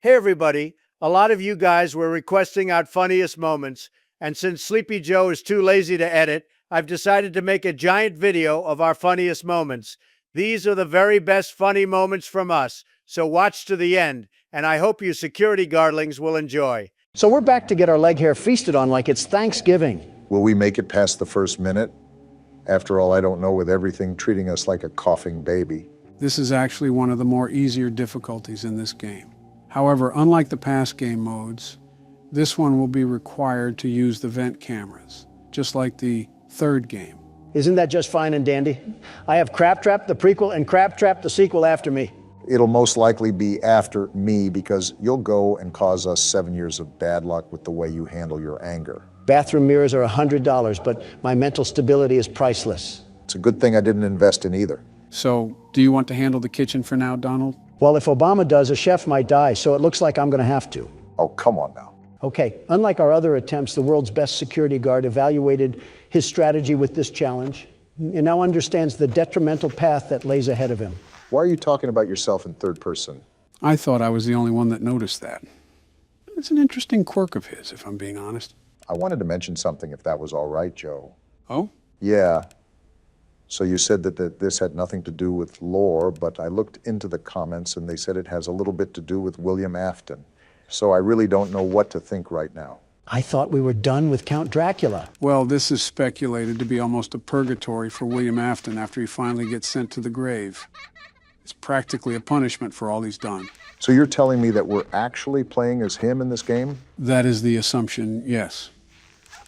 Hey everybody, a lot of you guys were requesting our funniest moments, and since Sleepy Joe is too lazy to edit, I've decided to make a giant video of our funniest moments. These are the very best funny moments from us, so watch to the end, and I hope you security guardlings will enjoy. So we're back to get our leg hair feasted on like it's Thanksgiving. Will we make it past the first minute? After all, I don't know, with everything treating us like a coughing baby. This is actually one of the more easier difficulties in this game. However, unlike the past game modes, this one will be required to use the vent cameras, just like the third game. Isn't that just fine and dandy? I have Crab Trap, the prequel, and Crab Trap, the sequel, after me. It'll most likely be after me because you'll go and cause us 7 years of bad luck with the way you handle your anger. Bathroom mirrors are $100, but my mental stability is priceless. It's a good thing I didn't invest in either. So, do you want to handle the kitchen for now, Donald? Well, if Obama does, a chef might die, so it looks like I'm going to have to. Oh, come on now. Okay, unlike our other attempts, the world's best security guard evaluated his strategy with this challenge and now understands the detrimental path that lays ahead of him. Why are you talking about yourself in third person? I thought I was the only one that noticed that. It's an interesting quirk of his, if I'm being honest. I wanted to mention something, if that was all right, Joe. Oh? Yeah. So you said that this had nothing to do with lore, but I looked into the comments and they said it has a little bit to do with William Afton. So I really don't know what to think right now. I thought we were done with Count Dracula. Well, this is speculated to be almost a purgatory for William Afton after he finally gets sent to the grave. It's practically a punishment for all he's done. So you're telling me that we're actually playing as him in this game? That is the assumption, yes.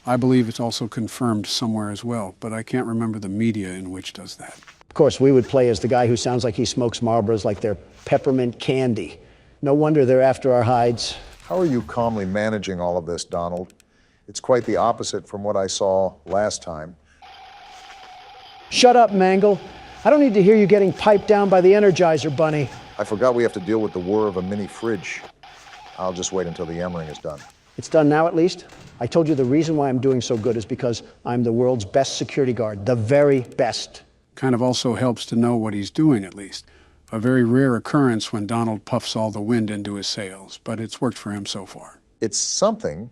I believe it's also confirmed somewhere as well, but I can't remember the media in which does that. Of course, we would play as the guy who sounds like he smokes Marlboros like they're peppermint candy. No wonder they're after our hides. How are you calmly managing all of this, Donald? It's quite the opposite from what I saw last time. Shut up, Mangle. I don't need to hear you getting piped down by the Energizer Bunny. I forgot we have to deal with the whir of a mini fridge. I'll just wait until the yammering is done. It's done now, at least. I told you the reason why I'm doing so good is because I'm the world's best security guard, the very best. Kind of also helps to know what he's doing, at least. A very rare occurrence when Donald puffs all the wind into his sails, but it's worked for him so far. It's something,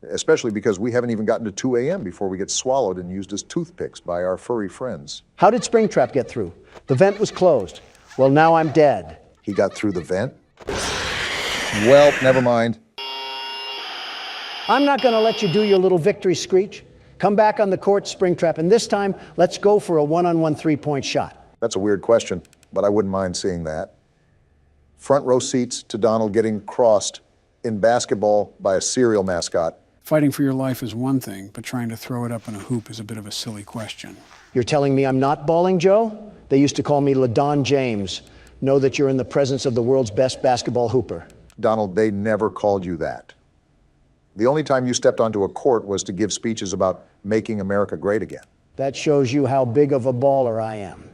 especially because we haven't even gotten to 2 a.m. before we get swallowed and used as toothpicks by our furry friends. How did Springtrap get through? The vent was closed. Well, now I'm dead. He got through the vent? Well, never mind. I'm not going to let you do your little victory screech. Come back on the court, Springtrap, and this time, let's go for a one-on-one three-point shot. That's a weird question, but I wouldn't mind seeing that. Front row seats to Donald getting crossed in basketball by a cereal mascot. Fighting for your life is one thing, but trying to throw it up in a hoop is a bit of a silly question. You're telling me I'm not balling, Joe? They used to call me LaDon James. Know that you're in the presence of the world's best basketball hooper. Donald, they never called you that. The only time you stepped onto a court was to give speeches about making America great again. That shows you how big of a baller I am.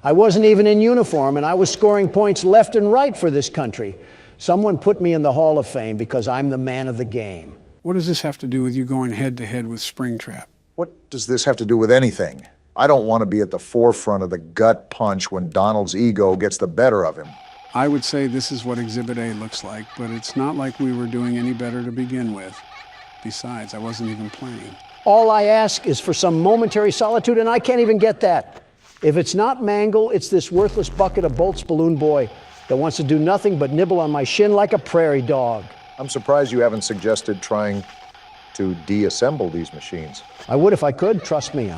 I wasn't even in uniform, and I was scoring points left and right for this country. Someone put me in the Hall of Fame because I'm the man of the game. What does this have to do with you going head-to-head with Springtrap? What does this have to do with anything? I don't want to be at the forefront of the gut punch when Donald's ego gets the better of him. I would say this is what Exhibit A looks like, but it's not like we were doing any better to begin with. Besides, I wasn't even playing. All I ask is for some momentary solitude, and I can't even get that. If it's not Mangle, it's this worthless bucket of bolts balloon boy that wants to do nothing but nibble on my shin like a prairie dog. I'm surprised you haven't suggested trying to deassemble these machines. I would if I could, trust me.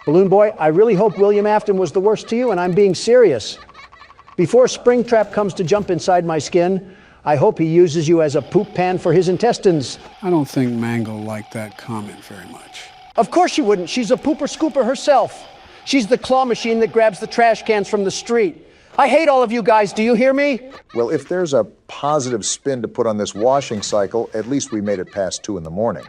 Balloon boy, I really hope William Afton was the worst to you, and I'm being serious. Before Springtrap comes to jump inside my skin, I hope he uses you as a poop pan for his intestines. I don't think Mangle liked that comment very much. Of course she wouldn't. She's a pooper scooper herself. She's the claw machine that grabs the trash cans from the street. I hate all of you guys. Do you hear me? Well, if there's a positive spin to put on this washing cycle, at least we made it past 2 in the morning.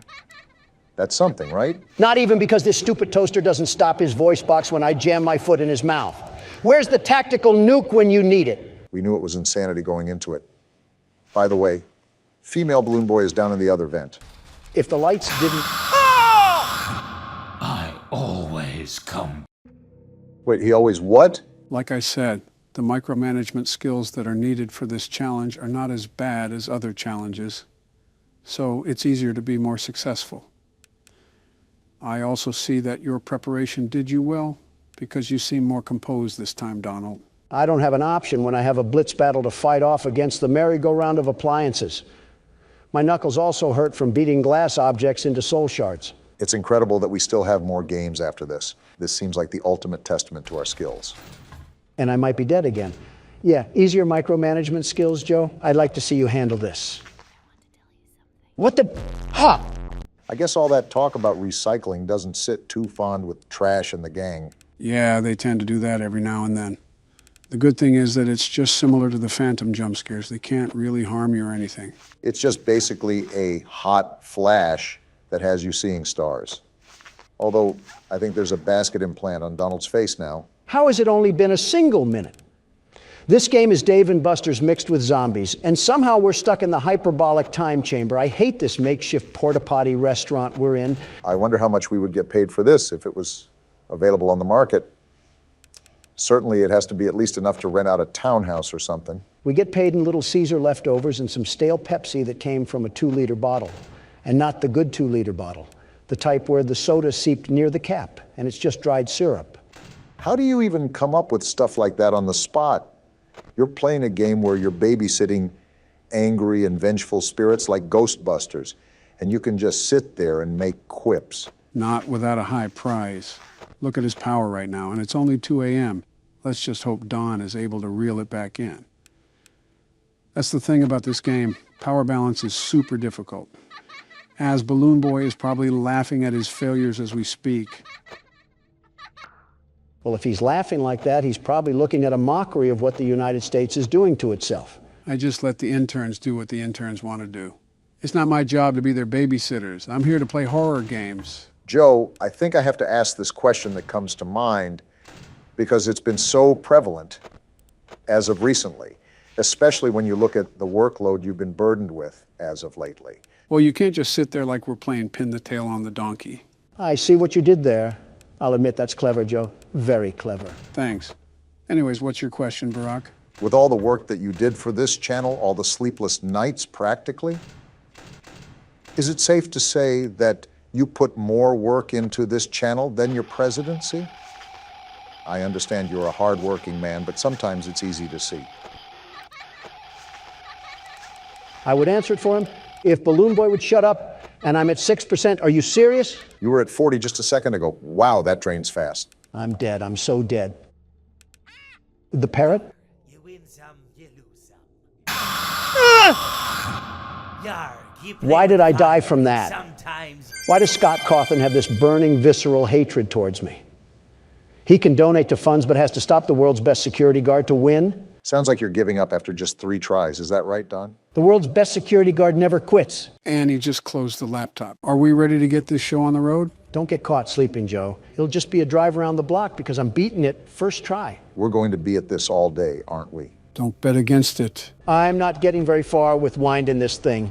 That's something, right? Not even because this stupid toaster doesn't stop his voice box when I jam my foot in his mouth. Where's the tactical nuke when you need it? We knew it was insanity going into it. By the way, female balloon boy is down in the other vent. If the lights didn't... I always come. Wait, he always what? Like I said, The micromanagement skills that are needed for this challenge are not as bad as other challenges, so it's easier to be more successful. I also see that your preparation did you well because you seem more composed this time, Donald. I don't have an option when I have a blitz battle to fight off against the merry-go-round of appliances. My knuckles also hurt from beating glass objects into soul shards. It's incredible that we still have more games after this. This seems like the ultimate testament to our skills. And I might be dead again. Yeah, easier micromanagement skills, Joe. I'd like to see you handle this. What the? Ha! I guess all that talk about recycling doesn't sit too fond with Trash and the gang. Yeah, they tend to do that every now and then. The good thing is that it's just similar to the Phantom jump scares. They can't really harm you or anything. It's just basically a hot flash that has you seeing stars. Although, I think there's a basket implant on Donald's face now. How has it only been a single minute? This game is Dave and Buster's mixed with zombies, and somehow we're stuck in the hyperbolic time chamber. I hate this makeshift porta-potty restaurant we're in. I wonder how much we would get paid for this if it was available on the market. Certainly it has to be at least enough to rent out a townhouse or something. We get paid in Little Caesar leftovers and some stale Pepsi that came from a 2-liter bottle, and not the good 2-liter bottle, the type where the soda seeped near the cap, and it's just dried syrup. How do you even come up with stuff like that on the spot? You're playing a game where you're babysitting angry and vengeful spirits like Ghostbusters, and you can just sit there and make quips. Not without a high prize. Look at his power right now, and it's only 2 a.m. Let's just hope Don is able to reel it back in. That's the thing about this game. Power balance is super difficult. As Balloon Boy is probably laughing at his failures as we speak. Well, if he's laughing like that, he's probably looking at a mockery of what the United States is doing to itself. I just let the interns do what the interns want to do. It's not my job to be their babysitters. I'm here to play horror games. Joe, I think I have to ask this question that comes to mind because it's been so prevalent as of recently, especially when you look at the workload you've been burdened with as of lately. Well, you can't just sit there like we're playing pin the tail on the donkey. I see what you did there. I'll admit that's clever, Joe. Very clever. Thanks. Anyways, what's your question, Barack? With all the work that you did for this channel, all the sleepless nights practically, is it safe to say that you put more work into this channel than your presidency? I understand you're a hard-working man, but sometimes it's easy to see. I would answer it for him if Balloon Boy would shut up, and I'm at 6%. Are you serious? You were at 40 just a second ago. Wow, that drains fast. I'm dead. I'm so dead. The parrot? You win some, you lose some. Yarg, you play Why did with I die fire, from that? Sometimes. Why does Scott Cawthon have this burning, visceral hatred towards me? He can donate to funds, but has to stop the world's best security guard to win? Sounds like you're giving up after just 3 tries. Is that right, Don? The world's best security guard never quits. And he just closed the laptop. Are we ready to get this show on the road? Don't get caught sleeping, Joe. It'll just be a drive around the block because I'm beating it first try. We're going to be at this all day, aren't we? Don't bet against it. I'm not getting very far with winding this thing.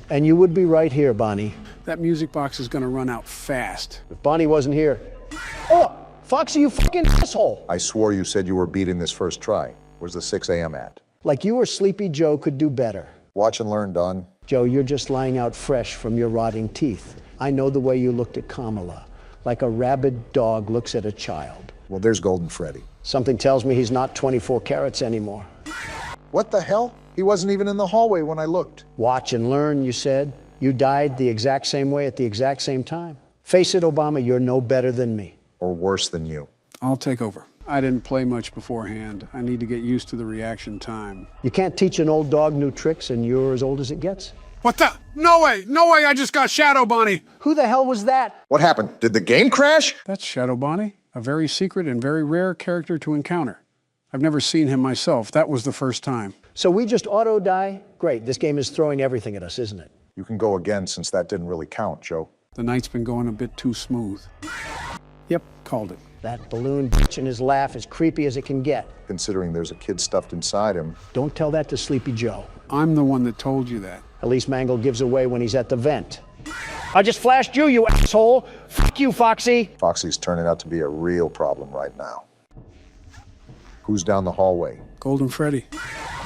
And you would be right here, Bonnie. That music box is going to run out fast. If Bonnie wasn't here. Oh, Foxy, you fucking asshole. I swore you said you were beating this first try. Where's the 6 a.m. at? Like you or Sleepy Joe could do better. Watch and learn, Don. Joe, you're just lying out fresh from your rotting teeth. I know the way you looked at Kamala, like a rabid dog looks at a child. Well, there's Golden Freddy. Something tells me he's not 24 carats anymore. What the hell? He wasn't even in the hallway when I looked. Watch and learn, you said. You died the exact same way at the exact same time. Face it, Obama, you're no better than me. Or worse than you. I'll take over. I didn't play much beforehand. I need to get used to the reaction time. You can't teach an old dog new tricks, and you're as old as it gets. What the? No way! No way! I just got Shadow Bonnie! Who the hell was that? What happened? Did the game crash? That's Shadow Bonnie, a very secret and very rare character to encounter. I've never seen him myself. That was the first time. So we just auto-die? Great, this game is throwing everything at us, isn't it? You can go again since that didn't really count, Joe. The night's been going a bit too smooth. Yep, called it. That balloon bitch and his laugh is creepy as it can get. Considering there's a kid stuffed inside him. Don't tell that to Sleepy Joe. I'm the one that told you that. At least Mangle gives away when he's at the vent. I just flashed you, you asshole. Fuck you, Foxy. Foxy's turning out to be a real problem right now. Who's down the hallway? Golden Freddy.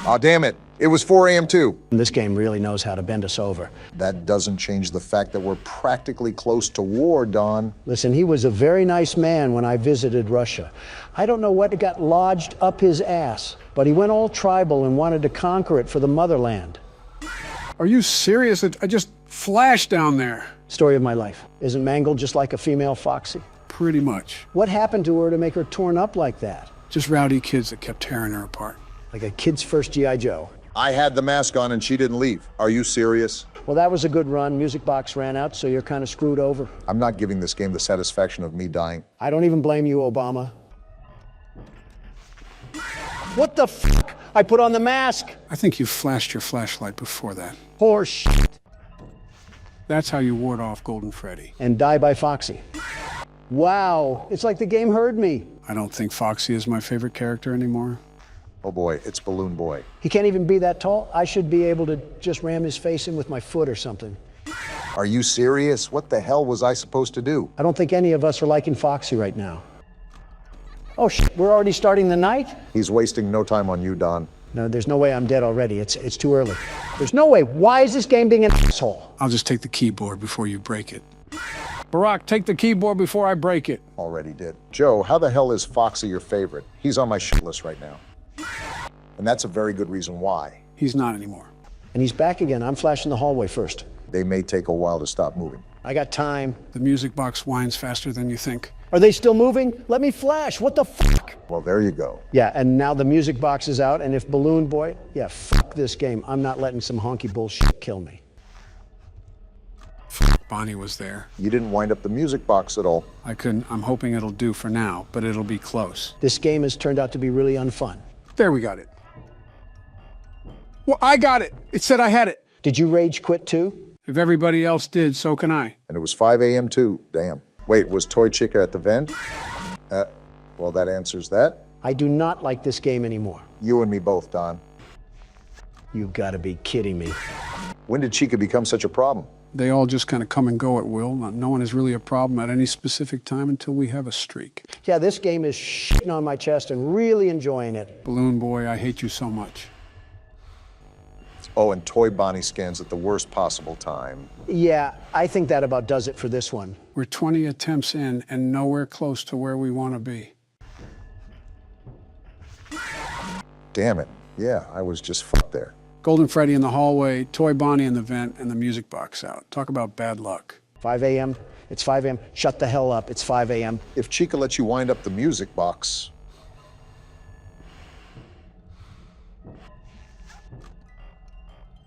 Aw, damn it. It was 4 a.m. too. This game really knows how to bend us over. That doesn't change the fact that we're practically close to war, Don. Listen, he was a very nice man when I visited Russia. I don't know what got lodged up his ass, but he went all tribal and wanted to conquer it for the motherland. Are you serious? I just flashed down there. Story of my life. Isn't Mangled just like a female Foxy? Pretty much. What happened to her to make her torn up like that? Just rowdy kids that kept tearing her apart. Like a kid's first G.I. Joe. I had the mask on and she didn't leave. Are you serious? Well, that was a good run. Music box ran out, so you're kind of screwed over. I'm not giving this game the satisfaction of me dying. I don't even blame you, Obama. What the fuck? I put on the mask. I think you flashed your flashlight before that. Horse shit. That's how you ward off Golden Freddy. And die by Foxy. Wow, it's like the game heard me. I don't think Foxy is my favorite character anymore. Oh boy, it's Balloon Boy. He can't even be that tall. I should be able to just ram his face in with my foot or something. Are you serious? What the hell was I supposed to do? I don't think any of us are liking Foxy right now. Oh shit, we're already starting the night? He's wasting no time on you, Don. No, there's no way I'm dead already. It's too early. There's no way. Why is this game being an asshole? I'll just take the keyboard before you break it. Barack, take the keyboard before I break it. Already did. Joe, how the hell is Foxy your favorite? He's on my shit list right now. And that's a very good reason why. He's not anymore. And he's back again. I'm flashing the hallway first. They may take a while to stop moving. I got time. The music box whines faster than you think. Are they still moving? Let me flash. What the fuck? Well, there you go. Yeah, and now the music box is out, and if Balloon Boy, yeah, fuck this game. I'm not letting some honky bullshit kill me. Bonnie was there. You didn't wind up the music box at all. I couldn't. I'm hoping it'll do for now, but it'll be close. This game has turned out to be really unfun. There, we got it. Well, I got it. It said I had it. Did you rage quit too? If everybody else did, so can I. And it was 5 a.m. too. Damn. Wait, was Toy Chica at the vent? Well, that answers that. I do not like this game anymore. You and me both, Don. You've got to be kidding me. When did Chica become such a problem? They all just kind of come and go at will. No one is really a problem at any specific time until we have a streak. Yeah, this game is shitting on my chest and really enjoying it. Balloon Boy, I hate you so much. Oh, and Toy Bonnie scans at the worst possible time. Yeah, I think that about does it for this one. We're 20 attempts in and nowhere close to where we want to be. Damn it. Yeah, I was just fucked there. Golden Freddy in the hallway, Toy Bonnie in the vent, and the music box out. Talk about bad luck. 5 a.m. It's 5 a.m. Shut the hell up. It's 5 a.m. If Chica lets you wind up the music box...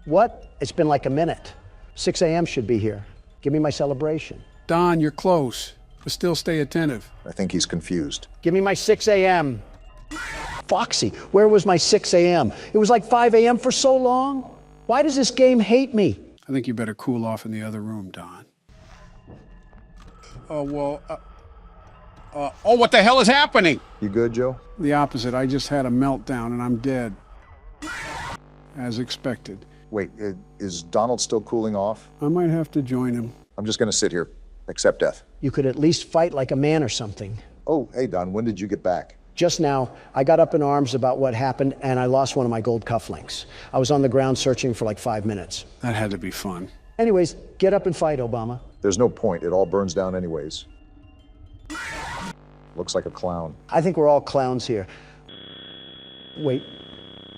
What? It's been like a minute. 6 a.m. should be here. Give me my celebration. Don, you're close, but still stay attentive. I think he's confused. Give me my 6 a.m. Foxy, where was my 6 a.m.? It was like 5 a.m. for so long. Why does this game hate me? I think you better cool off in the other room, Don. Oh, what the hell is happening? You good, Joe? The opposite. I just had a meltdown and I'm dead. As expected. Wait, is Donald still cooling off? I might have to join him. I'm just gonna sit here, accept death. You could at least fight like a man or something. Oh, hey, Don, when did you get back? Just now, I got up in arms about what happened and I lost one of my gold cufflinks. I was on the ground searching for like 5 minutes. That had to be fun. Anyways, get up and fight, Obama. There's no point, it all burns down anyways. Looks like a clown. I think we're all clowns here. Wait,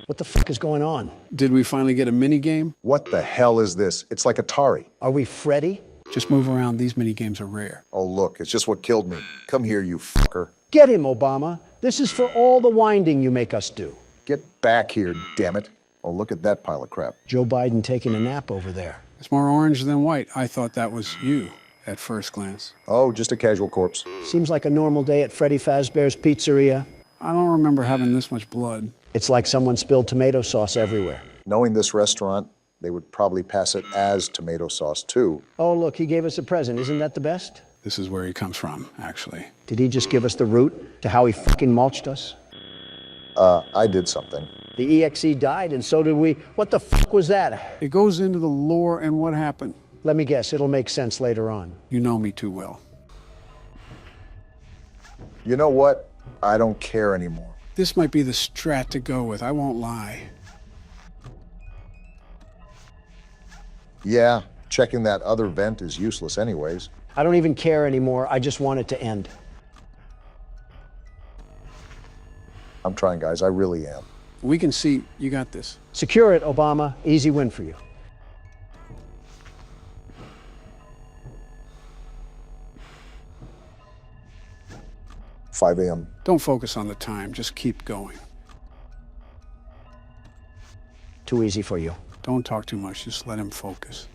what the fuck is going on? Did we finally get a mini game? What the hell is this? It's like Atari. Are we Freddy? Just move around. These mini games are rare. Oh, look, it's just what killed me. Come here, you fucker. Get him, Obama. This is for all the winding you make us do. Get back here, damn it. Oh, look at that pile of crap. Joe Biden taking a nap over there. It's more orange than white. I thought that was you at first glance. Oh, just a casual corpse. Seems like a normal day at Freddy Fazbear's Pizzeria. I don't remember having this much blood. It's like someone spilled tomato sauce everywhere. Knowing this restaurant, they would probably pass it as tomato sauce, too. Oh, look, he gave us a present. Isn't that the best? This is where he comes from, actually. Did he just give us the route to how he fucking mulched us? I did something. The EXE died, and so did we. What the fuck was that? It goes into the lore and what happened. Let me guess, it'll make sense later on. You know me too well. You know what? I don't care anymore. This might be the strat to go with, I won't lie. Yeah, checking that other vent is useless anyways. I don't even care anymore. I just want it to end. I'm trying, guys. I really am. We can see you got this. Secure it, Obama. Easy win for you. "5 a.m. Don't focus on the time, just keep going. Too easy for you. Don't talk too much, just let him focus.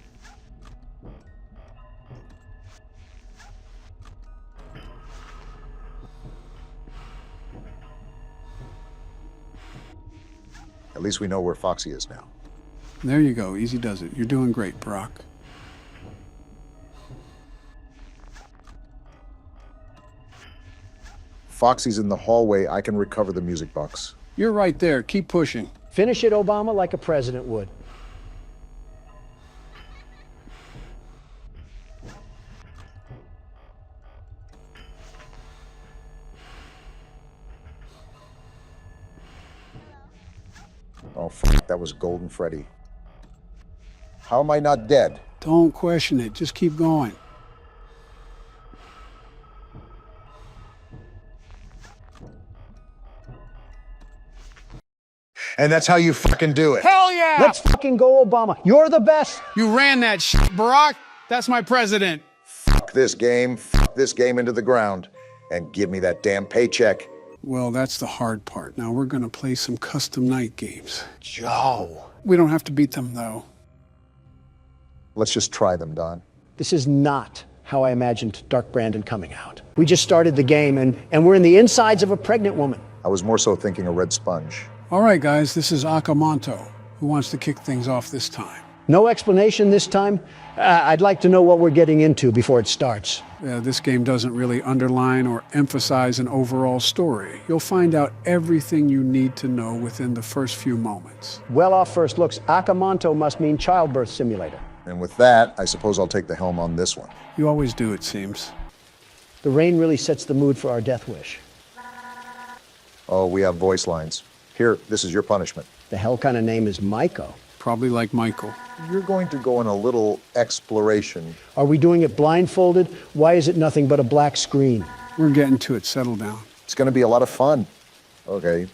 At least we know where Foxy is now." There you go, easy does it. You're doing great, Brock. Foxy's in the hallway. I can recover the music box. You're right there, keep pushing. Finish it, Obama, like a president would. Oh, fuck, that was Golden Freddy. How am I not dead? Don't question it, just keep going. And that's how you fucking do it. Hell yeah! Let's fucking go, Obama. You're the best. You ran that shit, Barack. That's my president. Fuck this game into the ground, and give me that damn paycheck. Well, that's the hard part. Now we're gonna play some custom night games. Joe. We don't have to beat them, though. Let's just try them, Don. This is not how I imagined Dark Brandon coming out. We just started the game, and we're in the insides of a pregnant woman. I was more so thinking a red sponge. All right, guys, this is Akamanto. Who wants to kick things off this time? No explanation this time? I'd like to know what we're getting into before it starts. This game doesn't really underline or emphasize an overall story. You'll find out everything you need to know within the first few moments. Well off first looks, Akamanto must mean childbirth simulator. And with that, I suppose I'll take the helm on this one. You always do, it seems. The rain really sets the mood for our death wish. Oh, we have voice lines. Here, this is your punishment. The hell kind of name is Maiko? Probably like Michael. You're going to go on a little exploration. Are we doing it blindfolded? Why is it nothing but a black screen? We're getting to it, settle down. It's going to be a lot of fun. Okay.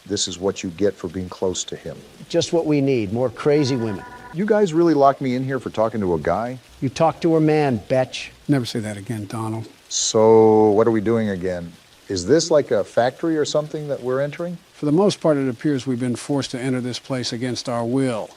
This is what you get for being close to him. Just what we need, more crazy women. You guys really locked me in here for talking to a guy? You talk to a man, betch. Never say that again, Donald. So, what are we doing again? Is this like a factory or something that we're entering? For the most part, it appears we've been forced to enter this place against our will.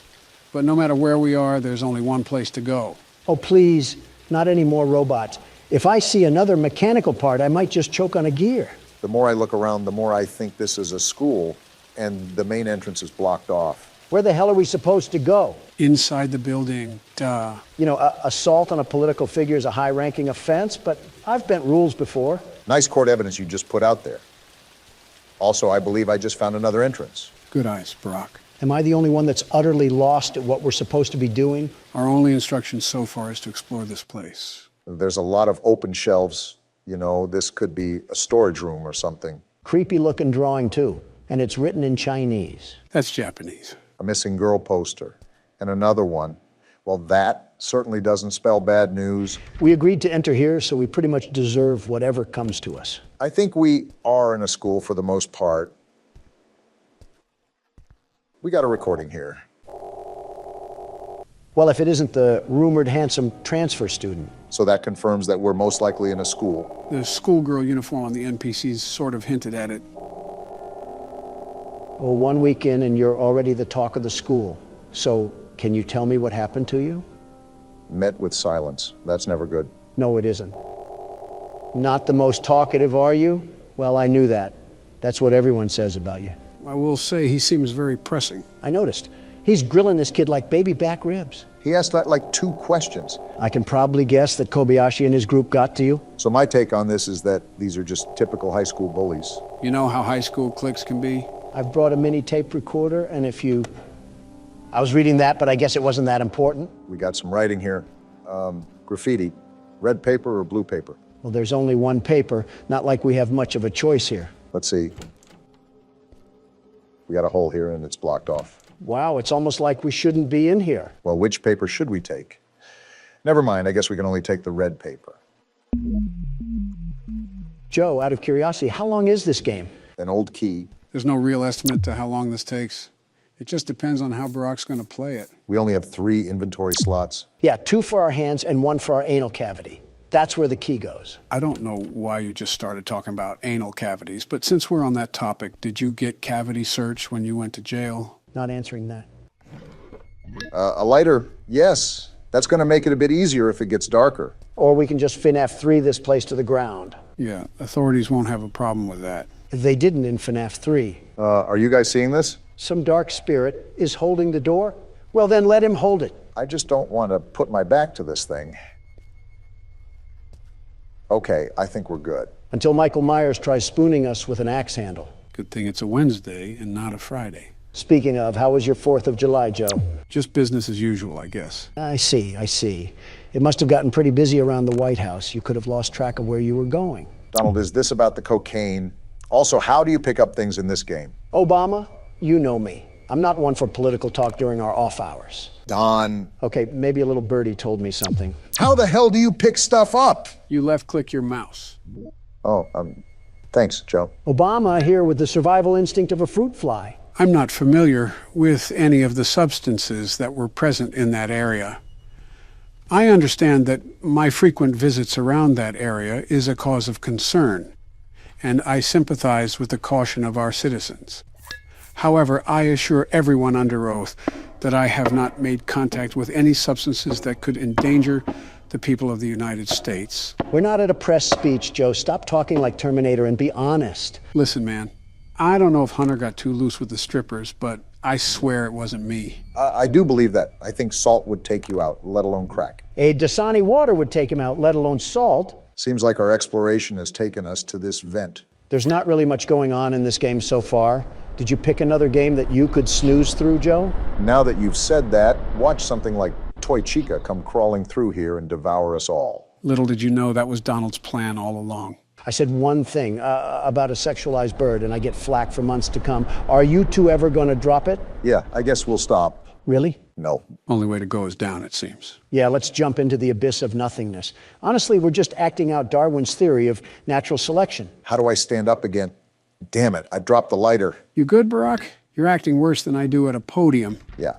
But no matter where we are, there's only one place to go. Oh, please, not any more robots. If I see another mechanical part, I might just choke on a gear. The more I look around, the more I think this is a school, and the main entrance is blocked off. Where the hell are we supposed to go? Inside the building, duh. You know, assault on a political figure is a high-ranking offense, but I've bent rules before. Nice court evidence you just put out there. Also, I believe I just found another entrance. Good eyes, Brock. Am I the only one that's utterly lost at what we're supposed to be doing? Our only instruction so far is to explore this place. There's a lot of open shelves. You know, this could be a storage room or something. Creepy-looking drawing, too. And it's written in Chinese. That's Japanese. A missing girl poster. And another one. Well, that certainly doesn't spell bad news. We agreed to enter here, so we pretty much deserve whatever comes to us. I think we are in a school for the most part. We got a recording here. Well, if it isn't the rumored handsome transfer student. So that confirms that we're most likely in a school. The schoolgirl uniform on the NPCs sort of hinted at it. Well, 1 week in and you're already the talk of the school. So, can you tell me what happened to you? Met with silence. That's never good. No, it isn't. Not the most talkative, are you? Well, I knew that. That's what everyone says about you. I will say he seems very pressing. I noticed. He's grilling this kid like baby back ribs. He asked that like 2 questions. I can probably guess that Kobayashi and his group got to you. So my take on this is that these are just typical high school bullies. You know how high school cliques can be? I've brought a mini tape recorder, and if you... I was reading that, but I guess it wasn't that important. We got some writing here. Graffiti. Red paper or blue paper? Well, there's only one paper, not like we have much of a choice here. Let's see. We got a hole here and it's blocked off. Wow, it's almost like we shouldn't be in here. Well, which paper should we take? Never mind, I guess we can only take the red paper. Joe, out of curiosity, how long is this game? An old key. There's no real estimate to how long this takes. It just depends on how Barack's going to play it. We only have 3 inventory slots. Yeah, 2 for our hands and 1 for our anal cavity. That's where the key goes. I don't know why you just started talking about anal cavities, but since we're on that topic, did you get cavity search when you went to jail? Not answering that. A lighter, yes. That's going to make it a bit easier if it gets darker. Or we can just FNAF 3 this place to the ground. Yeah, authorities won't have a problem with that. They didn't in FNAF 3. Are you guys seeing this? Some dark spirit is holding the door? Well, then let him hold it. I just don't want to put my back to this thing. Okay, I think we're good. Until Michael Myers tries spooning us with an axe handle. Good thing it's a Wednesday and not a Friday. Speaking of, how was your 4th of July, Joe? Just business as usual, I guess. I see. It must have gotten pretty busy around the White House. You could have lost track of where you were going. Donald, is this about the cocaine? Also, how do you pick up things in this game? Obama, you know me. I'm not one for political talk during our off hours. Don. Okay, maybe a little birdie told me something. How the hell do you pick stuff up? You left-click your mouse. Oh, thanks, Joe. Obama here with the survival instinct of a fruit fly. I'm not familiar with any of the substances that were present in that area. I understand that my frequent visits around that area is a cause of concern, and I sympathize with the caution of our citizens. However, I assure everyone under oath that I have not made contact with any substances that could endanger the people of the United States. We're not at a press speech, Joe. Stop talking like Terminator and be honest. Listen, man, I don't know if Hunter got too loose with the strippers, but I swear it wasn't me. I do believe that. I think salt would take you out, let alone crack. A Dasani water would take him out, let alone salt. Seems like our exploration has taken us to this vent. There's not really much going on in this game so far. Did you pick another game that you could snooze through, Joe? Now that you've said that, watch something like Toy Chica come crawling through here and devour us all. Little did you know that was Donald's plan all along. I said one thing about a sexualized bird, and I get flack for months to come. Are you two ever going to drop it? Yeah, I guess we'll stop. Really? No. Only way to go is down, it seems. Yeah, let's jump into the abyss of nothingness. Honestly, we're just acting out Darwin's theory of natural selection. How do I stand up again? Damn it, I dropped the lighter. You good, Barack? You're acting worse than I do at a podium. Yeah,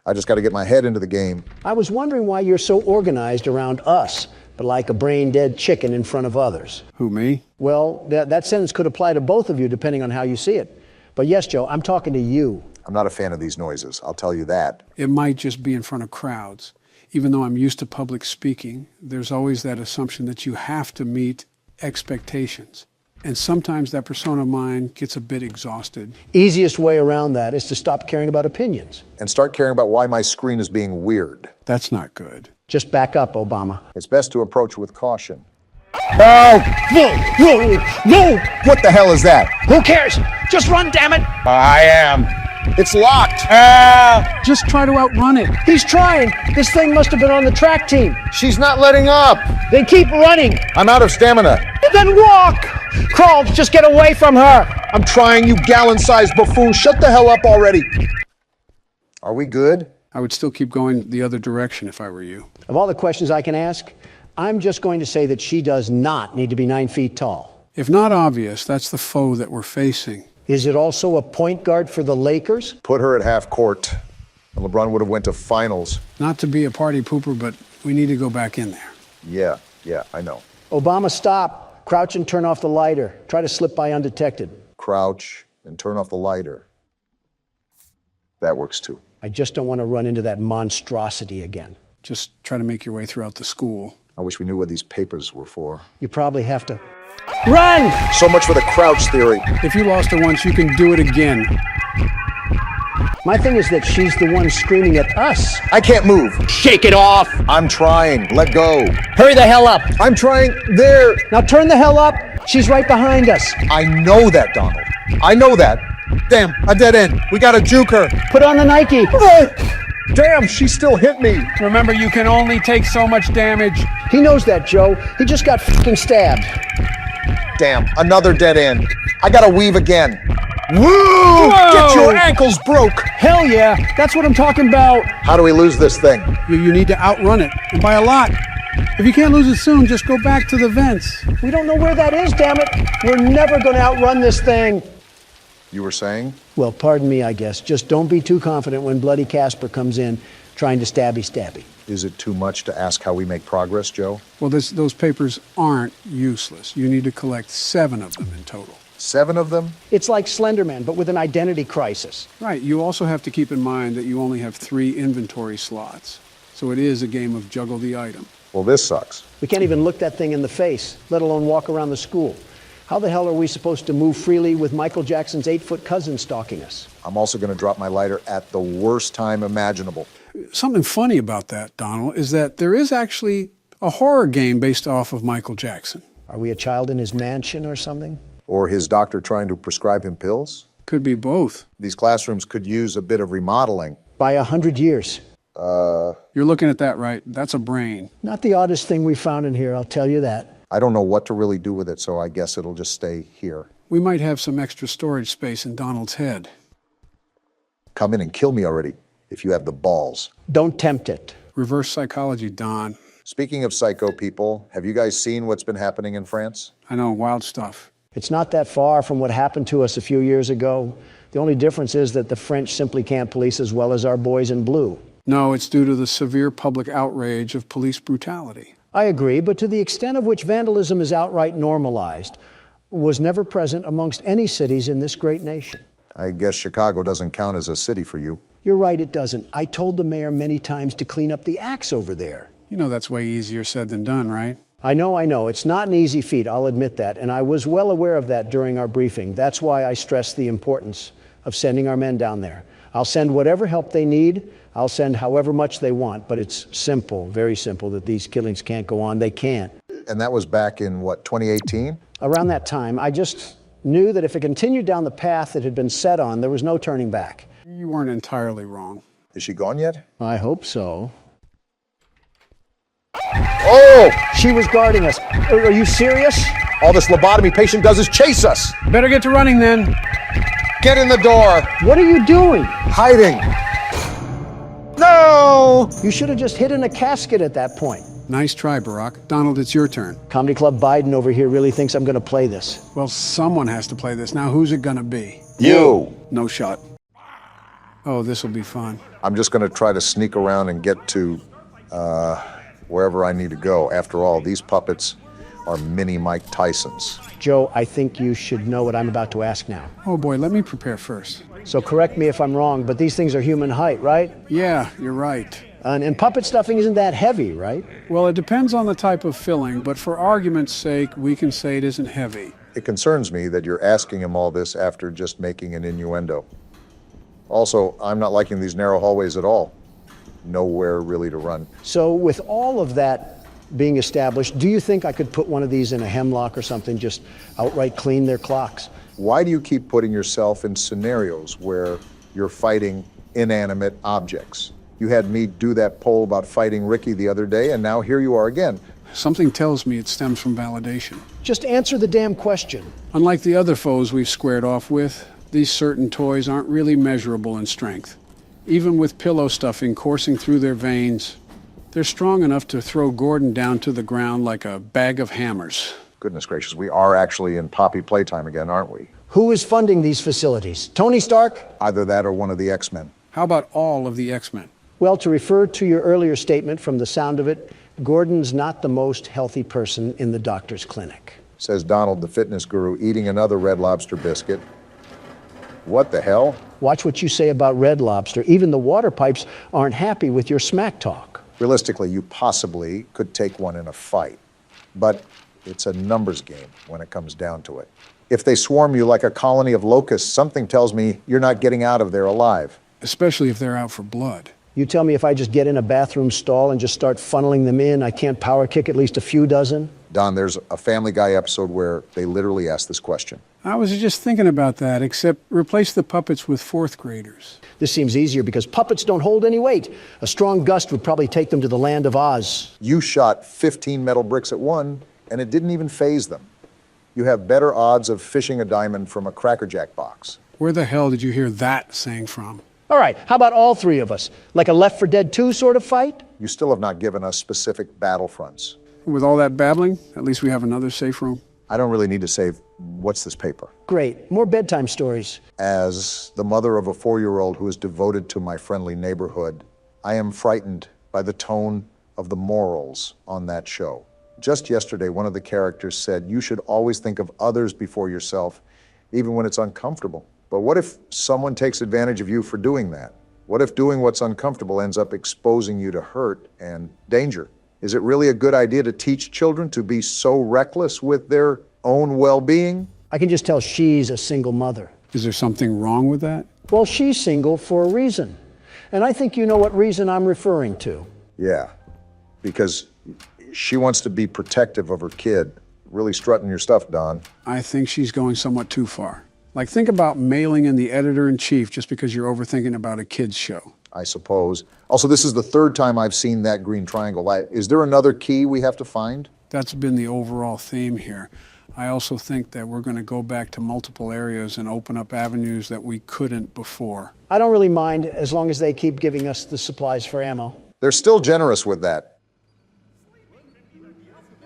I just got to get my head into the game. I was wondering why you're so organized around us, but like a brain-dead chicken in front of others. Who, me? Well, that sentence could apply to both of you depending on how you see it. But yes, Joe, I'm talking to you. I'm not a fan of these noises, I'll tell you that. It might just be in front of crowds. Even though I'm used to public speaking, there's always that assumption that you have to meet expectations. And sometimes that persona of mine gets a bit exhausted. Easiest way around that is to stop caring about opinions. And start caring about why my screen is being weird. That's not good. Just back up, Obama. It's best to approach with caution. No! No! What the hell is that? Who cares? Just run, damn it! I am. It's locked. Just try to outrun it. He's trying. This thing must have been on the track team. She's not letting up. Then keep running. I'm out of stamina. Then walk. Crawl, just get away from her. I'm trying, you gallon-sized buffoon. Shut the hell up already. Are we good? I would still keep going the other direction if I were you. Of all the questions I can ask, I'm just going to say that she does not need to be 9 feet tall. If not obvious, that's the foe that we're facing. Is it also a point guard for the Lakers? Put her at half court. And LeBron would have went to finals. Not to be a party pooper, but we need to go back in there. Yeah, I know. Obama, stop. Crouch and turn off the lighter. Try to slip by undetected. Crouch and turn off the lighter. That works too. I just don't want to run into that monstrosity again. Just try to make your way throughout the school. I wish we knew what these papers were for. You probably have to run! So much for the crouch theory. If you lost her once, you can do it again. My thing is that she's the one screaming at us. I can't move. Shake it off! I'm trying. Let go. Hurry the hell up! I'm trying. There. Now turn the hell up! She's right behind us. I know that, Donald. I know that. Damn, a dead end. We gotta juke her. Put on the Nike. Damn, she still hit me. Remember, you can only take so much damage. He knows that, Joe. He just got fucking stabbed. Damn, another dead end. I gotta weave again. Woo! Get your ankles broke! Hell yeah, that's what I'm talking about. How do we lose this thing? You need to outrun it, and by a lot. If you can't lose it soon, just go back to the vents. We don't know where that is, damn it. We're never going to outrun this thing. You were saying? Well, pardon me, I guess. Just don't be too confident when Bloody Casper comes in trying to stabby. Is it too much to ask how we make progress, Joe? Well, those papers aren't useless. You need to collect 7 of them in total. 7 of them? It's like Slenderman, but with an identity crisis. Right. You also have to keep in mind that you only have 3 inventory slots. So it is a game of juggle the item. Well, this sucks. We can't even look that thing in the face, let alone walk around the school. How the hell are we supposed to move freely with Michael Jackson's 8-foot cousin stalking us? I'm also going to drop my lighter at the worst time imaginable. Something funny about that, Donald, is that there is actually a horror game based off of Michael Jackson. Are we a child in his mansion or something? Or his doctor trying to prescribe him pills? Could be both. These classrooms could use a bit of remodeling. By 100 years. You're looking at that right. That's a brain. Not the oddest thing we found in here, I'll tell you that. I don't know what to really do with it, so I guess it'll just stay here. We might have some extra storage space in Donald's head. Come in and kill me already, if you have the balls. Don't tempt it. Reverse psychology, Don. Speaking of psycho people, have you guys seen what's been happening in France? I know, wild stuff. It's not that far from what happened to us a few years ago. The only difference is that the French simply can't police as well as our boys in blue. No, it's due to the severe public outrage of police brutality. I agree, but to the extent of which vandalism is outright normalized, was never present amongst any cities in this great nation. I guess Chicago doesn't count as a city for you. You're right, it doesn't. I told the mayor many times to clean up the acts over there. You know that's way easier said than done, right? I know. It's not an easy feat, I'll admit that, and I was well aware of that during our briefing. That's why I stressed the importance of sending our men down there. I'll send whatever help they need. I'll send however much they want, but it's simple, very simple, that these killings can't go on. They can't. And that was back in, what, 2018? Around that time, I just knew that if it continued down the path it had been set on, there was no turning back. You weren't entirely wrong. Is she gone yet? I hope so. Oh! She was guarding us. Are you serious? All this lobotomy patient does is chase us! Better get to running then. Get in the door! What are you doing? Hiding! No! You should have just hidden a casket at that point. Nice try, Barack. Donald, it's your turn. Comedy Club Biden over here really thinks I'm going to play this. Well, someone has to play this. Now, who's it gonna be? You! No shot. Oh, this'll be fun. I'm just going to try to sneak around and get to, wherever I need to go. After all, these puppets are mini Mike Tysons. Joe, I think you should know what I'm about to ask now. Oh boy, let me prepare first. So correct me if I'm wrong, but these things are human height, right? Yeah, you're right. And puppet stuffing isn't that heavy, right? Well, it depends on the type of filling, but for argument's sake, we can say it isn't heavy. It concerns me that you're asking him all this after just making an innuendo. Also, I'm not liking these narrow hallways at all. Nowhere really to run. So with all of that being established, do you think I could put one of these in a hemlock or something, just outright clean their clocks? Why do you keep putting yourself in scenarios where you're fighting inanimate objects? You had me do that poll about fighting Ricky the other day, and now here you are again. Something tells me it stems from validation. Just answer the damn question. Unlike the other foes we've squared off with, these certain toys aren't really measurable in strength. Even with pillow stuffing coursing through their veins, they're strong enough to throw Gordon down to the ground like a bag of hammers. Goodness gracious, we are actually in Poppy Playtime again, aren't we? Who is funding these facilities? Tony Stark? Either that or one of the X-Men. How about all of the X-Men? Well, to refer to your earlier statement, from the sound of it, Gordon's not the most healthy person in the doctor's clinic. Says Donald, the fitness guru, eating another Red Lobster biscuit. What the hell? Watch what you say about Red Lobster. Even the water pipes aren't happy with your smack talk. Realistically, you possibly could take one in a fight, but it's a numbers game when it comes down to it. If they swarm you like a colony of locusts, something tells me you're not getting out of there alive. Especially if they're out for blood. You tell me if I just get in a bathroom stall and just start funneling them in, I can't power kick at least a few dozen? Don, there's a Family Guy episode where they literally ask this question. I was just thinking about that, except replace the puppets with fourth graders. This seems easier because puppets don't hold any weight. A strong gust would probably take them to the land of Oz. You shot 15 metal bricks at one, and it didn't even faze them. You have better odds of fishing a diamond from a Cracker Jack box. Where the hell did you hear that saying from? All right, how about all three of us? Like a Left 4 Dead 2 sort of fight? You still have not given us specific battlefronts. With all that babbling, at least we have another safe room. I don't really need to save. What's this paper? Great, more bedtime stories. As the mother of a 4-year-old who is devoted to my friendly neighborhood, I am frightened by the tone of the morals on that show. Just yesterday, one of the characters said, you should always think of others before yourself, even when it's uncomfortable. But what if someone takes advantage of you for doing that? What if doing what's uncomfortable ends up exposing you to hurt and danger? Is it really a good idea to teach children to be so reckless with their own well-being? I can just tell she's a single mother. Is there something wrong with that? Well, she's single for a reason. And I think you know what reason I'm referring to. Yeah, because she wants to be protective of her kid. Really strutting your stuff, Don. I think she's going somewhat too far. Like, think about mailing in the editor-in-chief just because you're overthinking about a kid's show. I suppose. Also, this is the third time I've seen that green triangle. Is there another key we have to find? That's been the overall theme here. I also think that we're going to go back to multiple areas and open up avenues that we couldn't before. I don't really mind as long as they keep giving us the supplies for ammo. They're still generous with that.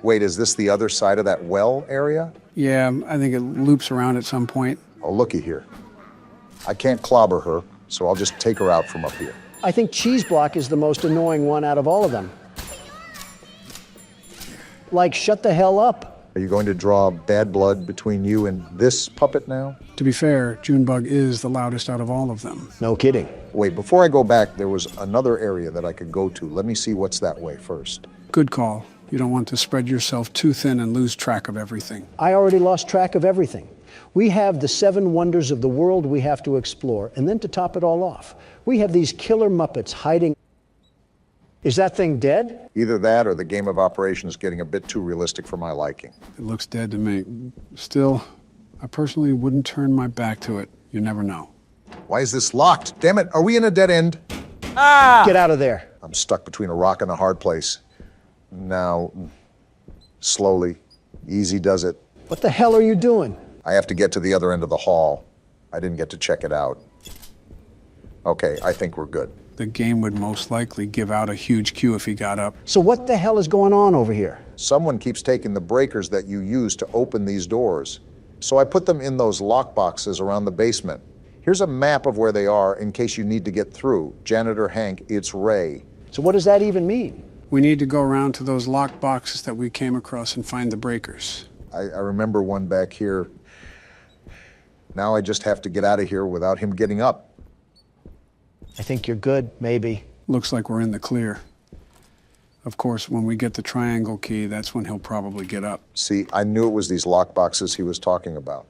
Wait, is this the other side of that well area? Yeah, I think it loops around at some point. Oh, looky here. I can't clobber her, so I'll just take her out from up here. I think Cheese Block is the most annoying one out of all of them. Like, shut the hell up. Are you going to draw bad blood between you and this puppet now? To be fair, Junebug is the loudest out of all of them. No kidding. Wait, before I go back, there was another area that I could go to. Let me see what's that way first. Good call. You don't want to spread yourself too thin and lose track of everything. I already lost track of everything. We have the 7 wonders of the world we have to explore, and then to top it all off, we have these killer Muppets hiding. Is that thing dead? Either that or the game of operations getting a bit too realistic for my liking. It looks dead to me. Still, I personally wouldn't turn my back to it. You never know. Why is this locked? Damn it, are we in a dead end? Get out of there. I'm stuck between a rock and a hard place. Now, slowly, easy does it. What the hell are you doing? I have to get to the other end of the hall. I didn't get to check it out. Okay, I think we're good. The game would most likely give out a huge cue if he got up. So what the hell is going on over here? Someone keeps taking the breakers that you use to open these doors. So I put them in those lock boxes around the basement. Here's a map of where they are in case you need to get through. Janitor Hank, it's Ray. So what does that even mean? We need to go around to those locked boxes that we came across and find the breakers. I remember one back here. Now I just have to get out of here without him getting up. I think you're good, maybe. Looks like we're in the clear. Of course, when we get the triangle key, that's when he'll probably get up. See, I knew it was these lock boxes he was talking about.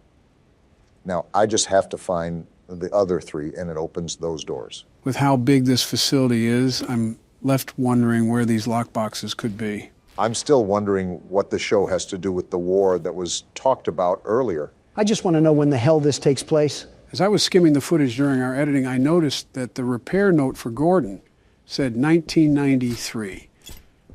Now, I just have to find the other 3, and it opens those doors. With how big this facility is, I'm left wondering where these lock boxes could be. I'm still wondering what the show has to do with the war that was talked about earlier. I just want to know when the hell this takes place. As I was skimming the footage during our editing, I noticed that the repair note for Gordon said 1993.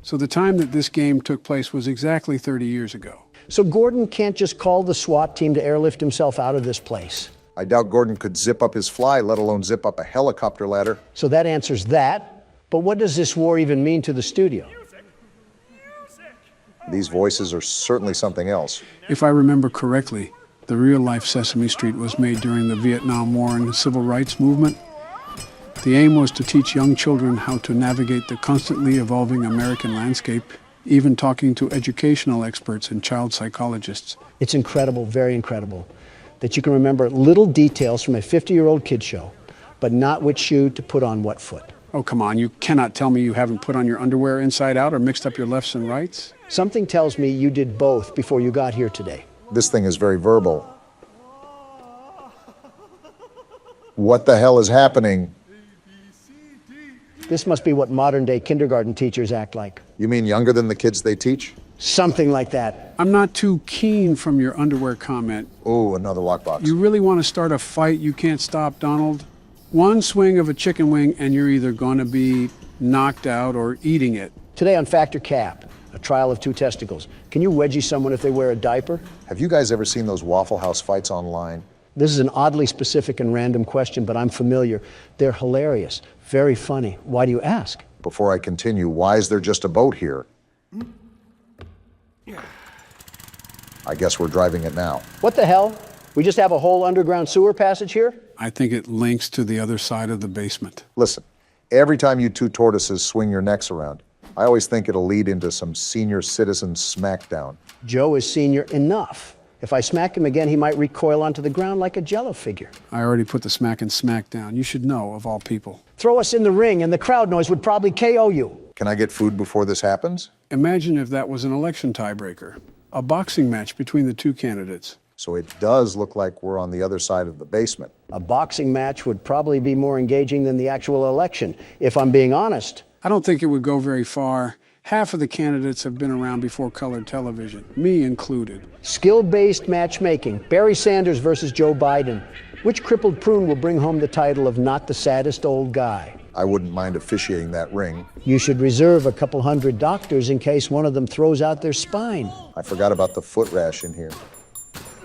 So the time that this game took place was exactly 30 years ago. So Gordon can't just call the SWAT team to airlift himself out of this place. I doubt Gordon could zip up his fly, let alone zip up a helicopter ladder. So that answers that. But what does this war even mean to the studio? These voices are certainly something else. If I remember correctly, the real-life Sesame Street was made during the Vietnam War and the Civil Rights Movement. The aim was to teach young children how to navigate the constantly evolving American landscape, even talking to educational experts and child psychologists. It's incredible, very incredible, that you can remember little details from a 50-year-old kid show, but not which shoe to put on what foot. Oh, come on, you cannot tell me you haven't put on your underwear inside out or mixed up your lefts and rights? Something tells me you did both before you got here today. This thing is very verbal. What the hell is happening? This must be what modern-day kindergarten teachers act like. You mean younger than the kids they teach? Something like that. I'm not too keen from your underwear comment. Oh, another lockbox. You really want to start a fight you can't stop, Donald? One swing of a chicken wing and you're either going to be knocked out or eating it. Today on Factor Cap, a trial of two testicles. Can you wedgie someone if they wear a diaper? Have you guys ever seen those Waffle House fights online? This is an oddly specific and random question, but I'm familiar. They're hilarious, very funny. Why do you ask? Before I continue, why is there just a boat here? I guess we're driving it now. What the hell? We just have a whole underground sewer passage here? I think it links to the other side of the basement. Listen, every time you two tortoises swing your necks around, I always think it'll lead into some senior citizen smackdown. Joe is senior enough. If I smack him again, he might recoil onto the ground like a Jello figure. I already put the smack and smack down. You should know, of all people. Throw us in the ring and the crowd noise would probably KO you. Can I get food before this happens? Imagine if that was an election tiebreaker. A boxing match between the two candidates. So it does look like we're on the other side of the basement. A boxing match would probably be more engaging than the actual election, if I'm being honest. I don't think it would go very far. Half of the candidates have been around before colored television, me included. Skill-based matchmaking. Barry Sanders versus Joe Biden. Which crippled prune will bring home the title of not the saddest old guy? I wouldn't mind officiating that ring. You should reserve a couple hundred doctors in case one of them throws out their spine. I forgot about the foot rash in here.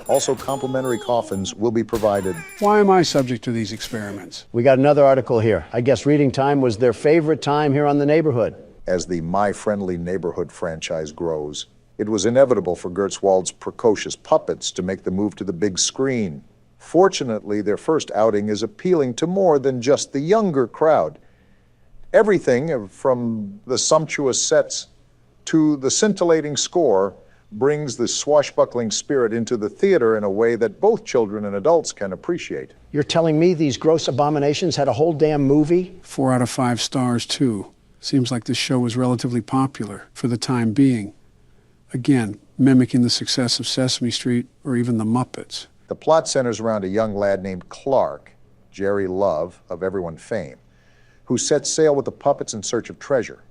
Also, complimentary coffins will be provided. Why am I subject to these experiments? We got another article here. I guess reading time was their favorite time here on the neighborhood. As the My Friendly Neighborhood franchise grows, it was inevitable for Gertzwald's precocious puppets to make the move to the big screen. Fortunately, their first outing is appealing to more than just the younger crowd. Everything from the sumptuous sets to the scintillating score brings the swashbuckling spirit into the theater in a way that both children and adults can appreciate. You're telling me these gross abominations had a whole damn movie? 4 out of 5 stars, too. Seems like this show was relatively popular for the time being. Again, mimicking the success of Sesame Street or even the Muppets. The plot centers around a young lad named Clark, Jerry Love, of everyone fame, who sets sail with the puppets in search of treasure.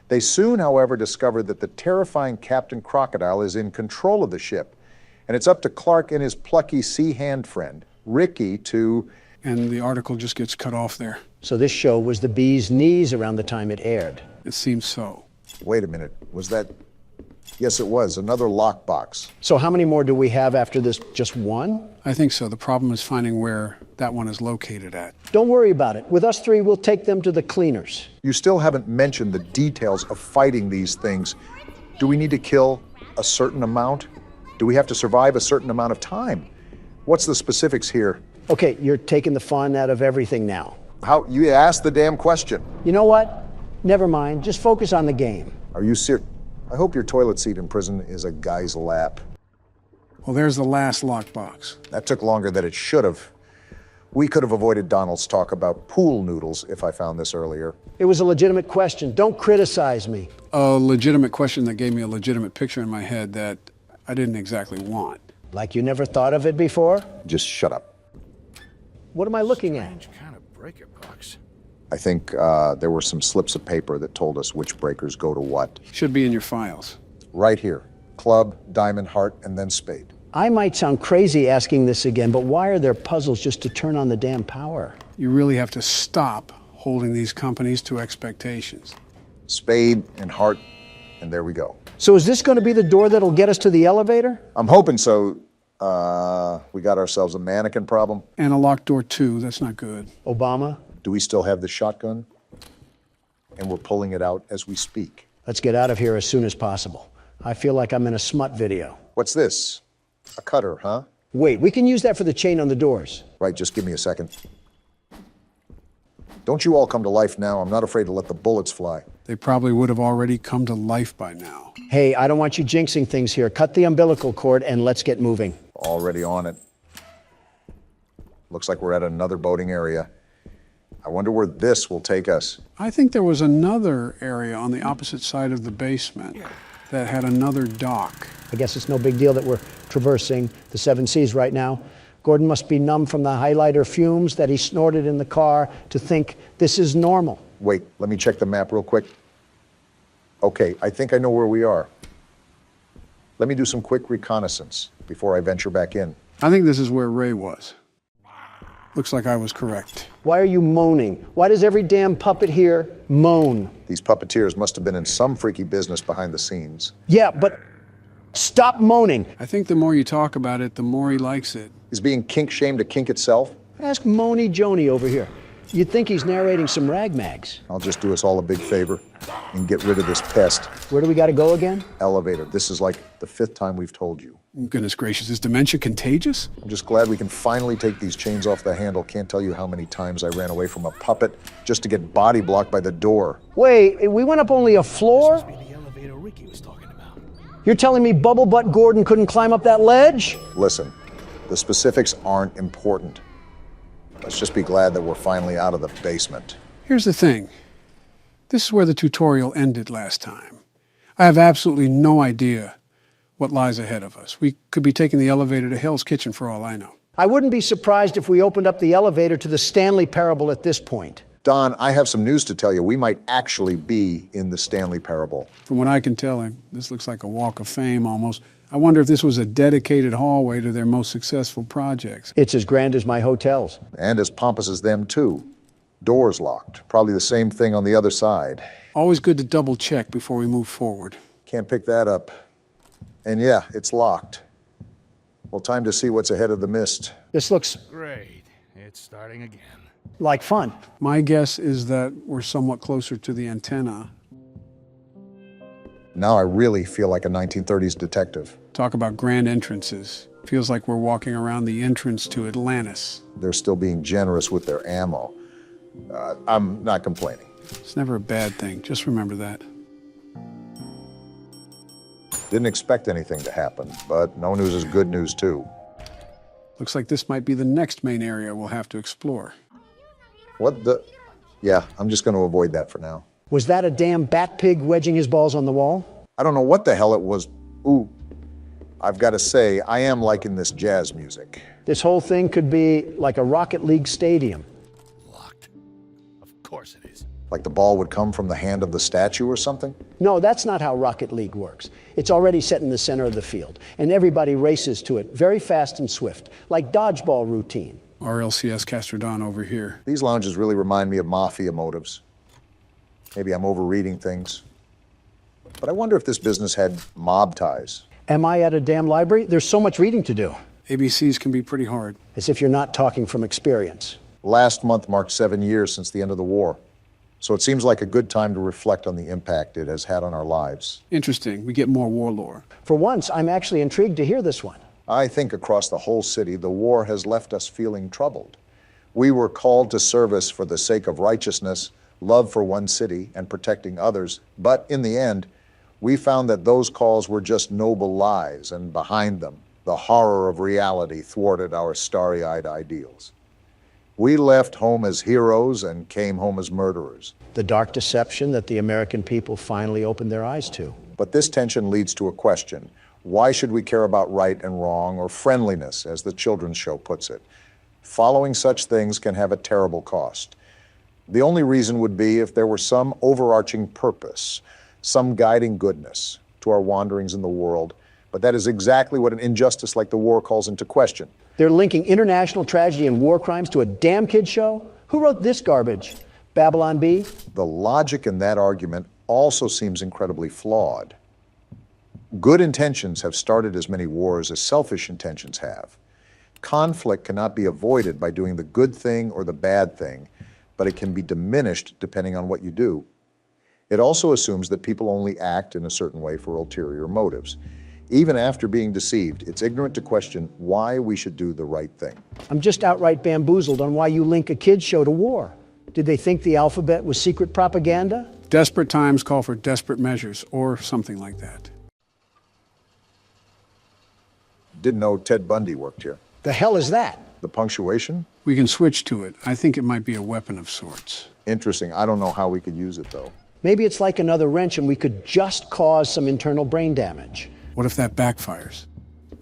They soon, however, discover that the terrifying Captain Crocodile is in control of the ship, and it's up to Clark and his plucky sea hand friend, Ricky, to... And the article just gets cut off there. So this show was the bee's knees around the time it aired. It seems so. Wait a minute, was that... Yes, it was, another lockbox. So how many more do we have after this? Just one? I think so. The problem is finding where that one is located at. Don't worry about it. With us three, we'll take them to the cleaners. You still haven't mentioned the details of fighting these things. Do we need to kill a certain amount? Do we have to survive a certain amount of time? What's the specifics here? Okay, you're taking the fun out of everything now. How? You asked the damn question. You know what? Never mind. Just focus on the game. Are you serious? I hope your toilet seat in prison is a guy's lap. Well, there's the last lockbox. That took longer than it should have. We could have avoided Donald's talk about pool noodles if I found this earlier. It was a legitimate question. Don't criticize me. A legitimate question that gave me a legitimate picture in my head that I didn't exactly want. Like you never thought of it before? Just shut up. What am I looking at? Kind of breaker box. I think there were some slips of paper that told us which breakers go to what. Should be in your files. Right here. Club, diamond, heart, and then spade. I might sound crazy asking this again, but why are there puzzles just to turn on the damn power? You really have to stop holding these companies to expectations. Spade and heart, and there we go. So is this going to be the door that'll get us to the elevator? I'm hoping so. We got ourselves a mannequin problem. And a locked door, too. That's not good. Obama, Do we still have the shotgun? And we're pulling it out as we speak. let's get out of here as soon as possible. I feel like I'm in a smut video. What's this? A cutter, huh? Wait, we can use that for the chain on the doors. Right, just give me a second. Don't you all come to life now. I'm not afraid to let the bullets fly. They probably would have already come to life by now. Hey, I don't want you jinxing things here. Cut the umbilical cord and let's get moving. Already on it. Looks like we're at another boating area. I wonder where this will take us. I think there was another area on the opposite side of the basement that had another dock. I guess it's no big deal that we're traversing the 7 Seas right now. Gordon must be numb from the highlighter fumes that he snorted in the car to think this is normal. Wait, let me check the map real quick. Okay, I think I know where we are. Let me do some quick reconnaissance before I venture back in. I think this is where Ray was. Looks like I was correct. Why are you moaning? Why does every damn puppet here moan? These puppeteers must have been in some freaky business behind the scenes. Yeah, but stop moaning. I think the more you talk about it, the more he likes it. Is being kink-shamed a kink itself? Ask Moany Joni over here. You'd think he's narrating some ragmags. I'll just do us all a big favor and get rid of this pest. Where do we gotta go again? Elevator. This is like the 5th time we've told you. Goodness gracious, is dementia contagious? I'm just glad we can finally take these chains off the handle. Can't tell you how many times I ran away from a puppet just to get body blocked by the door. Wait, we went up only a floor? The elevator Ricky was talking about. You're telling me Bubble Butt Gordon couldn't climb up that ledge? Listen, the specifics aren't important. Let's just be glad that we're finally out of the basement. Here's the thing. This is where the tutorial ended last time. I have absolutely no idea what lies ahead of us. We could be taking the elevator to Hell's Kitchen for all I know. I wouldn't be surprised if we opened up the elevator to the Stanley Parable at this point. Don, I have some news to tell you. We might actually be in the Stanley Parable. From what I can tell, this looks like a walk of fame almost. I wonder if this was a dedicated hallway to their most successful projects. It's as grand as my hotels. And as pompous as them, too. Doors locked. Probably the same thing on the other side. Always good to double check before we move forward. Can't pick that up. And yeah, it's locked. Well, time to see what's ahead of the mist. This looks Great. It's starting again. like fun. My guess is that we're somewhat closer to the antenna. Now I really feel like a 1930s detective. Talk about grand entrances. Feels like we're walking around the entrance to Atlantis. They're still being generous with their ammo. I'm not complaining. It's never a bad thing. Just remember that. Didn't expect anything to happen, but no news is good news, too. Looks like this might be the next main area we'll have to explore. What the? Yeah, I'm just going to avoid that for now. Was that a damn bat pig wedging his balls on the wall? I don't know what the hell it was. Ooh, I've got to say, I am liking this jazz music. This whole thing could be like a Rocket League stadium. Locked. Of course it is. Like the ball would come from the hand of the statue or something? No, that's not how Rocket League works. It's already set in the center of the field, and everybody races to it very fast and swift, like dodgeball routine. RLCS Castrodon over here. These lounges really remind me of mafia motives. Maybe I'm overreading things. But I wonder if this business had mob ties. Am I at a damn library? There's so much reading to do. ABCs can be pretty hard. As if you're not talking from experience. Last month marked 7 years since the end of the war. So it seems like a good time to reflect on the impact it has had on our lives. Interesting. We get more war lore. For once, I'm actually intrigued to hear this one. I think across the whole city, the war has left us feeling troubled. We were called to service for the sake of righteousness, love for one city, and protecting others. But in the end, we found that those calls were just noble lies, and behind them, the horror of reality thwarted our starry-eyed ideals. We left home as heroes and came home as murderers. The dark deception that the American people finally opened their eyes to. But this tension leads to a question. Why should we care about right and wrong, or friendliness, as the children's show puts it? Following such things can have a terrible cost. The only reason would be if there were some overarching purpose, some guiding goodness to our wanderings in the world. But that is exactly what an injustice like the war calls into question. They're linking international tragedy and war crimes to a damn kid show? Who wrote this garbage? Babylon Bee? The logic in that argument also seems incredibly flawed. Good intentions have started as many wars as selfish intentions have. Conflict cannot be avoided by doing the good thing or the bad thing, but it can be diminished depending on what you do. It also assumes that people only act in a certain way for ulterior motives. Even after being deceived, it's ignorant to question why we should do the right thing. I'm just outright bamboozled on why you link a kid's show to war. Did they think the alphabet was secret propaganda? Desperate times call for desperate measures, or something like that. Didn't know Ted Bundy worked here. The hell is that? The punctuation? We can switch to it. I think it might be a weapon of sorts. Interesting. I don't know how we could use it, though. Maybe it's like another wrench and we could just cause some internal brain damage. What if that backfires?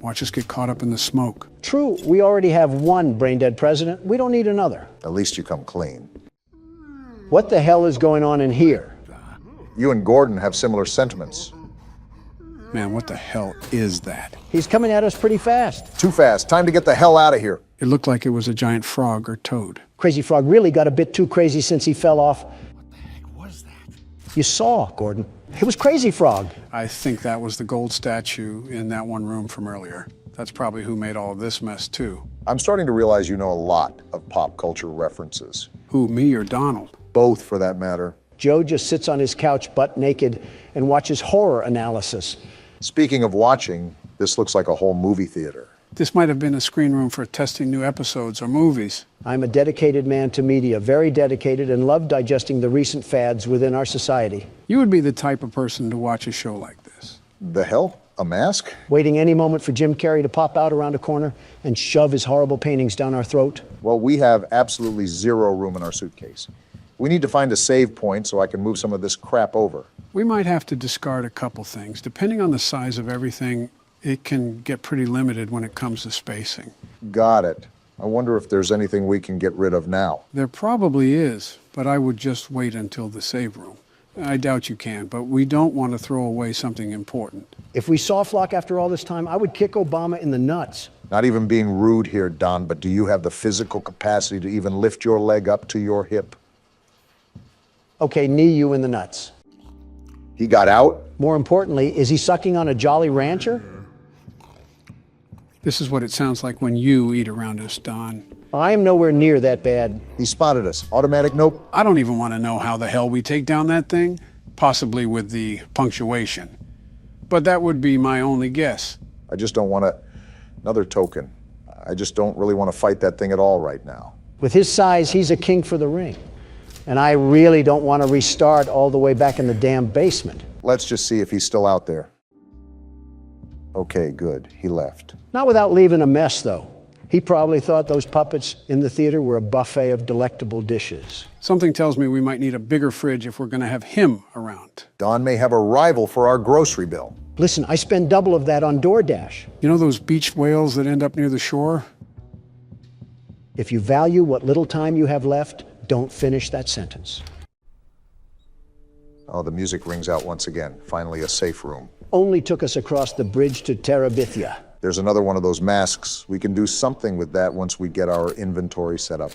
Watch us get caught up in the smoke. True, we already have one brain-dead president. We don't need another. At least you come clean. What the hell is going on in here? You and Gordon have similar sentiments. Man, what the hell is that? He's coming at us pretty fast. Too fast. Time to get the hell out of here. It looked like it was a giant frog or toad. Crazy Frog really got a bit too crazy since he fell off. What the heck was that? You saw, Gordon. It was Crazy Frog. I think that was the gold statue in that one room from earlier. That's probably who made all of this mess, too. I'm starting to realize you know a lot of pop culture references. Who, me or Donald? Both, for that matter. Joe just sits on his couch butt naked and watches horror analysis. Speaking of watching, this looks like a whole movie theater. This might have been a screen room for testing new episodes or movies. I'm a dedicated man to media, very dedicated, and love digesting the recent fads within our society. You would be the type of person to watch a show like this. The hell? A mask? Waiting any moment for Jim Carrey to pop out around a corner and shove his horrible paintings down our throat. Well, we have absolutely zero room in our suitcase. We need to find a save point so I can move some of this crap over. We might have to discard a couple things. Depending on the size of everything, it can get pretty limited when it comes to spacing. Got it. I wonder if there's anything we can get rid of now. There probably is, but I would just wait until the save room. I doubt you can, but we don't want to throw away something important. If we saw Flock after all this time, I would kick Obama in the nuts. Not even being rude here, Don, but do you have the physical capacity to even lift your leg up to your hip? Okay, knee you in the nuts. He got out? More importantly, is he sucking on a Jolly Rancher? This is what it sounds like when you eat around us, Don. I am nowhere near that bad. He spotted us. Automatic nope. I don't even want to know how the hell we take down that thing, possibly with the punctuation. But that would be my only guess. I just don't want another token. I just don't really want to fight that thing at all right now. With his size, he's a king for the ring. And I really don't want to restart all the way back in the damn basement. Let's just see if he's still out there. Okay, good. He left. Not without leaving a mess, though. He probably thought those puppets in the theater were a buffet of delectable dishes. Something tells me we might need a bigger fridge if we're going to have him around. Don may have a rival for our grocery bill. Listen, I spend double of that on DoorDash. You know those beach whales that end up near the shore? If you value what little time you have left, don't finish that sentence. Oh, the music rings out once again. Finally, a safe room. Only took us across the bridge to Terabithia. There's another one of those masks. We can do something with that once we get our inventory set up.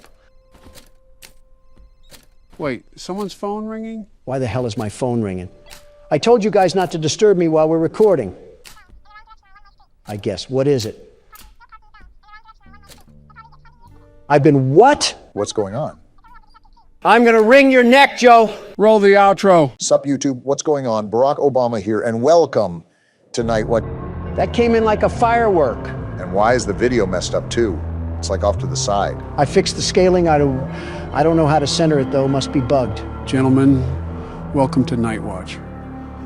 Wait, someone's phone ringing? Why the hell is my phone ringing? I told you guys not to disturb me while we're recording. I guess. What is it? I've been what? What's going on? I'm gonna wring your neck, Joe. Roll the outro. Sup, YouTube? What's going on? Barack Obama here, and welcome to Nightwatch. That came in like a firework. And why is the video messed up, too? It's like off to the side. I fixed the scaling. I don't know how to center it, though. Must be bugged. Gentlemen, welcome to Nightwatch.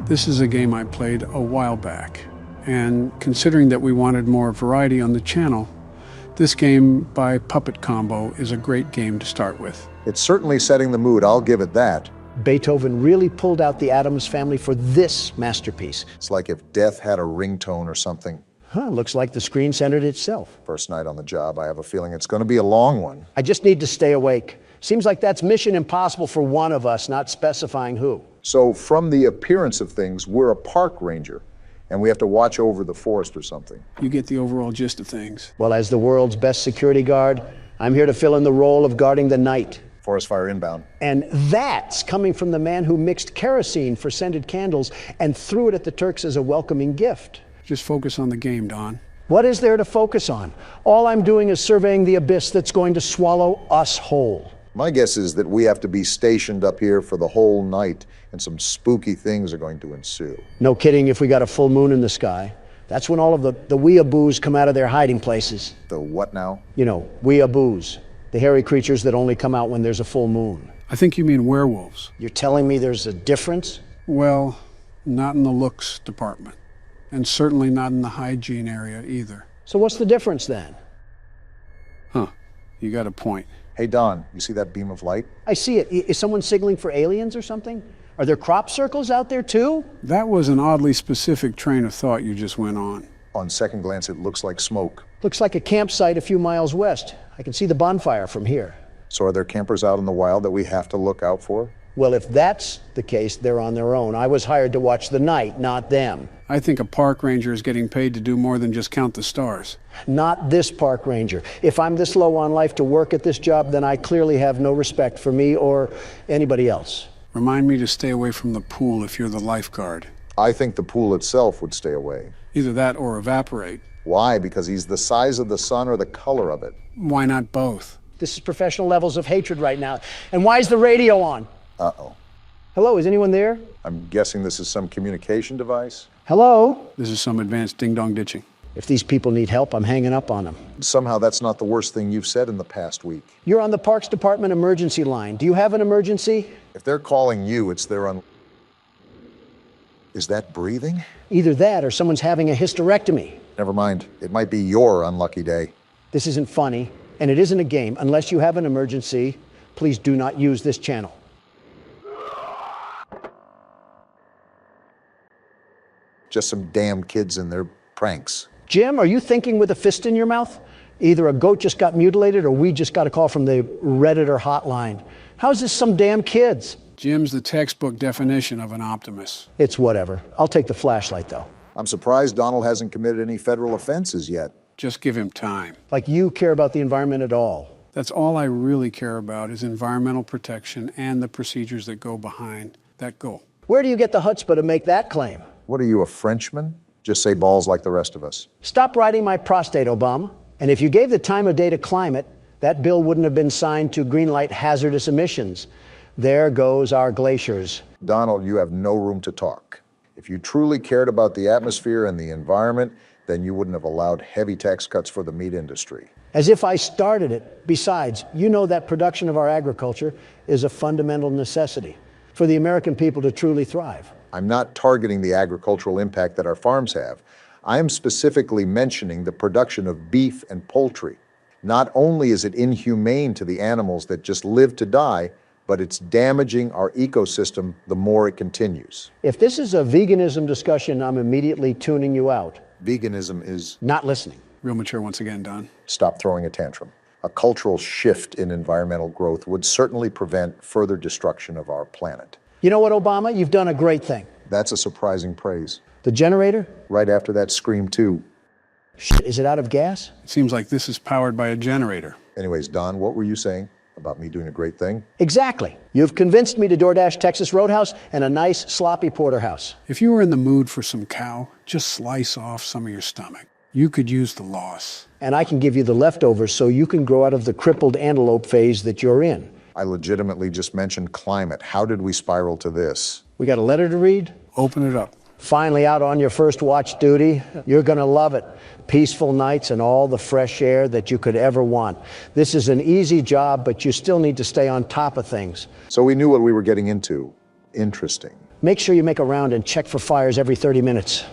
This is a game I played a while back, and considering that we wanted more variety on the channel, this game by Puppet Combo is a great game to start with. It's certainly setting the mood, I'll give it that. Beethoven really pulled out the Addams Family for this masterpiece. It's like if death had a ringtone or something. Huh, looks like the screen centered itself. First night on the job, I have a feeling it's going to be a long one. I just need to stay awake. Seems like that's mission impossible for one of us, not specifying who. So from the appearance of things, we're a park ranger, and we have to watch over the forest or something. You get the overall gist of things. Well, as the world's best security guard, I'm here to fill in the role of guarding the night. Forest fire inbound. And that's coming from the man who mixed kerosene for scented candles and threw it at the Turks as a welcoming gift. Just focus on the game, Don. What is there to focus on? All I'm doing is surveying the abyss that's going to swallow us whole. My guess is that we have to be stationed up here for the whole night, and some spooky things are going to ensue. No kidding if we got a full moon in the sky. That's when all of the weeaboos come out of their hiding places. The what now? You know, weeaboos. The hairy creatures that only come out when there's a full moon. I think you mean werewolves. You're telling me there's a difference? Well, not in the looks department. And certainly not in the hygiene area either. So what's the difference then? Huh, you got a point. Hey, Don, you see that beam of light? I see it. Is someone signaling for aliens or something? Are there crop circles out there too? That was an oddly specific train of thought you just went on. On second glance, it looks like smoke. Looks like a campsite a few miles west. I can see the bonfire from here. So are there campers out in the wild that we have to look out for? Well, if that's the case, they're on their own. I was hired to watch the night, not them. I think a park ranger is getting paid to do more than just count the stars. Not this park ranger. If I'm this low on life to work at this job, then I clearly have no respect for me or anybody else. Remind me to stay away from the pool if you're the lifeguard. I think the pool itself would stay away. Either that or evaporate. Why? Because he's the size of the sun or the color of it. Why not both? This is professional levels of hatred right now. And why is the radio on? Uh-oh. Hello, is anyone there? I'm guessing this is some communication device? Hello? This is some advanced ding-dong ditching. If these people need help, I'm hanging up on them. Somehow that's not the worst thing you've said in the past week. You're on the Parks Department emergency line. Do you have an emergency? If they're calling you, it's their Is that breathing? Either that or someone's having a hysterectomy. Never mind. It might be your unlucky day. This isn't funny, and it isn't a game. Unless you have an emergency, please do not use this channel. Just some damn kids and their pranks. Jim, are you thinking with a fist in your mouth? Either a goat just got mutilated or we just got a call from the Redditor hotline. How's this some damn kids? Jim's the textbook definition of an optimist. It's whatever. I'll take the flashlight, though. I'm surprised Donald hasn't committed any federal offenses yet. Just give him time. Like you care about the environment at all. That's all I really care about is environmental protection and the procedures that go behind that goal. Where do you get the chutzpah to make that claim? What are you, a Frenchman? Just say balls like the rest of us. Stop riding my prostate, Obama. And if you gave the time of day to climate, that bill wouldn't have been signed to greenlight hazardous emissions. There goes our glaciers. Donald, you have no room to talk. If you truly cared about the atmosphere and the environment, then you wouldn't have allowed heavy tax cuts for the meat industry. As if I started it. Besides, you know that production of our agriculture is a fundamental necessity for the American people to truly thrive. I'm not targeting the agricultural impact that our farms have. I am specifically mentioning the production of beef and poultry. Not only is it inhumane to the animals that just live to die, but it's damaging our ecosystem the more it continues. If this is a veganism discussion, I'm immediately tuning you out. Veganism is Not listening. Real mature once again, Don. stop throwing a tantrum. A cultural shift in environmental growth would certainly prevent further destruction of our planet. You know what, Obama? You've done a great thing. That's a surprising praise. The generator? Right after that scream, too. Shit, is it out of gas? It seems like this is powered by a generator. Anyways, Don, what were you saying about me doing a great thing? Exactly. You've convinced me to DoorDash Texas Roadhouse and a nice sloppy porterhouse. If you were in the mood for some cow, just slice off some of your stomach. You could use the loss. And I can give you the leftovers so you can grow out of the crippled antelope phase that you're in. I legitimately just mentioned climate. How did we spiral to this? We got a letter to read? Open it up. Finally out on your first watch duty. You're gonna love it. Peaceful nights and all the fresh air that you could ever want. This is an easy job, but you still need to stay on top of things. So we knew what we were getting into. Interesting. Make sure you make a round and check for fires every 30 minutes.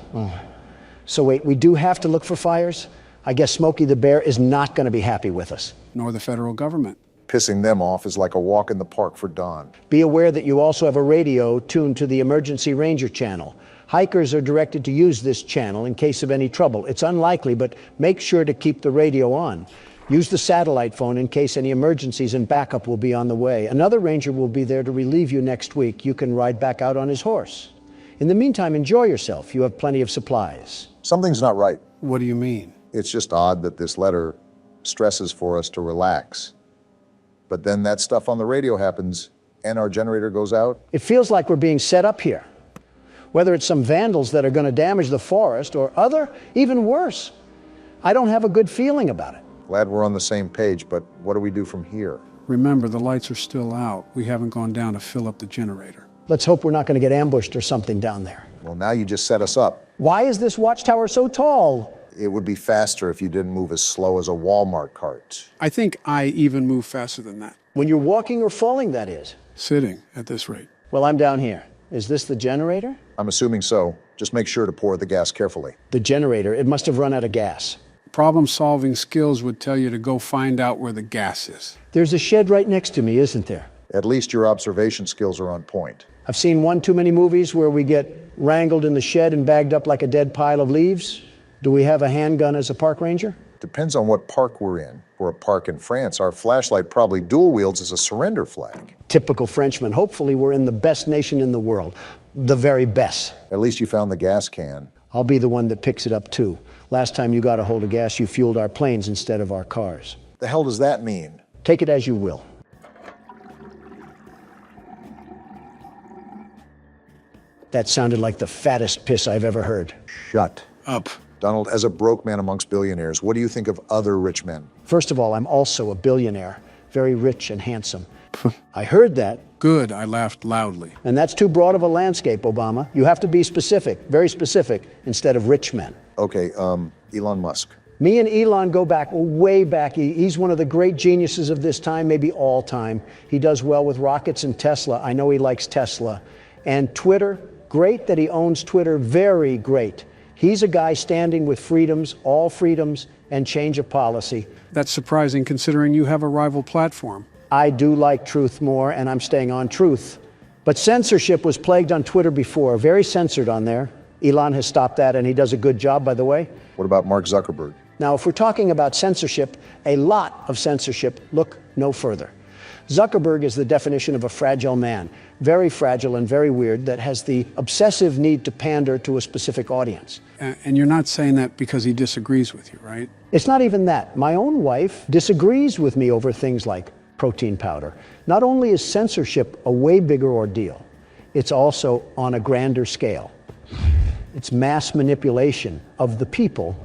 So wait, we do have to look for fires? I guess Smokey the Bear is not gonna be happy with us. Nor the federal government. Pissing them off is like a walk in the park for Don. Be aware that you also have a radio tuned to the Emergency Ranger channel. Hikers are directed to use this channel in case of any trouble. It's unlikely, but make sure to keep the radio on. Use the satellite phone in case any emergencies, and backup will be on the way. Another ranger will be there to relieve you next week. You can ride back out on his horse. In the meantime, enjoy yourself. You have plenty of supplies. Something's not right. What do you mean? It's just odd that this letter stresses for us to relax. But then that stuff on the radio happens and our generator goes out. It feels like we're being set up here. Whether it's some vandals that are going to damage the forest or other, even worse. I don't have a good feeling about it. Glad we're on the same page, but what do we do from here? Remember, the lights are still out. We haven't gone down to fill up the generator. Let's hope we're not going to get ambushed or something down there. Well, now you just set us up. Why is this watchtower so tall? It would be faster if you didn't move as slow as a Walmart cart. I think I even move faster than that. When you're walking or falling, that is. Sitting at this rate. Well, I'm down here. Is this the generator? I'm assuming so. Just make sure to pour the gas carefully. The generator. It must have run out of gas. Problem-solving skills would tell you to go find out where the gas is. There's a shed right next to me, isn't there? At least your observation skills are on point. I've seen one too many movies where we get wrangled in the shed and bagged up like a dead pile of leaves. Do we have a handgun as a park ranger? Depends on what park we're in. For a park in France, our flashlight probably dual wields as a surrender flag. Typical Frenchman. Hopefully we're in the best nation in the world. The very best. At least you found the gas can. I'll be the one that picks it up too. Last time you got a hold of gas, you fueled our planes instead of our cars. The hell does that mean? Take it as you will. That sounded like the fattest piss I've ever heard. Shut Up. Donald, as a broke man amongst billionaires, what do you think of other rich men? First of all, I'm also a billionaire, very rich and handsome. I heard that, Good, I laughed loudly. and that's too broad of a landscape, Obama. You have to be specific, very specific, instead of rich men. Okay, Elon Musk. Me and Elon go back, way back. He's one of the great geniuses of this time, maybe all time. He does well with rockets and Tesla. I know he likes Tesla. And Twitter, great that he owns Twitter, very great. He's a guy standing with freedoms, all freedoms, and change of policy. That's surprising considering you have a rival platform. I do like truth more, and I'm staying on truth. But censorship was plagued on Twitter before, very censored on there. Elon has stopped that, and he does a good job, by the way. What about Mark Zuckerberg? Now, if we're talking about censorship, a lot of censorship, look no further. Zuckerberg is the definition of a fragile man, very fragile and very weird, that has the obsessive need to pander to a specific audience. And you're not saying that because he disagrees with you, right? It's not even that. My own wife disagrees with me over things like protein powder. Not only is censorship a way bigger ordeal, it's also on a grander scale. It's mass manipulation of the people,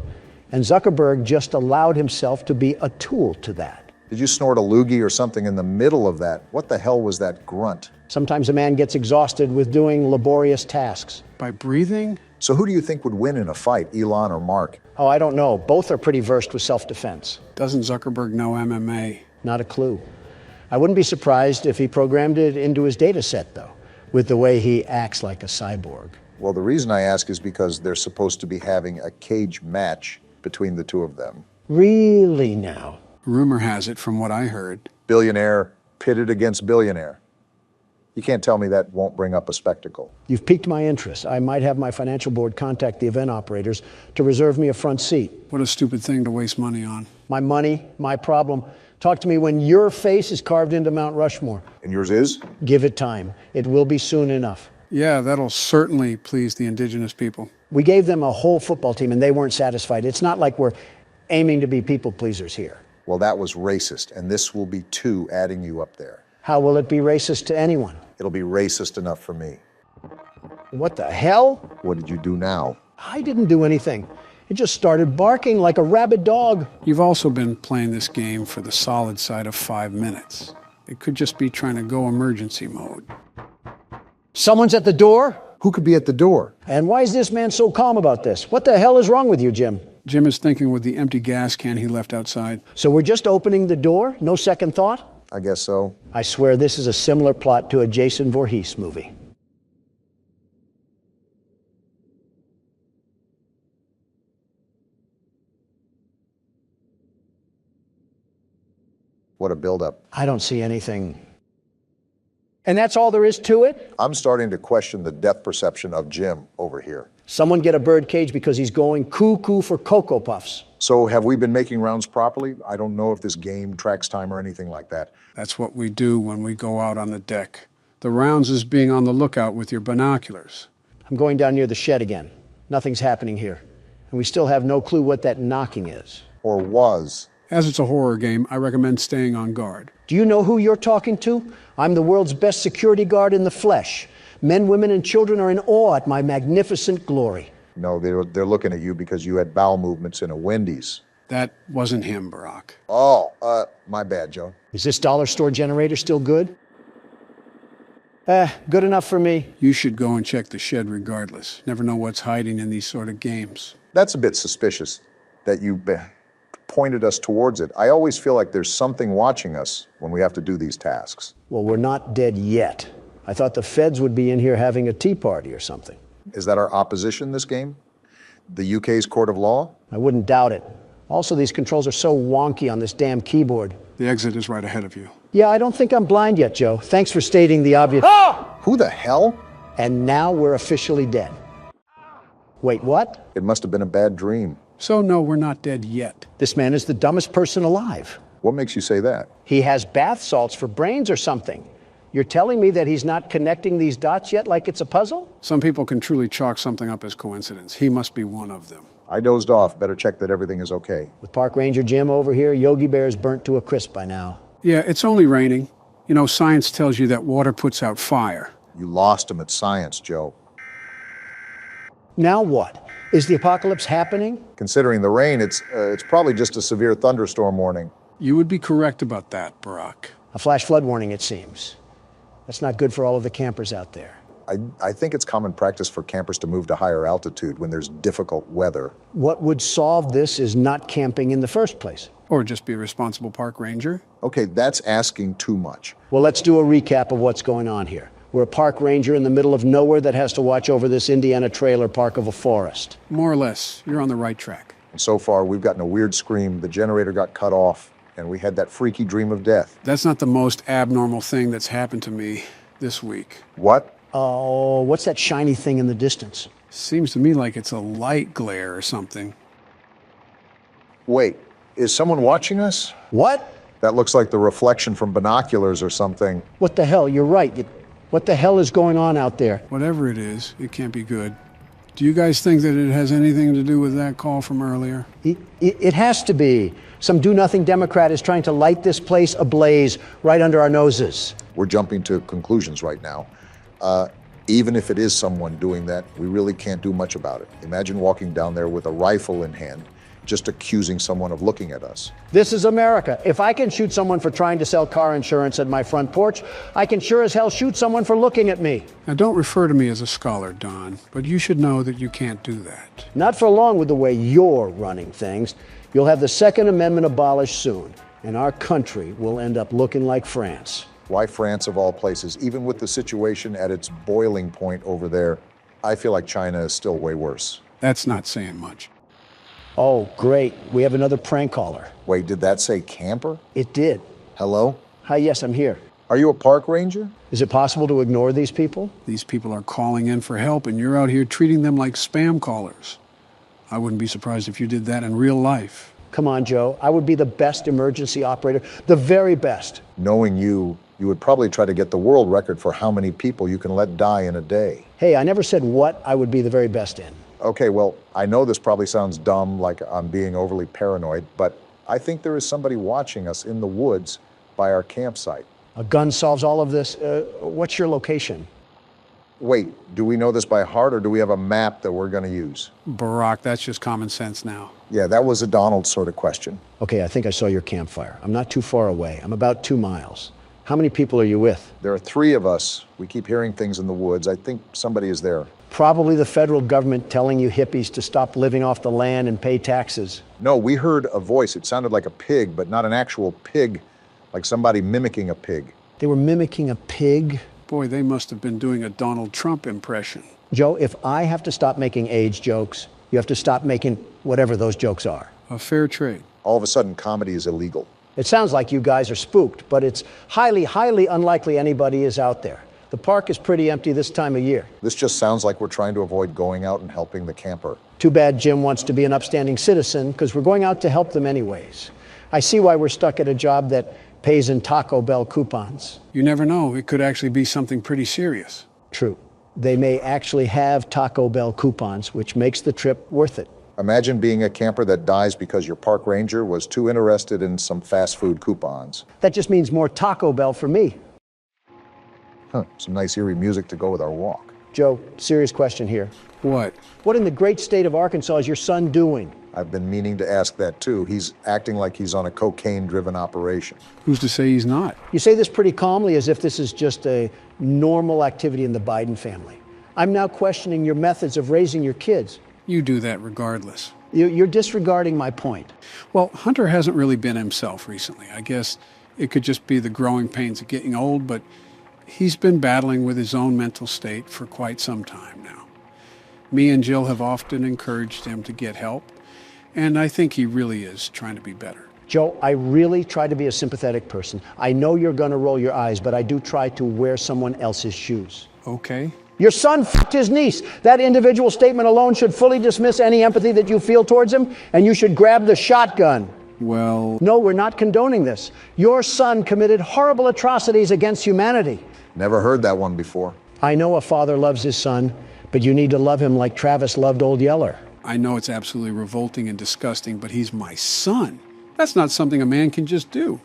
and Zuckerberg just allowed himself to be a tool to that. Did you snort a loogie or something in the middle of that? What the hell was that grunt? Sometimes a man gets exhausted with doing laborious tasks. By breathing? So who do you think would win in a fight, Elon or Mark? Oh, I don't know. Both are pretty versed with self-defense. Doesn't Zuckerberg know MMA? Not a clue. I wouldn't be surprised if he programmed it into his data set, though, with the way he acts like a cyborg. Well, the reason I ask is because they're supposed to be having a cage match between the two of them. Really now? Rumor has it, from what I heard. Billionaire pitted against billionaire. You can't tell me that won't bring up a spectacle. You've piqued my interest. I might have my financial board contact the event operators to reserve me a front seat. What a stupid thing to waste money on. My money, my problem. Talk to me when your face is carved into Mount Rushmore. And yours is? Give it time. It will be soon enough. Yeah, that'll certainly please the indigenous people. We gave them a whole football team and they weren't satisfied. It's not like we're aiming to be people pleasers here. Well, that was racist, and this will be two adding you up there. How will it be racist to anyone? It'll be racist enough for me. What the hell? What did you do now? I didn't do anything. It just started barking like a rabid dog. You've also been playing this game for the solid side of 5 minutes. It could just be trying to go emergency mode. Someone's at the door? Who could be at the door? And why is this man so calm about this? What the hell is wrong with you, Jim? Jim is thinking with the empty gas can he left outside. So we're just opening the door? No second thought? I guess so. I swear this is a similar plot to a Jason Voorhees movie. What a buildup. I don't see anything. And that's all there is to it? I'm starting to question the depth perception of Jim over here. Someone get a bird cage because he's going cuckoo for Cocoa Puffs. So have we been making rounds properly? I don't know if this game tracks time or anything like that. That's what we do when we go out on the deck. The rounds is being on the lookout with your binoculars. I'm going down near the shed again. Nothing's happening here. And we still have no clue what that knocking is. Or was. As it's a horror game, I recommend staying on guard. Do you know who you're talking to? I'm the world's best security guard in the flesh. Men, women, and children are in awe at my magnificent glory. No, they're looking at you because you had bowel movements in a Wendy's. That wasn't him, Barack. Oh, my bad, Joe. Is this dollar store generator still good? Good enough for me. You should go and check the shed regardless. Never know what's hiding in these sort of games. That's a bit suspicious that you pointed us towards it. I always feel like there's something watching us when we have to do these tasks. Well, we're not dead yet. I thought the feds would be in here having a tea party or something. Is that our opposition this game? The UK's court of law? I wouldn't doubt it. Also, these controls are so wonky on this damn keyboard. The exit is right ahead of you. Yeah, I don't think I'm blind yet, Joe. Thanks for stating the obvious. Who the hell? And now we're officially dead. Wait, what? It must have been a bad dream. So no, we're not dead yet. This man is the dumbest person alive. What makes you say that? He has bath salts for brains or something. You're telling me that he's not connecting these dots yet like it's a puzzle? Some people can truly chalk something up as coincidence. He must be one of them. I dozed off. Better check that everything is okay. With Park Ranger Jim over here, Yogi Bear's burnt to a crisp by now. Yeah, it's only raining. You know, science tells you that water puts out fire. You lost him at science, Joe. Now what? Is the apocalypse happening? Considering the rain, it's probably just a severe thunderstorm warning. You would be correct about that, Barack. A flash flood warning, it seems. That's not good for all of the campers out there. I think it's common practice for campers to move to higher altitude when there's difficult weather. What would solve this is not camping in the first place. Or just be a responsible park ranger. Okay, that's asking too much. Well, let's do a recap of what's going on here. We're a park ranger in the middle of nowhere that has to watch over this Indiana trailer park of a forest. More or less, you're on the right track. And so far, we've gotten a weird scream, the generator got cut off, and we had that freaky dream of death. That's not the most abnormal thing that's happened to me this week. What? Oh, what's that shiny thing in the distance? Seems to me like it's a light glare or something. Wait, is someone watching us? What? That looks like the reflection from binoculars or something. What the hell? You're right. What the hell is going on out there? Whatever it is, it can't be good. Do you guys think that it has anything to do with that call from earlier? It has to be. Some do-nothing Democrat is trying to light this place ablaze right under our noses. We're jumping to conclusions right now. Even if it is someone doing that, we really can't do much about it. Imagine walking down there with a rifle in hand, just accusing someone of looking at us. This is America. If I can shoot someone for trying to sell car insurance at my front porch, I can sure as hell shoot someone for looking at me. Now, don't refer to me as a scholar, Don, but you should know that you can't do that. Not for long with the way you're running things. You'll have the Second Amendment abolished soon, and our country will end up looking like France. Why France of all places? Even with the situation at its boiling point over there, I feel like China is still way worse. That's not saying much. Oh, great. We have another prank caller. Wait, did that say camper? It did. Hello? Hi, yes, I'm here. Are you a park ranger? Is it possible to ignore these people? These people are calling in for help, and you're out here treating them like spam callers. I wouldn't be surprised if you did that in real life. Come on, Joe. I would be the best emergency operator, the very best. Knowing you would probably try to get the world record for how many people you can let die in a day. Hey, I never said what I would be the very best in. Okay, well, I know this probably sounds dumb, like I'm being overly paranoid, but I think there is somebody watching us in the woods by our campsite. A gun solves all of this. What's your location? Wait, do we know this by heart, or do we have a map that we're going to use? Barack, that's just common sense now. Yeah, that was a Donald sort of question. Okay, I think I saw your campfire. I'm not too far away. I'm about 2 miles. How many people are you with? There are 3 of us. We keep hearing things in the woods. I think somebody is there. Probably the federal government telling you hippies to stop living off the land and pay taxes. No, we heard a voice. It sounded like a pig, but not an actual pig, like somebody mimicking a pig. They were mimicking a pig? Boy, they must have been doing a Donald Trump impression. Joe, if I have to stop making age jokes, you have to stop making whatever those jokes are. A fair trade. All of a sudden, comedy is illegal. It sounds like you guys are spooked, but it's highly, highly unlikely anybody is out there. The park is pretty empty this time of year. This just sounds like we're trying to avoid going out and helping the camper. Too bad Jim wants to be an upstanding citizen, because we're going out to help them anyways. I see why we're stuck at a job that pays in Taco Bell coupons. You never know. It could actually be something pretty serious. True. They may actually have Taco Bell coupons, which makes the trip worth it. Imagine being a camper that dies because your park ranger was too interested in some fast food coupons. That just means more Taco Bell for me. Huh, some nice eerie music to go with our walk. Joe, serious question here. What? What in the great state of Arkansas is your son doing? I've been meaning to ask that too. He's acting like he's on a cocaine-driven operation. Who's to say he's not? You say this pretty calmly, as if this is just a normal activity in the Biden family. I'm now questioning your methods of raising your kids. You do that regardless. You're disregarding my point. Well, Hunter hasn't really been himself recently. I guess it could just be the growing pains of getting old, but he's been battling with his own mental state for quite some time now. Me and Jill have often encouraged him to get help, and I think he really is trying to be better. Joe, I really try to be a sympathetic person. I know you're going to roll your eyes, but I do try to wear someone else's shoes. Okay. Your son f***ed his niece. That individual statement alone should fully dismiss any empathy that you feel towards him, and you should grab the shotgun. Well... No, we're not condoning this. Your son committed horrible atrocities against humanity. Never heard that one before. I know a father loves his son, but you need to love him like Travis loved Old Yeller. I know it's absolutely revolting and disgusting, but he's my son. That's not something a man can just do.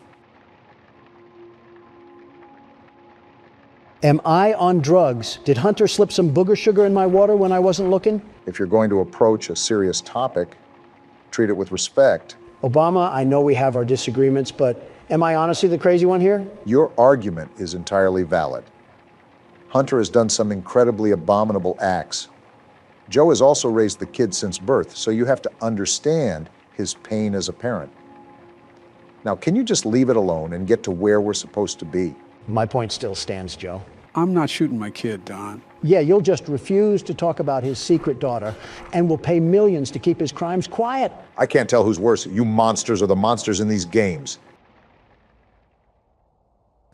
Am I on drugs? Did Hunter slip some booger sugar in my water when I wasn't looking? If you're going to approach a serious topic, treat it with respect. Obama, I know we have our disagreements, but am I honestly the crazy one here? Your argument is entirely valid. Hunter has done some incredibly abominable acts. Joe has also raised the kid since birth, so you have to understand his pain as a parent. Now, can you just leave it alone and get to where we're supposed to be? My point still stands, Joe. I'm not shooting my kid, Don. Yeah, you'll just refuse to talk about his secret daughter and will pay millions to keep his crimes quiet. I can't tell who's worse, you monsters or the monsters in these games.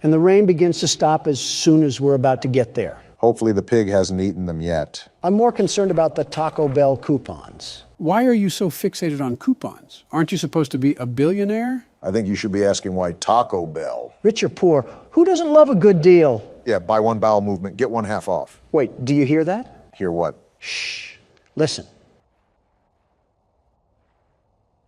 And the rain begins to stop as soon as we're about to get there. Hopefully the pig hasn't eaten them yet. I'm more concerned about the Taco Bell coupons. Why are you so fixated on coupons? Aren't you supposed to be a billionaire? I think you should be asking why Taco Bell. Rich or poor, who doesn't love a good deal? Yeah, buy one bowel movement, get one half off. Wait, do you hear that? Hear what? Shh. Listen.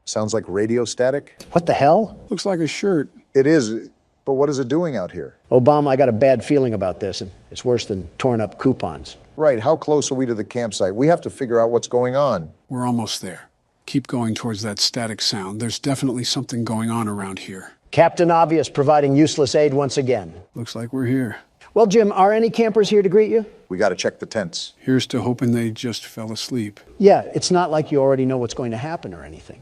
Sounds like radio static? What the hell? Looks like a shirt. It is, but what is it doing out here? Obama, I got a bad feeling about this, and it's worse than torn up coupons. Right, how close are we to the campsite? We have to figure out what's going on. We're almost there. Keep going towards that static sound. There's definitely something going on around here. Captain Obvious providing useless aid once again. Looks like we're here. Well, Jim, are any campers here to greet you? We got to check the tents. Here's to hoping they just fell asleep. Yeah, it's not like you already know what's going to happen or anything.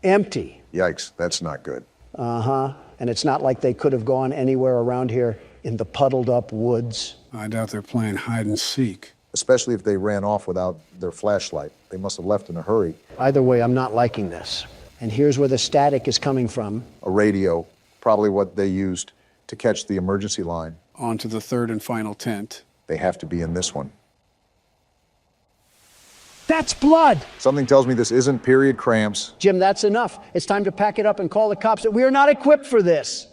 Empty. Yikes, that's not good. Uh-huh. And it's not like they could have gone anywhere around here in the puddled up woods. I doubt they're playing hide and seek. Especially if they ran off without their flashlight. They must have left in a hurry. Either way, I'm not liking this. And here's where the static is coming from. A radio, probably what they used to catch the emergency line. On to the third and final tent. They have to be in this one. That's blood! Something tells me this isn't period cramps. Jim, that's enough. It's time to pack it up and call the cops. We are not equipped for this.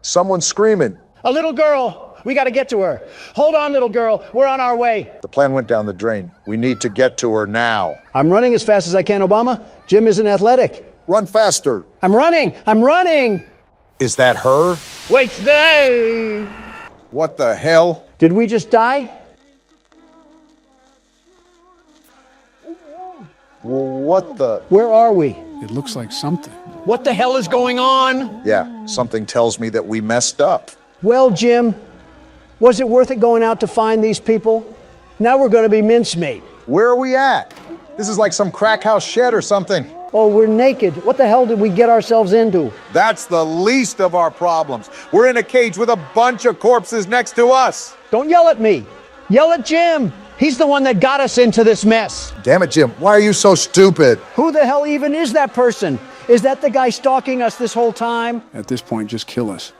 Someone's screaming. A little girl. We got to get to her. Hold on, little girl. We're on our way. The plan went down the drain. We need to get to her now. I'm running as fast as I can, Obama. Jim isn't athletic. Run faster. I'm running. I'm running. Is that her? Wait, stay. What the hell? Did we just die? What the? Where are we? It looks like something. What the hell is going on? Yeah, something tells me that we messed up. Well, Jim, was it worth it going out to find these people? Now we're going to be mincemeat. Where are we at? This is like some crack house shed or something. Oh, we're naked. What the hell did we get ourselves into? That's the least of our problems. We're in a cage with a bunch of corpses next to us. Don't yell at me. Yell at Jim. He's the one that got us into this mess. Damn it, Jim. Why are you so stupid? Who the hell even is that person? Is that the guy stalking us this whole time? At this point, just kill us.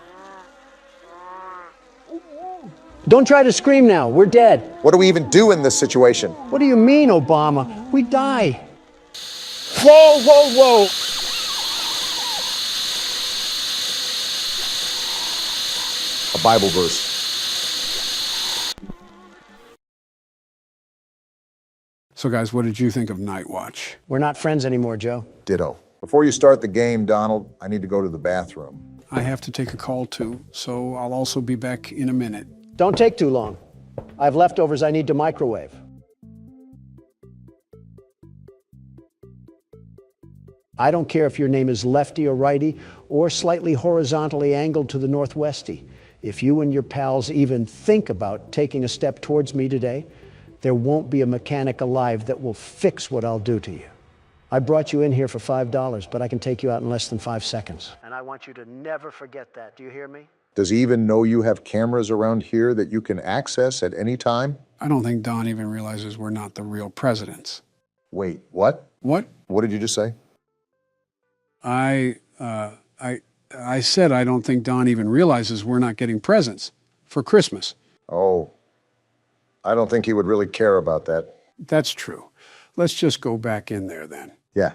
Don't try to scream now. We're dead. What do we even do in this situation? What do you mean, Obama? We die. Whoa, whoa, whoa. A Bible verse. So guys, what did you think of Nightwatch? We're not friends anymore, Joe. Ditto. Before you start the game, Donald, I need to go to the bathroom. I have to take a call too, so I'll also be back in a minute. Don't take too long. I have leftovers I need to microwave. I don't care if your name is lefty or righty or slightly horizontally angled to the northwesty. If you and your pals even think about taking a step towards me today, there won't be a mechanic alive that will fix what I'll do to you. I brought you in here for $5, but I can take you out in less than 5 seconds. And I want you to never forget that. Do you hear me? Does he even know you have cameras around here that you can access at any time? I don't think Don even realizes we're not the real presidents. Wait, what? What? What did you just say? I said I don't think Don even realizes we're not getting presents for Christmas. Oh, I don't think he would really care about that. That's true. Let's just go back in there then. Yeah,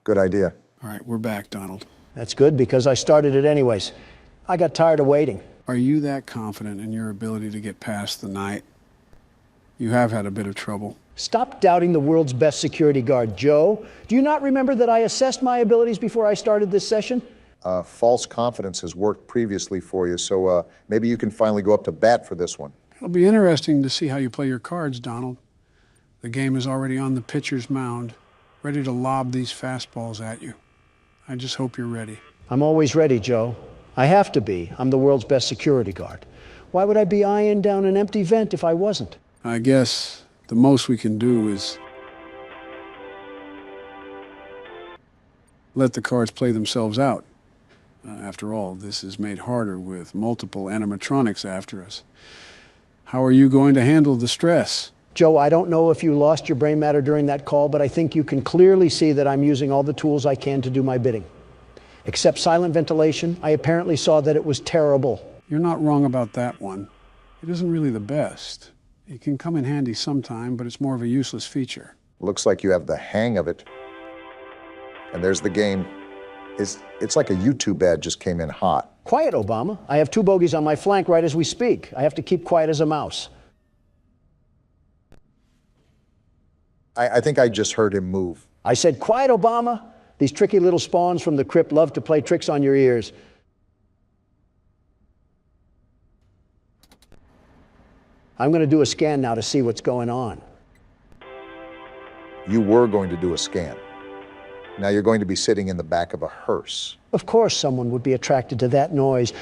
good idea. All right, we're back, Donald. That's good because I started it anyways. I got tired of waiting. Are you that confident in your ability to get past the night? You have had a bit of trouble. Stop doubting the world's best security guard, Joe. Do you not remember that I assessed my abilities before I started this session? False confidence has worked previously for you, so maybe you can finally go up to bat for this one. It'll be interesting to see how you play your cards, Donald. The game is already on the pitcher's mound, ready to lob these fastballs at you. I just hope you're ready. I'm always ready, Joe. I have to be. I'm the world's best security guard. Why would I be eyeing down an empty vent if I wasn't? I guess the most we can do is let the cards play themselves out. After all, this is made harder with multiple animatronics after us. How are you going to handle the stress? Joe, I don't know if you lost your brain matter during that call, but I think you can clearly see that I'm using all the tools I can to do my bidding. Except silent ventilation, I apparently saw that it was terrible. You're not wrong about that one. It isn't really the best. It can come in handy sometime, but it's more of a useless feature. Looks like you have the hang of it. And there's the game. It's like a YouTube ad just came in hot. Quiet, Obama. I have 2 bogeys on my flank right as we speak. I have to keep quiet as a mouse. I think I just heard him move. I said, quiet, Obama. These tricky little spawns from the crypt love to play tricks on your ears. I'm going to do a scan now to see what's going on. You were going to do a scan. Now you're going to be sitting in the back of a hearse. Of course someone would be attracted to that noise.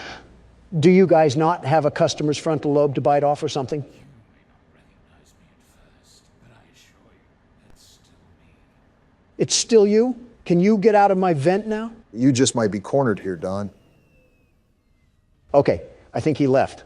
Do you guys not have a customer's frontal lobe to bite off or something? You might not recognize me at first, but I assure you, it's still me. It's still you? Can you get out of my vent now? You just might be cornered here, Don. Okay, I think he left.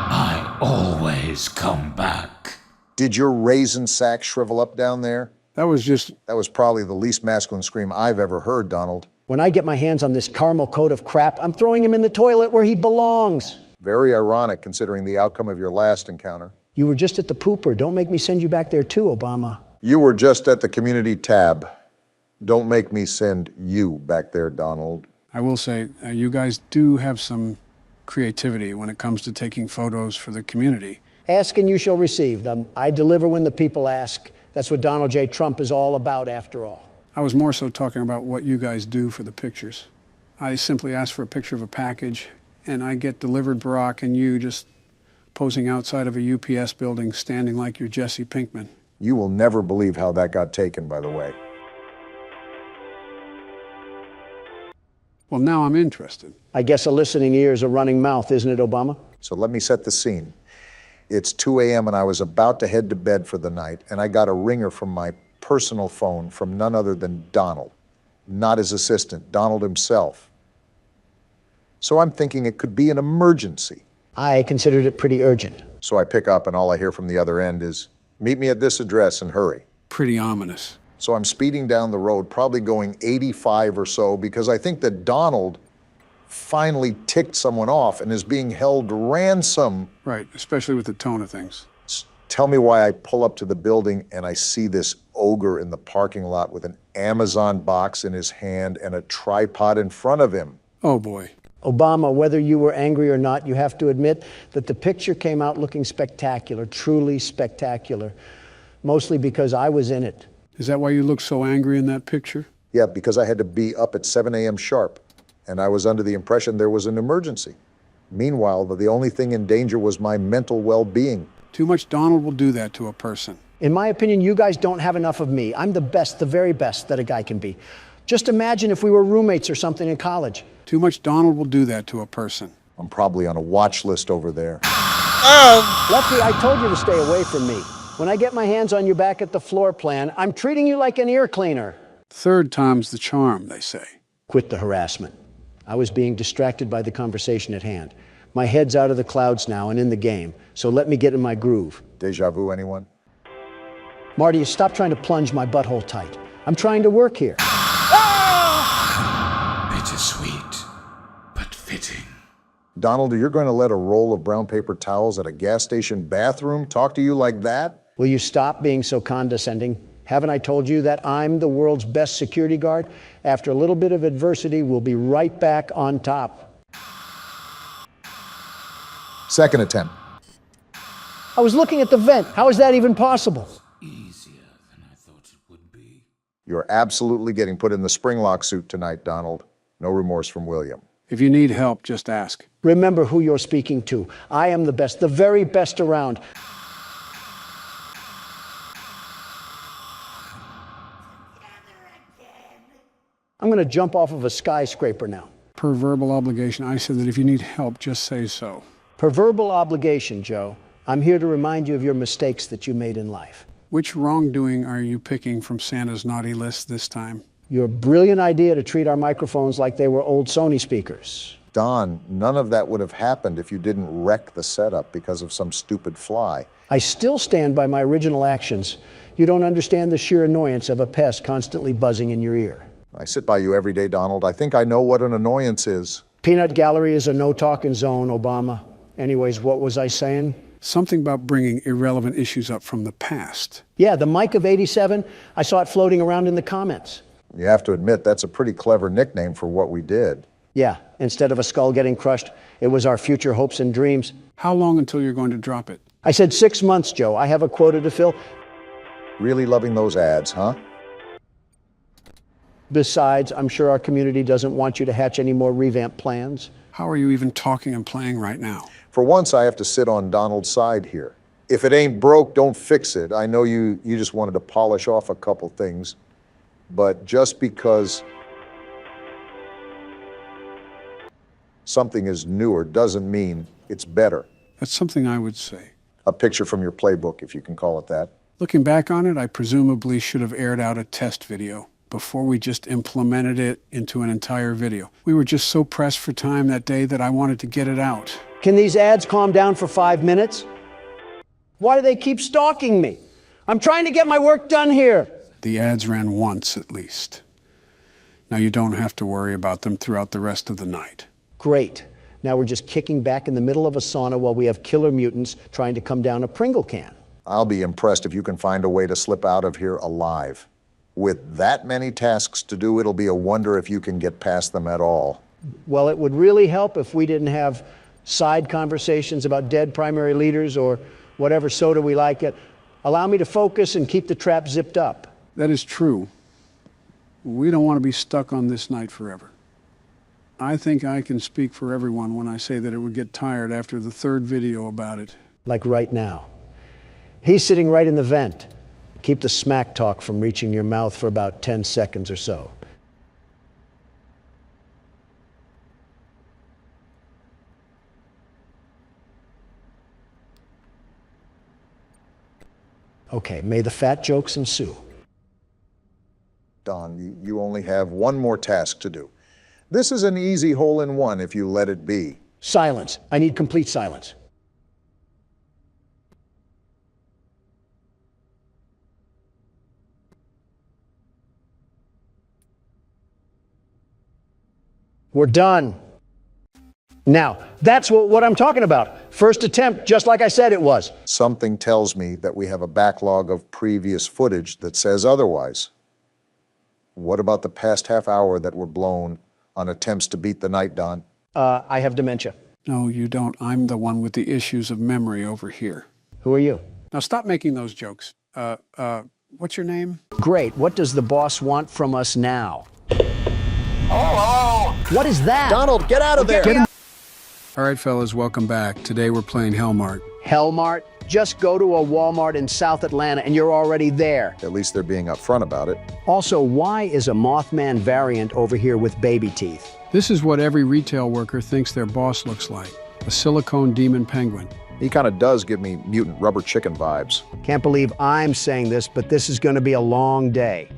I always come back. Did your raisin sack shrivel up down there? That was probably the least masculine scream I've ever heard, Donald. When I get my hands on this caramel coat of crap, I'm throwing him in the toilet where he belongs. Very ironic considering the outcome of your last encounter. You were just at the pooper. Don't make me send you back there too, Obama. You were just at the community tab. Don't make me send you back there, Donald. I will say, you guys do have some creativity when it comes to taking photos for the community. Ask and you shall receive. I deliver when the people ask. That's what Donald J. Trump is all about, after all. I was more so talking about what you guys do for the pictures. I simply ask for a picture of a package, and I get delivered Barack and you just posing outside of a UPS building, standing like you're Jesse Pinkman. You will never believe how that got taken, by the way. Well, now I'm interested. I guess a listening ear is a running mouth, isn't it, Obama? So let me set the scene. It's 2 a.m. and I was about to head to bed for the night, and I got a ringer from my personal phone from none other than Donald. Not his assistant, Donald himself. So I'm thinking it could be an emergency. I considered it pretty urgent. So I pick up and all I hear from the other end is, meet me at this address and hurry. Pretty ominous. So I'm speeding down the road, probably going 85 or so, because I think that Donald finally ticked someone off and is being held ransom. Right, especially with the tone of things. Tell me why I pull up to the building and I see this ogre in the parking lot with an Amazon box in his hand and a tripod in front of him. Oh boy. Obama, whether you were angry or not, you have to admit that the picture came out looking spectacular, truly spectacular, mostly because I was in it. Is that why you look so angry in that picture? Yeah, because I had to be up at 7 a.m. sharp, and I was under the impression there was an emergency. Meanwhile, the only thing in danger was my mental well-being. Too much Donald will do that to a person. In my opinion, you guys don't have enough of me. I'm the best, the very best that a guy can be. Just imagine if we were roommates or something in college. Too much Donald will do that to a person. I'm probably on a watch list over there. Lefty, I told you to stay away from me. When I get my hands on you back at the floor plan, I'm treating you like an ear cleaner. Third time's the charm, they say. Quit the harassment. I was being distracted by the conversation at hand. My head's out of the clouds now and in the game, so let me get in my groove. Deja vu, anyone? Marty, stop trying to plunge my butthole tight. I'm trying to work here. Bittersweet, but fitting. Donald, you're going to let a roll of brown paper towels at a gas station bathroom talk to you like that? Will you stop being so condescending? Haven't I told you that I'm the world's best security guard? After a little bit of adversity, we'll be right back on top. Second attempt. I was looking at the vent. How is that even possible? Easier than I thought it would be. You're absolutely getting put in the springlock suit tonight, Donald. No remorse from William. If you need help, just ask. Remember who you're speaking to. I am the best, the very best around. I'm going to jump off of a skyscraper now. Per verbal obligation, I said that if you need help, just say so. Per verbal obligation, Joe. I'm here to remind you of your mistakes that you made in life. Which wrongdoing are you picking from Santa's naughty list this time? Your brilliant idea to treat our microphones like they were old Sony speakers. Don, none of that would have happened if you didn't wreck the setup because of some stupid fly. I still stand by my original actions. You don't understand the sheer annoyance of a pest constantly buzzing in your ear. I sit by you every day, Donald. I think I know what an annoyance is. Peanut Gallery is a no-talking zone, Obama. Anyways, what was I saying? Something about bringing irrelevant issues up from the past. Yeah, the mic of '87, I saw it floating around in the comments. You have to admit, that's a pretty clever nickname for what we did. Yeah, instead of a skull getting crushed, it was our future hopes and dreams. How long until you're going to drop it? I said 6 months, Joe. I have a quota to fill. Really loving those ads, huh? Besides, I'm sure our community doesn't want you to hatch any more revamp plans. How are you even talking and playing right now? For once, I have to sit on Donald's side here. If it ain't broke, don't fix it. I know you just wanted to polish off a couple things, but just because something is newer doesn't mean it's better. That's something I would say. A picture from your playbook, if you can call it that. Looking back on it, I presumably should have aired out a test video before we just implemented it into an entire video. We were just so pressed for time that day that I wanted to get it out. Can these ads calm down for 5 minutes? Why do they keep stalking me? I'm trying to get my work done here. The ads ran once at least. Now you don't have to worry about them throughout the rest of the night. Great. Now we're just kicking back in the middle of a sauna while we have killer mutants trying to come down a Pringle can. I'll be impressed if you can find a way to slip out of here alive. With that many tasks to do, it'll be a wonder if you can get past them at all. Well, it would really help if we didn't have side conversations about dead primary leaders or whatever soda we like it. Allow me to focus and keep the trap zipped up. That is true. We don't want to be stuck on this night forever. I think I can speak for everyone when I say that it would get tired after the third video about it. Like right now. He's sitting right in the vent. Keep the smack talk from reaching your mouth for about 10 seconds or so. Okay, may the fat jokes ensue. Don, you only have one more task to do. This is an easy hole-in-one if you let it be. Silence. I need complete silence. We're done. Now, that's what I'm talking about. First attempt, just like I said it was. Something tells me that we have a backlog of previous footage that says otherwise. What about the past half hour that were blown on attempts to beat the night, Don? I have dementia. No, you don't. I'm the one with the issues of memory over here. Who are you? Now stop making those jokes. What's your name? Great. What does the boss want from us now? Oh! What is that? Donald, get out of there! All right, fellas, welcome back. Today we're playing Hellmart. Hellmart? Just go to a Walmart in South Atlanta and you're already there. At least they're being upfront about it. Also, why is a Mothman variant over here with baby teeth? This is what every retail worker thinks their boss looks like. A silicone demon penguin. He kind of does give me mutant rubber chicken vibes. Can't believe I'm saying this, but this is going to be a long day.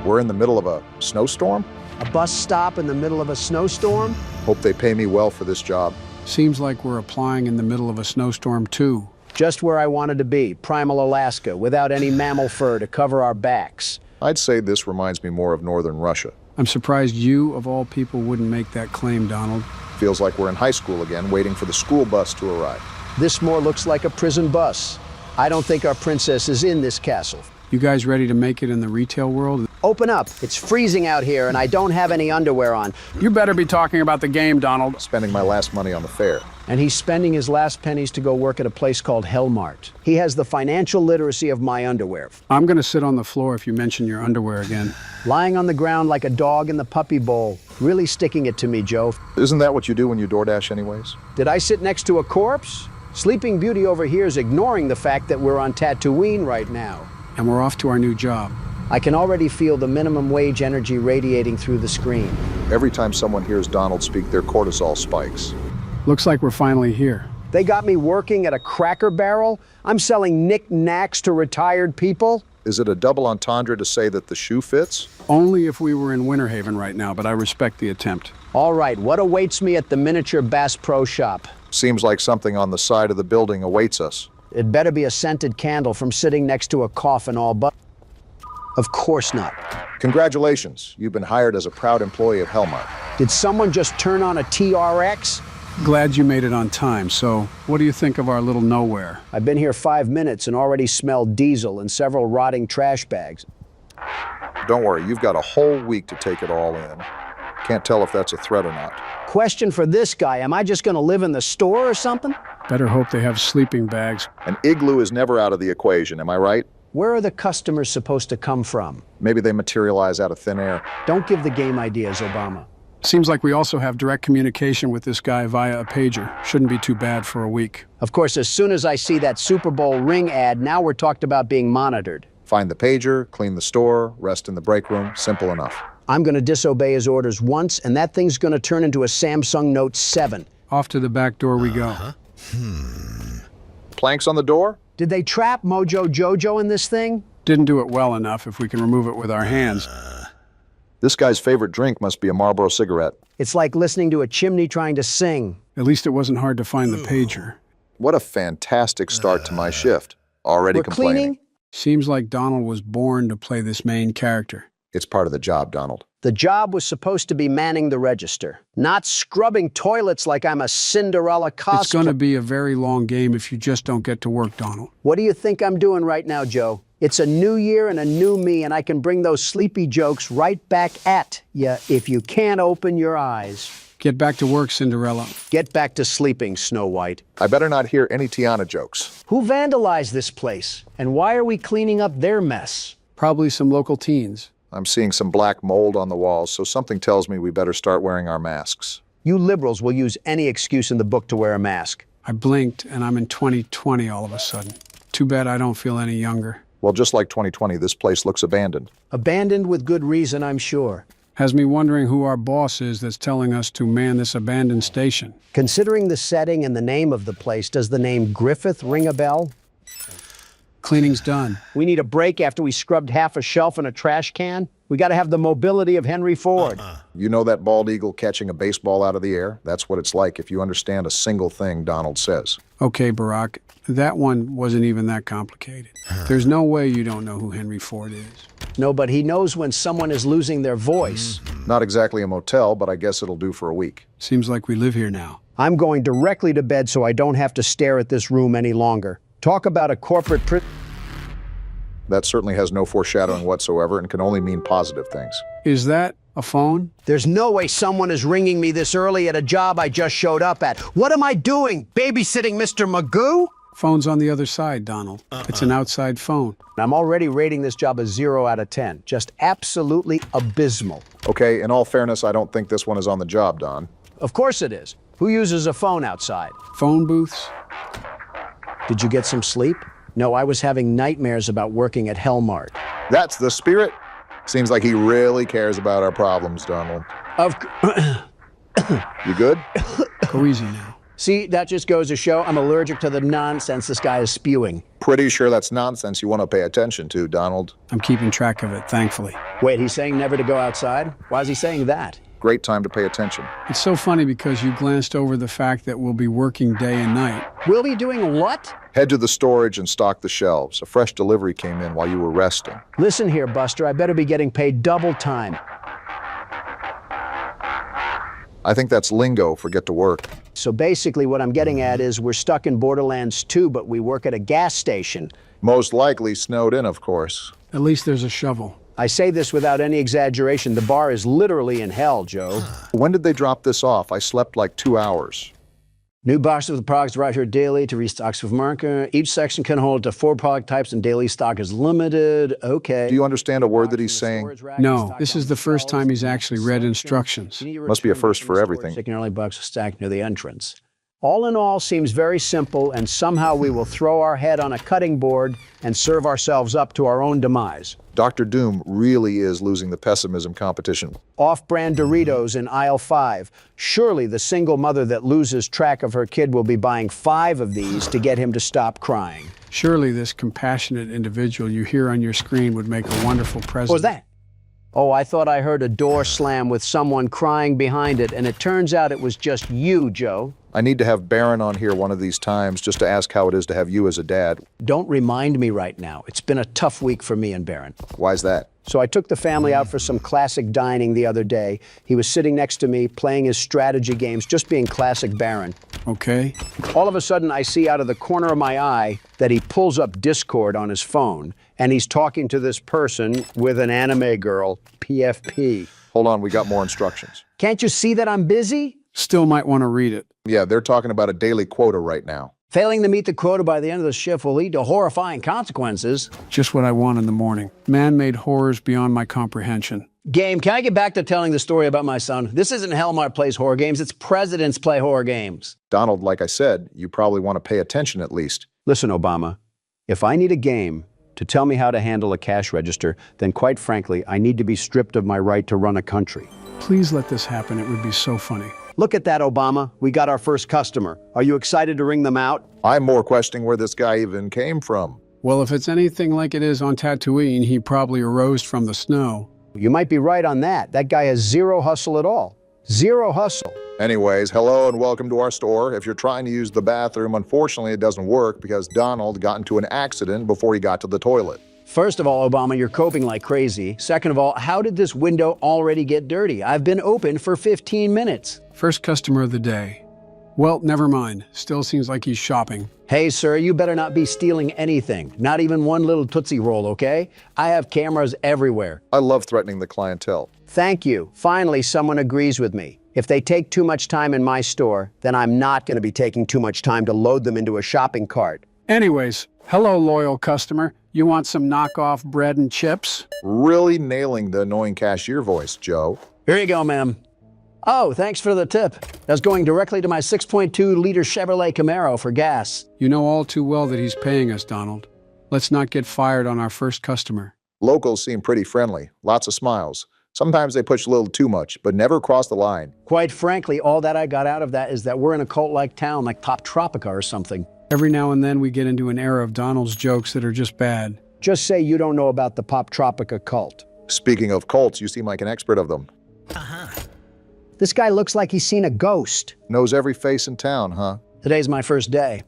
We're in the middle of a snowstorm? A bus stop in the middle of a snowstorm? Hope they pay me well for this job. Seems like we're applying in the middle of a snowstorm too. Just where I wanted to be, primal Alaska, without any mammal fur to cover our backs. I'd say this reminds me more of northern Russia. I'm surprised you, of all people, wouldn't make that claim, Donald. Feels like we're in high school again, waiting for the school bus to arrive. This more looks like a prison bus. I don't think our princess is in this castle. You guys ready to make it in the retail world? Open up. It's freezing out here and I don't have any underwear on. You better be talking about the game, Donald. Spending my last money on the fair. And he's spending his last pennies to go work at a place called Hellmart. He has the financial literacy of my underwear. I'm gonna sit on the floor if you mention your underwear again. Lying on the ground like a dog in the puppy bowl. Really sticking it to me, Joe. Isn't that what you do when you DoorDash anyways? Did I sit next to a corpse? Sleeping Beauty over here is ignoring the fact that we're on Tatooine right now. And we're off to our new job. I can already feel the minimum wage energy radiating through the screen. Every time someone hears Donald speak, their cortisol spikes. Looks like we're finally here. They got me working at a Cracker Barrel? I'm selling knick-knacks to retired people? Is it a double entendre to say that the shoe fits? Only if we were in Winter Haven right now, but I respect the attempt. All right, what awaits me at the Miniature Bass Pro Shop? Seems like something on the side of the building awaits us. It better be a scented candle from sitting next to a coffin all but... Of course not. Congratulations, you've been hired as a proud employee of Hellmart. Did someone just turn on a TRX? Glad you made it on time. So, what do you think of our little nowhere? I've been here 5 minutes and already smelled diesel and several rotting trash bags. Don't worry, you've got a whole week to take it all in. Can't tell if that's a threat or not. Question for this guy, am I just gonna live in the store or something? Better hope they have sleeping bags. An igloo is never out of the equation, am I right? Where are the customers supposed to come from? Maybe they materialize out of thin air. Don't give the game ideas, Obama. Seems like we also have direct communication with this guy via a pager. Shouldn't be too bad for a week. Of course, as soon as I see that Super Bowl ring ad, now we're talked about being monitored. Find the pager, clean the store, rest in the break room, simple enough. I'm gonna disobey his orders once, and that thing's gonna turn into a Samsung Note 7. Off to the back door we go. Planks on the door? Did they trap Mojo Jojo in this thing? Didn't do it well enough if we can remove it with our hands. This guy's favorite drink must be a Marlboro cigarette. It's like listening to a chimney trying to sing. At least it wasn't hard to find the pager. What a fantastic start to my shift. Already We're complaining. cleaning? Seems like Donald was born to play this main character. It's part of the job, Donald. The job was supposed to be manning the register, not scrubbing toilets like I'm a Cinderella cosplay. It's gonna be a very long game if you just don't get to work, Donald. What do you think I'm doing right now, Joe? It's a new year and a new me, and I can bring those sleepy jokes right back at ya if you can't open your eyes. Get back to work, Cinderella. Get back to sleeping, Snow White. I better not hear any Tiana jokes. Who vandalized this place? And why are we cleaning up their mess? Probably some local teens. I'm seeing some black mold on the walls, so something tells me we better start wearing our masks. You liberals will use any excuse in the book to wear a mask. I blinked and I'm in 2020 all of a sudden. Too bad I don't feel any younger. Well, just like 2020, this place looks abandoned. Abandoned with good reason, I'm sure. Has me wondering who our boss is that's telling us to man this abandoned station. Considering the setting and the name of the place, does the name Griffith ring a bell? Cleaning's done. We need a break after we scrubbed half a shelf in a trash can? We gotta have the mobility of Henry Ford. You know that bald eagle catching a baseball out of the air? That's what it's like if you understand a single thing Donald says. Okay, Barack, that one wasn't even that complicated. There's no way you don't know who Henry Ford is. No, but he knows when someone is losing their voice. Not exactly a motel, but I guess it'll do for a week. Seems like we live here now. I'm going directly to bed so I don't have to stare at this room any longer. Talk about a corporate That certainly has no foreshadowing whatsoever and can only mean positive things. Is that a phone? There's no way someone is ringing me this early at a job I just showed up at. What am I doing? Babysitting Mr. Magoo? Phone's on the other side, Donald. It's an outside phone. I'm already rating this job a 0 out of 10. Just absolutely abysmal. Okay, in all fairness, I don't think this one is on the job, Don. Of course it is. Who uses a phone outside? Phone booths? Did you get some sleep? No, I was having nightmares about working at Hellmart. That's the spirit. Seems like he really cares about our problems, Donald. You good? Go easy now. See, that just goes to show I'm allergic to the nonsense this guy is spewing. Pretty sure that's nonsense you want to pay attention to, Donald. I'm keeping track of it, thankfully. Wait, he's saying never to go outside? Why is he saying that? Great time to pay attention. It's so funny because you glanced over the fact that we'll be working day and night. We'll be doing what? Head to the storage and stock the shelves. A fresh delivery came in while you were resting. Listen here, Buster, I better be getting paid double time. I think that's lingo for get to work. So basically what I'm getting at is we're stuck in Borderlands 2, but we work at a gas station. Most likely snowed in, of course. At least there's a shovel. I say this without any exaggeration. The bar is literally in hell, Joe. When did they drop this off? I slept like 2 hours. New boxes of the products arrive here daily to restocks with marker. Each section can hold to 4 product types and daily stock is limited. Okay. Do you understand a word that he's saying? No, this is the first time he's actually read instructions. Must be a first for everything. Taking early bucks stacked near the entrance. All in all, seems very simple, and somehow we will throw our head on a cutting board and serve ourselves up to our own demise. Dr. Doom really is losing the pessimism competition. Off-brand Doritos in aisle 5. Surely the single mother that loses track of her kid will be buying 5 of these to get him to stop crying. Surely this compassionate individual you hear on your screen would make a wonderful president. What was that? Oh, I thought I heard a door slam with someone crying behind it, and it turns out it was just you, Joe. I need to have Baron on here one of these times just to ask how it is to have you as a dad. Don't remind me right now. It's been a tough week for me and Baron. Why's that? So I took the family out for some classic dining the other day. He was sitting next to me, playing his strategy games, just being classic Baron. Okay. All of a sudden, I see out of the corner of my eye that he pulls up Discord on his phone, and he's talking to this person with an anime girl, PFP. Hold on, we got more instructions. Can't you see that I'm busy? Still might want to read it. Yeah, they're talking about a daily quota right now. Failing to meet the quota by the end of the shift will lead to horrifying consequences. Just what I want in the morning. Man-made horrors beyond my comprehension. Game, can I get back to telling the story about my son? This isn't Hellmart plays horror games, it's presidents play horror games. Donald, like I said, you probably want to pay attention at least. Listen, Obama, if I need a game to tell me how to handle a cash register, then quite frankly, I need to be stripped of my right to run a country. Please let this happen. It would be so funny. Look at that, Obama. We got our first customer. Are you excited to ring them out? I'm more questioning where this guy even came from. Well, if it's anything like it is on Tatooine, he probably arose from the snow. You might be right on that. That guy has zero hustle at all. Zero hustle. Anyways, hello and welcome to our store. If you're trying to use the bathroom, unfortunately it doesn't work because Donald got into an accident before he got to the toilet. First of all, Obama, you're coping like crazy. Second of all, how did this window already get dirty? I've been open for 15 minutes. First customer of the day. Well, never mind. Still seems like he's shopping. Hey, sir, you better not be stealing anything. Not even one little Tootsie Roll, okay? I have cameras everywhere. I love threatening the clientele. Thank you. Finally, someone agrees with me. If they take too much time in my store, then I'm not going to be taking too much time to load them into a shopping cart. Anyways, hello, loyal customer. You want some knockoff bread and chips? Really nailing the annoying cashier voice, Joe. Here you go, ma'am. Oh, thanks for the tip. That's going directly to my 6.2-liter Chevrolet Camaro for gas. You know all too well that he's paying us, Donald. Let's not get fired on our first customer. Locals seem pretty friendly, lots of smiles. Sometimes they push a little too much, but never cross the line. Quite frankly, all that I got out of that is that we're in a cult-like town like Pop Tropica or something. Every now and then we get into an era of Donald's jokes that are just bad. Just say you don't know about the Pop Tropica cult. Speaking of cults, you seem like an expert of them. This guy looks like he's seen a ghost. Knows every face in town, huh? Today's my first day.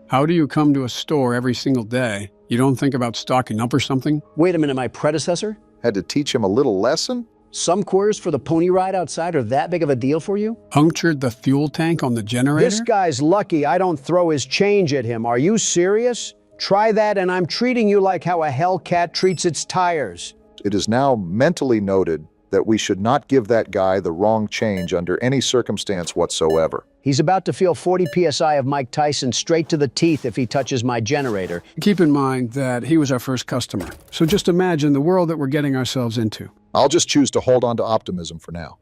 How do you come to a store every single day? You don't think about stocking up or something? Wait a minute, my predecessor? Had to teach him a little lesson? Some quarters for the pony ride outside are that big of a deal for you? Punctured the fuel tank on the generator? This guy's lucky I don't throw his change at him. Are you serious? Try that and I'm treating you like how a Hellcat treats its tires. It is now mentally noted that we should not give that guy the wrong change under any circumstance whatsoever. He's about to feel 40 PSI of Mike Tyson straight to the teeth if he touches my generator. Keep in mind that he was our first customer. So just imagine the world that we're getting ourselves into. I'll just choose to hold on to optimism for now.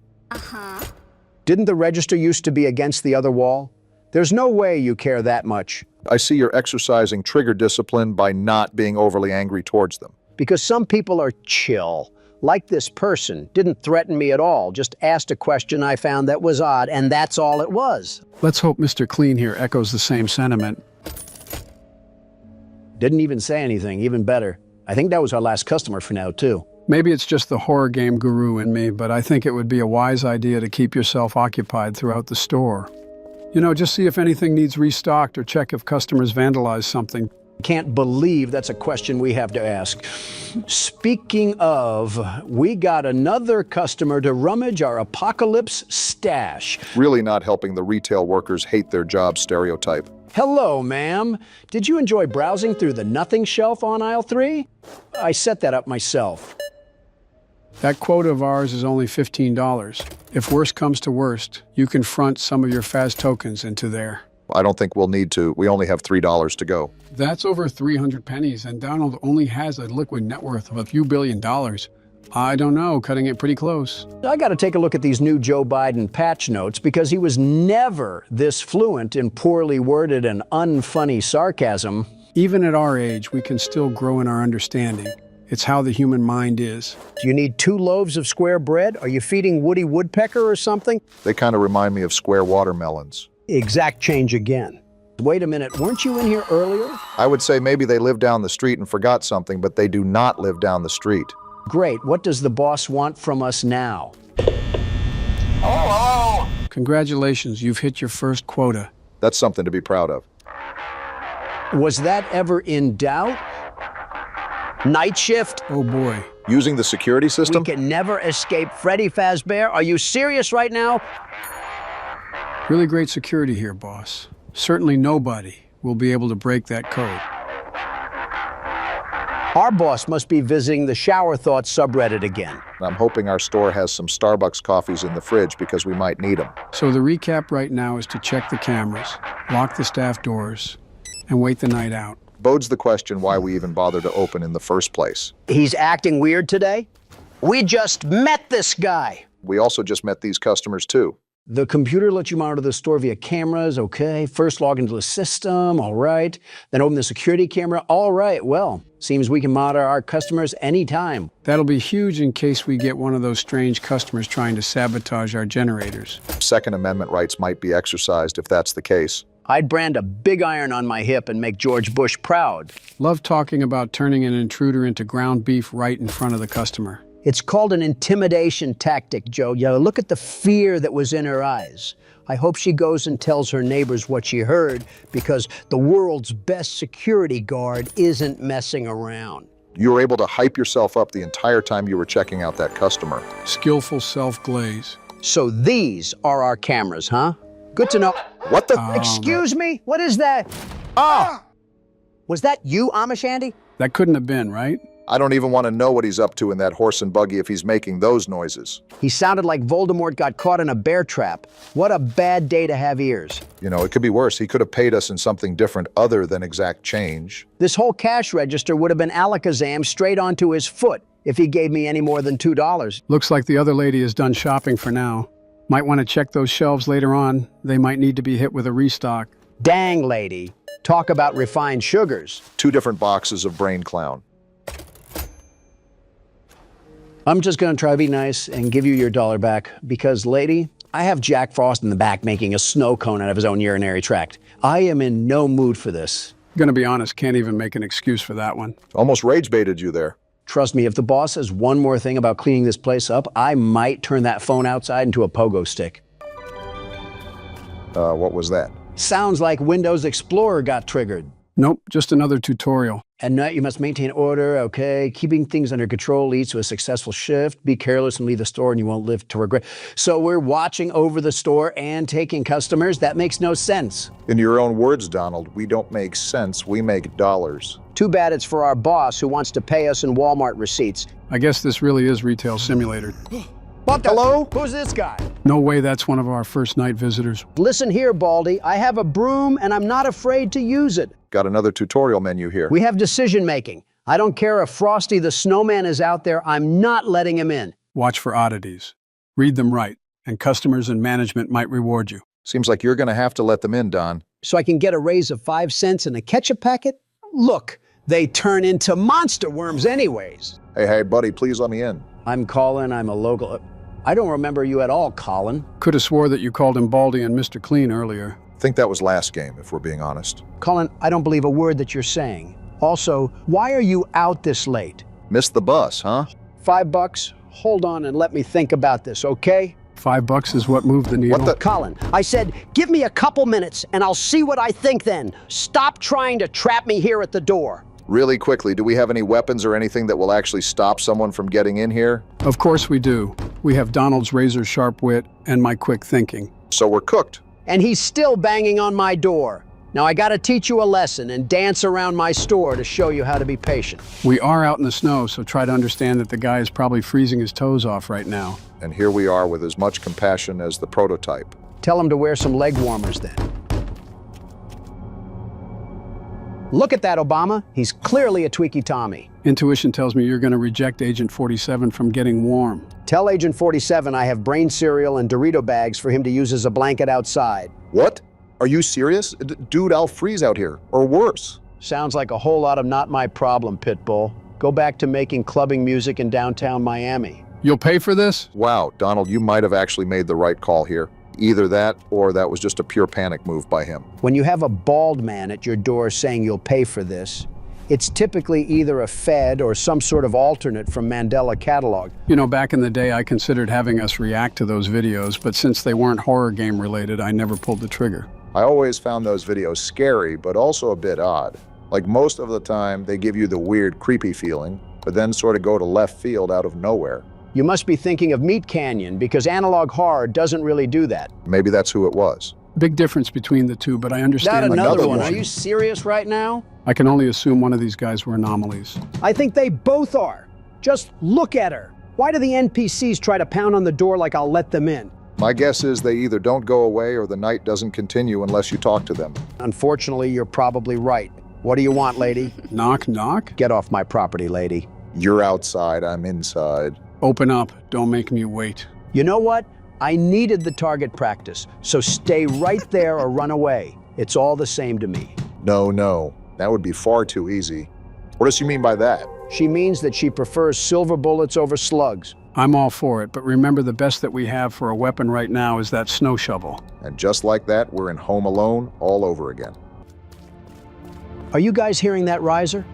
Didn't the register used to be against the other wall? There's no way you care that much. I see you're exercising trigger discipline by not being overly angry towards them. Because some people are chill. Like this person, didn't threaten me at all, just asked a question I found that was odd, and that's all it was. Let's hope Mr. Clean here echoes the same sentiment. Didn't even say anything, even better. I think that was our last customer for now, too. Maybe it's just the horror game guru in me, but I think it would be a wise idea to keep yourself occupied throughout the store. You know, just see if anything needs restocked or check if customers vandalize something. Can't believe that's a question we have to ask. Speaking of, we got another customer to rummage our apocalypse stash. Really not helping the retail workers hate their job stereotype. Hello, ma'am. Did you enjoy browsing through the nothing shelf on aisle 3? I set that up myself. That quota of ours is only $15. If worst comes to worst, you can front some of your Faz tokens into there. I don't think we'll need to. We only have $3 to go. That's over 300 pennies, and Donald only has a liquid net worth of a few $billion. I don't know, cutting it pretty close. I got to take a look at these new Joe Biden patch notes because he was never this fluent in poorly worded and unfunny sarcasm. Even at our age, we can still grow in our understanding. It's how the human mind is. Do you need 2 loaves of square bread? Are you feeding Woody Woodpecker or something? They kind of remind me of square watermelons. Exact change again. Wait a minute, weren't you in here earlier? I would say maybe they live down the street and forgot something, but they do not live down the street. Great, what does the boss want from us now? Hello! Congratulations, you've hit your first quota. That's something to be proud of. Was that ever in doubt? Night shift? Oh boy. Using the security system? We can never escape Freddy Fazbear. Are you serious right now? Really great security here, boss. Certainly nobody will be able to break that code. Our boss must be visiting the Shower Thoughts subreddit again. I'm hoping our store has some Starbucks coffees in the fridge because we might need them. So the recap right now is to check the cameras, lock the staff doors, and wait the night out. Bodes the question why we even bother to open in the first place. He's acting weird today? We just met this guy. We also just met these customers too. The computer lets you monitor the store via cameras, okay. First log into the system, all right. Then open the security camera, all right. Well, seems we can monitor our customers anytime. That'll be huge in case we get one of those strange customers trying to sabotage our generators. Second Amendment rights might be exercised if that's the case. I'd brand a big iron on my hip and make George Bush proud. Love talking about turning an intruder into ground beef right in front of the customer. It's called an intimidation tactic, Joe. You know, look at the fear that was in her eyes. I hope she goes and tells her neighbors what she heard because the world's best security guard isn't messing around. You were able to hype yourself up the entire time you were checking out that customer. Skillful self-glaze. So these are our cameras, huh? Good to know. What the? Excuse me? What is that? Ah! Was that you, Amish Andy? That couldn't have been, right? I don't even want to know what he's up to in that horse and buggy if he's making those noises. He sounded like Voldemort got caught in a bear trap. What a bad day to have ears. You know, it could be worse. He could have paid us in something different other than exact change. This whole cash register would have been alakazam straight onto his foot if he gave me any more than $2. Looks like the other lady is done shopping for now. Might want to check those shelves later on. They might need to be hit with a restock. Dang, lady. Talk about refined sugars. 2 different boxes of Brain Clown. I'm just going to try to be nice and give you your $1 back because, lady, I have Jack Frost in the back making a snow cone out of his own urinary tract. I am in no mood for this. Gonna be honest, can't even make an excuse for that one. Almost rage baited you there. Trust me, if the boss says one more thing about cleaning this place up, I might turn that phone outside into a pogo stick. What was that? Sounds like Windows Explorer got triggered. Nope, just another tutorial. At night, you must maintain order, okay? Keeping things under control leads to a successful shift. Be careless and leave the store and you won't live to regret. So we're watching over the store and taking customers? That makes no sense. In your own words, Donald, we don't make sense, we make dollars. Too bad it's for our boss who wants to pay us in Walmart receipts. I guess this really is Retail Simulator. Hello? Who's this guy? No way that's one of our first night visitors. Listen here, Baldy. I have a broom and I'm not afraid to use it. Got another tutorial menu here. We have decision making. I don't care if Frosty the Snowman is out there, I'm not letting him in. Watch for oddities. Read them right, and customers and management might reward you. Seems like you're going to have to let them in, Don. So I can get a raise of 5 cents and a ketchup packet? Look, they turn into monster worms anyways. Hey, buddy, please let me in. I'm Colin, I'm a local... I don't remember you at all, Colin. Could have swore that you called him Baldy and Mr. Clean earlier. I think that was last game, if we're being honest. Colin, I don't believe a word that you're saying. Also, why are you out this late? Missed the bus, huh? $5? Hold on and let me think about this, okay? $5 is what moved the needle. What the? Colin, I said, give me a couple minutes and I'll see what I think then. Stop trying to trap me here at the door. Really quickly, do we have any weapons or anything that will actually stop someone from getting in here? Of course we do. We have Donald's razor-sharp wit and my quick thinking. So we're cooked. And he's still banging on my door. Now I gotta teach you a lesson and dance around my store to show you how to be patient. We are out in the snow, so try to understand that the guy is probably freezing his toes off right now. And here we are with as much compassion as the prototype. Tell him to wear some leg warmers then. Look at that, Obama. He's clearly a tweaky Tommy. Intuition tells me you're going to reject Agent 47 from getting warm. Tell Agent 47 I have brain cereal and Dorito bags for him to use as a blanket outside. What? Are you serious? Dude, I'll freeze out here, or worse. Sounds like a whole lot of not my problem, Pitbull. Go back to making clubbing music in downtown Miami. You'll pay for this? Wow, Donald, you might have actually made the right call here. Either that, or that was just a pure panic move by him. When you have a bald man at your door saying you'll pay for this, it's typically either a Fed or some sort of alternate from Mandela catalog. You know, back in the day, I considered having us react to those videos, but since they weren't horror game related, I never pulled the trigger. I always found those videos scary, but also a bit odd. Like most of the time, they give you the weird, creepy feeling, but then sort of go to left field out of nowhere. You must be thinking of Meat Canyon, because analog horror doesn't really do that. Maybe that's who it was. Big difference between the two, but I understand. Not another one. one. Are you serious right now? I can only assume one of these guys were anomalies. I think they both are. Just look at her. Why do the NPCs try to pound on the door like I'll let them in? My guess is they either don't go away or the night doesn't continue unless you talk to them. Unfortunately, you're probably right. What do you want, lady? Knock, knock? Get off my property, lady. You're outside, I'm inside. Open up. Don't make me wait. You know what? I needed the target practice, so stay right there or run away. It's all the same to me. No, that would be far too easy. What does she mean by that? She means that she prefers silver bullets over slugs. I'm all for it, but remember the best that we have for a weapon right now is that snow shovel. And just like that, we're in Home Alone all over again. Are you guys hearing that riser?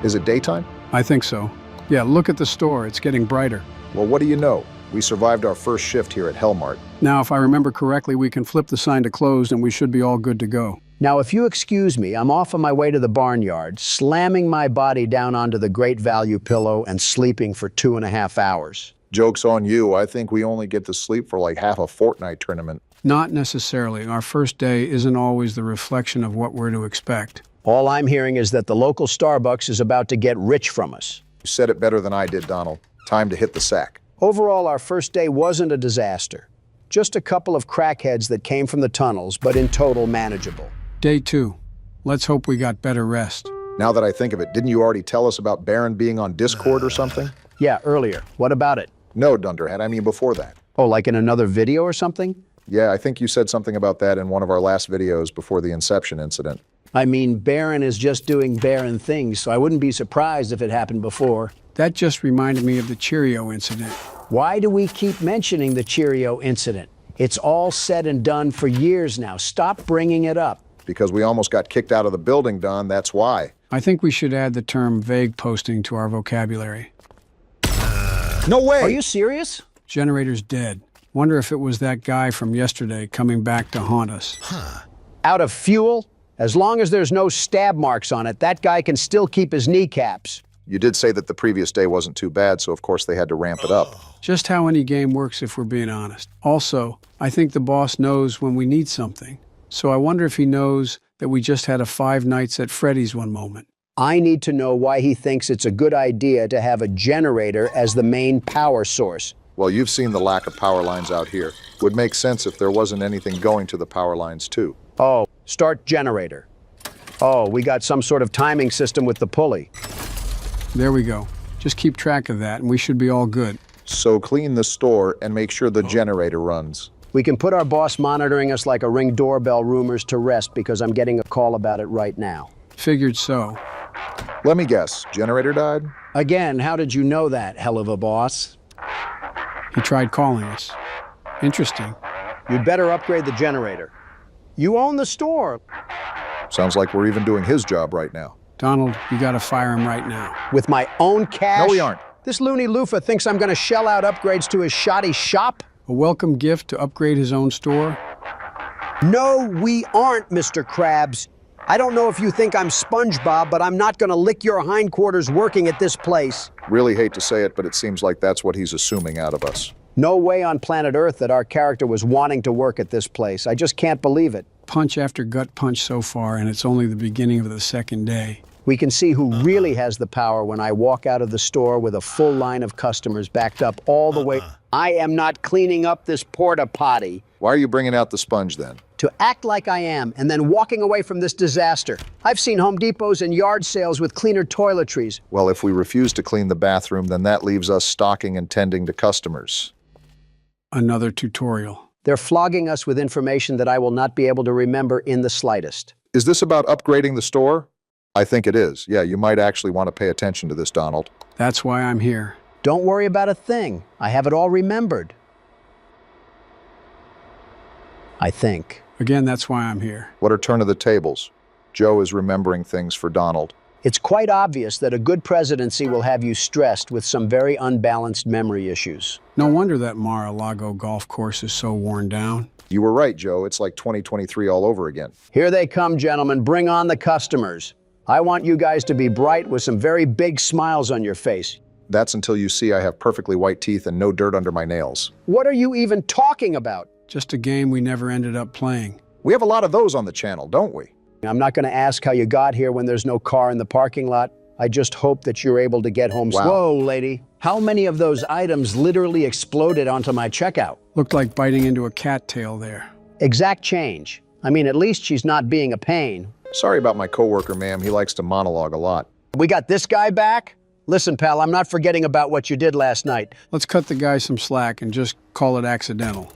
Is it daytime? I think so. Yeah, look at the store. It's getting brighter. Well, what do you know? We survived our first shift here at Hellmart. Now, if I remember correctly, we can flip the sign to closed and we should be all good to go. Now, if you excuse me, I'm off on my way to the barnyard, slamming my body down onto the great value pillow and sleeping for 2.5 hours. Joke's on you. I think we only get to sleep for like half a Fortnite tournament. Not necessarily. Our first day isn't always the reflection of what we're to expect. All I'm hearing is that the local Starbucks is about to get rich from us. You said it better than I did, Donald. Time to hit the sack. Overall, our first day wasn't a disaster. Just a couple of crackheads that came from the tunnels, but in total manageable. Day 2. Let's hope we got better rest. Now that I think of it, didn't you already tell us about Baron being on Discord or something? Yeah, earlier. What about it? No, Dunderhead, I mean before that. Oh, like in another video or something? Yeah, I think you said something about that in one of our last videos before the Inception incident. I mean, Baron is just doing Baron things, so I wouldn't be surprised if it happened before. That just reminded me of the Cheerio incident. Why do we keep mentioning the Cheerio incident? It's all said and done for years now. Stop bringing it up. Because we almost got kicked out of the building, Don, that's why. I think we should add the term vague posting to our vocabulary. No way! Are you serious? Generator's dead. Wonder if it was that guy from yesterday coming back to haunt us. Out of fuel? As long as there's no stab marks on it, that guy can still keep his kneecaps. You did say that the previous day wasn't too bad, so of course they had to ramp it up. Just how any game works if we're being honest. Also, I think the boss knows when we need something. So I wonder if he knows that we just had a 5 nights at Freddy's one moment. I need to know why he thinks it's a good idea to have a generator as the main power source. Well, you've seen the lack of power lines out here. Would make sense if there wasn't anything going to the power lines too. Oh, start generator. Oh, we got some sort of timing system with the pulley. There we go. Just keep track of that and we should be all good. So clean the store and make sure the generator runs. We can put our boss monitoring us like a Ring doorbell rumors to rest because I'm getting a call about it right now. Figured so. Let me guess, generator died? Again, how did you know that, hell of a boss? He tried calling us. Interesting. You'd better upgrade the generator. You own the store. Sounds like we're even doing his job right now. Donald, you gotta fire him right now. With my own cash? No, we aren't. This loony loofah thinks I'm gonna shell out upgrades to his shoddy shop? A welcome gift to upgrade his own store? No, we aren't, Mr. Krabs. I don't know if you think I'm SpongeBob, but I'm not gonna lick your hindquarters working at this place. Really hate to say it, but it seems like that's what he's assuming out of us. No way on planet Earth that our character was wanting to work at this place. I just can't believe it. Punch after gut punch so far, and it's only the beginning of the second day. We can see who really has the power when I walk out of the store with a full line of customers backed up all the way. I am not cleaning up this porta potty. Why are you bringing out the sponge then? To act like I am and then walking away from this disaster. I've seen Home Depots and yard sales with cleaner toiletries. Well, if we refuse to clean the bathroom, then that leaves us stocking and tending to customers. Another tutorial. They're flogging us with information that I will not be able to remember in the slightest. Is this about upgrading the store? I think it is. Yeah, you might actually want to pay attention to this, Donald. That's why I'm here. Don't worry about a thing. I have it all remembered. I think. Again, that's why I'm here. What are turn of the tables? Joe is remembering things for Donald. It's quite obvious that a good presidency will have you stressed with some very unbalanced memory issues. No wonder that Mar-a-Lago golf course is so worn down. You were right, Joe. It's like 2023 all over again. Here they come, gentlemen. Bring on the customers. I want you guys to be bright with some very big smiles on your face. That's until you see I have perfectly white teeth and no dirt under my nails. What are you even talking about? Just a game we never ended up playing. We have a lot of those on the channel, don't we? I'm not going to ask how you got here when there's no car in the parking lot. I just hope that you're able to get home. Wow. Whoa, lady. How many of those items literally exploded onto my checkout? Looked like biting into a cattail there. Exact change. I mean, at least she's not being a pain. Sorry about my coworker, ma'am. He likes to monologue a lot. We got this guy back? Listen, pal, I'm not forgetting about what you did last night. Let's cut the guy some slack and just call it accidental.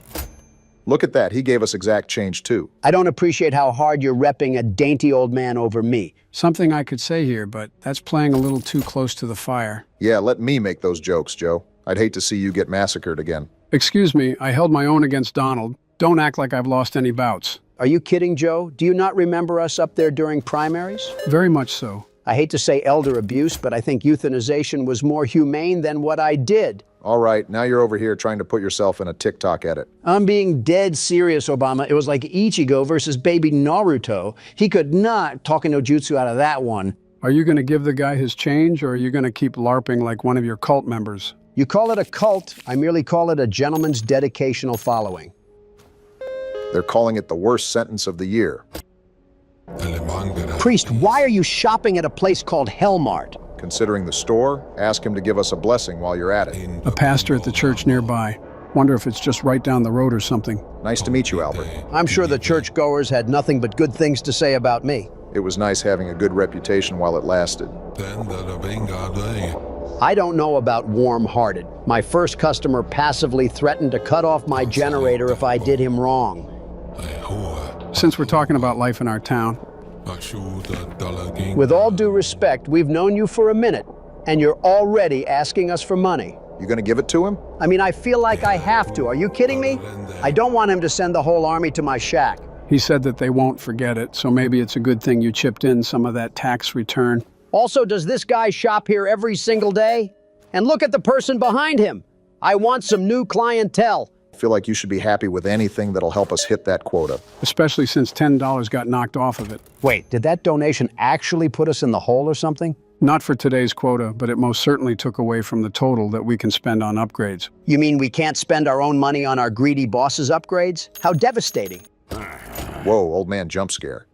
Look at that. He gave us exact change, too. I don't appreciate how hard you're repping a dainty old man over me. Something I could say here, but that's playing a little too close to the fire. Yeah, let me make those jokes, Joe. I'd hate to see you get massacred again. Excuse me, I held my own against Donald. Don't act like I've lost any bouts. Are you kidding, Joe? Do you not remember us up there during primaries? Very much so. I hate to say elder abuse, but I think euthanization was more humane than what I did. All right, now you're over here trying to put yourself in a TikTok edit. I'm being dead serious, Obama. It was like Ichigo versus baby Naruto. He could not talk no jutsu out of that one. Are you going to give the guy his change, or are you going to keep LARPing like one of your cult members? You call it a cult, I merely call it a gentleman's dedicational following. They're calling it the worst sentence of the year. Priest, why are you shopping at a place called Hellmart? Considering the store, ask him to give us a blessing while you're at it. A pastor at the church nearby. Wonder if it's just right down the road or something. Nice to meet you, Albert. I'm sure the churchgoers had nothing but good things to say about me. It was nice having a good reputation while it lasted. I don't know about warm-hearted. My first customer passively threatened to cut off my generator if I did him wrong. Since we're talking about life in our town, with all due respect, we've known you for a minute, and you're already asking us for money. You gonna give it to him? I mean, I feel like I have to. Are you kidding me? I don't want him to send the whole army to my shack. he said that they won't forget it, so maybe it's a good thing you chipped in some of that tax return. Also, does this guy shop here every single day? And look at the person behind him. I want some new clientele. I feel like you should be happy with anything that'll help us hit that quota. Especially since $10 got knocked off of it. Wait, did that donation actually put us in the hole or something? Not for today's quota, but it most certainly took away from the total that we can spend on upgrades. You mean we can't spend our own money on our greedy boss's upgrades? How devastating. Whoa, old man jump scare.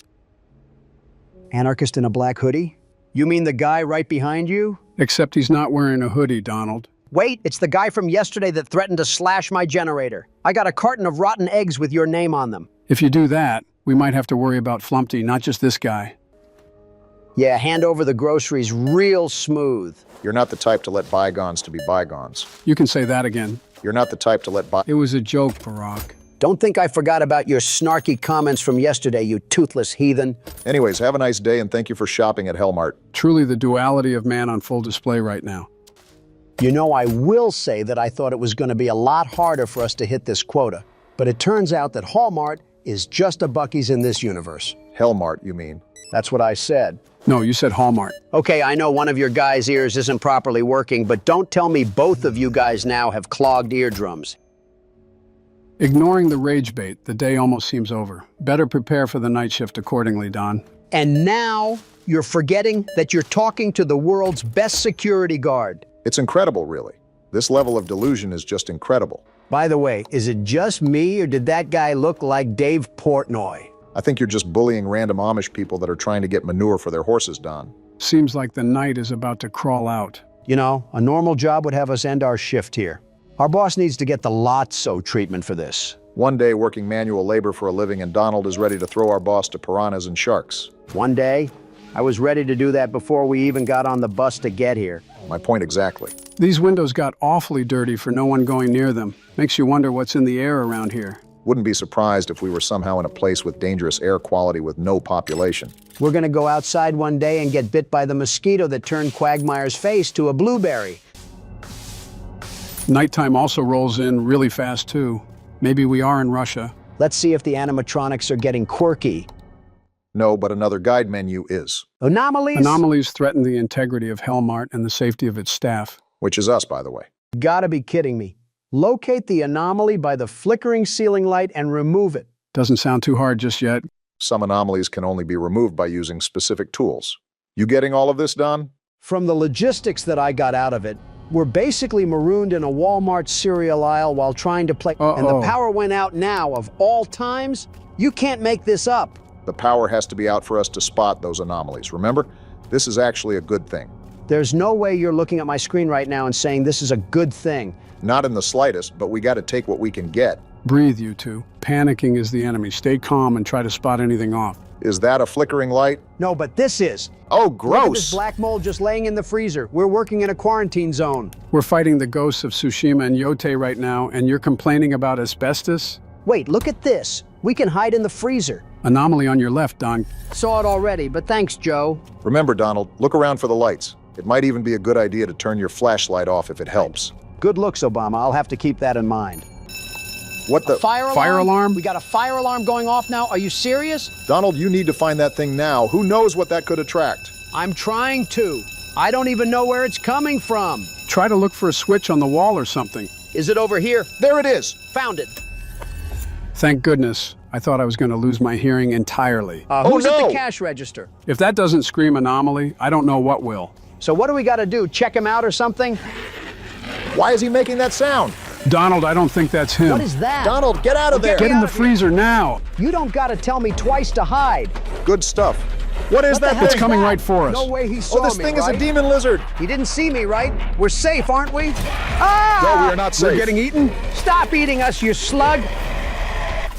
Anarchist in a black hoodie? You mean the guy right behind you? Except he's not wearing a hoodie, Donald. Wait, it's the guy from yesterday that threatened to slash my generator. I got a carton of rotten eggs with your name on them. If you do that, we might have to worry about Flumpty, not just this guy. Yeah, hand over the groceries real smooth. You're not the type to let bygones to be bygones. You can say that again. You're not the type to let It was a joke, Barack. Don't think I forgot about your snarky comments from yesterday, you toothless heathen. Anyways, have a nice day and thank you for shopping at Hellmart. Truly the duality of man on full display right now. You know, I will say that I thought it was going to be a lot harder for us to hit this quota, but it turns out that Hallmart is just a Buc-ee's in this universe. Hellmart, you mean? That's what I said. No, you said Hallmark. Okay, I know one of your guys' ears isn't properly working, but don't tell me both of you guys now have clogged eardrums. Ignoring the rage bait, the day almost seems over. Better prepare for the night shift accordingly, Don. And now you're forgetting that you're talking to the world's best security guard. It's incredible, really. This level of delusion is just incredible. By the way, is it just me or did that guy look like Dave Portnoy? I think you're just bullying random Amish people that are trying to get manure for their horses, Don. Seems like the night is about to crawl out. You know, a normal job would have us end our shift here. Our boss needs to get the Lotso treatment for this. One day working manual labor for a living and Donald is ready to throw our boss to piranhas and sharks. One day, I was ready to do that before we even got on the bus to get here. My point exactly. These windows got awfully dirty for no one going near them. Makes you wonder what's in the air around here. Wouldn't be surprised if we were somehow in a place with dangerous air quality with no population. We're gonna go outside one day and get bit by the mosquito that turned Quagmire's face to a blueberry. Nighttime also rolls in really fast, too. Maybe we are in Russia. Let's see if the animatronics are getting quirky. No, but another guide menu is. Anomalies? Anomalies threaten the integrity of Hellmart and the safety of its staff. Which is us, by the way. Gotta be kidding me. Locate the anomaly by the flickering ceiling light and remove it. Doesn't sound too hard just yet. Some anomalies can only be removed by using specific tools. You getting all of this, Don? From the logistics that I got out of it, we're basically marooned in a Walmart cereal aisle while trying to play. And the power went out now, of all times? You can't make this up. The power has to be out for us to spot those anomalies. Remember, this is actually a good thing. There's no way you're looking at my screen right now and saying this is a good thing. Not in the slightest, but we got to take what we can get. Breathe, you two. Panicking is the enemy. Stay calm and try to spot anything off. Is that a flickering light? No, but this is. Oh, Look at gross! this black mold just laying in the freezer. We're working in a quarantine zone. We're fighting the ghosts of Tsushima and Yote right now, and you're complaining about asbestos? Wait, look at this. We can hide in the freezer. Anomaly on your left, Don. Saw it already, but thanks, Joe. Remember, Donald, look around for the lights. It might even be a good idea to turn your flashlight off if it helps. Good looks, Obama. I'll have to keep that in mind. What the? Fire alarm? Fire alarm? We got a fire alarm going off now? Are you serious? Donald, you need to find that thing now. Who knows what that could attract? I'm trying to. I don't even know where it's coming from. Try to look for a switch on the wall or something. Is it over here? There it is! Found it. Thank goodness. I thought I was going to lose my hearing entirely. Who's at no! the cash register? If that doesn't scream anomaly, I don't know what will. So what do we got to do? Check him out or something? Why is he making that sound? Donald, I don't think that's him. What is that? Donald, get out of there! Get in the freezer now. You don't got to tell me twice to hide. Good stuff. What is What the that hell It's thing? coming right for us. No way he saw Oh, this me, thing right? is a demon lizard. He didn't see me, right? We're safe, aren't we? Ah! No, we are not We're safe. getting eaten? Stop eating us, you slug!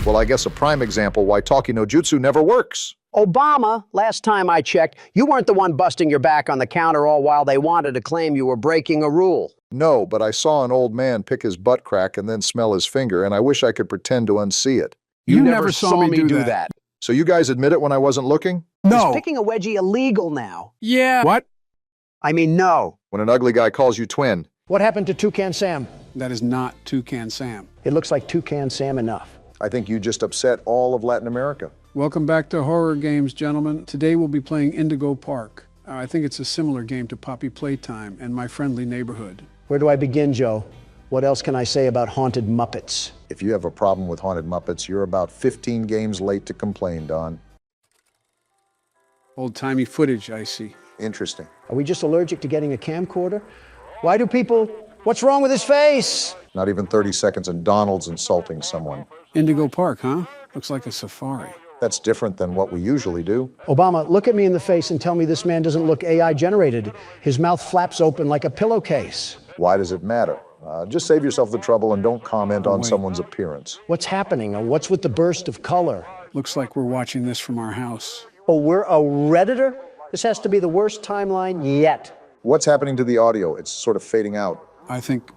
Well, I guess a prime example why talkie no jutsu never works. Obama, last time I checked, you weren't the one busting your back on the counter all while they wanted to claim you were breaking a rule. No, but I saw an old man pick his butt crack and then smell his finger, and I wish I could pretend to unsee it. You never saw me do that. So you guys admit it when I wasn't looking? No. Is picking a wedgie illegal now? Yeah. What? I mean, no. When an ugly guy calls you twin. What happened to Toucan Sam? That is not Toucan Sam. It looks like Toucan Sam enough. I think you just upset all of Latin America. Welcome back to Horror Games, gentlemen. Today we'll be playing Indigo Park. I think it's a similar game to Poppy Playtime and My Friendly Neighborhood. Where do I begin, Joe? What else can I say about haunted Muppets? If you have a problem with Haunted Muppets, you're about 15 games late to complain, Don. Old-timey footage, I see. Interesting. Are we just allergic to getting a camcorder? Why do people... What's wrong with his face? Not even 30 seconds and Donald's insulting someone. Indigo Park, huh? Looks like a safari. That's different than what we usually do. Obama, look at me in the face and tell me this man doesn't look AI generated. His mouth flaps open like a pillowcase. Why does it matter? Just save yourself the trouble and don't comment on wait. someone's appearance. What's happening? What's with the burst of color? Looks like we're watching this from our house. Oh, we're a Redditor? This has to be the worst timeline yet. What's happening to the audio? It's sort of fading out. I think...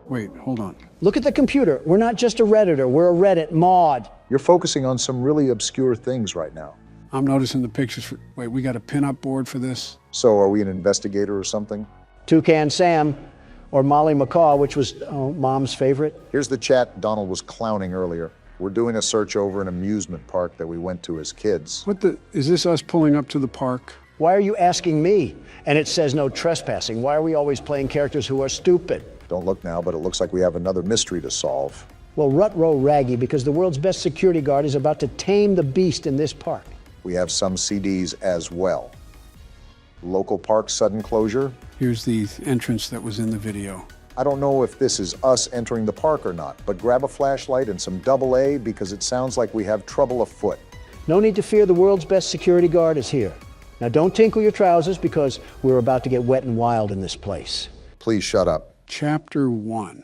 Wait, hold on. Look at the computer. We're not just a Redditor, we're a Reddit mod. You're focusing on some really obscure things right now. I'm noticing the pictures for... Wait, we got a pin-up board for this? So are we an investigator or something? Toucan Sam, or Molly McCaw, which was Mom's favorite. Here's the chat Donald was clowning earlier. We're doing a search over an amusement park that we went to as kids. What the... Is this us pulling up to the park? Why are you asking me? And it says no trespassing. Why are we always playing characters who are stupid? Don't look now, but it looks like we have another mystery to solve. Well, rut-row raggy, because the world's best security guard is about to tame the beast in this park. We have some CDs as well. Local park sudden closure. Here's the entrance that was in the video. I don't know if this is us entering the park or not, but grab a flashlight and some AA because it sounds like we have trouble afoot. No need to fear, the world's best security guard is here. Now don't tinkle your trousers because we're about to get wet and wild in this place. Please shut up. Chapter 1,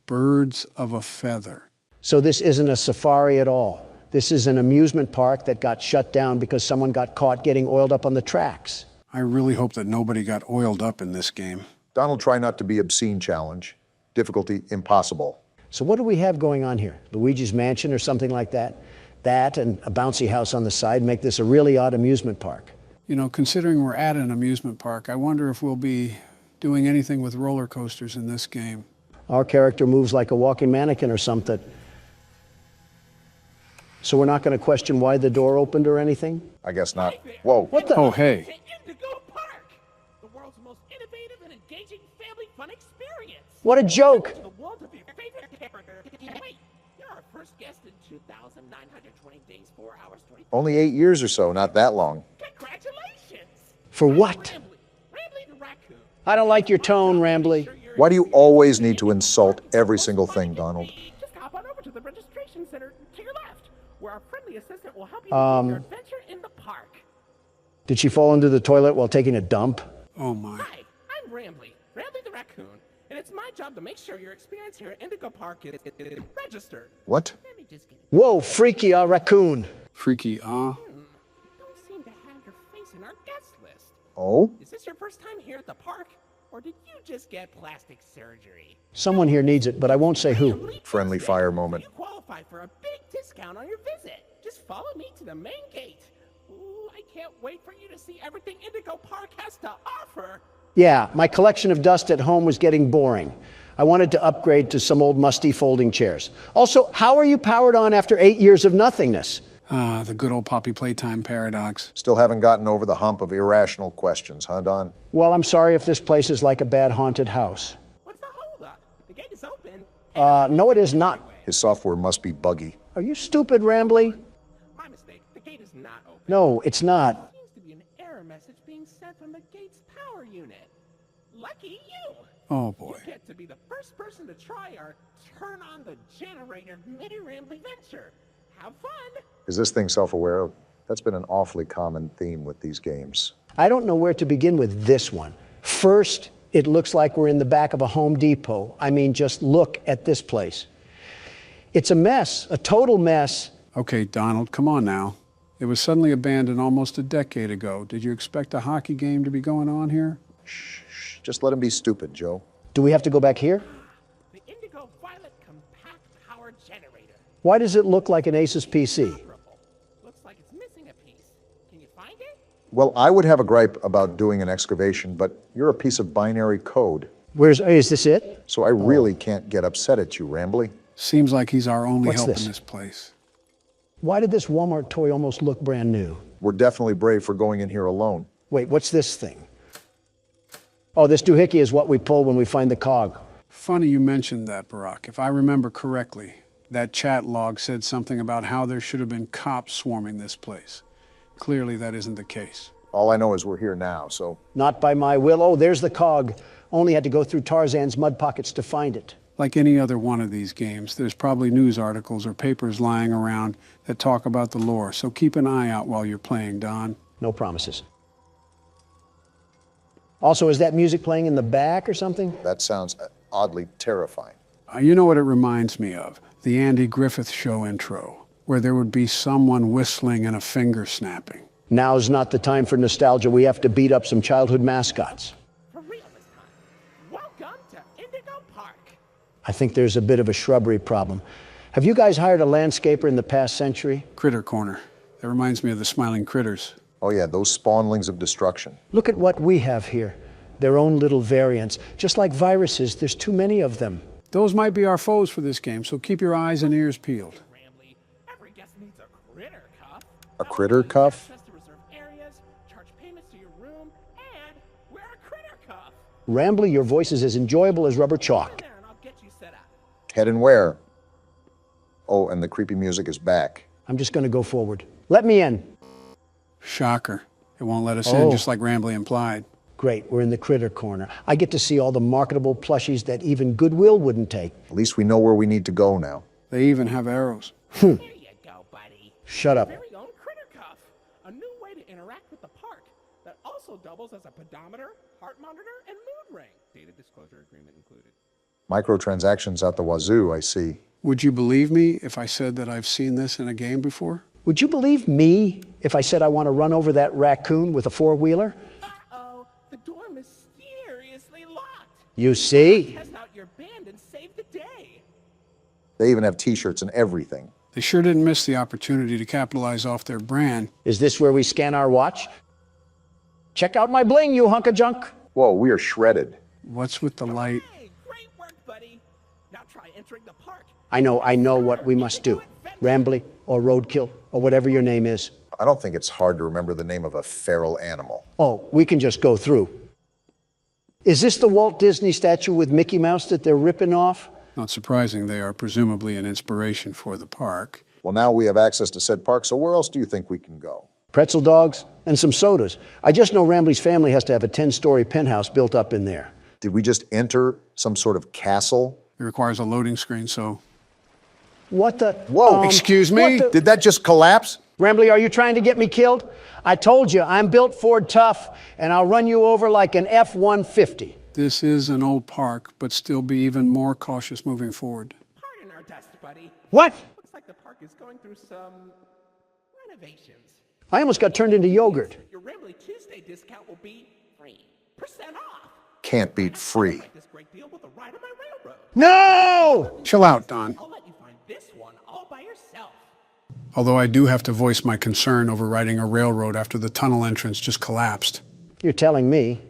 Birds of a Feather. So this isn't a safari at all. This is an amusement park that got shut down because someone got caught getting oiled up on the tracks. I really hope that nobody got oiled up in this game. Donald, try not to be obscene challenge. Difficulty impossible. So what do we have going on here? Luigi's Mansion or something like that? That and a bouncy house on the side make this a really odd amusement park. You know, considering we're at an amusement park, I wonder if we'll be doing anything with roller coasters in this game. Our character moves like a walking mannequin or something. So we're not going to question why the door opened or anything? I guess not. Whoa. What the? Oh, hey. Indigo Park, the world's most innovative and engaging family fun experience. What a joke! The world of your favorite character. Wait, you're our first guest in 2,920 days, 4 hours, 20. Only 8 years or so, not that long. Congratulations! For what? Rambly the raccoon. I don't like your tone, Rambly. Why do you always need to insult every single thing, Donald? Just hop on over to the registration center to your left, where our friendly assistant will help you begin your adventure in the park. Did she fall into the toilet while taking a dump? Oh, my. Hi, I'm Rambly the raccoon, and it's my job to make sure your experience here at Indigo Park is registered. What? Let me just get it. Whoa, freaky raccoon. Freaky, You don't seem to have your face in our guest list. Oh? Is this your first time here at the park, or did you just get plastic surgery? Someone here needs it, but I won't say who. Friendly fire moment. You qualify for a big discount on your visit. Just follow me to the main gate. Ooh, I can't wait for you to see everything Indigo Park has to offer. Yeah, my collection of dust at home was getting boring. I wanted to upgrade to some old musty folding chairs. Also, how are you powered on after 8 years of nothingness? Ah, the good old Poppy Playtime paradox. Still haven't gotten over the hump of irrational questions, huh, Don? Well, I'm sorry if this place is like a bad haunted house. What's the holdup? The gate is open. No, it is not. His software must be buggy. Are you stupid, Rambly? My mistake. The gate is not open. No, it's not. Seems to be an error message being sent from the gate's power unit. Lucky you. Oh, boy. You get to be the first person to try our turn on the generator mini Rambly venture. Have fun. Is this thing self-aware? That's been an awfully common theme with these games. I don't know where to begin with this one. First, it looks like we're in the back of a Home Depot. I mean, just look at this place. It's a mess, a total mess. Okay, Donald, come on now. It was suddenly abandoned almost a decade ago. Did you expect a hockey game to be going on here? Shh. Just let him be stupid, Joe. Do we have to go back here? The Indigo Violet Compact Power Generator. Why does it look like an Asus PC? Looks like it's missing a piece. Can you find it? Well, I would have a gripe about doing an excavation, but you're a piece of binary code. Is this it? So I really can't get upset at you, Rambly. Seems like he's our only What's help this? in this place. Why did this Walmart toy almost look brand new? We're definitely brave for going in here alone. Wait, what's this thing? Oh, this doohickey is what we pull when we find the cog. Funny you mentioned that, Barack. If I remember correctly, that chat log said something about how there should have been cops swarming this place. Clearly, that isn't the case. All I know is we're here now, so Not by my will. Oh, there's the cog. Only had to go through Tarzan's mud pockets to find it. Like any other one of these games, there's probably news articles or papers lying around that talk about the lore, so keep an eye out while you're playing, Don. No promises. Also, is that music playing in the back or something? that sounds oddly terrifying. You know what it reminds me of? The Andy Griffith Show intro, where there would be someone whistling and a finger snapping. Now's not the time for nostalgia. We have to beat up some childhood mascots. For real this time. Welcome to Indigo Park. I think there's a bit of a shrubbery problem. Have you guys hired a landscaper in the past century? Critter Corner. That reminds me of the Smiling Critters. Oh yeah, those spawnlings of destruction. Look at what we have here. Their own little variants. Just like viruses, there's too many of them. Those might be our foes for this game, so keep your eyes and ears peeled. Rambly, every guest needs a critter cuff. A critter cuff? Access to reserved areas, charge payments to your room, and wear a critter cuff. Rambly, your voice is as enjoyable as rubber Come chalk. there and I'll get you set up. Head and where? Oh, and the creepy music is back. I'm just going to go forward. Let me in. Shocker. It won't let us Oh. in, just like Rambly implied. Great, we're in the critter corner. I get to see all the marketable plushies that even Goodwill wouldn't take. At least we know where we need to go now. They even have arrows. There you go, buddy. Shut up. Very own critter cuff. A new way to interact with the park that also doubles as a pedometer, heart monitor, and mood ring. Data disclosure agreement included. Microtransactions out the wazoo, I see. Would you believe me if I said that I've seen this in a game before? Would you believe me if I said I want to run over that raccoon with a four-wheeler? Uh-oh, the door mysteriously locked. You see? Test out your band and save the day. They even have t-shirts and everything. They sure didn't miss the opportunity to capitalize off their brand. Is this where we scan our watch? Check out my bling, you hunk of junk. Whoa, we are shredded. What's with the light? Hey, great work, buddy. Now try entering the park. I know what we must do. Rambly or Roadkill or whatever your name is. I don't think it's hard to remember the name of a feral animal. Oh, we can just go through. Is this the Walt Disney statue with Mickey Mouse that they're ripping off? Not surprising, they are presumably an inspiration for the park. Well, now we have access to said park, so where else do you think we can go? Pretzel dogs and some sodas. I just know Rambly's family has to have a 10-story penthouse built up in there. Did we just enter some sort of castle? It requires a loading screen, so... What the? Whoa. Excuse me? what the- Did that just collapse? Rambly, are you trying to get me killed? I told you, I'm built Ford tough, and I'll run you over like an F-150. This is an old park, but still be even more cautious moving forward. Pardon our dust, buddy. What? Looks like the park is going through some renovations. I almost got turned into yogurt. Your Rambly Tuesday discount will be 3% off. Can't beat free. This great deal with a ride on my railroad. No! Chill out, Don. I'll let you find this one all by yourself. Although I do have to voice my concern over riding a railroad after the tunnel entrance just collapsed. You're telling me.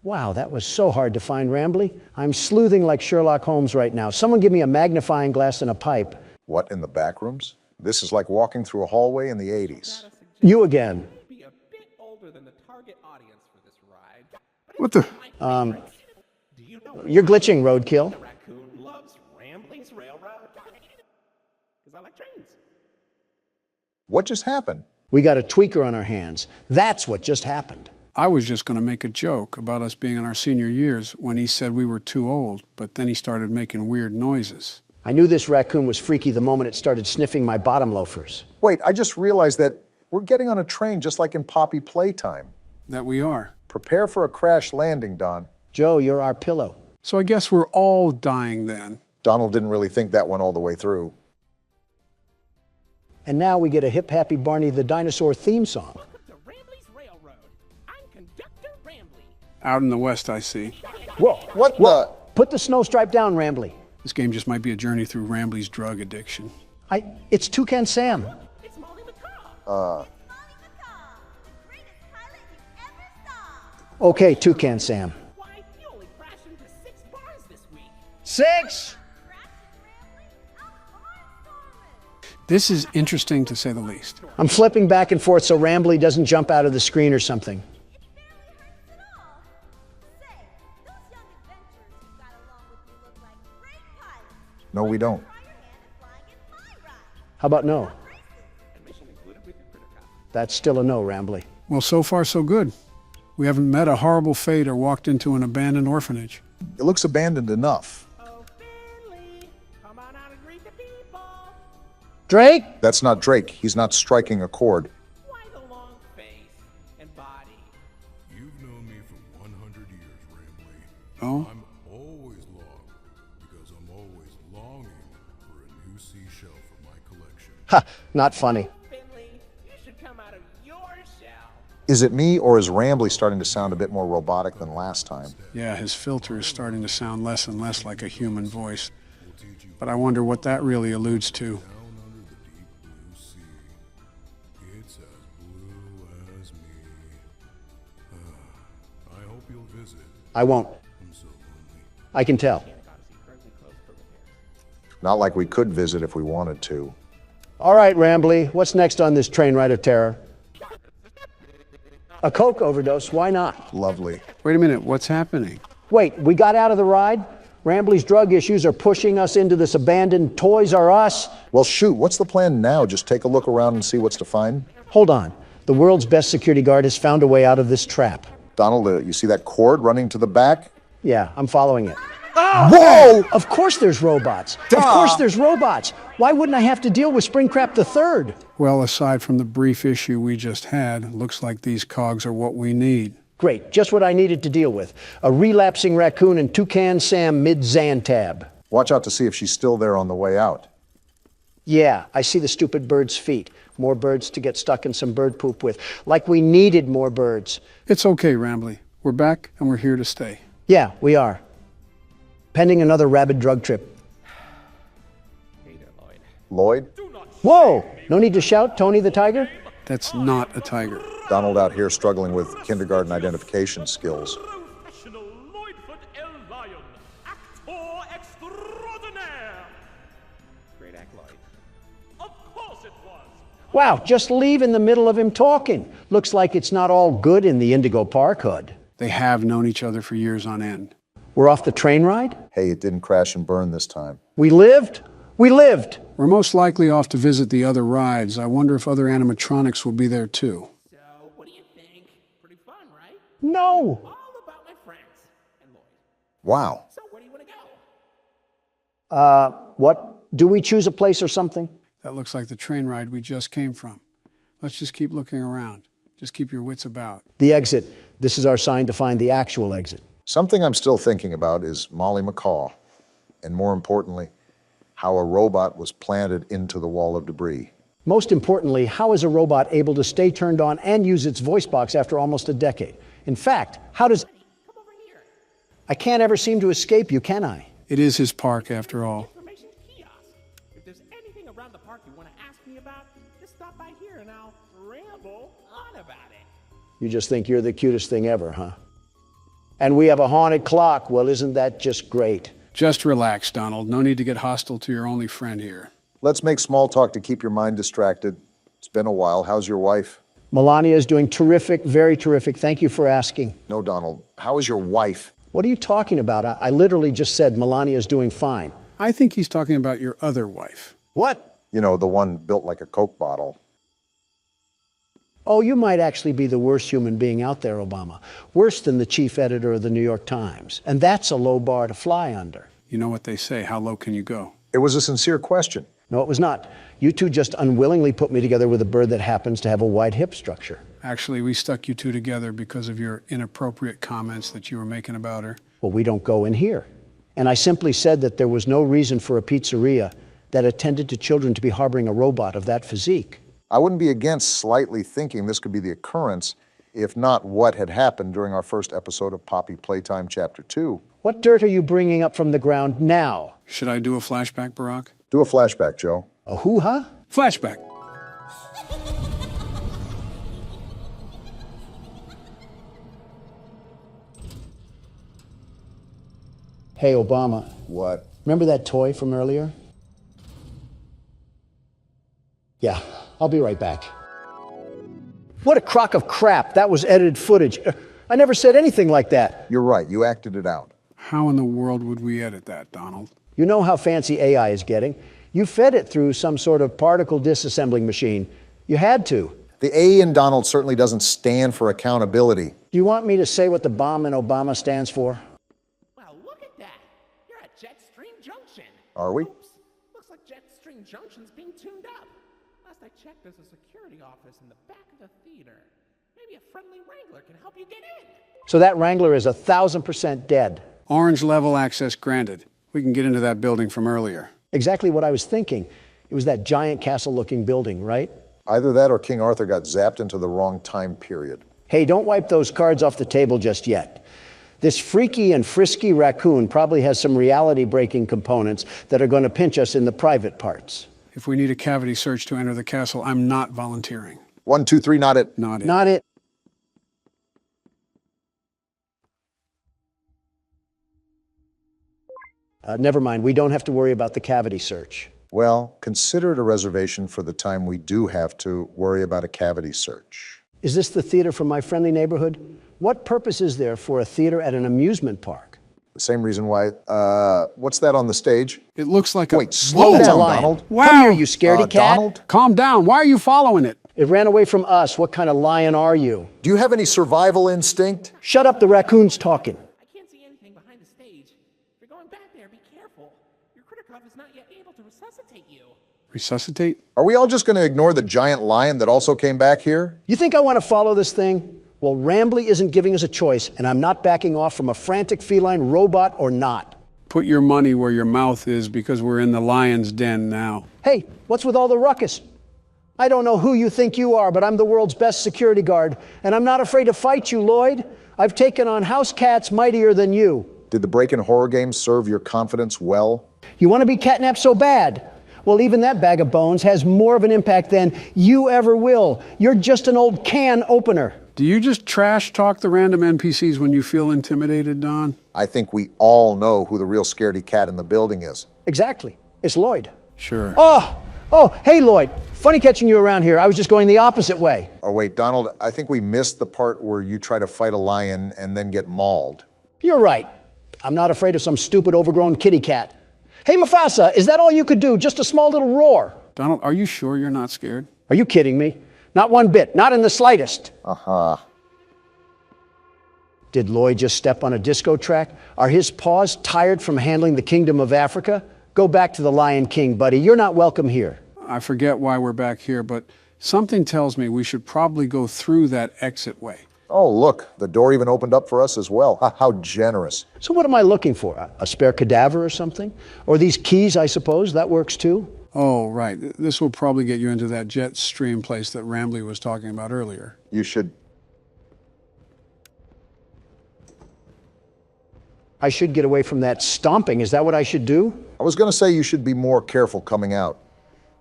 Wow, that was so hard to find, Rambly. I'm sleuthing like Sherlock Holmes right now. Someone give me a magnifying glass and a pipe. What, in the back rooms? This is like walking through a hallway in the 80s. You again. Be a bit older than the target audience for this ride. But What the? do you know You're glitching, Roadkill. the raccoon loves Rambling's Railroad? Because I like trains. What just happened? We got a tweaker on our hands. That's what just happened. I was just going to make a joke about us being in our senior years when he said we were too old, but then he started making weird noises. I knew this raccoon was freaky the moment it started sniffing my bottom loafers. Wait, I just realized that we're getting on a train just like in Poppy Playtime. That we are. Prepare for a crash landing, Don. Joe, you're our pillow. So I guess we're all dying then. Donald didn't really think that one all the way through. And now we get a Hip Happy Barney the Dinosaur theme song. Welcome to Rambling's Railroad. I'm Conductor Rambly. Out in the west, I see. Whoa, What the? put the snow stripe down, Rambly. This game just might be a journey through Rambly's drug addiction. It's Toucan Sam. It's Molly McCaw. Okay, Toucan Sam. Why, you only crashed into 6 bars this week. 6? This is interesting to say the least. I'm flipping back and forth so Rambly doesn't jump out of the screen or something. No, we don't. How about no? Admission included with your critter cup. That's still a no, Rambly. Well, so far so good. We haven't met a horrible fate or walked into an abandoned orphanage. It looks abandoned enough. Oh, Finley, come on out and greet the people. Drake? That's not Drake. He's not striking a chord. Why the long face and body? You've known me for 100 years, Rambly. Oh? I'm always long because I'm always longing for a new seashell for my collection. Ha, not funny. Finley, you should come out of your shell. Is it me, or is Rambly starting to sound a bit more robotic than last time? Yeah, his filter is starting to sound less and less like a human voice. But I wonder what that really alludes to. Down under the deep blue sea, it's as blue as me. I hope you'll visit. I won't. I'm so lonely. I can tell. Not like we could visit if we wanted to. All right, Rambly, what's next on this train ride of terror? A coke overdose, why not? Lovely. Wait a minute, what's happening? Wait, we got out of the ride? Rambley's drug issues are pushing us into this abandoned Toys R Us. Well, shoot, what's the plan now? Just take a look around and see what's to find? Hold on. The world's best security guard has found a way out of this trap. Donald, you see that cord running to the back? Yeah, I'm following it. Whoa! Of course there's robots. Of course there's robots. Why wouldn't I have to deal with Springtrap III? Well, aside from the brief issue we just had, looks like these cogs are what we need. Great, just what I needed to deal with. A relapsing raccoon and Toucan Sam mid-Xantab. Watch out to see if she's still there on the way out. Yeah, I see the stupid bird's feet. More birds to get stuck in some bird poop with. Like we needed more birds. It's okay, Rambley. We're back and we're here to stay. Yeah, we are. Pending another rabid drug trip. Lloyd? Whoa! No need to shout, Tony the Tiger? That's not a tiger. Donald out here struggling with kindergarten identification skills. Professional Lloydfoot El Lion, actor extraordinaire. Great act, Lloyd. Of course it was. Wow, just leave in the middle of him talking. Looks like it's not all good in the Indigo Park hood. They have known each other for years on end. We're off the train ride? Hey, it didn't crash and burn this time. We lived? We lived! We're most likely off to visit the other rides. I wonder if other animatronics will be there too. So, what do you think? Pretty fun, right? No! All about my friends and Lloyd. Wow. So, where do you want to go? What? Do we choose a place or something? That looks like the train ride we just came from. Let's just keep looking around. Just keep your wits about. The exit. This is our sign to find the actual exit. Something I'm still thinking about is Molly McCaw, and more importantly, how a robot was planted into the wall of debris. Most importantly, how is a robot able to stay turned on and use its voice box after almost a decade? In fact, how does... Come over here. I can't ever seem to escape you, can I? It is his park after all. Information kiosk. If there's anything around the park you want to ask me about, just stop by here and I'll ramble on about it. You just think you're the cutest thing ever, huh? And we have a haunted clock. Well, isn't that just great? Just relax, Donald. No need to get hostile to your only friend here. Let's make small talk to keep your mind distracted. It's been a while. How's your wife? Melania is doing terrific, very terrific. Thank you for asking. No, Donald. How is your wife? What are you talking about? I literally just said Melania is doing fine. I think he's talking about your other wife. What? You know, the one built like a Coke bottle. Oh, you might actually be the worst human being out there, Obama. Worse than the chief editor of the New York Times. And that's a low bar to fly under. You know what they say, how low can you go? It was a sincere question. No, it was not. You two just unwillingly put me together with a bird that happens to have a wide hip structure. Actually, we stuck you two together because of your inappropriate comments that you were making about her. Well, we don't go in here. And I simply said that there was no reason for a pizzeria that attended to children to be harboring a robot of that physique. I wouldn't be against slightly thinking this could be the occurrence, if not what had happened during our first episode of Poppy Playtime Chapter 2. What dirt are you bringing up from the ground now? Should I do a flashback, Barack? Do a flashback, Joe. A hoo-ha? Flashback. Hey, Obama, What? remember that toy from earlier? Yeah, I'll be right back. What a crock of crap. That was edited footage. I never said anything like that. You're right. You acted it out. How in the world would we edit that, Donald? You know how fancy AI is getting. You fed it through some sort of particle disassembling machine. You had to. The A in Donald certainly doesn't stand for accountability. Do you want me to say what the bomb in Obama stands for? Well, look at that. You're at Jetstream Junction. Are we? Oops. Looks like Jetstream Junction's being tuned up. Last I checked, there's a security office in the back of the theater. Maybe a friendly wrangler can help you get in. So that Wrangler is 1,000% dead. Orange level access granted. We can get into that building from earlier. Exactly what I was thinking. It was that giant castle-looking building, right? Either that or King Arthur got zapped into the wrong time period. Hey, don't wipe those cards off the table just yet. This freaky and frisky raccoon probably has some reality-breaking components that are going to pinch us in the private parts. If we need a cavity search to enter the castle, I'm not volunteering. 1, 2, 3, not it. Not it. Not it. Never mind, we don't have to worry about the cavity search. Well, consider it a reservation for the time we do have to worry about a cavity search. Is this the theater from my friendly neighborhood? What purpose is there for a theater at an amusement park? Same reason why. What's that on the stage? It looks like Wait, a... slow That down, lion. Donald. Wow. Come here, you scaredy cat. Donald, Calm down. Why are you following it? It ran away from us. What kind of lion are you? do you have any survival instinct? Shut up, the raccoon's talking. I can't see anything behind the stage. If you're going back there, be careful. Your critter glove is not yet able to resuscitate you. Resuscitate? Are we all just going to ignore the giant lion that also came back here? You think I want to follow this thing? Well, Rambly isn't giving us a choice, and I'm not backing off from a frantic feline robot or not. Put your money where your mouth is, because we're in the lion's den now. Hey, what's with all the ruckus? I don't know who you think you are, but I'm the world's best security guard, and I'm not afraid to fight you, Lloyd. I've taken on house cats mightier than you. Did the break-in horror game serve your confidence well? You want to be catnapped so bad? Well, even that bag of bones has more of an impact than you ever will. You're just an old can opener. Do you just trash talk the random NPCs when you feel intimidated, Don? I think we all know who the real scaredy cat in the building is. Exactly. It's Lloyd. Sure. Oh, hey, Lloyd. Funny catching you around here. I was just going the opposite way. Oh, wait, Donald, I think we missed the part where you try to fight a lion and then get mauled. You're right. I'm not afraid of some stupid overgrown kitty cat. Hey, Mufasa, is that all you could do? Just a small little roar? Donald, are you sure you're not scared? Are you kidding me? Not one bit. Not in the slightest. Uh-huh. Did Lloyd just step on a disco track? Are his paws tired from handling the kingdom of Africa? Go back to the Lion King, buddy. You're not welcome here. I forget why we're back here, but something tells me we should probably go through that exit way. Oh, look, the door even opened up for us as well. How generous. So what am I looking for? A spare cadaver or something? Or these keys, I suppose? That works too? Oh, right. This will probably get you into that jet stream place that Rambly was talking about earlier. You should... I should get away from that stomping. Is that what I should do? I was going to say you should be more careful coming out,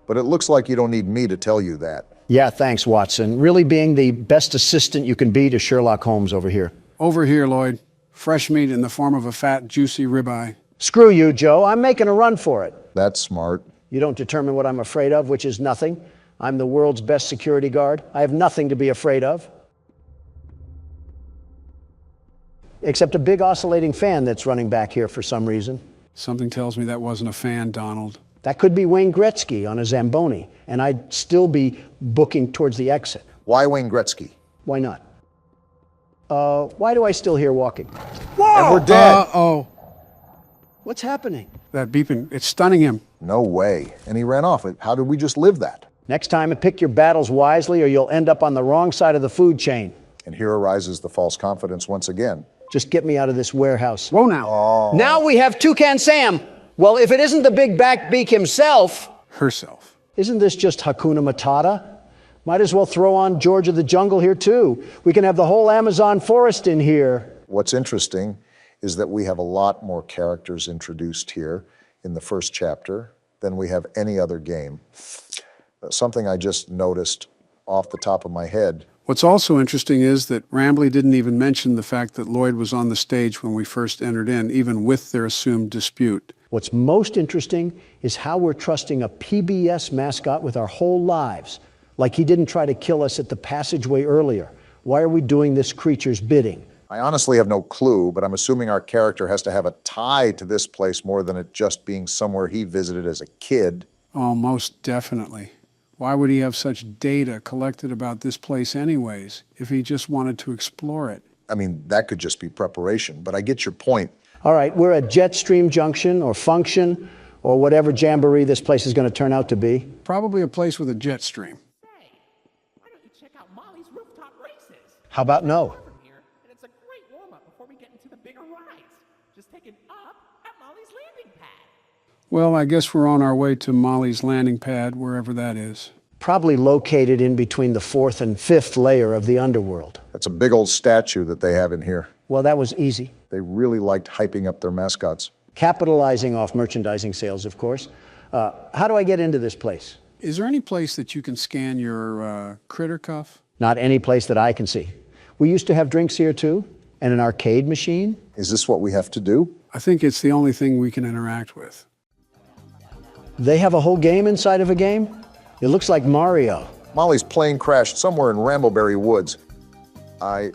but it looks like you don't need me to tell you that. Yeah, thanks, Watson. Really being the best assistant you can be to Sherlock Holmes over here. Over here, Lloyd. Fresh meat in the form of a fat, juicy ribeye. Screw you, Joe. I'm making a run for it. That's smart. You don't determine what I'm afraid of, which is nothing. I'm the world's best security guard. I have nothing to be afraid of. Except a big oscillating fan that's running back here for some reason. Something tells me that wasn't a fan, Donald. That could be Wayne Gretzky on a Zamboni, and I'd still be booking towards the exit. Why Wayne Gretzky? Why not? Why do I still hear walking? And we're dead. Uh-oh. What's happening? That beeping, it's stunning him. No way. And he ran off. How did we just live that? Next time, pick your battles wisely or you'll end up on the wrong side of the food chain. And here arises the false confidence once again. Just get me out of this warehouse. Whoa now. Now we have Toucan Sam. Well, if it isn't the big backbeak himself, Herself. isn't this just Hakuna Matata? Might as well throw on George of the Jungle here too. We can have the whole Amazon forest in here. What's interesting is that we have a lot more characters introduced here in the first chapter than we have any other game. Something I just noticed off the top of my head. What's also interesting is that Rambly didn't even mention the fact that Lloyd was on the stage when we first entered in, even with their assumed dispute. What's most interesting is how we're trusting a PBS mascot with our whole lives, like he didn't try to kill us at the passageway earlier. Why are we doing this creature's bidding? I honestly have no clue, but I'm assuming our character has to have a tie to this place more than it just being somewhere he visited as a kid. Oh, most definitely. Why would he have such data collected about this place anyways, if he just wanted to explore it? I mean, that could just be preparation, but I get your point. All right, we're at Jetstream Junction or Function or whatever jamboree this place is going to turn out to be. Probably a place with a jet stream. Say, why don't you check out Molly's rooftop races? How about no? From here, and it's a great warm-up before we get into the bigger rides. Just take it up at Molly's landing pad. Well, I guess we're on our way to Molly's landing pad, wherever that is. Probably located in between the 4th and 5th layer of the underworld. That's a big old statue that they have in here. Well, that was easy. They really liked hyping up their mascots. Capitalizing off merchandising sales, of course. How do I get into this place? Is there any place that you can scan your critter cuff? Not any place that I can see. We used to have drinks here too, and an arcade machine. Is this what we have to do? I think it's the only thing we can interact with. They have a whole game inside of a game? It looks like Mario. Molly's plane crashed somewhere in Rambleberry Woods. I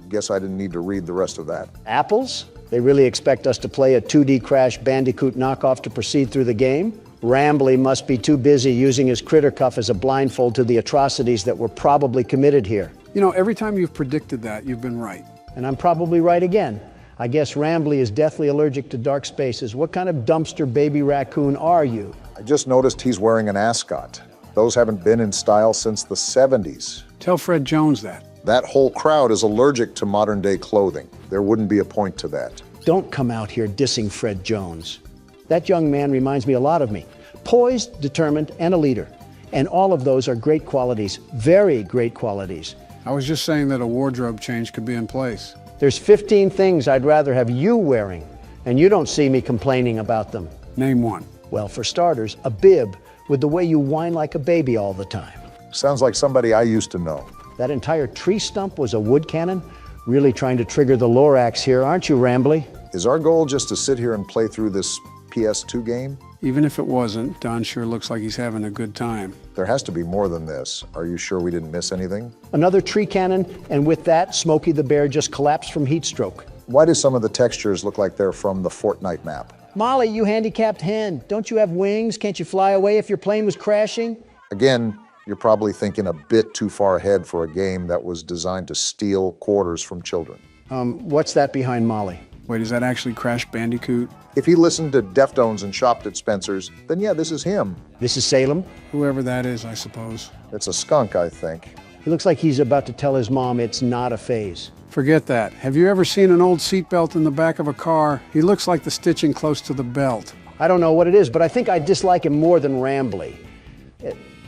guess I didn't need to read the rest of that. Apples? They really expect us to play a 2D Crash Bandicoot knockoff to proceed through the game? Rambly must be too busy using his critter cuff as a blindfold to the atrocities that were probably committed here. You know, every time you've predicted that, you've been right. And I'm probably right again. I guess Rambly is deathly allergic to dark spaces. What kind of dumpster baby raccoon are you? I just noticed he's wearing an ascot. Those haven't been in style since the 70s. Tell Fred Jones that. That whole crowd is allergic to modern-day clothing. There wouldn't be a point to that. Don't come out here dissing Fred Jones. That young man reminds me a lot of me. Poised, determined, and a leader. And all of those are great qualities, very great qualities. I was just saying that a wardrobe change could be in place. There's 15 things I'd rather have you wearing, and you don't see me complaining about them. Name one. Well, for starters, a bib with the way you whine like a baby all the time. Sounds like somebody I used to know. That entire tree stump was a wood cannon? Really trying to trigger the Lorax here, aren't you, Rambly? Is our goal just to sit here and play through this PS2 game? Even if it wasn't, Don sure looks like he's having a good time. There has to be more than this. Are you sure we didn't miss anything? Another tree cannon, and with that, Smokey the Bear just collapsed from heat stroke. Why do some of the textures look like they're from the Fortnite map? Molly, you handicapped hen, don't you have wings? Can't you fly away if your plane was crashing? Again, you're probably thinking a bit too far ahead for a game that was designed to steal quarters from children. What's that behind Molly? Wait, is that actually Crash Bandicoot? If he listened to Deftones and shopped at Spencer's, then yeah, this is him. This is Salem? Whoever that is, I suppose. It's a skunk, I think. He looks like he's about to tell his mom it's not a phase. Forget that. Have you ever seen an old seatbelt in the back of a car? He looks like the stitching close to the belt. I don't know what it is, but I think I dislike him more than Rambly.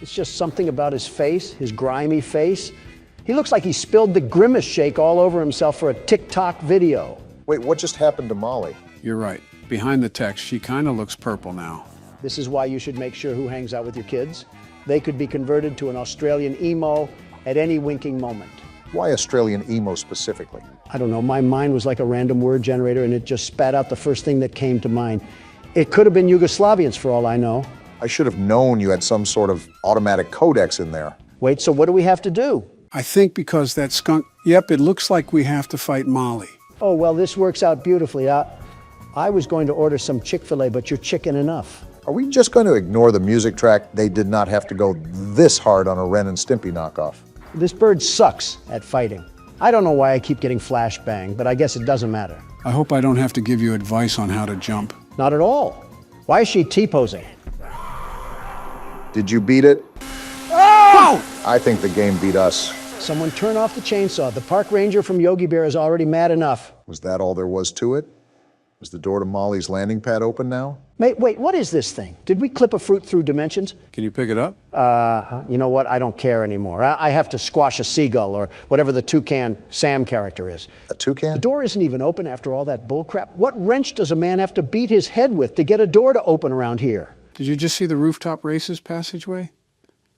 It's just something about his face, his grimy face. He looks like he spilled the Grimace shake all over himself for a TikTok video. Wait, what just happened to Molly? You're right. Behind the text, she kind of looks purple now. This is why you should make sure who hangs out with your kids. They could be converted to an Australian emo at any winking moment. Why Australian emo specifically? I don't know, my mind was like a random word generator and it just spat out the first thing that came to mind. It could have been Yugoslavians for all I know. I should have known you had some sort of automatic codex in there. Wait, so what do we have to do? I think because that skunk, yep, it looks like we have to fight Molly. Oh, well, this works out beautifully. I was going to order some Chick-fil-A, but you're chicken enough. Are we just going to ignore the music track? They did not have to go this hard on a Ren and Stimpy knockoff. This bird sucks at fighting. I don't know why I keep getting flashbang, but I guess it doesn't matter. I hope I don't have to give you advice on how to jump. Not at all. Why is she T-posing? Did you beat it? Oh! I think the game beat us. Someone turn off the chainsaw. The park ranger from Yogi Bear is already mad enough. Was that all there was to it? Is the door to Molly's landing pad open now? Wait, what is this thing? Did we clip a fruit through dimensions? Can you pick it up? You know what? I don't care anymore. I have to squash a seagull or whatever the toucan Sam character is. A toucan? The door isn't even open after all that bullcrap. What wrench does a man have to beat his head with to get a door to open around here? Did you just see the rooftop races passageway?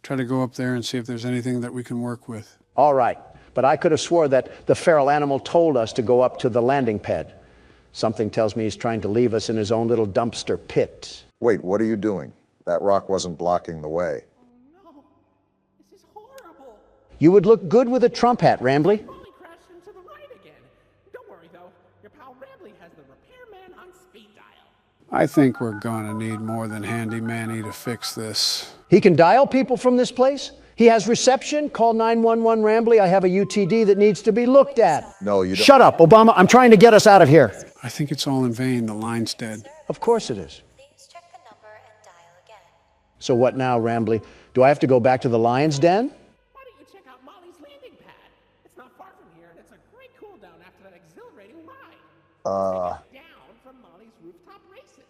Try to go up there and see if there's anything that we can work with. All right, but I could have swore that the feral animal told us to go up to the landing pad. Something tells me he's trying to leave us in his own little dumpster pit. Wait, what are you doing? That rock wasn't blocking the way. No, this is horrible. You would look good with a Trump hat, Rambly. Molly crashed into the right again. Don't worry though, your pal Rambly has the repairman on speed dial. I think we're gonna need more than Handy Manny to fix this. He can dial people from this place? He has reception. Call 911 Rambly. I have a UTD that needs to be looked at. No, you don't. Shut up, Obama. I'm trying to get us out of here. I think it's all in vain. The line's dead. Of course it is. Please check the number and dial again. So what now, Rambly? Do I have to go back to the lion's den? Why don't you check out Molly's landing pad? It's not far from here, and it's a great cool down after that exhilarating ride. Down from Molly's rooftop races.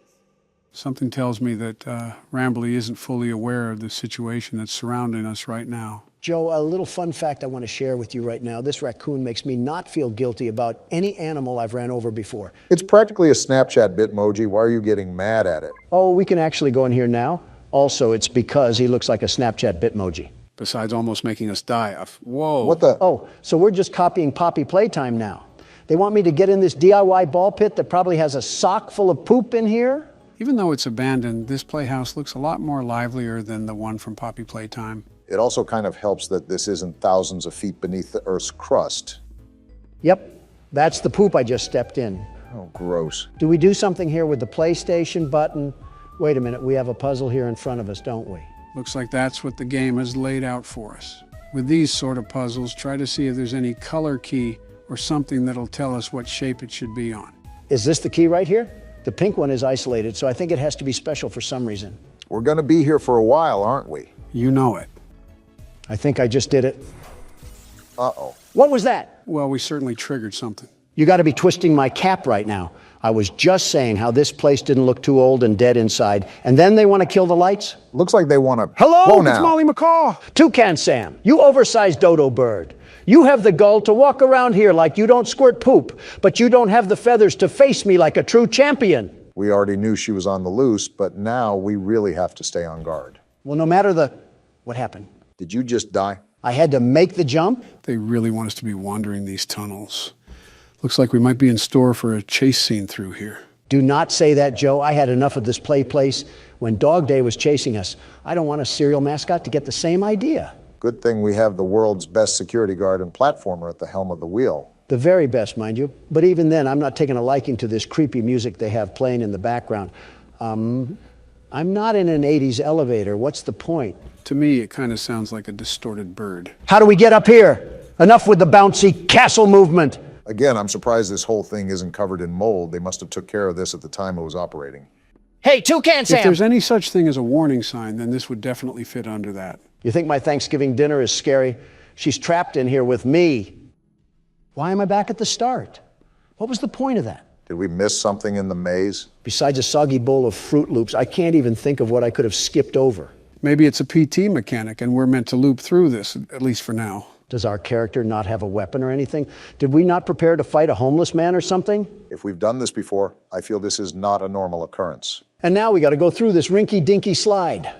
Something tells me that Rambly isn't fully aware of the situation that's surrounding us right now. Joe, a little fun fact I want to share with you right now. This raccoon makes me not feel guilty about any animal I've ran over before. It's practically a Snapchat Bitmoji. Why are you getting mad at it? Oh, we can actually go in here now. Also, it's because he looks like a Snapchat Bitmoji. Besides almost making us die. Whoa. What the? Oh, so we're just copying Poppy Playtime now. They want me to get in this DIY ball pit that probably has a sock full of poop in here? Even though it's abandoned, this playhouse looks a lot more livelier than the one from Poppy Playtime. It also kind of helps that this isn't thousands of feet beneath the Earth's crust. Yep, that's the poop I just stepped in. Oh, gross. Do we do something here with the PlayStation button? Wait a minute, we have a puzzle here in front of us, don't we? Looks like that's what the game has laid out for us. With these sort of puzzles, try to see if there's any color key or something that'll tell us what shape it should be on. Is this the key right here? The pink one is isolated, so I think it has to be special for some reason. We're gonna be here for a while, aren't we? You know it. I think I just did it. Uh-oh. What was that? Well, we certainly triggered something. You got to be twisting my cap right now. I was just saying how this place didn't look too old and dead inside, and then they want to kill the lights? Looks like they want to... Hello, Whoa, it's now. Molly McCaw. Toucan Sam, you oversized dodo bird. You have the gall to walk around here like you don't squirt poop, but you don't have the feathers to face me like a true champion. We already knew she was on the loose, but now we really have to stay on guard. Well, no matter the... What happened? Did you just die? I had to make the jump? They really want us to be wandering these tunnels. Looks like we might be in store for a chase scene through here. Do not say that, Joe. I had enough of this play place when Dog Day was chasing us. I don't want a serial mascot to get the same idea. Good thing we have the world's best security guard and platformer at the helm of the wheel. The very best, mind you. But even then, I'm not taking a liking to this creepy music they have playing in the background. I'm not in an 80s elevator. What's the point? To me, it kind of sounds like a distorted bird. How do we get up here? Enough with the bouncy castle movement. Again, I'm surprised this whole thing isn't covered in mold. They must have took care of this at the time it was operating. Hey, Toucan Sam! If there's any such thing as a warning sign, then this would definitely fit under that. You think my Thanksgiving dinner is scary? She's trapped in here with me. Why am I back at the start? What was the point of that? Did we miss something in the maze? Besides a soggy bowl of Fruit Loops, I can't even think of what I could have skipped over. Maybe it's a PT mechanic and we're meant to loop through this, at least for now. Does our character not have a weapon or anything? Did we not prepare to fight a homeless man or something? If we've done this before, I feel this is not a normal occurrence. And now we got to go through this rinky-dinky slide.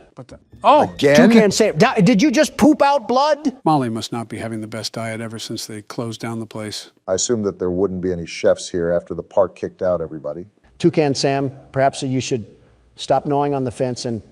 Oh, Again? Toucan Sam, did you just poop out blood? Molly must not be having the best diet ever since they closed down the place. I assumed that there wouldn't be any chefs here after the park kicked out everybody. Toucan Sam, perhaps you should stop gnawing on the fence and,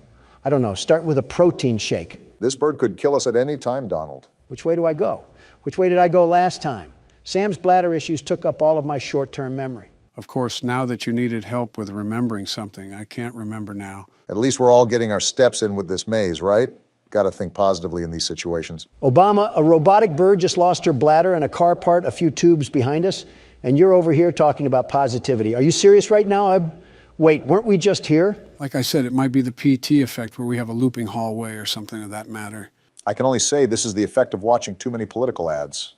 I don't know, start with a protein shake. This bird could kill us at any time, Donald. Which way do I go? Which way did I go last time? Sam's bladder issues took up all of my short-term memory. Of course, now that you needed help with remembering something, I can't remember now. At least we're all getting our steps in with this maze, right? Got to think positively in these situations. Obama, a robotic bird just lost her bladder and a car part a few tubes behind us, and you're over here talking about positivity. Are you serious right now? Wait, weren't we just here? Like I said, it might be the PT effect where we have a looping hallway or something of that matter. I can only say this is the effect of watching too many political ads.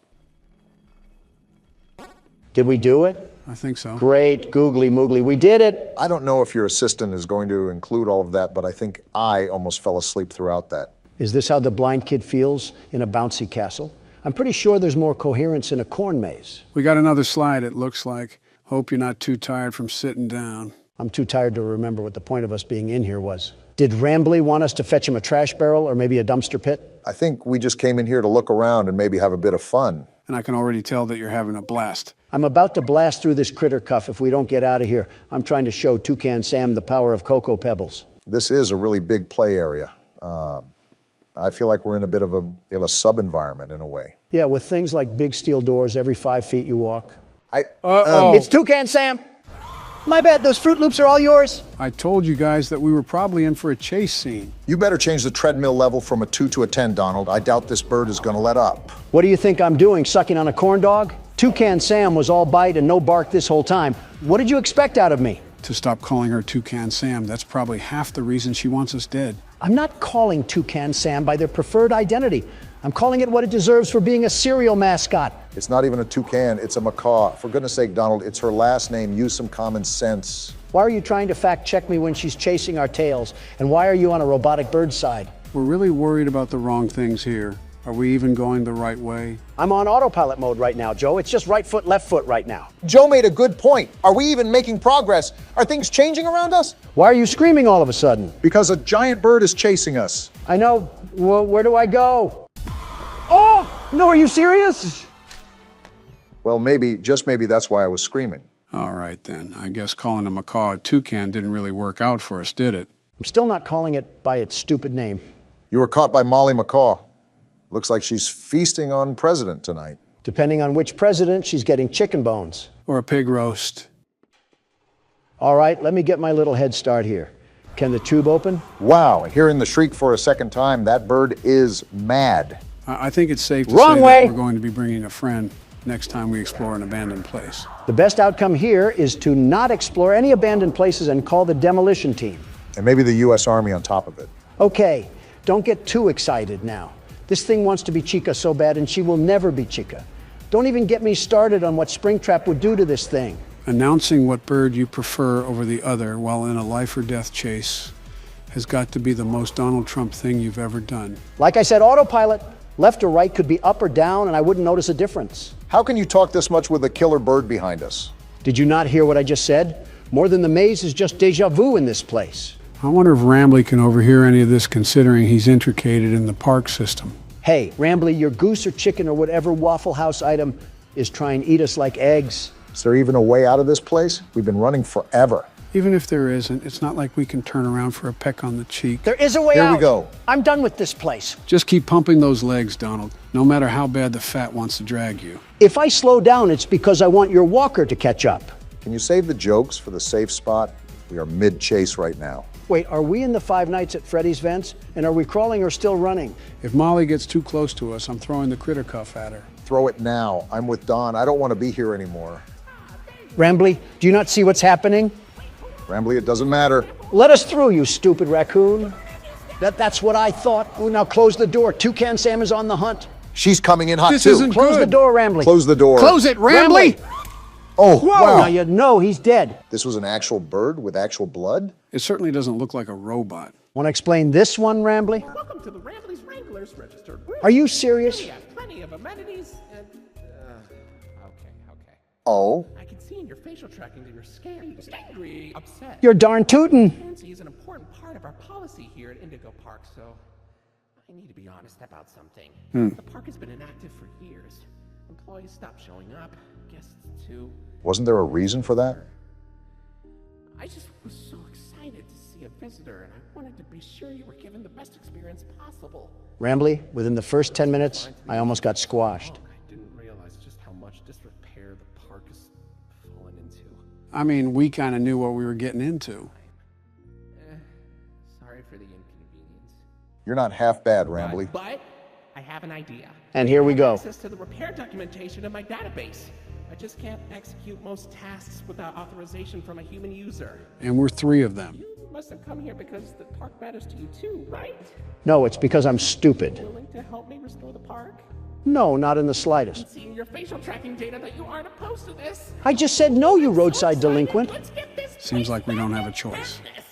Did we do it? I think so. Great, googly moogly, we did it. I don't know if your assistant is going to include all of that, but I think I almost fell asleep throughout that. Is this how the blind kid feels in a bouncy castle? I'm pretty sure there's more coherence in a corn maze. We got another slide, it looks like. Hope you're not too tired from sitting down. I'm too tired to remember what the point of us being in here was. Did Rambley want us to fetch him a trash barrel or maybe a dumpster pit? I think we just came in here to look around and maybe have a bit of fun. And I can already tell that you're having a blast. I'm about to blast through this critter cuff if we don't get out of here. I'm trying to show Toucan Sam the power of Cocoa Pebbles. This is a really big play area. I feel like we're in a bit of a sub-environment in a way. Yeah, with things like big steel doors every 5 feet you walk. It's Toucan Sam. My bad, those Fruit Loops are all yours. I told you guys that we were probably in for a chase scene. You better change the treadmill level from a 2 to a 10, Donald. I doubt this bird is going to let up. What do you think I'm doing, sucking on a corn dog? Toucan Sam was all bite and no bark this whole time. What did you expect out of me? To stop calling her Toucan Sam, that's probably half the reason she wants us dead. I'm not calling Toucan Sam by their preferred identity. I'm calling it what it deserves for being a serial mascot. It's not even a toucan, it's a macaw. For goodness sake, Donald, it's her last name. Use some common sense. Why are you trying to fact check me when she's chasing our tails? And why are you on a robotic bird's side? We're really worried about the wrong things here. Are we even going the right way? I'm on autopilot mode right now, Joe. It's just right foot, left foot right now. Joe made a good point. Are we even making progress? Are things changing around us? Why are you screaming all of a sudden? Because a giant bird is chasing us. I know. Well, where do I go? Oh, no, are you serious? Well, maybe, just maybe that's why I was screaming. All right, then. I guess calling a macaw a toucan didn't really work out for us, did it? I'm still not calling it by its stupid name. You were caught by Molly McCaw. Looks like she's feasting on President tonight. Depending on which president, she's getting chicken bones. Or a pig roast. All right, let me get my little head start here. Can the tube open? Wow, hearing the shriek for a second time, that bird is mad. I think it's safe to Wrong say way. that we're going to be bringing a friend next time we explore an abandoned place. The best outcome here is to not explore any abandoned places and call the demolition team. And maybe the U.S. Army on top of it. Okay, don't get too excited now. This thing wants to be Chica so bad, and she will never be Chica. Don't even get me started on what Springtrap would do to this thing. Announcing what bird you prefer over the other while in a life or death chase has got to be the most Donald Trump thing you've ever done. Like I said, autopilot, left or right could be up or down, and I wouldn't notice a difference. How can you talk this much with a killer bird behind us? Did you not hear what I just said? More than the maze is just deja vu in this place. I wonder if Rambley can overhear any of this, considering he's intricated in the park system. Hey, Rambley, your goose or chicken or whatever Waffle House item is trying to eat us like eggs. Is there even a way out of this place? We've been running forever. Even if there isn't, it's not like we can turn around for a peck on the cheek. There is a way out. Here we go. I'm done with this place. Just keep pumping those legs, Donald, no matter how bad the fat wants to drag you. If I slow down, it's because I want your walker to catch up. Can you save the jokes for the safe spot? We are mid-chase right now. Wait, are we in the Five Nights at Freddy's vents? And are we crawling or still running? If Molly gets too close to us, I'm throwing the critter cuff at her. Throw it now. I'm with Don. I don't want to be here anymore. Rambley, do you not see what's happening? Rambley, it doesn't matter. Let us through, you stupid raccoon. That's what I thought. Oh, now close the door. Toucan Sam is on the hunt. She's coming in hot This too. isn't Close the good. door, Rambley. Close the door. Close it, Rambley! Oh, Now wow. you know he's dead. This was an actual bird with actual blood? It certainly doesn't look like a robot. Want to explain this one, Rambley? Welcome to the Rambley's Wranglers Registered Room. Are you serious? We have plenty of amenities and... okay. Oh. I can see in your facial tracking that you're scary, angry, upset. You're darn tootin'. Transparency is an important part of our policy here at Indigo Park, so I need to be honest about something. The park has been inactive for years. Employees stopped showing up, guests too. Wasn't there a reason for that? I just was so excited to see a visitor, and I wanted to be sure you were given the best experience possible. Rambley, within the first 10 minutes, I almost got squashed. I didn't realize just how much disrepair the park has fallen into. I mean, we kind of knew what we were getting into. Sorry for the inconvenience. You're not half bad, Rambley. But I have an idea. And here we go. Access to the repair documentation in my database. I just can't execute most tasks without authorization from a human user. And we're three of them. You must have come here because the park matters to you too, right? No, it's because I'm stupid. Willing to help me restore the park? No, not in the slightest. Seeing your facial tracking data that you aren't opposed to this. I just said no, you roadside delinquent. Let's get this Seems like we don't have a choice. business.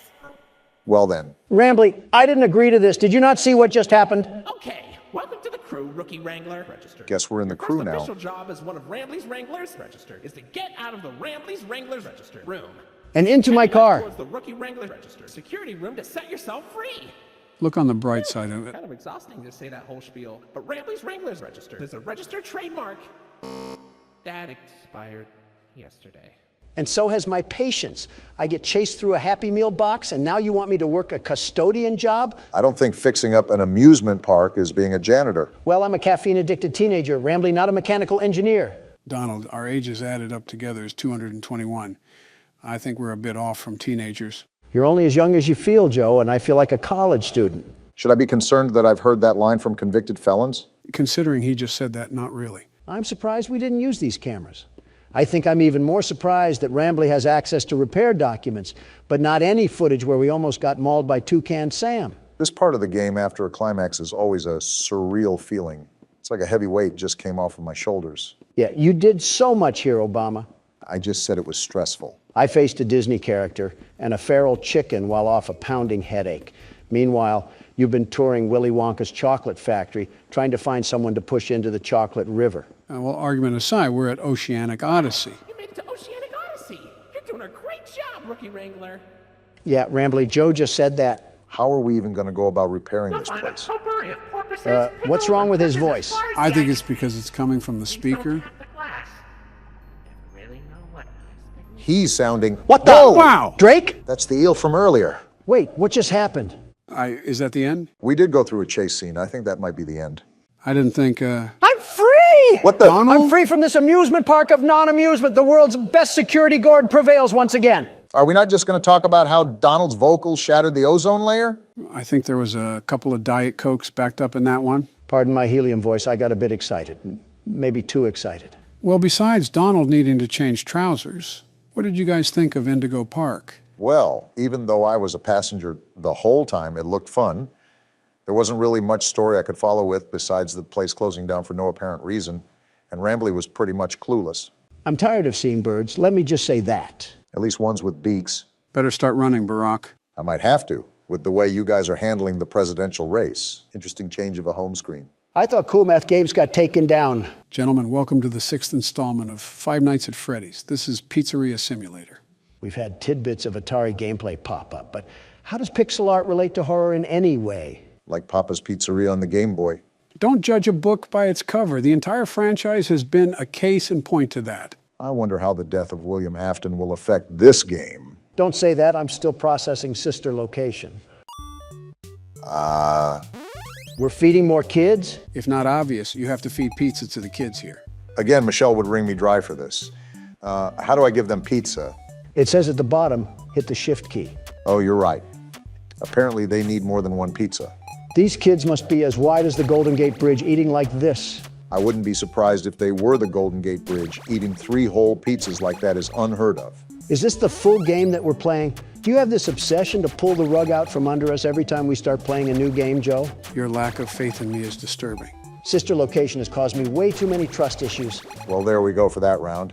Well then. Rambley, I didn't agree to this. Did you not see what just happened? Okay, welcome to the crew, Rookie Wrangler. Registered. Guess we're in the Your crew first now. official job as one of Rambley's Wranglers, registered, is to get out of the Rambley's Wranglers registered room. And into my Head car. towards the Rookie Wrangler registered security room to set yourself free. Look on the bright side of it. Kind of exhausting to say that whole spiel, but Rambley's Wranglers registered is a registered trademark that expired yesterday. And so has my patience. I get chased through a Happy Meal box, and now you want me to work a custodian job? I don't think fixing up an amusement park is being a janitor. Well, I'm a caffeine-addicted teenager, Rambley, not a mechanical engineer. Donald, our ages added up together is 221. I think we're a bit off from teenagers. You're only as young as you feel, Joe, and I feel like a college student. Should I be concerned that I've heard that line from convicted felons? Considering he just said that, not really. I'm surprised we didn't use these cameras. I think I'm even more surprised that Rambley has access to repair documents, but not any footage where we almost got mauled by Toucan Sam. This part of the game after a climax is always a surreal feeling. It's like a heavy weight just came off of my shoulders. Yeah, you did so much here, Obama. I just said it was stressful. I faced a Disney character and a feral chicken while off a pounding headache. Meanwhile, you've been touring Willy Wonka's chocolate factory, trying to find someone to push into the chocolate river. Well, argument aside, we're at Oceanic Odyssey. You made it to Oceanic Odyssey. You're doing a great job, Rookie Wrangler. Yeah, Rambley, Joe just said that. How are we even going to go about repairing this Find place? a helper if porpoises What's wrong with his voice? I think it's because it's coming from the speaker. the glass. Never really know what He's sounding... What the? Whoa! Wow! Drake? That's the eel from earlier. Wait, what just happened? Is that the end? We did go through a chase scene. I think that might be the end. I didn't think, I'm free! What the... Donald? I'm free from this amusement park of non-amusement. The world's best security guard prevails once again. Are we not just going to talk about how Donald's vocals shattered the ozone layer? I think there was a couple of Diet Cokes backed up in that one. Pardon my helium voice, I got a bit excited. Maybe too excited. Well, besides Donald needing to change trousers, what did you guys think of Indigo Park? Well, even though I was a passenger the whole time, it looked fun. There wasn't really much story I could follow with besides the place closing down for no apparent reason, and Rambley was pretty much clueless. I'm tired of seeing birds, let me just say that. At least ones with beaks. Better start running, Barack. I might have to, with the way you guys are handling the presidential race. Interesting change of a home screen. I thought Cool Math Games got taken down. Gentlemen, welcome to the 6th installment of Five Nights at Freddy's. This is Pizzeria Simulator. We've had tidbits of Atari gameplay pop up, but how does pixel art relate to horror in any way? Like Papa's Pizzeria on the Game Boy. Don't judge a book by its cover. The entire franchise has been a case in point to that. I wonder how the death of William Afton will affect this game. Don't say that, I'm still processing Sister Location. We're feeding more kids? If not obvious, you have to feed pizza to the kids here. Again, Michelle would wring me dry for this. How do I give them pizza? It says at the bottom, hit the shift key. Oh, you're right. Apparently they need more than one pizza. These kids must be as wide as the Golden Gate Bridge eating like this. I wouldn't be surprised if they were the Golden Gate Bridge. Eating 3 whole pizzas like that is unheard of. Is this the full game that we're playing? Do you have this obsession to pull the rug out from under us every time we start playing a new game, Joe? Your lack of faith in me is disturbing. Sister Location has caused me way too many trust issues. Well, there we go for that round.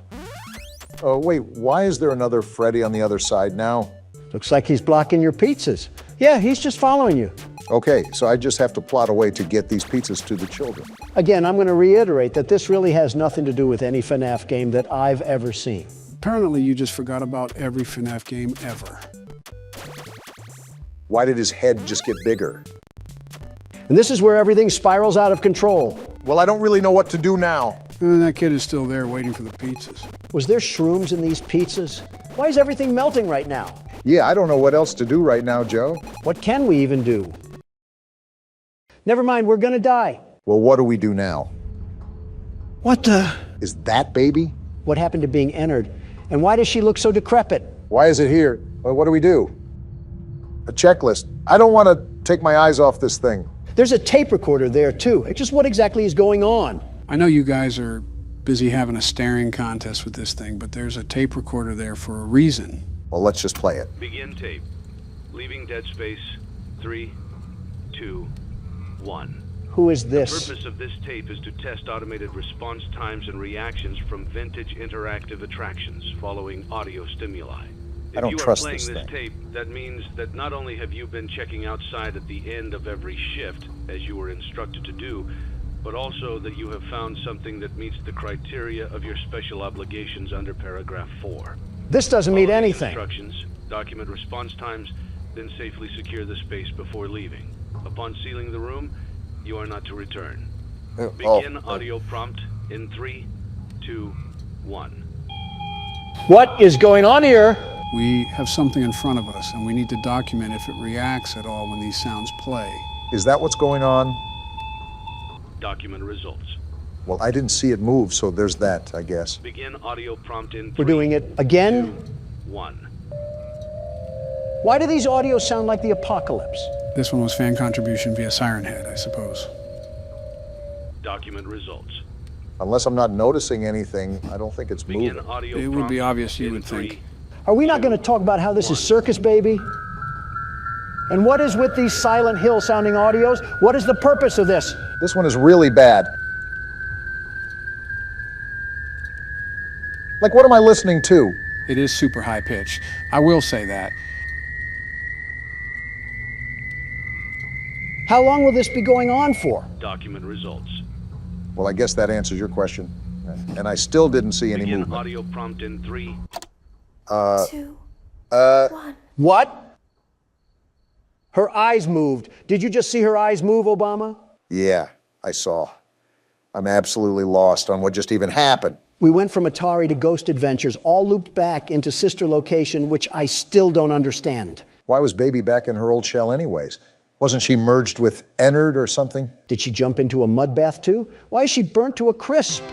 Oh, wait, why is there another Freddy on the other side now? Looks like he's blocking your pizzas. Yeah, he's just following you. Okay, so I just have to plot a way to get these pizzas to the children. Again, I'm going to reiterate that this really has nothing to do with any FNAF game that I've ever seen. Apparently, you just forgot about every FNAF game ever. Why did his head just get bigger? And this is where everything spirals out of control. Well, I don't really know what to do now. And that kid is still there waiting for the pizzas. Was there shrooms in these pizzas? Why is everything melting right now? Yeah, I don't know what else to do right now, Joe. What can we even do? Never mind, we're gonna die. Well, what do we do now? What the? Is that baby? What happened to being entered? And why does she look so decrepit? Why is it here? Well, what do we do? A checklist. I don't want to take my eyes off this thing. There's a tape recorder there too. Just what exactly is going on? I know you guys are busy having a staring contest with this thing, but there's a tape recorder there for a reason. Well, let's just play it. Begin tape. Leaving dead space. 3, 2, 1. Who is The this? purpose of this tape is to test automated response times and reactions from vintage interactive attractions following audio stimuli. I don't If you are trust playing this this thing. tape, that means that not only have you been checking outside at the end of every shift, as you were instructed to do, but also that you have found something that meets the criteria of your special obligations under paragraph 4. This doesn't mean Follow these anything. Instructions, document response times, then safely secure the space before leaving. Upon sealing the room, you are not to return. Begin audio prompt in 3, 2, 1. What is going on here? We have something in front of us, and we need to document if it reacts at all when these sounds play. Is that what's going on? Document results. Well, I didn't see it move, so there's that, I guess. Begin audio prompt in 3, We're doing it again? 2, 1. Why do these audios sound like the apocalypse? This one was fan contribution via Siren Head, I suppose. Document results. Unless I'm not noticing anything, I don't think it's Begin moving. audio It would be prompt obvious, you in would 3, think. Are we not going to talk about how this is circus, baby? And what is with these Silent Hill sounding audios? What is the purpose of this? This one is really bad. Like, what am I listening to? It is super high pitched. I will say that. How long will this be going on for? Document results. Well, I guess that answers your question. And I still didn't see any Begin movement. audio prompt in 3, 2, 1. What? Her eyes moved. Did you just see her eyes move, Obama? Yeah, I saw. I'm absolutely lost on what just even happened. We went from Atari to Ghost Adventures, all looped back into Sister Location, which I still don't understand. Why was Baby back in her old shell anyways? Wasn't she merged with Ennard or something? Did she jump into a mud bath too? Why is she burnt to a crisp?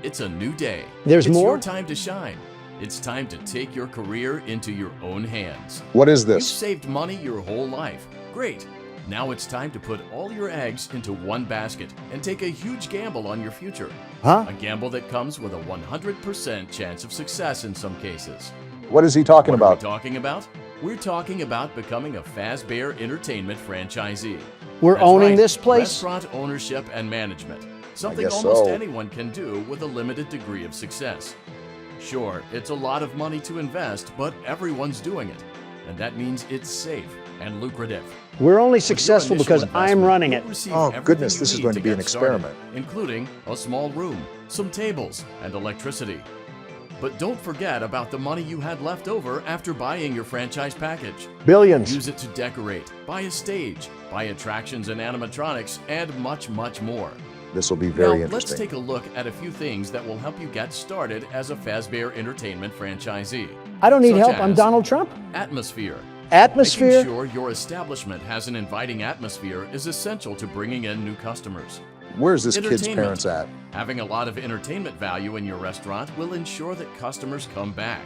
It's a new day. There's it's more? your time to shine. It's time to take your career into your own hands. What is You've this? saved money your whole life. Great. Now it's time to put all your eggs into one basket and take a huge gamble on your future. Huh? A gamble that comes with a 100% chance of success in some cases. What is he talking What are we about? talking about? We're talking about becoming a Fazbear Entertainment franchisee. We're That's owning right, this place? Restaurant ownership and management. Something guess almost so. anyone can do with a limited degree of success. Sure, it's a lot of money to invest, but everyone's doing it. And that means it's safe and lucrative. We're only With your successful initial because I'm investment, running you'll it. receive Oh, everything goodness, you this is need going to be an get started, experiment. including a small room, some tables, and electricity. But don't forget about the money you had left over after buying your franchise package. Billions. Use it to decorate, buy a stage, buy attractions and animatronics, and much, much more. This will be very Now, let's interesting. take a look at a few things that will help you get started as a Fazbear Entertainment franchisee. I don't need Such help. I'm as Donald Trump. Atmosphere. Atmosphere? Making sure your establishment has an inviting atmosphere is essential to bringing in new customers. Where's this kid's Entertainment. parents at? Having a lot of entertainment value in your restaurant will ensure that customers come back.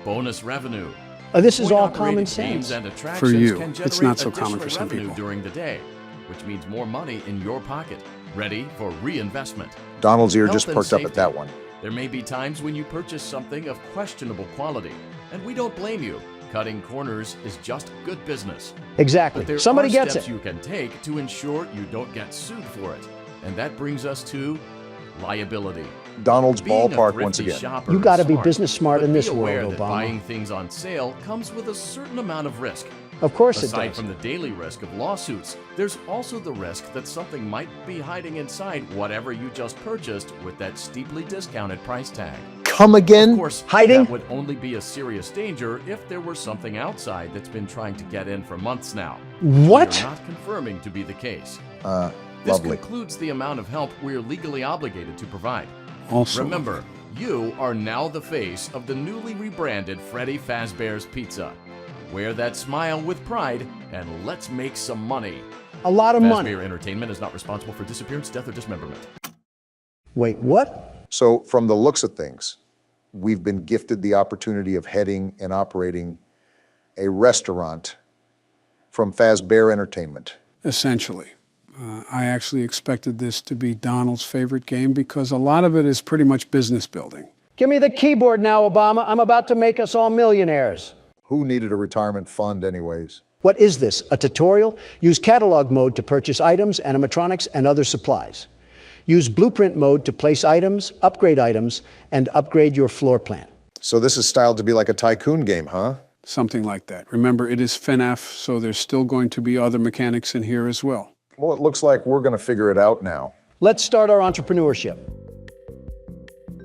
Bonus revenue. This is all Coin-operated common games sense. and attractions you, can it's generate not so common for additional some revenue people. during the day, which means more money in your pocket, ready for reinvestment. Donald's ear Health just and perked up at safety. that one. There may be times when you purchase something of questionable quality, and we don't blame you. Cutting corners is just good business. Exactly. But there Somebody are gets steps it. you can take to ensure you don't get sued for it. And that brings us to liability. Donald's Being a ballpark once thrifty again. shopper You is gotta be smart, business smart but in this be aware world, that Obama. buying things on sale comes with a certain amount of risk. Of course it Aside does. from the daily risk of lawsuits, there's also the risk that something might be hiding inside whatever you just purchased with that steeply discounted price tag. Come Of again? course, Hiding? that would only be a serious danger if there were something outside that's been trying to get in for months now. What? We're not confirming to be the case. This Lovely. concludes the amount of help we're legally obligated to provide. Also, Remember, you are now the face of the newly rebranded Freddy Fazbear's Pizza. Wear that smile with pride, and let's make some money. A lot of money. Fazbear Entertainment is not responsible for disappearance, death, or dismemberment. Wait, what? So, from the looks of things, we've been gifted the opportunity of heading and operating a restaurant from Fazbear Entertainment. essentially. I actually expected this to be Donald's favorite game because a lot of it is pretty much business building. Give me the keyboard now, Obama. I'm about to make us all millionaires. Who needed a retirement fund anyways? What is this? A tutorial? Use catalog mode to purchase items, animatronics, and other supplies. Use blueprint mode to place items, and upgrade your floor plan. So this is styled to be like a tycoon game, huh? Something like that. Remember, it is FNAF, so there's still going to be other mechanics in here as well. Well, it looks like we're going to figure it out now. Let's start our entrepreneurship.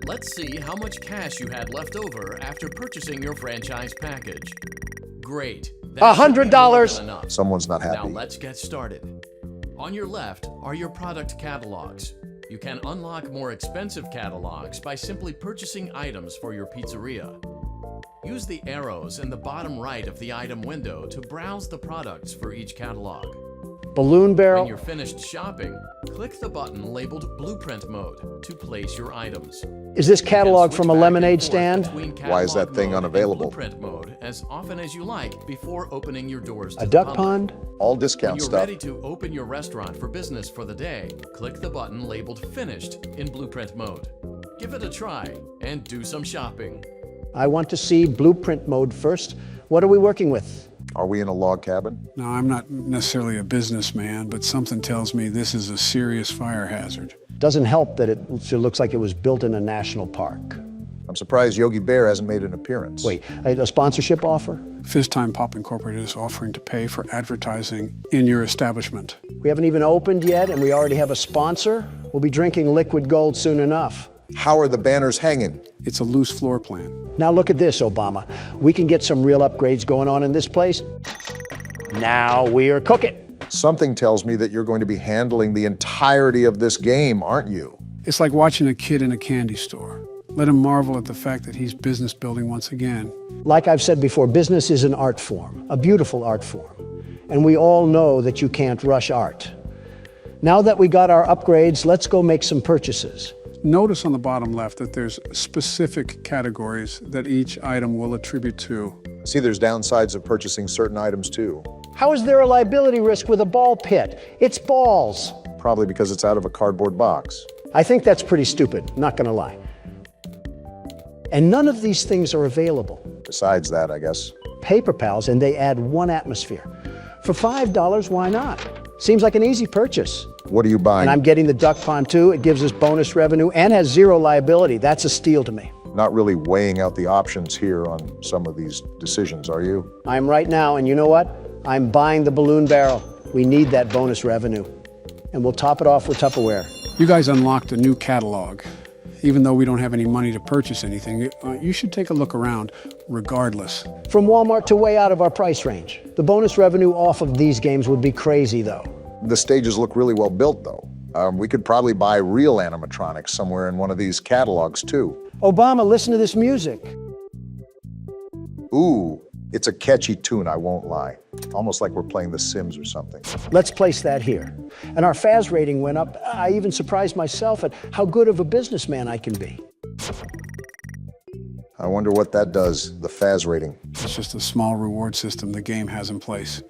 Let's see how much cash you had left over after purchasing your franchise package. Great. That should be more $100. than enough. Someone's not Now happy. let's get started. On your left are your product catalogs. You can unlock more expensive catalogs by simply purchasing items for your pizzeria. Use the arrows in the bottom right of the item window to browse the products for each catalog. Balloon When barrel. you're finished shopping, click the button labeled Blueprint Mode to place your items. Is this You can catalog switch from a back and lemonade forth stand? between Why is that catalog thing mode and unavailable? Blueprint mode as often as you like before opening your doors to A the duck public. pond? All When discount you're stuff. ready to open your restaurant for business for the day, click the button labeled Finished in Blueprint mode. Give it a try and do some shopping. I want to see blueprint mode first. What are we working with? Are we in a log cabin? Now, I'm not necessarily a businessman, but something tells me this is a serious fire hazard. Doesn't help that it looks like it was built in a national park. I'm surprised Yogi Bear hasn't made an appearance. Wait, a sponsorship offer? Time Pop Incorporated is offering to pay for advertising in your establishment. We haven't even opened yet and we already have a sponsor? We'll be drinking liquid gold soon enough. How are the banners hanging? It's a loose floor plan. Now look at this, Obama. We can get some real upgrades going on in this place. Now we are cooking. Something tells me that you're going to be handling the entirety of this game, aren't you? It's like watching a kid in a candy store. Let him marvel at the fact that he's business building once again. Like I've said before, business is an art form, a beautiful art form. And we all know that you can't rush art. Now that we got our upgrades, let's go make some purchases. Notice on the bottom left that there's specific categories that each item will attribute to. See, there's downsides of purchasing certain items too. How is there a liability risk with a ball pit? It's balls. Probably because it's out of a cardboard box. I think that's pretty stupid, not gonna lie. And none of these things are available. Besides that, I guess. Paper Pals, and they add one atmosphere. For $5, why not? Seems like an easy purchase. What are you buying? And I'm getting the duck pond too. It gives us bonus revenue and has zero liability. That's a steal to me. Not really weighing out the options here on some of these decisions, are you? I'm right now, and you know what? I'm buying the balloon barrel. We need that bonus revenue. And we'll top it off with Tupperware. You guys unlocked a new catalog. Even though we don't have any money to purchase anything, you should take a look around regardless. From Walmart to way out of our price range. The bonus revenue off of these games would be crazy, though. The stages look really well built, though. We could probably buy real animatronics somewhere in one of these catalogs, too. Obama, listen to this music. Ooh, it's a catchy tune, I won't lie. Almost like we're playing The Sims or something. Let's place that here. And our FAS rating went up. I even surprised myself at how good of a businessman I can be. I wonder what that does, the FAS rating. It's just a small reward system the game has in place.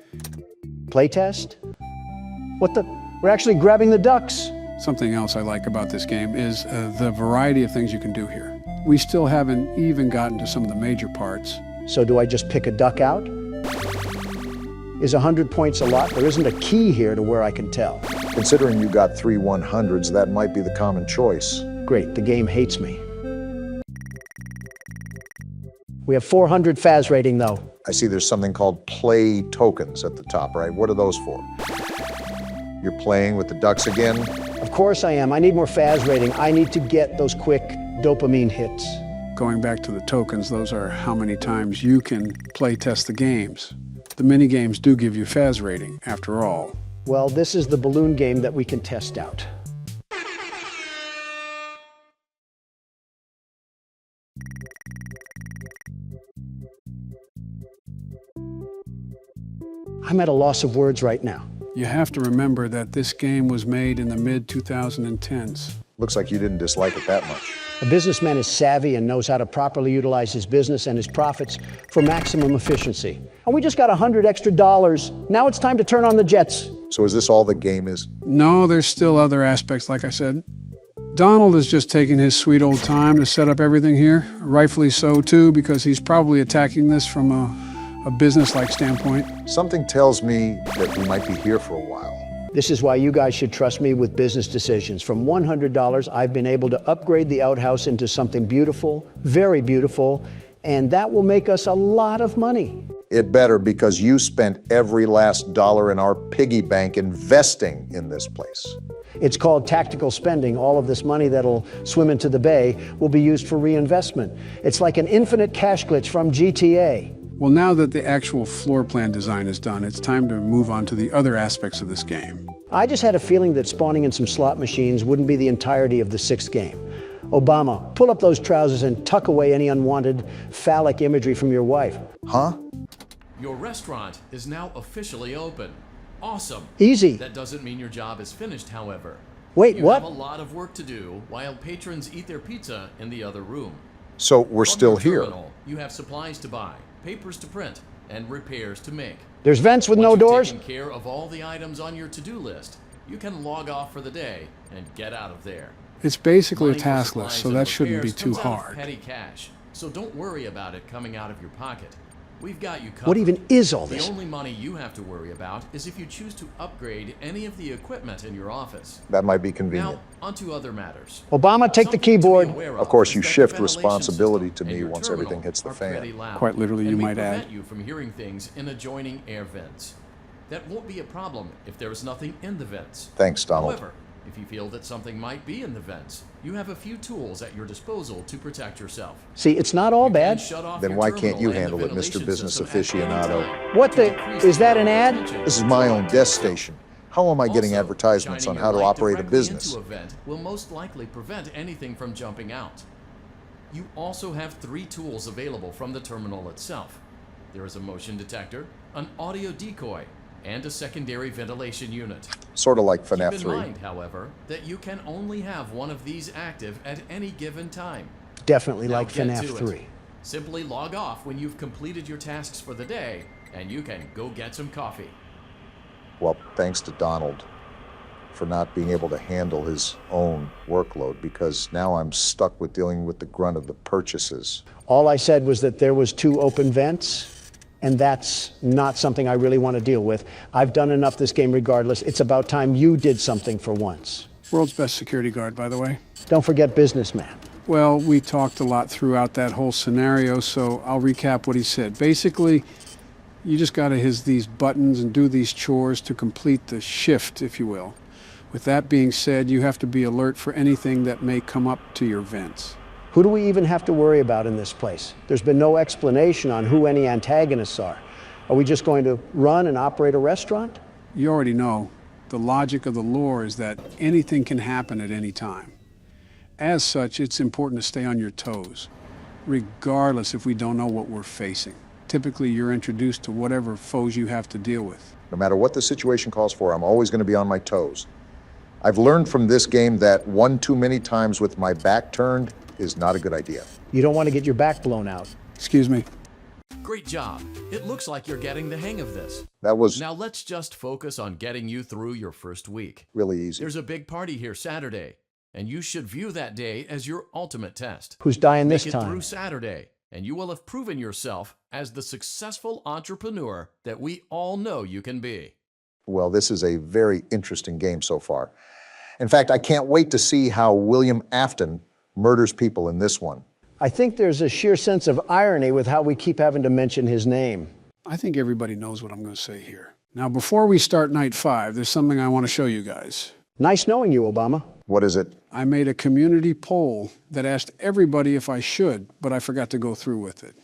Playtest? What the? We're actually grabbing the ducks. Something else I like about this game is the variety of things you can do here. We still haven't even gotten to some of the major parts. So do I just pick a duck out? Is 100 points a lot? There isn't a key here to where I can tell. Considering you got 3 100s, that might be the common choice. Great, the game hates me. We have 400 FAS rating, though. I see there's something called play tokens at the top, right? What are those for? You're playing with the ducks again? Of course I am. I need more FAS rating. I need to get those quick dopamine hits. Going back to the tokens, those are how many times you can play test the games. The mini games do give you FAS rating, after all. Well, this is the balloon game that we can test out. I'm at a loss of words right now. You have to remember that this game was made in the mid-2010s. Looks like you didn't dislike it that much. A businessman is savvy and knows how to properly utilize his business and his profits for maximum efficiency. And we just got $100 extra. Now it's time to turn on the jets. So is this all the game is? No, there's still other aspects, like I said. Donald is just taking his sweet old time to set up everything here. Rightfully so, too, because he's probably attacking this from a business-like standpoint. Something tells me that we might be here for a while. This is why you guys should trust me with business decisions. From $100, I've been able to upgrade the outhouse into something beautiful, very beautiful, and that will make us a lot of money. It better, because you spent every last dollar in our piggy bank investing in this place. It's called tactical spending. All of this money that'll swim into the bay will be used for reinvestment. It's like an infinite cash glitch from GTA. Well, now that the actual floor plan design is done, it's time to move on to the other aspects of this game. I just had a feeling that spawning in some slot machines wouldn't be the entirety of the 6th game. Obama, pull up those trousers and tuck away any unwanted phallic imagery from your wife. Huh? Your restaurant is now officially open. Awesome. Easy. That doesn't mean your job is finished, however. Wait, you what? have a lot of work to do while patrons eat their pizza in the other room. So we're still here. Terminal, you have supplies to buy, papers to print, and repairs to make. There's vents with no doors? Once you've taken care of all the items on your to-do list, you can log off for the day and get out of there. It's basically a Money for task list, supplies so and that shouldn't be repairs too comes out of hard. petty cash, so don't worry about it coming out of your pocket. We've got you covered. What even is all this? The only money you have to worry about is if you choose to upgrade any of the equipment in your office. That might be convenient. Now, onto other matters. Obama, take the keyboard. Of course, you shift responsibility to me once everything hits the fan. Quite literally, you might add. Prevent you from hearing things in adjoining air vents. That won't be a problem if there is nothing in the vents. Thanks, Donald. However, if you feel that something might be in the vents, you have a few tools at your disposal to protect yourself. See, it's not all bad. Then why can't you handle it, Mr. Business Aficionado? What the? Is that an ad? This is my own desk station. How am I getting advertisements on how to operate a business? Into a vent will most likely prevent anything from jumping out. You also have 3 tools available from the terminal itself. There is a motion detector, an audio decoy, and a secondary ventilation unit. Sort of like FNAF Keep in 3. mind, however, that you can only have one of these active at any given time. Definitely Now like get FNAF to it. 3. Simply log off when you've completed your tasks for the day, and you can go get some coffee. Well, thanks to Donald for not being able to handle his own workload, because now I'm stuck with dealing with the grunt of the purchases. All I said was that there was 2 open vents, and that's not something I really want to deal with. I've done enough this game regardless. It's about time you did something for once. World's best security guard, by the way. Don't forget businessman. Well, we talked a lot throughout that whole scenario, so I'll recap what he said. Basically, you just got to hit these buttons and do these chores to complete the shift, if you will. With that being said, you have to be alert for anything that may come up to your vents. Who do we even have to worry about in this place? There's been no explanation on who any antagonists are. Are we just going to run and operate a restaurant? You already know, the logic of the lore is that anything can happen at any time. As such, it's important to stay on your toes, regardless if we don't know what we're facing. Typically, you're introduced to whatever foes you have to deal with. No matter what the situation calls for, I'm always going to be on my toes. I've learned from this game that one too many times with my back turned is not a good idea. You don't want to get your back blown out. Excuse me. Great job. It looks like you're getting the hang of this. That was Now let's just focus on getting you through your first week. really easy. There's a big party here Saturday, and you should view that day as your ultimate test. Who's dying this Make it time? through Saturday, and you will have proven yourself as the successful entrepreneur that we all know you can be. Well, this is a very interesting game so far. In fact, I can't wait to see how William Afton murders people in this one. I think there's a sheer sense of irony with how we keep having to mention his name. I think everybody knows what I'm going to say here. Now, before we start night 5, there's something I want to show you guys. Nice knowing you, Obama. What is it? I made a community poll that asked everybody if I should, but I forgot to go through with it.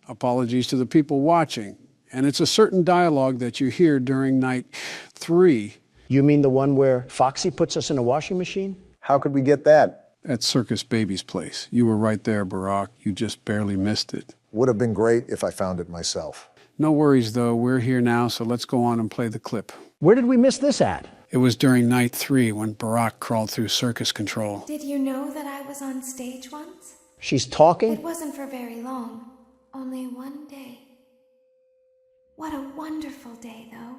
Apologies to the people watching. And it's a certain dialogue that you hear during night 3. You mean the one where Foxy puts us in a washing machine? How could we get that? At Circus Baby's place. You were right there, Barack. You just barely missed it. Would have been great if I found it myself. No worries, though. We're here now, so let's go on and play the clip. Where did we miss this at? It was during night 3 when Barack crawled through circus control. Did you know that I was on stage once? She's talking? It wasn't for very long. Only one day. What a wonderful day, though.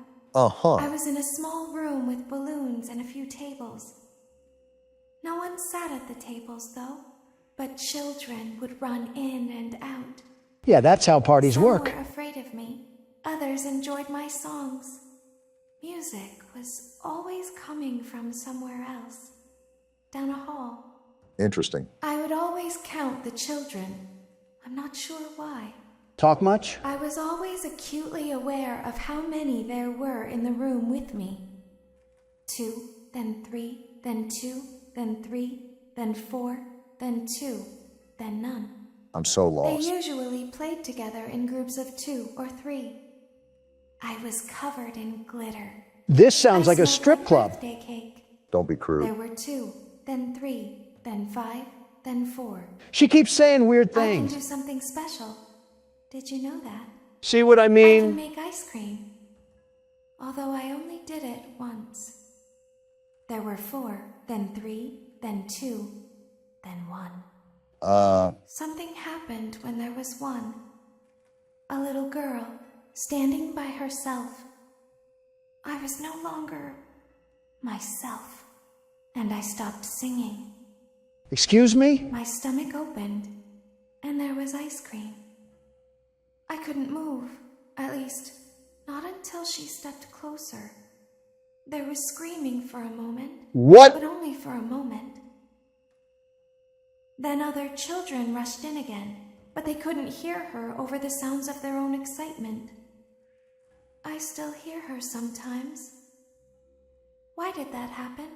Uh-huh. I was in a small room with balloons and a few tables. No one sat at the tables, though, but children would run in and out. Yeah, that's how parties Some work. were afraid of me. Others enjoyed my songs. Music was always coming from somewhere else, down a hall. Interesting. I would always count the children. I'm not sure why. Talk much? I was always acutely aware of how many there were in the room with me. 2, then 3, then 2, then 3, then 4, then 2, then none. I'm so They lost. usually played together in groups of 2 or 3. I was covered in glitter. This sounds like a smelled strip club. birthday cake. Don't be There crude. were 2, then 3, then 5, then 4. She keeps saying weird I can things. do something special. Did you know that? See what I I can mean? make ice cream. Although I only did it once. There were 4, then 3, then 2, then 1. Something happened when there was 1. A little girl, standing by herself. I was no longer myself, and I stopped singing. Excuse me? My stomach opened, and there was ice cream. I couldn't move, at least, not until she stepped closer. There was screaming for a moment. What? But only for a moment. Then other children rushed in again, but they couldn't hear her over the sounds of their own excitement. I still hear her sometimes. Why did that happen?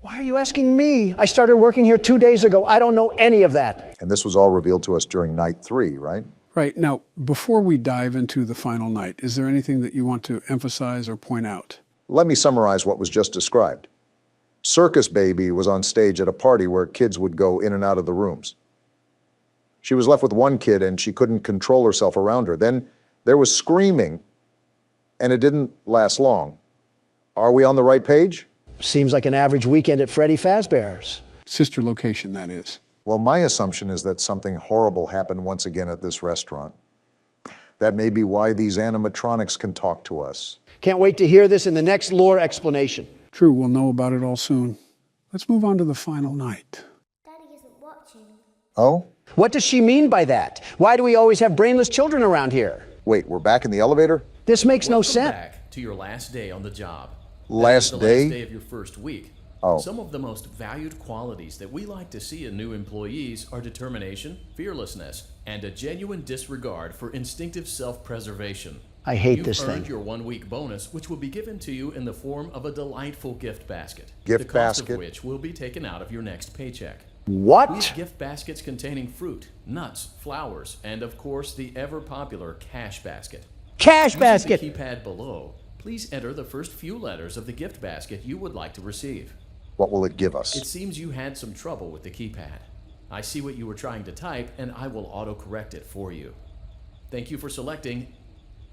Why are you asking me? I started working here 2 days ago. I don't know any of that. And this was all revealed to us during night 3, right? Right. Now, before we dive into the final night, is there anything that you want to emphasize or point out? Let me summarize what was just described. Circus Baby was on stage at a party where kids would go in and out of the rooms. She was left with one kid and she couldn't control herself around her. Then there was screaming, And it didn't last long. Are we on the right page? Seems like an average weekend at Freddy Fazbear's. Sister Location, that is. Well, my assumption is that something horrible happened once again at this restaurant. That may be why these animatronics can talk to us. Can't wait to hear this in the next lore explanation. True, we'll know about it all soon. Let's move on to the final night. Daddy isn't watching. Oh? What does she mean by that? Why do we always have brainless children around here? Wait, we're back in the elevator? This makes no sense. Back to your last day on the job. Last the day? last day of your first week. Oh. Some of the most valued qualities that we like to see in new employees are determination, fearlessness, and a genuine disregard for instinctive self-preservation. I hate You've this earned thing. your 1-week bonus, which will be given to you in the form of a delightful gift basket. Gift the cost basket? of which will be taken out of your next paycheck. What? These gift baskets containing fruit, nuts, flowers, and of course the ever-popular cash basket. Cash Using basket! the keypad below, please enter the first few letters of the gift basket you would like to receive. What will it give us? It seems you had some trouble with the keypad. I see what you were trying to type, and I will auto-correct it for you. Thank you for selecting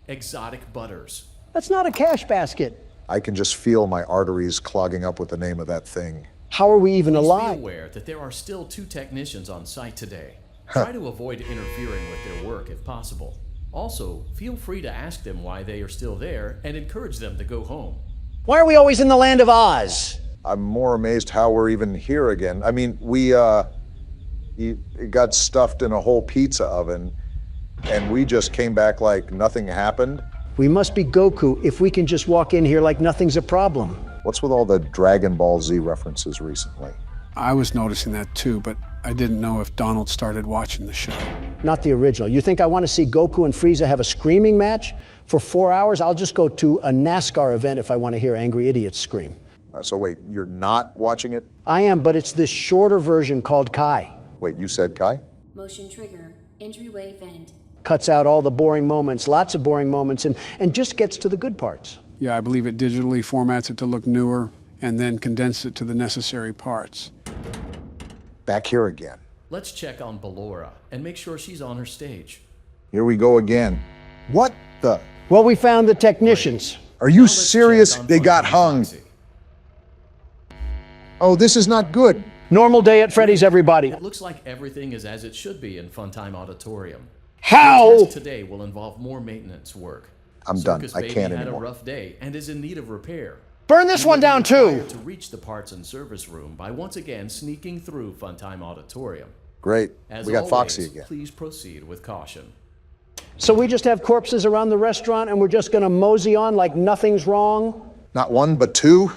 Exotic Butters. That's not a cash basket. I can just feel my arteries clogging up with the name of that thing. How are we even Please alive? be aware that there are still 2 technicians on site today. Try to avoid interfering with their work if possible. Also, feel free to ask them why they are still there and encourage them to go home. Why are we always in the land of Oz? I'm more amazed how we're even here again. I mean, we got stuffed in a whole pizza oven, and we just came back like nothing happened. We must be Goku if we can just walk in here like nothing's a problem. What's with all the Dragon Ball Z references recently? I was noticing that too, but I didn't know if Donald started watching the show. Not the original. You think I want to see Goku and Frieza have a screaming match? For 4 hours, I'll just go to a NASCAR event if I want to hear angry idiots scream. So wait, you're not watching it? I am, but it's this shorter version called Kai. Wait, you said Kai? Motion trigger, entryway vent. Cuts out all the boring moments, lots of boring moments, and just gets to the good parts. Yeah, I believe it digitally formats it to look newer and then condenses it to the necessary parts. Back here again. Let's check on Ballora and make sure she's on her stage. Here we go again. What the? Well, we found the technicians. Are you serious? They got hung. Oh, this is not good. Normal day at Freddy's, everybody. It looks like everything is as it should be in Funtime Auditorium. How? The test today will involve more maintenance work. I'm done. Circus I Baby can't had anymore. a rough day and is in need of repair. Burn this one down too. Required to reach the parts and service room by once again sneaking through Funtime Auditorium. Great. As We got always, Foxy again. Please proceed with caution. So we just have corpses around the restaurant and we're just gonna mosey on like nothing's wrong? Not 1, but 2?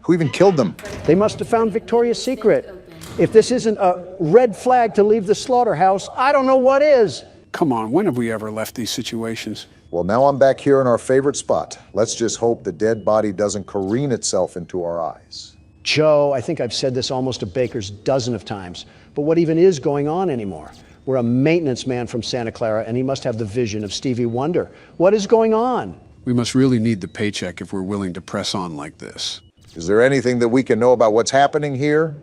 Who even killed them? They must have found Victoria's Secret. If this isn't a red flag to leave the slaughterhouse, I don't know what is. Come on, when have we ever left these situations? Well, now I'm back here in our favorite spot. Let's just hope the dead body doesn't careen itself into our eyes. Joe, I think I've said this almost a baker's dozen of times, but what even is going on anymore? We're a maintenance man from Santa Clara, and he must have the vision of Stevie Wonder. What is going on? We must really need the paycheck if we're willing to press on like this. Is there anything that we can know about what's happening here?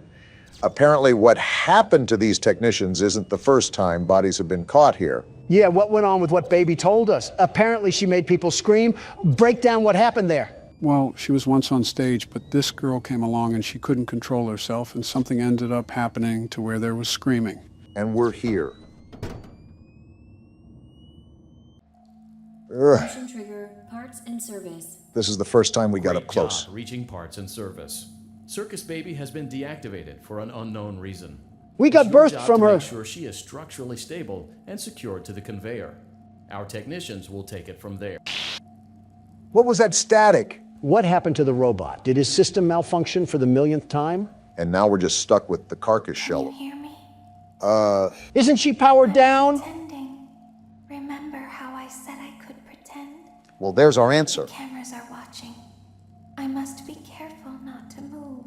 Apparently, what happened to these technicians isn't the first time bodies have been caught here. Yeah, what went on with what Baby told us? Apparently she made people scream. Break down what happened there. Well, she was once on stage, but this girl came along and she couldn't control herself, and something ended up happening to where there was screaming. And we're here. Motion trigger, parts and service. This is the first time we got Great up close. job reaching parts and service. Circus Baby has been deactivated for an unknown reason. We got It's your birthed job from to her. make sure she is structurally stable and secured to the conveyor. Our technicians will take it from there. What was that static? What happened to the robot? Did his system malfunction for the millionth time? And now we're just stuck with the carcass Can shell. you hear me? Isn't she powered down? Pretending. Remember how I said I could pretend? Well, there's our answer. Cameras are watching. I must be careful not to move.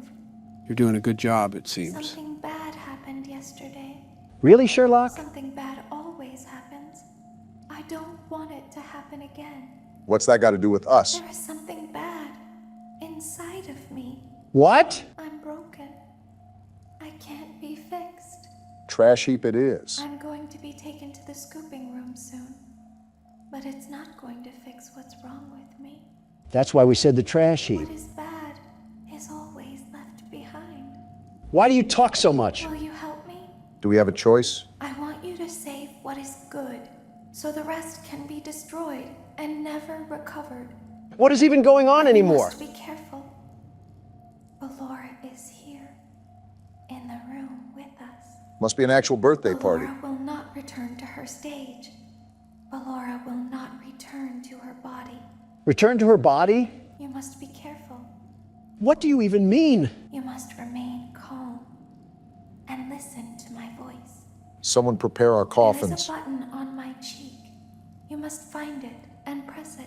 You're doing a good job, it seems. Something bad happened yesterday. Really, Sherlock? Something bad always happens. I don't want it to happen again. What's that got to do with us? There is something bad inside of me. What? I'm broken. I can't be fixed. Trash heap it is. I'm going to be taken to the scooping room soon. But it's not going to fix what's wrong with me. That's why we said the trash heap. What is bad is always left behind. Why do you talk so much? Will you help me? Do we have a choice? I want you to save what is good, so the rest can be destroyed and never recovered. What is even going on You anymore? must be careful. Ballora is here, in the room with us. Must be an actual birthday party. Ballora will not return to her stage. Ballora will not return to her body. Return to her body? You must be careful. What do you even mean? You must remain calm and listen to my voice. Someone prepare our There is coffins. a button on my cheek. You must find it and press it.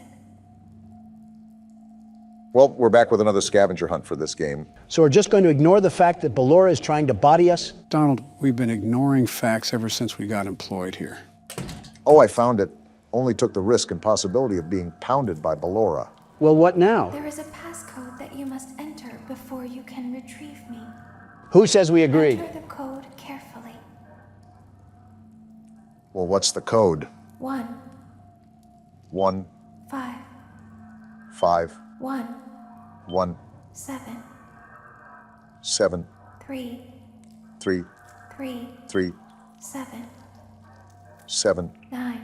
Well, we're back with another scavenger hunt for this game. So we're just going to ignore the fact that Ballora is trying to body us? Donald, we've been ignoring facts ever since we got employed here. Oh, I found it. Only took the risk and possibility of being pounded by Ballora. Well, what now? There is a passcode that you must enter before you can retrieve me. Who says we agreed? Enter the code carefully. Well, what's the code? 1, 1, 5, 5, 1, 1, 7, 7, 3, 3, 3, 3, 7, 7, 9.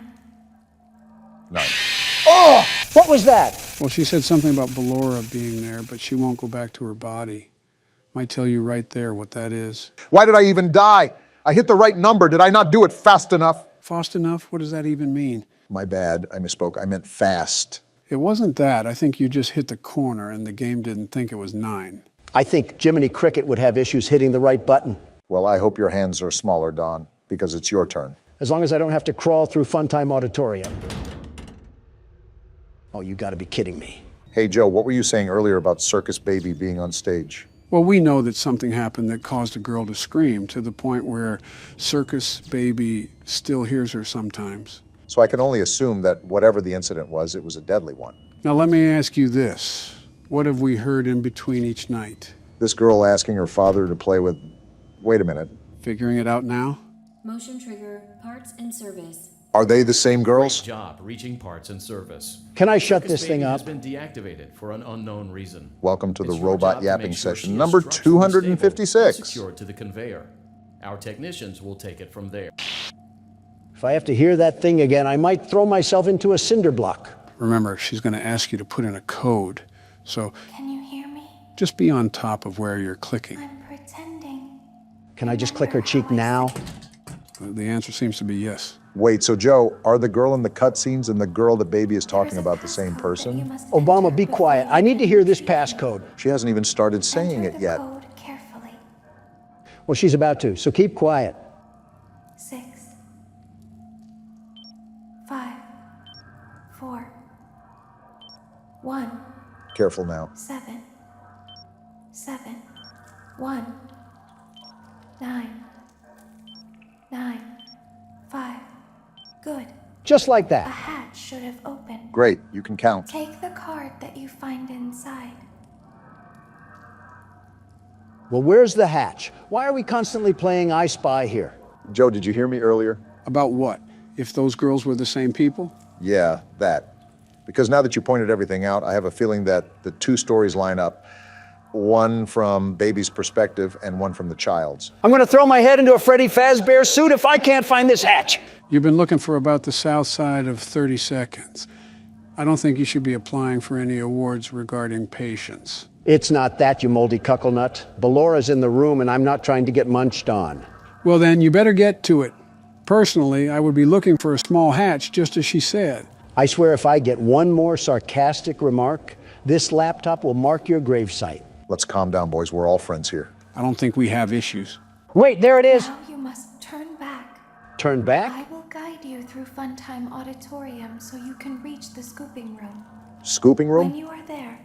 9. Oh! What was that? Well, she said something about Ballora being there, but she won't go back to her body. Might tell you right there what that is. Why did I even die? I hit the right number. Did I not do it fast enough? Fast enough? What does that even mean? My bad. I misspoke. I meant fast. It wasn't that. I think you just hit the corner and the game didn't think it was 9. I think Jiminy Cricket would have issues hitting the right button. Well, I hope your hands are smaller, Don, because it's your turn. As long as I don't have to crawl through Funtime Auditorium. Oh, you gotta be kidding me. Hey, Joe, what were you saying earlier about Circus Baby being on stage? Well, we know that something happened that caused a girl to scream to the point where Circus Baby still hears her sometimes. So I can only assume that whatever the incident was, it was a deadly one. Now, let me ask you this. What have we heard in between each night? This girl asking her father to play with... Wait a minute. Figuring it out now? Motion trigger, parts and service. Are they the same girls? Great job reaching parts and service. Can I shut Circus this thing Baby up? has been deactivated for an unknown reason. Welcome to the It's your robot job to yapping make sure she session, is number structurally stable and 256. secured to the conveyor. Our technicians will take it from there. If I have to hear that thing again, I might throw myself into a cinder block. Remember, she's going to ask you to put in a code. So Can you hear me? just be on top of where you're clicking. I'm pretending. Can I just click her cheek now? The answer seems to be yes. Wait, so Joe, are the girl in the cutscenes and the girl the baby is talking about the same person? Obama, be quiet. I need to hear this passcode. She hasn't even started saying it yet. Code carefully. Well, she's about to, so keep quiet. 6, 5, 4, 1, Careful now. 7, 7, 1, 9, 9, 5. Good. Just like A that. hatch should have opened. Great, you can count. Take the card that you find inside. Well, where's the hatch? Why are we constantly playing I Spy here? Joe, did you hear me earlier? About what? If those girls were the same people? Yeah, that. Because now that you pointed everything out, I have a feeling that the two stories line up. One from baby's perspective and one from the child's. I'm gonna throw my head into a Freddy Fazbear suit if I can't find this hatch. You've been looking for about the south side of 30 seconds. I don't think you should be applying for any awards regarding patience. It's not that, you moldy cucklenut. Ballora's in the room and I'm not trying to get munched on. Well, then, you better get to it. Personally, I would be looking for a small hatch, just as she said. I swear if I get one more sarcastic remark, this laptop will mark your gravesite. Let's calm down, boys. We're all friends here. I don't think we have issues. Wait, there it is. Now you must turn back. Turn back? I will guide you through Funtime Auditorium so you can reach the scooping room. Scooping When room? you are there,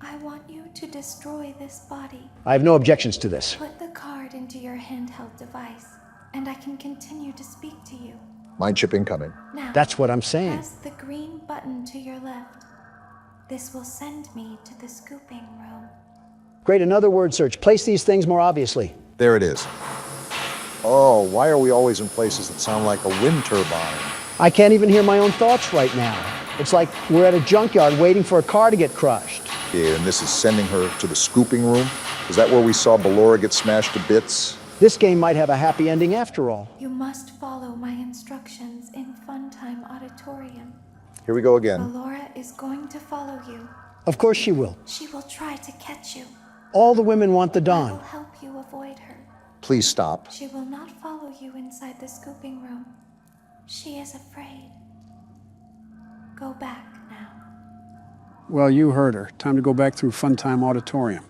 I want you to destroy this body. I have no objections to this. Put the card into your handheld device, and I can continue to speak to you. Mind chip incoming. Now, That's what I'm saying. press the green button to your left. This will send me to the scooping room. Great, another word search. Place these things more obviously. There it is. Oh, why are we always in places that sound like a wind turbine? I can't even hear my own thoughts right now. It's like we're at a junkyard waiting for a car to get crushed. Yeah, and this is sending her to the scooping room? Is that where we saw Ballora get smashed to bits? This game might have a happy ending after all. You must follow my instructions in Funtime Auditorium. Here we go again. Ballora is going to follow you. Of course she will. She will try to catch you. All the women want the I Dawn. will help you avoid her. Please stop. She will not follow you inside the scooping room. She is afraid. Go back now. Well, you heard her. Time to go back through Funtime Auditorium.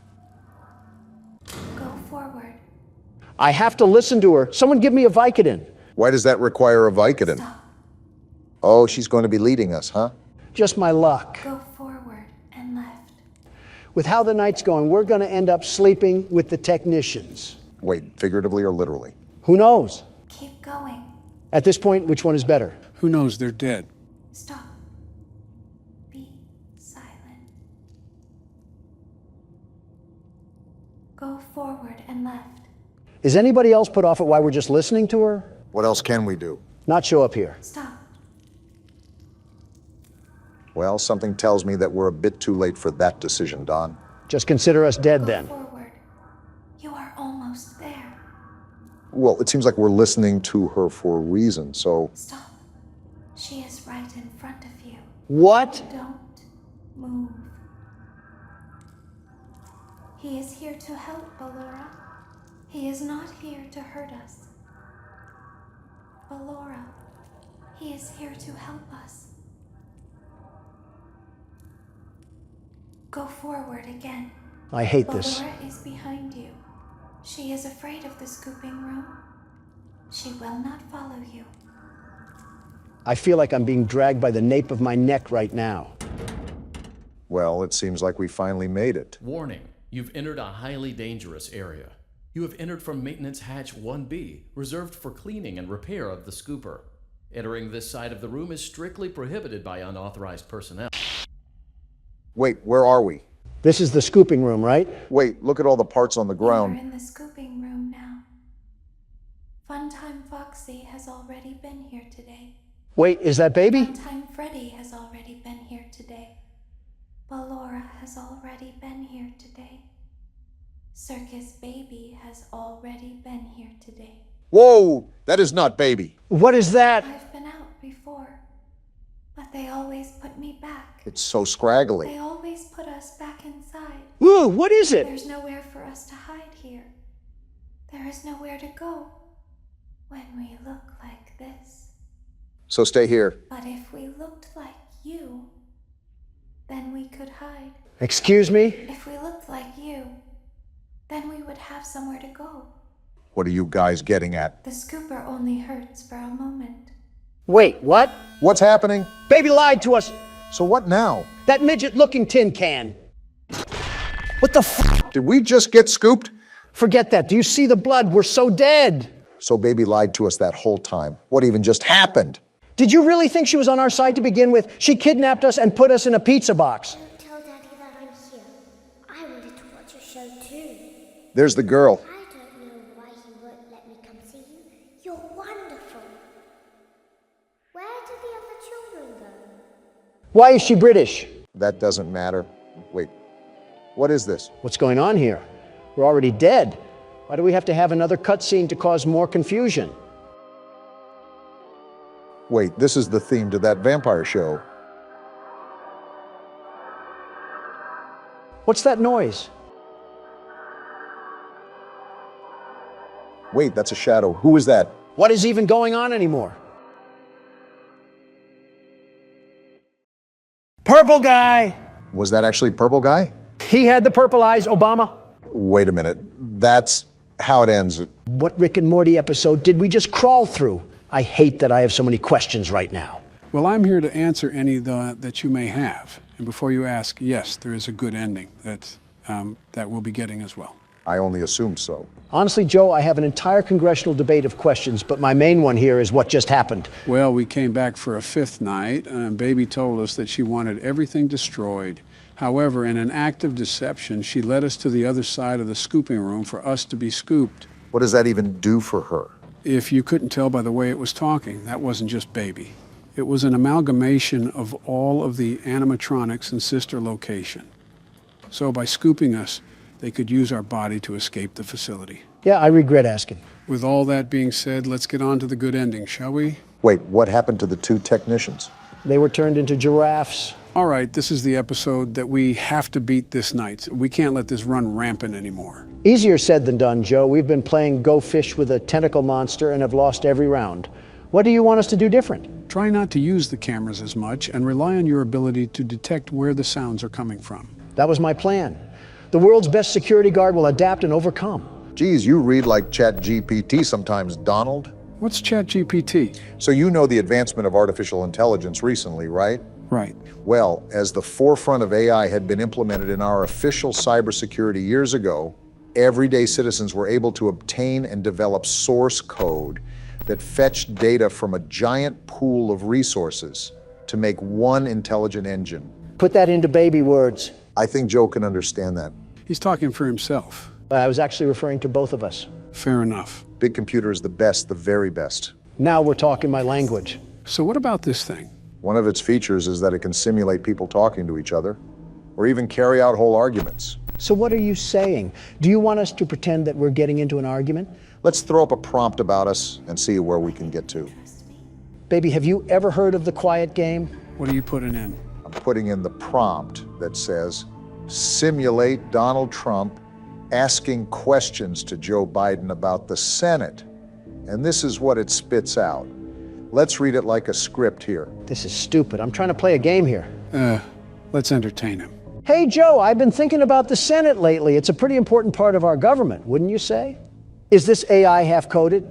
Go forward. I have to listen to her. Someone give me a Vicodin. Why does that require a Vicodin? Stop. Oh, she's going to be leading us, huh? Just my luck. Go forward and left. With how the night's going, we're going to end up sleeping with the technicians. Wait, figuratively or literally? Who knows? Keep going. At this point, which one is better? Who knows? They're dead. Stop. Be silent. Go forward and left. Is anybody else put off at why we're just listening to her? What else can we do? Not show up here. Stop. Well, something tells me that we're a bit too late for that decision, Don. Just consider us dead Go then. forward. You are almost there. Well, it seems like we're listening to her for a reason, so... Stop. She is right in front of you. What? Don't move. He is here to help, Ballora. He is not here to hurt us. Ballora, he is here to help us. Go forward again. I hate this. Ballora is behind you. She is afraid of the scooping room. She will not follow you. I feel like I'm being dragged by the nape of my neck right now. Well, it seems like we finally made it. Warning, you've entered a highly dangerous area. You have entered from Maintenance Hatch 1B, reserved for cleaning and repair of the scooper. Entering this side of the room is strictly prohibited by unauthorized personnel. Wait, where are we? This is the scooping room, right? Wait, look at all the parts on the You are ground. in the scooping room now. Funtime Foxy has already been here today. Wait, is that baby? Funtime Freddy has already been here today. Ballora has already been here today. Circus Baby has already been here today. Whoa, that is not baby. What is that? I've been out before, but they always put me back. It's so scraggly. They always put us back inside. Ooh, what is it? There's nowhere for us to hide here. There is nowhere to go when we look like this. So stay here. But if we looked like you, then we could hide. Excuse me? If we looked like you, then we would have somewhere to go. What are you guys getting at? The scooper only hurts for a moment. Wait, what? What's happening? Baby lied to us. So what now? That midget-looking tin can. What the f? Did we just get scooped? Forget that. Do you see the blood? We're so dead. So baby lied to us that whole time. What even just happened? Did you really think she was on our side to begin with? She kidnapped us and put us in a pizza box. Don't tell Daddy that I'm here. I wanted to watch your show too. There's the girl. I don't know why he won't let me come see you. You're wonderful. Where did the other children go? Why is she British? That doesn't matter. Wait, what is this? What's going on here? We're already dead. Why do we have to have another cutscene to cause more confusion? Wait, this is the theme to that vampire show. What's that noise? Wait, that's a shadow. Who is that? What is even going on anymore? Purple guy! Was that actually Purple Guy? He had the purple eyes, Obama. Wait a minute. That's how it ends. What Rick and Morty episode did we just crawl through? I hate that I have so many questions right now. Well, I'm here to answer any that you may have. And before you ask, yes, there is a good ending that we'll be getting as well. I only assumed so. Honestly, Joe, I have an entire congressional debate of questions, but my main one here is what just happened. Well, we came back for a fifth night, and Baby told us that she wanted everything destroyed. However, in an act of deception, she led us to the other side of the scooping room for us to be scooped. What does that even do for her? If you couldn't tell by the way it was talking, that wasn't just Baby. It was an amalgamation of all of the animatronics in Sister Location. So by scooping us, they could use our body to escape the facility. Yeah, I regret asking. With all that being said, let's get on to the good ending, shall we? Wait, what happened to the 2 technicians? They were turned into giraffes. All right, this is the episode that we have to beat this night. We can't let this run rampant anymore. Easier said than done, Joe. We've been playing Go Fish with a tentacle monster and have lost every round. What do you want us to do different? Try not to use the cameras as much and rely on your ability to detect where the sounds are coming from. That was my plan. The world's best security guard will adapt and overcome. Geez, you read like ChatGPT sometimes, Donald. What's ChatGPT? So you know the advancement of artificial intelligence recently, right? Right. Well, as the forefront of AI had been implemented in our official cybersecurity years ago, everyday citizens were able to obtain and develop source code that fetched data from a giant pool of resources to make one intelligent engine. Put that into baby words. I think Joe can understand that. He's talking for himself. I was actually referring to both of us. Fair enough. Big computer is the best, the very best. Now we're talking my language. So what about this thing? One of its features is that it can simulate people talking to each other, or even carry out whole arguments. So what are you saying? Do you want us to pretend that we're getting into an argument? Let's throw up a prompt about us and see where we can get to. Baby, have you ever heard of the quiet game? What are you putting in? I'm putting in the prompt that says, simulate Donald Trump asking questions to Joe Biden about the Senate. And this is what it spits out. Let's read it like a script here. This is stupid. I'm trying to play a game here. Let's entertain him. Hey, Joe, I've been thinking about the Senate lately. It's a pretty important part of our government, wouldn't you say? Is this AI half-coded?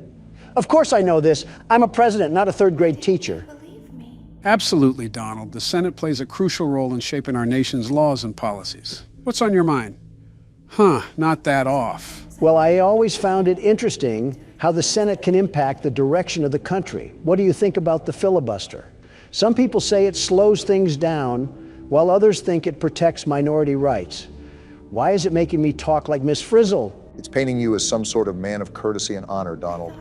Of course I know this. I'm a president, not a third-grade teacher. Absolutely, Donald. The Senate plays a crucial role in shaping our nation's laws and policies. What's on your mind? Huh, not that off. Well, I always found it interesting how the Senate can impact the direction of the country. What do you think about the filibuster? Some people say it slows things down, while others think it protects minority rights. Why is it making me talk like Miss Frizzle? It's painting you as some sort of man of courtesy and honor, Donald.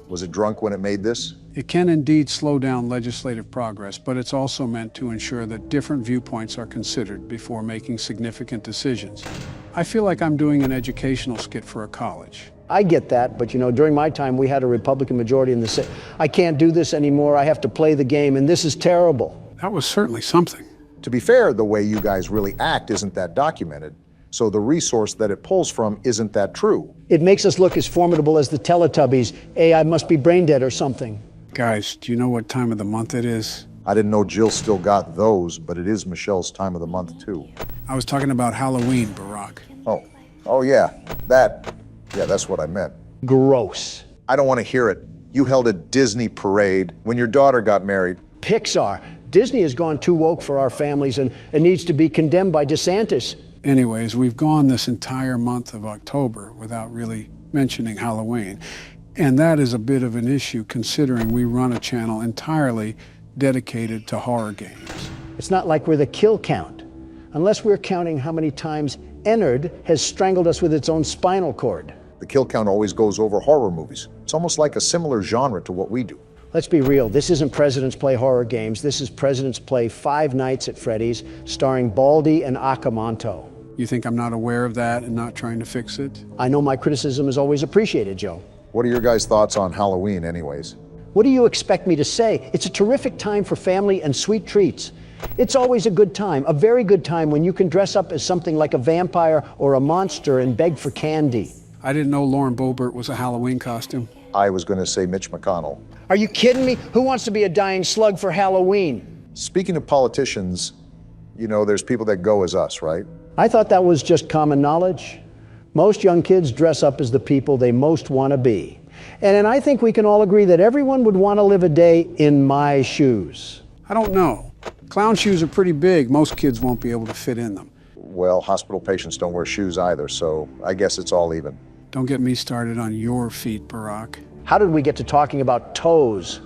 Was it drunk when it made this? It can indeed slow down legislative progress, but it's also meant to ensure that different viewpoints are considered before making significant decisions. I feel like I'm doing an educational skit for a college. I get that, but during my time, we had a Republican majority in the Senate. I can't do this anymore. I have to play the game, and this is terrible. That was certainly something. To be fair, the way you guys really act isn't that documented, so the resource that it pulls from isn't that true. It makes us look as formidable as the Teletubbies. AI must be brain dead or something. Guys, do you know what time of the month it is? I didn't know Jill still got those, but it is Michelle's time of the month, too. I was talking about Halloween, Barack. Oh yeah, that's what I meant. Gross. I don't want to hear it. You held a Disney parade when your daughter got married. Pixar. Disney has gone too woke for our families and needs to be condemned by DeSantis. Anyways, we've gone this entire month of October without really mentioning Halloween. And that is a bit of an issue considering we run a channel entirely dedicated to horror games. It's not like we're the kill count, unless we're counting how many times Ennard has strangled us with its own spinal cord. The kill count always goes over horror movies. It's almost like a similar genre to what we do. Let's be real, this isn't Presidents Play Horror Games. This is Presidents Play Five Nights at Freddy's, starring Baldy and Akamanto. You think I'm not aware of that and not trying to fix it? I know my criticism is always appreciated, Joe. What are your guys' thoughts on Halloween anyways? What do you expect me to say? It's a terrific time for family and sweet treats. It's always a good time, a very good time when you can dress up as something like a vampire or a monster and beg for candy. I didn't know Lauren Boebert was a Halloween costume. I was going to say Mitch McConnell. Are you kidding me? Who wants to be a dying slug for Halloween? Speaking of politicians, there's people that go as us, right? I thought that was just common knowledge. Most young kids dress up as the people they most want to be. And I think we can all agree that everyone would want to live a day in my shoes. I don't know. Clown shoes are pretty big. Most kids won't be able to fit in them. Well, hospital patients don't wear shoes either, so I guess it's all even. Don't get me started on your feet, Barack. How did we get to talking about toes?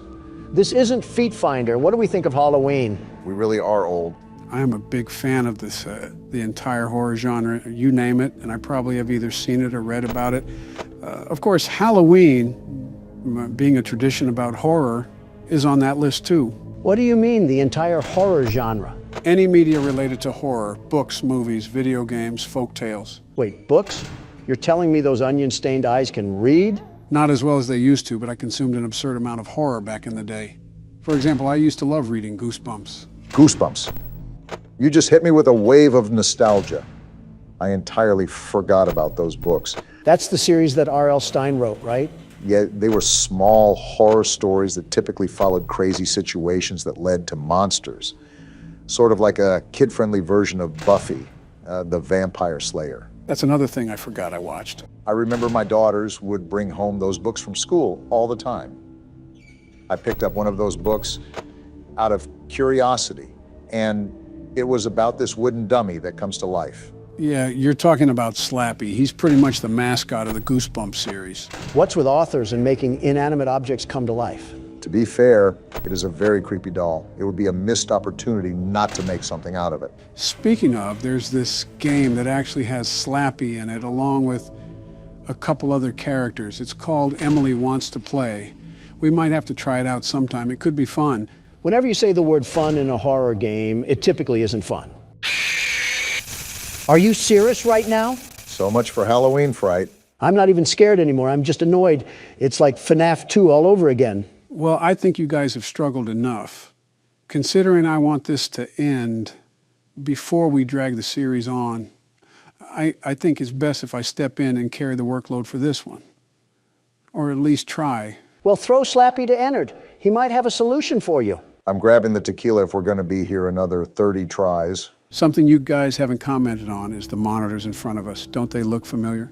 This isn't Feet Finder. What do we think of Halloween? We really are old. I am a big fan of this, the entire horror genre, you name it, and I probably have either seen it or read about it. Of course, Halloween, being a tradition about horror, is on that list too. What do you mean, the entire horror genre? Any media related to horror, books, movies, video games, folk tales. Wait, books? You're telling me those onion-stained eyes can read? Not as well as they used to, but I consumed an absurd amount of horror back in the day. For example, I used to love reading Goosebumps. Goosebumps. You just hit me with a wave of nostalgia. I entirely forgot about those books. That's the series that R.L. Stine wrote, right? Yeah, they were small horror stories that typically followed crazy situations that led to monsters. Sort of like a kid-friendly version of Buffy, the Vampire Slayer. That's another thing I forgot I watched. I remember my daughters would bring home those books from school all the time. I picked up one of those books out of curiosity, and it was about this wooden dummy that comes to life. Yeah, you're talking about Slappy. He's pretty much the mascot of the Goosebumps series. What's with authors and making inanimate objects come to life? To be fair, it is a very creepy doll. It would be a missed opportunity not to make something out of it. Speaking of, there's this game that actually has Slappy in it, along with a couple other characters. It's called Emily Wants to Play. We might have to try it out sometime. It could be fun. Whenever you say the word fun in a horror game, it typically isn't fun. Are you serious right now? So much for Halloween fright. I'm not even scared anymore. I'm just annoyed. It's like FNAF 2 all over again. Well, I think you guys have struggled enough. Considering I want this to end before we drag the series on, I think it's best if I step in and carry the workload for this one. Or at least try. Well, throw Slappy to Ennard. He might have a solution for you. I'm grabbing the tequila if we're going to be here another 30 tries. Something you guys haven't commented on is the monitors in front of us. Don't they look familiar?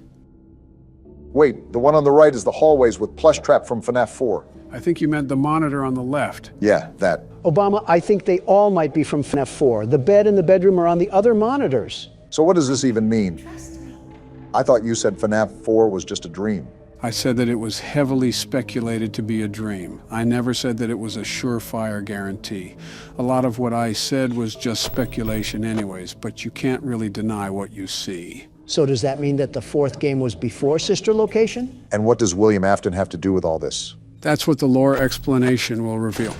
Wait, the one on the right is the hallways with Plush Trap from FNAF 4. I think you meant the monitor on the left. Yeah, that. Obama, I think they all might be from FNAF 4. The bed and the bedroom are on the other monitors. So what does this even mean? I thought you said FNAF 4 was just a dream. I said that it was heavily speculated to be a dream. I never said that it was a surefire guarantee. A lot of what I said was just speculation anyways, but you can't really deny what you see. So does that mean that the fourth game was before Sister Location? And what does William Afton have to do with all this? That's what the lore explanation will reveal.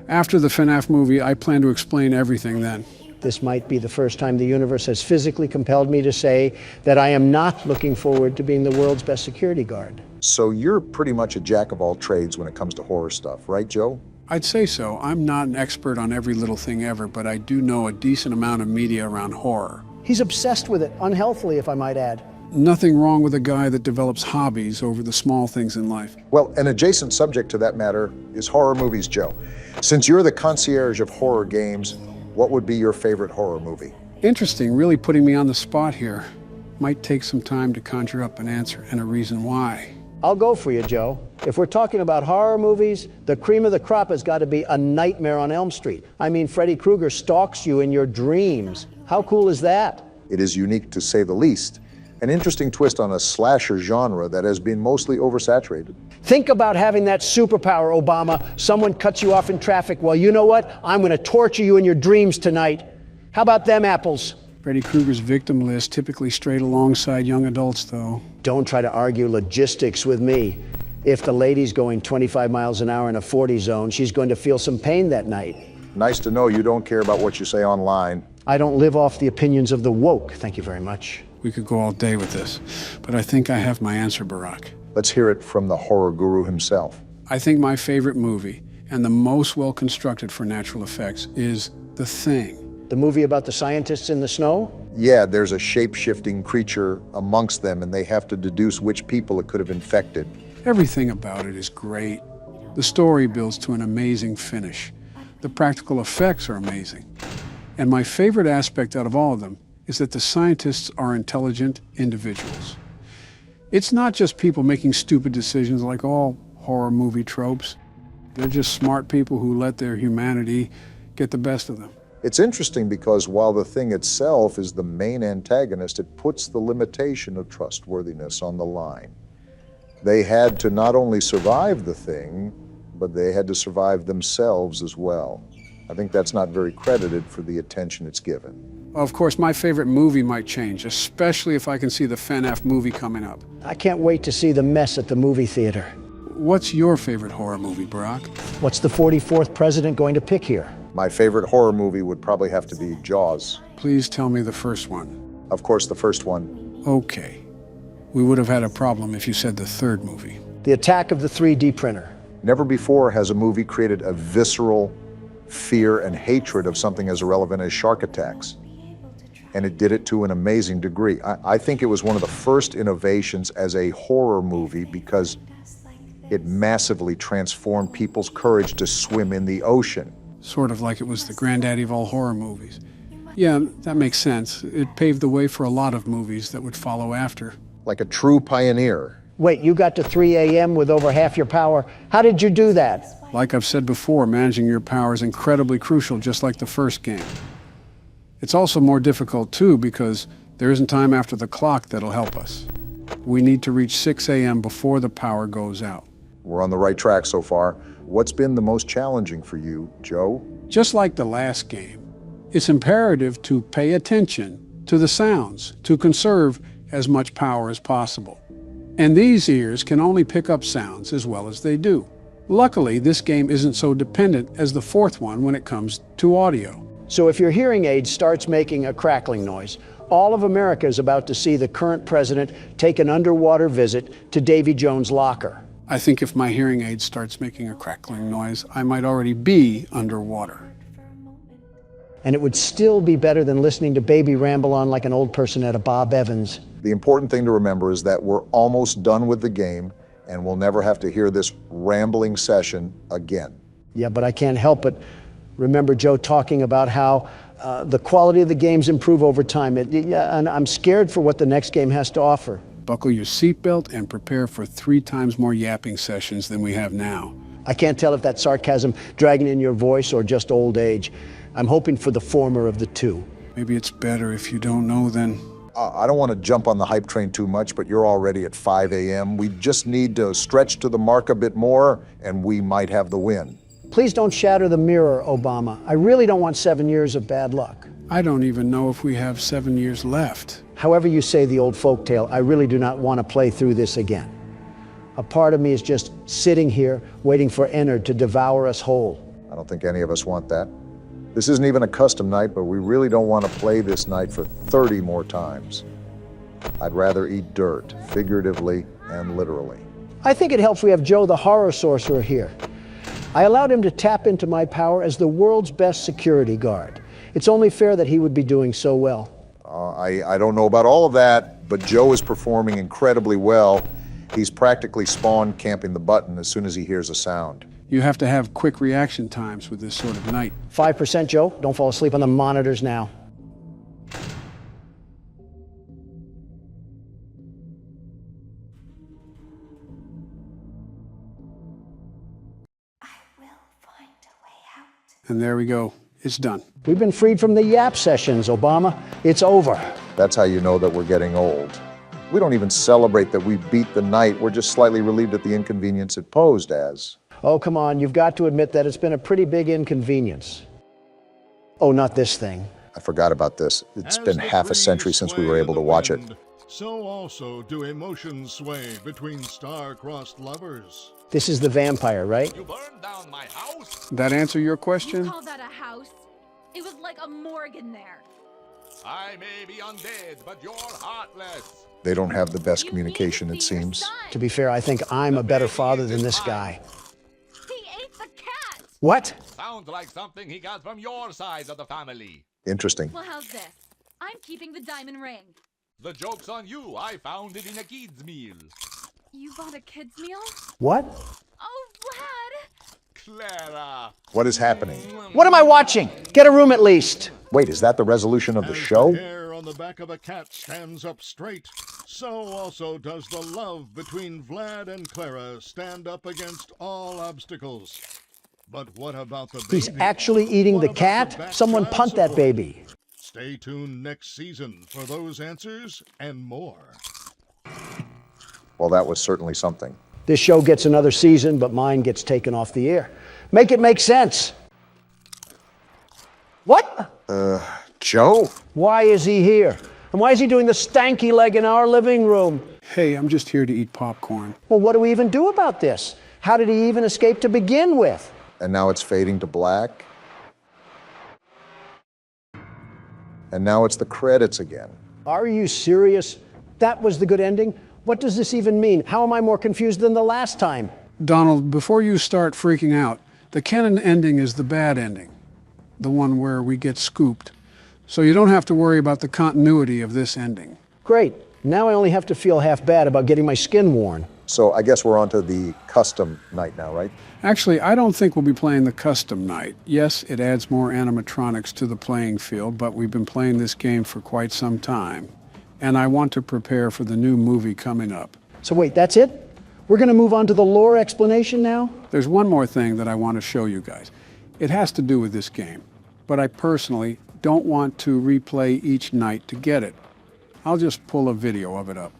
After the FNAF movie, I plan to explain everything then. This might be the first time the universe has physically compelled me to say that I am not looking forward to being the world's best security guard. So you're pretty much a jack of all trades when it comes to horror stuff, right, Joe? I'd say so. I'm not an expert on every little thing ever, but I do know a decent amount of media around horror. He's obsessed with it, unhealthily, if I might add. Nothing wrong with a guy that develops hobbies over the small things in life. Well, an adjacent subject to that matter is horror movies, Joe. Since you're the concierge of horror games, what would be your favorite horror movie? Interesting, really putting me on the spot here. Might take some time to conjure up an answer and a reason why. I'll go for you, Joe. If we're talking about horror movies, the cream of the crop has got to be A Nightmare on Elm Street. I mean, Freddy Krueger stalks you in your dreams. How cool is that? It is unique to say the least. An interesting twist on a slasher genre that has been mostly oversaturated. Think about having that superpower, Obama. Someone cuts you off in traffic. Well, you know what? I'm going to torture you in your dreams tonight. How about them apples? Freddy Krueger's victim list typically strayed alongside young adults, though. Don't try to argue logistics with me. If the lady's going 25 miles an hour in a 40 zone, she's going to feel some pain that night. Nice to know you don't care about what you say online. I don't live off the opinions of the woke. Thank you very much. We could go all day with this, but I think I have my answer, Barack. Let's hear it from the horror guru himself. I think my favorite movie, and the most well-constructed for natural effects, is The Thing. The movie about the scientists in the snow? Yeah, there's a shape-shifting creature amongst them, and they have to deduce which people it could have infected. Everything about it is great. The story builds to an amazing finish. The practical effects are amazing. And my favorite aspect out of all of them is that the scientists are intelligent individuals. It's not just people making stupid decisions like all horror movie tropes. They're just smart people who let their humanity get the best of them. It's interesting because while the Thing itself is the main antagonist, it puts the limitation of trustworthiness on the line. They had to not only survive the Thing, but they had to survive themselves as well. I think that's not very credited for the attention it's given. Of course, my favorite movie might change, especially if I can see the FNAF movie coming up. I can't wait to see the mess at the movie theater. what's your favorite horror movie, Barack? What's the 44th president going to pick here? My favorite horror movie would probably have to be Jaws. Please tell me the first one. Of course, the first one. Okay. We would have had a problem if you said the third movie. The Attack of the 3D Printer. Never before has a movie created a visceral fear and hatred of something as irrelevant as shark attacks. And it did it to an amazing degree. I think it was one of the first innovations as a horror movie because it massively transformed people's courage to swim in the ocean. Sort of like it was the granddaddy of all horror movies. Yeah, that makes sense. It paved the way for a lot of movies that would follow after. Like a true pioneer. Wait, you got to 3 a.m. with over half your power. How did you do that? Like I've said before, managing your power is incredibly crucial, just like the first game. It's also more difficult, too, because there isn't time after the clock that'll help us. We need to reach 6 a.m. before the power goes out. We're on the right track so far. What's been the most challenging for you, Joe? Just like the last game, it's imperative to pay attention to the sounds, to conserve as much power as possible. And these ears can only pick up sounds as well as they do. Luckily, this game isn't so dependent as the fourth one when it comes to audio. So if your hearing aid starts making a crackling noise, all of America is about to see the current president take an underwater visit to Davy Jones' locker. I think if my hearing aid starts making a crackling noise, I might already be underwater. And it would still be better than listening to Baby ramble on like an old person at a Bob Evans. The important thing to remember is that we're almost done with the game, and we'll never have to hear this rambling session again. Yeah, but I can't help but remember Joe talking about how the quality of the games improve over time. And I'm scared for what the next game has to offer. Buckle your seatbelt and prepare for 3 times more yapping sessions than we have now. I can't tell if that's sarcasm dragging in your voice or just old age. I'm hoping for the former of the two. Maybe it's better if you don't know then. I don't want to jump on the hype train too much, but you're already at 5 a.m. We just need to stretch to the mark a bit more, and we might have the win. Please don't shatter the mirror, Obama. I really don't want 7 years of bad luck. I don't even know if we have 7 years left. However you say the old folktale, I really do not want to play through this again. A part of me is just sitting here waiting for Ennard to devour us whole. I don't think any of us want that. This isn't even a custom night, but we really don't want to play this night for 30 more times. I'd rather eat dirt, figuratively and literally. I think it helps we have Joe the horror sorcerer here. I allowed him to tap into my power as the world's best security guard. It's only fair that he would be doing so well. I don't know about all of that, but Joe is performing incredibly well. He's practically spawned camping the button as soon as he hears a sound. You have to have quick reaction times with this sort of night. 5%, Joe. Don't fall asleep on the monitors now. I will find a way out. And there we go. It's done. We've been freed from the yap sessions, Obama. It's over. That's how you know that we're getting old. We don't even celebrate that we beat the night. We're just slightly relieved at the inconvenience it posed as. Oh, come on. You've got to admit that it's been a pretty big inconvenience. Oh, not this thing. I forgot about this. It's been half a century since we were able to watch it. So also do emotions sway between star-crossed lovers. This is the vampire, right? You burned down my house? That answer your question? You call that a house? It was like a morgue in there. I may be undead, but you're heartless. They don't have the best communication, it seems. To be fair, I think I'm a better father than this guy. He ate the cat! What? Sounds like something he got from your side of the family. Interesting. Well, how's this? I'm keeping the diamond ring. The joke's on you. I found it in a kid's meal. You bought a kid's meal? What? Oh, Vlad! Clara! What is happening? What am I watching? Get a room at least. Wait, is that the resolution of the show? The hair on the back of a cat stands up straight, so also does the love between Vlad and Clara stand up against all obstacles. But what about the baby? He's actually eating the cat? Someone punt that baby. Stay tuned next season for those answers and more. Well, that was certainly something. This show gets another season, but mine gets taken off the air. Make it make sense. What? Joe? Why is he here? And why is he doing the stanky leg in our living room? Hey, I'm just here to eat popcorn. Well, what do we even do about this? How did he even escape to begin with? And now it's fading to black. And now it's the credits again. Are you serious? That was the good ending? What does this even mean? How am I more confused than the last time? Donald, before you start freaking out, the canon ending is the bad ending, the one where we get scooped. So you don't have to worry about the continuity of this ending. Great. Now I only have to feel half bad about getting my skin worn. So I guess we're on to the custom night now, right? Actually, I don't think we'll be playing the custom night. Yes, it adds more animatronics to the playing field, but we've been playing this game for quite some time. And I want to prepare for the new movie coming up. So wait, that's it? We're going to move on to the lore explanation now? There's one more thing that I want to show you guys. It has to do with this game, but I personally don't want to replay each night to get it. I'll just pull a video of it up.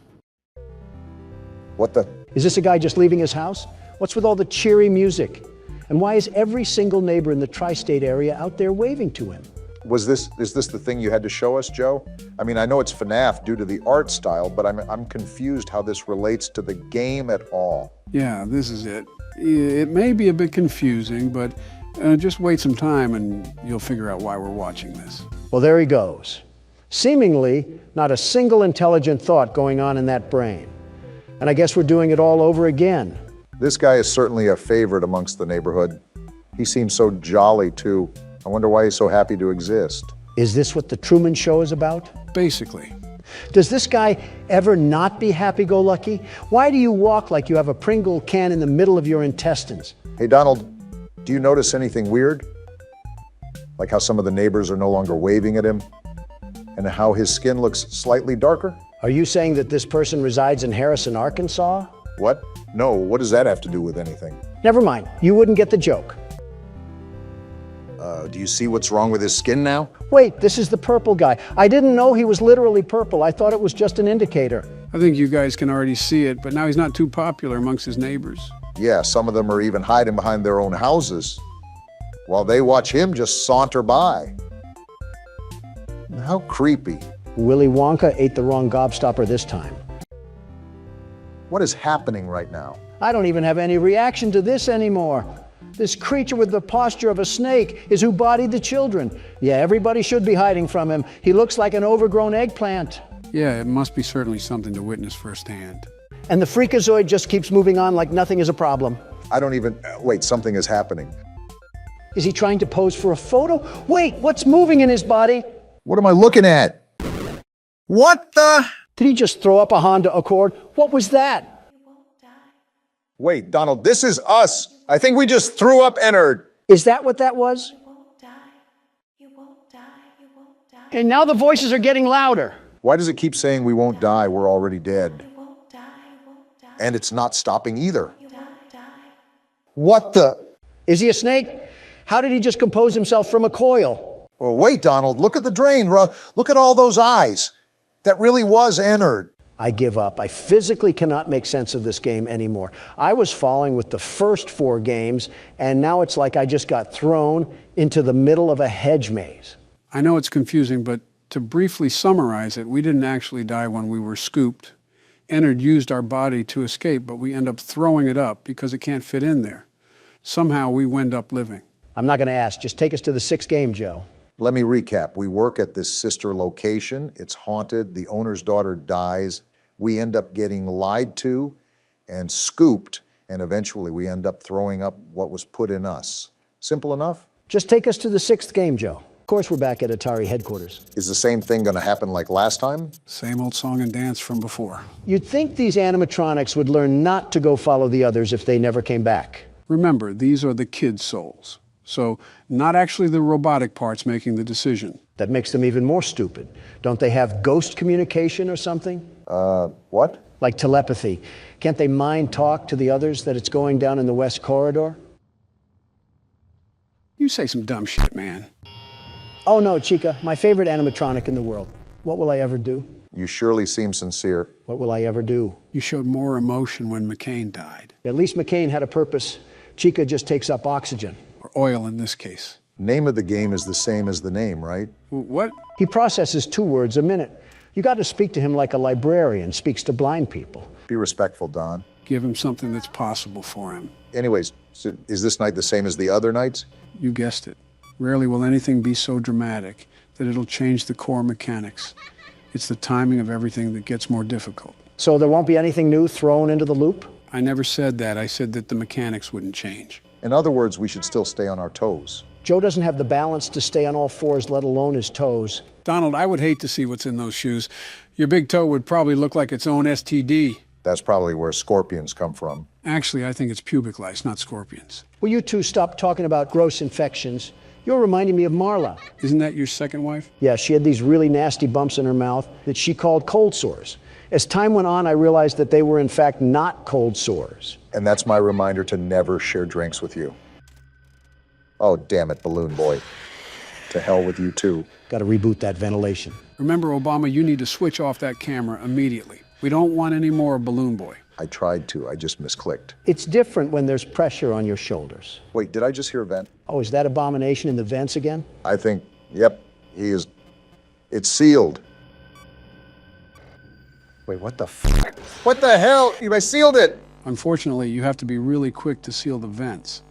What the? Is this a guy just leaving his house? What's with all the cheery music? And why is every single neighbor in the tri-state area out there waving to him? Is this the thing you had to show us, Joe? I mean, I know it's FNAF due to the art style, but I'm confused how this relates to the game at all. Yeah, this is it. It may be a bit confusing, but just wait some time and you'll figure out why we're watching this. Well, there he goes. Seemingly, not a single intelligent thought going on in that brain. And I guess we're doing it all over again. This guy is certainly a favorite amongst the neighborhood. He seems so jolly, too. I wonder why he's so happy to exist. Is this what the Truman Show is about? Basically. Does this guy ever not be happy-go-lucky? Why do you walk like you have a Pringle can in the middle of your intestines? Hey, Donald, do you notice anything weird? Like how some of the neighbors are no longer waving at him? And how his skin looks slightly darker? Are you saying that this person resides in Harrison, Arkansas? What? No, what does that have to do with anything? Never mind, you wouldn't get the joke. Do you see what's wrong with his skin now? Wait, this is the purple guy. I didn't know he was literally purple. I thought it was just an indicator. I think you guys can already see it, but now he's not too popular amongst his neighbors. Yeah, some of them are even hiding behind their own houses while they watch him just saunter by. How creepy. Willy Wonka ate the wrong gobstopper this time. What is happening right now? I don't even have any reaction to this anymore. This creature with the posture of a snake is who bodied the children. Yeah, everybody should be hiding from him. He looks like an overgrown eggplant. Yeah, it must be certainly something to witness firsthand. And the freakazoid just keeps moving on like nothing is a problem. I don't even... Wait, something is happening. Is he trying to pose for a photo? Wait, what's moving in his body? What am I looking at? What the? Did he just throw up a Honda Accord? What was that? Wait, Donald, this is us. I think we just threw up Ennard. Is that what that was? You won't die. You won't die. You won't die. And now the voices are getting louder. Why does it keep saying we won't die? We're already dead. You won't die. You won't die. And it's not stopping either. You won't die. What the? Is he a snake? How did he just compose himself from a coil? Oh, wait, Donald, look at the drain. Look at all those eyes. That really was Ennard. I give up. I physically cannot make sense of this game anymore. I was following with the first 4 games, and now it's like I just got thrown into the middle of a hedge maze. I know it's confusing, but to briefly summarize it, we didn't actually die when we were scooped. Ennard used our body to escape, but we end up throwing it up because it can't fit in there. Somehow we wind up living. I'm not going to ask. Just take us to the 6th game, Joe. Let me recap. We work at this sister location. It's haunted. The owner's daughter dies. We end up getting lied to and scooped, and eventually we end up throwing up what was put in us. Simple enough? Just take us to the 6th game, Joe. Of course we're back at Atari headquarters. Is the same thing going to happen like last time? Same old song and dance from before. You'd think these animatronics would learn not to go follow the others if they never came back. Remember, these are the kids' souls. So not actually the robotic parts making the decision. That makes them even more stupid. Don't they have ghost communication or something? What? Like telepathy. Can't they mind talk to the others that it's going down in the West Corridor? You say some dumb shit, man. Oh no, Chica, my favorite animatronic in the world. What will I ever do? You surely seem sincere. What will I ever do? You showed more emotion when McCain died. At least McCain had a purpose. Chica just takes up oxygen. Or oil in this case. Name of the game is the same as the name, right? What? He processes 2 words a minute. You got to speak to him like a librarian speaks to blind people. Be respectful, Don. Give him something that's possible for him. Anyways, so is this night the same as the other nights? You guessed it. Rarely will anything be so dramatic that it'll change the core mechanics. It's the timing of everything that gets more difficult. So there won't be anything new thrown into the loop? I never said that. I said that the mechanics wouldn't change. In other words, we should still stay on our toes. Joe doesn't have the balance to stay on all fours, let alone his toes. Donald, I would hate to see what's in those shoes. Your big toe would probably look like its own STD. That's probably where scorpions come from. Actually, I think it's pubic lice, not scorpions. Will you two stop talking about gross infections? You're reminding me of Marla. Isn't that your second wife? Yeah, she had these really nasty bumps in her mouth that she called cold sores. As time went on, I realized that they were in fact not cold sores. And that's my reminder to never share drinks with you. Oh, damn it, Balloon Boy. To hell with you too. Got to reboot that ventilation. Remember, Obama, you need to switch off that camera immediately. We don't want any more Balloon Boy. I tried to, I just misclicked. It's different when there's pressure on your shoulders. Wait, did I just hear a vent? Oh, is that abomination in the vents again? I think, yep, he is. It's sealed. Wait, what the fuck? What the hell? I sealed it! Unfortunately, you have to be really quick to seal the vents,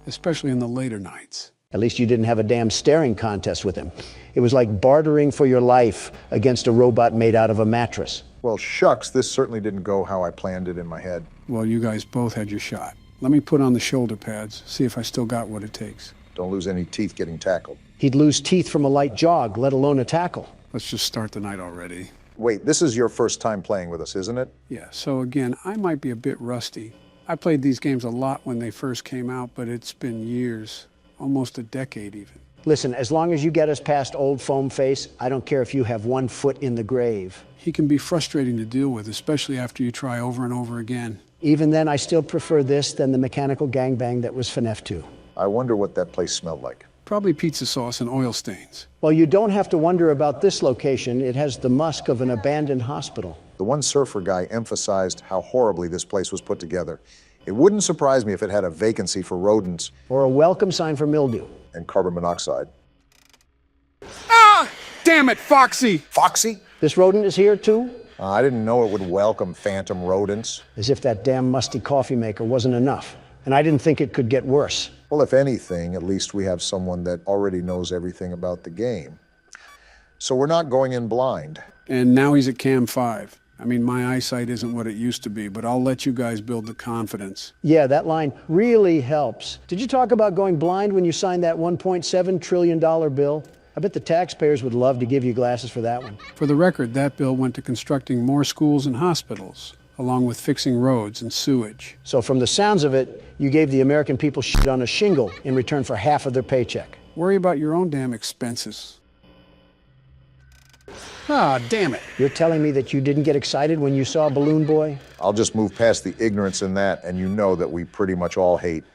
especially in the later nights. At least you didn't have a damn staring contest with him. It was like bartering for your life against a robot made out of a mattress. Well, shucks, this certainly didn't go how I planned it in my head. Well, you guys both had your shot. Let me put on the shoulder pads, see if I still got what it takes. Don't lose any teeth getting tackled. He'd lose teeth from a light jog, let alone a tackle. Let's just start the night already. Wait, this is your first time playing with us, isn't it? Yeah, so again, I might be a bit rusty. I played these games a lot when they first came out, but it's been years, almost a decade even. Listen, as long as you get us past old foam face, I don't care if you have 1 foot in the grave. He can be frustrating to deal with, especially after you try over and over again. Even then, I still prefer this than the mechanical gangbang that was FNAF 2. I wonder what that place smelled like. Probably pizza sauce and oil stains. Well, you don't have to wonder about this location. It has the musk of an abandoned hospital. The one surfer guy emphasized how horribly this place was put together. It wouldn't surprise me if it had a vacancy for rodents. Or a welcome sign for mildew. And carbon monoxide. Ah! Damn it, Foxy! Foxy? This rodent is here, too? I didn't know it would welcome phantom rodents. As if that damn musty coffee maker wasn't enough. And I didn't think it could get worse. Well, if anything, at least we have someone that already knows everything about the game. So we're not going in blind. And now he's at Cam 5. I mean, my eyesight isn't what it used to be, but I'll let you guys build the confidence. Yeah, that line really helps. Did you talk about going blind when you signed that $1.7 trillion bill? I bet the taxpayers would love to give you glasses for that one. For the record, that bill went to constructing more schools and hospitals, along with fixing roads and sewage. So from the sounds of it, you gave the American people shit on a shingle in return for half of their paycheck. Worry about your own damn expenses. Ah, damn it. You're telling me that you didn't get excited when you saw Balloon Boy? I'll just move past the ignorance in that, and you know that we pretty much all hate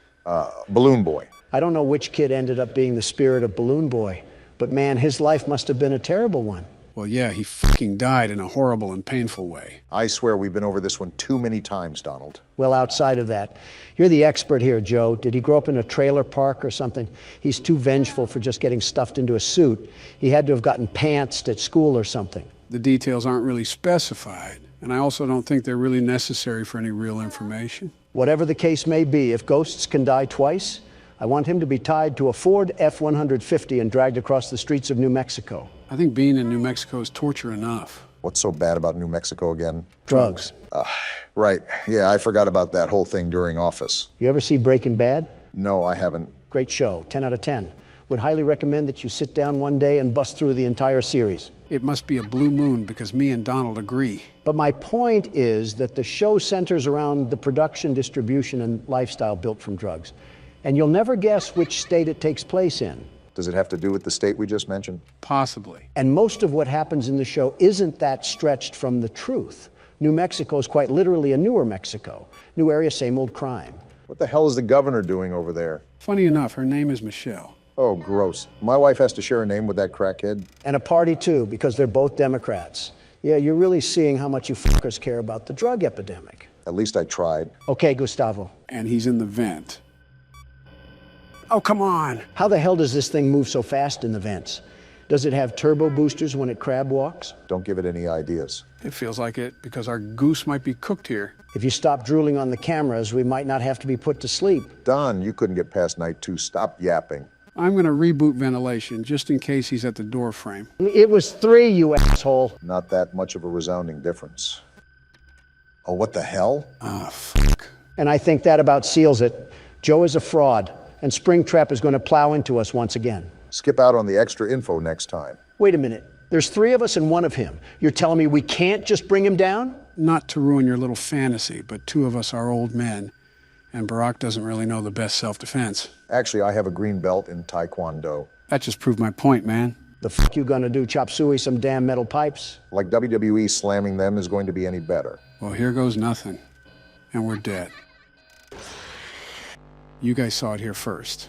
Balloon Boy. I don't know which kid ended up being the spirit of Balloon Boy, but man, his life must have been a terrible one. Well, yeah, he fucking died in a horrible and painful way. I swear we've been over this one too many times, Donald. Well, outside of that, you're the expert here, Joe. Did he grow up in a trailer park or something? He's too vengeful for just getting stuffed into a suit. He had to have gotten pantsed at school or something. The details aren't really specified, and I also don't think they're really necessary for any real information. Whatever the case may be, if ghosts can die twice, I want him to be tied to a Ford F-150 and dragged across the streets of New Mexico. I think being in New Mexico is torture enough. What's so bad about New Mexico again? Drugs. Right. Yeah, I forgot about that whole thing during Office. You ever see Breaking Bad? No, I haven't. Great show, 10 out of 10. Would highly recommend that you sit down one day and bust through the entire series. It must be a blue moon because me and Donald agree. But my point is that the show centers around the production, distribution, and lifestyle built from drugs. And you'll never guess which state it takes place in. Does it have to do with the state we just mentioned? Possibly. And most of what happens in the show isn't that stretched from the truth. New Mexico is quite literally a newer Mexico. New area, same old crime. What the hell is the governor doing over there? Funny enough, her name is Michelle. Oh, gross. My wife has to share a name with that crackhead. And a party too, because they're both Democrats. Yeah, you're really seeing how much you fuckers care about the drug epidemic. At least I tried. Okay, Gustavo. And he's in the vent. Oh, come on. How the hell does this thing move so fast in the vents? Does it have turbo boosters when it crab walks? Don't give it any ideas. It feels like it because our goose might be cooked here. If you stop drooling on the cameras, we might not have to be put to sleep. Don, you couldn't get past night 2. Stop yapping. I'm going to reboot ventilation just in case he's at the door frame. It was 3, you asshole. Not that much of a resounding difference. Oh, what the hell? Ah, fuck. And I think that about seals it. Joe is a fraud, and Springtrap is going to plow into us once again. Skip out on the extra info next time. Wait a minute. There's 3 of us and 1 of him. You're telling me we can't just bring him down? Not to ruin your little fantasy, but 2 of us are old men, and Barack doesn't really know the best self-defense. Actually, I have a green belt in Taekwondo. That just proved my point, man. The fuck you gonna do, chop suey some damn metal pipes? Like WWE slamming them is going to be any better. Well, here goes nothing, and we're dead. You guys saw it here first.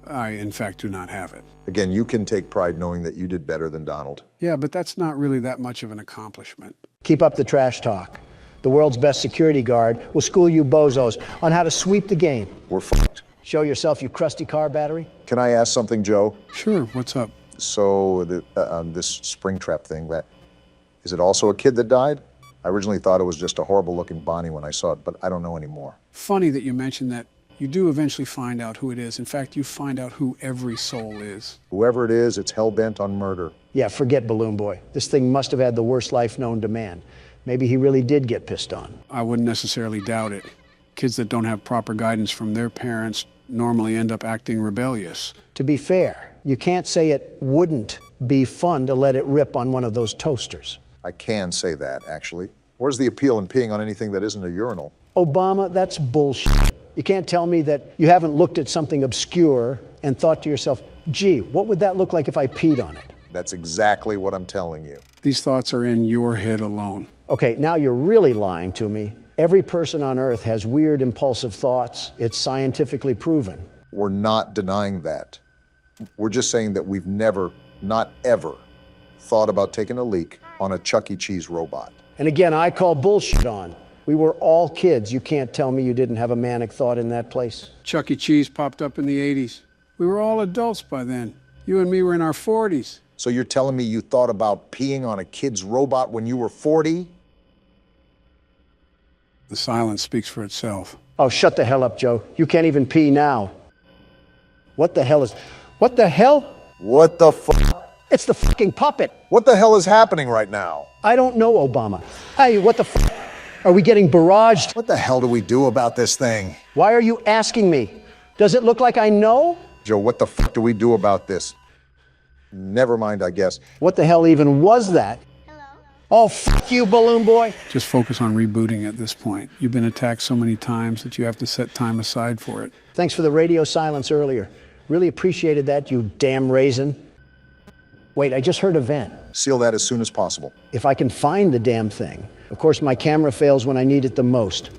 I, in fact, do not have it. Again, you can take pride knowing that you did better than Donald. Yeah, but that's not really that much of an accomplishment. Keep up the trash talk. The world's best security guard will school you bozos on how to sweep the game. We're fucked. Show yourself, you crusty car battery. Can I ask something, Joe? Sure, what's up? So, this Springtrap thing, is it also a kid that died? I originally thought it was just a horrible-looking Bonnie when I saw it, but I don't know anymore. Funny that you mentioned that. You do eventually find out who it is. In fact, you find out who every soul is. Whoever it is, it's hell-bent on murder. Yeah, forget Balloon Boy. This thing must have had the worst life known to man. Maybe he really did get pissed on. I wouldn't necessarily doubt it. Kids that don't have proper guidance from their parents normally end up acting rebellious. To be fair, you can't say it wouldn't be fun to let it rip on one of those toasters. I can say that, actually. Where's the appeal in peeing on anything that isn't a urinal? Obama, that's bullshit. You can't tell me that you haven't looked at something obscure and thought to yourself, gee, what would that look like if I peed on it? That's exactly what I'm telling you. These thoughts are in your head alone. Okay, now you're really lying to me. Every person on Earth has weird, impulsive thoughts. It's scientifically proven. We're not denying that. We're just saying that we've never, not ever, thought about taking a leak on a Chuck E. Cheese robot. And again, I call bullshit on. We were all kids. You can't tell me you didn't have a manic thought in that place. Chuck E. Cheese popped up in the 80s. We were all adults by then. You and me were in our 40s. So you're telling me you thought about peeing on a kid's robot when you were 40? The silence speaks for itself. Oh, shut the hell up, Joe. You can't even pee now. What the hell? What the fuck? It's the fucking puppet. What the hell is happening right now? I don't know, Obama. Hey, what the fuck? Are we getting barraged? What the hell do we do about this thing? Why are you asking me? Does it look like I know? Joe, what the fuck do we do about this? Never mind, I guess. What the hell even was that? Hello? Oh, fuck you, Balloon Boy. Just focus on rebooting at this point. You've been attacked so many times that you have to set time aside for it. Thanks for the radio silence earlier. Really appreciated that, you damn raisin. Wait, I just heard a vent. Seal that as soon as possible. If I can find the damn thing. Of course, my camera fails when I need it the most.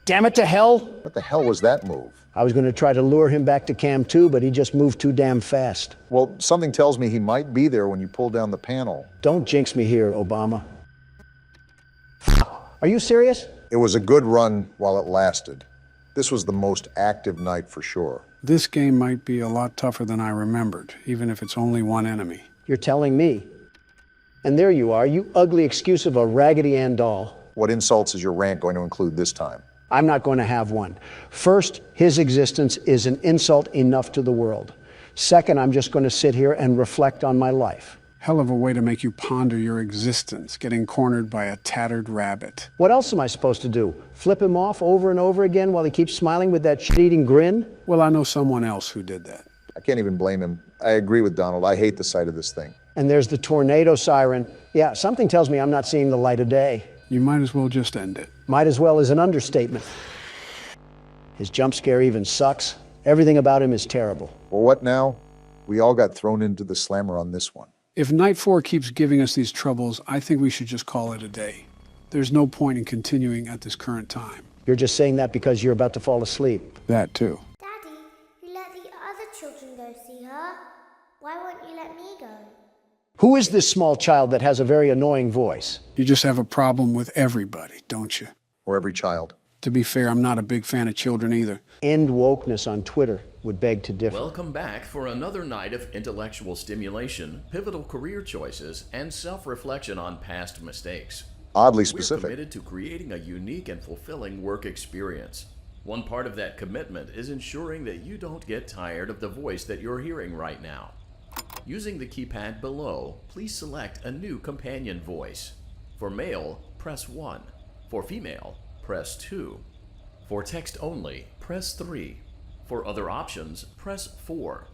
Damn it to hell! What the hell was that move? I was going to try to lure him back to Cam 2, but he just moved too damn fast. Well, something tells me he might be there when you pull down the panel. Don't jinx me here, Obama. Are you serious? It was a good run while it lasted. This was the most active night for sure. This game might be a lot tougher than I remembered, even if it's only one enemy. You're telling me. And there you are, you ugly excuse of a Raggedy Ann doll. What insults is your rant going to include this time? I'm not going to have one. First, his existence is an insult enough to the world. Second, I'm just going to sit here and reflect on my life. Hell of a way to make you ponder your existence, getting cornered by a tattered rabbit. What else am I supposed to do? Flip him off over and over again while he keeps smiling with that shit-eating grin? Well, I know someone else who did that. I can't even blame him. I agree with Donald. I hate the sight of this thing. And there's the tornado siren. Yeah, something tells me I'm not seeing the light of day. You might as well just end it. Might as well is an understatement. His jump scare even sucks. Everything about him is terrible. Well, what now? We all got thrown into the slammer on this one. If Night 4 keeps giving us these troubles, I think we should just call it a day. There's no point in continuing at this current time. You're just saying that because you're about to fall asleep. That too. Daddy, you let the other children go see her. Why won't you let me go? Who is this small child that has a very annoying voice? You just have a problem with everybody, don't you? Or every child. To be fair, I'm not a big fan of children either. End wokeness on Twitter. would beg to differ. Welcome back for another night of intellectual stimulation, pivotal career choices, and self-reflection on past mistakes. Oddly specific. We're committed to creating a unique and fulfilling work experience. One part of that commitment is ensuring that you don't get tired of the voice that you're hearing right now. Using the keypad below, please select a new companion voice. For male, press 1. For female, press 2. For text only, press 3. For other options, press 4.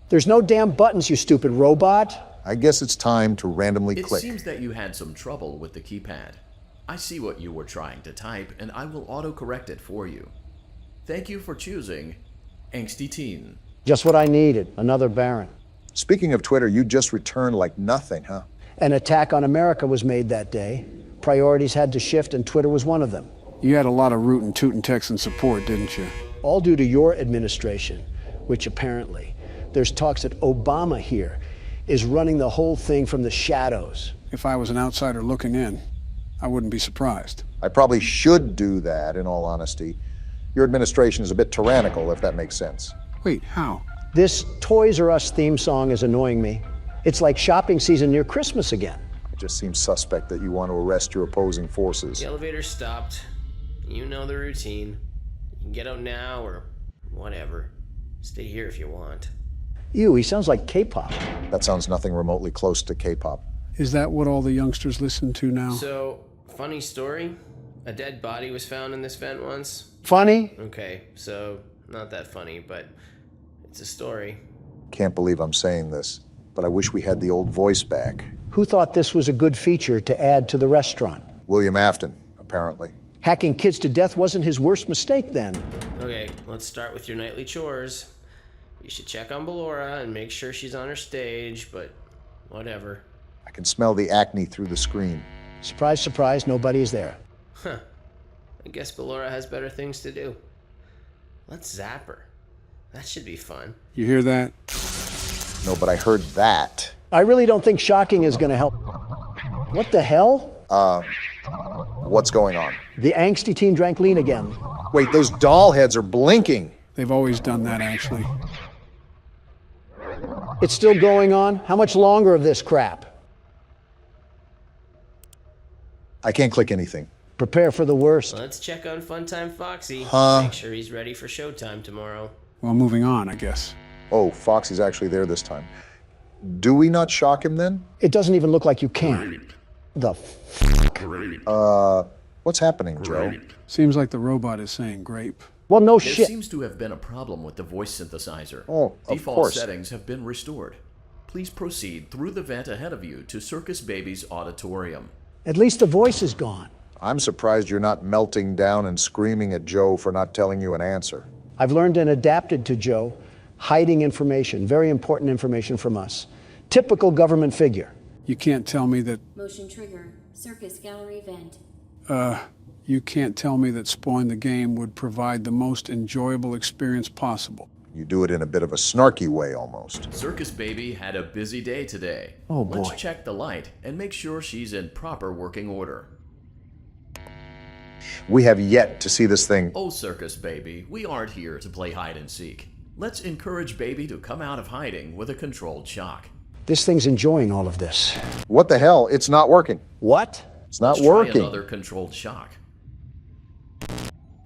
There's no damn buttons, you stupid robot. I guess it's time to randomly It click. seems that you had some trouble with the keypad. I see what you were trying to type, and I will autocorrect it for you. Thank you for choosing Angsty Teen. Just what I needed, another Baron. Speaking of Twitter, you just returned like nothing, huh? An attack on America was made that day. Priorities had to shift, and Twitter was one of them. You had a lot of rootin' tootin' Texan support, didn't you? All due to your administration, which apparently, there's talks that Obama here is running the whole thing from the shadows. If I was an outsider looking in, I wouldn't be surprised. I probably should do that, in all honesty. Your administration is a bit tyrannical, if that makes sense. Wait, how? This Toys R Us theme song is annoying me. It's like shopping season near Christmas again. It just seems suspect that you want to arrest your opposing forces. The elevator stopped. You know the routine. You can get out now or whatever. Stay here if you want. Ew, he sounds like K-pop. That sounds nothing remotely close to K-pop. Is that what all the youngsters listen to now? So, funny story. A dead body was found in this vent once. Funny? Okay, so not that funny, but it's a story. Can't believe I'm saying this, but I wish we had the old voice back. Who thought this was a good feature to add to the restaurant? William Afton, apparently. Hacking kids to death wasn't his worst mistake then. Okay, let's start with your nightly chores. You should check on Ballora and make sure she's on her stage, but whatever. I can smell the acne through the screen. Surprise, surprise, nobody's there. Huh. I guess Ballora has better things to do. Let's zap her. That should be fun. You hear that? No, but I heard that. I really don't think shocking is gonna help. What the hell? What's going on? The angsty teen drank lean again. Wait, those doll heads are blinking. They've always done that, actually. It's still going on? How much longer of this crap? I can't click anything. Prepare for the worst. Let's check on Funtime Foxy. Huh? Make sure he's ready for showtime tomorrow. Well, moving on, I guess. Oh, Foxy's actually there this time. Do we not shock him then? It doesn't even look like you can. The f***? What's happening, Joe? Seems like the robot is saying grape. Well, no There shit. seems to have been a problem with the voice synthesizer. Oh, of Default course. settings have been restored. Please proceed through the vent ahead of you to Circus Baby's auditorium. At least the voice is gone. I'm surprised you're not melting down and screaming at Joe for not telling you an answer. I've learned and adapted to Joe, hiding information, very important information from us. Typical government figure. You can't tell me that... Motion trigger. Circus gallery vent. You can't tell me that spoiling the game would provide the most enjoyable experience possible. You do it in a bit of a snarky way, almost. Circus Baby had a busy day today. Oh, boy. Let's check the light and make sure she's in proper working order. We have yet to see this thing. Oh, Circus Baby, we aren't here to play hide and seek. Let's encourage Baby to come out of hiding with a controlled shock. This thing's enjoying all of this. What the hell? It's not working. What? It's not Let's working. Try another controlled shock.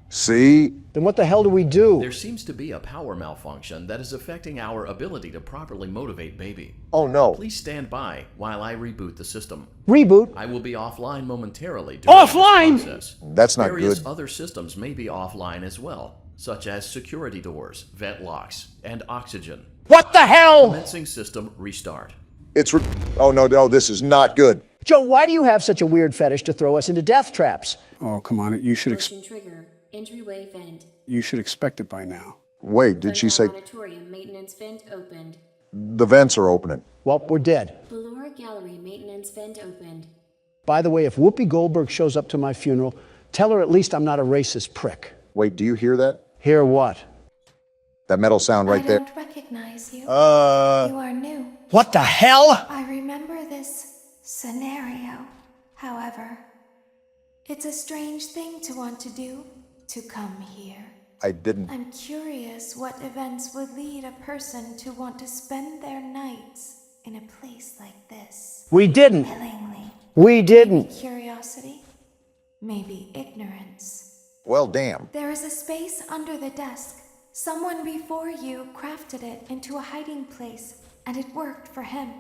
See? Then what the hell do we do? There seems to be a power malfunction that is affecting our ability to properly motivate Baby. Oh, no. Please stand by while I reboot the system. Reboot? I will be offline momentarily during Offline? this process. That's not Various good. other systems may be offline as well, such as security doors, vent locks, and oxygen. What the hell? Commencing system restart. Oh, no, this is not good. Joe, why do you have such a weird fetish to throw us into death traps? Oh, come on. You should Motion trigger. Entryway vent. You should expect it by now. Wait, did she say Auditorium maintenance vent opened. the vents are opening? Well, we're dead. Ballora gallery maintenance vent opened. By the way, if Whoopi Goldberg shows up to my funeral, tell her at least I'm not a racist prick. Wait, do you hear that? Hear what? That metal sound right I there? don't recognize you. You are new. What the hell? I remember this scenario. However, it's a strange thing to want to do, to come here. I didn't. I'm curious what events would lead a person to want to spend their nights in a place like this. We didn't. Willingly. We didn't. Maybe curiosity? Maybe ignorance. Well, damn. There is a space under the desk. Someone before you crafted it into a hiding place, and it worked for him.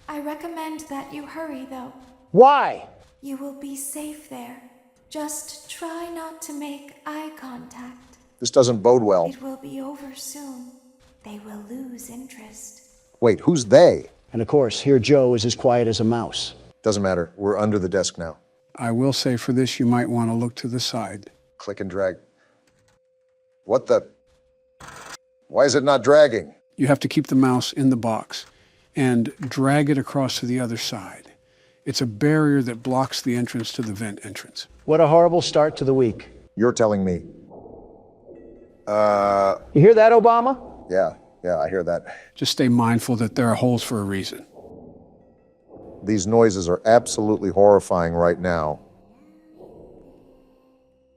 I recommend that you hurry, though. Why? You will be safe there. Just try not to make eye contact. This doesn't bode well. It will be over soon. They will lose interest. Wait, who's they? And of course, here Joe is as quiet as a mouse. Doesn't matter. We're under the desk now. I will say for this, you might want to look to the side. Click and drag. What the? Why is it not dragging? You have to keep the mouse in the box and drag it across to the other side. It's a barrier that blocks the entrance to the vent entrance. What a horrible start to the week. You're telling me. You hear that, Obama? Yeah, I hear that. Just stay mindful that there are holes for a reason. These noises are absolutely horrifying right now.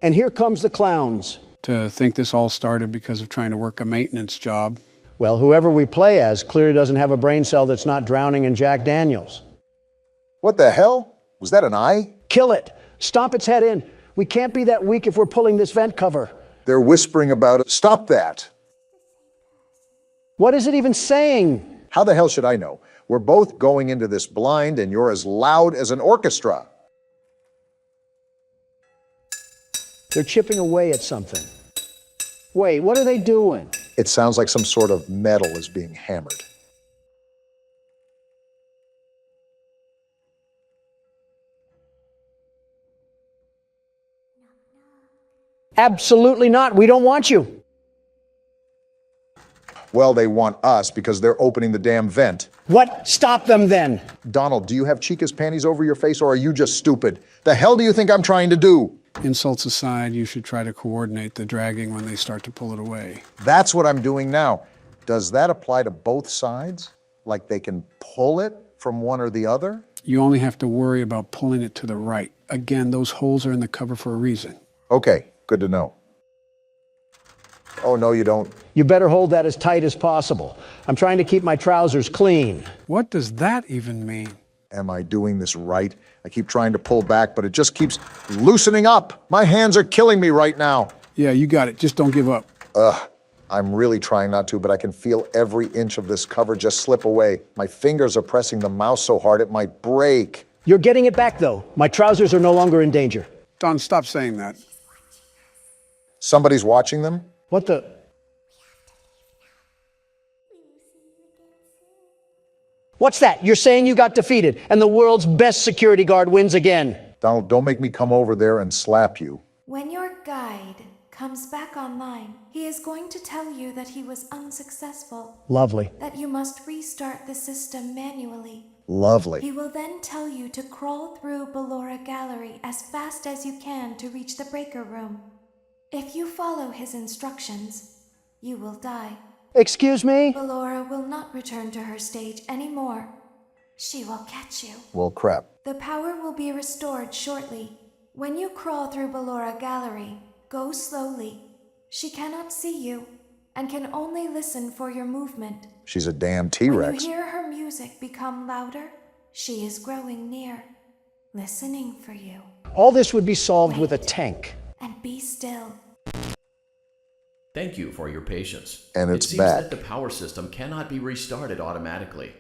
And here comes the clowns. To think this all started because of trying to work a maintenance job. Well, whoever we play as clearly doesn't have a brain cell that's not drowning in Jack Daniels. What the hell? Was that an eye? Kill it. Stomp its head in. We can't be that weak if we're pulling this vent cover. They're whispering about it. Stop that. What is it even saying? How the hell should I know? We're both going into this blind and you're as loud as an orchestra. They're chipping away at something. Wait, what are they doing? It sounds like some sort of metal is being hammered. Absolutely not. We don't want you. Well, they want us because they're opening the damn vent. What? Stop them then. Donald, do you have Chica's panties over your face or are you just stupid? The hell do you think I'm trying to do? Insults aside, you should try to coordinate the dragging when they start to pull it away. That's what I'm doing now. Does that apply to both sides? Like they can pull it from one or the other? You only have to worry about pulling it to the right. Again, those holes are in the cover for a reason. Okay, good to know. Oh, no, you don't. You better hold that as tight as possible. I'm trying to keep my trousers clean. What does that even mean? Am I doing this right? I keep trying to pull back, but it just keeps loosening up. My hands are killing me right now. Yeah, you got it. Just don't give up. I'm really trying not to, but I can feel every inch of this cover just slip away. My fingers are pressing the mouse so hard it might break. You're getting it back, though. My trousers are no longer in danger. Don, stop saying that. Somebody's watching them? What the? What's that? You're saying you got defeated, and the world's best security guard wins again. Donald, don't make me come over there and slap you. When your guide comes back online, he is going to tell you that he was unsuccessful. Lovely. That you must restart the system manually. Lovely. He will then tell you to crawl through Ballora Gallery as fast as you can to reach the breaker room. If you follow his instructions, you will die. Excuse me? Ballora will not return to her stage anymore. She will catch you. Well, crap. The power will be restored shortly. When you crawl through Ballora Gallery, go slowly. She cannot see you and can only listen for your movement. She's a damn T-Rex. When you hear her music become louder, she is growing near, listening for you. All this would be solved with a tank. And be still. Thank you for your patience. And it's it seems back. that the power system cannot be restarted automatically.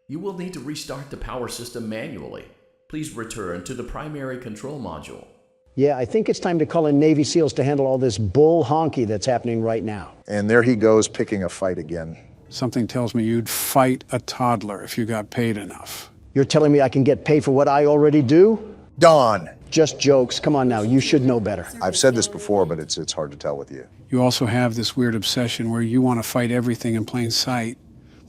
You will need to restart the power system manually. Please return to the primary control module. Yeah, I think it's time to call in Navy SEALs to handle all this bull honky that's happening right now. And there he goes, picking a fight again. Something tells me you'd fight a toddler if you got paid enough. You're telling me I can get paid for what I already do? Don! Just jokes. Come on now, you should know better. I've said this before, but it's hard to tell with you. You also have this weird obsession where you want to fight everything in plain sight,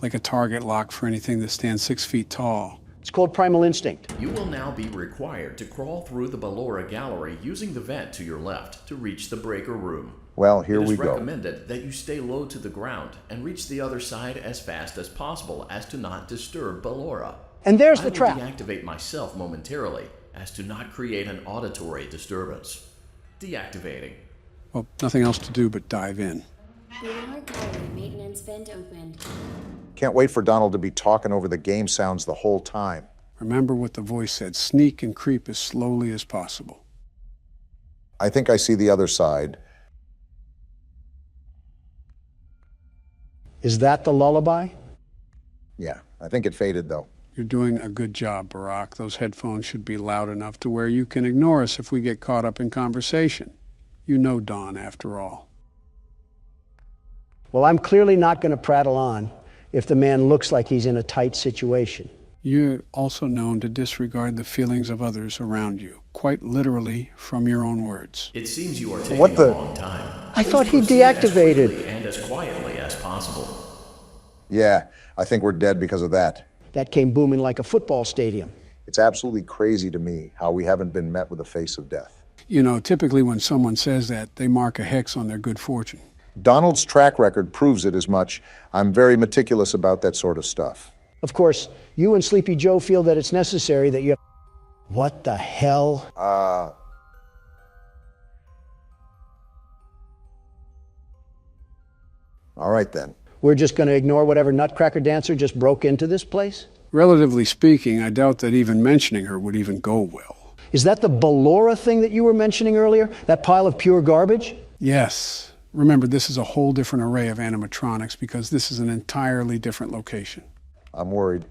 like a target lock for anything that stands 6 feet tall. It's called primal instinct. You will now be required to crawl through the Ballora Gallery using the vent to your left to reach the breaker room. Well, here we It is go. recommended that you stay low to the ground and reach the other side as fast as possible as to not disturb Ballora. And there's the I will trap. deactivate myself momentarily as to not create an auditory disturbance. Deactivating. Well, nothing else to do but dive in. Ballora Gallery maintenance vent opened. Can't wait for Donald to be talking over the game sounds the whole time. Remember what the voice said, sneak and creep as slowly as possible. I think I see the other side. Is that the lullaby? Yeah, I think it faded though. You're doing a good job, Barack. Those headphones should be loud enough to where you can ignore us if we get caught up in conversation. You know Don, after all. Well, I'm clearly not going to prattle on if the man looks like he's in a tight situation. You're also known to disregard the feelings of others around you, quite literally from your own words. It seems you are taking What the- a long time. I thought he Proceed as deactivated. quickly and as quietly as possible. Yeah, I think we're dead because of that. That came booming like a football stadium. It's absolutely crazy to me how we haven't been met with the face of death. You know, typically when someone says that, they mark a hex on their good fortune. Donald's track record proves it as much. I'm very meticulous about that sort of stuff. Of course, you and Sleepy Joe feel that it's necessary that you... What the hell? All right then. We're just going to ignore whatever nutcracker dancer just broke into this place? Relatively speaking, I doubt that even mentioning her would even go well. Is that the Ballora thing that you were mentioning earlier? That pile of pure garbage? Yes. Remember, this is a whole different array of animatronics because this is an entirely different location. I'm worried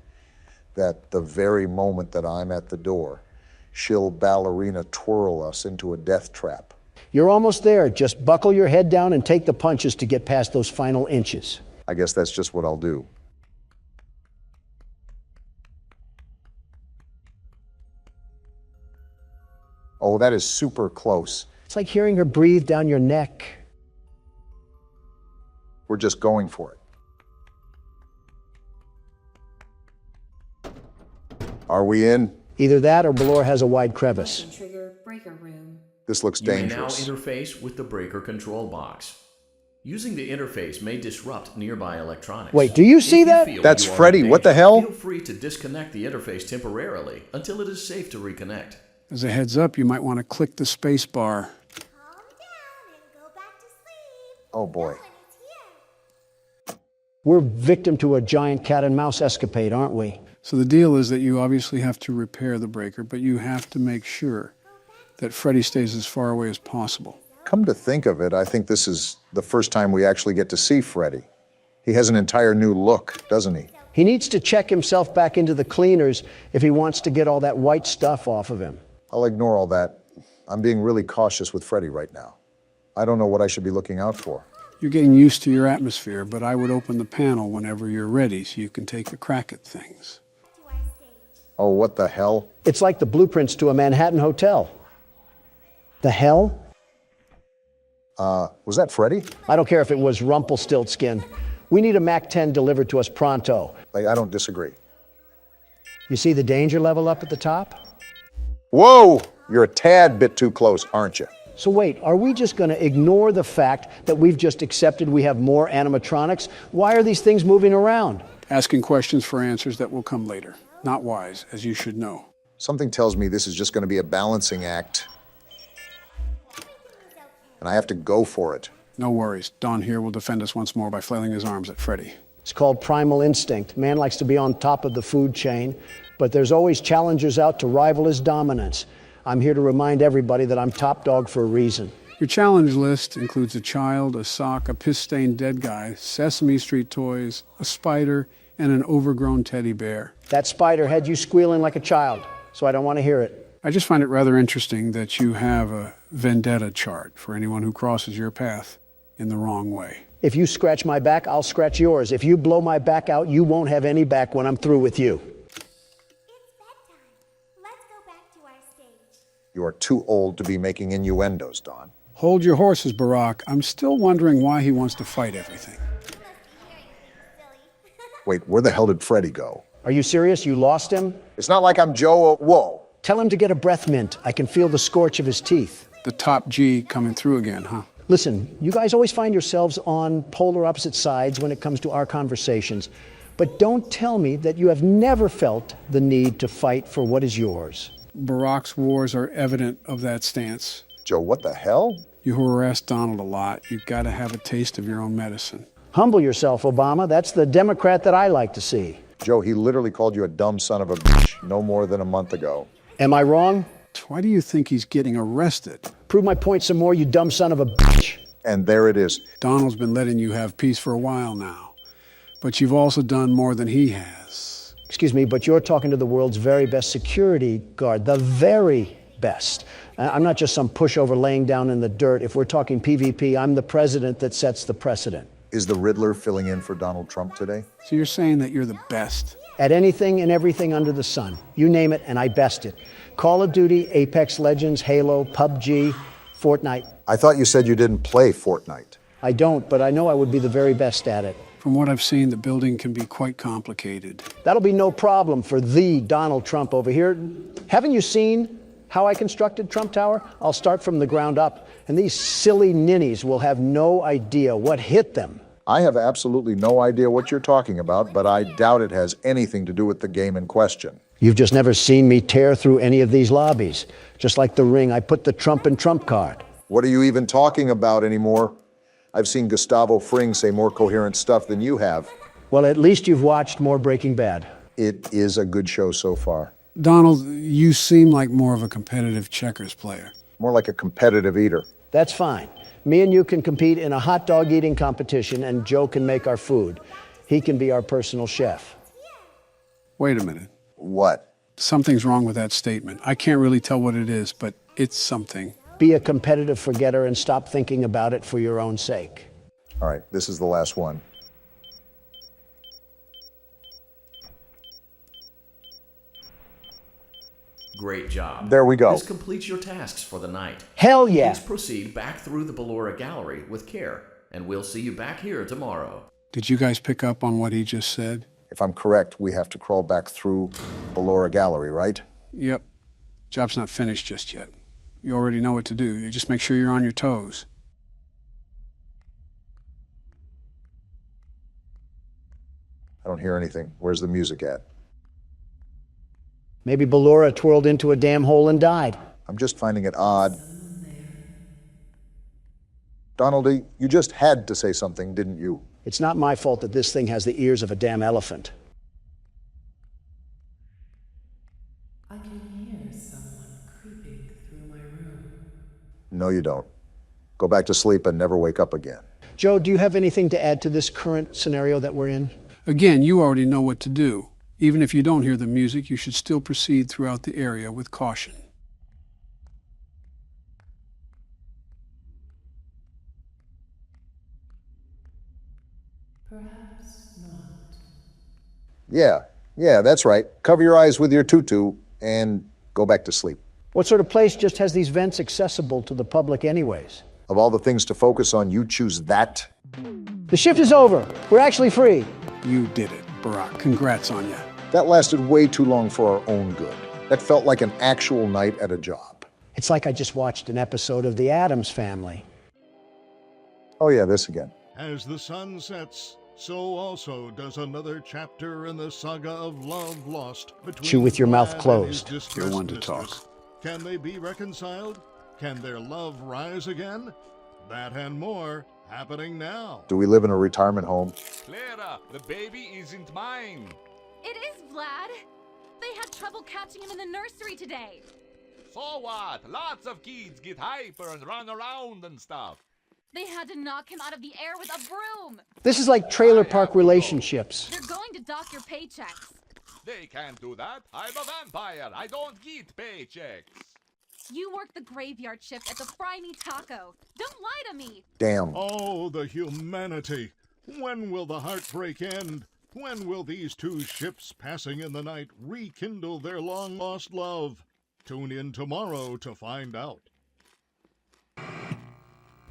that the very moment that I'm at the door, she'll ballerina twirl us into a death trap. You're almost there. Just buckle your head down and take the punches to get past those final inches. I guess that's just what I'll do. Oh, that is super close. It's like hearing her breathe down your neck. We're just going for it. Are we in? Either that or Ballora has a wide crevice. Trigger breaker room. This looks You dangerous. may now interface with the breaker control box. Using the interface may disrupt nearby electronics. Wait, do you see that? That's you are in Freddy. What the danger, hell? Feel free to disconnect the interface temporarily until it is safe to reconnect. As a heads up, you might want to click the space bar. Oh boy. We're victim to a giant cat and mouse escapade, aren't we? So the deal is that you obviously have to repair the breaker, but you have to make sure that Freddy stays as far away as possible. Come to think of it, I think this is the first time we actually get to see Freddy. He has an entire new look, doesn't he? He needs to check himself back into the cleaners if he wants to get all that white stuff off of him. I'll ignore all that. I'm being really cautious with Freddy right now. I don't know what I should be looking out for. You're getting used to your atmosphere, but I would open the panel whenever you're ready so you can take a crack at things. Oh, what the hell? It's like the blueprints to a Manhattan hotel. The hell? Was that Freddy? I don't care if it was Rumpelstiltskin. We need a Mac 10 delivered to us pronto. I don't disagree. You see the danger level up at the top? Whoa! You're a tad bit too close, aren't you? So wait, are we just going to ignore the fact that we've just accepted we have more animatronics? Why are these things moving around? Asking questions for answers that will come later. Not wise, as you should know. Something tells me this is just going to be a balancing act. And I have to go for it. No worries. Don here will defend us once more by flailing his arms at Freddy. It's called primal instinct. Man likes to be on top of the food chain, but there's always challengers out to rival his dominance. I'm here to remind everybody that I'm top dog for a reason. Your challenge list includes a child, a sock, a piss-stained dead guy, Sesame Street toys, a spider, and an overgrown teddy bear. That spider had you squealing like a child, so I don't want to hear it. I just find it rather interesting that you have a vendetta chart for anyone who crosses your path in the wrong way. If you scratch my back, I'll scratch yours. If you blow my back out, you won't have any back when I'm through with you. You are too old to be making innuendos, Don. Hold your horses, Barack. I'm still wondering why he wants to fight everything. Wait, where the hell did Freddy go? Are you serious? You lost him? It's not like I'm Joe. Whoa. Tell him to get a breath mint. I can feel the scorch of his teeth. The top G coming through again, huh? Listen, you guys always find yourselves on polar opposite sides when it comes to our conversations. But don't tell me that you have never felt the need to fight for what is yours. Barack's wars are evident of that stance. Joe, what the hell? You harass Donald a lot. You've got to have a taste of your own medicine. Humble yourself, Obama. That's the Democrat that I like to see. Joe, he literally called you a dumb son of a bitch no more than a month ago. Am I wrong? Why do you think he's getting arrested? Prove my point some more, you dumb son of a bitch. And there it is. Donald's been letting you have peace for a while now. But you've also done more than he has. Excuse me, but you're talking to the world's very best security guard, the very best. I'm not just some pushover laying down in the dirt. If we're talking PvP, I'm the president that sets the precedent. Is the Riddler filling in for Donald Trump today? So you're saying that you're the best? At anything and everything under the sun. You name it, and I best it. Call of Duty, Apex Legends, Halo, PUBG, Fortnite. I thought you said you didn't play Fortnite. I don't, but I know I would be the very best at it. From what I've seen, the building can be quite complicated. That'll be no problem for the Donald Trump over here. Haven't you seen how I constructed Trump Tower? I'll start from the ground up, and these silly ninnies will have no idea what hit them. I have absolutely no idea what you're talking about, but I doubt it has anything to do with the game in question. You've just never seen me tear through any of these lobbies. Just like the ring, I put the Trump in Trump card. What are you even talking about anymore? I've seen Gustavo Fring say more coherent stuff than you have. Well, at least you've watched more Breaking Bad. It is a good show so far. Donald, you seem like more of a competitive checkers player. More like a competitive eater. That's fine. Me and you can compete in a hot dog eating competition, and Joe can make our food. He can be our personal chef. Wait a minute. What? Something's wrong with that statement. I can't really tell what it is, but it's something. Be a competitive forgetter and stop thinking about it for your own sake. All right, this is the last one. Great job. There we go. This completes your tasks for the night. Hell yeah! Please proceed back through the Ballora Gallery with care, and we'll see you back here tomorrow. Did you guys pick up on what he just said? If I'm correct, we have to crawl back through Ballora Gallery, right? Yep. Job's not finished just yet. You already know what to do. You just make sure you're on your toes. I don't hear anything. Where's the music at? Maybe Ballora twirled into a damn hole and died. I'm just finding it odd. Donaldy, you just had to say something, didn't you? It's not my fault that this thing has the ears of a damn elephant. I can hear someone creeping through my room. No, you don't. Go back to sleep and never wake up again. Joe, do you have anything to add to this current scenario that we're in? Again, you already know what to do. Even if you don't hear the music, you should still proceed throughout the area with caution. Perhaps not. Yeah, that's right. Cover your eyes with your tutu and go back to sleep. What sort of place just has these vents accessible to the public anyways? Of all the things to focus on, you choose that? The shift is over. We're actually free. You did it, Barack. Congrats on you. That lasted way too long for our own good. That felt like an actual night at a job. It's like I just watched an episode of The Addams Family. Oh yeah, this again. As the sun sets, so also does another chapter in the saga of love lost between Chew with your mouth Vlad and closed. his distressed You're one to mistress. talk. Can they be reconciled? Can their love rise again? That and more happening now. Do we live in a retirement home? Clara, the baby isn't mine. It is, Vlad. They had trouble catching him in the nursery today. So what? Lots of kids get hyper and run around and stuff. They had to knock him out of the air with a broom. This is like trailer park relationships. They're going to dock your paychecks. They can't do that. I'm a vampire. I don't get paychecks. You work the graveyard shift at the Fry Me Taco. Don't lie to me. Damn. Oh, the humanity. When will the heartbreak end? When will these two ships passing in the night rekindle their long-lost love? Tune in tomorrow to find out.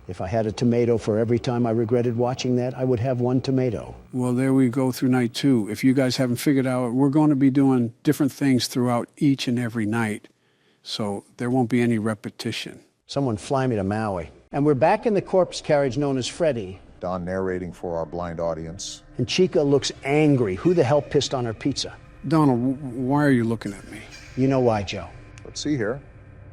If I had a tomato for every time I regretted watching that, I would have one tomato. Well, there we go through night 2. If you guys haven't figured out, we're going to be doing different things throughout each and every night. So there won't be any repetition. Someone fly me to Maui. And we're back in the corpse carriage known as Freddy. Don narrating for our blind audience. And Chica looks angry. Who the hell pissed on her pizza? Donald, why are you looking at me? You know why, Joe. Let's see here.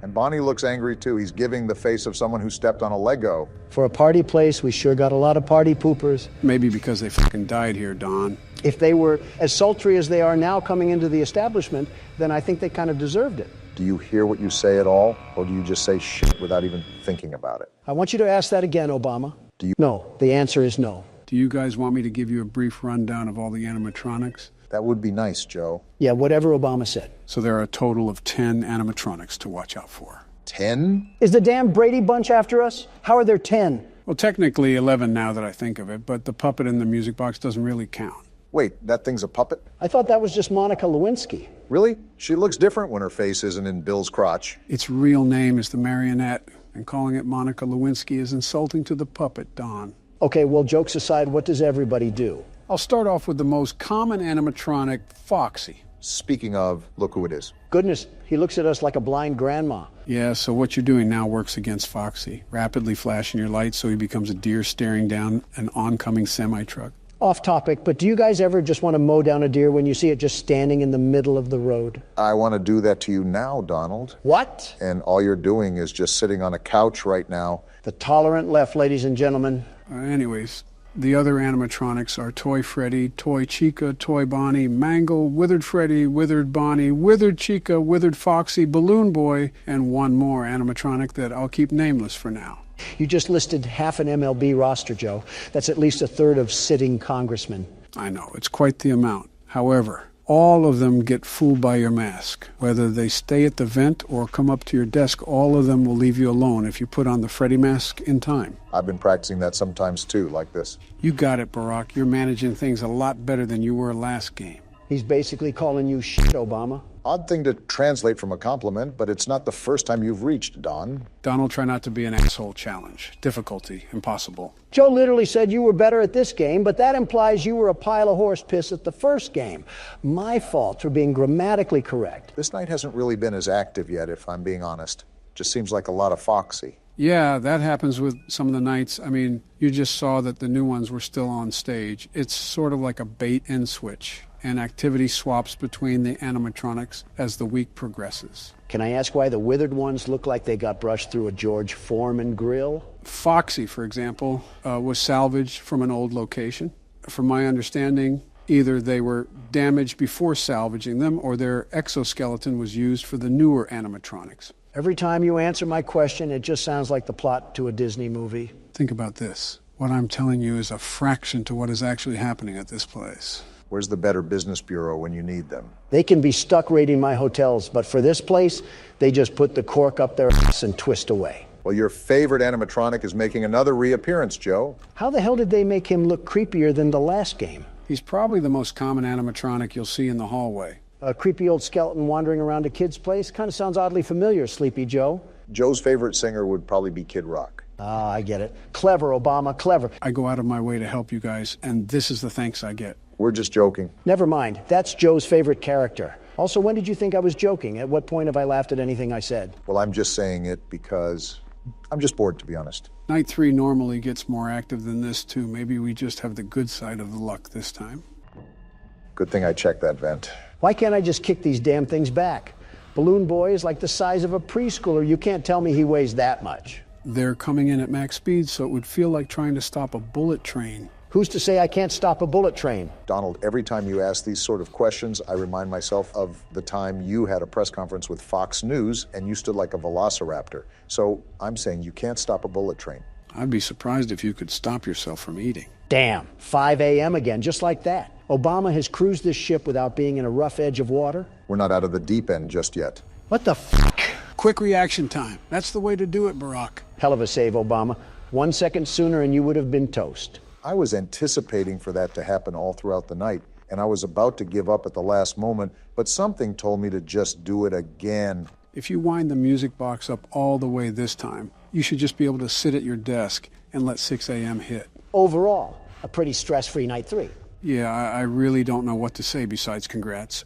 And Bonnie looks angry too. He's giving the face of someone who stepped on a Lego. For a party place, we sure got a lot of party poopers. Maybe because they fucking died here, Don. If they were as sultry as they are now coming into the establishment, then I think they kind of deserved it. Do you hear what you say at all? Or do you just say shit without even thinking about it? I want you to ask that again, Obama. Do you? No, the answer is no. Do you guys want me to give you a brief rundown of all the animatronics? That would be nice, Joe. Yeah, whatever Obama said. So there are a total of 10 animatronics to watch out for. 10? Is the damn Brady Bunch after us? How are there 10? Well, technically 11 now that I think of it, but the puppet in the music box doesn't really count. Wait, that thing's a puppet? I thought that was just Monica Lewinsky. Really? She looks different when her face isn't in Bill's crotch. Its real name is the marionette, and calling it Monica Lewinsky is insulting to the puppet, Don. Okay, well, jokes aside, what does everybody do? I'll start off with the most common animatronic, Foxy. Speaking of, look who it is. Goodness, he looks at us like a blind grandma. Yeah, so what you're doing now works against Foxy. Rapidly flashing your lights so he becomes a deer staring down an oncoming semi-truck. Off topic, but do you guys ever just want to mow down a deer when you see it just standing in the middle of the road? I want to do that to you now, Donald. What? And all you're doing is just sitting on a couch right now. The tolerant left, ladies and gentlemen. Anyways, the other animatronics are Toy Freddy, Toy Chica, Toy Bonnie, Mangle, Withered Freddy, Withered Bonnie, Withered Chica, Withered Foxy, Balloon Boy, and one more animatronic that I'll keep nameless for now. You just listed half an MLB roster, Joe. That's at least a third of sitting congressmen. I know, it's quite the amount. However, all of them get fooled by your mask. Whether they stay at the vent or come up to your desk, all of them will leave you alone if you put on the Freddy mask in time. I've been practicing that sometimes too, like this. You got it, Barack. You're managing things a lot better than you were last game. He's basically calling you shit, Obama. Odd thing to translate from a compliment, but it's not the first time you've reached, Don. Donald, try not to be an asshole challenge. Difficulty, impossible. Joe literally said you were better at this game, but that implies you were a pile of horse piss at the first game. My fault for being grammatically correct. This night hasn't really been as active yet, if I'm being honest. Just seems like a lot of Foxy. Yeah, that happens with some of the nights. I mean, you just saw that the new ones were still on stage. It's sort of like a bait and switch, and activity swaps between the animatronics as the week progresses. Can I ask why the withered ones look like they got brushed through a George Foreman grill? Foxy, for example, was salvaged from an old location. From my understanding, either they were damaged before salvaging them or their exoskeleton was used for the newer animatronics. Every time you answer my question, it just sounds like the plot to a Disney movie. Think about this. What I'm telling you is a fraction to what is actually happening at this place. Where's the Better Business Bureau when you need them? They can be stuck raiding my hotels, but for this place, they just put the cork up their ass and twist away. Well, your favorite animatronic is making another reappearance, Joe. How the hell did they make him look creepier than the last game? He's probably the most common animatronic you'll see in the hallway. A creepy old skeleton wandering around a kid's place? Kind of sounds oddly familiar, Sleepy Joe. Joe's favorite singer would probably be Kid Rock. Ah, I get it. Clever, Obama, clever. I go out of my way to help you guys, and this is the thanks I get. We're just joking. Never mind. That's Joe's favorite character. Also, when did you think I was joking? At what point have I laughed at anything I said? Well, I'm just saying it because I'm just bored, to be honest. Night 3 normally gets more active than this, too. Maybe we just have the good side of the luck this time. Good thing I checked that vent. Why can't I just kick these damn things back? Balloon Boy is like the size of a preschooler. You can't tell me he weighs that much. They're coming in at max speed, so it would feel like trying to stop a bullet train. Who's to say I can't stop a bullet train? Donald, every time you ask these sort of questions, I remind myself of the time you had a press conference with Fox News and you stood like a velociraptor. So I'm saying you can't stop a bullet train. I'd be surprised if you could stop yourself from eating. Damn, 5 a.m. again, just like that. Obama has cruised this ship without being in a rough edge of water. We're not out of the deep end just yet. What the fuck? Quick reaction time. That's the way to do it, Barack. Hell of a save, Obama. 1 second sooner and you would have been toast. I was anticipating for that to happen all throughout the night, and I was about to give up at the last moment, but something told me to just do it again. If you wind the music box up all the way this time, you should just be able to sit at your desk and let 6 a.m. hit. Overall, a pretty stress-free night 3. Yeah, I really don't know what to say besides congrats.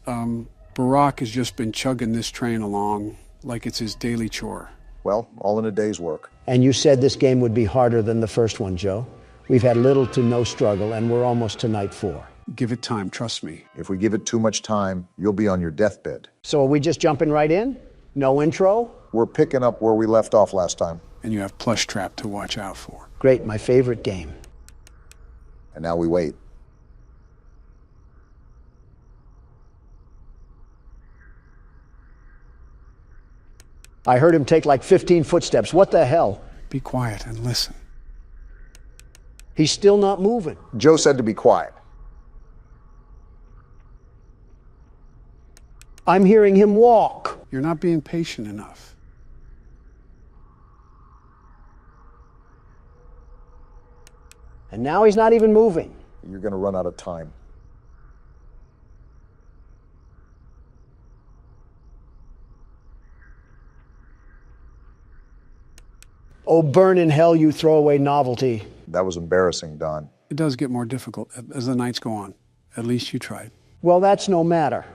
Barack has just been chugging this train along like it's his daily chore. Well, all in a day's work. And you said this game would be harder than the first one, Joe. We've had little to no struggle, and we're almost to night 4. Give it time, trust me. If we give it too much time, you'll be on your deathbed. So are we just jumping right in? No intro? We're picking up where we left off last time. And you have Plush Trap to watch out for. Great, my favorite game. And now we wait. I heard him take like 15 footsteps. What the hell? Be quiet and listen. He's still not moving. Joe said to be quiet. I'm hearing him walk. You're not being patient enough. And now he's not even moving. You're going to run out of time. Oh, burn in hell, you throwaway novelty. That was embarrassing, Don. It does get more difficult as the nights go on. At least you tried. Well, that's no matter.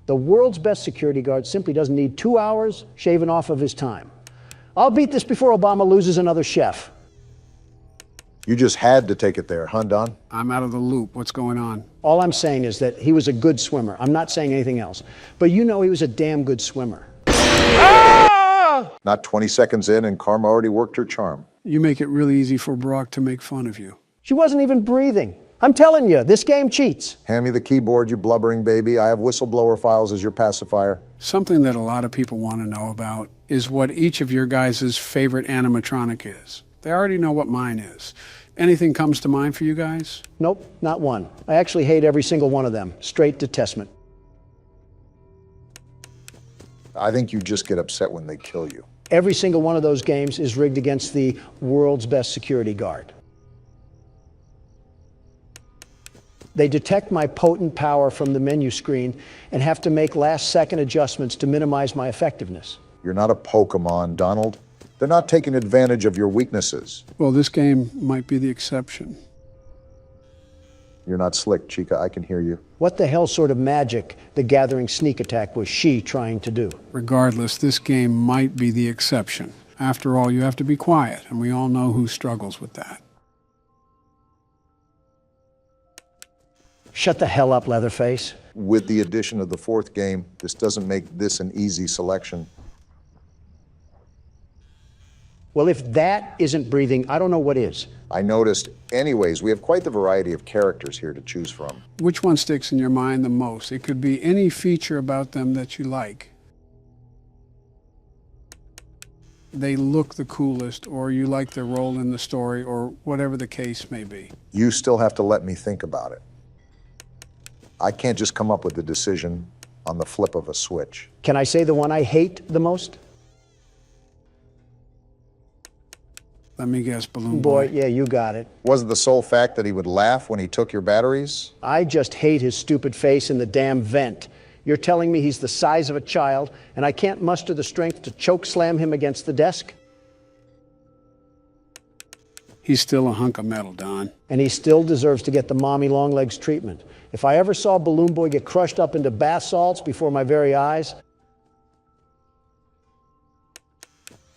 The world's best security guard simply doesn't need 2 hours shaven off of his time. I'll beat this before Obama loses another chef. You just had to take it there, huh, Don? I'm out of the loop. What's going on? All I'm saying is that he was a good swimmer. I'm not saying anything else. But you know he was a damn good swimmer. Not 20 seconds in, and Karma already worked her charm. You make it really easy for Brock to make fun of you. She wasn't even breathing. I'm telling you, this game cheats. Hand me the keyboard, you blubbering baby. I have whistleblower files as your pacifier. Something that a lot of people want to know about is what each of your guys' favorite animatronic is. They already know what mine is. Anything comes to mind for you guys? Nope, not one. I actually hate every single one of them. Straight detestment. I think you just get upset when they kill you. Every single one of those games is rigged against the world's best security guard. They detect my potent power from the menu screen and have to make last-second adjustments to minimize my effectiveness. You're not a Pokemon, Donald. They're not taking advantage of your weaknesses. Well, this game might be the exception. You're not slick, Chica. I can hear you. What the hell sort of magic the Gathering sneak attack was she trying to do? Regardless, this game might be the exception. After all, you have to be quiet, and we all know who struggles with that. Shut the hell up, Leatherface. With the addition of the fourth game, this doesn't make this an easy selection. Well, if that isn't breathing, I don't know what is. I noticed. Anyways, we have quite the variety of characters here to choose from. Which one sticks in your mind the most? It could be any feature about them that you like. They look the coolest, or you like their role in the story, or whatever the case may be. You still have to let me think about it. I can't just come up with a decision on the flip of a switch. Can I say the one I hate the most? Let me guess, Balloon Boy, Boy. yeah, you got it. Was it the sole fact that he would laugh when he took your batteries? I just hate his stupid face in the damn vent. You're telling me he's the size of a child, and I can't muster the strength to choke slam him against the desk? He's still a hunk of metal, Don. And he still deserves to get the mommy long legs treatment. If I ever saw Balloon Boy get crushed up into bath salts before my very eyes,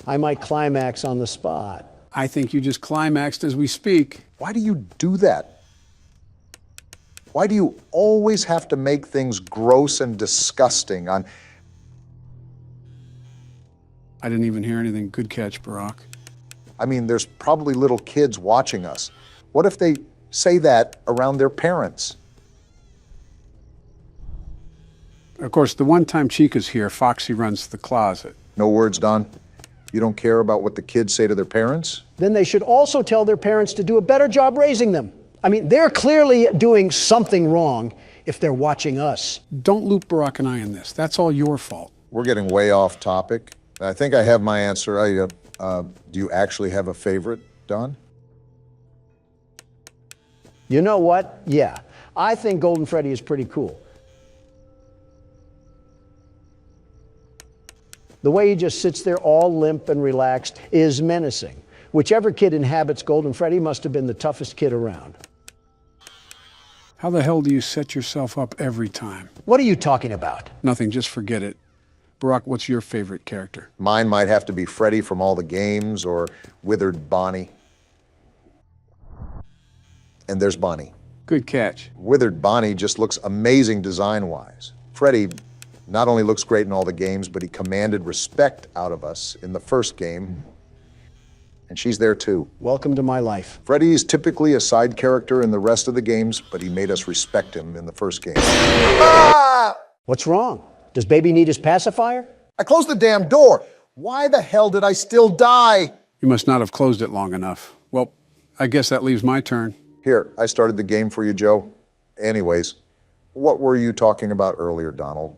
I might climax on the spot. I think you just climaxed as we speak. Why do you do that? Why do you always have to make things gross and disgusting on... I didn't even hear anything. Good catch, Barack. I mean, there's probably little kids watching us. What if they say that around their parents? Of course, the one time Chica's here, Foxy runs the closet. No words, Don? You don't care about what the kids say to their parents? Then they should also tell their parents to do a better job raising them. I mean, they're clearly doing something wrong if they're watching us. Don't loop Barack and I in this. That's all your fault. We're getting way off topic. I think I have my answer. Do you actually have a favorite, Don? You know what? Yeah. I think Golden Freddy is pretty cool. The way he just sits there all limp and relaxed is menacing. Whichever kid inhabits Golden Freddy must have been the toughest kid around. How the hell do you set yourself up every time? What are you talking about? Nothing, just forget it. Barack, what's your favorite character? Mine might have to be Freddy from all the games, or Withered Bonnie. And there's Bonnie. Good catch. Withered Bonnie just looks amazing design-wise. Freddy, Not only looks great in all the games, but he commanded respect out of us in the first game. And she's there too. Welcome to my life. Freddy is typically a side character in the rest of the games, but he made us respect him in the first game. What's wrong? Does baby need his pacifier? I closed the damn door. Why the hell did I still die? You must not have closed it long enough. Well, I guess that leaves my turn. Here, I started the game for you, Joe. Anyways, what were you talking about earlier, Donald?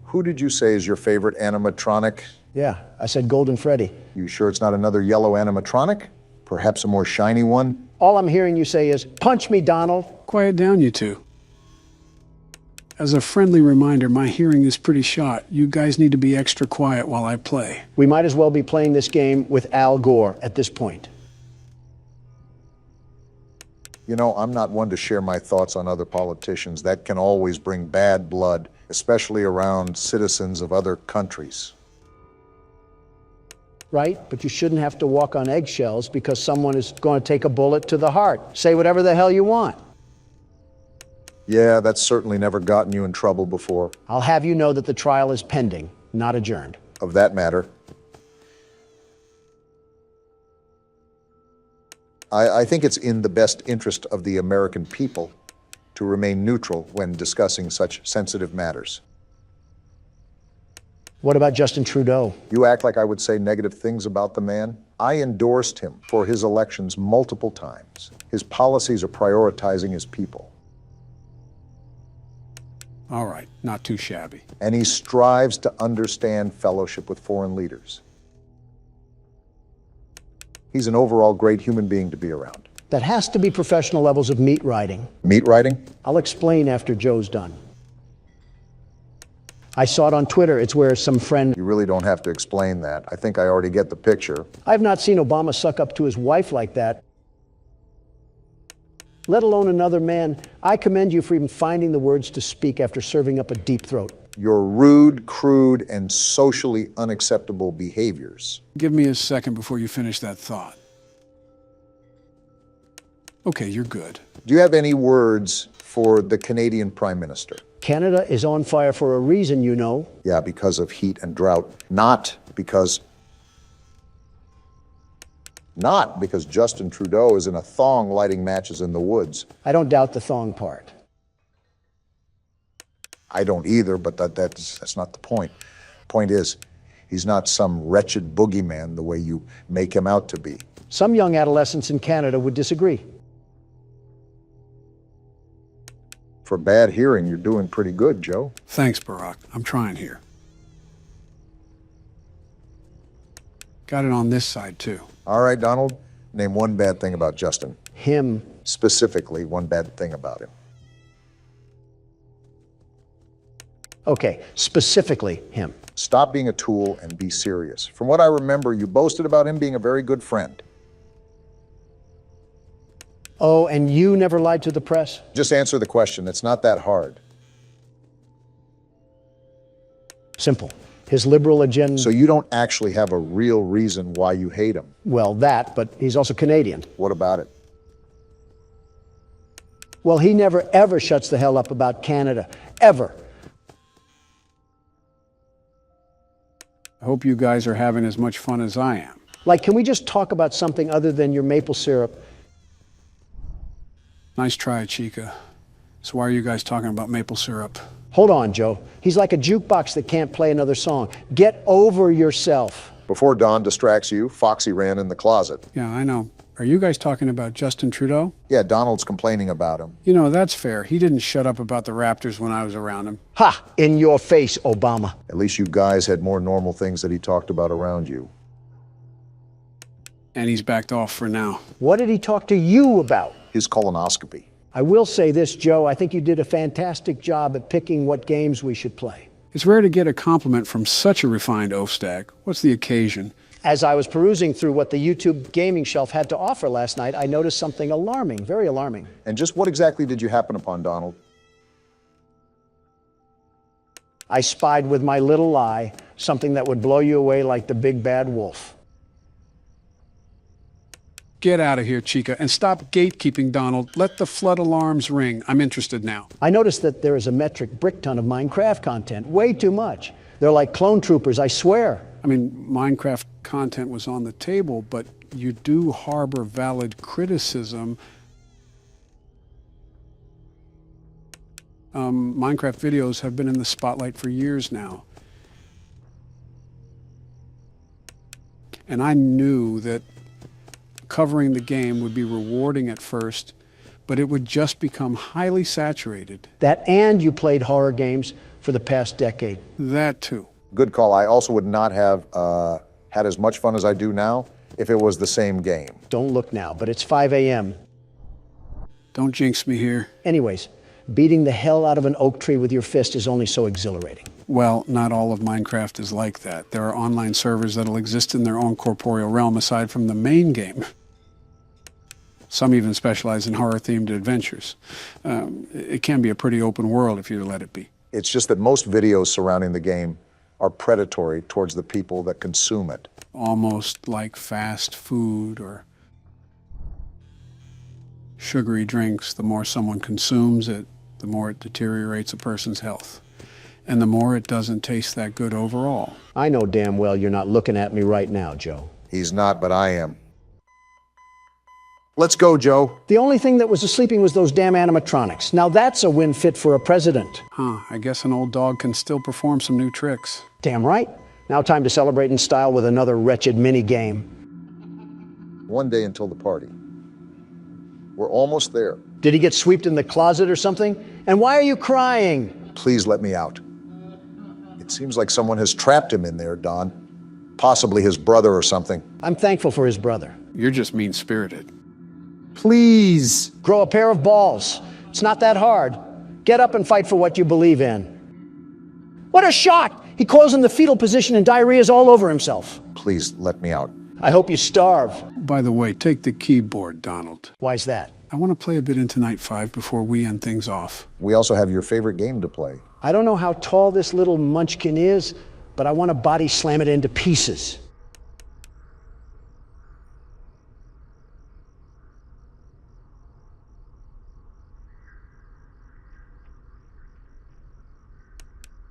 Who did you say is your favorite animatronic? Yeah, I said Golden Freddy. You sure it's not another yellow animatronic? Perhaps a more shiny one? All I'm hearing you say is, punch me, Donald. Quiet down, you two. As a friendly reminder, my hearing is pretty shot. You guys need to be extra quiet while I play. We might as well be playing this game with Al Gore at this point. You know, I'm not one to share my thoughts on other politicians. That can always bring bad blood, especially around citizens of other countries. Right? But you shouldn't have to walk on eggshells because someone is going to take a bullet to the heart. Say whatever the hell you want. Yeah, that's certainly never gotten you in trouble before. I'll have you know that the trial is pending, not adjourned. Of that matter. I think it's in the best interest of the American people to remain neutral when discussing such sensitive matters. What about Justin Trudeau? You act like I would say negative things about the man. I endorsed him for his elections multiple times. His policies are prioritizing his people. All right, not too shabby. And he strives to understand fellowship with foreign leaders. He's an overall great human being to be around. That has to be professional levels of meat riding. Meat riding? I'll explain after Joe's done. I saw it on Twitter. It's where some friend... You really don't have to explain that. I think I already get the picture. I've not seen Obama suck up to his wife like that, let alone another man. I commend you for even finding the words to speak after serving up a deep throat. Your rude, crude, and socially unacceptable behaviors. Give me a second before you finish that thought. Okay, you're good. Do you have any words for the Canadian Prime Minister? Canada is on fire for a reason, you know. Yeah, because of heat and drought. Not because Justin Trudeau is in a thong lighting matches in the woods. I don't doubt the thong part. I don't either, but that's not the point. Point is, he's not some wretched boogeyman the way you make him out to be. Some young adolescents in Canada would disagree. For bad hearing, you're doing pretty good, Joe. Thanks, Barack. I'm trying here. Got it on this side, too. All right, Donald, name one bad thing about Justin. Him. Specifically, one bad thing about him. Okay, specifically him. Stop being a tool and be serious. From what I remember, you boasted about him being a very good friend. Oh, and you never lied to the press? Just answer the question. It's not that hard. Simple. His liberal agenda... So you don't actually have a real reason why you hate him? Well, that, but he's also Canadian. What about it? Well, he never, ever shuts the hell up about Canada. Ever. I hope you guys are having as much fun as I am. Like, can we just talk about something other than your maple syrup? Nice try, Chica. So why are you guys talking about maple syrup? Hold on, Joe. He's like a jukebox that can't play another song. Get over yourself. Before Don distracts you, Foxy ran in the closet. Yeah, I know. Are you guys talking about Justin Trudeau? Yeah, Donald's complaining about him. You know, that's fair. He didn't shut up about the Raptors when I was around him. Ha! In your face, Obama. At least you guys had more normal things that he talked about around you. And he's backed off for now. What did he talk to you about? His colonoscopy. I will say this, Joe. I think you did a fantastic job at picking what games we should play. It's rare to get a compliment from such a refined oaf-stack. What's the occasion? As I was perusing through what the YouTube gaming shelf had to offer last night, I noticed something alarming, very alarming. And just what exactly did you happen upon, Donald? I spied with my little eye something that would blow you away like the big bad wolf. Get out of here, Chica, and stop gatekeeping, Donald. Let the flood alarms ring. I'm interested now. I noticed that there is a metric brick ton of Minecraft content. Way too much. They're like clone troopers, I swear. I mean, Minecraft content was on the table, but you do harbor valid criticism. Minecraft videos have been in the spotlight for years now. And I knew that covering the game would be rewarding at first, but it would just become highly saturated. That and you played horror games for the past decade. That too. Good call. I also would not have had as much fun as I do now if it was the same game. Don't look now, but it's 5 a.m. Don't jinx me here. Anyways, beating the hell out of an oak tree with your fist is only so exhilarating. Well, not all of Minecraft is like that. There are online servers that'll exist in their own corporeal realm aside from the main game. Some even specialize in horror-themed adventures. It can be a pretty open world if you let it be. It's just that most videos surrounding the game are predatory towards the people that consume it. Almost like fast food or sugary drinks. The more someone consumes it, the more it deteriorates a person's health. And the more it doesn't taste that good overall. I know damn well you're not looking at me right now, Joe. He's not, but I am. Let's go, Joe. The only thing that was sleeping was those damn animatronics. Now that's a win fit for a president. Huh, I guess an old dog can still perform some new tricks. Damn right. Now time to celebrate in style with another wretched mini-game. One day until the party. We're almost there. Did he get swept in the closet or something? And why are you crying? Please let me out. It seems like someone has trapped him in there, Don. Possibly his brother or something. I'm thankful for his brother. You're just mean-spirited. Please. Grow a pair of balls. It's not that hard. Get up and fight for what you believe in. What a shock! He coils in the fetal position and diarrhea's all over himself. Please let me out. I hope you starve. By the way, take the keyboard, Donald. Why's that? I want to play a bit into Night 5 before we end things off. We also have your favorite game to play. I don't know how tall this little munchkin is, but I want to body slam it into pieces.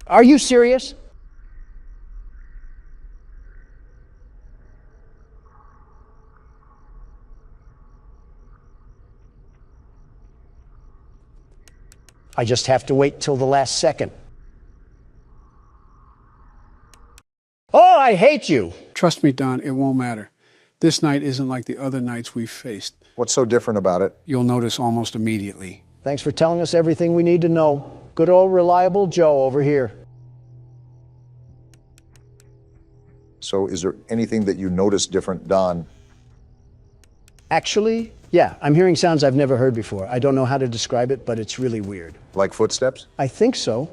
Are you serious? I just have to wait till the last second. Oh, I hate you! Trust me, Don, it won't matter. This night isn't like the other nights we've faced. What's so different about it? You'll notice almost immediately. Thanks for telling us everything we need to know. Good old reliable Joe over here. So is there anything that you notice different, Don? Actually, yeah, I'm hearing sounds I've never heard before. I don't know how to describe it, but it's really weird. Like footsteps? I think so.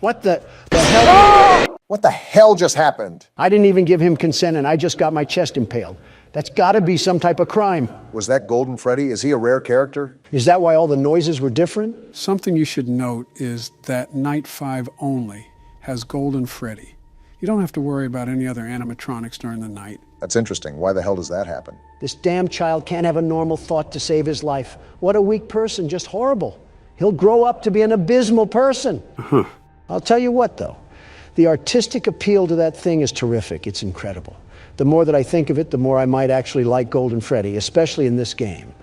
What the hell? What the hell just happened? I didn't even give him consent and I just got my chest impaled. That's gotta be some type of crime. Was that Golden Freddy? Is he a rare character? Is that why all the noises were different? Something you should note is that Night 5 only has Golden Freddy. You don't have to worry about any other animatronics during the night. That's interesting. Why the hell does that happen? This damn child can't have a normal thought to save his life. What a weak person, just horrible. He'll grow up to be an abysmal person. I'll tell you what, though. The artistic appeal to that thing is terrific. It's incredible. The more that I think of it, the more I might actually like Golden Freddy, especially in this game.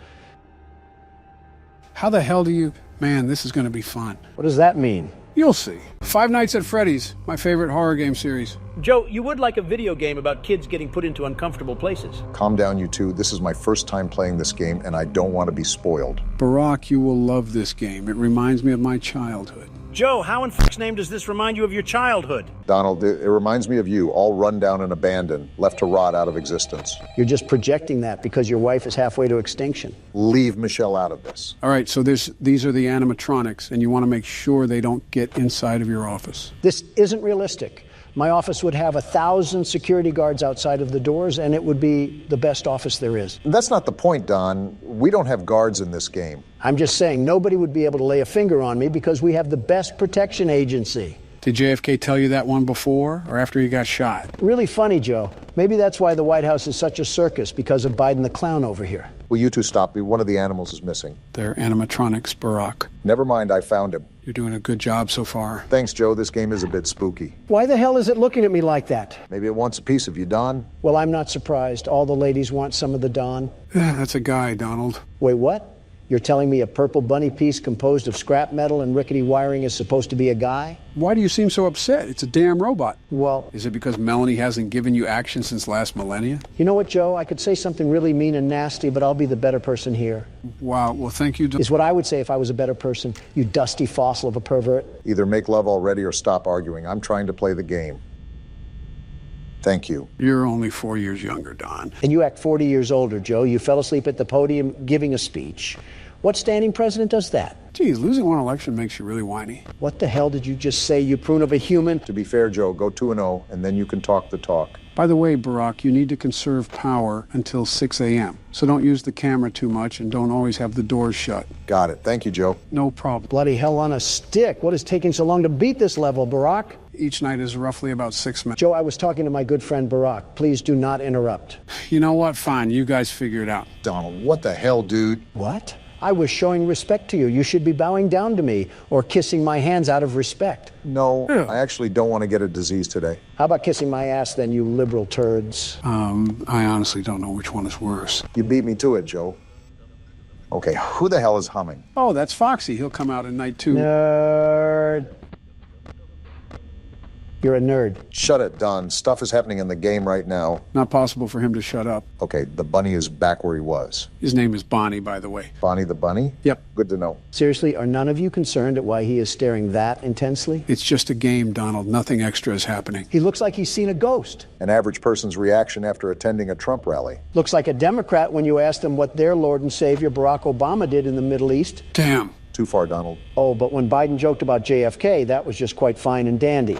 How the hell do you... Man, this is going to be fun. What does that mean? You'll see. Five Nights at Freddy's, my favorite horror game series. Joe, you would like a video game about kids getting put into uncomfortable places. Calm down, you two. This is my first time playing this game, and I don't want to be spoiled. Barack, you will love this game. It reminds me of my childhood. Joe, how in f***'s name does this remind you of your childhood? Donald, it reminds me of you, all run down and abandoned, left to rot out of existence. You're just projecting that because your wife is halfway to extinction. Leave Michelle out of this. All right, so these are the animatronics, and you want to make sure they don't get inside of your office. This isn't realistic. My office would have 1,000 security guards outside of the doors, and it would be the best office there is. That's not the point, Don. We don't have guards in this game. I'm just saying nobody would be able to lay a finger on me because we have the best protection agency. Did JFK tell you that one before or after he got shot? Really funny, Joe. Maybe that's why the White House is such a circus, because of Biden the clown over here. Will you two stop me? One of the animals is missing. They're animatronics, Barack. Never mind, I found him. You're doing a good job so far. Thanks, Joe. This game is a bit spooky. Why the hell is it looking at me like that? Maybe it wants a piece of you, Don. Well, I'm not surprised. All the ladies want some of the Don. That's a guy, Donald. Wait, what? You're telling me a purple bunny piece composed of scrap metal and rickety wiring is supposed to be a guy? Why do you seem so upset? It's a damn robot. Well... Is it because Melanie hasn't given you action since last millennia? You know what, Joe? I could say something really mean and nasty, but I'll be the better person here. Wow, well, thank you. Is what I would say if I was a better person, you dusty fossil of a pervert. Either make love already or stop arguing. I'm trying to play the game. Thank you. You're only 4 years younger, Don. And you act 40 years older, Joe. You fell asleep at the podium giving a speech. What standing president does that? Geez, losing one election makes you really whiny. What the hell did you just say, you prune of a human? To be fair, Joe, go 2-0, and then you can talk the talk. By the way, Barack, you need to conserve power until 6 a.m. So don't use the camera too much and don't always have the doors shut. Got it. Thank you, Joe. No problem. Bloody hell on a stick. What is taking so long to beat this level, Barack? Each night is roughly about 6 minutes. Joe, I was talking to my good friend Barack. Please do not interrupt. You know what? Fine. You guys figure it out. Donald, what the hell, dude? What? I was showing respect to you. You should be bowing down to me or kissing my hands out of respect. No, I actually don't want to get a disease today. How about kissing my ass then, you liberal turds? I honestly don't know which one is worse. You beat me to it, Joe. Okay, who the hell is humming? Oh, that's Foxy. He'll come out at night, too. Nerd. You're a nerd. Shut it, Don. Stuff is happening in the game right now. Not possible for him to shut up. Okay, the bunny is back where he was. His name is Bonnie, by the way. Bonnie the bunny? Yep. Good to know. Seriously, are none of you concerned at why he is staring that intensely? It's just a game, Donald. Nothing extra is happening. He looks like he's seen a ghost. An average person's reaction after attending a Trump rally. Looks like a Democrat when you ask them what their Lord and Savior Barack Obama did in the Middle East. Damn. Too far, Donald. Oh, but when Biden joked about JFK, that was just quite fine and dandy.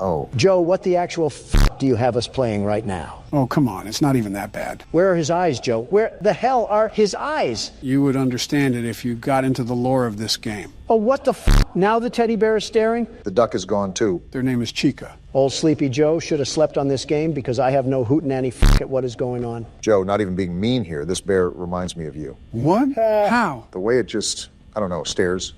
Oh. Joe, what the actual f*** do you have us playing right now? Oh, come on. It's not even that bad. Where are his eyes, Joe? Where the hell are his eyes? You would understand it if you got into the lore of this game. Oh, what the f***? Now the teddy bear is staring? The duck is gone, too. Their name is Chica. Old Sleepy Joe should have slept on this game because I have no hootenanny f*** at what is going on. Joe, not even being mean here. This bear reminds me of you. What? How? The way it just, I don't know, stares.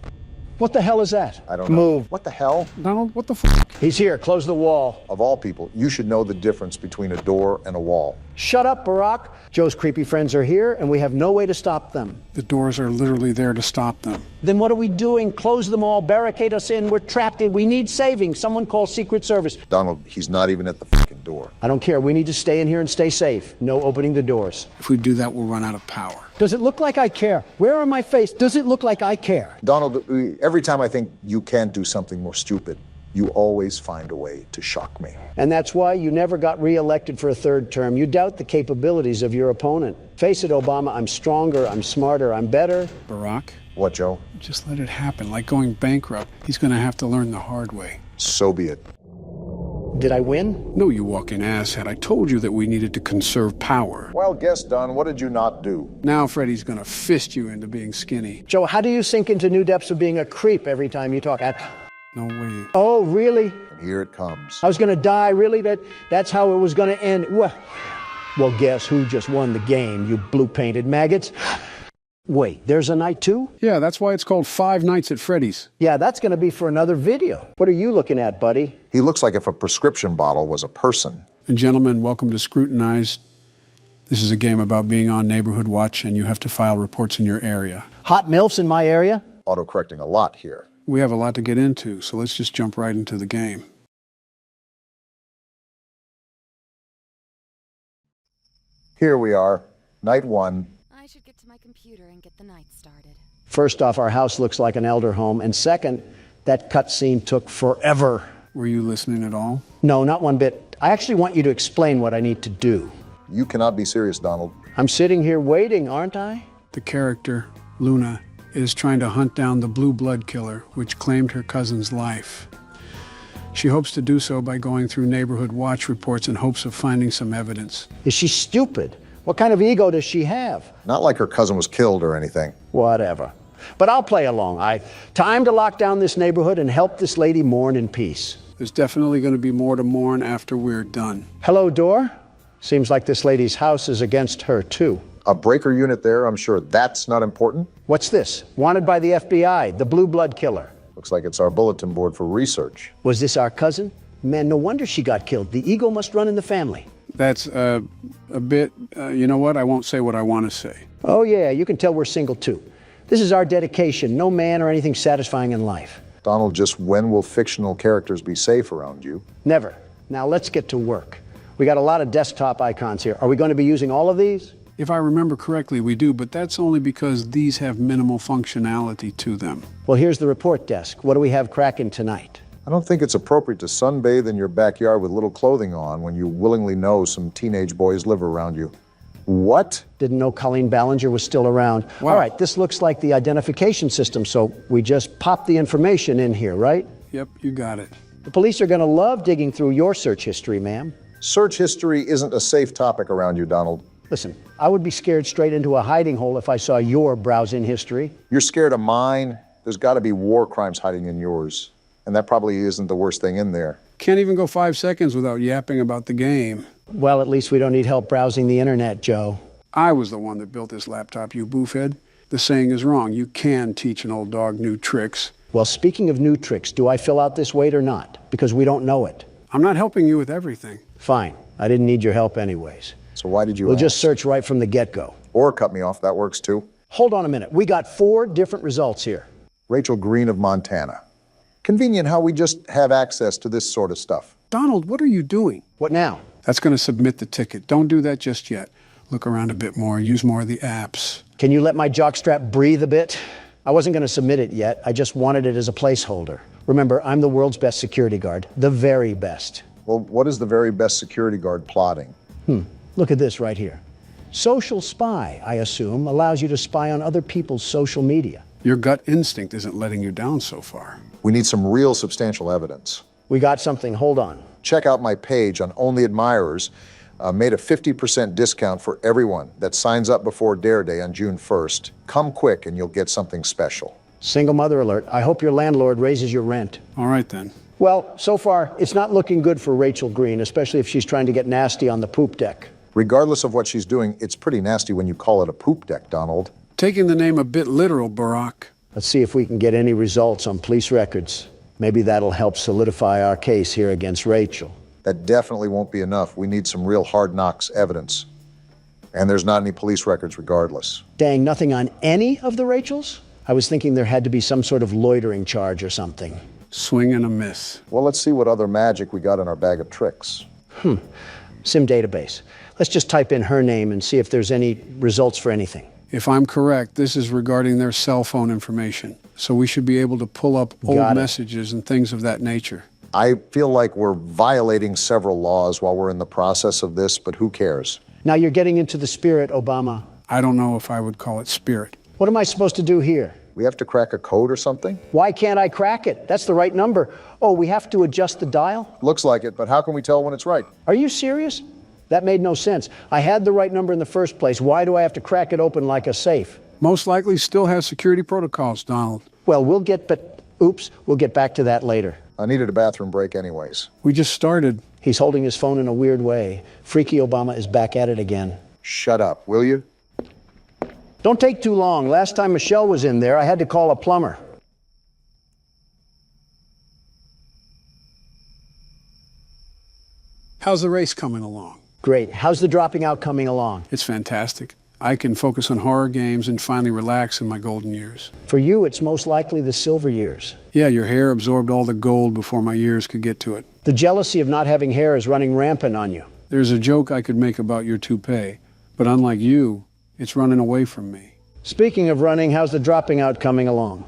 What the hell is that? I don't know. Move. What the hell? Donald, what the f***? He's here. Close the wall. Of all people, you should know the difference between a door and a wall. Shut up, Barack. Joe's creepy friends are here, and we have no way to stop them. The doors are literally there to stop them. Then what are we doing? Close them all, barricade us in. We're trapped in. We need saving. Someone call Secret Service. Donald, he's not even at the fucking door. I don't care. We need to stay in here and stay safe. No opening the doors. If we do that, we'll run out of power. Does it look like I care? Where on my face does it look like I care? Donald, every time I think you can't do something more stupid, you always find a way to shock me. And that's why you never got reelected for a third term. You doubt the capabilities of your opponent. Face it, Obama, I'm stronger, I'm smarter, I'm better. Barack? What, Joe? Just let it happen. Like going bankrupt. He's going to have to learn the hard way. So be it. Did I win? No, you walking asshat. I told you that we needed to conserve power. Well, guess, Don, what did you not do? Now Freddy's going to fist you into being skinny. Joe, how do you sink into new depths of being a creep every time you talk? No way. Oh, really? And here it comes. I was going to die, really? That's how it was going to end? Well, guess who just won the game, you blue-painted maggots? Wait, there's a night two? Yeah, that's why it's called Five Nights at Freddy's. Yeah, that's going to be for another video. What are you looking at, buddy? He looks like if a prescription bottle was a person. And gentlemen, welcome to Scrutinize. This is a game about being on Neighborhood Watch, and you have to file reports in your area. Hot MILFs in my area? Autocorrecting a lot here. We have a lot to get into, so let's just jump right into the game. Here we are, night one. I should get to my computer and get the night started. First off, our house looks like an elder home, and second, that cutscene took forever. Were you listening at all? No, not one bit. I actually want you to explain what I need to do. You cannot be serious, Donald. I'm sitting here waiting, aren't I? The character, Luna, is trying to hunt down the blue blood killer, which claimed her cousin's life. She hopes to do so by going through Neighborhood Watch reports in hopes of finding some evidence. Is she stupid? What kind of ego does she have? Not like her cousin was killed or anything. Whatever. But I'll play along. Time to lock down this neighborhood and help this lady mourn in peace. There's definitely going to be more to mourn after we're done. Hello, door. Seems like this lady's house is against her, too. A breaker unit there, I'm sure that's not important. What's this? Wanted by the FBI, the blue blood killer. Looks like it's our bulletin board for research. Was this our cousin? Man, no wonder she got killed. The ego must run in the family. That's a bit, you know what? I won't say what I want to say. Oh, yeah, you can tell we're single, too. This is our dedication. No man or anything satisfying in life. Donald, just when will fictional characters be safe around you? Never. Now let's get to work. We got a lot of desktop icons here. Are we going to be using all of these? If I remember correctly, we do, but that's only because these have minimal functionality to them. Well, here's the report desk. What do we have cracking tonight? I don't think it's appropriate to sunbathe in your backyard with little clothing on when you willingly know some teenage boys live around you. What? Didn't know Colleen Ballinger was still around. Wow. All right, this looks like the identification system, so we just pop the information in here, right? Yep, you got it. The police are going to love digging through your search history, ma'am. Search history isn't a safe topic around you, Donald. Listen, I would be scared straight into a hiding hole if I saw your browsing history. You're scared of mine? There's got to be war crimes hiding in yours. And that probably isn't the worst thing in there. Can't even go 5 seconds without yapping about the game. Well, at least we don't need help browsing the internet, Joe. I was the one that built this laptop, you boofhead. The saying is wrong. You can teach an old dog new tricks. Well, speaking of new tricks, do I fill out this weight or not? Because we don't know it. I'm not helping you with everything. Fine. I didn't need your help anyways. So why did you We'll ask? just search right from the get-go. Or cut me off, that works too. Hold on a minute. We got 4 different results here. Rachel Green of Montana. Convenient how we just have access to this sort of stuff. Donald, what are you doing? What now? That's going to submit the ticket. Don't do that just yet. Look around a bit more. Use more of the apps. Can you let my jockstrap breathe a bit? I wasn't going to submit it yet. I just wanted it as a placeholder. Remember, I'm the world's best security guard. The very best. Well, what is the very best security guard plotting? Look at this right here. Social spy, I assume, allows you to spy on other people's social media. Your gut instinct isn't letting you down so far. We need some real substantial evidence. We got something. Hold on. Check out my page on Only Admirers. Made a 50% discount for everyone that signs up before Dare Day on June 1st. Come quick and you'll get something special. Single mother alert. I hope your landlord raises your rent. All right, then. Well, so far, it's not looking good for Rachel Green, especially if she's trying to get nasty on the poop deck. Regardless of what she's doing, it's pretty nasty when you call it a poop deck, Donald. Taking the name a bit literal, Barack. Let's see if we can get any results on police records. Maybe that'll help solidify our case here against Rachel. That definitely won't be enough. We need some real hard knocks evidence. And there's not any police records regardless. Dang, nothing on any of the Rachels? I was thinking there had to be some sort of loitering charge or something. Swing and a miss. Well, let's see what other magic we got in our bag of tricks. Sim database. Let's just type in her name and see if there's any results for anything. If I'm correct, this is regarding their cell phone information. So we should be able to pull up old messages and things of that nature. I feel like we're violating several laws while we're in the process of this, but who cares? Now you're getting into the spirit, Obama. I don't know if I would call it spirit. What am I supposed to do here? We have to crack a code or something? Why can't I crack it? That's the right number. Oh, we have to adjust the dial? Looks like it, but how can we tell when it's right? Are you serious? That made no sense. I had the right number in the first place. Why do I have to crack it open like a safe? Most likely still has security protocols, Donald. Well, we'll get back to that later. I needed a bathroom break anyways. We just started. He's holding his phone in a weird way. Freaky Obama is back at it again. Shut up, will you? Don't take too long. Last time Michelle was in there, I had to call a plumber. How's the race coming along? Great. How's the dropping out coming along? It's fantastic. I can focus on horror games and finally relax in my golden years. For you, it's most likely the silver years. Yeah, your hair absorbed all the gold before my years could get to it. The jealousy of not having hair is running rampant on you. There's a joke I could make about your toupee, but unlike you, it's running away from me. Speaking of running, how's the dropping out coming along?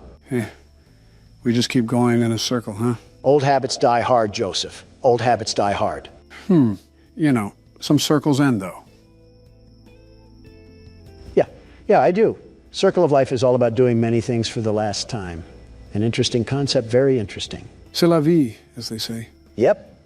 We just keep going in a circle, huh? Old habits die hard, Joseph. Old habits die hard. You know, some circles end, though. Yeah, I do. Circle of life is all about doing many things for the last time. An interesting concept, very interesting. C'est la vie, as they say. Yep.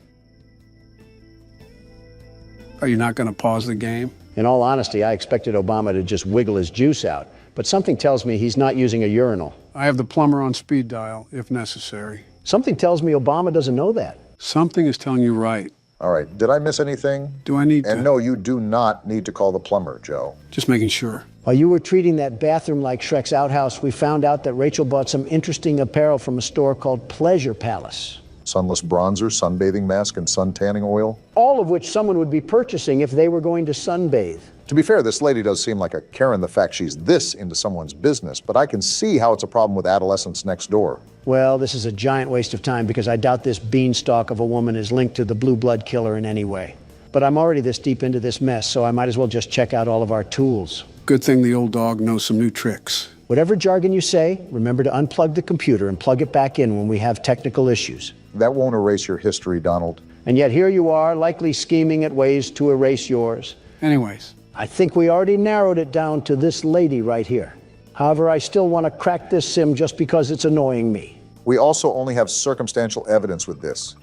Are you not going to pause the game? In all honesty, I expected Obama to just wiggle his juice out, but something tells me he's not using a urinal. I have the plumber on speed dial, if necessary. Something tells me Obama doesn't know that. Something is telling you right. All right, did I miss anything? Do I need to? And no, you do not need to call the plumber, Joe. Just making sure. While you were treating that bathroom like Shrek's outhouse, we found out that Rachel bought some interesting apparel from a store called Pleasure Palace. Sunless bronzer, sunbathing mask, and sun tanning oil. All of which someone would be purchasing if they were going to sunbathe. To be fair, this lady does seem like a Karen the fact she's this into someone's business, but I can see how it's a problem with adolescents next door. Well, this is a giant waste of time because I doubt this beanstalk of a woman is linked to the blue blood killer in any way. But I'm already this deep into this mess, so I might as well just check out all of our tools. Good thing the old dog knows some new tricks. Whatever jargon you say, remember to unplug the computer and plug it back in when we have technical issues. That won't erase your history, Donald. And yet here you are, likely scheming at ways to erase yours. Anyways. I think we already narrowed it down to this lady right here. However, I still want to crack this sim just because it's annoying me. We also only have circumstantial evidence with this.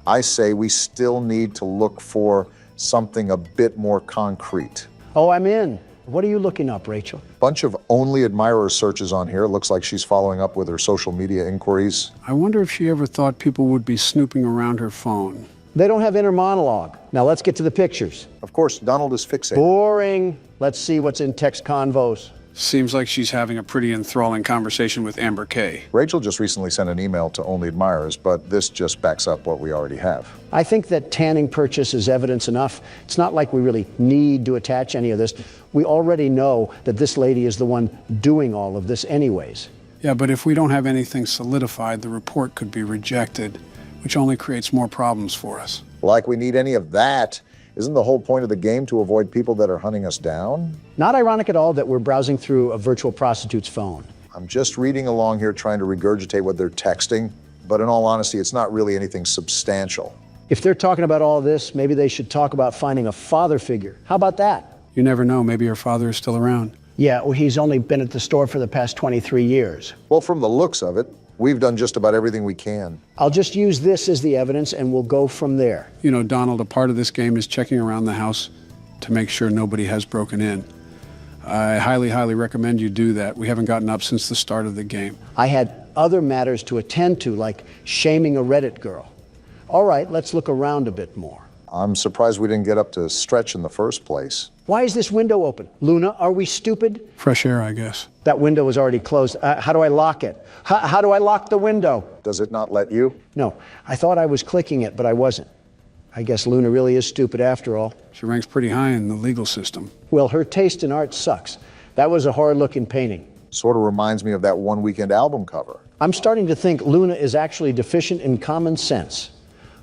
I say we still need to look for something a bit more concrete. Oh, I'm in. What are you looking up, Rachel? Bunch of only admirer searches on here. Looks like she's following up with her social media inquiries. I wonder if she ever thought people would be snooping around her phone. They don't have inner monologue. Now let's get to the pictures. Of course, Donald is fixated. Boring. Let's see what's in text convos. Seems like she's having a pretty enthralling conversation with Amber Kay. Rachel just recently sent an email to only admirers, but this just backs up what we already have. I think that tanning purchase is evidence enough. It's not like we really need to attach any of this. We already know that this lady is the one doing all of this anyways. Yeah, but if we don't have anything solidified, the report could be rejected, which only creates more problems for us. Like we need any of that. Isn't the whole point of the game to avoid people that are hunting us down? Not ironic at all that we're browsing through a virtual prostitute's phone. I'm just reading along here trying to regurgitate what they're texting, but in all honesty, it's not really anything substantial. If they're talking about all this, maybe they should talk about finding a father figure. How about that? You never know, maybe her father is still around. Yeah, well, he's only been at the store for the past 23 years. Well, from the looks of it, we've done just about everything we can. I'll just use this as the evidence and we'll go from there. You know, Donald, a part of this game is checking around the house to make sure nobody has broken in. I highly, highly recommend you do that. We haven't gotten up since the start of the game. I had other matters to attend to, like shaming a Reddit girl. All right, let's look around a bit more. I'm surprised we didn't get up to stretch in the first place. Why is this window open? Luna, are we stupid? Fresh air, I guess. That window was already closed. How do I lock it? How do I lock the window? Does it not let you? No, I thought I was clicking it, but I wasn't. I guess Luna really is stupid after all. She ranks pretty high in the legal system. Well, her taste in art sucks. That was a horror-looking painting. Sort of reminds me of that One Weekend album cover. I'm starting to think Luna is actually deficient in common sense.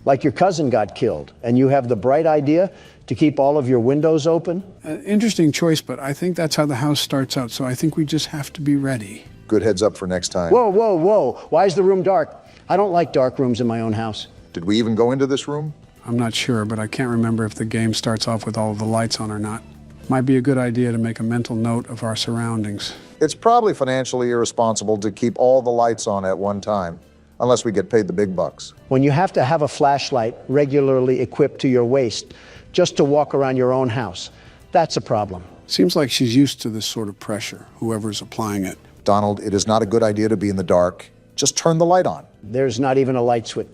Like your cousin got killed, and you have the bright idea to keep all of your windows open? Interesting choice, but I think that's how the house starts out, so I think we just have to be ready. Good heads up for next time. Whoa, whoa, whoa. Why is the room dark? I don't like dark rooms in my own house. Did we even go into this room? I'm not sure, but I can't remember if the game starts off with all of the lights on or not. Might be a good idea to make a mental note of our surroundings. It's probably financially irresponsible to keep all the lights on at one time, unless we get paid the big bucks. When you have to have a flashlight regularly equipped to your waist just to walk around your own house, that's a problem. Seems like she's used to this sort of pressure, whoever's applying it. Donald, it is not a good idea to be in the dark. Just turn the light on. There's not even a light switch.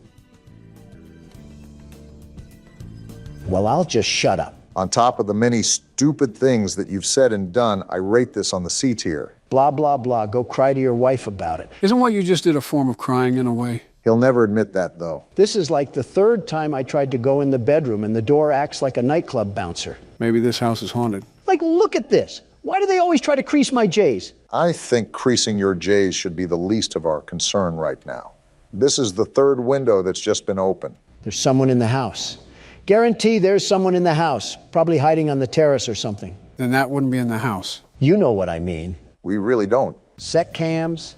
Well, I'll just shut up. On top of the many stupid things that you've said and done, I rate this on the C tier. Blah, blah, blah. Go cry to your wife about it. Isn't what you just did a form of crying in a way? He'll never admit that, though. This is like the third time I tried to go in the bedroom and the door acts like a nightclub bouncer. Maybe this house is haunted. Like, look at this. Why do they always try to crease my J's? I think creasing your J's should be the least of our concern right now. This is the third window that's just been opened. There's someone in the house. Guarantee there's someone in the house, probably hiding on the terrace or something. Then that wouldn't be in the house. You know what I mean. We really don't. Sec cams.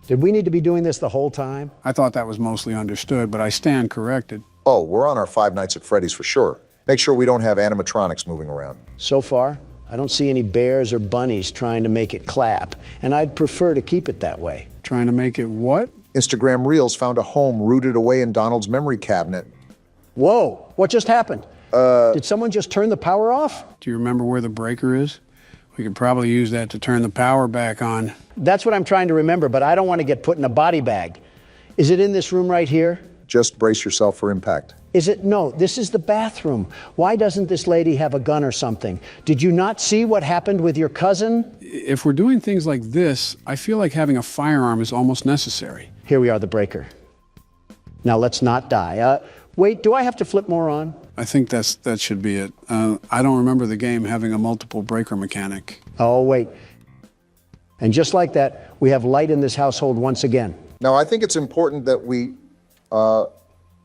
Did we need to be doing this the whole time? I thought that was mostly understood, but I stand corrected. Oh, we're on our 5 nights at Freddy's for sure. Make sure we don't have animatronics moving around. So far, I don't see any bears or bunnies trying to make it clap, and I'd prefer to keep it that way. Trying to make it what? Instagram Reels found a home rooted away in Donald's memory cabinet. Whoa, what just happened? Did someone just turn the power off? Do you remember where the breaker is? We could probably use that to turn the power back on. That's what I'm trying to remember, but I don't want to get put in a body bag. Is it in this room right here? Just brace yourself for impact. Is it? No, this is the bathroom. Why doesn't this lady have a gun or something? Did you not see what happened with your cousin? If we're doing things like this, I feel like having a firearm is almost necessary. Here we are, the breaker. Now let's not die. Wait, do I have to flip more on? I think that should be it. I don't remember the game having a multiple breaker mechanic. Oh, wait. And just like that, we have light in this household once again. Now, I think it's important that we...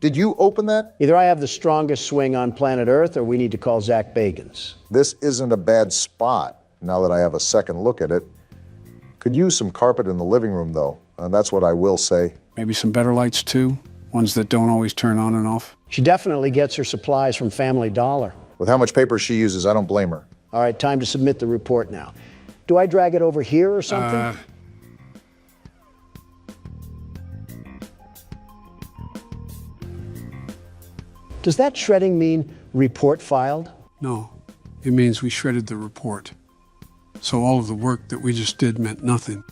did you open that? Either I have the strongest swing on planet Earth, or we need to call Zach Bagans. This isn't a bad spot, now that I have a second look at it. Could use some carpet in the living room, though. That's what I will say. Maybe some better lights, too? Ones that don't always turn on and off? She definitely gets her supplies from Family Dollar. With how much paper she uses, I don't blame her. All right, time to submit the report now. Do I drag it over here or something? Does that shredding mean report filed? No, it means we shredded the report. So all of the work that we just did meant nothing.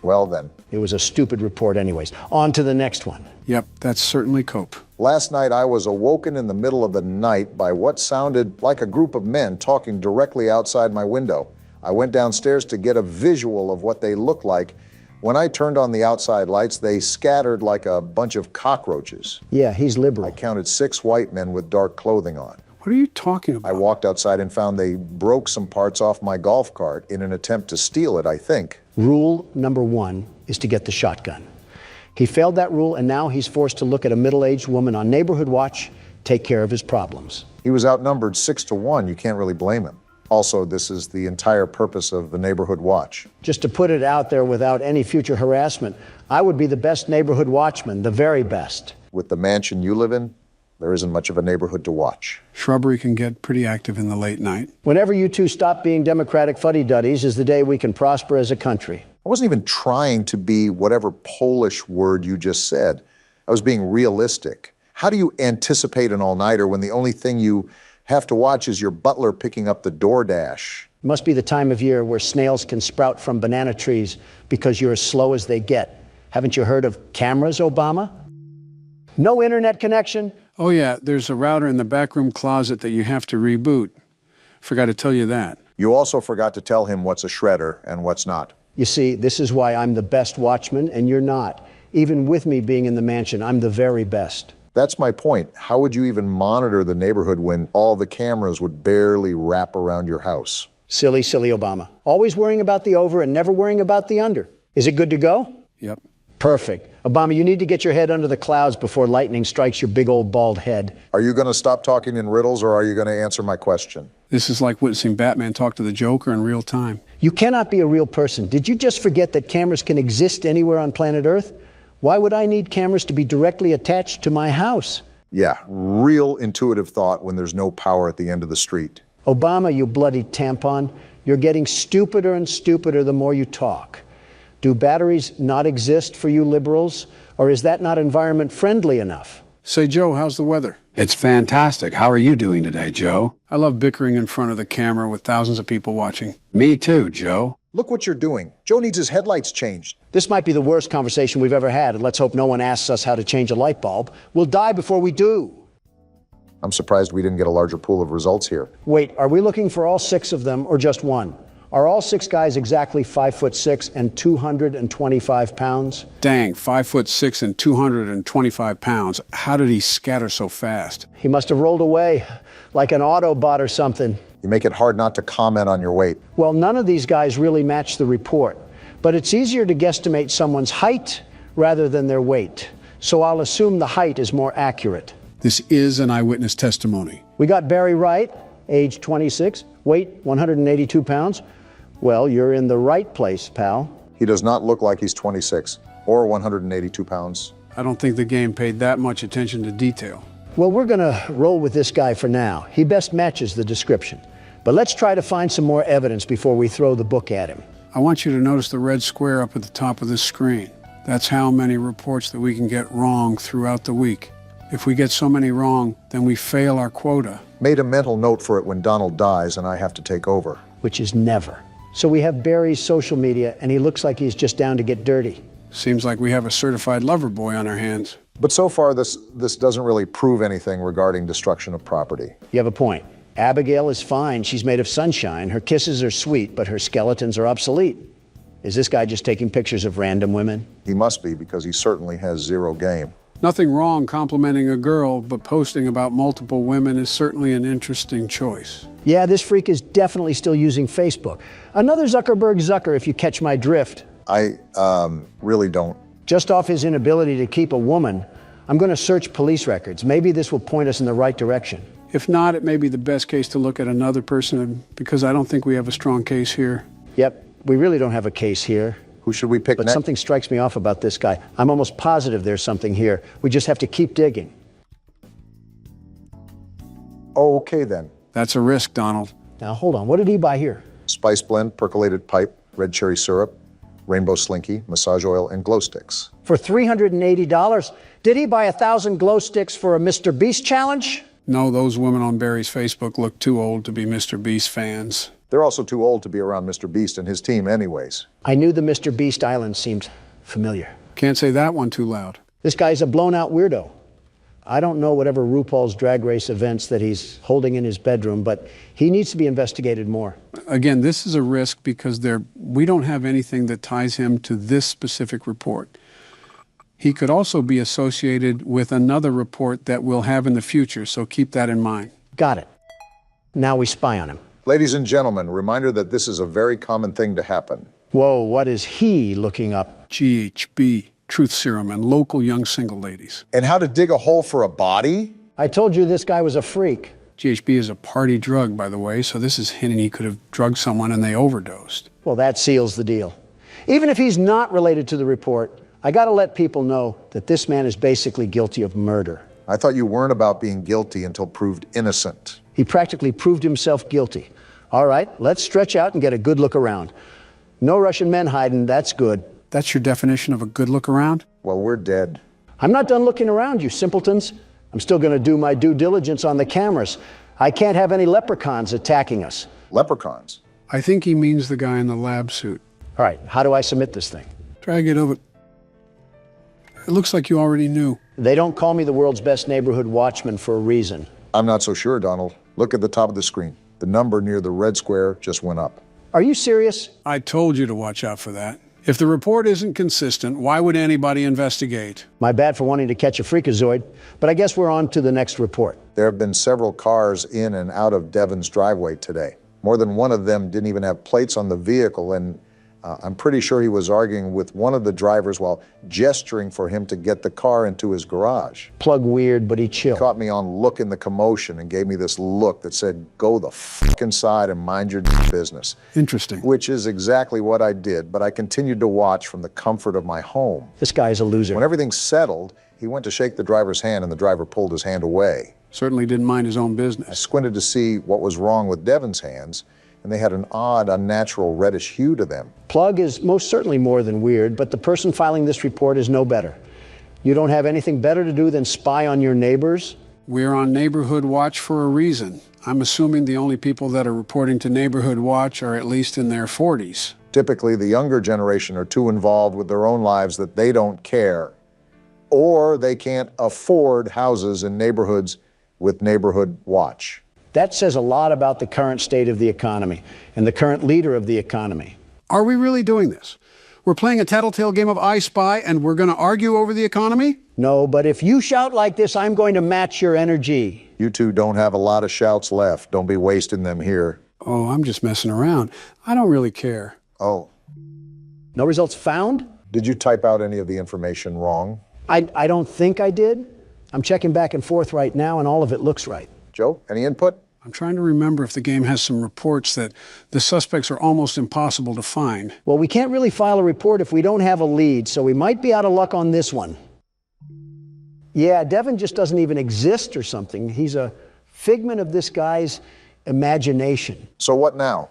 Well then. It was a stupid report anyways. On to the next one. Yep, that's certainly cope. Last night I was awoken in the middle of the night by what sounded like a group of men talking directly outside my window. I went downstairs to get a visual of what they looked like. When I turned on the outside lights, they scattered like a bunch of cockroaches. Yeah, he's liberal. I counted 6 white men with dark clothing on. What are you talking about? I walked outside and found they broke some parts off my golf cart in an attempt to steal it, I think. Rule number 1 is to get the shotgun. He failed that rule, and now he's forced to look at a middle-aged woman on Neighborhood Watch, take care of his problems. He was outnumbered 6-1. You can't really blame him. Also, this is the entire purpose of the Neighborhood Watch. Just to put it out there without any future harassment, I would be the best neighborhood watchman, the very best. With the mansion you live in, there isn't much of a neighborhood to watch. Shrubbery can get pretty active in the late night. Whenever you two stop being Democratic fuddy-duddies is the day we can prosper as a country. I wasn't even trying to be whatever Polish word you just said. I was being realistic. How do you anticipate an all-nighter when the only thing you have to watch is your butler picking up the DoorDash? It must be the time of year where snails can sprout from banana trees because you're as slow as they get. Haven't you heard of cameras, Obama? No internet connection? Oh yeah, there's a router in the backroom closet that you have to reboot. Forgot to tell you that. You also forgot to tell him what's a shredder and what's not. You see, this is why I'm the best watchman and you're not. Even with me being in the mansion, I'm the very best. That's my point. How would you even monitor the neighborhood when all the cameras would barely wrap around your house? Silly, silly Obama. Always worrying about the over and never worrying about the under. Is it good to go? Yep. Perfect. Obama, you need to get your head under the clouds before lightning strikes your big old bald head. Are you going to stop talking in riddles, or are you going to answer my question? This is like witnessing Batman talk to the Joker in real time. You cannot be a real person. Did you just forget that cameras can exist anywhere on planet Earth? Why would I need cameras to be directly attached to my house? Yeah, real intuitive thought when there's no power at the end of the street. Obama, you bloody tampon, you're getting stupider and stupider the more you talk. Do batteries not exist for you liberals, or is that not environment friendly enough? Say, Joe, how's the weather? It's fantastic. How are you doing today, Joe? I love bickering in front of the camera with thousands of people watching. Me too, Joe. Look what you're doing. Joe needs his headlights changed. This might be the worst conversation we've ever had, and let's hope no one asks us how to change a light bulb. We'll die before we do. I'm surprised we didn't get a larger pool of results here. Wait, are we looking for all 6 of them or just one? Are all 6 guys exactly 5'6" and 225 pounds? Dang, 5'6" and 225 pounds. How did he scatter so fast? He must have rolled away like an Autobot or something. You make it hard not to comment on your weight. Well, none of these guys really match the report, but it's easier to guesstimate someone's height rather than their weight. So I'll assume the height is more accurate. This is an eyewitness testimony. We got Barry Wright, age 26, weight 182 pounds. Well, you're in the right place, pal. He does not look like he's 26 or 182 pounds. I don't think the game paid that much attention to detail. Well, we're gonna roll with this guy for now. He best matches the description. But let's try to find some more evidence before we throw the book at him. I want you to notice the red square up at the top of this screen. That's how many reports that we can get wrong throughout the week. If we get so many wrong, then we fail our quota. Made a mental note for it when Donald dies and I have to take over. Which is never. So we have Barry's social media, and he looks like he's just down to get dirty. Seems like we have a certified lover boy on our hands. But so far, this doesn't really prove anything regarding destruction of property. You have a point. Abigail is fine. She's made of sunshine. Her kisses are sweet, but her skeletons are obsolete. Is this guy just taking pictures of random women? He must be, because he certainly has zero game. Nothing wrong complimenting a girl, but posting about multiple women is certainly an interesting choice. Yeah, this freak is definitely still using Facebook. Another Zuckerberg Zucker, if you catch my drift. I really don't. Just off his inability to keep a woman, I'm going to search police records. Maybe this will point us in the right direction. If not, it may be the best case to look at another person, because I don't think we have a strong case here. Yep, we really don't have a case here. Who should we pick But next? something strikes me off about this guy. I'm almost positive there's something here. We just have to keep digging. Oh, okay then. That's a risk, Donald. Now, hold on. What did he buy here? Spice blend, percolated pipe, red cherry syrup, rainbow slinky, massage oil, and glow sticks. For $380. Did he buy 1,000 glow sticks for a Mr. Beast challenge? No, those women on Barry's Facebook look too old to be Mr. Beast fans. They're also too old to be around Mr. Beast and his team anyways. I knew the Mr. Beast Island seemed familiar. Can't say that one too loud. This guy's a blown-out weirdo. I don't know whatever RuPaul's Drag Race events that he's holding in his bedroom, but he needs to be investigated more. Again, this is a risk because we don't have anything that ties him to this specific report. He could also be associated with another report that we'll have in the future, so keep that in mind. Got it. Now we spy on him. Ladies and gentlemen, reminder that this is a very common thing to happen. Whoa, what is he looking up? GHB, truth serum, and local young single ladies. And how to dig a hole for a body? I told you this guy was a freak. GHB is a party drug, by the way, so this is hinting he could have drugged someone and they overdosed. Well, that seals the deal. Even if he's not related to the report, I gotta let people know that this man is basically guilty of murder. I thought you weren't about being guilty until proved innocent. He practically proved himself guilty. All right, let's stretch out and get a good look around. No Russian men hiding, that's good. That's your definition of a good look around? Well, we're dead. I'm not done looking around, you simpletons. I'm still gonna do my due diligence on the cameras. I can't have any leprechauns attacking us. Leprechauns? I think he means the guy in the lab suit. All right, how do I submit this thing? Drag it over. It looks like you already knew. They don't call me the world's best neighborhood watchman for a reason. I'm not so sure, Donald. Look at the top of the screen. The number near the red square just went up. Are you serious? I told you to watch out for that. If the report isn't consistent, why would anybody investigate? My bad for wanting to catch a freakazoid, but I guess we're on to the next report. There have been several cars in and out of Devon's driveway today. More than one of them didn't even have plates on the vehicle, and I'm pretty sure he was arguing with one of the drivers while gesturing for him to get the car into his garage. Plug weird, but he chilled. He caught me on Look in the Commotion and gave me this look that said, go the fuck inside and mind your business. Interesting. Which is exactly what I did, but I continued to watch from the comfort of my home. This guy's a loser. When everything settled, he went to shake the driver's hand and the driver pulled his hand away. Certainly didn't mind his own I business. squinted to see what was wrong with Devon's hands, and they had an odd, unnatural reddish hue to them. Plug is most certainly more than weird, but the person filing this report is no better. You don't have anything better to do than spy on your neighbors? We're on Neighborhood Watch for a reason. I'm assuming the only people that are reporting to Neighborhood Watch are at least in their 40s. Typically, the younger generation are too involved with their own lives that they don't care. Or they can't afford houses in neighborhoods with Neighborhood Watch. That says a lot about the current state of the economy and the current leader of the economy. Are we really doing this? We're playing a tattletale game of I Spy and we're going to argue over the economy? No, but if you shout like this, I'm going to match your energy. You two don't have a lot of shouts left. Don't be wasting them here. Oh, I'm just messing around. I don't really care. Oh. No results found? Did you type out any of the information wrong? I don't think I did. I'm checking back and forth right now, and all of it looks right. Joe, any input? I'm trying to remember if the game has some reports that the suspects are almost impossible to find. Well, we can't really file a report if we don't have a lead, so we might be out of luck on this one. Yeah, Devon just doesn't even exist or something. He's a figment of this guy's imagination. So what now?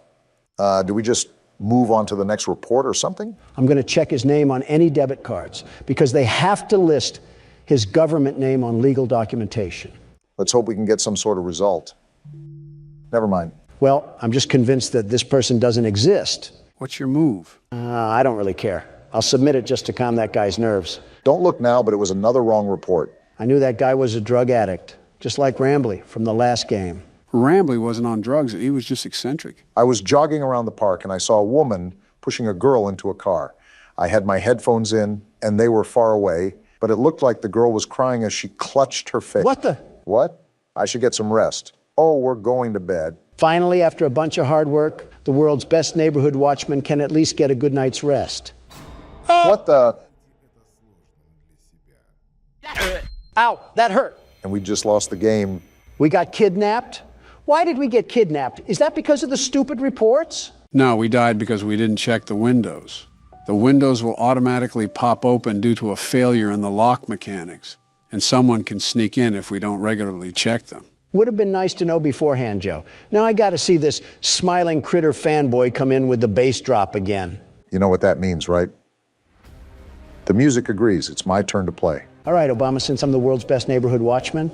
Do we just move on to the next report or something? I'm going to check his name on any debit cards because they have to list his government name on legal documentation. Let's hope we can get some sort of result. Never mind. Well, I'm just convinced that this person doesn't exist. What's your move? I don't really care. I'll submit it just to calm that guy's nerves. Don't look now, but it was another wrong report. I knew that guy was a drug addict, just like Rambley from the last game. Rambley wasn't on drugs. He was just eccentric. I was jogging around the park and I saw a woman pushing a girl into a car. I had my headphones in and they were far away, but it looked like the girl was crying as she clutched her face. What the? What? I should get some rest. Oh, we're going to bed. Finally, after a bunch of hard work, the world's best neighborhood watchman can at least get a good night's rest. What the? Ow, that hurt. And we just lost the game. We got kidnapped? Why did we get kidnapped? Is that because of the stupid reports? No, we died because we didn't check the windows. The windows will automatically pop open due to a failure in the lock mechanics, and someone can sneak in if we don't regularly check them. Would have been nice to know beforehand, Joe. Now I got to see this smiling critter fanboy come in with the bass drop again. You know what that means, right? The music agrees. It's my turn to play. All right, Obama, since I'm the world's best neighborhood watchman,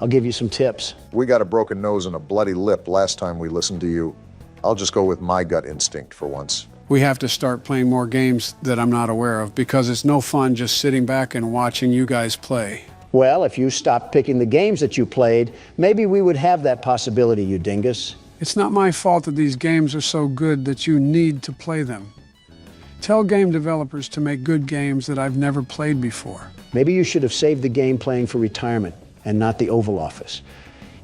I'll give you some tips. We got a broken nose and a bloody lip last time we listened to you. I'll just go with my gut instinct for once. We have to start playing more games that I'm not aware of because it's no fun just sitting back and watching you guys play. Well, if you stopped picking the games that you played, maybe we would have that possibility, you dingus. It's not my fault that these games are so good that you need to play them. Tell game developers to make good games that I've never played before. Maybe you should have saved the game playing for retirement and not the Oval Office.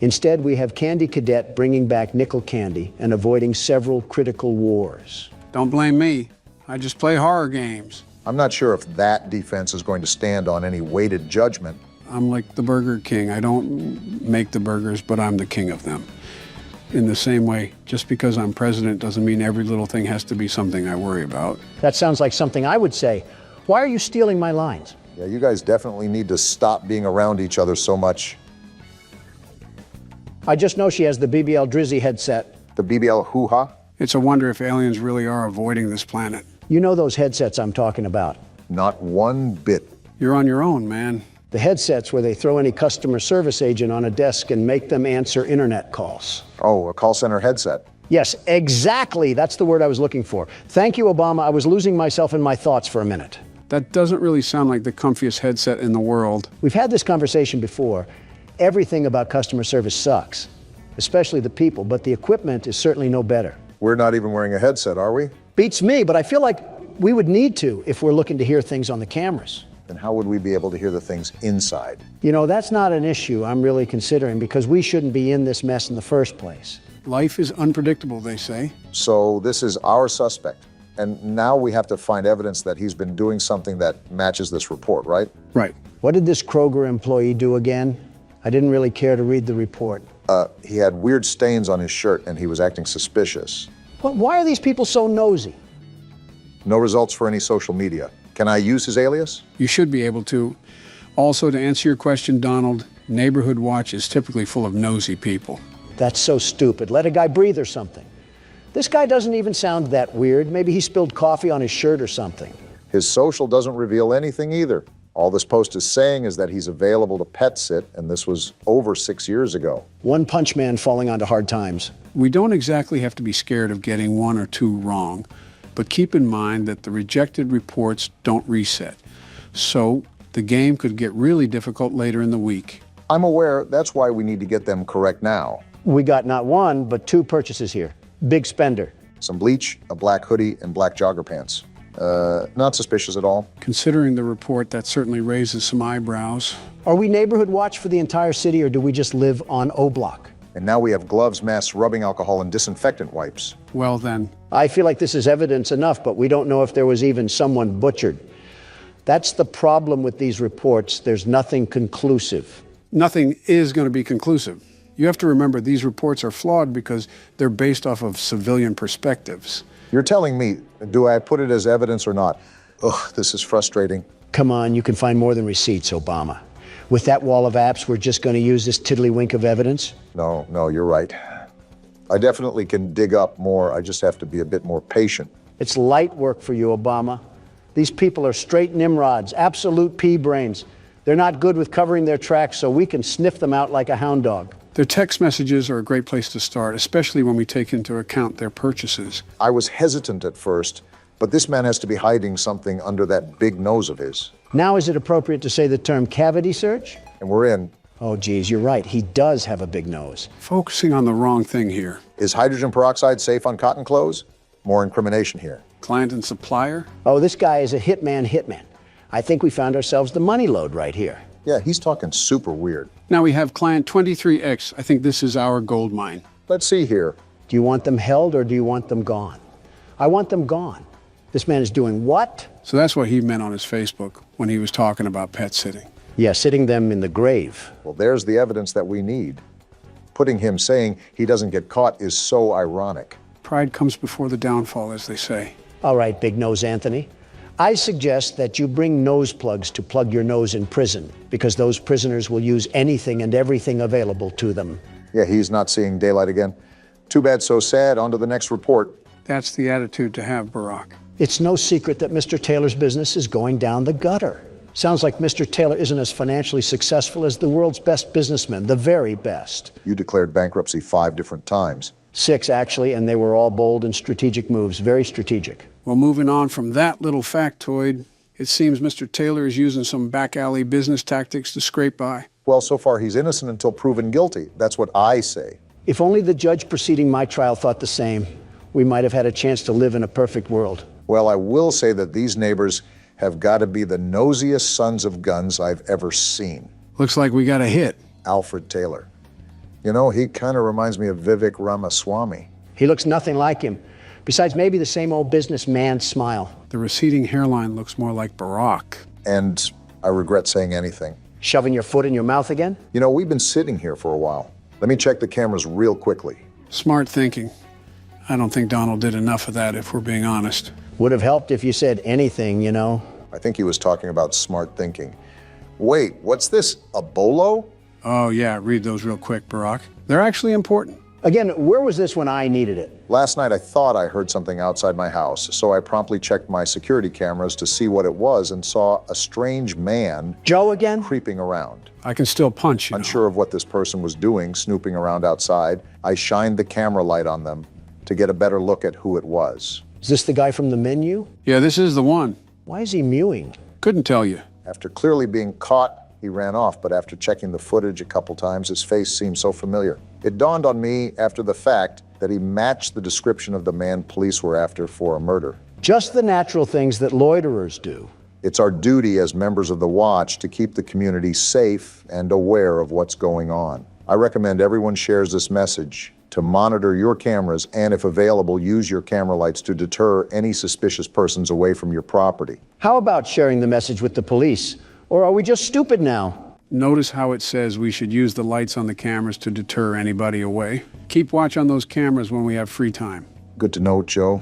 Instead, we have Candy Cadet bringing back nickel candy and avoiding several critical wars. Don't blame me. I just play horror games. I'm not sure if that defense is going to stand on any weighted judgment. I'm like the Burger King. I don't make the burgers, but I'm the king of them. In the same way, just because I'm president doesn't mean every little thing has to be something I worry about. That sounds like something I would say. Why are you stealing my lines? Yeah, you guys definitely need to stop being around each other so much. I just know she has the BBL Drizzy headset. The BBL hoo-ha? It's a wonder if aliens really are avoiding this planet. You know those headsets I'm talking about. Not one bit. You're on your own, man. The headsets where they throw any customer service agent on a desk and make them answer internet calls. Oh, a call center headset. Yes, exactly. That's the word I was looking for. Thank you, Obama. I was losing myself in my thoughts for a minute. That doesn't really sound like the comfiest headset in the world. We've had this conversation before. Everything about customer service sucks, especially the people, but the equipment is certainly no better. We're not even wearing a headset, are we? Beats me, but I feel like we would need to if we're looking to hear things on the cameras. Then how would we be able to hear the things inside? You know, that's not an issue I'm really considering because we shouldn't be in this mess in the first place. Life is unpredictable, they say. So this is our suspect. And now we have to find evidence that he's been doing something that matches this report, right? Right. What did this Kroger employee do again? I didn't really care to read the report. He had weird stains on his shirt and he was acting suspicious. Why are these people so nosy? No results for any social media. Can I use his alias? You should be able to. Also, to answer your question, Donald, Neighborhood Watch is typically full of nosy people. That's so stupid. Let a guy breathe or something. This guy doesn't even sound that weird. Maybe he spilled coffee on his shirt or something. His social doesn't reveal anything either. All this post is saying is that he's available to pet sit, and this was over 6 years ago. One punch man falling onto hard times. We don't exactly have to be scared of getting one or two wrong, but keep in mind that the rejected reports don't reset. So the game could get really difficult later in the week. I'm aware. That's why we need to get them correct now. We got not one, but two purchases here. Big spender. Some bleach, a black hoodie, and black jogger pants. Not suspicious at all. Considering the report, that certainly raises some eyebrows. Are we Neighborhood Watch for the entire city, or do we just live on O Block? And now we have gloves, masks, rubbing alcohol, and disinfectant wipes. Well then. I feel like this is evidence enough, but we don't know if there was even someone butchered. That's the problem with these reports. There's nothing conclusive. Nothing is going to be conclusive. You have to remember these reports are flawed because they're based off of civilian perspectives. You're telling me, do I put it as evidence or not? Ugh, this is frustrating. Come on, you can find more than receipts, Obama. With that wall of apps, we're just going to use this tiddlywink of evidence? No, you're right. I definitely can dig up more. I just have to be a bit more patient. It's light work for you, Obama. These people are straight Nimrods, absolute pea brains. They're not good with covering their tracks, so we can sniff them out like a hound dog. Their text messages are a great place to start, especially when we take into account their purchases. I was hesitant at first, But this man has to be hiding something under that big nose of his. Now is it appropriate to say the term cavity search? And we're in. Oh, geez, you're right. He does have a big nose. Focusing on the wrong thing here. Is hydrogen peroxide safe on cotton clothes? More incrimination here. Client and supplier? Oh, this guy is a hitman. I think we found ourselves the money load right here. Yeah, he's talking super weird. Now we have client 23X. I think this is our gold mine. Let's see here. Do you want them held or do you want them gone? I want them gone. This man is doing what? So that's what he meant on his Facebook when he was talking about pet sitting. Yeah, sitting them in the grave. Well, there's the evidence that we need. Putting him saying he doesn't get caught is so ironic. Pride comes before the downfall, as they say. All right, Big Nose Anthony. I suggest that you bring nose plugs to plug your nose in prison, because those prisoners will use anything and everything available to them. Yeah, he's not seeing daylight again. Too bad, so sad. On to the next report. That's the attitude to have, Barack. It's no secret that Mr. Taylor's business is going down the gutter. Sounds like Mr. Taylor isn't as financially successful as the world's best businessmen, the very best. You declared bankruptcy 5 different times. 6, actually, and they were all bold and strategic moves, very strategic. Well, moving on from that little factoid, it seems Mr. Taylor is using some back alley business tactics to scrape by. Well, so far he's innocent until proven guilty. That's what I say. If only the judge preceding my trial thought the same, we might have had a chance to live in a perfect world. Well, I will say that these neighbors have got to be the nosiest sons of guns I've ever seen. Looks like we got a hit. Alfred Taylor. You know, he kind of reminds me of Vivek Ramaswamy. He looks nothing like him. Besides, maybe the same old businessman smile. The receding hairline looks more like Barack. And I regret saying anything. Shoving your foot in your mouth again? You know, we've been sitting here for a while. Let me check the cameras real quickly. Smart thinking. I don't think Donald did enough of that, if we're being honest. Would have helped if you said anything, you know. I think he was talking about smart thinking. Wait, what's this, a bolo? Oh, yeah, read those real quick, Barack. They're actually important. Again, where was this when I needed it? Last night I thought I heard something outside my house, so I promptly checked my security cameras to see what it was and saw a strange man... Joe again? ...creeping around. I can still punch, you know. Unsure of what this person was doing, snooping around outside, I shined the camera light on them to get a better look at who it was. Is this the guy from the menu? Yeah, this is the one. Why is he mewing? Couldn't tell you. After clearly being caught, he ran off, but after checking the footage a couple times, his face seemed so familiar. It dawned on me after the fact that he matched the description of the man police were after for a murder. Just the natural things that loiterers do. It's our duty as members of the Watch to keep the community safe and aware of what's going on. I recommend everyone shares this message to monitor your cameras and, if available, use your camera lights to deter any suspicious persons away from your property. How about sharing the message with the police? Or are we just stupid now? Notice how it says we should use the lights on the cameras to deter anybody away. Keep watch on those cameras when we have free time. Good to know, Joe.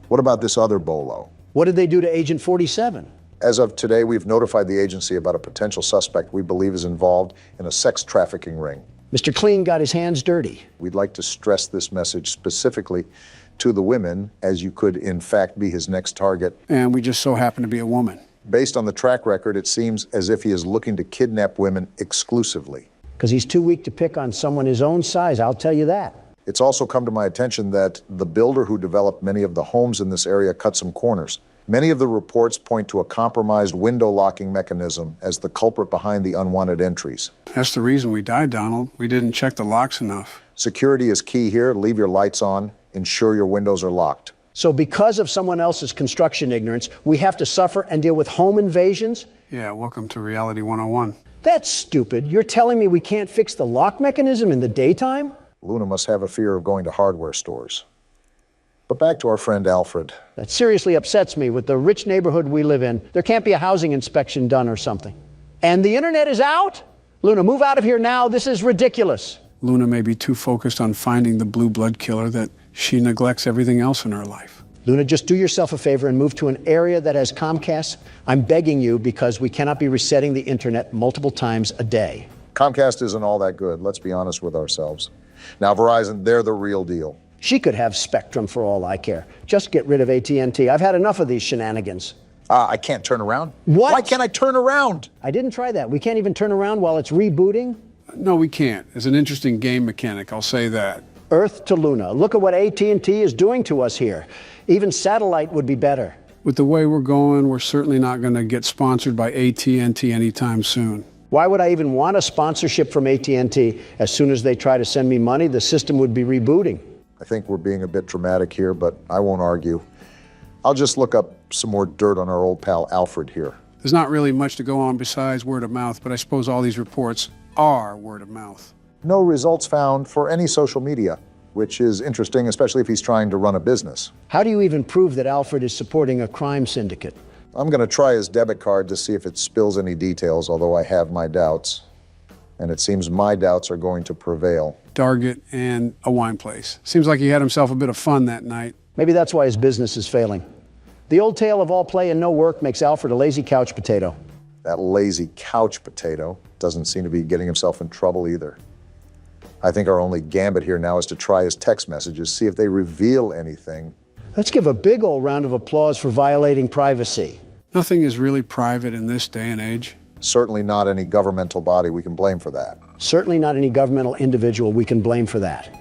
What about this other bolo? What did they do to Agent 47? As of today, we've notified the agency about a potential suspect we believe is involved in a sex trafficking ring. Mr. Clean got his hands dirty. We'd like to stress this message specifically to the women, as you could in fact be his next target. And we just so happen to be a woman. Based on the track record, it seems as if he is looking to kidnap women exclusively. Because he's too weak to pick on someone his own size, I'll tell you that. It's also come to my attention that the builder who developed many of the homes in this area cut some corners. Many of the reports point to a compromised window locking mechanism as the culprit behind the unwanted entries. That's the reason we died, Donald. We didn't check the locks enough. Security is key here. Leave your lights on. Ensure your windows are locked. So because of someone else's construction ignorance, we have to suffer and deal with home invasions? Yeah, welcome to Reality 101. That's stupid. You're telling me we can't fix the lock mechanism in the daytime? Luna must have a fear of going to hardware stores. But back to our friend Alfred. That seriously upsets me. With the rich neighborhood we live in, there can't be a housing inspection done or something. And the internet is out? Luna, move out of here now. This is ridiculous. Luna may be too focused on finding the blue blood killer that she neglects everything else in her life. Luna, just do yourself a favor and move to an area that has Comcast. I'm begging you, because we cannot be resetting the internet multiple times a day. Comcast isn't all that good. Let's be honest with ourselves. Now, Verizon, they're the real deal. She could have Spectrum for all I care. Just get rid of AT&T. I've had enough of these shenanigans. I can't turn around? What? Why can't I turn around? I didn't try that. We can't even turn around while it's rebooting? No, we can't. It's an interesting game mechanic, I'll say that. Earth to Luna. Look at what AT&T is doing to us here. Even satellite would be better. With the way we're going, we're certainly not going to get sponsored by AT&T anytime soon. Why would I even want a sponsorship from AT&T? As soon as they try to send me money, the system would be rebooting. I think we're being a bit dramatic here, but I won't argue. I'll just look up some more dirt on our old pal Alfred here. There's not really much to go on besides word of mouth, but I suppose all these reports are word of mouth. No results found for any social media, which is interesting, especially if he's trying to run a business. How do you even prove that Alfred is supporting a crime syndicate? I'm going to try his debit card to see if it spills any details, although I have my doubts. And it seems my doubts are going to prevail. Target and a wine place. Seems like he had himself a bit of fun that night. Maybe that's why his business is failing. The old tale of all play and no work makes Alfred a lazy couch potato. That lazy couch potato doesn't seem to be getting himself in trouble either. I think our only gambit here now is to try his text messages, see if they reveal anything. Let's give a big old round of applause for violating privacy. Nothing is really private in this day and age. Certainly not any governmental body we can blame for that. Certainly not any governmental individual we can blame for that.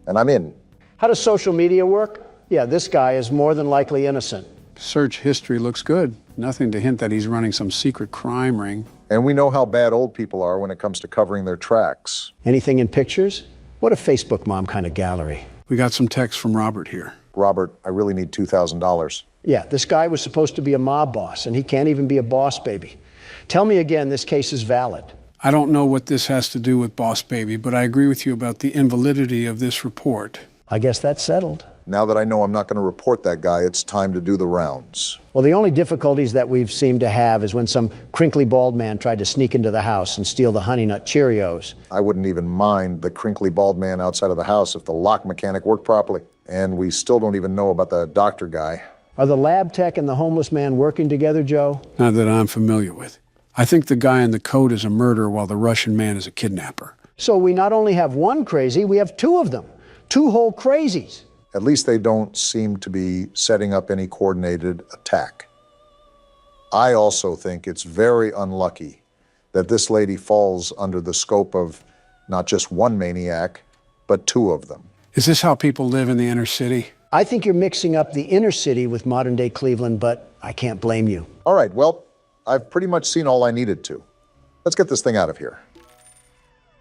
And I'm in. How does social media work? Yeah, this guy is more than likely innocent. Search history looks good. Nothing to hint that he's running some secret crime ring. And we know how bad old people are when it comes to covering their tracks. Anything in pictures? What a Facebook mom kind of gallery. We got some text from Robert here. Robert, I really need $2,000. Yeah, this guy was supposed to be a mob boss, and he can't even be a boss baby. Tell me again, this case is valid. I don't know what this has to do with Boss Baby, but I agree with you about the invalidity of this report. I guess that's settled. Now that I know I'm not going to report that guy, it's time to do the rounds. Well, the only difficulties that we've seemed to have is when some crinkly bald man tried to sneak into the house and steal the Honey Nut Cheerios. I wouldn't even mind the crinkly bald man outside of the house if the lock mechanic worked properly. And we still don't even know about the doctor guy. Are the lab tech and the homeless man working together, Joe? Not that I'm familiar with. I think the guy in the coat is a murderer while the Russian man is a kidnapper. So we not only have one crazy, we have two of them. Two whole crazies. At least they don't seem to be setting up any coordinated attack. I also think it's very unlucky that this lady falls under the scope of not just one maniac, but two of them. Is this how people live in the inner city? I think you're mixing up the inner city with modern-day Cleveland, but I can't blame you. All right, well, I've pretty much seen all I needed to. Let's get this thing out of here.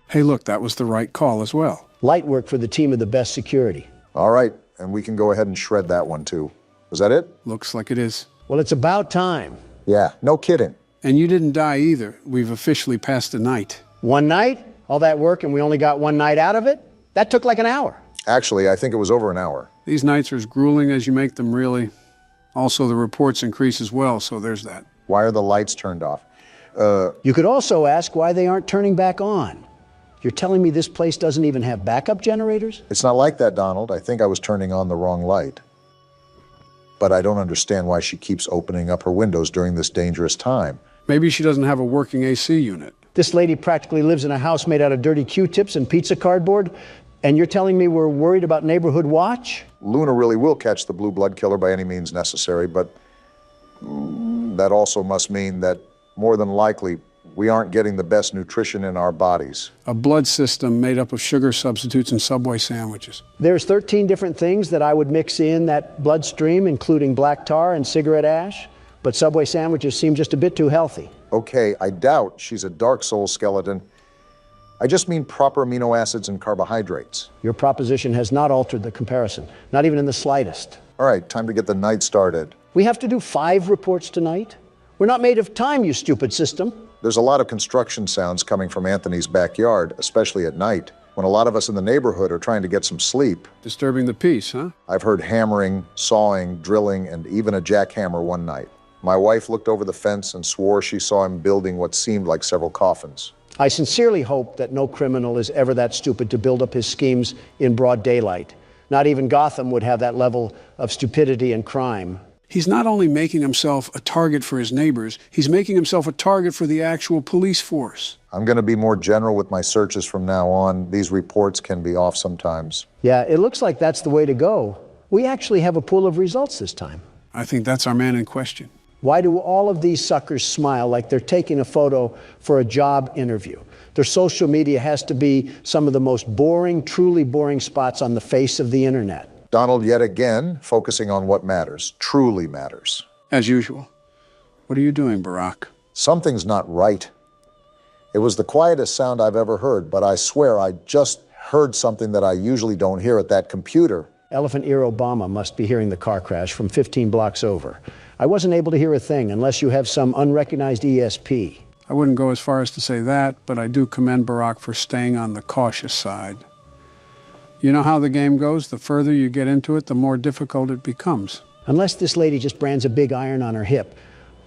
Hey, look, that was the right call as well. Light work for the team of the best security. All right, and we can go ahead and shred that one too. Was that it? Looks like it is. Well, it's about time. Yeah, no kidding. And you didn't die either. We've officially passed the night. One night? All that work and we only got one night out of it? That took like an hour. Actually, I think it was over an hour. These nights are as grueling as you make them, really. Also, the reports increase as well, so there's that. Why are the lights turned off? You could also ask why they aren't turning back on. You're telling me this place doesn't even have backup generators? It's not like that, Donald. I think I was turning on the wrong light. But I don't understand why she keeps opening up her windows during this dangerous time. Maybe she doesn't have a working AC unit. This lady practically lives in a house made out of dirty Q-tips and pizza cardboard, and you're telling me we're worried about neighborhood watch? Luna really will catch the blue blood killer by any means necessary, but that also must mean that more than likely we aren't getting the best nutrition in our bodies. A blood system made up of sugar substitutes and Subway sandwiches. There's 13 different things that I would mix in that bloodstream, including black tar and cigarette ash, but Subway sandwiches seem just a bit too healthy. Okay, I doubt she's a Dark Soul skeleton. I just mean proper amino acids and carbohydrates. Your proposition has not altered the comparison, not even in the slightest. All right, time to get the night started. We have to do 5 reports tonight? We're not made of time, you stupid system. There's a lot of construction sounds coming from Anthony's backyard, especially at night, when a lot of us in the neighborhood are trying to get some sleep. Disturbing the peace, huh? I've heard hammering, sawing, drilling, and even a jackhammer one night. My wife looked over the fence and swore she saw him building what seemed like several coffins. I sincerely hope that no criminal is ever that stupid to build up his schemes in broad daylight. Not even Gotham would have that level of stupidity and crime. He's not only making himself a target for his neighbors, he's making himself a target for the actual police force. I'm going to be more general with my searches from now on. These reports can be off sometimes. Yeah, it looks like that's the way to go. We actually have a pool of results this time. I think that's our man in question. Why do all of these suckers smile like they're taking a photo for a job interview? Their social media has to be some of the most boring, truly boring spots on the face of the internet. Donald, yet again, focusing on what matters, truly matters. As usual. What are you doing, Barack? Something's not right. It was the quietest sound I've ever heard, but I swear I just heard something that I usually don't hear at that computer. Elephant Ear Obama must be hearing the car crash from 15 blocks over. I wasn't able to hear a thing unless you have some unrecognized ESP. I wouldn't go as far as to say that, but I do commend Barack for staying on the cautious side. You know how the game goes? The further you get into it, the more difficult it becomes. Unless this lady just brands a big iron on her hip,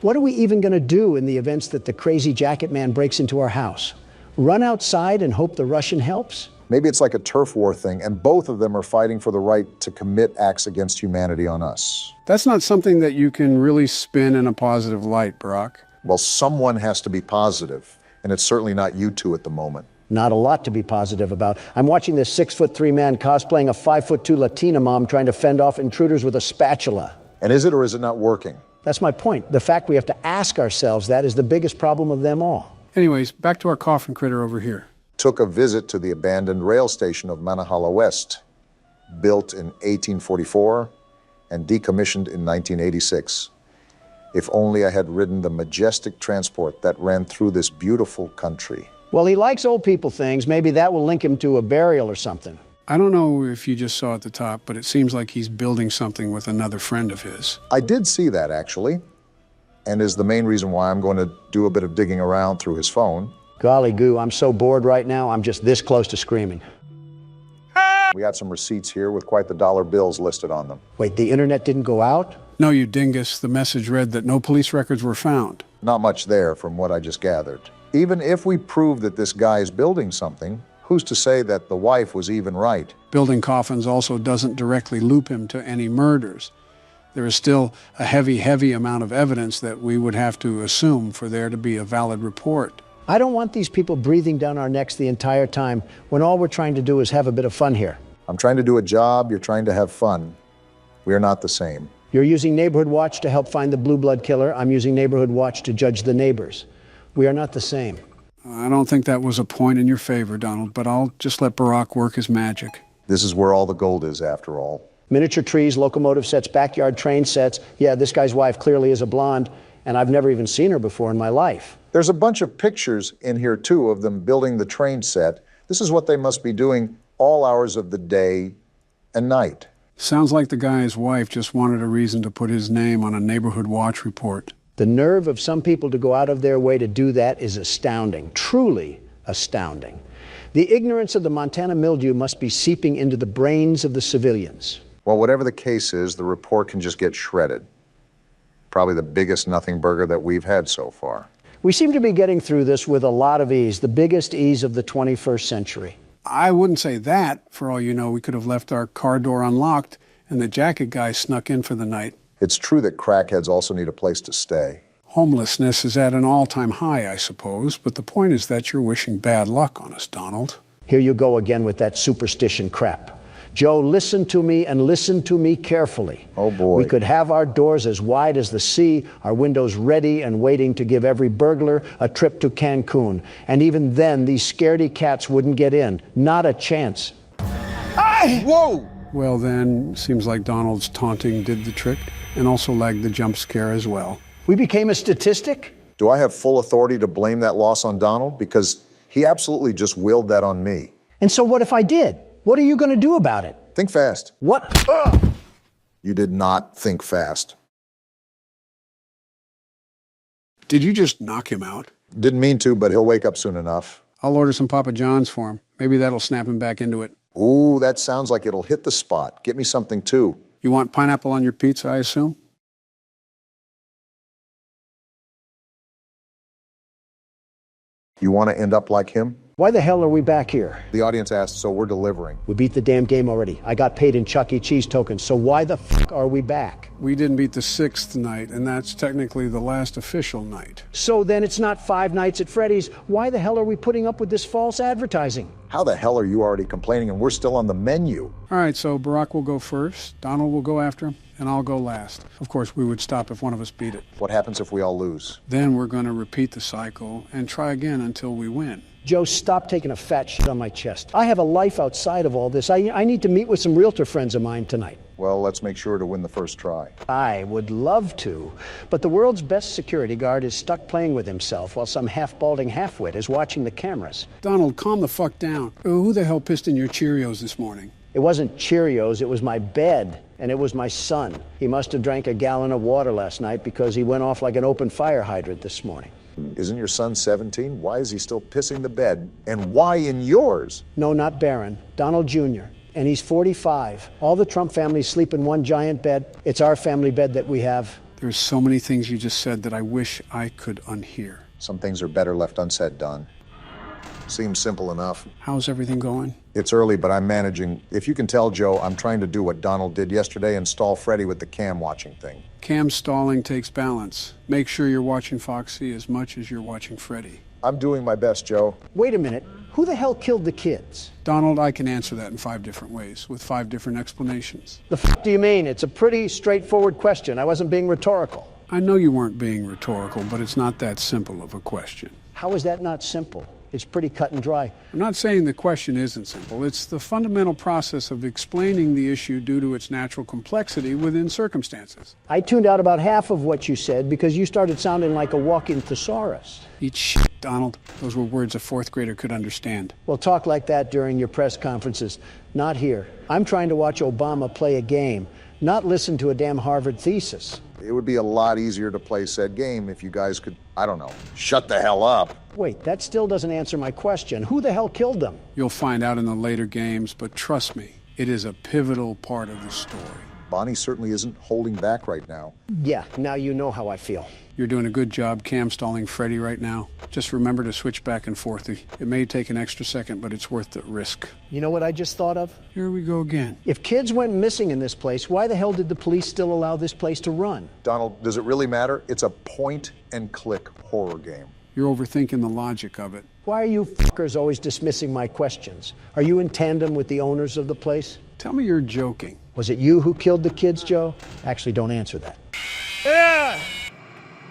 what are we even going to do in the events that the crazy jacket man breaks into our house? Run outside and hope the Russian helps? Maybe it's like a turf war thing, and both of them are fighting for the right to commit acts against humanity on us. That's not something that you can really spin in a positive light, Barack. Well, someone has to be positive, and it's certainly not you two at the moment. Not a lot to be positive about. I'm watching this 6'3" man cosplaying a 5'2" Latina mom trying to fend off intruders with a spatula. And is it or is it not working? That's my point. The fact we have to ask ourselves that is the biggest problem of them all. Anyways, back to our coffin critter over here. Took a visit to the abandoned rail station of Manahala West, built in 1844 and decommissioned in 1986. If only I had ridden the majestic transport that ran through this beautiful country. Well, he likes old people things. Maybe that will link him to a burial or something. I don't know if you just saw at the top, but it seems like he's building something with another friend of his. I did see that, actually, and is the main reason why I'm going to do a bit of digging around through his phone. Golly goo, I'm so bored right now, I'm just this close to screaming. We got some receipts here with quite the dollar bills listed on them. Wait, the internet didn't go out? No, you dingus. The message read that no police records were found. Not much there from what I just gathered. Even if we prove that this guy is building something, who's to say that the wife was even right? Building coffins also doesn't directly loop him to any murders. There is still a heavy amount of evidence that we would have to assume for there to be a valid report. I don't want these people breathing down our necks the entire time when all we're trying to do is have a bit of fun here. I'm trying to do a job, you're trying to have fun. We are not the same. You're using Neighborhood Watch to help find the Blue Blood killer. I'm using Neighborhood Watch to judge the neighbors. We are not the same. I don't think that was a point in your favor, Donald, but I'll just let Barack work his magic. This is where all the gold is, after all. Miniature trees, locomotive sets, backyard train sets. Yeah, this guy's wife clearly is a blonde, and I've never even seen her before in my life. There's a bunch of pictures in here, too, of them building the train set. This is what they must be doing all hours of the day and night. Sounds like the guy's wife just wanted a reason to put his name on a Neighborhood Watch report. The nerve of some people to go out of their way to do that is astounding, truly astounding. The ignorance of the Montana mildew must be seeping into the brains of the civilians. Well, whatever the case is, the report can just get shredded. Probably the biggest nothing burger that we've had so far. We seem to be getting through this with a lot of ease, the biggest ease of the 21st century. I wouldn't say that. For all you know, we could have left our car door unlocked and the jacket guy snuck in for the night. It's true that crackheads also need a place to stay. Homelessness is at an all-time high, I suppose, but the point is that you're wishing bad luck on us, Donald. Here you go again with that superstition crap. Joe, listen to me and listen to me carefully. Oh, boy. We could have our doors as wide as the sea, our windows ready and waiting to give every burglar a trip to Cancun. And even then, these scaredy cats wouldn't get in. Not a chance. Hey! Whoa! Well, then, seems like Donald's taunting did the trick and also lagged the jump scare as well. We became a statistic? Do I have full authority to blame that loss on Donald? Because he absolutely just willed that on me. And so what if I did? What are you going to do about it? Think fast. What? You did not think fast. Did you just knock him out? Didn't mean to, but he'll wake up soon enough. I'll order some Papa John's for him. Maybe that'll snap him back into it. Ooh, that sounds like it'll hit the spot. Get me something, too. You want pineapple on your pizza, I assume? You want to end up like him? Why the hell are we back here? The audience asked, so we're delivering. We beat the damn game already. I got paid in Chuck E. Cheese tokens, so why the f*** are we back? We didn't beat the 6th night, and that's technically the last official night. So then it's not 5 nights at Freddy's. Why the hell are we putting up with this false advertising? How the hell are you already complaining and we're still on the menu? All right, so Barack will go first, Donald will go after him, and I'll go last. Of course, we would stop if one of us beat it. What happens if we all lose? Then we're going to repeat the cycle and try again until we win. Joe, stop taking a fat shit on my chest. I have a life outside of all this. I need to meet with some realtor friends of mine tonight. Well, let's make sure to win the first try. I would love to, but the world's best security guard is stuck playing with himself while some half-balding halfwit is watching the cameras. Donald, calm the fuck down. Who the hell pissed in your Cheerios this morning? It wasn't Cheerios, it was my bed, and it was my son. He must have drank a gallon of water last night because he went off like an open fire hydrant this morning. Isn't your son 17? Why is he still pissing the bed? And why in yours? No, not Barron. Donald Jr. And he's 45. All the Trump families sleep in one giant bed. It's our family bed that we have. There's so many things you just said that I wish I could unhear. Some things are better left unsaid, Don. Seems simple enough. How's everything going? It's early, but I'm managing. If you can tell, Joe, I'm trying to do what Donald did yesterday and stall Freddy with the cam watching thing. Cam stalling takes balance. Make sure you're watching Foxy as much as you're watching Freddy. I'm doing my best, Joe. Wait a minute. Who the hell killed the kids? Donald, I can answer that in 5 different ways, with 5 different explanations. The f*** do you mean? It's a pretty straightforward question. I wasn't being rhetorical. I know you weren't being rhetorical, but it's not that simple of a question. How is that not simple? It's pretty cut and dry. I'm not saying the question isn't simple. It's the fundamental process of explaining the issue due to its natural complexity within circumstances. I tuned out about half of what you said because you started sounding like a walking thesaurus. Eat shit, Donald. Those were words a 4th grader could understand. Well, talk like that during your press conferences. Not here. I'm trying to watch Obama play a game, not listen to a damn Harvard thesis. It would be a lot easier to play said game if you guys could, I don't know, shut the hell up. Wait, that still doesn't answer my question. Who the hell killed them? You'll find out in the later games, but trust me, it is a pivotal part of the story. Bonnie certainly isn't holding back right now. Yeah, now you know how I feel. You're doing a good job cam stalling Freddy right now. Just remember to switch back and forth. It may take an extra second, but it's worth the risk. You know what I just thought of? Here we go again. If kids went missing in this place, why the hell did the police still allow this place to run? Donald, does it really matter? It's a point-and-click horror game. You're overthinking the logic of it. Why are you fuckers always dismissing my questions? Are you in tandem with the owners of the place? Tell me you're joking. Was it you who killed the kids, Joe? Actually, don't answer that. Yeah!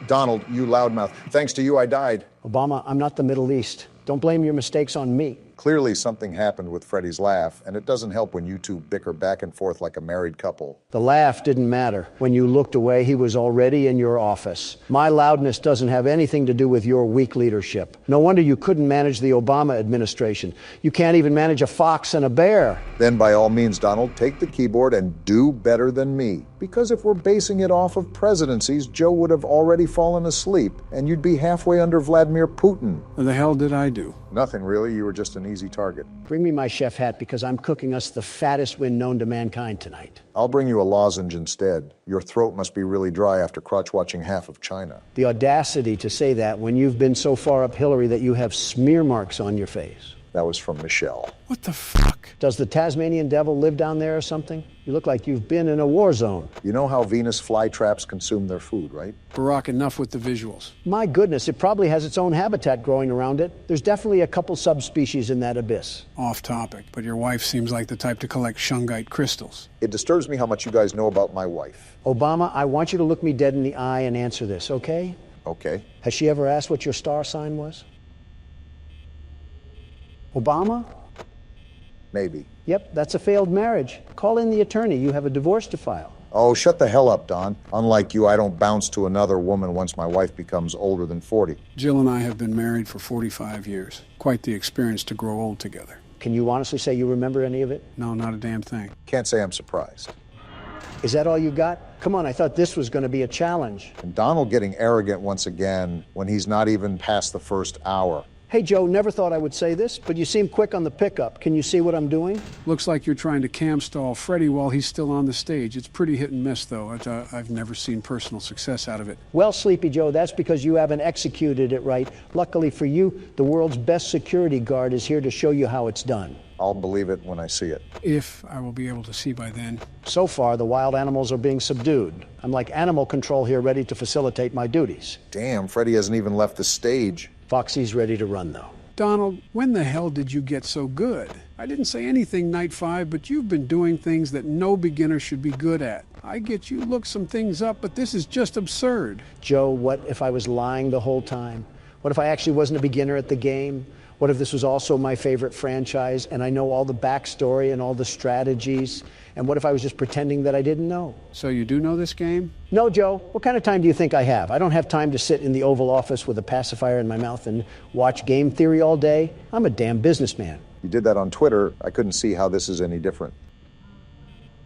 Donald, you loudmouth. Thanks to you, I died. Obama, I'm not the Middle East. Don't blame your mistakes on me. Clearly something happened with Freddy's laugh, and it doesn't help when you two bicker back and forth like a married couple. The laugh didn't matter. When you looked away, he was already in your office. My loudness doesn't have anything to do with your weak leadership. No wonder you couldn't manage the Obama administration. You can't even manage a fox and a bear. Then by all means, Donald, take the keyboard and do better than me. Because if we're basing it off of presidencies, Joe would have already fallen asleep, and you'd be halfway under Vladimir Putin. What the hell did I do? Nothing, really. You were just an easy target. Bring me my chef hat because I'm cooking us the fattest win known to mankind tonight. I'll bring you a lozenge instead. Your throat must be really dry after crotch-watching half of China. The audacity to say that when you've been so far up Hillary that you have smear marks on your face. That was from Michelle. What the fuck? Does the Tasmanian devil live down there or something? You look like you've been in a war zone. You know how Venus flytraps consume their food, right? Barack, enough with the visuals. My goodness, it probably has its own habitat growing around it. There's definitely a couple subspecies in that abyss. Off topic, but your wife seems like the type to collect shungite crystals. It disturbs me how much you guys know about my wife. Obama, I want you to look me dead in the eye and answer this, okay? Okay. Has she ever asked what your star sign was? Obama? Maybe. Yep, that's a failed marriage. Call in the attorney. You have a divorce to file. Oh, shut the hell up, Don. Unlike you, I don't bounce to another woman once my wife becomes older than 40. Jill and I have been married for 45 years. Quite the experience to grow old together. Can you honestly say you remember any of it? No, not a damn thing. Can't say I'm surprised. Is that all you got? Come on, I thought this was going to be a challenge. And Donald getting arrogant once again when he's not even past the first hour. Hey, Joe, never thought I would say this, but you seem quick on the pickup. Can you see what I'm doing? Looks like you're trying to cam stall Freddy while he's still on the stage. It's pretty hit and miss, though. I've never seen personal success out of it. Well, Sleepy Joe, that's because you haven't executed it right. Luckily for you, the world's best security guard is here to show you how it's done. I'll believe it when I see it. If I will be able to see by then. So far, the wild animals are being subdued. I'm like animal control here, ready to facilitate my duties. Damn, Freddy hasn't even left the stage. Foxy's ready to run, though. Donald, when the hell did you get so good? I didn't say anything night 5, but you've been doing things that no beginner should be good at. I get you look some things up, but this is just absurd. Joe, what if I was lying the whole time? What if I actually wasn't a beginner at the game? What if this was also my favorite franchise and I know all the backstory and all the strategies? And what if I was just pretending that I didn't know? So you do know this game? No, Joe. What kind of time do you think I have? I don't have time to sit in the Oval Office with a pacifier in my mouth and watch game theory all day. I'm a damn businessman. You did that on Twitter. I couldn't see how this is any different.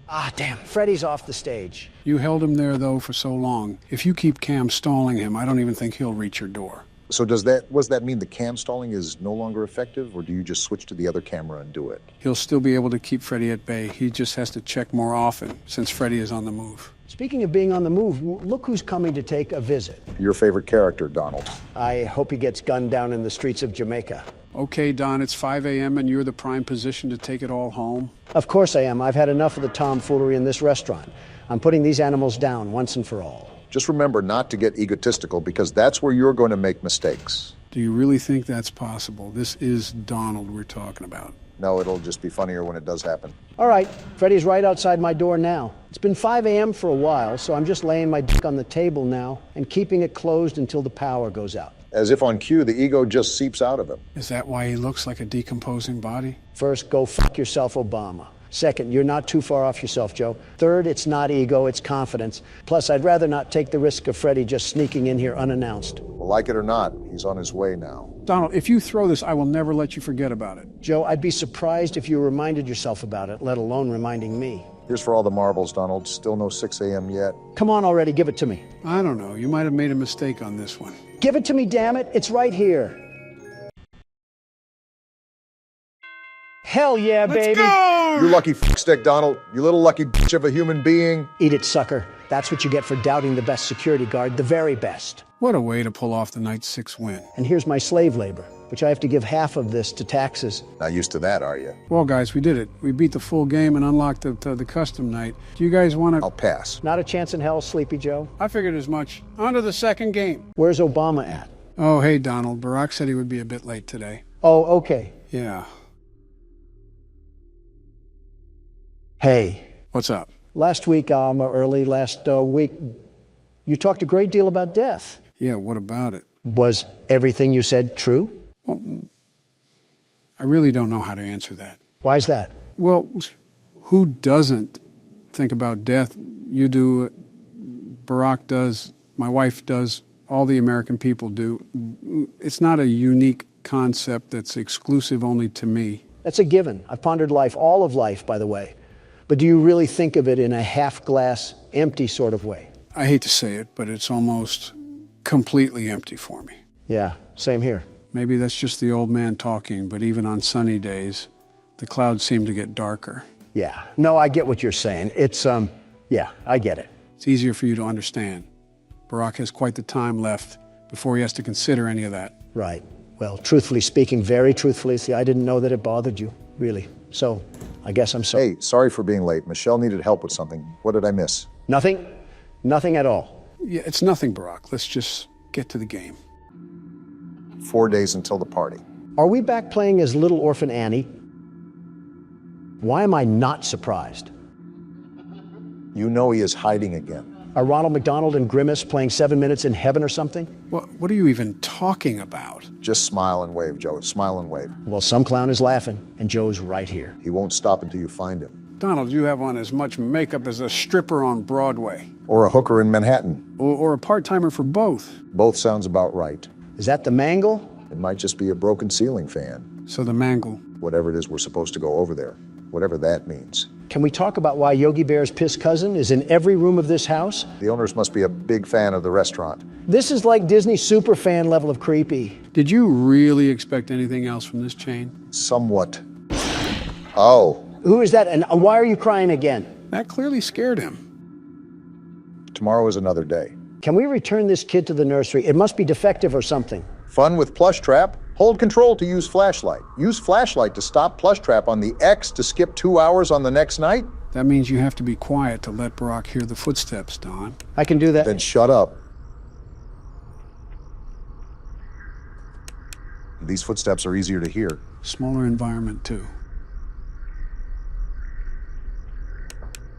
Ah, damn. Freddy's off the stage. You held him there, though, for so long. If you keep Cam stalling him, I don't even think he'll reach your door. So does that mean the cam stalling is no longer effective, or do you just switch to the other camera and do it? He'll still be able to keep Freddy at bay. He just has to check more often, since Freddy is on the move. Speaking of being on the move, look who's coming to take a visit. Your favorite character, Donald. I hope he gets gunned down in the streets of Jamaica. Okay, Don, it's 5 a.m. and you're the prime position to take it all home? Of course I am. I've had enough of the tomfoolery in this restaurant. I'm putting these animals down once and for all. Just remember not to get egotistical, because that's where you're going to make mistakes. Do you really think that's possible? This is Donald we're talking about. No, it'll just be funnier when it does happen. All right, Freddy's right outside my door now. It's been 5 a.m. for a while, so I'm just laying my dick on the table now and keeping it closed until the power goes out. As if on cue, the ego just seeps out of him. Is that why he looks like a decomposing body? First, go fuck yourself, Obama. Second, you're not too far off yourself, Joe. Third, it's not ego, it's confidence. Plus, I'd rather not take the risk of Freddy just sneaking in here unannounced. Well, like it or not, he's on his way now. Donald, if you throw this, I will never let you forget about it. Joe, I'd be surprised if you reminded yourself about it, let alone reminding me. Here's for all the marbles, Donald. Still no 6 a.m. yet. Come on already, give it to me. I don't know. You might have made a mistake on this one. Give it to me, damn it. It's right here. Hell yeah, baby. You lucky stick, Donald. You little lucky bitch of a human being. Eat it, sucker. That's what you get for doubting the best security guard, the very best. What a way to pull off the Night 6 win. And here's my slave labor, which I have to give half of this to taxes. Not used to that, are you? Well, guys, we did it. We beat the full game and unlocked the custom night. Do you guys want to... I'll pass. Not a chance in hell, Sleepy Joe. I figured as much. On to the second game. Where's Obama at? Oh, hey, Donald. Barack said he would be a bit late today. Oh, okay. Yeah. Hey. What's up? Last week, you talked a great deal about death. Yeah, what about it? Was everything you said true? Well, I really don't know how to answer that. Why's that? Well, who doesn't think about death? You do, Barack does, my wife does, all the American people do. It's not a unique concept that's exclusive only to me. That's a given. I've pondered life, all of life, by the way. But do you really think of it in a half-glass, empty sort of way? I hate to say it, but it's almost completely empty for me. Yeah, same here. Maybe that's just the old man talking, but even on sunny days, the clouds seem to get darker. Yeah, no, I get what you're saying. It's, yeah, I get it. It's easier for you to understand. Barack has quite the time left before he has to consider any of that. Right. Well, truthfully speaking, very truthfully, see, I didn't know that it bothered you, really. So, I guess I'm sorry. Hey, sorry for being late. Michelle needed help with something. What did I miss? Nothing? Nothing at all. Yeah, it's nothing, Barack. Let's just get to the game. 4 days until the party. Are we back playing as Little Orphan Annie? Why am I not surprised? You know he is hiding again. Are Ronald McDonald and Grimace playing 7 Minutes in Heaven or something? What are you even talking about? Just smile and wave, Joe. Smile and wave. Well, some clown is laughing, and Joe's right here. He won't stop until you find him. Donald, you have on as much makeup as a stripper on Broadway. Or a hooker in Manhattan. Or a part-timer for both. Both sounds about right. Is that the mangle? It might just be a broken ceiling fan. So the mangle. Whatever it is we're supposed to go over there. Whatever that means. Can we talk about why Yogi Bear's piss cousin is in every room of this house? The owners must be a big fan of the restaurant. This is like Disney superfan level of creepy. Did you really expect anything else from this chain? Somewhat. Oh. Who is that, and why are you crying again? That clearly scared him. Tomorrow is another day. Can we return this kid to the nursery? It must be defective or something. Fun with Plush Trap? Hold control to use flashlight. Use flashlight to stop Plush Trap on the X to skip 2 hours on the next night? That means you have to be quiet to let Barack hear the footsteps, Don. I can do that. Then shut up. These footsteps are easier to hear. Smaller environment, too.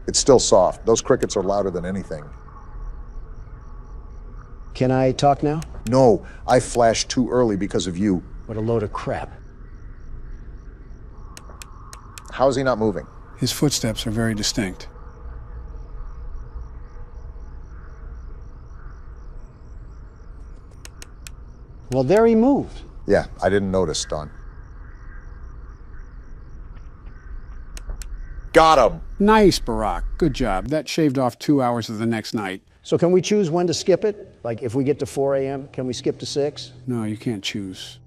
It's still soft. Those crickets are louder than anything. Can I talk now? No, I flashed too early because of you. What a load of crap. How is he not moving? His footsteps are very distinct. Well, there he moved. Yeah, I didn't notice, Don. Got him! Nice, Barack. Good job. That shaved off 2 hours of the next night. So can we choose when to skip it? Like if we get to 4 a.m., can we skip to 6? No, you can't choose.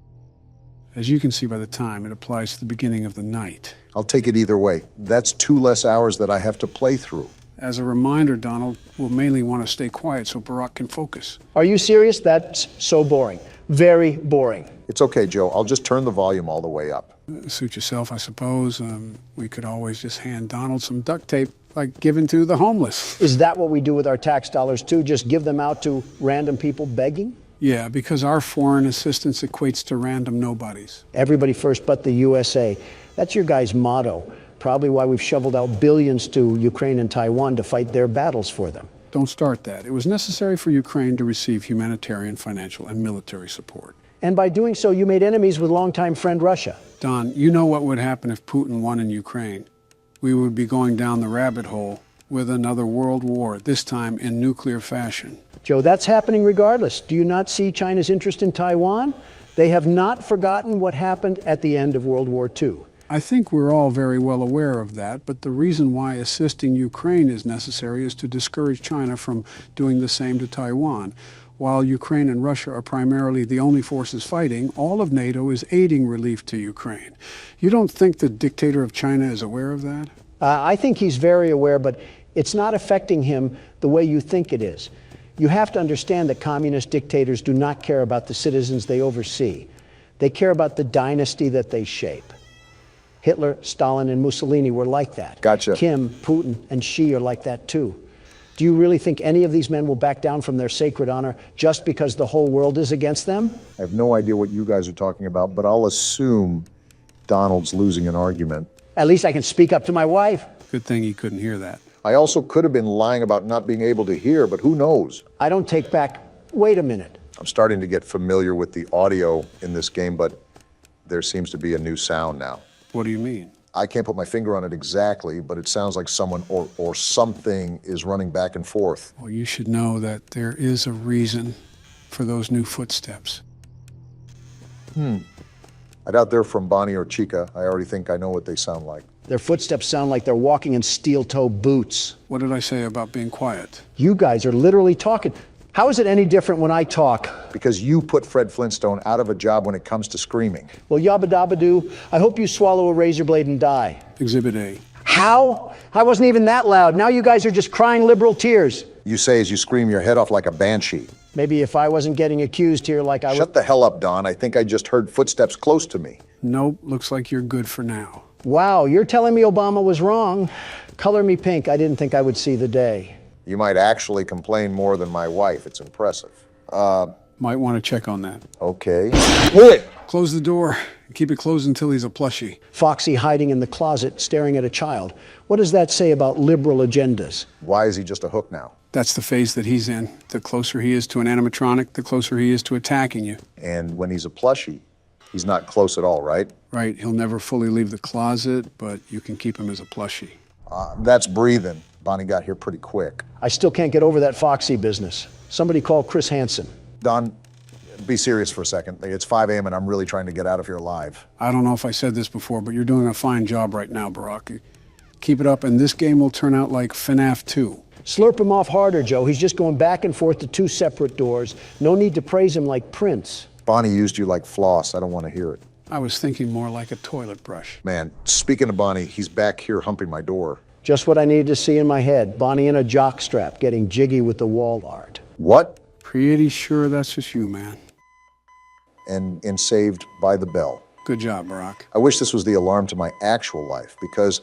As you can see by the time, it applies to the beginning of the night. I'll take it either way. That's 2 less hours that I have to play through. As a reminder, Donald, we'll mainly want to stay quiet so Barack can focus. Are you serious? That's so boring. Very boring. It's okay, Joe. I'll just turn the volume all the way up. Suit yourself, I suppose. We could always just hand Donald some duct tape, like given to the homeless. Is that what we do with our tax dollars, too? Just give them out to random people begging? Yeah, because our foreign assistance equates to random nobodies. Everybody first but the USA. That's your guys' motto. Probably why we've shoveled out billions to Ukraine and Taiwan to fight their battles for them. Don't start that. It was necessary for Ukraine to receive humanitarian, financial, and military support. And by doing so, you made enemies with longtime friend Russia. Don, you know what would happen if Putin won in Ukraine. We would be going down the rabbit hole with another world war, this time in nuclear fashion. Joe, that's happening regardless. Do you not see China's interest in Taiwan? They have not forgotten what happened at the end of World War II. I think we're all very well aware of that, but the reason why assisting Ukraine is necessary is to discourage China from doing the same to Taiwan. While Ukraine and Russia are primarily the only forces fighting, all of NATO is aiding relief to Ukraine. You don't think the dictator of China is aware of that? I think he's very aware, but it's not affecting him the way you think it is. You have to understand that communist dictators do not care about the citizens they oversee. They care about the dynasty that they shape. Hitler, Stalin, and Mussolini were like that. Gotcha. Kim, Putin, and Xi are like that too. Do you really think any of these men will back down from their sacred honor just because the whole world is against them? I have no idea what you guys are talking about, but I'll assume Donald's losing an argument. At least I can speak up to my wife. Good thing he couldn't hear that. I also could have been lying about not being able to hear, but who knows? I don't take back. Wait a minute. I'm starting to get familiar with the audio in this game, but there seems to be a new sound now. What do you mean? I can't put my finger on it exactly, but it sounds like someone or something is running back and forth. Well, you should know that there is a reason for those new footsteps. I doubt they're from Bonnie or Chica. I already think I know what they sound like. Their footsteps sound like they're walking in steel-toe boots. What did I say about being quiet? You guys are literally talking. How is it any different when I talk? Because you put Fred Flintstone out of a job when it comes to screaming. Well, yabba dabba doo, I hope you swallow a razor blade and die. Exhibit A. How? I wasn't even that loud. Now you guys are just crying liberal tears. You say as you scream your head off like a banshee. Maybe if I wasn't getting accused here like I was. Shut the hell up, Don. I think I just heard footsteps close to me. Nope, looks like you're good for now. Wow, you're telling me Obama was wrong. Color me pink. I didn't think I would see the day. You might actually complain more than my wife. It's impressive. Might want to check on that. Okay. Close the door and keep it closed until he's a plushie. Foxy hiding in the closet, staring at a child. What does that say about liberal agendas? Why is he just a hook now? That's the phase that he's in. The closer he is to an animatronic, the closer he is to attacking you. And when he's a plushie, he's not close at all, right? Right. He'll never fully leave the closet, but you can keep him as a plushie. That's breathing. Bonnie got here pretty quick. I still can't get over that Foxy business. Somebody call Chris Hansen. Don, be serious for a second. It's 5 a.m. and I'm really trying to get out of here alive. I don't know if I said this before, but you're doing a fine job right now, Barack. Keep it up, and this game will turn out like FNAF 2. Slurp him off harder, Joe. He's just going back and forth to 2 separate doors. No need to praise him like Prince. Bonnie used you like floss. I don't want to hear it. I was thinking more like a toilet brush. Man, speaking of Bonnie, he's back here humping my door. Just what I needed to see in my head. Bonnie in a jockstrap, getting jiggy with the wall art. What? Pretty sure that's just you, man. And Saved by the Bell. Good job, Barack. I wish this was the alarm to my actual life, because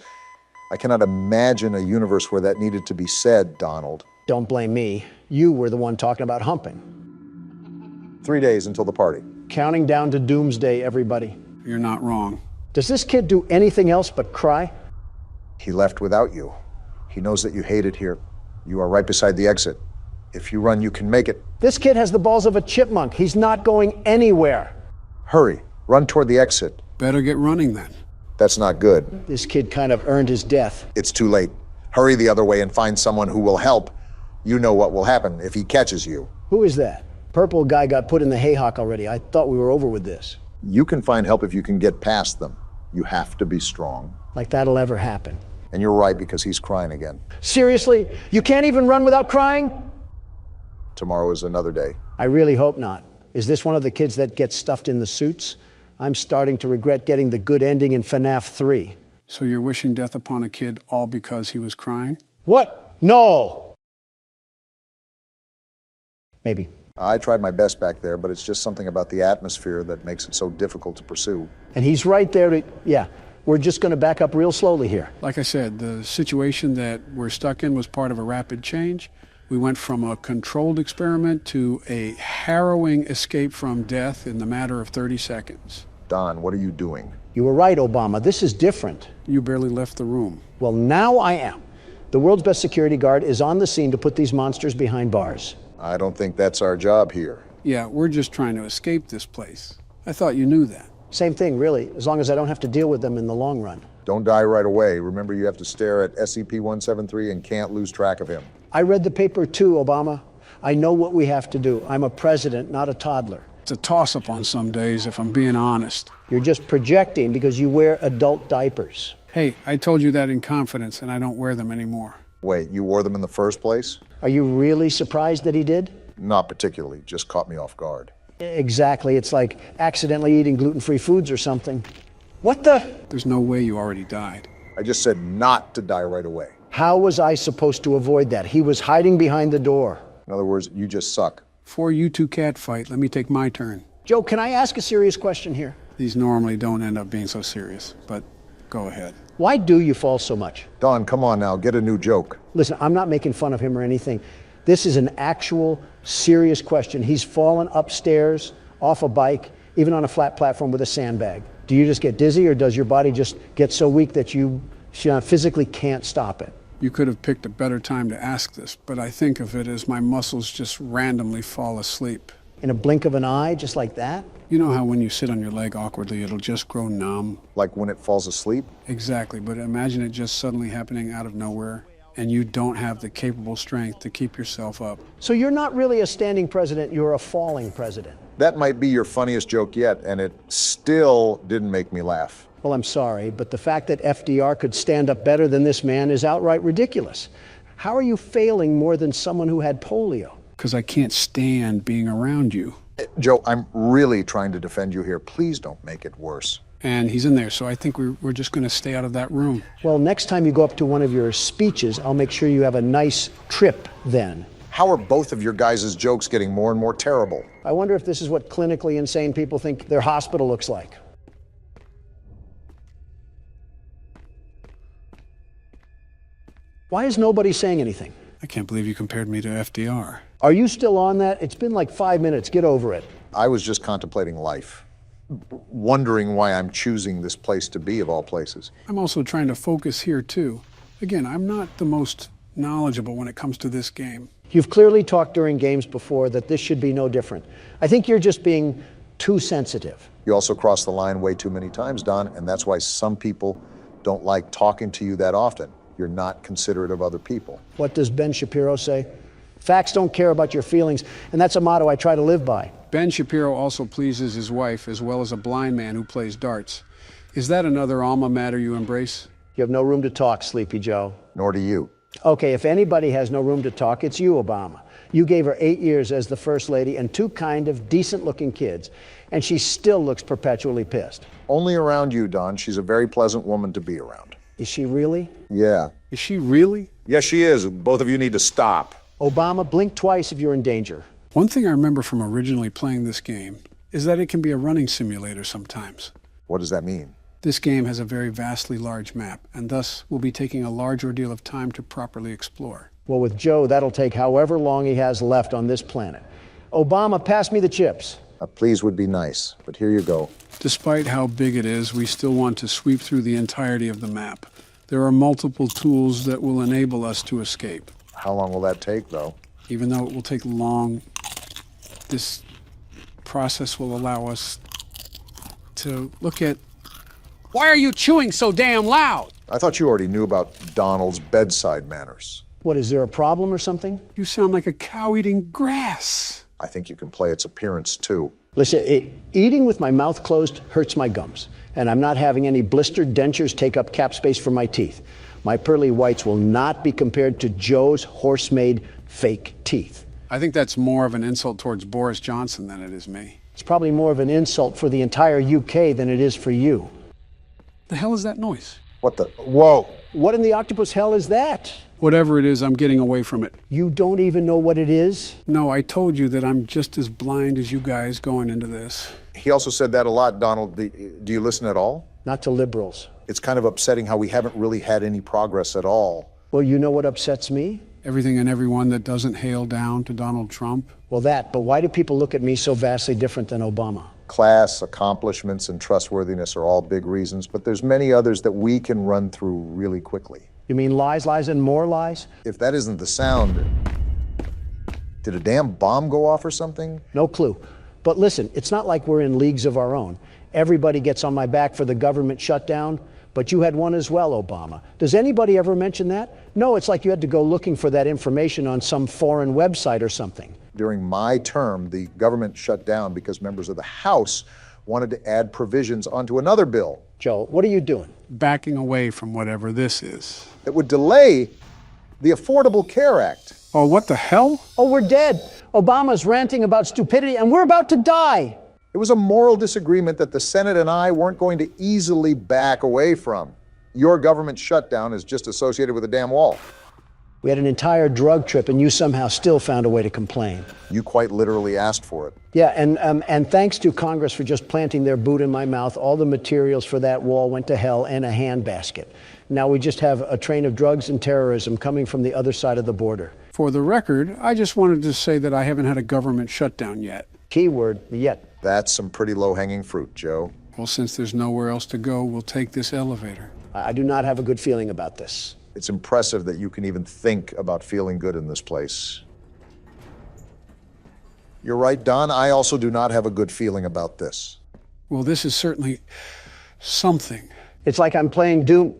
I cannot imagine a universe where that needed to be said, Donald. Don't blame me. You were the one talking about humping. 3 days until the party. Counting down to doomsday, everybody. You're not wrong. Does this kid do anything else but cry? He left without you. He knows that you hate it here. You are right beside the exit. If you run, you can make it. This kid has the balls of a chipmunk. He's not going anywhere. Hurry. Run toward the exit. Better get running then. That's not good. This kid kind of earned his death. It's too late. Hurry the other way and find someone who will help. You know what will happen if he catches you. Who is that? Purple guy got put in the haycock already. I thought we were over with this. You can find help if you can get past them. You have to be strong. Like that'll ever happen. And you're right, because he's crying again. Seriously? You can't even run without crying? Tomorrow is another day. I really hope not. Is this one of the kids that gets stuffed in the suits? I'm starting to regret getting the good ending in FNAF 3. So you're wishing death upon a kid all because he was crying? What? No! Maybe. I tried my best back there, but it's just something about the atmosphere that makes it so difficult to pursue. And he's right there to, yeah, we're just going to back up real slowly here. Like I said, the situation that we're stuck in was part of a rapid change. We went from a controlled experiment to a harrowing escape from death in the matter of 30 seconds. Don, what are you doing? You were right, Obama. This is different. You barely left the room. Well, now I am. The world's best security guard is on the scene to put these monsters behind bars. I don't think that's our job here. Yeah, we're just trying to escape this place. I thought you knew that. Same thing, really, as long as I don't have to deal with them in the long run. Don't die right away. Remember, you have to stare at SCP-173 and can't lose track of him. I read the paper too, Obama. I know what we have to do. I'm a president, not a toddler. It's a toss-up on some days, if I'm being honest. You're just projecting because you wear adult diapers. Hey, I told you that in confidence, and I don't wear them anymore. Wait, you wore them in the first place? Are you really surprised that he did? Not particularly, just caught me off guard. Exactly, it's like accidentally eating gluten-free foods or something. What the? There's no way you already died. I just said not to die right away. How was I supposed to avoid that? He was hiding behind the door. In other words, you just suck. Before you two catfight, let me take my turn. Joe, can I ask a serious question here? These normally don't end up being so serious, but go ahead. Why do you fall so much? Don, come on now, get a new joke. Listen, I'm not making fun of him or anything. This is an actual serious question. He's fallen upstairs, off a bike, even on a flat platform with a sandbag. Do you just get dizzy, or does your body just get so weak that you physically can't stop it? You could have picked a better time to ask this, but I think of it as my muscles just randomly fall asleep. In a blink of an eye, just like that? You know how when you sit on your leg awkwardly, it'll just grow numb? Like when it falls asleep? Exactly, but imagine it just suddenly happening out of nowhere, and you don't have the capable strength to keep yourself up. So you're not really a standing president, you're a falling president. That might be your funniest joke yet, and it still didn't make me laugh. Well, I'm sorry, but the fact that FDR could stand up better than this man is outright ridiculous. How are you failing more than someone who had polio? Because I can't stand being around you. Joe, I'm really trying to defend you here. Please don't make it worse. And he's in there, so I think we're just going to stay out of that room. Well, next time you go up to one of your speeches, I'll make sure you have a nice trip then. How are both of your guys' jokes getting more and more terrible? I wonder if this is what clinically insane people think their hospital looks like. Why is nobody saying anything? I can't believe you compared me to FDR. Are you still on that? It's been like 5 minutes. Get over it. I was just contemplating life, wondering why I'm choosing this place to be of all places. I'm also trying to focus here, too. Again, I'm not the most knowledgeable when it comes to this game. You've clearly talked during games before that this should be no different. I think you're just being too sensitive. You also cross the line way too many times, Don, and that's why some people don't like talking to you that often. You're not considerate of other people. What does Ben Shapiro say? Facts don't care about your feelings, and that's a motto I try to live by. Ben Shapiro also pleases his wife as well as a blind man who plays darts. Is that another alma mater you embrace? You have no room to talk, Sleepy Joe. Nor do you. Okay, if anybody has no room to talk, it's you, Obama. You gave her 8 years as the First Lady and 2 kind of decent-looking kids, and she still looks perpetually pissed. Only around you, Don. She's a very pleasant woman to be around. Is she really? Yeah. Is she really? Yes, she is. Both of you need to stop. Obama, blink twice if you're in danger. One thing I remember from originally playing this game is that it can be a running simulator sometimes. What does that mean? This game has a very vastly large map, and thus will be taking a large ordeal of time to properly explore. Well, with Joe, that'll take however long he has left on this planet. Obama, pass me the chips. A please would be nice, but here you go. Despite how big it is, we still want to sweep through the entirety of the map. There are multiple tools that will enable us to escape. How long will that take, though? Even though it will take long, this process will allow us to look at Why are you chewing so damn loud? I thought you already knew about Donald's bedside manners. What, is there a problem or something? You sound like a cow eating grass. I think you can play its appearance, too. Listen, eating with my mouth closed hurts my gums, and I'm not having any blistered dentures take up cap space for my teeth. My pearly whites will not be compared to Joe's horse-made fake teeth. I think that's more of an insult towards Boris Johnson than it is me. It's probably more of an insult for the entire UK than it is for you. The hell is that noise? What the? Whoa! What in the octopus hell is that? Whatever it is, I'm getting away from it. You don't even know what it is? No, I told you that I'm just as blind as you guys going into this. He also said that a lot, Donald. Do you listen at all? Not to liberals. It's kind of upsetting how we haven't really had any progress at all. Well, you know what upsets me? Everything and everyone that doesn't hail down to Donald Trump. Well, but why do people look at me so vastly different than Obama? Class, accomplishments, and trustworthiness are all big reasons, but there's many others that we can run through really quickly. You mean lies, lies, and more lies? If that isn't the sound, did a damn bomb go off or something? No clue. But listen, it's not like we're in leagues of our own. Everybody gets on my back for the government shutdown, but you had one as well, Obama. Does anybody ever mention that? No, it's like you had to go looking for that information on some foreign website or something. During my term, the government shut down because members of the House wanted to add provisions onto another bill. Joe, what are you doing? Backing away from whatever this is. That would delay the Affordable Care Act. Oh, what the hell? Oh, we're dead. Obama's ranting about stupidity, and we're about to die. It was a moral disagreement that the Senate and I weren't going to easily back away from. Your government shutdown is just associated with a damn wall. We had an entire drug trip, and you somehow still found a way to complain. You quite literally asked for it. Yeah, and thanks to Congress for just planting their boot in my mouth, all the materials for that wall went to hell in a handbasket. Now we just have a train of drugs and terrorism coming from the other side of the border. For the record, I just wanted to say that I haven't had a government shutdown yet. Keyword, yet. That's some pretty low-hanging fruit, Joe. Well, since there's nowhere else to go, we'll take this elevator. I do not have a good feeling about this. It's impressive that you can even think about feeling good in this place. You're right, Don. I also do not have a good feeling about this. Well, this is certainly something. It's like I'm playing Doom.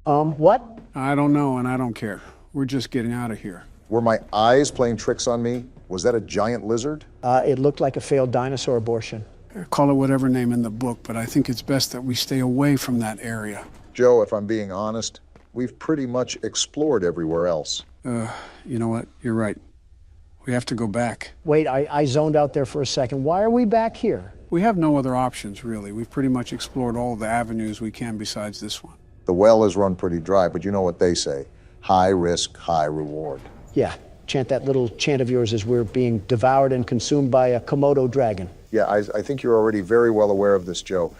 What? I don't know, and I don't care. We're just getting out of here. Were my eyes playing tricks on me? Was that a giant lizard? It looked like a failed dinosaur abortion. Call it whatever name in the book, but I think it's best that we stay away from that area. Joe, if I'm being honest, we've pretty much explored everywhere else. You know what? You're right. We have to go back. Wait, I zoned out there for a second. Why are we back here? We have no other options, really. We've pretty much explored all the avenues we can besides this one. The well is run pretty dry, but you know what they say. High risk, high reward. Yeah, chant that little chant of yours as we're being devoured and consumed by a Komodo dragon. Yeah, I think you're already very well aware of this, Joe.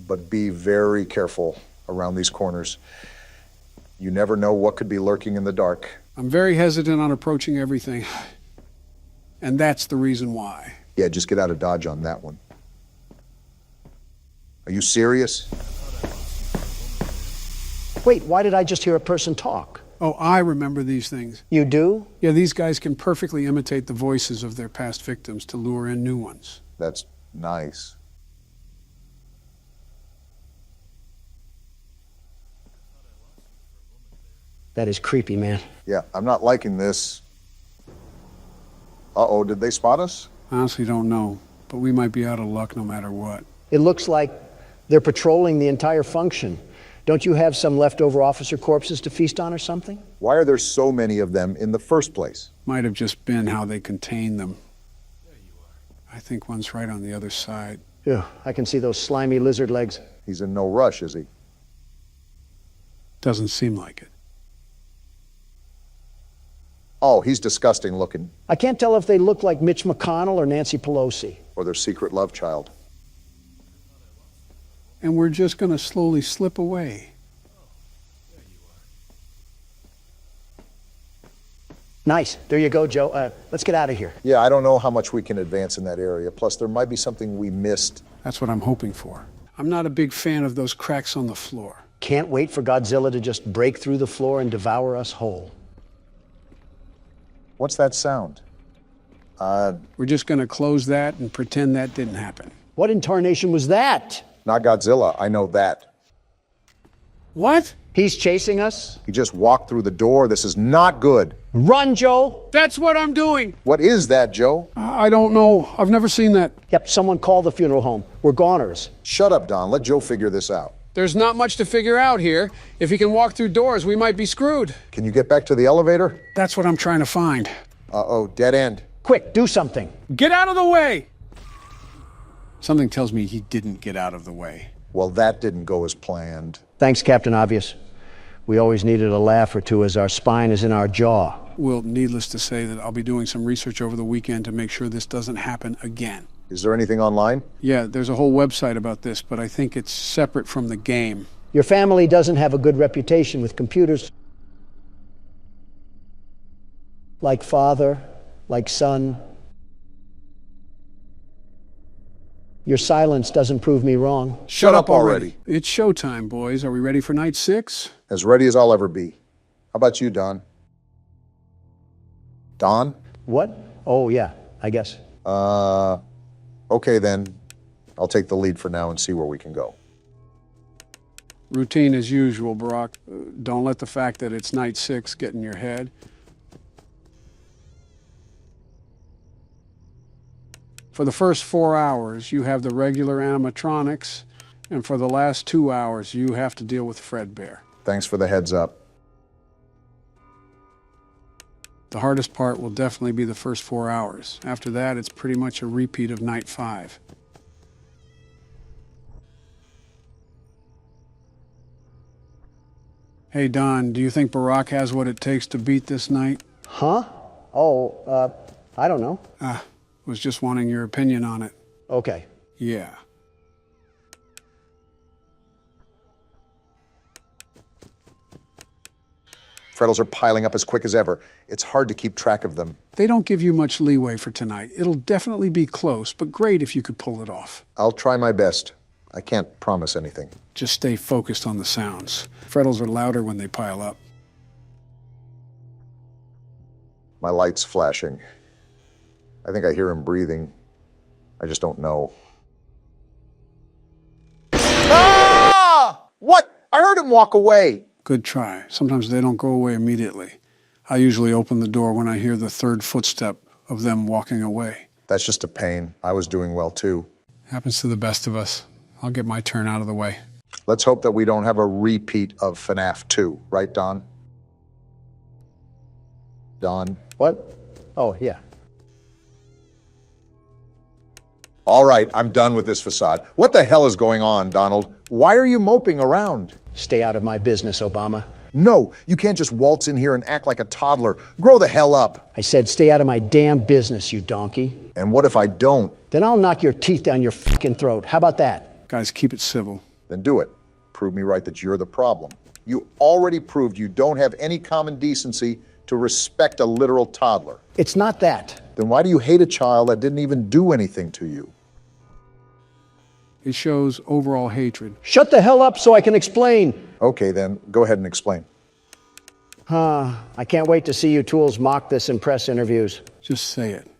But be very careful around these corners. You never know what could be lurking in the dark. I'm very hesitant on approaching everything. And that's the reason why. Yeah, just get out of Dodge on that one. Are you serious? Wait, why did I just hear a person talk? Oh, I remember these things. You do? Yeah, these guys can perfectly imitate the voices of their past victims to lure in new ones. That's nice. That is creepy, man. Yeah, I'm not liking this. Uh-oh, did they spot us? Honestly, don't know, but we might be out of luck no matter what. It looks like they're patrolling the entire function. Don't you have some leftover officer corpses to feast on or something? Why are there so many of them in the first place? Might have just been how they contain them. I think one's right on the other side. Yeah, I can see those slimy lizard legs. He's in no rush, is he? Doesn't seem like it. Oh, he's disgusting looking. I can't tell if they look like Mitch McConnell or Nancy Pelosi. Or their secret love child. And we're just going to slowly slip away. Nice. There you go, Joe. Let's get out of here. Yeah, I don't know how much we can advance in that area. Plus, there might be something we missed. That's what I'm hoping for. I'm not a big fan of those cracks on the floor. Can't wait for Godzilla to just break through the floor and devour us whole. What's that sound? We're just going to close that and pretend that didn't happen. What in tarnation was that? Not Godzilla, I know that. What? He's chasing us? He just walked through the door. This is not good. Run, Joe! That's what I'm doing. What is that, Joe? I don't know. I've never seen that. Yep, someone called the funeral home. We're goners. Shut up, Don. Let Joe figure this out. There's not much to figure out here. If he can walk through doors, we might be screwed. Can you get back to the elevator? That's what I'm trying to find. Uh-oh, dead end. Quick, do something. Get out of the way! Something tells me he didn't get out of the way. Well, that didn't go as planned. Thanks, Captain Obvious. We always needed a laugh or two as our spine is in our jaw. Well, needless to say that I'll be doing some research over the weekend to make sure this doesn't happen again. Is there anything online? Yeah, there's a whole website about this, but I think it's separate from the game. Your family doesn't have a good reputation with computers. Like father, like son. Your silence doesn't prove me wrong. Shut up already. It's showtime, boys. Are we ready for night 6? As ready as I'll ever be. How about you, Don? Don? What? Oh, yeah, I guess. Okay then. I'll take the lead for now and see where we can go. Routine as usual, Barack. Don't let the fact that it's night 6 get in your head. For the first 4 hours, you have the regular animatronics, and for the last 2 hours, you have to deal with Fredbear. Thanks for the heads up. The hardest part will definitely be the first 4 hours. After that, it's pretty much a repeat of night 5. Hey, Don, do you think Barack has what it takes to beat this night? Huh? Oh, I don't know. Was just wanting your opinion on it. Okay. Yeah. Freddles are piling up as quick as ever. It's hard to keep track of them. They don't give you much leeway for tonight. It'll definitely be close, but great if you could pull it off. I'll try my best. I can't promise anything. Just stay focused on the sounds. Freddles are louder when they pile up. My light's flashing. I think I hear him breathing. I just don't know. Ah! What? I heard him walk away. Good try. Sometimes they don't go away immediately. I usually open the door when I hear the third footstep of them walking away. That's just a pain. I was doing well too. Happens to the best of us. I'll get my turn out of the way. Let's hope that we don't have a repeat of FNAF 2, right, Don? Don? What? Oh, yeah. All right, I'm done with this facade. What the hell is going on, Donald? Why are you moping around? Stay out of my business, Obama. No, you can't just waltz in here and act like a toddler. Grow the hell up. I said stay out of my damn business, you donkey. And what if I don't? Then I'll knock your teeth down your fucking throat. How about that? Guys, keep it civil. Then do it. Prove me right that you're the problem. You already proved you don't have any common decency to respect a literal toddler. It's not that. Then why do you hate a child that didn't even do anything to you? It shows overall hatred. Shut the hell up so I can explain. Okay, then, go ahead and explain. I can't wait to see you tools mock this in press interviews. Just say it.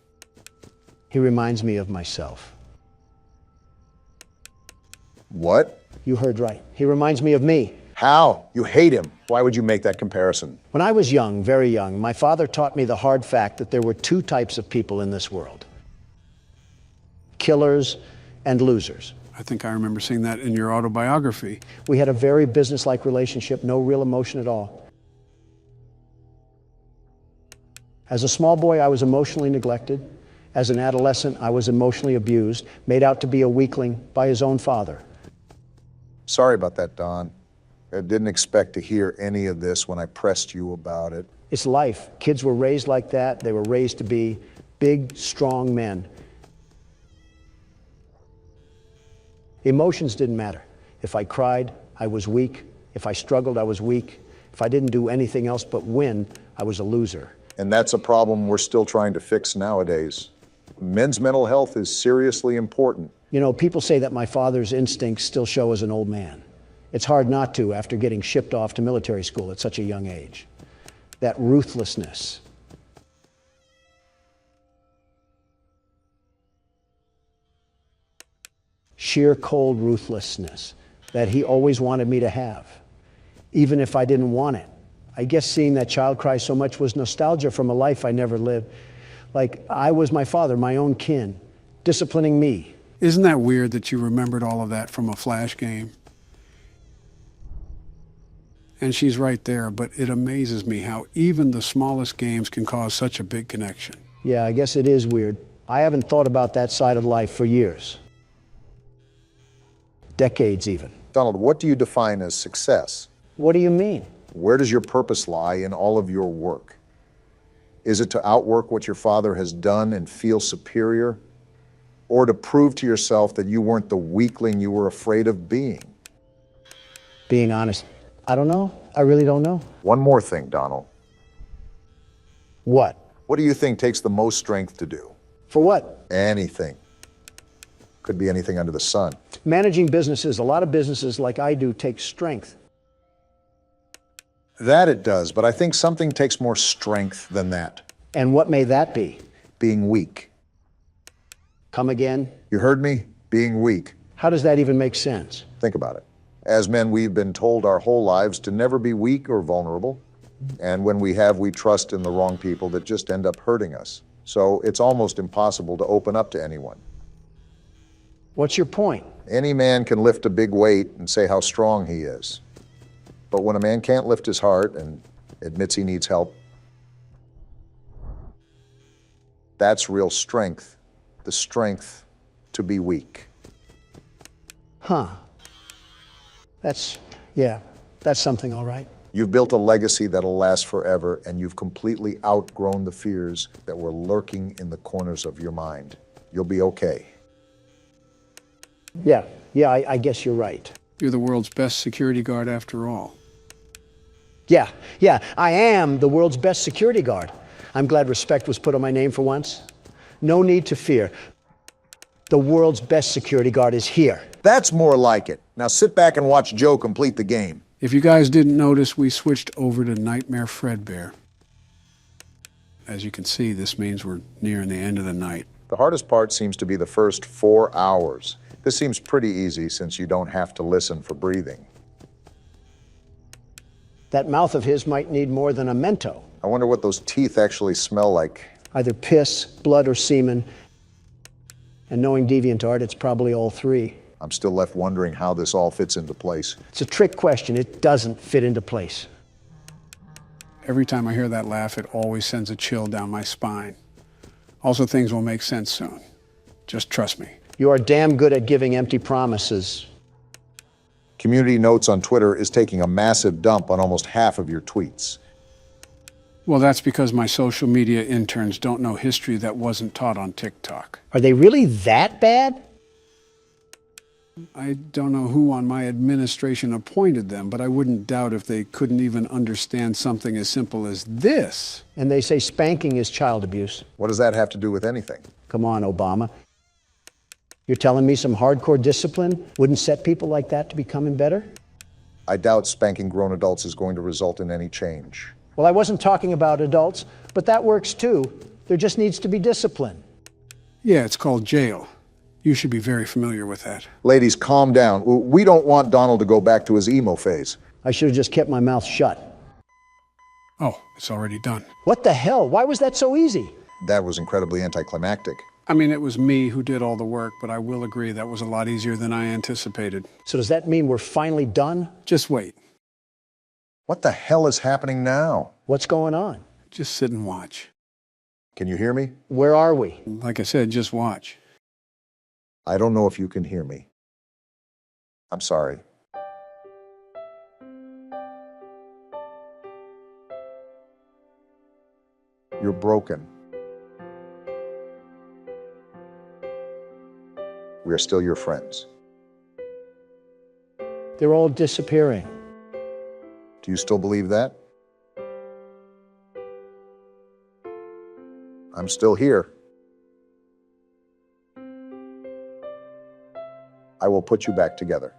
He reminds me of myself. What? You heard right. He reminds me of me. How? You hate him. Why would you make that comparison? When I was young, very young, my father taught me the hard fact that there were two types of people in this world. Killers and losers. I think I remember seeing that in your autobiography. We had a very business-like relationship, no real emotion at all. As a small boy, I was emotionally neglected. As an adolescent, I was emotionally abused, made out to be a weakling by his own father. Sorry about that, Don. I didn't expect to hear any of this when I pressed you about it. It's life. Kids were raised like that. They were raised to be big, strong men. Emotions didn't matter. If I cried, I was weak. If I struggled, I was weak. If I didn't do anything else but win, I was a loser. And that's a problem we're still trying to fix nowadays. Men's mental health is seriously important. You know, people say that my father's instincts still show as an old man. It's hard not to after getting shipped off to military school at such a young age. That ruthlessness. sheer cold ruthlessness that he always wanted me to have, even if I didn't want it. I guess seeing that child cry so much was nostalgia from a life I never lived. Like I was my father, my own kin, disciplining me. Isn't that weird that you remembered all of that from a Flash game? And she's right there, but it amazes me how even the smallest games can cause such a big connection. Yeah, I guess it is weird. I haven't thought about that side of life for years. Decades even. Donald, what do you define as success? What do you mean? Where does your purpose lie in all of your work? Is it to outwork what your father has done and feel superior? Or to prove to yourself that you weren't the weakling you were afraid of being? Being honest, I don't know. I really don't know. One more thing, Donald. What? What do you think takes the most strength to do? For what? Anything. Could be anything under the sun. Managing businesses, a lot of businesses like I do, take strength. That it does, but I think something takes more strength than that. And what may that be? Being weak. Come again? You heard me? Being weak. How does that even make sense? Think about it. As men, we've been told our whole lives to never be weak or vulnerable. And when we have, we trust in the wrong people that just end up hurting us. So it's almost impossible to open up to anyone. What's your point? Any man can lift a big weight and say how strong he is. But when a man can't lift his heart and admits he needs help, that's real strength. The strength to be weak. Huh. That's something, all right. You've built a legacy that'll last forever, and you've completely outgrown the fears that were lurking in the corners of your mind. You'll be okay. Yeah, I guess you're right. You're the world's best security guard after all. Yeah, I am the world's best security guard. I'm glad respect was put on my name for once. No need to fear. The world's best security guard is here. That's more like it. Now sit back and watch Joe complete the game. If you guys didn't notice, we switched over to Nightmare Fredbear. As you can see, this means we're nearing the end of the night. The hardest part seems to be the first 4 hours. This seems pretty easy since you don't have to listen for breathing. That mouth of his might need more than a Mento. I wonder what those teeth actually smell like. Either piss, blood, or semen. And knowing DeviantArt, it's probably all three. I'm still left wondering how this all fits into place. It's a trick question. It doesn't fit into place. Every time I hear that laugh, it always sends a chill down my spine. Also, things will make sense soon. Just trust me. You are damn good at giving empty promises. Community Notes on Twitter is taking a massive dump on almost half of your tweets. Well, that's because my social media interns don't know history that wasn't taught on TikTok. Are they really that bad? I don't know who on my administration appointed them, but I wouldn't doubt if they couldn't even understand something as simple as this. And they say spanking is child abuse. What does that have to do with anything? Come on, Obama. You're telling me some hardcore discipline wouldn't set people like that to becoming better? I doubt spanking grown adults is going to result in any change. Well, I wasn't talking about adults, but that works too. There just needs to be discipline. Yeah, it's called jail. You should be very familiar with that. Ladies, calm down. We don't want Donald to go back to his emo phase. I should have just kept my mouth shut. Oh, it's already done. What the hell? Why was that so easy? That was incredibly anticlimactic. I mean, it was me who did all the work, but I will agree that was a lot easier than I anticipated. So does that mean we're finally done? Just wait. What the hell is happening now? What's going on? Just sit and watch. Can you hear me? Where are we? Like I said, just watch. I don't know if you can hear me. I'm sorry. You're broken. We are still your friends. They're all disappearing. Do you still believe that? I'm still here. I will put you back together.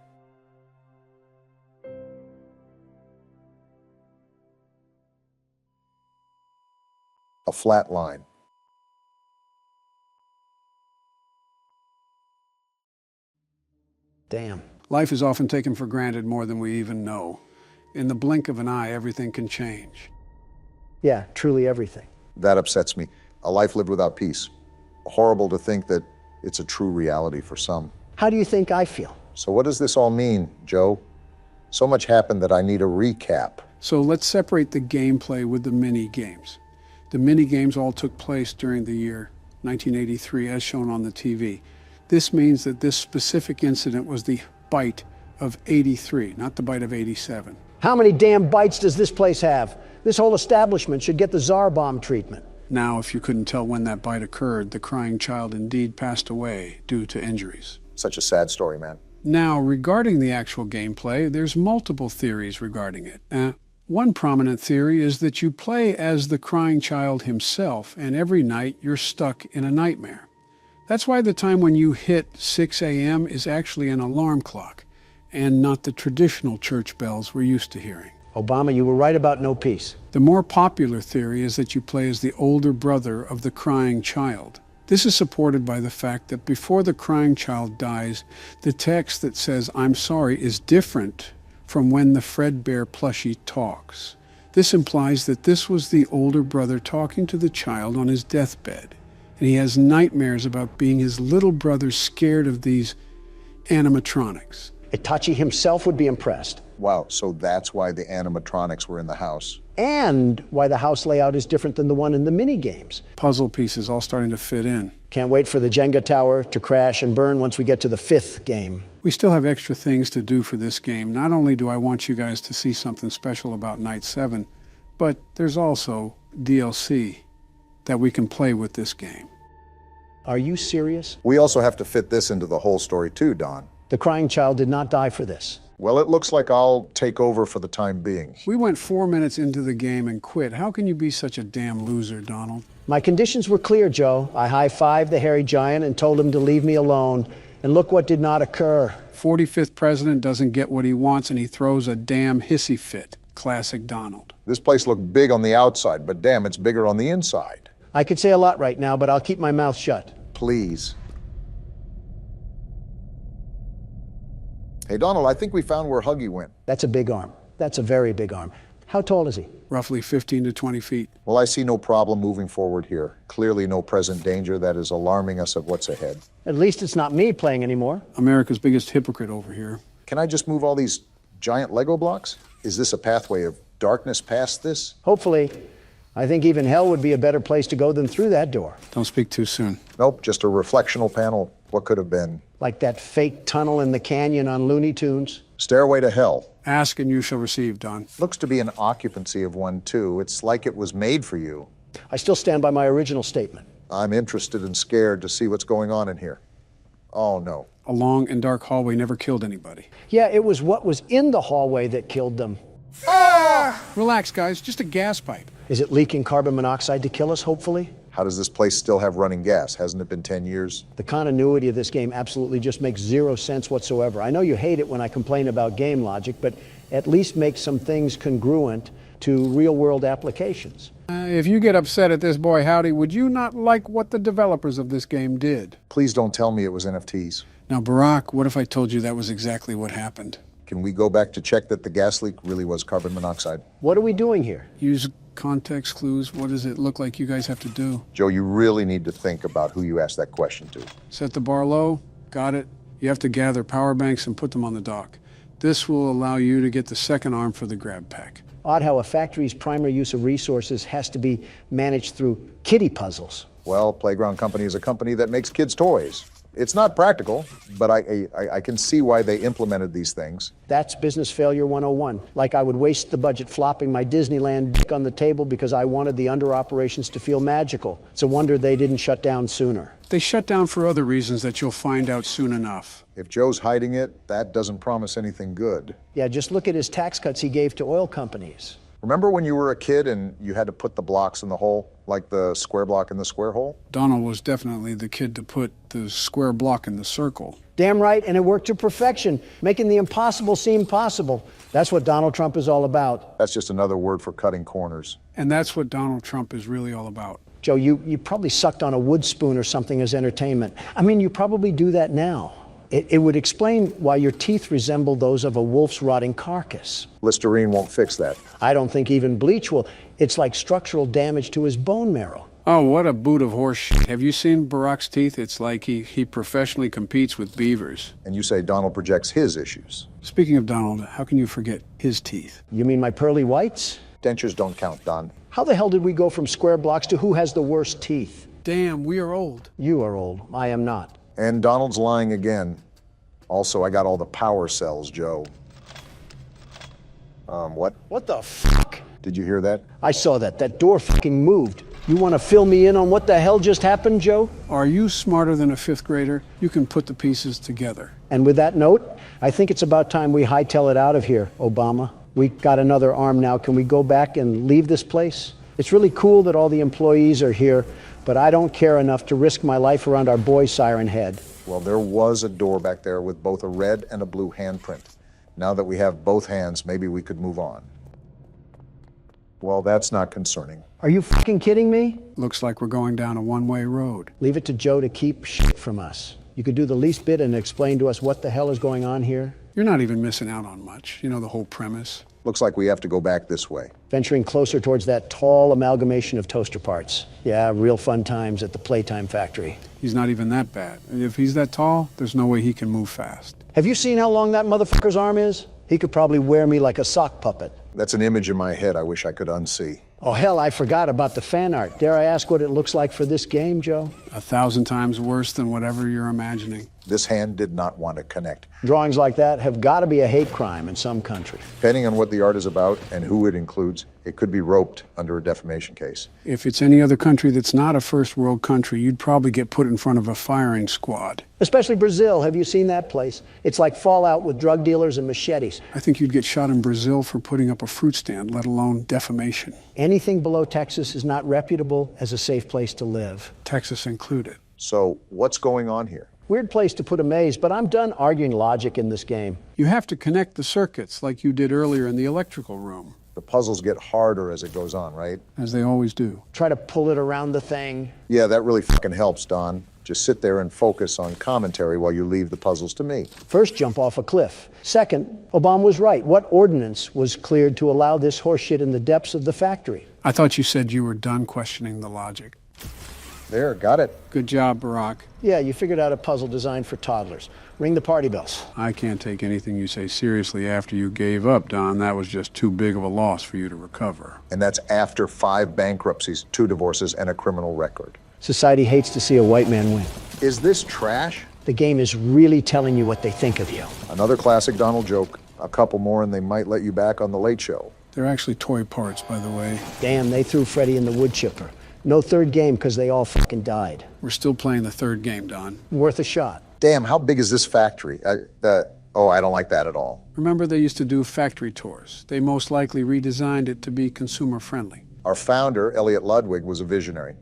A flat line. Damn. Life is often taken for granted more than we even know. In the blink of an eye, everything can change. Yeah, truly everything. That upsets me. A life lived without peace. Horrible to think that it's a true reality for some. How do you think I feel? So what does this all mean, Joe? So much happened that I need a recap. So let's separate the gameplay with the mini-games. The mini-games all took place during the year 1983, as shown on the TV. This means that this specific incident was the bite of 83, not the bite of 87. How many damn bites does this place have? This whole establishment should get the Tsar bomb treatment. Now, if you couldn't tell when that bite occurred, the crying child indeed passed away due to injuries. Such a sad story, man. Now, regarding the actual gameplay, there's multiple theories regarding it. One prominent theory is that you play as the crying child himself, and every night you're stuck in a nightmare. That's why the time when you hit 6 a.m. is actually an alarm clock, and not the traditional church bells we're used to hearing. Obama, you were right about no peace. The more popular theory is that you play as the older brother of the crying child. This is supported by the fact that before the crying child dies, the text that says, "I'm sorry," is different from when the Fredbear plushie talks. This implies that this was the older brother talking to the child on his deathbed, and he has nightmares about being his little brother scared of these animatronics. Itachi himself would be impressed. Wow, so that's why the animatronics were in the house. And why the house layout is different than the one in the mini-games. Puzzle pieces all starting to fit in. Can't wait for the Jenga tower to crash and burn once we get to the 5th game. We still have extra things to do for this game. Not only do I want you guys to see something special about Night 7, but there's also DLC that we can play with this game. Are you serious? We also have to fit this into the whole story too, Don. The crying child did not die for this. Well, it looks like I'll take over for the time being. We went 4 minutes into the game and quit. How can you be such a damn loser, Donald? My conditions were clear, Joe. I high-fived the hairy giant and told him to leave me alone. And look what did not occur. 45th president doesn't get what he wants and he throws a damn hissy fit. Classic Donald. This place looked big on the outside, but damn, it's bigger on the inside. I could say a lot right now, but I'll keep my mouth shut. Please. Hey, Donald, I think we found where Huggy went. That's a big arm. That's a very big arm. How tall is he? Roughly 15 to 20 feet. Well, I see no problem moving forward here. Clearly no present danger that is alarming us of what's ahead. At least it's not me playing anymore. America's biggest hypocrite over here. Can I just move all these giant Lego blocks? Is this a pathway of darkness past this? Hopefully. I think even hell would be a better place to go than through that door. Don't speak too soon. Nope, just a reflectional panel. What could have been? Like that fake tunnel in the canyon on Looney Tunes. Stairway to hell. Ask and you shall receive, Don. Looks to be an occupancy of one, too. It's like it was made for you. I still stand by my original statement. I'm interested and scared to see what's going on in here. Oh, no. A long and dark hallway never killed anybody. Yeah, it was what was in the hallway that killed them. Relax, guys. Just a gas pipe. Is it leaking carbon monoxide to kill us, hopefully? How does this place still have running gas? Hasn't it been 10 years? The continuity of this game absolutely just makes zero sense whatsoever. I know you hate it when I complain about game logic, but at least make some things congruent to real-world applications. If you get upset at this, boy howdy, would you not like what the developers of this game did? Please don't tell me it was NFTs. Now, Barack, what if I told you that was exactly what happened? Can we go back to check that the gas leak really was carbon monoxide? What are we doing here? Use context clues. What does it look like you guys have to do? Joe, you really need to think about who you asked that question to. Set the bar low. Got it. You have to gather power banks and put them on the dock. This will allow you to get the second arm for the grab pack. Odd how a factory's primary use of resources has to be managed through kiddie puzzles. Well, Playground Company is a company that makes kids' toys. It's not practical, but I can see why they implemented these things. That's business failure 101. Like I would waste the budget flopping my Disneyland dick on the table because I wanted the under operations to feel magical. It's a wonder they didn't shut down sooner. They shut down for other reasons that you'll find out soon enough. If Joe's hiding it, that doesn't promise anything good. Yeah, just look at his tax cuts he gave to oil companies. Remember when you were a kid and you had to put the blocks in the hole, like the square block in the square hole? Donald was definitely the kid to put the square block in the circle. Damn right, and it worked to perfection, making the impossible seem possible. That's what Donald Trump is all about. That's just another word for cutting corners. And that's what Donald Trump is really all about. Joe, you probably sucked on a wood spoon or something as entertainment. I mean, you probably do that now. It would explain why your teeth resemble those of a wolf's rotting carcass. Listerine won't fix that. I don't think even bleach will. It's like structural damage to his bone marrow. Oh, what a boot of horse shit. Have you seen Barack's teeth? It's like he professionally competes with beavers. And you say Donald projects his issues. Speaking of Donald, how can you forget his teeth? You mean my pearly whites? Dentures don't count, Don. How the hell did we go from square blocks to who has the worst teeth? Damn, we are old. You are old. I am not. And Donald's lying again. Also, I got all the power cells, Joe. What? What the fuck? Did you hear that? I saw that. That door fucking moved. You want to fill me in on what the hell just happened, Joe? Are you smarter than a fifth grader? You can put the pieces together. And with that note, I think it's about time we hightail it out of here, Obama. We got another arm now. Can we go back and leave this place? It's really cool that all the employees are here, but I don't care enough to risk my life around our boy Siren Head. Well, there was a door back there with both a red and a blue handprint. Now that we have both hands, maybe we could move on. Well, that's not concerning. Are you fucking kidding me? Looks like we're going down a one-way road. Leave it to Joe to keep shit from us. You could do the least bit and explain to us what the hell is going on here. You're not even missing out on much. You know the whole premise. Looks like we have to go back this way. Venturing closer towards that tall amalgamation of toaster parts. Yeah, real fun times at the Playtime factory. He's not even that bad. If he's that tall, there's no way he can move fast. Have you seen how long that motherfucker's arm is? He could probably wear me like a sock puppet. That's an image in my head I wish I could unsee. Oh, hell, I forgot about the fan art. Dare I ask what it looks like for this game, Joe? 1,000 times worse than whatever you're imagining. This hand did not want to connect. Drawings like that have got to be a hate crime in some country. Depending on what the art is about and who it includes, it could be roped under a defamation case. If it's any other country that's not a first world country, you'd probably get put in front of a firing squad. Especially Brazil. Have you seen that place? It's like Fallout with drug dealers and machetes. I think you'd get shot in Brazil for putting up a fruit stand, let alone defamation. Anything below Texas is not reputable as a safe place to live. Texas included. So what's going on here? Weird place to put a maze, but I'm done arguing logic in this game. You have to connect the circuits like you did earlier in the electrical room. The puzzles get harder as it goes on, right? As they always do. Try to pull it around the thing. Yeah, that really fucking helps, Don. Just sit there and focus on commentary while you leave the puzzles to me. First, jump off a cliff. Second, Obama was right. What ordinance was cleared to allow this horseshit in the depths of the factory? I thought you said you were done questioning the logic. There, got it. Good job, Barack. Yeah, you figured out a puzzle designed for toddlers. Ring the party bells. I can't take anything you say seriously after you gave up, Don. That was just too big of a loss for you to recover. And that's after 5 bankruptcies, 2 divorces, and a criminal record. Society hates to see a white man win. Is this trash? The game is really telling you what they think of you. Another classic Donald joke. A couple more and they might let you back on the Late Show. They're actually toy parts, by the way. Damn, they threw Freddy in the wood chipper. No third game because they all fucking died. We're still playing the third game, Don. Worth a shot. Damn, how big is this factory? I don't like that at all. Remember they used to do factory tours. They most likely redesigned it to be consumer friendly. Our founder, Elliot Ludwig, was a visionary.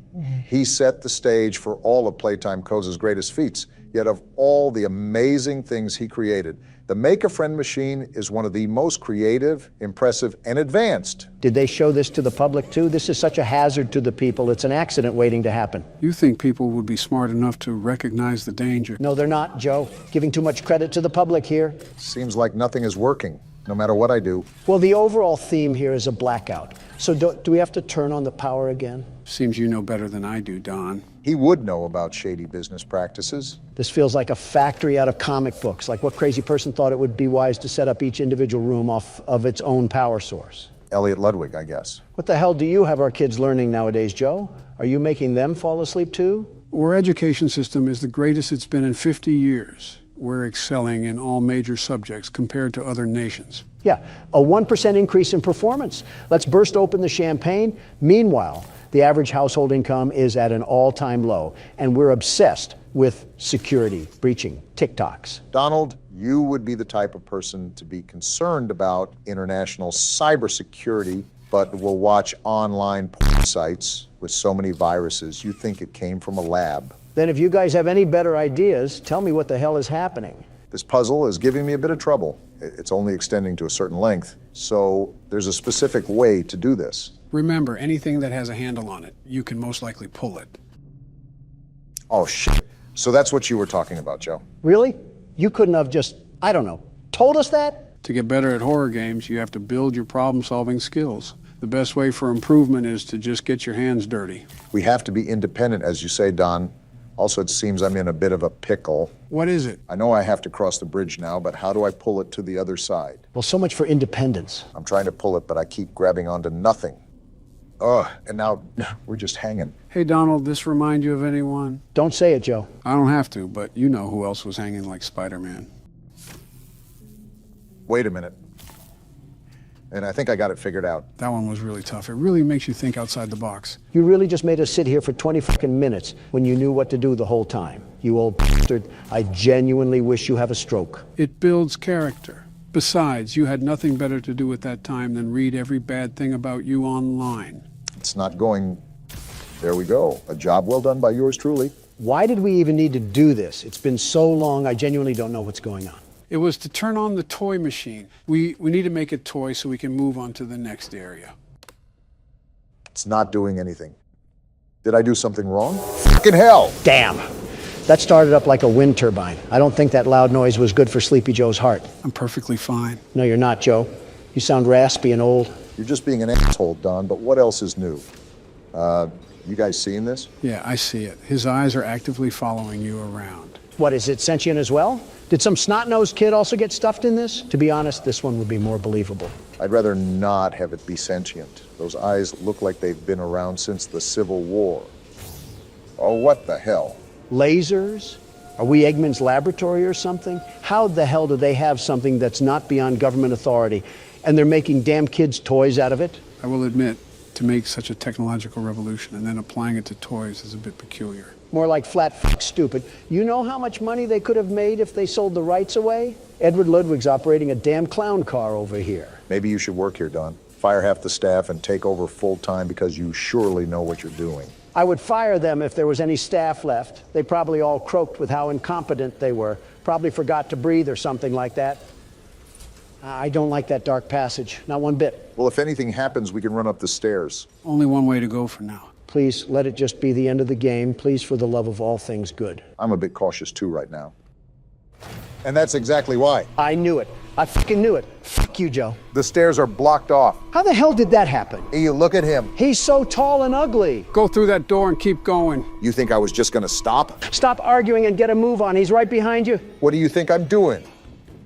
He set the stage for all of Playtime Co's greatest feats. Yet of all the amazing things he created, the Make-A-Friend machine is one of the most creative, impressive, and advanced. Did they show this to the public too? This is such a hazard to the people. It's an accident waiting to happen. You think people would be smart enough to recognize the danger? No, they're not, Joe. Giving too much credit to the public here. Seems like nothing is working, no matter what I do. Well, the overall theme here is a blackout. So do we have to turn on the power again? Seems you know better than I do, Don. He would know about shady business practices. This feels like a factory out of comic books, like what crazy person thought it would be wise to set up each individual room off of its own power source. Elliot Ludwig, I guess. What the hell do you have our kids learning nowadays, Joe? Are you making them fall asleep too? Our education system is the greatest it's been in 50 years. We're excelling in all major subjects compared to other nations. Yeah, a 1% increase in performance. Let's burst open the champagne. Meanwhile, the average household income is at an all-time low, and we're obsessed with security, breaching, TikToks. Donald, you would be the type of person to be concerned about international cybersecurity, but will watch online porn sites with so many viruses, you think it came from a lab. Then if you guys have any better ideas, tell me what the hell is happening. This puzzle is giving me a bit of trouble. It's only extending to a certain length, so there's a specific way to do this. Remember, anything that has a handle on it, you can most likely pull it. Oh, shit. So that's what you were talking about, Joe. Really? You couldn't have just, I don't know, told us that? To get better at horror games, you have to build your problem-solving skills. The best way for improvement is to just get your hands dirty. We have to be independent, as you say, Don. Also, it seems I'm in a bit of a pickle. What is it? I know I have to cross the bridge now, but how do I pull it to the other side? Well, so much for independence. I'm trying to pull it, but I keep grabbing onto nothing. Ugh, and now we're just hanging. Hey, Donald, this remind you of anyone? Don't say it, Joe. I don't have to, but you know who else was hanging like Spider-Man. Wait a minute. And I think I got it figured out. That one was really tough. It really makes you think outside the box. You really just made us sit here for 20 fucking minutes when you knew what to do the whole time. You old bastard. I genuinely wish you have a stroke. It builds character. Besides, you had nothing better to do at that time than read every bad thing about you online. It's not going... There we go. A job well done by yours truly. Why did we even need to do this? It's been so long, I genuinely don't know what's going on. It was to turn on the toy machine. We need to make it toy so we can move on to the next area. It's not doing anything. Did I do something wrong? Fucking hell! Damn! That started up like a wind turbine. I don't think that loud noise was good for Sleepy Joe's heart. I'm perfectly fine. No, you're not, Joe. You sound raspy and old. You're just being an asshole, Don, but what else is new? You guys seeing this? Yeah, I see it. His eyes are actively following you around. What, is it sentient as well? Did some snot-nosed kid also get stuffed in this? To be honest, this one would be more believable. I'd rather not have it be sentient. Those eyes look like they've been around since the Civil War. Oh, what the hell? Lasers? Are we Eggman's laboratory or something? How the hell do they have something that's not beyond government authority, and they're making damn kids' toys out of it? I will admit, to make such a technological revolution and then applying it to toys is a bit peculiar. More like flat fuck stupid. You know how much money they could have made if they sold the rights away? Edward Ludwig's operating a damn clown car over here. Maybe you should work here, Don. Fire half the staff and take over full-time because you surely know what you're doing. I would fire them if there was any staff left. They probably all croaked with how incompetent they were. Probably forgot to breathe or something like that. I don't like that dark passage, not one bit. Well, if anything happens, we can run up the stairs. Only one way to go for now. Please, let it just be the end of the game. Please, for the love of all things good. I'm a bit cautious too right now. And that's exactly why. I knew it. I fucking knew it. Fuck you, Joe. The stairs are blocked off. How the hell did that happen? Hey, you look at him. He's so tall and ugly. Go through that door and keep going. You think I was just gonna stop? Stop arguing and get a move on. He's right behind you. What do you think I'm doing?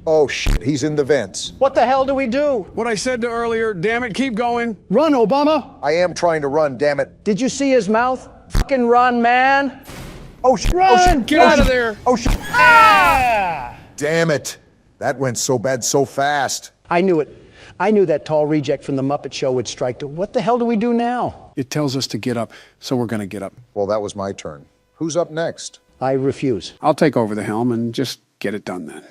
Oh shit, he's in the vents. What the hell do we do? What I said to earlier, damn it, keep going. Run, Obama. I am trying to run, damn it. Did you see his mouth? Fucking run, man. Oh shit. Run. Oh shit. Get out of there. Oh shit. Ah! Damn it. That went so bad so fast. I knew it. I knew that tall reject from the Muppet Show would strike to. What the hell do we do now? It tells us to get up, so we're gonna get up. Well, that was my turn. Who's up next? I refuse. I'll take over the helm and just get it done then.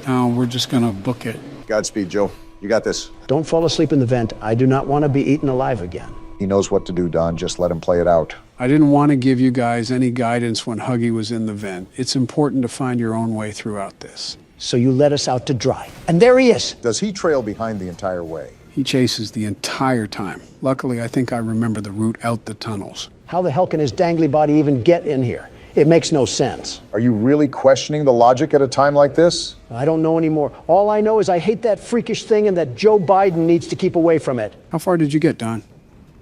Now we're just gonna book it. Godspeed, Joe. You got this. Don't fall asleep in the vent. I do not want to be eaten alive again. He knows what to do, Don. Just let him play it out. I didn't want to give you guys any guidance when Huggy was in the vent. It's important to find your own way throughout this. So you let us out to dry. And there he is. Does he trail behind the entire way? He chases the entire time. Luckily, I think I remember the route out the tunnels. How the hell can his dangly body even get in here? It makes no sense. Are you really questioning the logic at a time like this? I don't know anymore. All I know is I hate that freakish thing and that Joe Biden needs to keep away from it. How far did you get, Don?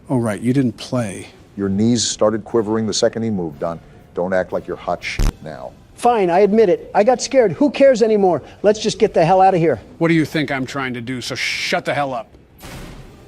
Oh, right, you didn't play. Your knees started quivering the second he moved, Don. Don't act like you're hot shit now. Fine, I admit it. I got scared. Who cares anymore? Let's just get the hell out of here. What do you think I'm trying to do? So shut the hell up.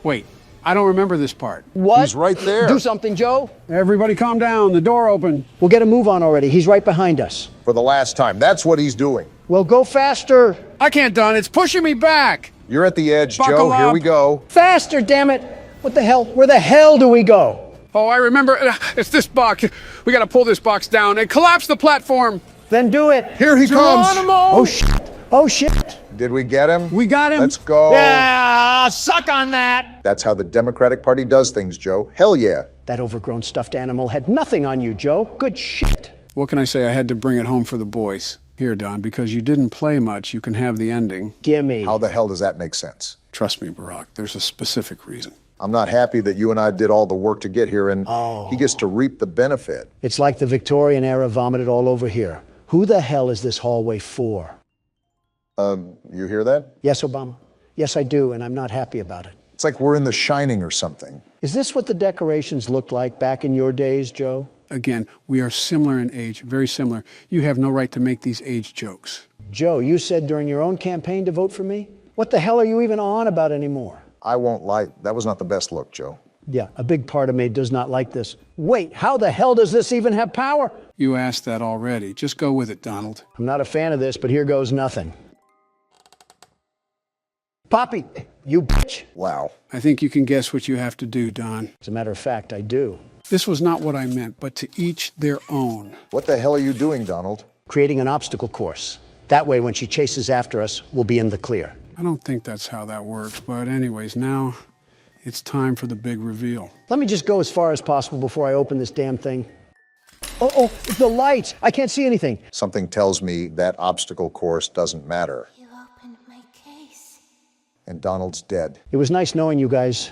Wait, I don't remember this part. What? He's right there. Do something, Joe. Everybody calm down. The door open. We'll get a move on already. He's right behind us. For the last time. That's what he's doing. Well, go faster. I can't, Don. It's pushing me back. You're at the edge, Buckle Joe. up. Here we go. Faster, damn it. What the hell? Where the hell do we go? Oh, I remember. It's this box. We got to pull this box down and collapse the platform. Then do it. Here he comes. Geronimo! Oh, shit. Oh, shit. Did we get him? We got him. Let's go. Yeah, suck on that. That's how the Democratic Party does things, Joe. Hell yeah. That overgrown stuffed animal had nothing on you, Joe. Good shit. What can I say? I had to bring it home for the boys. Here, Don, because you didn't play much, you can have the ending. Gimme. How the hell does that make sense? Trust me, Barack, there's a specific reason. I'm not happy that you and I did all the work to get here, and Oh. he gets to reap the benefit. It's like the Victorian era vomited all over here. Who the hell is this hallway for? You hear that? Yes, Obama. Yes, I do, and I'm not happy about it. It's like we're in The Shining or something. Is this what the decorations looked like back in your days, Joe? Again, we are similar in age, very similar. You have no right to make these age jokes. Joe, you said during your own campaign to vote for me? What the hell are you even on about anymore? I won't lie, that was not the best look, Joe. Yeah, a big part of me does not like this. Wait, how the hell does this even have power? You asked that already. Just go with it, Donald. I'm not a fan of this, but here goes nothing. Poppy, you bitch. Wow. I think you can guess what you have to do, Don. As a matter of fact, I do. This was not what I meant, but to each their own. What the hell are you doing, Donald? Creating an obstacle course. That way, when she chases after us, we'll be in the clear. I don't think that's how that works, but anyways, now it's time for the big reveal. Let me just go as far as possible before I open this damn thing. Oh, the lights! I can't see anything. Something tells me that obstacle course doesn't matter. You opened my case. And Donald's dead. It was nice knowing you guys.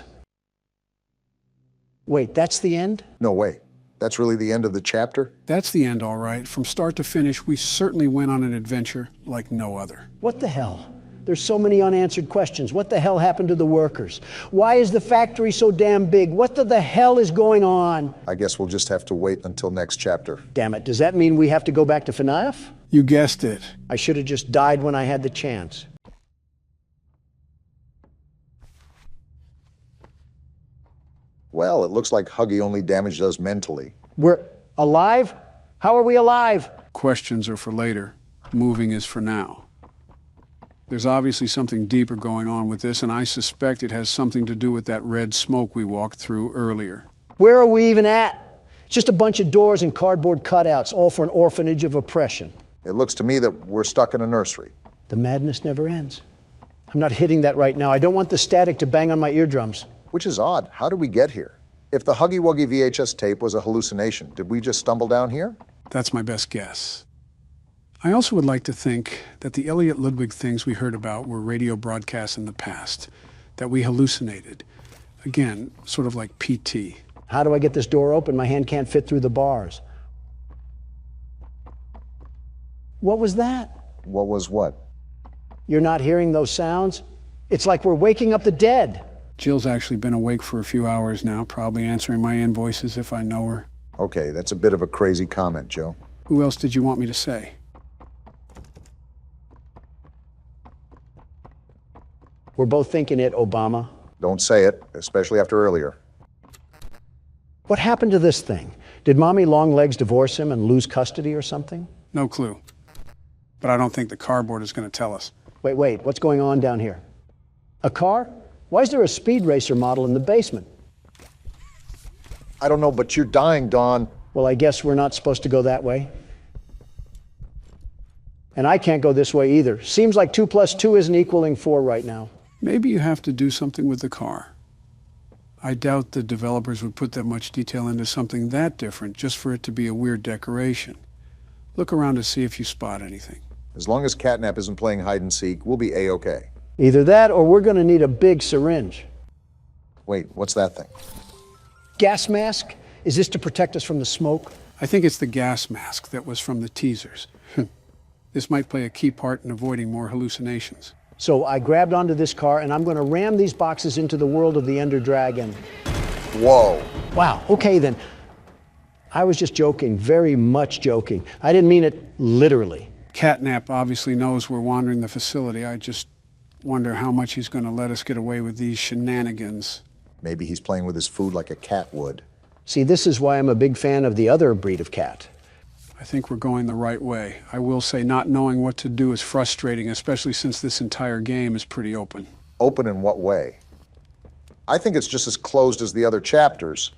Wait, that's the end? No way. That's really the end of the chapter? That's the end, all right. From start to finish, we certainly went on an adventure like no other. What the hell? There's so many unanswered questions. What the hell happened to the workers? Why is the factory so damn big? What the hell is going on? I guess we'll just have to wait until next chapter. Damn it, does that mean we have to go back to FNAF? You guessed it. I should have just died when I had the chance. Well, it looks like Huggy only damaged us mentally. We're alive? How are we alive? Questions are for later. Moving is for now. There's obviously something deeper going on with this, and I suspect it has something to do with that red smoke we walked through earlier. Where are we even at? It's just a bunch of doors and cardboard cutouts, all for an orphanage of oppression. It looks to me that we're stuck in a nursery. The madness never ends. I'm not hitting that right now. I don't want the static to bang on my eardrums. Which is odd. How did we get here? If the Huggy Wuggy VHS tape was a hallucination, did we just stumble down here? That's my best guess. I also would like to think that the Elliot Ludwig things we heard about were radio broadcasts in the past, that we hallucinated. Again, sort of like PT. How do I get this door open? My hand can't fit through the bars. What was that? What was what? You're not hearing those sounds? It's like we're waking up the dead. Jill's actually been awake for a few hours now, probably answering my invoices if I know her. Okay, that's a bit of a crazy comment, Joe. Who else did you want me to say? We're both thinking it, Obama. Don't say it, especially after earlier. What happened to this thing? Did Mommy Longlegs divorce him and lose custody or something? No clue. But I don't think the cardboard is going to tell us. Wait, what's going on down here? A car? Why is there a speed racer model in the basement? I don't know, but you're dying, Don. Well, I guess we're not supposed to go that way. And I can't go this way either. Seems like 2 + 2 isn't equaling 4 right now. Maybe you have to do something with the car. I doubt the developers would put that much detail into something that different just for it to be a weird decoration. Look around to see if you spot anything. As long as Catnap isn't playing hide and seek, we'll be A-okay. Either that or we're going to need a big syringe. Wait, what's that thing? Gas mask? Is this to protect us from the smoke? I think it's the gas mask that was from the teasers. This might play a key part in avoiding more hallucinations. So I grabbed onto this car and I'm going to ram these boxes into the world of the Ender Dragon. Whoa. Wow, okay then. I was just joking, very much joking. I didn't mean it literally. Catnap obviously knows we're wandering the facility. I just wonder how much he's going to let us get away with these shenanigans. Maybe he's playing with his food like a cat would. See, this is why I'm a big fan of the other breed of cat. I think we're going the right way. I will say not knowing what to do is frustrating, especially since this entire game is pretty open. Open in what way? I think it's just as closed as the other chapters,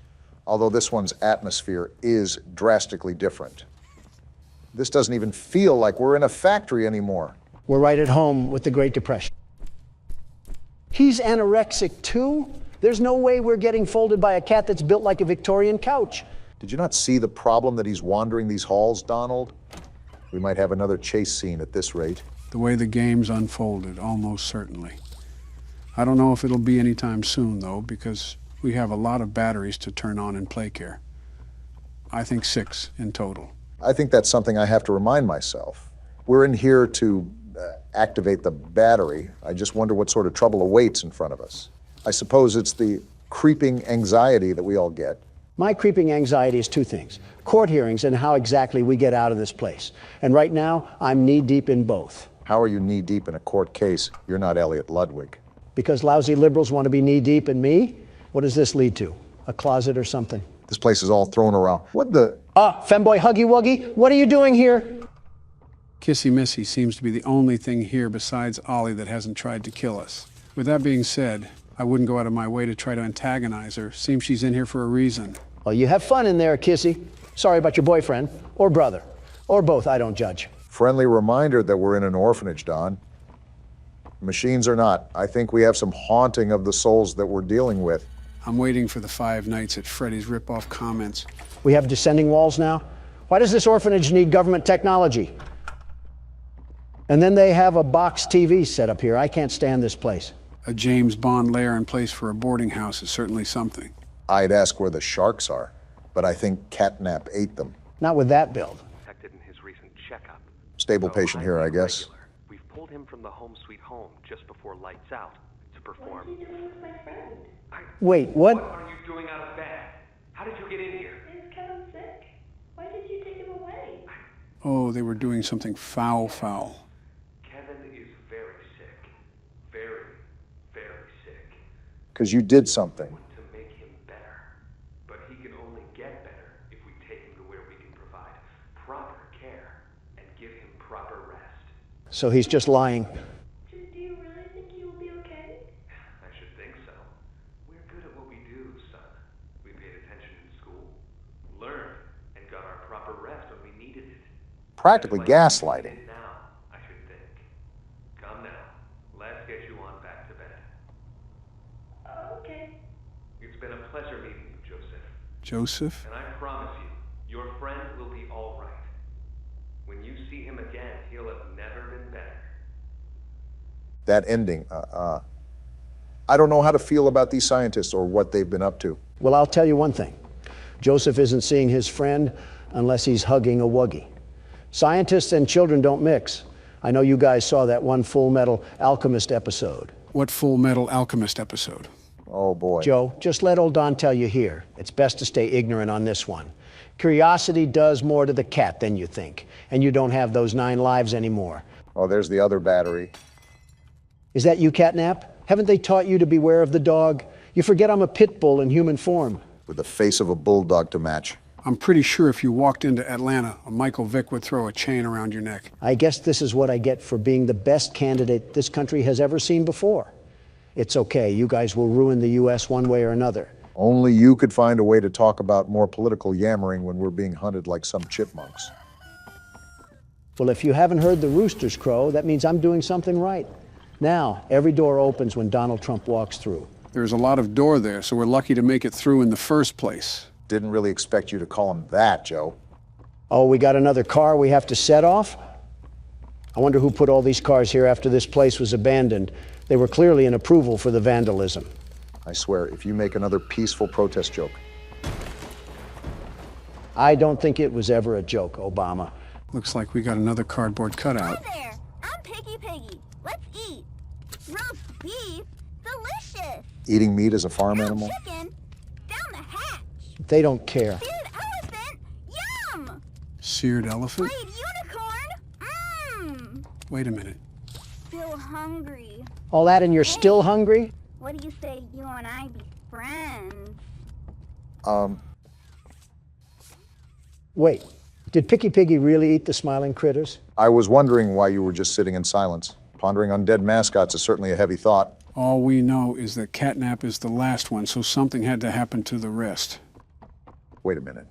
although this one's atmosphere is drastically different. This doesn't even feel like we're in a factory anymore. We're right at home with the Great Depression. He's anorexic too? There's no way we're getting folded by a cat that's built like a Victorian couch. Did you not see the problem that he's wandering these halls, Donald? We might have another chase scene at this rate. The way the game's unfolded, almost certainly. I don't know if it'll be anytime soon, though, because we have a lot of batteries to turn on in Playcare. I think 6 in total. I think that's something I have to remind myself. We're in here to activate the battery. I just wonder what sort of trouble awaits in front of us. I suppose it's the creeping anxiety that we all get. My creeping anxiety is two things: court hearings and how exactly we get out of this place. And right now, I'm knee-deep in both. How are you knee-deep in a court case? You're not Elliot Ludwig. Because lousy liberals want to be knee-deep in me? What does this lead to? A closet or something? This place is all thrown around. What the? Femboy Huggy Wuggy, what are you doing here? Kissy Missy seems to be the only thing here besides Ollie that hasn't tried to kill us. With that being said, I wouldn't go out of my way to try to antagonize her. Seems she's in here for a reason. Well, you have fun in there, Kissy. Sorry about your boyfriend, or brother, or both, I don't judge. Friendly reminder that we're in an orphanage, Don. Machines or not, I think we have some haunting of the souls that we're dealing with. I'm waiting for the 5 Nights at Freddy's rip-off comments. We have descending walls now? Why does this orphanage need government technology? And then they have a box TV set up here. I can't stand this place. A James Bond lair in place for a boarding house is certainly something. I'd ask where the sharks are, but I think catnap ate them. Not with that build. Detected in his recent checkup. Stable patient here, I guess. We've pulled him from the home sweet home just before lights out to perform. What are you doing with my friend? Wait, what? What are you doing out of bed? How did you get in here? Is Kevin sick? Why did you take him away? Oh, they were doing something foul. Kevin is very sick. Very, very sick. Because you did something. To make him better. But he can only get better if we take him to where we can provide proper care and give him proper rest. So he's just lying. Do you really think he will be okay? I should think so. We're good at what we do, son. We paid attention in school, learned, and got our proper rest when we needed it. Practically gaslighting. Now, I should think. Come now. Let's get you on back to bed. Okay. It's been a pleasure meeting you, Joseph. Joseph? And I promise you, your friend will be all right. When you see him again, he'll have never been better. That ending, I don't know how to feel about these scientists or what they've been up to. Well, I'll tell you one thing. Joseph isn't seeing his friend unless he's hugging a wuggy. Scientists and children don't mix. I know you guys saw that one Full Metal Alchemist episode. What Full Metal Alchemist episode? Oh, boy. Joe, just let old Don tell you here. It's best to stay ignorant on this one. Curiosity does more to the cat than you think, and you don't have those 9 lives anymore. Oh, there's the other battery. Is that you, Catnap? Haven't they taught you to beware of the dog? You forget I'm a pit bull in human form. With the face of a bulldog to match. I'm pretty sure if you walked into Atlanta, a Michael Vick would throw a chain around your neck. I guess this is what I get for being the best candidate this country has ever seen before. It's okay, you guys will ruin the U.S. one way or another. Only you could find a way to talk about more political yammering when we're being hunted like some chipmunks. Well, if you haven't heard the roosters crow, that means I'm doing something right. Now, every door opens when Donald Trump walks through. There's a lot of door there, so we're lucky to make it through in the first place. Didn't really expect you to call him that, Joe. Oh, we got another car we have to set off? I wonder who put all these cars here after this place was abandoned. They were clearly an approval for the vandalism. I swear, if you make another peaceful protest joke. I don't think it was ever a joke, Obama. Looks like we got another cardboard cutout. Hi there, I'm Piggy. Let's eat. Roast beef, delicious. Eating meat as a farm animal? Chicken, down the hatch. They don't care. Seared elephant, yum. Seared elephant? Played unicorn, Wait a minute. Still hungry. All that and you're still hungry? What do you say you and I be friends? Wait, did Picky Piggy really eat the smiling critters? I was wondering why you were just sitting in silence. Pondering on dead mascots is certainly a heavy thought. All we know is that Catnap is the last one, so something had to happen to the rest. Wait a minute.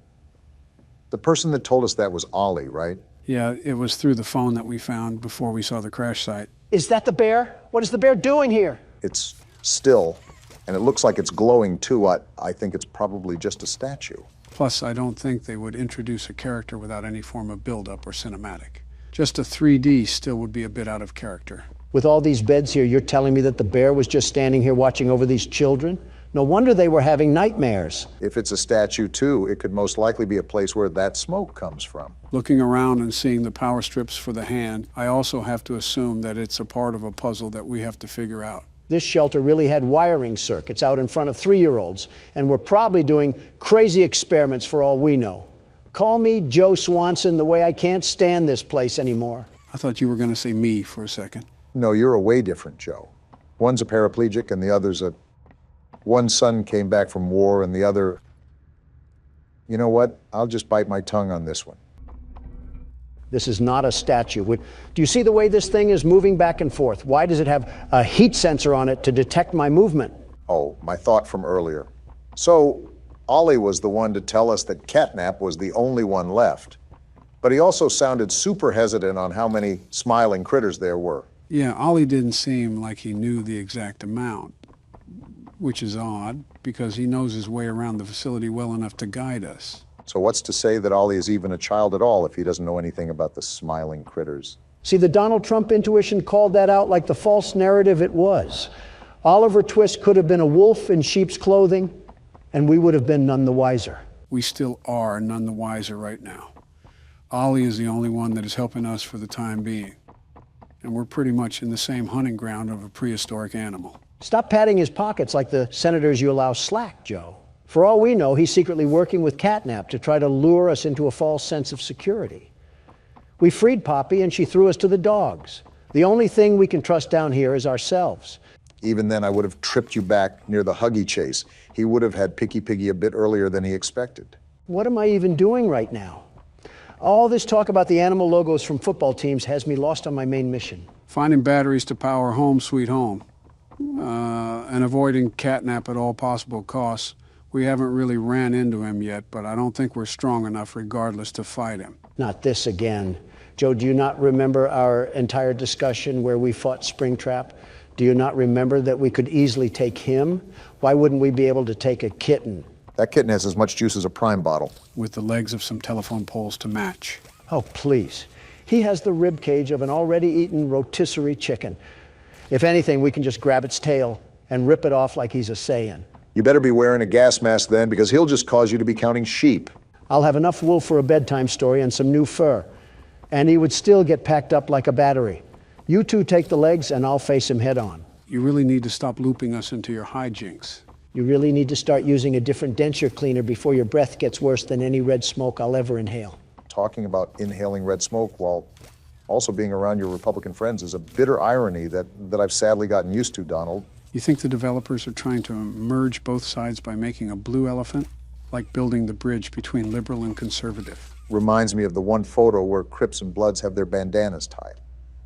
The person that told us that was Ollie, right? Yeah, it was through the phone that we found before we saw the crash site. Is that the bear? What is the bear doing here? It's still, and it looks like it's glowing too. I think it's probably just a statue. Plus, I don't think they would introduce a character without any form of build-up or cinematic. Just a 3D still would be a bit out of character. With all these beds here, you're telling me that the bear was just standing here watching over these children? No wonder they were having nightmares. If it's a statue too, it could most likely be a place where that smoke comes from. Looking around and seeing the power strips for the hand, I also have to assume that it's a part of a puzzle that we have to figure out. This shelter really had wiring circuits out in front of 3-year-olds, and we're probably doing crazy experiments for all we know. Call me Joe Swanson the way I can't stand this place anymore. I thought you were going to say me for a second. No, you're a way different Joe. One's a paraplegic and the other's a... One son came back from war and the other... You know what? I'll just bite my tongue on this one. This is not a statue. Do you see the way this thing is moving back and forth? Why does it have a heat sensor on it to detect my movement? Oh, my thought from earlier. So, Ollie was the one to tell us that Catnap was the only one left. But he also sounded super hesitant on how many smiling critters there were. Yeah, Ollie didn't seem like he knew the exact amount, which is odd, because he knows his way around the facility well enough to guide us. So what's to say that Ollie is even a child at all if he doesn't know anything about the smiling critters? See, the Donald Trump intuition called that out like the false narrative it was. Oliver Twist could have been a wolf in sheep's clothing, and we would have been none the wiser. We still are none the wiser right now. Ollie is the only one that is helping us for the time being. And we're pretty much in the same hunting ground of a prehistoric animal. Stop patting his pockets like the senators you allow slack, Joe. For all we know, he's secretly working with Catnap to try to lure us into a false sense of security. We freed Poppy and she threw us to the dogs. The only thing we can trust down here is ourselves. Even then, I would have tripped you back near the Huggy chase. He would have had Picky Piggy a bit earlier than he expected. What am I even doing right now? All this talk about the animal logos from football teams has me lost on my main mission. Finding batteries to power Home Sweet Home, and avoiding Catnap at all possible costs. We haven't really ran into him yet, but I don't think we're strong enough regardless to fight him. Not this again. Joe, do you not remember our entire discussion where we fought Springtrap? Do you not remember that we could easily take him? Why wouldn't we be able to take a kitten? That kitten has as much juice as a Prime bottle. With the legs of some telephone poles to match. Oh, please. He has the rib cage of an already eaten rotisserie chicken. If anything, we can just grab its tail and rip it off like he's a Saiyan. You better be wearing a gas mask then, because he'll just cause you to be counting sheep. I'll have enough wool for a bedtime story and some new fur. And he would still get packed up like a battery. You two take the legs and I'll face him head on. You really need to stop looping us into your hijinks. You really need to start using a different denture cleaner before your breath gets worse than any red smoke I'll ever inhale. Talking about inhaling red smoke while also being around your Republican friends is a bitter irony that I've sadly gotten used to, Donald. You think the developers are trying to merge both sides by making a blue elephant? Like building the bridge between liberal and conservative. Reminds me of the one photo where Crips and Bloods have their bandanas tied.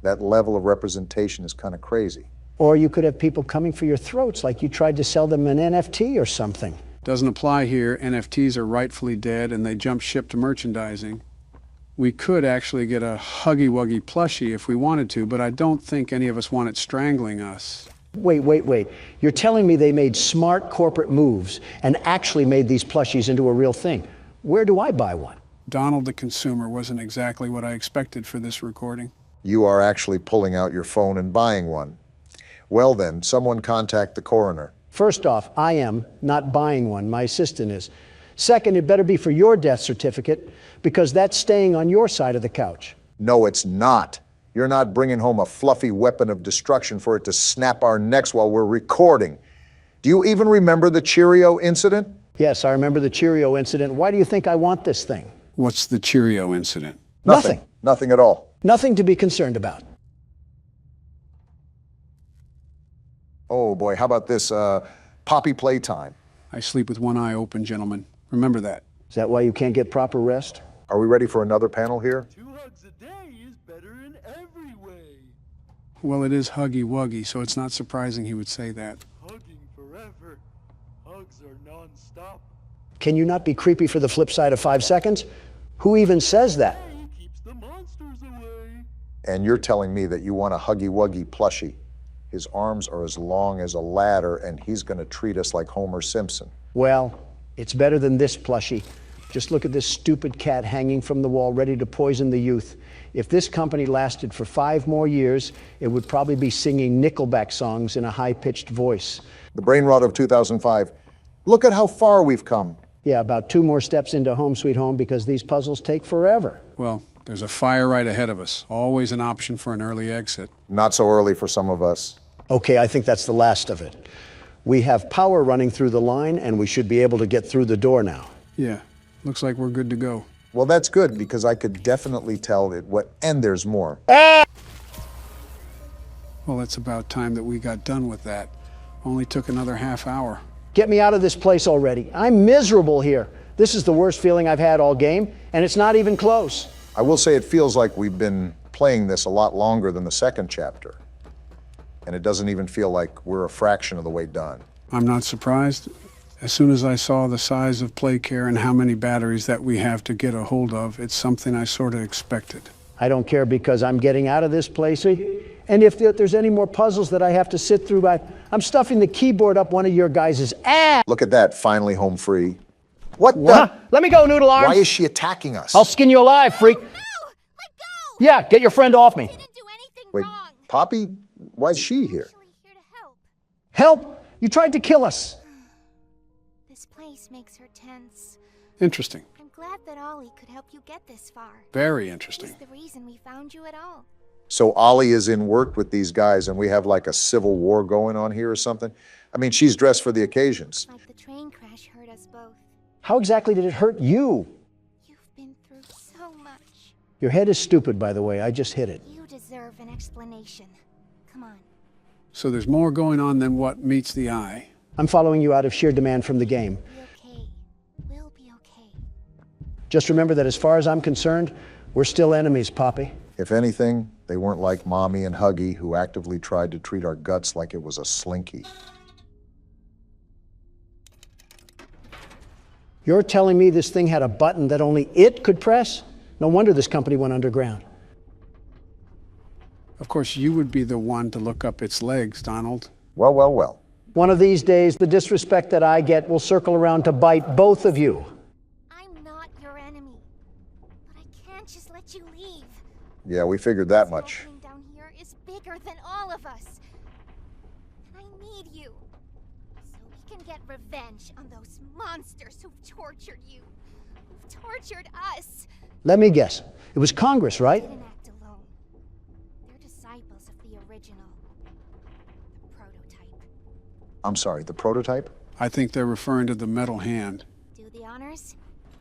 That level of representation is kind of crazy. Or you could have people coming for your throats like you tried to sell them an NFT or something. Doesn't apply here. NFTs are rightfully dead and they jump ship to merchandising. We could actually get a Huggy Wuggy plushie if we wanted to, but I don't think any of us want it strangling us. Wait. You're telling me they made smart corporate moves and actually made these plushies into a real thing. Where do I buy one? Donald the consumer wasn't exactly what I expected for this recording. You are actually pulling out your phone and buying one. Well then, someone contact the coroner. First off, I am not buying one. My assistant is. Second, it better be for your death certificate because that's staying on your side of the couch. No, it's not. You're not bringing home a fluffy weapon of destruction for it to snap our necks while we're recording. Do you even remember the Cheerio incident? Yes, I remember the Cheerio incident. Why do you think I want this thing? What's the Cheerio incident? Nothing. Nothing at all. Nothing to be concerned about. Oh boy, how about this Poppy Playtime? I sleep with one eye open, gentlemen. Remember that. Is that why you can't get proper rest? Are we ready for another panel here? 2 hugs a day is better in every way. Well, it is Huggy Wuggy, so it's not surprising he would say that. Hugging forever. Hugs are non-stop. Can you not be creepy for the flip side of 5 seconds? Who even says that? Keeps the monsters away. And you're telling me that you want a Huggy Wuggy plushie. His arms are as long as a ladder, and he's going to treat us like Homer Simpson. Well, it's better than this plushie. Just look at this stupid cat hanging from the wall, ready to poison the youth. If this company lasted for 5 more years, it would probably be singing Nickelback songs in a high-pitched voice. The brain rot of 2005 Look at how far we've come. Yeah, about 2 more steps into Home Sweet Home because these puzzles take forever. Well, there's a fire right ahead of us. Always an option for an early exit. Not so early for some of us. Okay, I think that's the last of it. We have power running through the line, and we should be able to get through the door now. Yeah, looks like we're good to go. Well, that's good, because I could definitely tell it what, and there's more. Ah! Well, it's about time that we got done with that. Only took another half hour. Get me out of this place already. I'm miserable here. This is the worst feeling I've had all game, and it's not even close. I will say it feels like we've been playing this a lot longer than the second chapter. And it doesn't even feel like we're a fraction of the way done. I'm not surprised. As soon as I saw the size of PlayCare and how many batteries that we have to get a hold of, it's something I sort of expected. I don't care because I'm getting out of this place. And if there's any more puzzles that I have to sit through, I'm stuffing the keyboard up one of your guys' ass. Look at that, finally home free. What the? Let me go, Noodle Arms. Why is she attacking us? I'll skin you alive, freak. No, let go. Yeah, get your friend off me. Didn't do anything Wait, wrong. Poppy, why is she here? Here to help. Help! You tried to kill us. This place makes her tense. Interesting. I'm glad that Ollie could help you get this far. Very interesting. He's the reason we found you at all. So Ollie is in work with these guys and we have like a civil war going on here or something? I mean, she's dressed for the occasions. Like the train crash hurt us both. How exactly did it hurt you? You've been through so much. Your head is stupid, by the way. I just hit it. You deserve an explanation. Come on. So there's more going on than what meets the eye. I'm following you out of sheer demand from the game. Be okay. We'll be okay. Just remember that as far as I'm concerned, we're still enemies, Poppy. If anything, they weren't like Mommy and Huggy, who actively tried to treat our guts like it was a slinky. You're telling me this thing had a button that only it could press? No wonder this company went underground. Of course, you would be the one to look up its legs, Donald. Well, well, well. One of these days, the disrespect that I get will circle around to bite both of you. I'm not your enemy. But I can't just let you leave. Yeah, we figured that much. This down here is bigger than all of us. And I need you. So we can get revenge on those monsters who've tortured you. Who've tortured us. Let me guess. It was Congress, right? They didn't act alone. They're disciples of the original. The prototype. I'm sorry, the prototype? I think they're referring to the metal hand. Do the honors?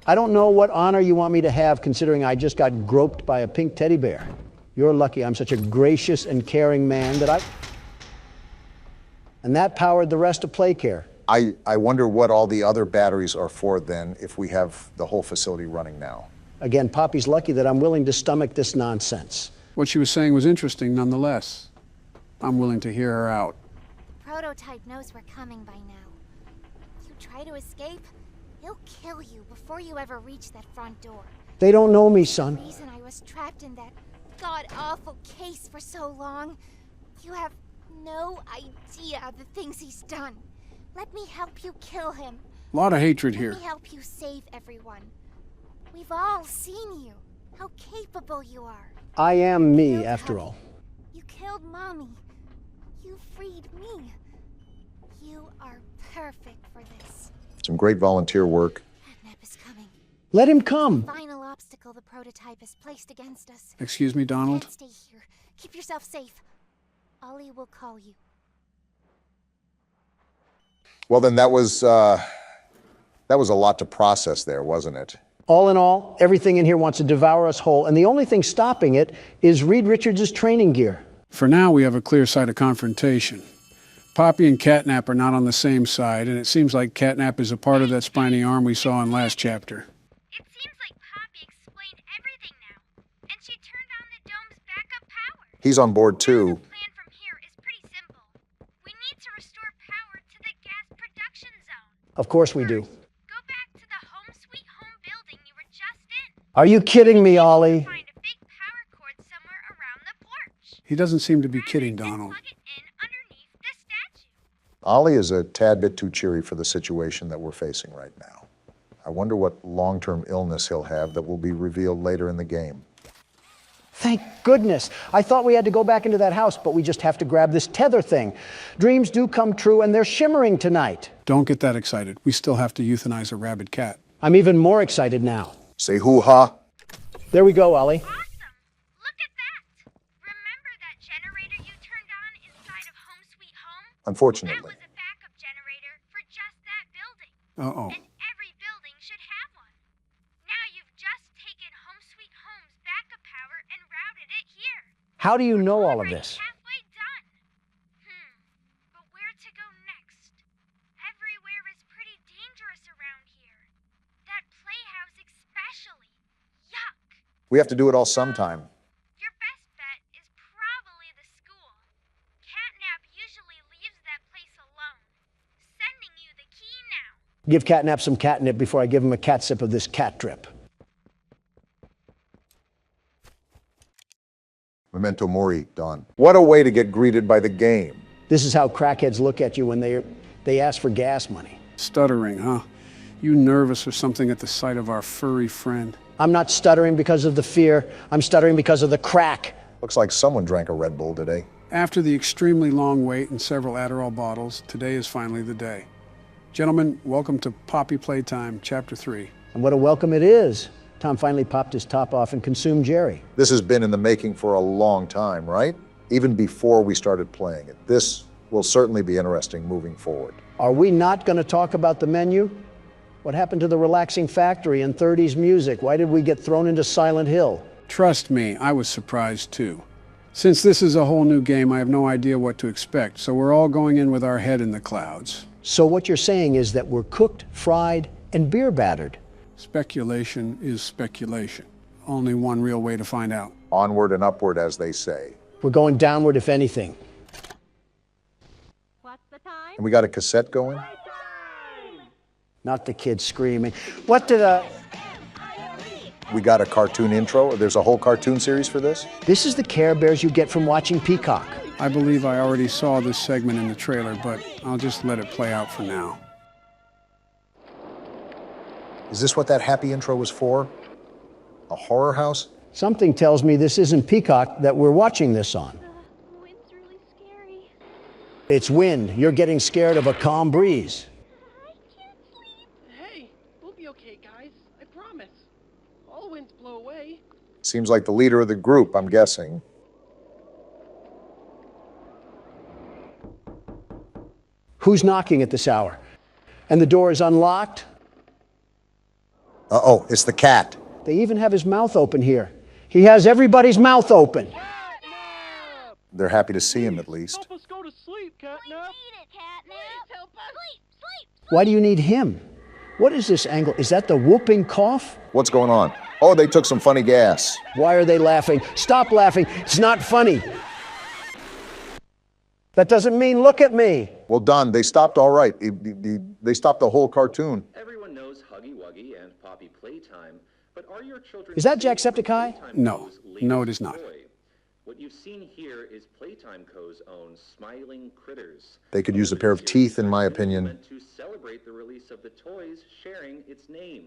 I don't know what honor you want me to have, considering I just got groped by a pink teddy bear. You're lucky I'm such a gracious and caring man that And that powered the rest of PlayCare. I wonder what all the other batteries are for then, if we have the whole facility running now. Again, Poppy's lucky that I'm willing to stomach this nonsense. What she was saying was interesting nonetheless. I'm willing to hear her out. The prototype knows we're coming by now. If you try to escape, he'll kill you before you ever reach that front door. They don't know me, son. The reason I was trapped in that god-awful case for so long, you have no idea of the things he's done. Let me help you kill him. A lot of hatred here. Let me help you save everyone. We've all seen you, how capable you are. I am me, after all. You killed Mommy. You freed me. You are perfect for this. Some great volunteer work. Catnap is coming. Let him come. The final obstacle the prototype has placed against us. Excuse me, Donald? Can't stay here. Keep yourself safe. Ollie will call you. Well, then that was a lot to process there, wasn't it? All in all, everything in here wants to devour us whole, and the only thing stopping it is Reed Richards' training gear. For now, we have a clear side of confrontation. Poppy and Catnap are not on the same side, and it seems like Catnap is a part of that spiny arm we saw in last chapter. It seems like Poppy explained everything now, and she turned on the dome's backup power. He's on board too. The plan from here is pretty simple. We need to restore power to the gas production zone. Of course we do. Go back to the Home Sweet Home building you were just in. Are you kidding me, Ollie? Find a big power cord somewhere around the porch. He doesn't seem to be kidding, Donald. Plug it in underneath the statue. Ollie is a tad bit too cheery for the situation that we're facing right now. I wonder what long-term illness he'll have that will be revealed later in the game. Thank goodness. I thought we had to go back into that house, but we just have to grab this tether thing. Dreams do come true, and they're shimmering tonight. Don't get that excited. We still have to euthanize a rabid cat. I'm even more excited now. Say hoo-ha. There we go, Ollie. Unfortunately. That was a backup generator for just that building. Uh-oh. And every building should have one. Now you've just taken Home Sweet Home's backup power and routed it here. How do you know all of this? Halfway done. But where to go next? Everywhere is pretty dangerous around here. That playhouse especially. Yuck. We have to do it all sometime. Your best bet is probably the school. Catnap usually leaves that place alone. Sending you the key now. Give Catnap some catnip before I give him a cat sip of this cat drip. Memento mori, Don. What a way to get greeted by the game. This is how crackheads look at you when they ask for gas money. Stuttering, huh? You nervous or something at the sight of our furry friend? I'm not stuttering because of the fear. I'm stuttering because of the crack. Looks like someone drank a Red Bull today. After the extremely long wait and several Adderall bottles, today is finally the day. Gentlemen, welcome to Poppy Playtime, Chapter 3. And what a welcome it is. Tom finally popped his top off and consumed Jerry. This has been in the making for a long time, right? Even before we started playing it. This will certainly be interesting moving forward. Are we not going to talk about the menu? What happened to the relaxing factory and 30s music? Why did we get thrown into Silent Hill? Trust me, I was surprised too. Since this is a whole new game, I have no idea what to expect, so we're all going in with our head in the clouds. So what you're saying is that we're cooked, fried, and beer battered. Speculation is speculation. Only one real way to find out. Onward and upward, as they say. We're going downward, if anything. What's the time? And we got a cassette going? Not the kids screaming. What did We got a cartoon intro? There's a whole cartoon series for this? This is the Care Bears you get from watching Peacock. I believe I already saw this segment in the trailer, but I'll just let it play out for now. Is this what that happy intro was for? A horror house? Something tells me this isn't Peacock that we're watching this on. The wind's really scary. It's wind. You're getting scared of a calm breeze. I can't sleep. Hey, we'll be okay, guys. I promise. All winds blow away. Seems like the leader of the group, I'm guessing. Who's knocking at this hour? And the door is unlocked? Uh-oh, it's the cat. They even have his mouth open here. He has everybody's mouth open. They're happy to see him, at least. Help us go to sleep, Catnap. We need it, Catnap. Help us. Sleep. Why do you need him? What is this angle? Is that the whooping cough? What's going on? Oh, they took some funny gas. Why are they laughing? Stop laughing. It's not funny. That doesn't mean look at me. Well, Don, they stopped all right. They stopped the whole cartoon. Everyone knows Huggy Wuggy and Poppy Playtime, but are your children... Is that Jacksepticeye? No. No, it is not. What you've seen here is Playtime Co.'s own Smiling Critters. They could use a pair of teeth, in my opinion. To celebrate the release of the toys sharing its name.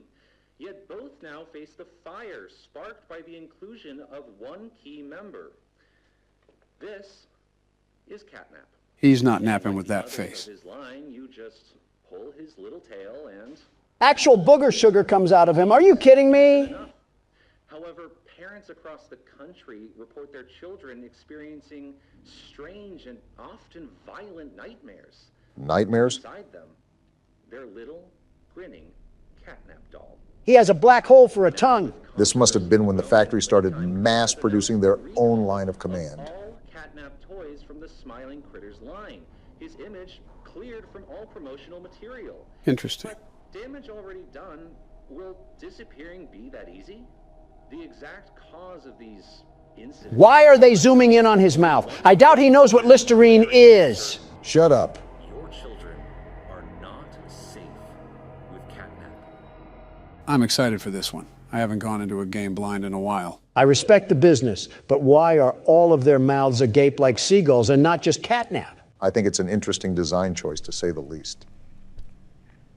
Yet both now face the fire sparked by the inclusion of one key member. This is Catnap. He's not napping with that face. His line, you just pull his little tail and... Actual booger sugar comes out of him. Are you kidding me? However, parents across the country report their children experiencing strange and often violent nightmares. Nightmares? Inside them, their little, grinning Catnap doll. He has a black hole for a tongue. This must have been when the factory started mass producing their own line of command. All Catnap toys from the Smiling Critters line. His image cleared from all promotional material. Interesting. But damage already done, will disappearing be that easy? The exact cause of these incidents... Why are they zooming in on his mouth? I doubt he knows what Listerine is. Shut up. Your children are not safe with Catnap. I'm excited for this one. I haven't gone into a game blind in a while. I respect the business, but why are all of their mouths agape like seagulls and not just Catnap? I think it's an interesting design choice, to say the least.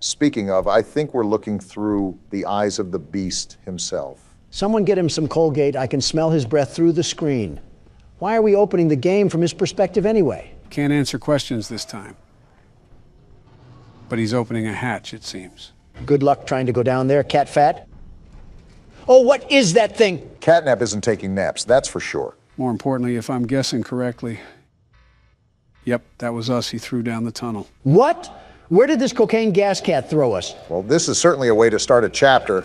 Speaking of, I think we're looking through the eyes of the beast himself. Someone get him some Colgate. I can smell his breath through the screen. Why are we opening the game from his perspective anyway? Can't answer questions this time. But he's opening a hatch, it seems. Good luck trying to go down there, cat fat. Oh, what is that thing? Catnap isn't taking naps, that's for sure. More importantly, if I'm guessing correctly, yep, that was us he threw down the tunnel. What? Where did this cocaine gas cat throw us? Well, this is certainly a way to start a chapter.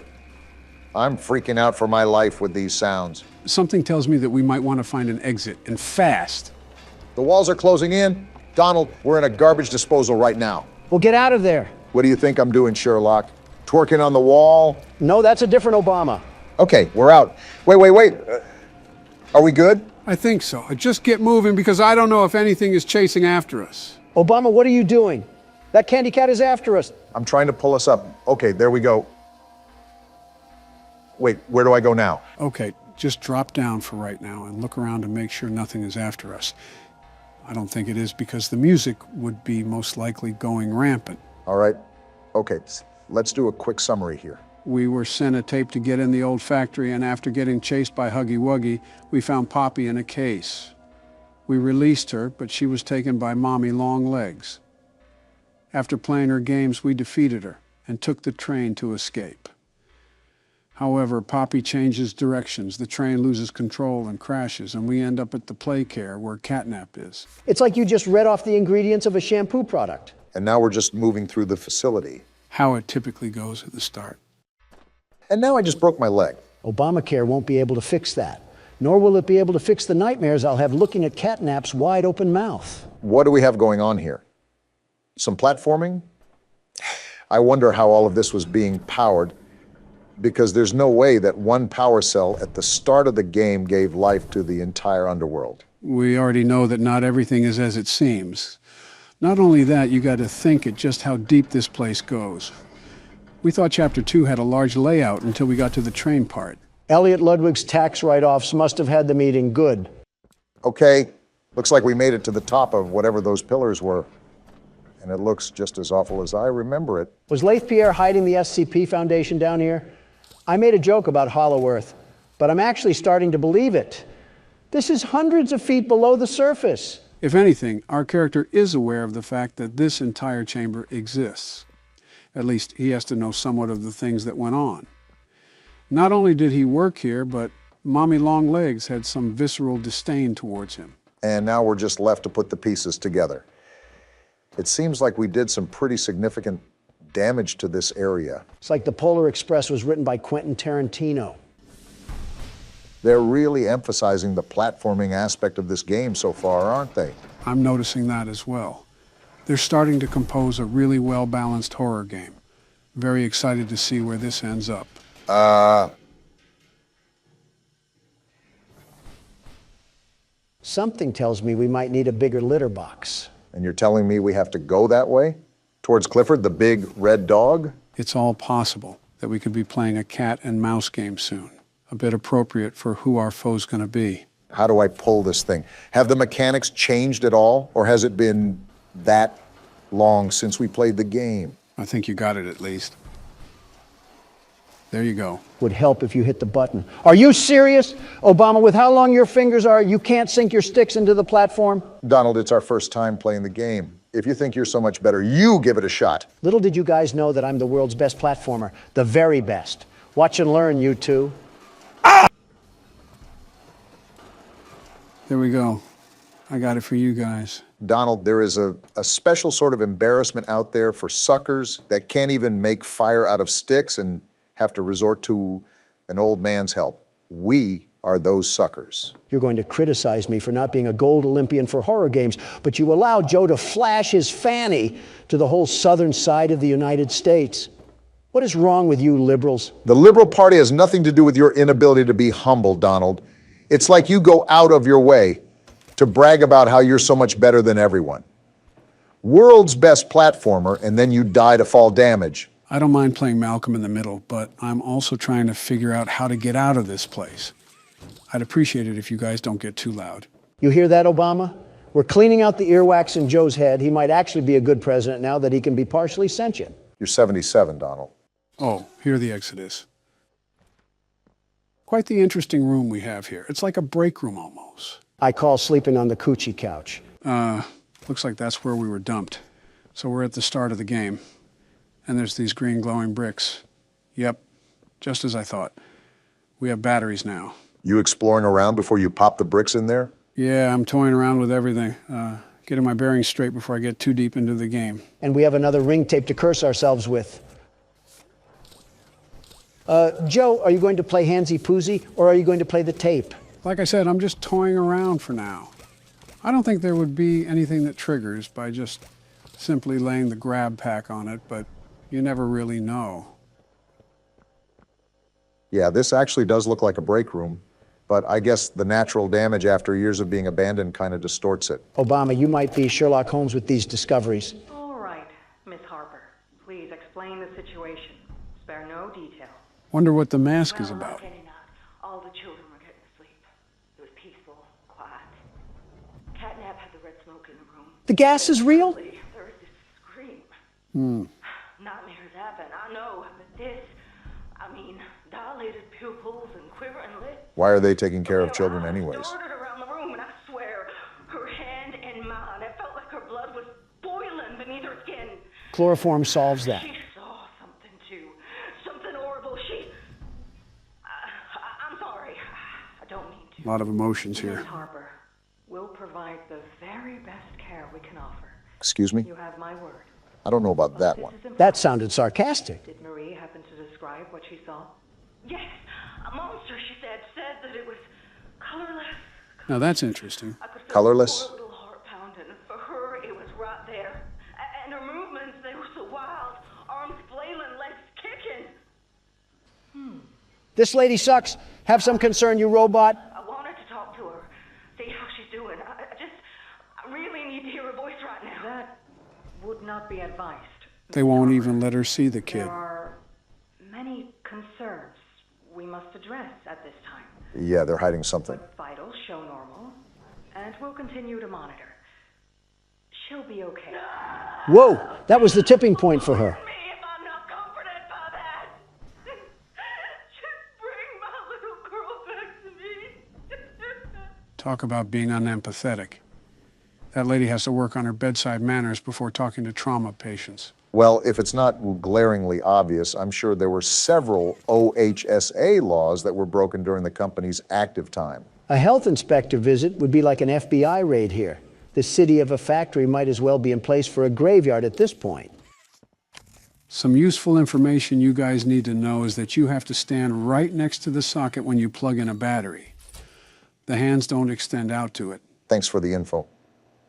I'm freaking out for my life with these sounds. Something tells me that we might want to find an exit, and fast. The walls are closing in. Donald, we're in a garbage disposal right now. Well, get out of there. What do you think I'm doing, Sherlock? Twerking on the wall? No, that's a different Obama. Okay, we're out. Wait. Are we good? I think so. Just get moving because I don't know if anything is chasing after us. Obama, what are you doing? That candy cat is after us. I'm trying to pull us up. Okay, there we go. Wait, where do I go now? Okay, just drop down for right now and look around to make sure nothing is after us. I don't think it is because the music would be most likely going rampant. All right. Okay, let's do a quick summary here. We were sent a tape to get in the old factory, and after getting chased by Huggy Wuggy, we found Poppy in a case. We released her, but she was taken by Mommy Longlegs. After playing her games, we defeated her and took the train to escape. However, Poppy changes directions, the train loses control and crashes, and we end up at the play care where Catnap is. It's like you just read off the ingredients of a shampoo product. And now we're just moving through the facility. How it typically goes at the start. And now I just broke my leg. Obamacare won't be able to fix that, nor will it be able to fix the nightmares I'll have looking at Catnap's wide open mouth. What do we have going on here? Some platforming? I wonder how all of this was being powered, because there's no way that one power cell at the start of the game gave life to the entire underworld. We already know that not everything is as it seems. Not only that, you got to think at just how deep this place goes. We thought Chapter 2 had a large layout until we got to the train part. Elliot Ludwig's tax write-offs must have had the meeting good. Okay, looks like we made it to the top of whatever those pillars were. And it looks just as awful as I remember it. Was Laith Pierre hiding the SCP Foundation down here? I made a joke about Hollow Earth, but I'm actually starting to believe it. This is hundreds of feet below the surface. If anything, our character is aware of the fact that this entire chamber exists. At least he has to know somewhat of the things that went on. Not only did he work here, but Mommy Longlegs had some visceral disdain towards him. And now we're just left to put the pieces together. It seems like we did some pretty significant damage to this area. It's like the Polar Express was written by Quentin Tarantino. They're really emphasizing the platforming aspect of this game so far, aren't they? I'm noticing that as well. They're starting to compose a really well-balanced horror game. Very excited to see where this ends up. Something tells me we might need a bigger litter box. And you're telling me we have to go that way? Towards Clifford, the big red dog? It's all possible that we could be playing a cat and mouse game soon. A bit appropriate for who our foe's gonna be. How do I pull this thing? Have the mechanics changed at all? Or has it been that long since we played the game? I think you got it at least. There you go. Would help if you hit the button. Are you serious? Obama, with how long your fingers are, you can't sink your sticks into the platform? Donald, it's our first time playing the game. If you think you're so much better, you give it a shot. Little did you guys know that I'm the world's best platformer. The very best. Watch and learn, you two. There we go. I got it for you guys. Donald, there is a special sort of embarrassment out there for suckers that can't even make fire out of sticks and have to resort to an old man's help. We are those suckers. You're going to criticize me for not being a gold Olympian for horror games, but you allow Joe to flash his fanny to the whole southern side of the United States. What is wrong with you liberals? The Liberal Party has nothing to do with your inability to be humble, Donald. It's like you go out of your way to brag about how you're so much better than everyone. World's best platformer, and then you die to fall damage. I don't mind playing Malcolm in the Middle, but I'm also trying to figure out how to get out of this place. I'd appreciate it if you guys don't get too loud. You hear that, Obama? We're cleaning out the earwax in Joe's head. He might actually be a good president now that he can be partially sentient. You're 77, Donald. Oh, here the exit is. Quite the interesting room we have here. It's like a break room almost. I call sleeping on the coochie couch. Looks like that's where we were dumped. So we're at the start of the game. And there's these green glowing bricks. Yep, just as I thought. We have batteries now. You exploring around before you pop the bricks in there? Yeah, I'm toying around with everything. Getting my bearings straight before I get too deep into the game. And we have another ring tape to curse ourselves with. Joe, are you going to play Handsy Poozy, or are you going to play the tape? Like I said, I'm just toying around for now. I don't think there would be anything that triggers by just simply laying the grab pack on it, but you never really know. Yeah, this actually does look like a break room, but I guess the natural damage after years of being abandoned kind of distorts it. Obama, you might be Sherlock Holmes with these discoveries. All right, Miss Harper. Please explain the situation. Spare no detail. Wonder what the mask is about. All the children were getting asleep. It was peaceful, quiet. Catnap had the red smoke in the room. The gas is real? There was this scream. Nightmares happen, I know, but this, I mean, dilated pupils and quivering lips. Why are they taking care of children anyways? Darted around the room, and I swear, her hand in mine, it felt like her blood was boiling beneath her skin. Chloroform solves that. She saw something too, something horrible. I'm sorry, I don't mean to. A lot of emotions here. Miss Harper, we'll provide the very best care we can offer. Excuse me? You have my word. I don't know about that one. That sounded sarcastic. Did Marie happen to describe what she saw? Yes, a monster, she said that it was colorless. Now that's interesting. Colorless? Poor little heart pounding. For her, it was right there. And her movements, they were so wild. Arms flailing, legs kicking. This lady sucks. Have some concern, you robot. I wanted to talk to her, see how she's doing. I really need to hear her voice right now. That would not be advised. They won't even let her see the kid. There are many concerns we must address at this time. Yeah, they're hiding something. Vitals show normal, and we'll continue to monitor. She'll be okay. Whoa, that was the tipping point for her. If I'm not comforted by that, just bring my little girl back to me. Talk about being unempathetic. That lady has to work on her bedside manners before talking to trauma patients. Well, if it's not glaringly obvious, I'm sure there were several OHSA laws that were broken during the company's active time. A health inspector visit would be like an FBI raid here. The city of a factory might as well be in place for a graveyard at this point. Some useful information you guys need to know is that you have to stand right next to the socket when you plug in a battery. The hands don't extend out to it. Thanks for the info.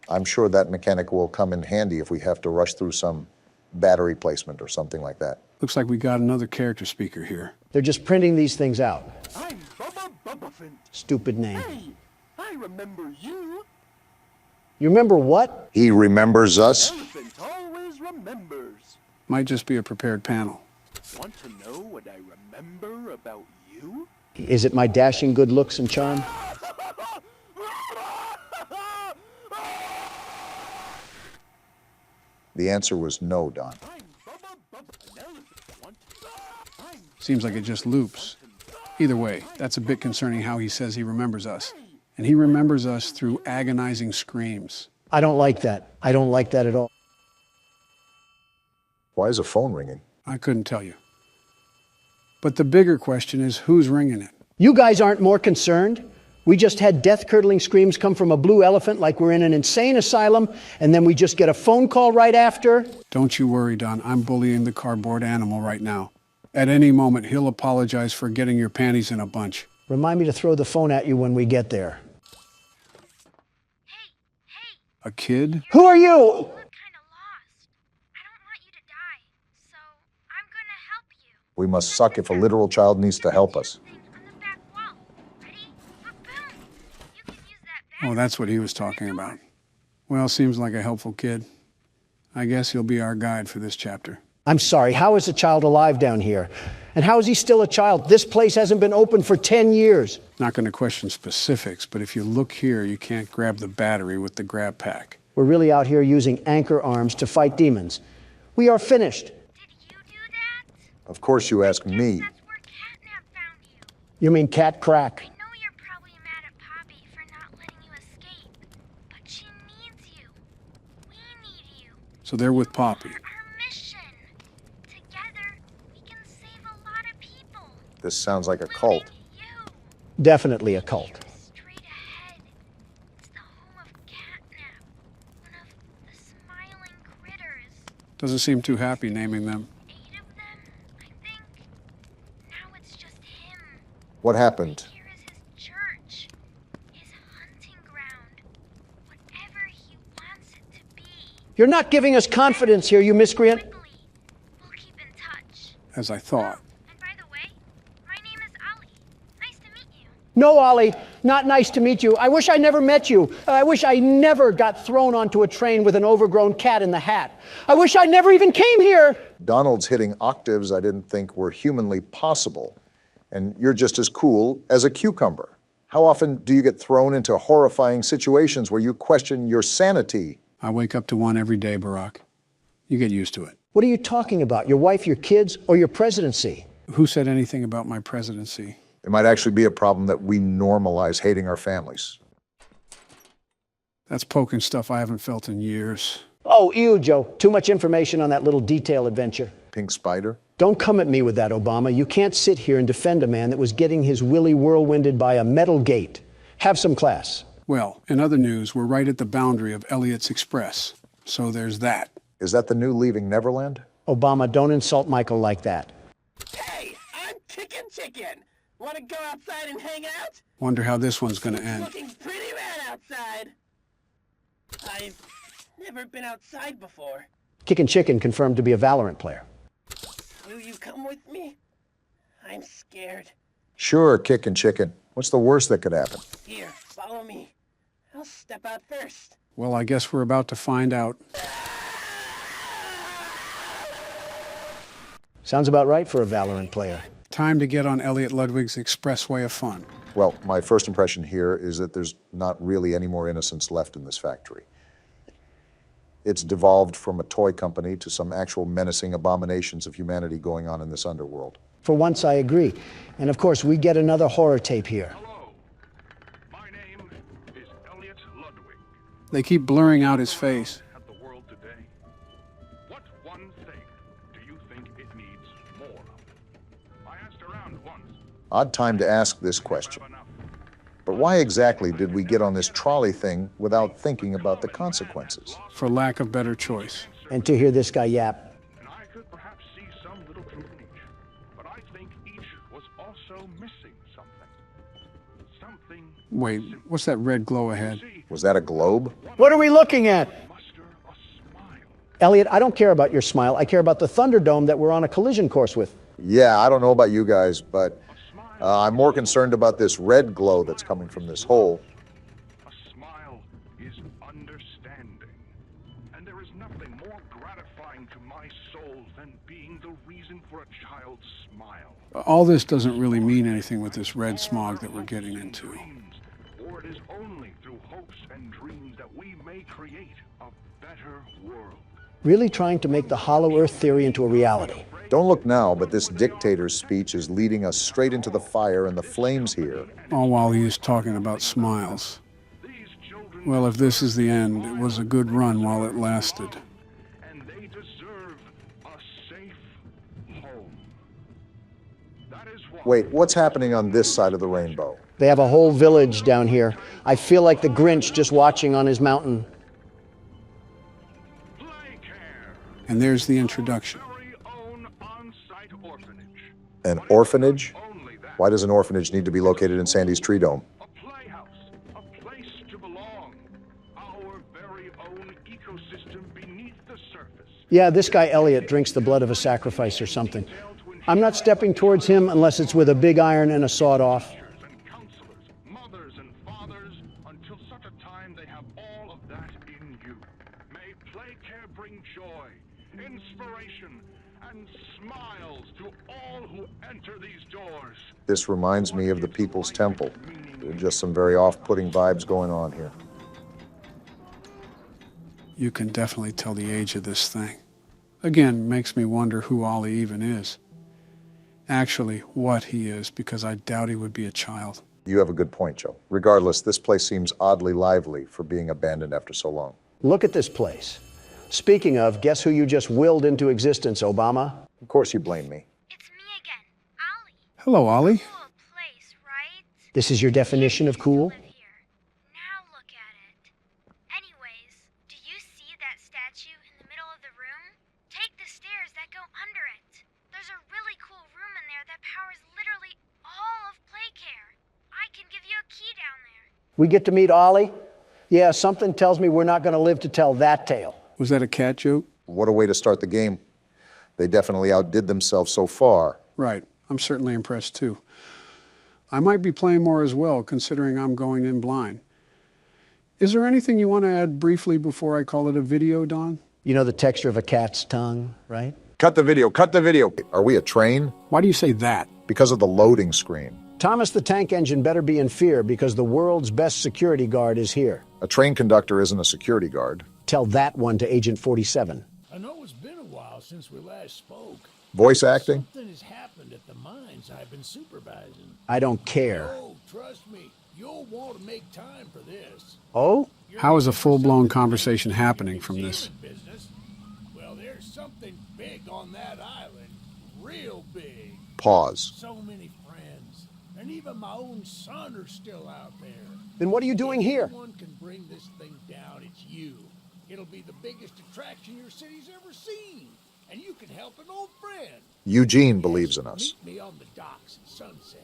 I'm sure that mechanic will come in handy if we have to rush through some battery placement or something like that. Looks like we got another character speaker here. They're just printing these things out. I'm Bubba Bubbaphant. Stupid name. Hey, I remember you. You remember what? He remembers us? Elephant always remembers. Might just be a prepared panel. Want to know what I remember about you? Is it my dashing good looks and charm? The answer was no, Don. Seems like it just loops. Either way, that's a bit concerning how he says he remembers us. And he remembers us through agonizing screams. I don't like that. I don't like that at all. Why is a phone ringing? I couldn't tell you. But the bigger question is, who's ringing it? You guys aren't more concerned? We just had death-curdling screams come from a blue elephant like we're in an insane asylum, and then we just get a phone call right after? Don't you worry, Don. I'm bullying the cardboard animal right now. At any moment, he'll apologize for getting your panties in a bunch. Remind me to throw the phone at you when we get there. A kid? Who are you? We must suck if a literal child needs to help us. Oh, that's what he was talking about. Well, seems like a helpful kid. I guess he'll be our guide for this chapter. I'm sorry, how is a child alive down here? And how is he still a child? This place hasn't been open for 10 years. Not going to question specifics, but if you look here, you can't grab the battery with the grab pack. We're really out here using anchor arms to fight demons. We are finished. Of course you ask me. You mean cat crack? So they're with Poppy. This sounds like a cult. Definitely a cult. Doesn't seem too happy naming them. What happened? You're not giving us confidence here, you miscreant. As I thought. No, Ollie, not nice to meet you. I wish I never met you. I wish I never got thrown onto a train with an overgrown cat in the hat. I wish I never even came here. Donald's hitting octaves I didn't think were humanly possible. And you're just as cool as a cucumber. How often do you get thrown into horrifying situations where you question your sanity? I wake up to one every day, Barack. You get used to it. What are you talking about? Your wife, your kids, or your presidency? Who said anything about my presidency? It might actually be a problem that we normalize hating our families. That's poking stuff I haven't felt in years. Oh, ew, Joe. Too much information on that little detail adventure. Pink spider? Don't come at me with that, Obama. You can't sit here and defend a man that was getting his willy whirlwinded by a metal gate. Have some class. Well, in other news, we're right at the boundary of Elliot's Express. So there's that. Is that the new Leaving Neverland? Obama, don't insult Michael like that. Hey, I'm Chicken. Want to go outside and hang out? Wonder how this one's gonna end. Looking pretty rad outside. I've never been outside before. Kickin' Chicken confirmed to be a Valorant player. Will you come with me? I'm scared. Sure, Kickin' Chicken. What's the worst that could happen? Here, follow me. I'll step out first. Well, I guess we're about to find out. Sounds about right for a Valorant player. Time to get on Elliot Ludwig's expressway of fun. Well, my first impression here is that there's not really any more innocence left in this factory. It's devolved from a toy company to some actual menacing abominations of humanity going on in this underworld. For once, I agree. And of course, we get another horror tape here. Hello. My name is Elliot Ludwig. They keep blurring out his face. At the world today. What one thing do you think it needs more of? I asked around once. Odd time to ask this question. But why exactly did we get on this trolley thing without thinking about the consequences? For lack of better choice. And to hear this guy yap. And I could perhaps see some little truth in each. But I think each was also missing something. Something. Wait, what's that red glow ahead? Was that a globe? What are we looking at? Elliot, I don't care about your smile. I care about the Thunderdome that we're on a collision course with. Yeah, I don't know about you guys, but I'm more concerned about this red glow that's coming from this hole. A smile is understanding. And there is nothing more gratifying to my soul than being the reason for a child's smile. All this doesn't really mean anything with this red smog that we're getting into. For it is only through hopes and dreams that we may create a better world. Really trying to make the Hollow Earth theory into a reality. Don't look now, but this dictator's speech is leading us straight into the fire and the flames here. All while he is talking about smiles. Well, if this is the end, it was a good run while it lasted. And they deserve a safe home. That is why. Wait, what's happening on this side of the rainbow? They have a whole village down here. I feel like the Grinch just watching on his mountain. And there's the introduction. An orphanage? Why does an orphanage need to be located in Sandy's Tree Dome? A place to belong. Our very own ecosystem beneath the surface. Yeah, this guy Elliot drinks the blood of a sacrifice or something. I'm not stepping towards him unless it's with a big iron and a sawed-off. Mothers and fathers, until such a time they have all of that in you. May Playcare bring joy, inspiration, and smiles to all who enter these doors. This reminds me of the People's Temple. There are just some very off-putting vibes going on here. You can definitely tell the age of this thing. Again, makes me wonder who Ollie even is. actually what he is, because I doubt he would be a child. You have a good point, Joe. Regardless, this place seems oddly lively for being abandoned after so long. Look at this place. Speaking of, guess who you just willed into existence, Obama? Of course you blame me. Hello, Ollie. This is your definition of cool? We get to meet Ollie? Yeah, something tells me we're not going to live to tell that tale. Was that a cat joke? What a way to start the game. They definitely outdid themselves so far. Right. I'm certainly impressed, too. I might be playing more as well, considering I'm going in blind. Is there anything you want to add briefly before I call it a video, Don? You know the texture of a cat's tongue, right? Cut the video, cut the video. Are we a train? Why do you say that? Because of the loading screen. Thomas the Tank Engine better be in fear because the world's best security guard is here. A train conductor isn't a security guard. Tell that one to Agent 47. I know it's been a while since we last spoke. Voice acting? Something has happened at the mines I've been supervising. I don't care. Oh, trust me, you'll want to make time for this. Oh? How is a full-blown conversation happening from this? Well, there's something big on that island. Real big. Pause. So many friends. And even my own son are still out there. Then what are you doing here? If anyone can bring this thing down, it's you. It'll be the biggest attraction your city's ever seen. And you can help an old friend. Eugene believes in us. Meet me on the docks at sunset.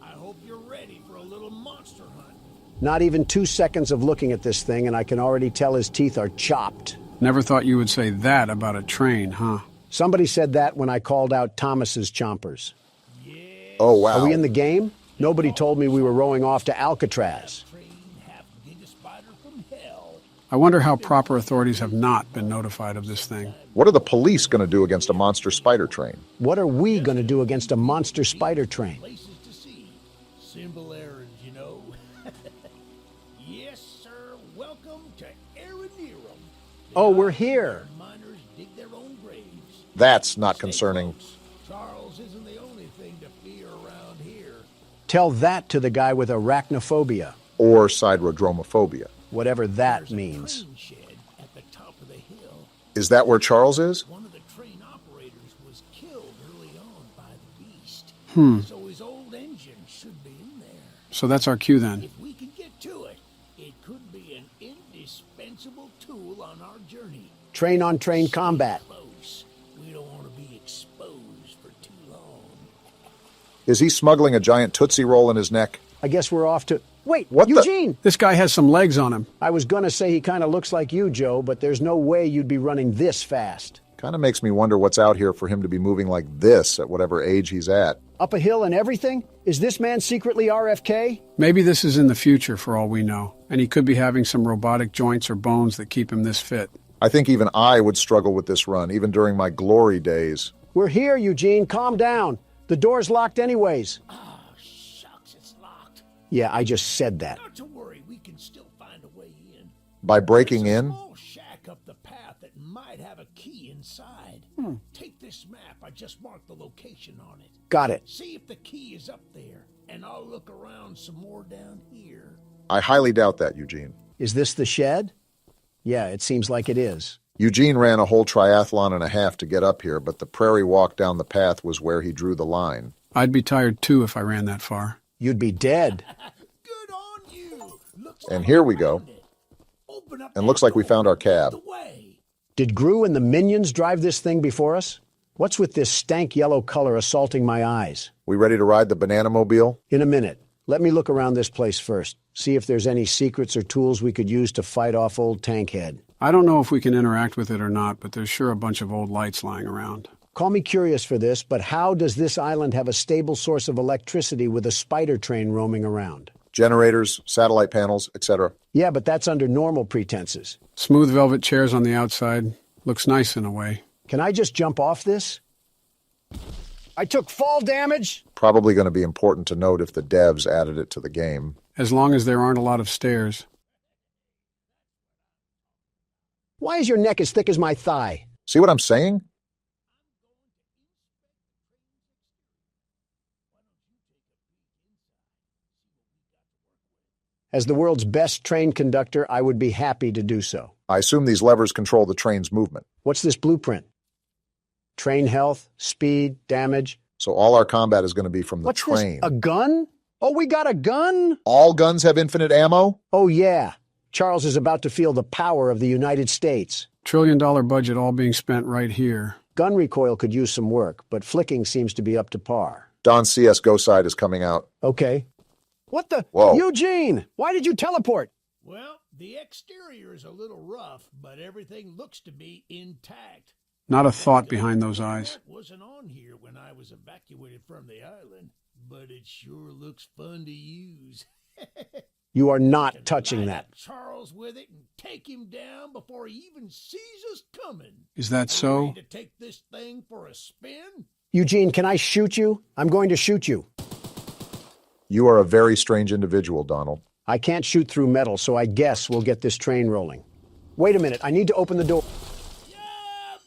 I hope you're ready for a little monster hunt. Not even 2 seconds of looking at this thing, and I can already tell his teeth are chopped. Never thought you would say that about a train, huh? Somebody said that when I called out Thomas's chompers. Oh, wow. Are we in the game? Nobody told me we were rowing off to Alcatraz. I wonder how proper authorities have not been notified of this thing. What are the police going to do against a monster spider train? What are we going to do against a monster spider train? Places to see. Simple errands, you know. Yes, sir. Welcome to Aranerum. Oh, we're here. Miners dig their own graves. That's not concerning. Charles isn't the only thing to fear around here. Tell that to the guy with arachnophobia. Or siderodromophobia. Whatever that means. Train shed at the top of the hill. Is that where Charles is? One of the train operators was killed early on by the beast. So his old engine should be in there. So that's our cue then. If we can get to it, it could be an indispensable tool on our journey. Train-on-train combat. Close. We don't want to be exposed for too long. Is he smuggling a giant Tootsie Roll in his neck? I guess we're off to... Wait, What Eugene! This guy has some legs on him. I was going to say he kind of looks like you, Joe, but there's no way you'd be running this fast. Kind of makes me wonder what's out here for him to be moving like this at whatever age he's at. Up a hill and everything? Is this man secretly RFK? Maybe this is in the future for all we know, and he could be having some robotic joints or bones that keep him this fit. I think even I would struggle with this run, even during my glory days. We're here, Eugene. Calm down. The door's locked anyways. Oh, shucks, it's locked. Yeah, I just said that. Not to worry, we can still find a way in. By breaking in? Small shack up the path that might have a key inside. Take this map. I just marked the location on it. Got it. See if the key is up there, and I'll look around some more down here. I highly doubt that, Eugene. Is this the shed? Yeah, it seems like it is. Eugene ran a whole triathlon and a half to get up here, but the prairie walk down the path was where he drew the line. I'd be tired too if I ran that far. You'd be dead. Good on you. Looks And like here you we go. found it. Open up And looks like we found our cab. the way. Did Gru and the minions drive this thing before us? What's with this stank yellow color assaulting my eyes? We ready to ride the banana mobile? In a minute. Let me look around this place first. See if there's any secrets or tools we could use to fight off old Tankhead. I don't know if we can interact with it or not, but there's sure a bunch of old lights lying around. Call me curious for this, but how does this island have a stable source of electricity with a spider train roaming around? Generators, satellite panels, etc. Yeah, but that's under normal pretenses. Smooth velvet chairs on the outside. Looks nice in a way. Can I just jump off this? I took fall damage? Probably going to be important to note if the devs added it to the game. As long as there aren't a lot of stairs. Why is your neck as thick as my thigh? See what I'm saying? As the world's best train conductor, I would be happy to do so. I assume these levers control the train's movement. What's this blueprint? Train health, speed, damage. So all our combat is going to be from the What's train. This, a gun? Oh, we got a gun? All guns have infinite ammo? Oh, yeah. Charles is about to feel the power of the United States. $1 trillion budget all being spent right here. Gun recoil could use some work, but flicking seems to be up to par. Don's CSGO side is coming out. Okay. What the? Whoa. Eugene, why did you teleport? Well, the exterior is a little rough, but everything looks to be intact. Not a thought behind those eyes. That wasn't on here when I was evacuated from the island, but it sure looks fun to use. You are not touching that. Charles with it and take him down before he even sees us coming. Is that so? Ready to take this thing for a spin? Eugene, can I shoot you? I'm going to shoot you. You are a very strange individual, Donald. I can't shoot through metal, so I guess we'll get this train rolling. Wait a minute, I need to open the door. Yeah,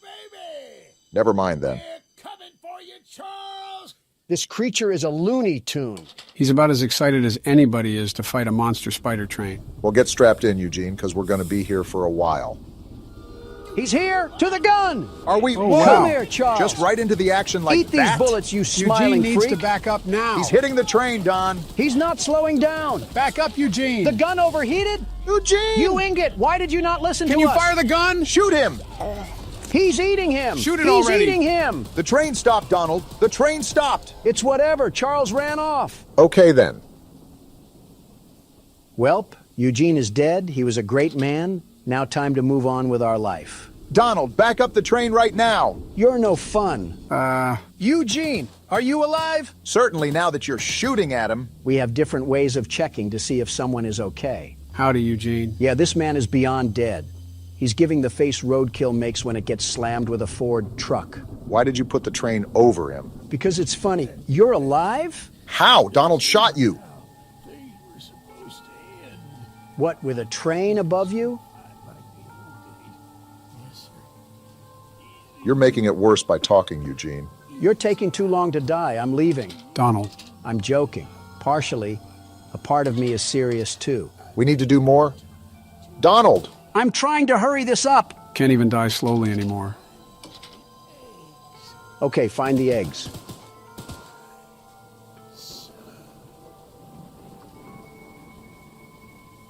baby! Never mind then. We're coming for you, Charles! This creature is a Looney Tune. He's about as excited as anybody is to fight a monster spider train. Well, get strapped in, Eugene, because we're going to be here for a while. He's here! To the gun! Are we? Oh, Whoa! Come here, Charles! Just right into the action like Eat these that? bullets, you smiling Eugene needs freak. to back up now. He's hitting the train, Don. He's not slowing down. Back up, Eugene. The gun overheated? Eugene! You ingot! Why did you not listen to us? Can you fire the gun? Shoot him! He's eating him! Shoot it already! He's eating him! The train stopped, Donald. The train stopped. It's whatever. Charles ran off. Okay, then. Welp, Eugene is dead. He was a great man. Now time to move on with our life. Donald, back up the train right now. You're no fun. Eugene, are you alive? Certainly, now that you're shooting at him. We have different ways of checking to see if someone is okay. Howdy, Eugene. Yeah, this man is beyond dead. He's giving the face roadkill makes when it gets slammed with a Ford truck. Why did you put the train over him? Because it's funny. You're alive? How? Donald shot you. What, with a train above you? You're making it worse by talking, Eugene. You're taking too long to die. I'm leaving. Donald. I'm joking. Partially. A part of me is serious, too. We need to do more. Donald! I'm trying to hurry this up. Can't even die slowly anymore. Okay, find the eggs.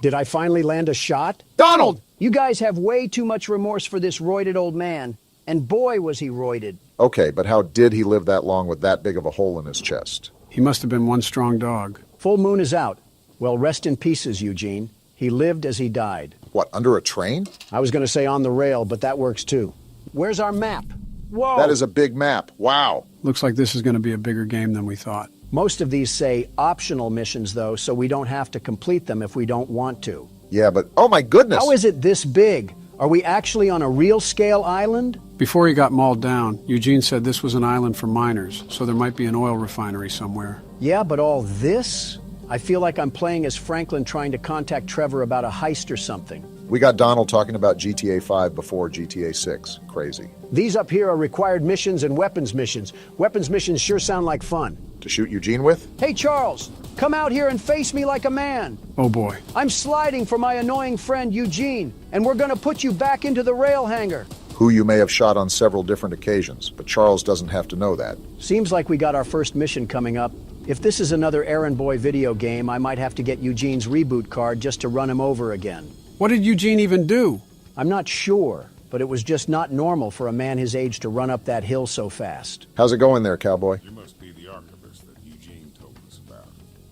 Did I finally land a shot? Donald! You guys have way too much remorse for this roided old man. And boy, was he roided. Okay, but how did he live that long with that big of a hole in his chest? He must have been one strong dog. Full moon is out. Well, rest in pieces, Eugene. He lived as he died. What, under a train? I was going to say on the rail, but that works too. Where's our map? Whoa! That is a big map. Wow. Looks like this is going to be a bigger game than we thought. Most of these say optional missions, though, so we don't have to complete them if we don't want to. Yeah, but oh my goodness! How is it this big? Are we actually on a real-scale island? Before he got mauled down, Eugene said this was an island for miners, so there might be an oil refinery somewhere. Yeah, but all this? I feel like I'm playing as Franklin trying to contact Trevor about a heist or something. We got Donald talking about GTA 5 before GTA 6. Crazy. These up here are required missions and weapons missions. Weapons missions sure sound like fun. To shoot Eugene with? Hey, Charles, come out here and face me like a man. Oh, boy. I'm sliding for my annoying friend Eugene, and we're gonna put you back into the rail hangar. Who you may have shot on several different occasions, but Charles doesn't have to know that. Seems like we got our first mission coming up. If this is another errand boy video game, I might have to get Eugene's reboot card just to run him over again. What did Eugene even do? I'm not sure, but it was just not normal for a man his age to run up that hill so fast. How's it going there, cowboy? You must be the archivist that Eugene told us about.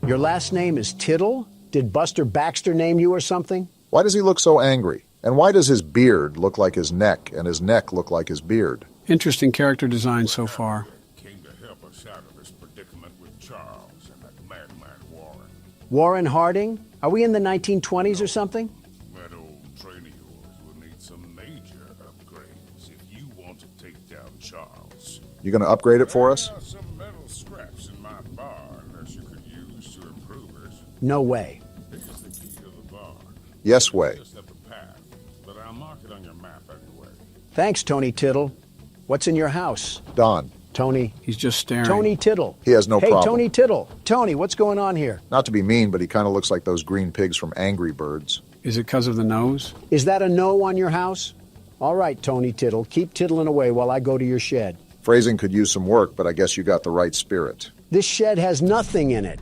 Your last name is Tittle? Did Buster Baxter name you or something? Why does he look so angry? And why does his beard look like his neck and his neck look like his beard? Interesting character design so far. Came to help us out of this predicament with Charles and that madman Warren. Warren Harding? Are we in the 1920s or something? That old train of yours will need some major upgrades if you want to take down Charles. You gonna upgrade it for us? There are some metal scraps in my barn that you could use to improve it. No way. This is the key to the barn. Yes way. Just up the path, but I'll mark it on your map anyway. Thanks, Tony Tittle. What's in your house? Don, Tony. He's just staring. Tony Tittle. He has no problem. Hey, Tony Tittle. Tony, what's going on here? Not to be mean, but he kind of looks like those green pigs from Angry Birds. Is it because of the nose? Is that a no on your house? All right, Tony Tittle, keep tittling away while I go to your shed. Phrasing could use some work, but I guess you got the right spirit. This shed has nothing in it.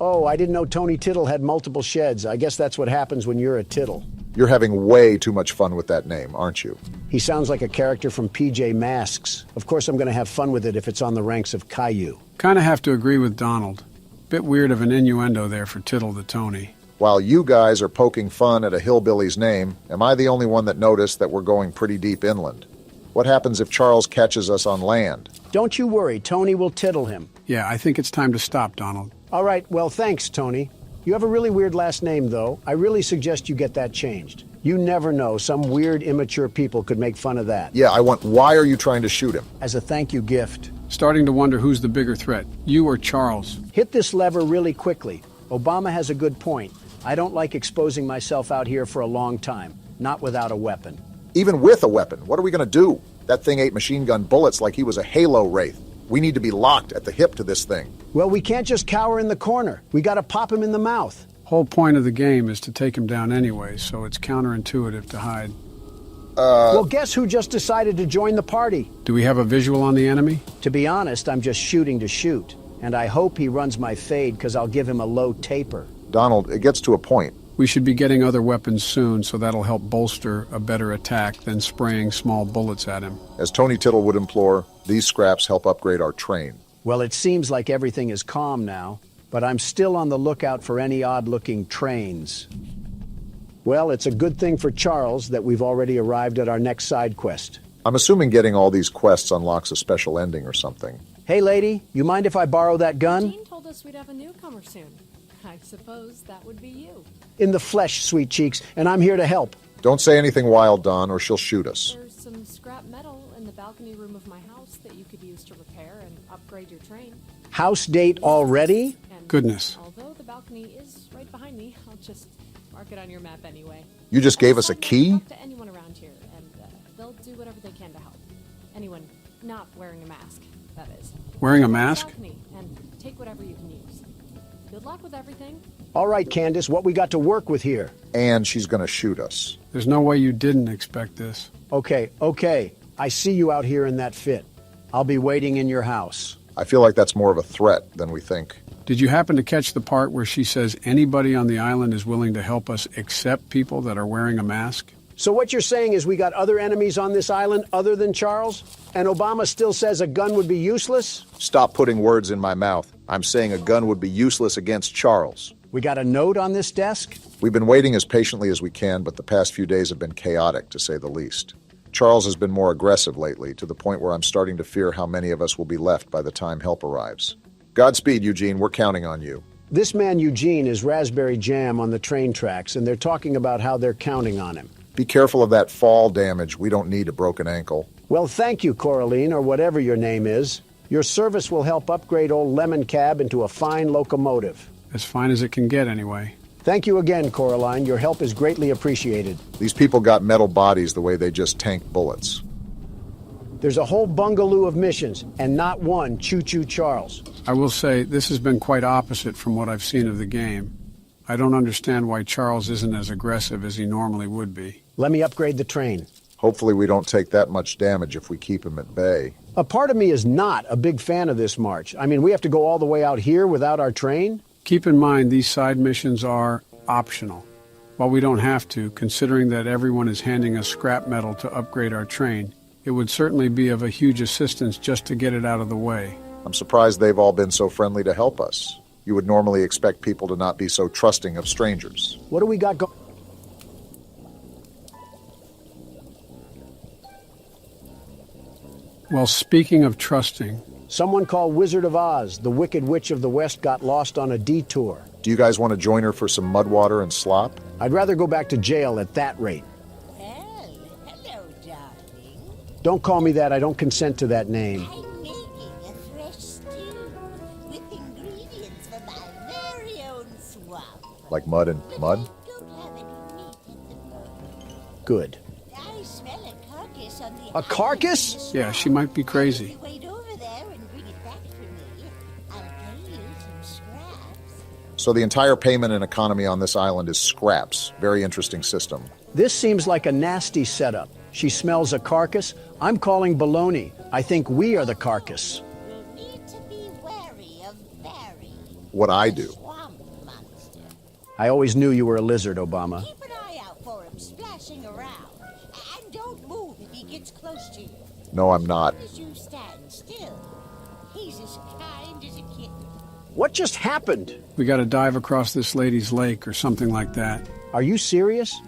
Oh, I didn't know Tony Tittle had multiple sheds. I guess that's what happens when you're a Tittle. You're having way too much fun with that name, aren't you? He sounds like a character from PJ Masks. Of course I'm going to have fun with it if it's on the ranks of Caillou. Kind of have to agree with Donald. Bit weird of an innuendo there for Tittle the Tony. While you guys are poking fun at a hillbilly's name, am I the only one that noticed that we're going pretty deep inland? What happens if Charles catches us on land? Don't you worry, Tony will tittle him. Yeah, I think it's time to stop, Donald. All right, well, thanks, Tony. You have a really weird last name, though. I really suggest you get that changed. You never know. Some weird, immature people could make fun of that. Yeah, why are you trying to shoot him? As a thank you gift. Starting to wonder who's the bigger threat, you or Charles. Hit this lever really quickly. Obama has a good point. I don't like exposing myself out here for a long time, not without a weapon. Even with a weapon, what are we going to do? That thing ate machine gun bullets like he was a Halo Wraith. We need to be locked at the hip to this thing. Well, we can't just cower in the corner. We got to pop him in the mouth. Whole point of the game is to take him down anyway, so it's counterintuitive to hide. Well, guess who just decided to join the party? Do we have a visual on the enemy? To be honest, I'm just shooting to shoot. And I hope he runs my fade, because I'll give him a low taper. Donald, it gets to a point. We should be getting other weapons soon, so that'll help bolster a better attack than spraying small bullets at him. As Tony Tittle would implore, these scraps help upgrade our train. Well, it seems like everything is calm now, but I'm still on the lookout for any odd-looking trains. Well, it's a good thing for Charles that we've already arrived at our next side quest. I'm assuming getting all these quests unlocks a special ending or something. Hey, lady, you mind if I borrow that gun? Jean told us we'd have a newcomer soon. I suppose that would be you. In the flesh, sweet cheeks, and I'm here to help. Don't say anything wild, Don, or she'll shoot us. There's some scrap metal in the balcony room of my house that you could use to repair and upgrade your train. House date already? And goodness. Although the balcony is right behind me, I'll just mark it on your map anyway. You just gave us a key? Talk to anyone around here, and they'll do whatever they can to help. Anyone not wearing a mask, that is. Wearing a mask? Balcony and take whatever you can use. Good luck with everything. All right, Candace, what we got to work with here? And she's going to shoot us. There's no way you didn't expect this. Okay. I see you out here in that fit. I'll be waiting in your house. I feel like that's more of a threat than we think. Did you happen to catch the part where she says anybody on the island is willing to help us except people that are wearing a mask? So what you're saying is we got other enemies on this island other than Charles? And Obama still says a gun would be useless? Stop putting words in my mouth. I'm saying a gun would be useless against Charles. We got a note on this desk? We've been waiting as patiently as we can, but the past few days have been chaotic, to say the least. Charles has been more aggressive lately, to the point where I'm starting to fear how many of us will be left by the time help arrives. Godspeed, Eugene. We're counting on you. This man, Eugene, is raspberry jam on the train tracks, and they're talking about how they're counting on him. Be careful of that fall damage. We don't need a broken ankle. Well, thank you, Coraline, or whatever your name is. Your service will help upgrade old Lemon Cab into a fine locomotive. As fine as it can get, anyway. Thank you again, Coraline. Your help is greatly appreciated. These people got metal bodies the way they just tank bullets. There's a whole bungaloo of missions, and not one Choo Choo Charles. I will say, this has been quite opposite from what I've seen of the game. I don't understand why Charles isn't as aggressive as he normally would be. Let me upgrade the train. Hopefully we don't take that much damage if we keep him at bay. A part of me is not a big fan of this march. I mean, we have to go all the way out here without our train? Keep in mind, these side missions are optional. While we don't have to, considering that everyone is handing us scrap metal to upgrade our train, it would certainly be of a huge assistance just to get it out of the way. I'm surprised they've all been so friendly to help us. You would normally expect people to not be so trusting of strangers. What do we got going? Well, speaking of trusting... Someone called Wizard of Oz, the Wicked Witch of the West, got lost on a detour. Do you guys want to join her for some mud water and slop? I'd rather go back to jail at that rate. Well, hello, darling. Don't call me that. I don't consent to that name. I'm making a fresh stew with ingredients from my very own swamp. Like mud and mud? Don't have any meat at the moment. Good. I smell a carcass carcass on the A carcass? Yeah, she might be crazy. Wait over there and bring it back for me. I'll pay you some scraps. So the entire payment and economy on this island is scraps. Very interesting system. This seems like a nasty setup. She smells a carcass. I'm calling baloney. I think we are the carcass. You'll need to be wary of Barry, What I do. swamp monster. I always knew you were a lizard, Obama. Keep an eye out for him splashing around. And don't move if he gets close to you. No, I'm not. As you stand still, he's as kind as a kitten. What just happened? We gotta dive across this lady's lake or something like that. Are you serious?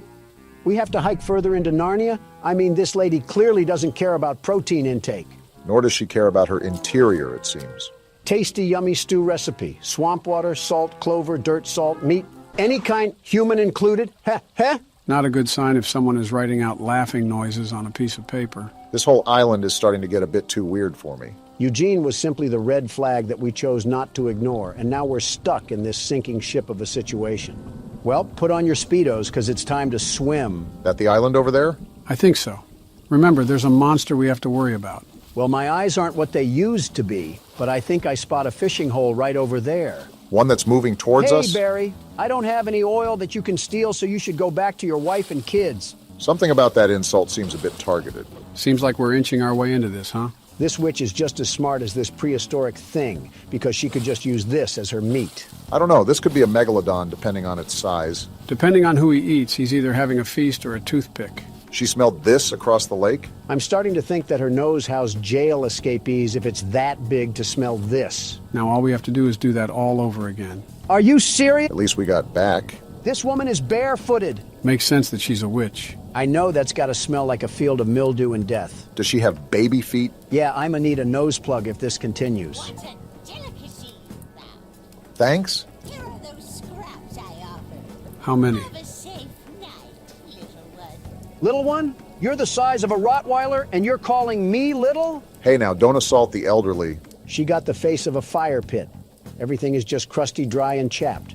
We have to hike further into Narnia? I mean, this lady clearly doesn't care about protein intake. Nor does she care about her interior, it seems. Tasty, yummy stew recipe. Swamp water, salt, clover, dirt, salt, meat. Any kind, human included. Heh, heh. Not a good sign if someone is writing out laughing noises on a piece of paper. This whole island is starting to get a bit too weird for me. Eugene was simply the red flag that we chose not to ignore, and now we're stuck in this sinking ship of a situation. Well, put on your Speedos, because it's time to swim. That the island over there? I think so. Remember, there's a monster we have to worry about. Well, my eyes aren't what they used to be, but I think I spot a fishing hole right over there. One that's moving towards Hey, us? Barry, I don't have any oil that you can steal, so you should go back to your wife and kids. Something about that insult seems a bit targeted. Seems like we're inching our way into this, huh? This witch is just as smart as this prehistoric thing, because she could just use this as her meat. I don't know, this could be a megalodon depending on its size. Depending on who he eats, he's either having a feast or a toothpick. She smelled this across the lake? I'm starting to think that her nose housed jail escapees if it's that big to smell this. Now all we have to do is do that all over again. Are you serious? At least we got back. This woman is barefooted. Makes sense that she's a witch. I know that's got to smell like a field of mildew and death. Does she have baby feet? Yeah, I'ma need a nose plug if this continues. What's a delicacy now? Thanks? Here are those scraps I offered. How many? Have a safe night, little one. Little one? You're the size of a Rottweiler and you're calling me little? Hey now, don't assault the elderly. She got the face of a fire pit. Everything is just crusty, dry, and chapped.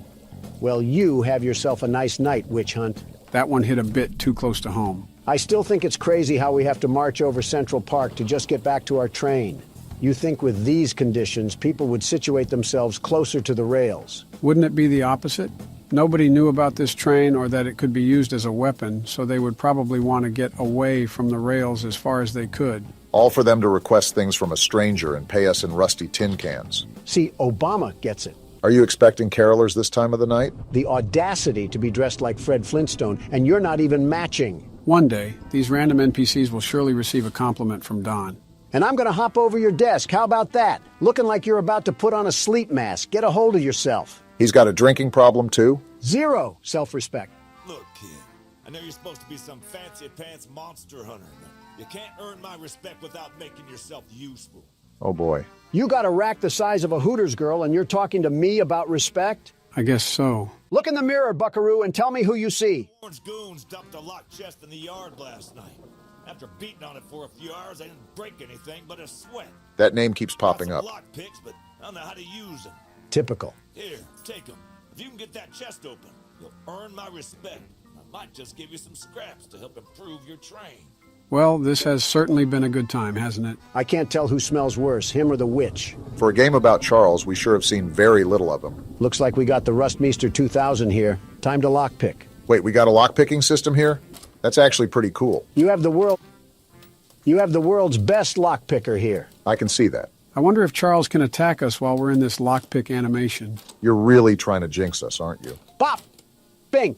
Well, you have yourself a nice night, witch hunt. That one hit a bit too close to home. I still think it's crazy how we have to march over Central Park to just get back to our train. You think with these conditions, people would situate themselves closer to the rails. Wouldn't it be the opposite? Nobody knew about this train or that it could be used as a weapon, so they would probably want to get away from the rails as far as they could. All for them to request things from a stranger and pay us in rusty tin cans. See, Obama gets it. Are you expecting carolers this time of the night? The audacity to be dressed like Fred Flintstone, and you're not even matching. One day, these random NPCs will surely receive a compliment from Don. And I'm gonna hop over your desk. How about that? Looking like you're about to put on a sleep mask. Get a hold of yourself. He's got a drinking problem, too? Zero self-respect. Look, kid, I know you're supposed to be some fancy-pants monster hunter, but you can't earn my respect without making yourself useful. Oh, boy. You got a rack the size of a Hooters girl, and you're talking to me about respect? I guess so. Look in the mirror, buckaroo, and tell me who you see. Orange goons dumped a locked chest in the yard last night. After beating on it for a few hours, they didn't break anything but a sweat. That name keeps popping up. Lock picks, but I don't know how to use them. Typical. Here, take them. If you can get that chest open, you'll earn my respect. I might just give you some scraps to help improve your train. Well, this has certainly been a good time, hasn't it? I can't tell who smells worse, him or the witch. For a game about Charles, we sure have seen very little of him. Looks like we got the Rustmeister 2000 here. Time to lockpick. Wait, we got a lockpicking system here? That's actually pretty cool. You have the world's best lockpicker here. I can see that. I wonder if Charles can attack us while we're in this lockpick animation. You're really trying to jinx us, aren't you? Bop! Bing!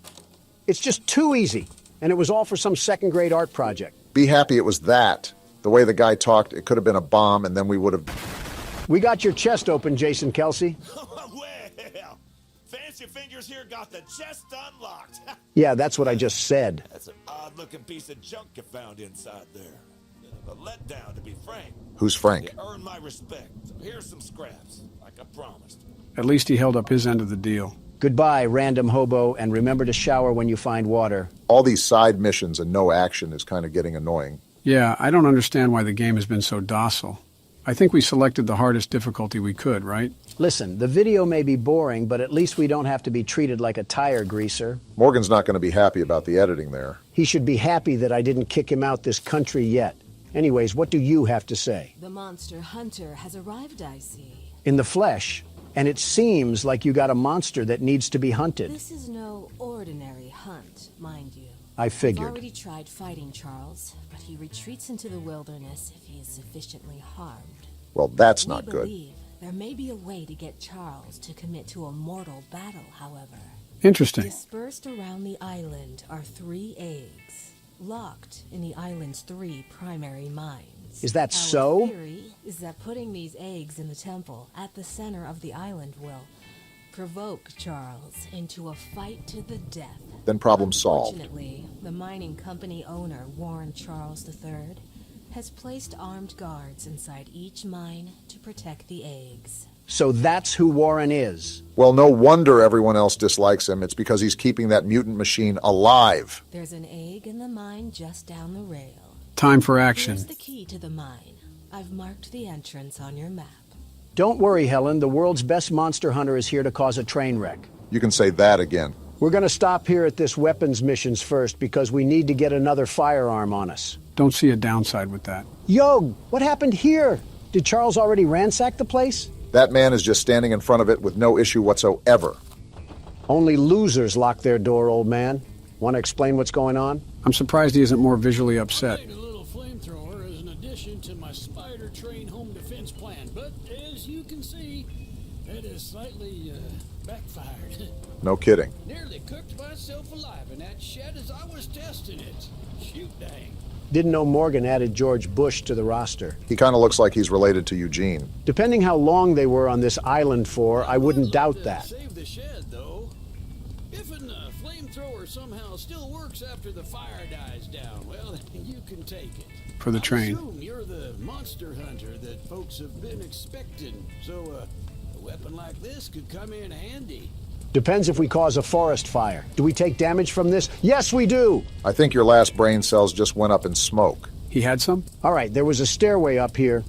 It's just too easy. And it was all for some second-grade art project. Be happy it was that. The way the guy talked, it could have been a bomb, and then we would have... We got your chest open, Jason Kelsey. Well, Fancy Fingers here got the chest unlocked. Yeah, that's what I just said. That's an odd-looking piece of junk you found inside there. Bit of a letdown, to be frank. Who's Frank? You earned my respect, so here's some scraps, like I promised. At least he held up his end of the deal. Goodbye, random hobo, and remember to shower when you find water. All these side missions and no action is kind of getting annoying. Yeah, I don't understand why the game has been so docile. I think we selected the hardest difficulty we could, right? Listen, the video may be boring, but at least we don't have to be treated like a tire greaser. Morgan's not going to be happy about the editing there. He should be happy that I didn't kick him out this country yet. Anyways, what do you have to say? The monster hunter has arrived, I see. In the flesh, and it seems like you got a monster that needs to be hunted. This is no ordinary hunt, mind you. I figured. I've already tried fighting Charles, but he retreats into the wilderness if he is sufficiently harmed. Well, that's not We good. believe there may be a way to get Charles to commit to a mortal battle, however. Interesting. Dispersed around the island are 3 eggs, locked in the island's 3 primary mines. Is that Our so? theory is that putting these eggs in the temple at the center of the island will provoke Charles into a fight to the death. Then problem solved. Fortunately, the mining company owner, Warren Charles III, has placed armed guards inside each mine to protect the eggs. So that's who Warren is. Well, no wonder everyone else dislikes him. It's because he's keeping that mutant machine alive. There's an egg in the mine just down the rail. Time for action. Here's the key to the mine. I've marked the entrance on your map. Don't worry, Helen. The world's best monster hunter is here to cause a train wreck. You can say that again. We're going to stop here at this weapons missions first because we need to get another firearm on us. Don't see a downside with that. Yo, what happened here? Did Charles already ransack the place? That man is just standing in front of it with no issue whatsoever. Only losers lock their door, old man. Want to explain what's going on? I'm surprised he isn't more visually upset. A little flamethrower as an addition to my spider train home defense plan, but as you can see, it has slightly backfired. No kidding. Nearly cooked myself alive in that shed as I was testing it. Shoot dang. Didn't know Morgan added George Bush to the roster. He kind of looks like he's related to Eugene. Depending how long they were on this island for, I wouldn't doubt that. Save the shed, though. If a flamethrower somehow still works after the fire dies down, well, you can take it. For the train. I assume you're the monster hunter that folks have been expecting, so a weapon like this could come in handy. Depends if we cause a forest fire. Do we take damage from this? Yes, we do! I think your last brain cells just went up in smoke. He had some? All right, there was a stairway up here.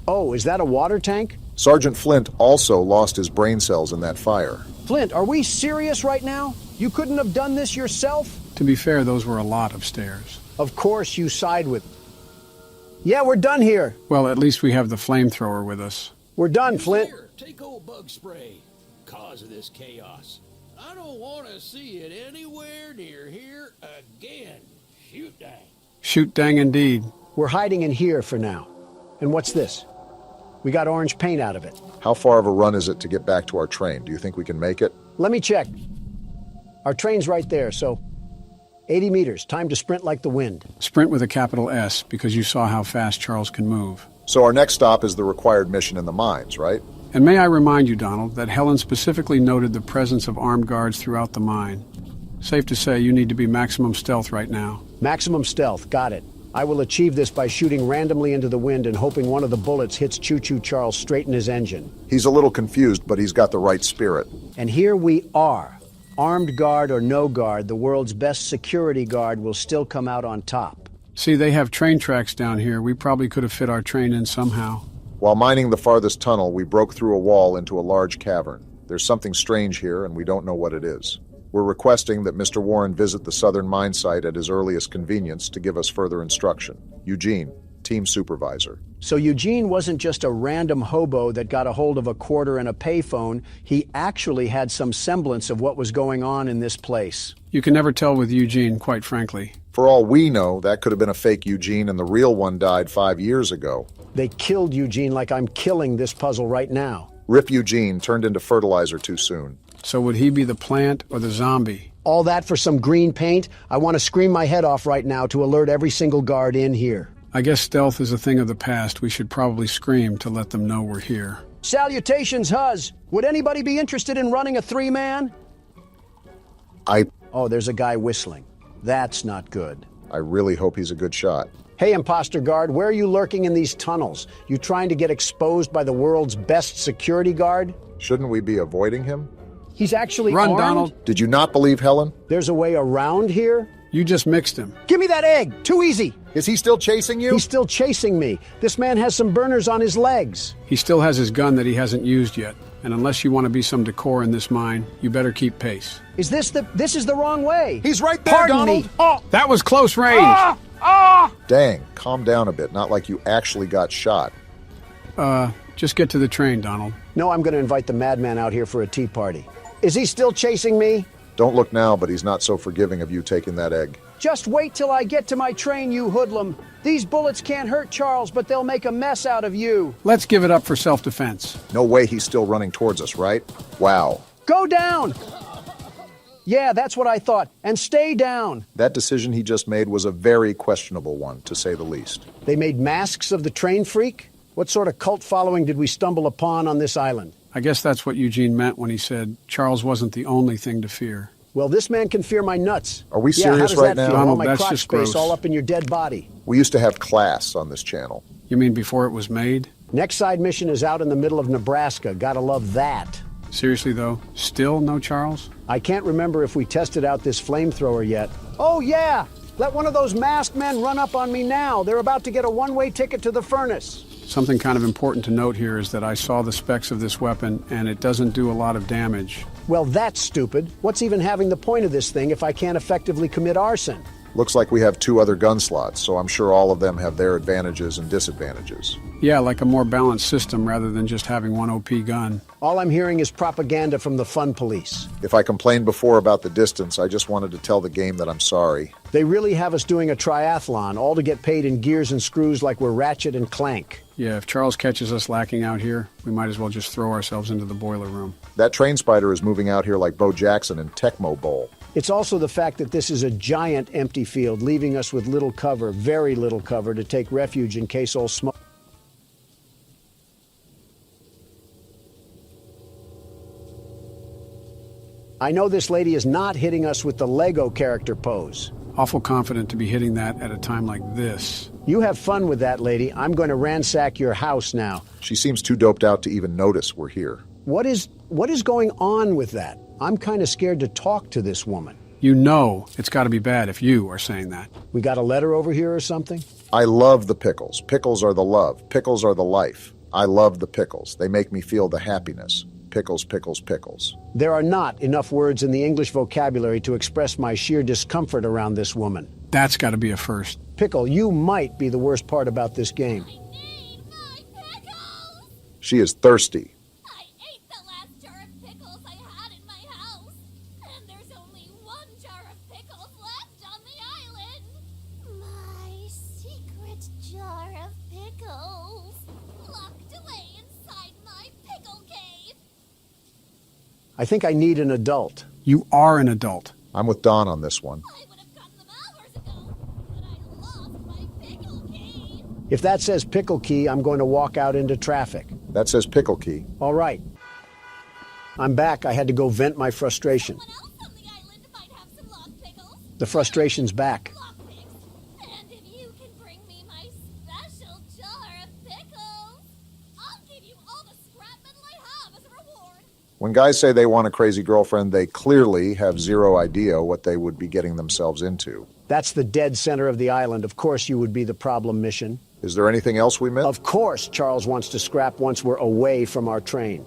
Oh, is that a water tank? Sergeant Flint also lost his brain cells in that fire. Flint, are we serious right now? You couldn't have done this yourself? To be fair, those were a lot of stairs. Of course you side with... Yeah, we're done here. Well, at least we have the flamethrower with us. We're done, Flint. Here, take old bug spray. Cause of this chaos. I don't want to see it anywhere near here again. Shoot dang. Shoot dang indeed. We're hiding in here for now. And what's this? We got orange paint out of it. How far of a run is it to get back to our train? Do you think we can make it? Let me check. Our train's right there, so 80 meters. Time to sprint like the wind. Sprint with a capital S, because you saw how fast Charles can move. So our next stop is the required mission in the mines, right? And may I remind you, Donald, that Helen specifically noted the presence of armed guards throughout the mine. Safe to say you need to be maximum stealth right now. Maximum stealth, got it. I will achieve this by shooting randomly into the wind and hoping one of the bullets hits Choo Choo Charles straight in his engine. He's a little confused, but he's got the right spirit. And here we are. Armed guard or no guard, the world's best security guard will still come out on top. See, they have train tracks down here. We probably could have fit our train in somehow. While mining the farthest tunnel, we broke through a wall into a large cavern. There's something strange here, and we don't know what it is. We're requesting that Mr. Warren visit the southern mine site at his earliest convenience to give us further instruction. Eugene, team supervisor. So Eugene wasn't just a random hobo that got a hold of a quarter and a payphone. He actually had some semblance of what was going on in this place. You can never tell with Eugene, quite frankly. For all we know, that could have been a fake Eugene and the real one died 5 years ago. They killed Eugene like I'm killing this puzzle right now. Rip Eugene turned into fertilizer too soon. So would he be the plant or the zombie? All that for some green paint? I want to scream my head off right now to alert every single guard in here. I guess stealth is a thing of the past. We should probably scream to let them know we're here. Salutations, Huz. Would anybody be interested in running a 3-man? Oh, there's a guy whistling. That's not good. I really hope he's a good shot. Hey, imposter guard, where are you lurking in these tunnels? You trying to get exposed by the world's best security guard? Shouldn't we be avoiding him? He's actually Run, armed? Donald. Did you not believe Helen? There's a way around here? You just mixed him. Give me that egg! Too easy! Is he still chasing you? He's still chasing me. This man has some burners on his legs. He still has his gun that he hasn't used yet. And unless you want to be some decor in this mine, you better keep pace. This is the wrong way. He's right there, Pardon Donald. me. Oh! That was close range. Ah! Dang, calm down a bit. Not like you actually got shot. Just get to the train, Donald. No, I'm going to invite the madman out here for a tea party. Is he still chasing me? Don't look now, but he's not so forgiving of you taking that egg. Just wait till I get to my train, you hoodlum. These bullets can't hurt Charles, but they'll make a mess out of you. Let's give it up for self-defense. No way he's still running towards us, right? Wow. Go down! Yeah, that's what I thought. And stay down. That decision he just made was a very questionable one, to say the least. They made masks of the train freak? What sort of cult following did we stumble upon on this island? I guess that's what Eugene meant when he said Charles wasn't the only thing to fear. Well, this man can fear my nuts. Are we serious right now? All Donald, my that's crotch just space gross. all up in your dead body. We used to have class on this channel. You mean before it was made? Next side mission is out in the middle of Nebraska. Gotta love that. Seriously, though? Still no Charles? I can't remember if we tested out this flamethrower yet. Oh, yeah! Let one of those masked men run up on me now. They're about to get a one-way ticket to the furnace. Something kind of important to note here is that I saw the specs of this weapon, and it doesn't do a lot of damage. Well, that's stupid. What's even having the point of this thing if I can't effectively commit arson? Looks like we have 2 other gun slots, so I'm sure all of them have their advantages and disadvantages. Yeah, like a more balanced system rather than just having one OP gun. All I'm hearing is propaganda from the fun police. If I complained before about the distance, I just wanted to tell the game that I'm sorry. They really have us doing a triathlon, all to get paid in gears and screws like we're Ratchet and Clank. Yeah, if Charles catches us lacking out here, we might as well just throw ourselves into the boiler room. That train spider is moving out here like Bo Jackson in Tecmo Bowl. It's also the fact that this is a giant empty field, leaving us with little cover, very little cover, to take refuge in case old smoke. I know this lady is not hitting us with the Lego character pose. Awful confident to be hitting that at a time like this. You have fun with that, lady. I'm going to ransack your house now. She seems too doped out to even notice we're here. What is going on with that? I'm kind of scared to talk to this woman. You know it's got to be bad if you are saying that. We got a letter over here or something? I love the pickles. Pickles are the love. Pickles are the life. I love the pickles. They make me feel the happiness. Pickles, pickles, pickles. There are not enough words in the English vocabulary to express my sheer discomfort around this woman. That's got to be a first. Pickle, you might be the worst part about this game. She is thirsty. I ate the last jar of pickles I had in my house, and there's only 1 jar of pickles left on the island. My secret jar of pickles, locked away inside my pickle cave. I think I need an adult. You are an adult. I'm with Don on this one. If that says pickle key, I'm going to walk out into traffic. That says pickle key. All right. I'm back. I had to go vent my frustration. The frustration's back. And if you can bring me my special jar of pickles, I'll give you all the scrap metal I have as a reward. When guys say they want a crazy girlfriend, they clearly have zero idea what they would be getting themselves into. That's the dead center of the island. Of course you would be the problem mission. Is there anything else we missed? Of course Charles wants to scrap once we're away from our train.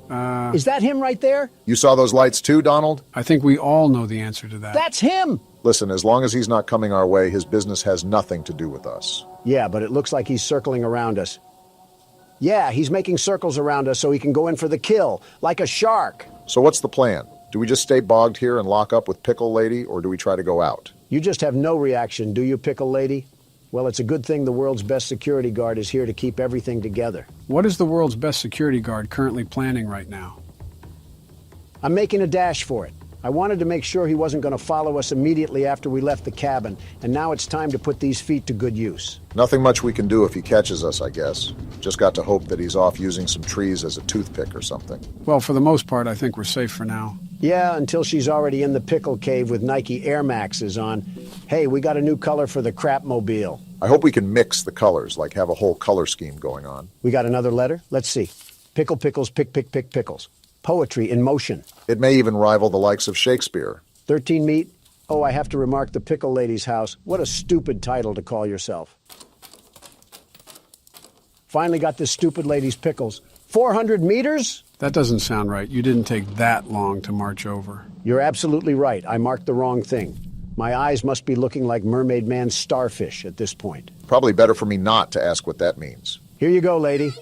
Is that him right there? You saw those lights too, Donald? I think we all know the answer to that. That's him! Listen, as long as he's not coming our way, his business has nothing to do with us. Yeah, but it looks like he's circling around us. Yeah, he's making circles around us so he can go in for the kill, like a shark. So what's the plan? Do we just stay bogged here and lock up with Pickle Lady, or do we try to go out? You just have no reaction, do you, Pickle Lady? Well, it's a good thing the world's best security guard is here to keep everything together. What is the world's best security guard currently planning right now? I'm making a dash for it. I wanted to make sure he wasn't going to follow us immediately after we left the cabin, and now it's time to put these feet to good use. Nothing much we can do if he catches us, I guess. Just got to hope that he's off using some trees as a toothpick or something. Well, for the most part, I think we're safe for now. Yeah, until she's already in the pickle cave with Nike Air Maxes on. Hey, we got a new color for the crapmobile. I hope we can mix the colors, like have a whole color scheme going on. We got another letter? Let's see. Pickle, pickles, pick, pick, pick, pickles. Poetry in motion. It may even rival the likes of Shakespeare. 13 meat? Oh, I have to remark the Pickle Lady's house. What a stupid title to call yourself. Finally got this stupid lady's pickles. 400 meters? That doesn't sound right. You didn't take that long to march over. You're absolutely right. I marked the wrong thing. My eyes must be looking like Mermaid Man's starfish at this point. Probably better for me not to ask what that means. Here you go, lady.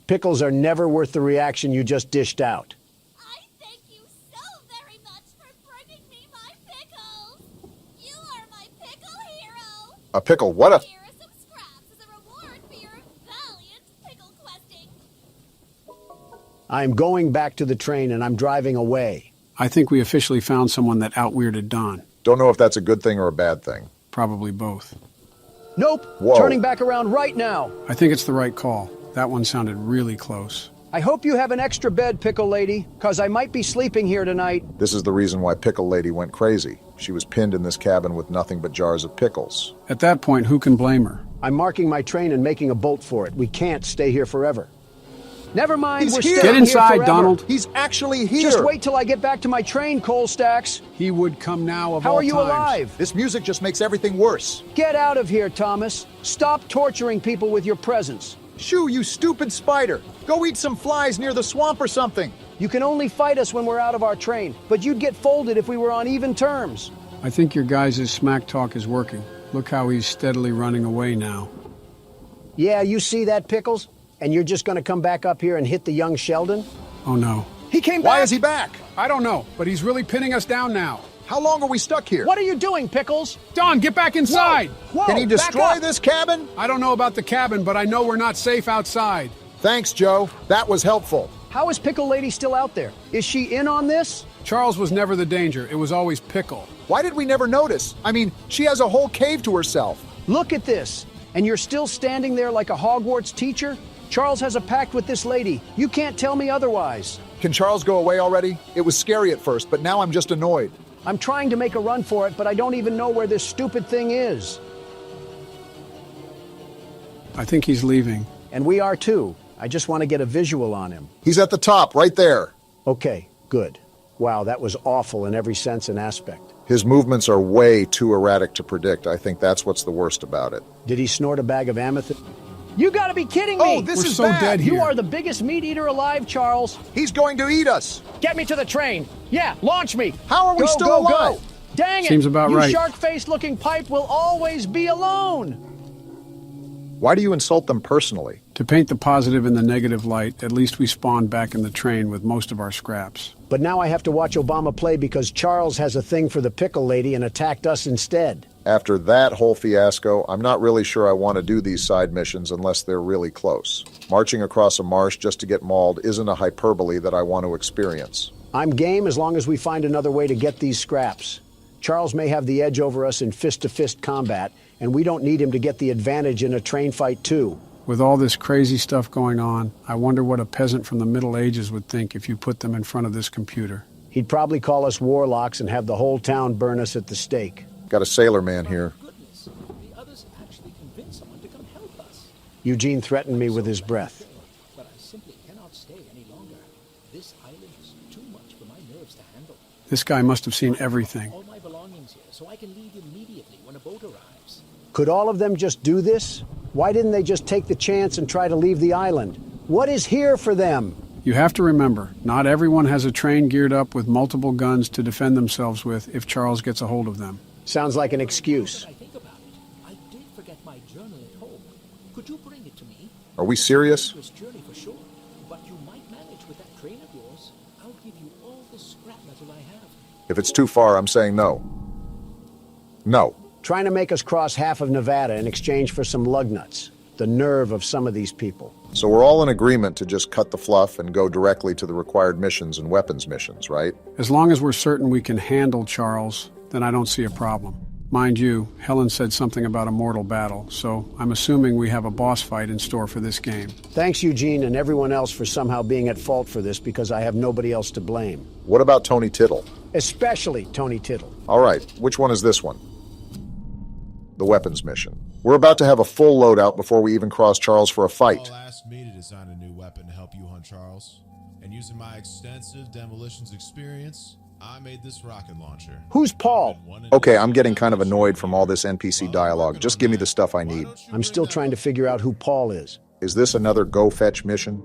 Pickles are never worth the reaction you just dished out. I thank you so very much for bringing me my pickles. You are my pickle hero. A pickle? What a... Here are some scraps as a reward for your valiant pickle questing. I'm going back to the train and I'm driving away. I think we officially found someone that out-weirded Don. Don't know if that's a good thing or a bad thing. Probably both. Nope. Whoa. Turning back around right now. I think it's the right call. That one sounded really close. I hope you have an extra bed, Pickle Lady, because I might be sleeping here tonight. This is the reason why Pickle Lady went crazy. She was pinned in this cabin with nothing but jars of pickles. At that point, who can blame her? I'm marking my train and making a bolt for it. We can't stay here forever. Never mind, He's we're here. staying Get inside, here forever. Donald. He's actually here. Just wait till I get back to my train, Coal Stacks. He would come now of How all are you times. alive? This music just makes everything worse. Get out of here, Thomas. Stop torturing people with your presence. Shoo, you stupid spider. Go eat some flies near the swamp or something. You can only fight us when we're out of our train, but you'd get folded if we were on even terms. I think your guys' smack talk is working. Look how he's steadily running away now. Yeah, you see that, Pickles? And you're just gonna come back up here and hit the young Sheldon? Oh no. He came back! Why is he back? I don't know, but he's really pinning us down now. How long are we stuck here? What are you doing, Pickles? Don, get back inside! Whoa, Can he back destroy up. this cabin? I don't know about the cabin, but I know we're not safe outside. Thanks, Joe. That was helpful. How is Pickle Lady still out there? Is she in on this? Charles was never the danger. It was always Pickle. Why did we never notice? I mean, she has a whole cave to herself. Look at this. And you're still standing there like a Hogwarts teacher? Charles has a pact with this lady. You can't tell me otherwise. Can Charles go away already? It was scary at first, but now I'm just annoyed. I'm trying to make a run for it, but I don't even know where this stupid thing is. I think he's leaving. And we are too. I just want to get a visual on him. He's at the top, right there. Okay, good. Wow, that was awful in every sense and aspect. His movements are way too erratic to predict. I think that's what's the worst about it. Did he snort a bag of amethyst? You gotta be kidding me! Oh, this We're is so bad. dead here. You are the biggest meat eater alive, Charles. He's going to eat us. Get me to the train. Yeah, launch me. How are we Go, still go, alive? Go. Dang it! Seems about you right. shark-faced looking pipe will always be alone. Why do you insult them personally? To paint the positive in the negative light, at least we spawned back in the train with most of our scraps. But now I have to watch Obama play because Charles has a thing for the Pickle Lady and attacked us instead. After that whole fiasco, I'm not really sure I want to do these side missions unless they're really close. Marching across a marsh just to get mauled isn't a hyperbole that I want to experience. I'm game as long as we find another way to get these scraps. Charles may have the edge over us in fist-to-fist combat, and we don't need him to get the advantage in a train fight too. With all this crazy stuff going on, I wonder what a peasant from the Middle Ages would think if you put them in front of this computer. He'd probably call us warlocks and have the whole town burn us at the stake. Got a sailor man here. Goodness, the others actually convinced someone to come help us. Eugene threatened me with his breath. But I simply cannot stay any longer. This island is too much for my nerves to handle. This guy must have seen everything. All my belongings here, so I can leave immediately when a boat arrives. Could all of them just do this? Why didn't they just take the chance and try to leave the island? What is here for them? You have to remember, not everyone has a train geared up with multiple guns to defend themselves with if Charles gets a hold of them. Sounds like an excuse. I think about it. I did forget my journal at home. Could you bring it to me? Are we serious? This journey for sure, but you might manage with that train of yours. I'll give you all the scrap metal I have. If it's too far, I'm saying no. No. Trying to make us cross half of Nevada in exchange for some lug nuts. The nerve of some of these people. So we're all in agreement to just cut the fluff and go directly to the required missions and weapons missions, right? As long as we're certain we can handle Charles, then I don't see a problem. Mind you, Helen said something about a mortal battle, so I'm assuming we have a boss fight in store for this game. Thanks, Eugene, and everyone else for somehow being at fault for this because I have nobody else to blame. What about Tony Tittle? Especially Tony Tittle. All right, which one is this one? The weapons mission. We're about to have a full loadout before we even cross Charles for a fight. Paul asked me to design a new weapon to help you hunt Charles. And using my extensive demolitions experience, I made this rocket launcher. Who's Paul? Okay, I'm getting kind of annoyed from all this NPC dialogue. Just give me the stuff I need. I'm still trying to figure out who Paul is. Is this another go fetch mission?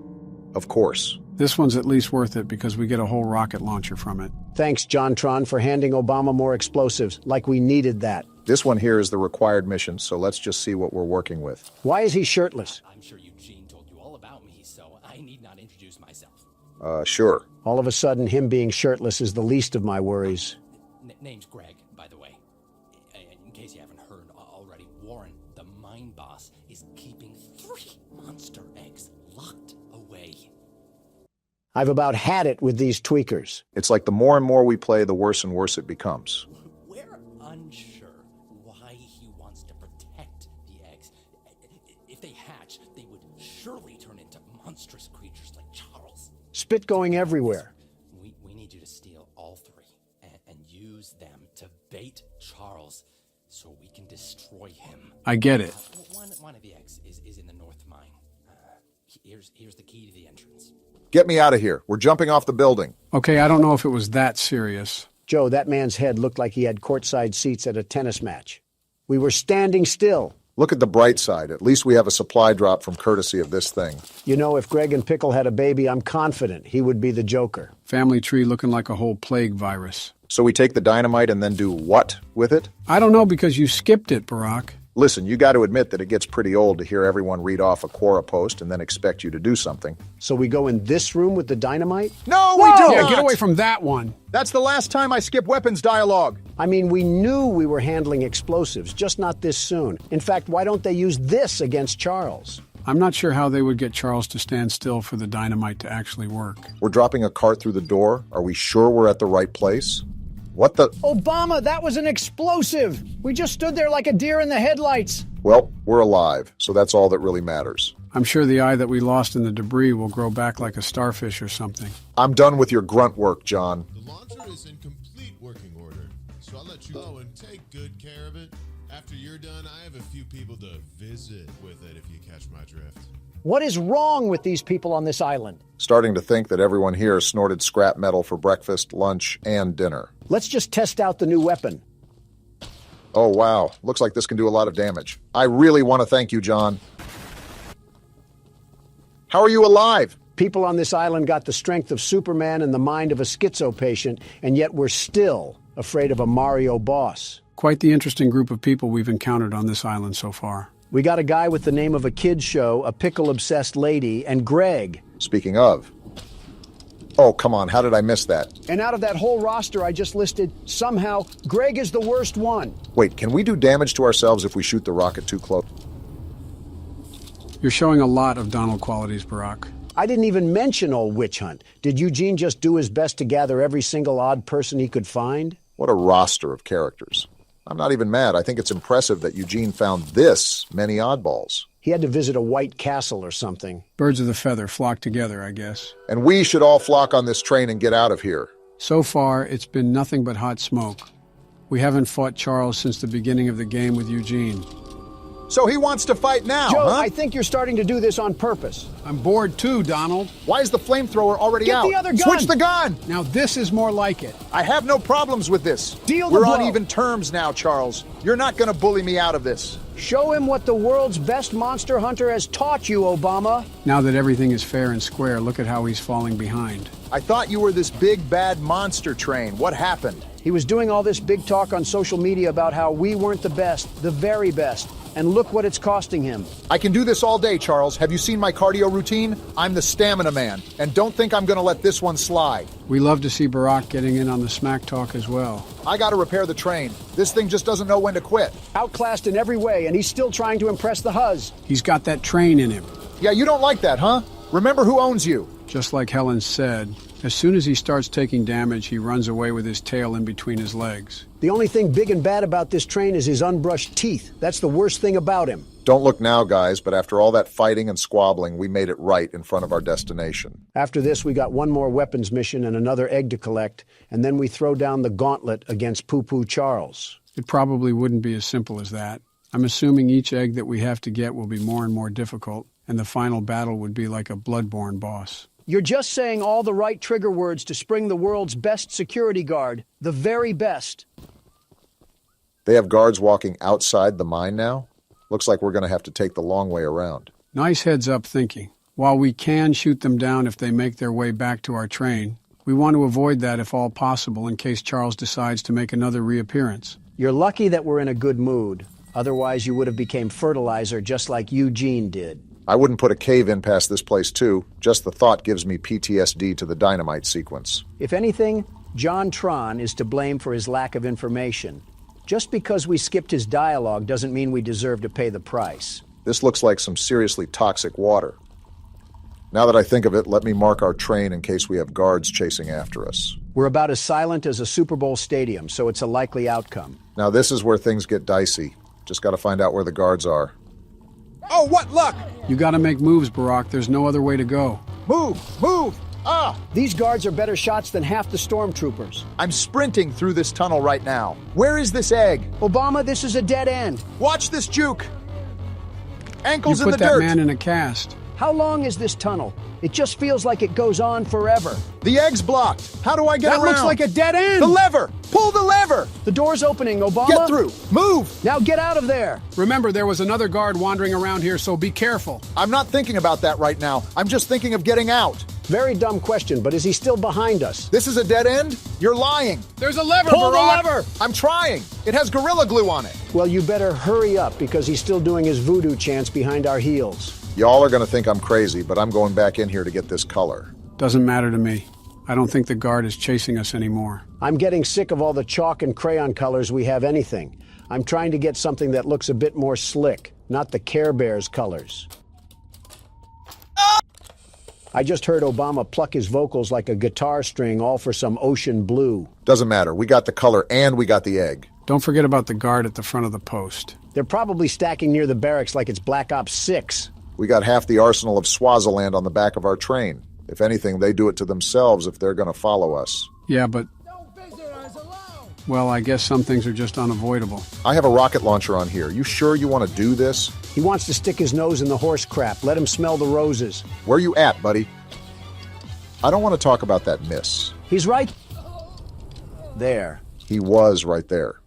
Of course. This one's at least worth it because we get a whole rocket launcher from it. Thanks, JonTron, for handing Obama more explosives, like we needed that. This one here is the required mission, so let's just see what we're working with. Why is he shirtless? I'm sure Eugene told you all about me, so I need not introduce myself. Sure. All of a sudden, him being shirtless is the least of my worries. Name's Greg, by the way. In case you haven't heard already, Warren, the mine boss, is keeping 3 monster eggs locked away. I've about had it with these tweakers. It's like the more and more we play, the worse and worse it becomes. We're unsure why he wants to protect the eggs. If they hatch, they would surely turn into monstrous creatures like Charles. Spit going everywhere. We need you to steal all 3 and use them to bait Charles so we can destroy him. I get it. One of the eggs is in the north mine. Here's the key to the entrance. Get me out of here. We're jumping off the building. Okay, I don't know if it was that serious. Joe, that man's head looked like he had courtside seats at a tennis match. We were standing still. Look at the bright side. At least we have a supply drop from courtesy of this thing. You know, if Greg and Pickle had a baby, I'm confident he would be the Joker. Family tree looking like a whole plague virus. So we take the dynamite and then do what with it? I don't know because you skipped it, Barack. Listen, you got to admit that it gets pretty old to hear everyone read off a Quora post and then expect you to do something. So we go in this room with the dynamite? No, we don't! Yeah, get away from that one. That's the last time I skip weapons dialogue. I mean, we knew we were handling explosives, just not this soon. In fact, why don't they use this against Charles? I'm not sure how they would get Charles to stand still for the dynamite to actually work. We're dropping a cart through the door. Are we sure we're at the right place? What the? Obama, that was an explosive! We just stood there like a deer in the headlights. Well, we're alive, so that's all that really matters. I'm sure the eye that we lost in the debris will grow back like a starfish or something. I'm done with your grunt work, John. The launcher is in complete working order, so I'll let you go and take good care of it. After you're done, I have a few people to visit with it, if you catch my drift. What is wrong with these people on this island? Starting to think that everyone here snorted scrap metal for breakfast, lunch, and dinner. Let's just test out the new weapon. Oh, wow. Looks like this can do a lot of damage. I really want to thank you, John. How are you alive? People on this island got the strength of Superman and the mind of a schizo patient, and yet we're still afraid of a Mario boss. Quite the interesting group of people we've encountered on this island so far. We got a guy with the name of a kid's show, a pickle-obsessed lady, and Greg. Speaking of. Oh, come on, how did I miss that? And out of that whole roster I just listed, somehow, Greg is the worst one. Wait, can we do damage to ourselves if we shoot the rocket too close? You're showing a lot of Donald qualities, Barack. I didn't even mention old Witch Hunt. Did Eugene just do his best to gather every single odd person he could find? What a roster of characters. I'm not even mad. I think it's impressive that Eugene found this many oddballs. He had to visit a white castle or something. Birds of the feather flock together, I guess. And we should all flock on this train and get out of here. So far, it's been nothing but hot smoke. We haven't fought Charles since the beginning of the game with Eugene. So he wants to fight now, Joe, huh? I think you're starting to do this on purpose. I'm bored too, Donald. Why is the flamethrower already out? Get the other gun! Switch the gun! Now this is more like it. I have no problems with this. Deal the We're blow. on even terms now, Charles. You're not going to bully me out of this. Show him what the world's best monster hunter has taught you, Obama. Now that everything is fair and square, look at how he's falling behind. I thought you were this big, bad monster train. What happened? He was doing all this big talk on social media about how we weren't the best, the very best. And look what it's costing him. I can do this all day, Charles. Have you seen my cardio routine? I'm the stamina man. And don't think I'm going to let this one slide. We love to see Barack getting in on the smack talk as well. I got to repair the train. This thing just doesn't know when to quit. Outclassed in every way, and he's still trying to impress the Huz. He's got that train in him. Yeah, you don't like that, huh? Remember who owns you. Just like Helen said, as soon as he starts taking damage, he runs away with his tail in between his legs. The only thing big and bad about this train is his unbrushed teeth. That's the worst thing about him. Don't look now, guys, but after all that fighting and squabbling, we made it right in front of our destination. After this, we got one more weapons mission and another egg to collect, and then we throw down the gauntlet against Choo Choo Charles. It probably wouldn't be as simple as that. I'm assuming each egg that we have to get will be more and more difficult, and the final battle would be like a bloodborne boss. You're just saying all the right trigger words to spring the world's best security guard. The very best. They have guards walking outside the mine now? Looks like we're going to have to take the long way around. Nice heads-up thinking. While we can shoot them down if they make their way back to our train, we want to avoid that if all possible in case Charles decides to make another reappearance. You're lucky that we're in a good mood. Otherwise, you would have become fertilizer just like Eugene did. I wouldn't put a cave in past this place, too. Just the thought gives me PTSD to the dynamite sequence. If anything, John Tron is to blame for his lack of information. Just because we skipped his dialogue doesn't mean we deserve to pay the price. This looks like some seriously toxic water. Now that I think of it, let me mark our train in case we have guards chasing after us. We're about as silent as a Super Bowl stadium, so it's a likely outcome. Now this is where things get dicey. Just gotta find out where the guards are. Oh, what luck! You gotta make moves, Barack. There's no other way to go. Move! Move! Ah! These guards are better shots than half the stormtroopers. I'm sprinting through this tunnel right now. Where is this egg? Obama, this is a dead end. Watch this juke! Ankles You in the put that dirt! man in a cast. How long is this tunnel? It just feels like it goes on forever. The egg's blocked. How do I get around? That looks like a dead end. The lever! Pull the lever! The door's opening, Obama. Get through! Move! Now get out of there! Remember, there was another guard wandering around here, so be careful. I'm not thinking about that right now. I'm just thinking of getting out. Very dumb question, but is he still behind us? This is a dead end? You're lying. There's a lever, Pull Barack. the lever! I'm trying. It has Gorilla Glue on it. Well, you better hurry up because he's still doing his voodoo chants behind our heels. Y'all are gonna think I'm crazy, but I'm going back in here to get this color. Doesn't matter to me. I don't think the guard is chasing us anymore. I'm getting sick of all the chalk and crayon colors we have anything. I'm trying to get something that looks a bit more slick, not the Care Bears colors. I just heard Obama pluck his vocals like a guitar string, all for some ocean blue. Doesn't matter. We got the color and we got the egg. Don't forget about the guard at the front of the post. They're probably stacking near the barracks like it's Black Ops 6. We got half the arsenal of Swaziland on the back of our train. If anything, they do it to themselves if they're gonna follow us. Yeah, but... Well, I guess some things are just unavoidable. I have a rocket launcher on here. You sure you want to do this? He wants to stick his nose in the horse crap. Let him smell the roses. Where you at, buddy? I don't want to talk about that miss. He's right there. He was right there.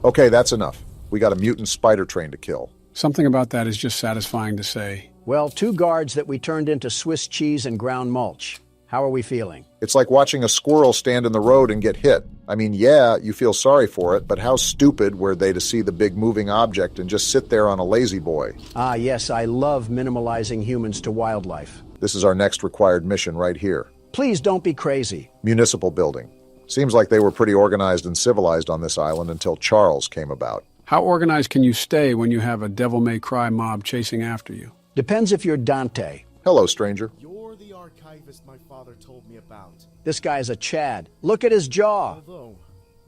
Okay, that's enough. We got a mutant spider train to kill. Something about that is just satisfying to say. Well, 2 guards that we turned into Swiss cheese and ground mulch. How are we feeling? It's like watching a squirrel stand in the road and get hit. I mean, yeah, you feel sorry for it, but how stupid were they to see the big moving object and just sit there on a lazy boy? Ah, yes, I love minimalizing humans to wildlife. This is our next required mission right here. Please don't be crazy. Municipal building. Seems like they were pretty organized and civilized on this island until Charles came about. How organized can you stay when you have a devil-may-cry mob chasing after you? Depends if you're Dante. Hello, stranger. You're the archivist my father told me about. This guy's a Chad. Look at his jaw. Although,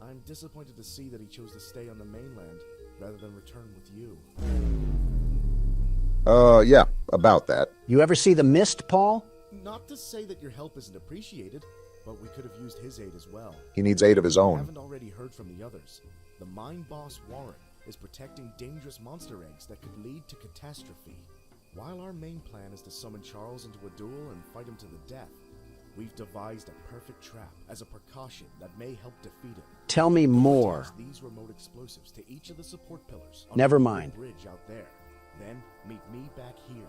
I'm disappointed to see that he chose to stay on the mainland rather than return with you. Yeah, about that. You ever see The Mist, Paul? Not to say that your help isn't appreciated, but we could have used his aid as well. He needs aid of his I own. haven't already heard from the others. The mine boss, Warren, is protecting dangerous monster eggs that could lead to catastrophe. While our main plan is to summon Charles into a duel and fight him to the death, we've devised a perfect trap as a precaution that may help defeat him. Tell me more. Attach these remote explosives to each of the support pillars. Never on the mind. bridge out there. Then meet me back here.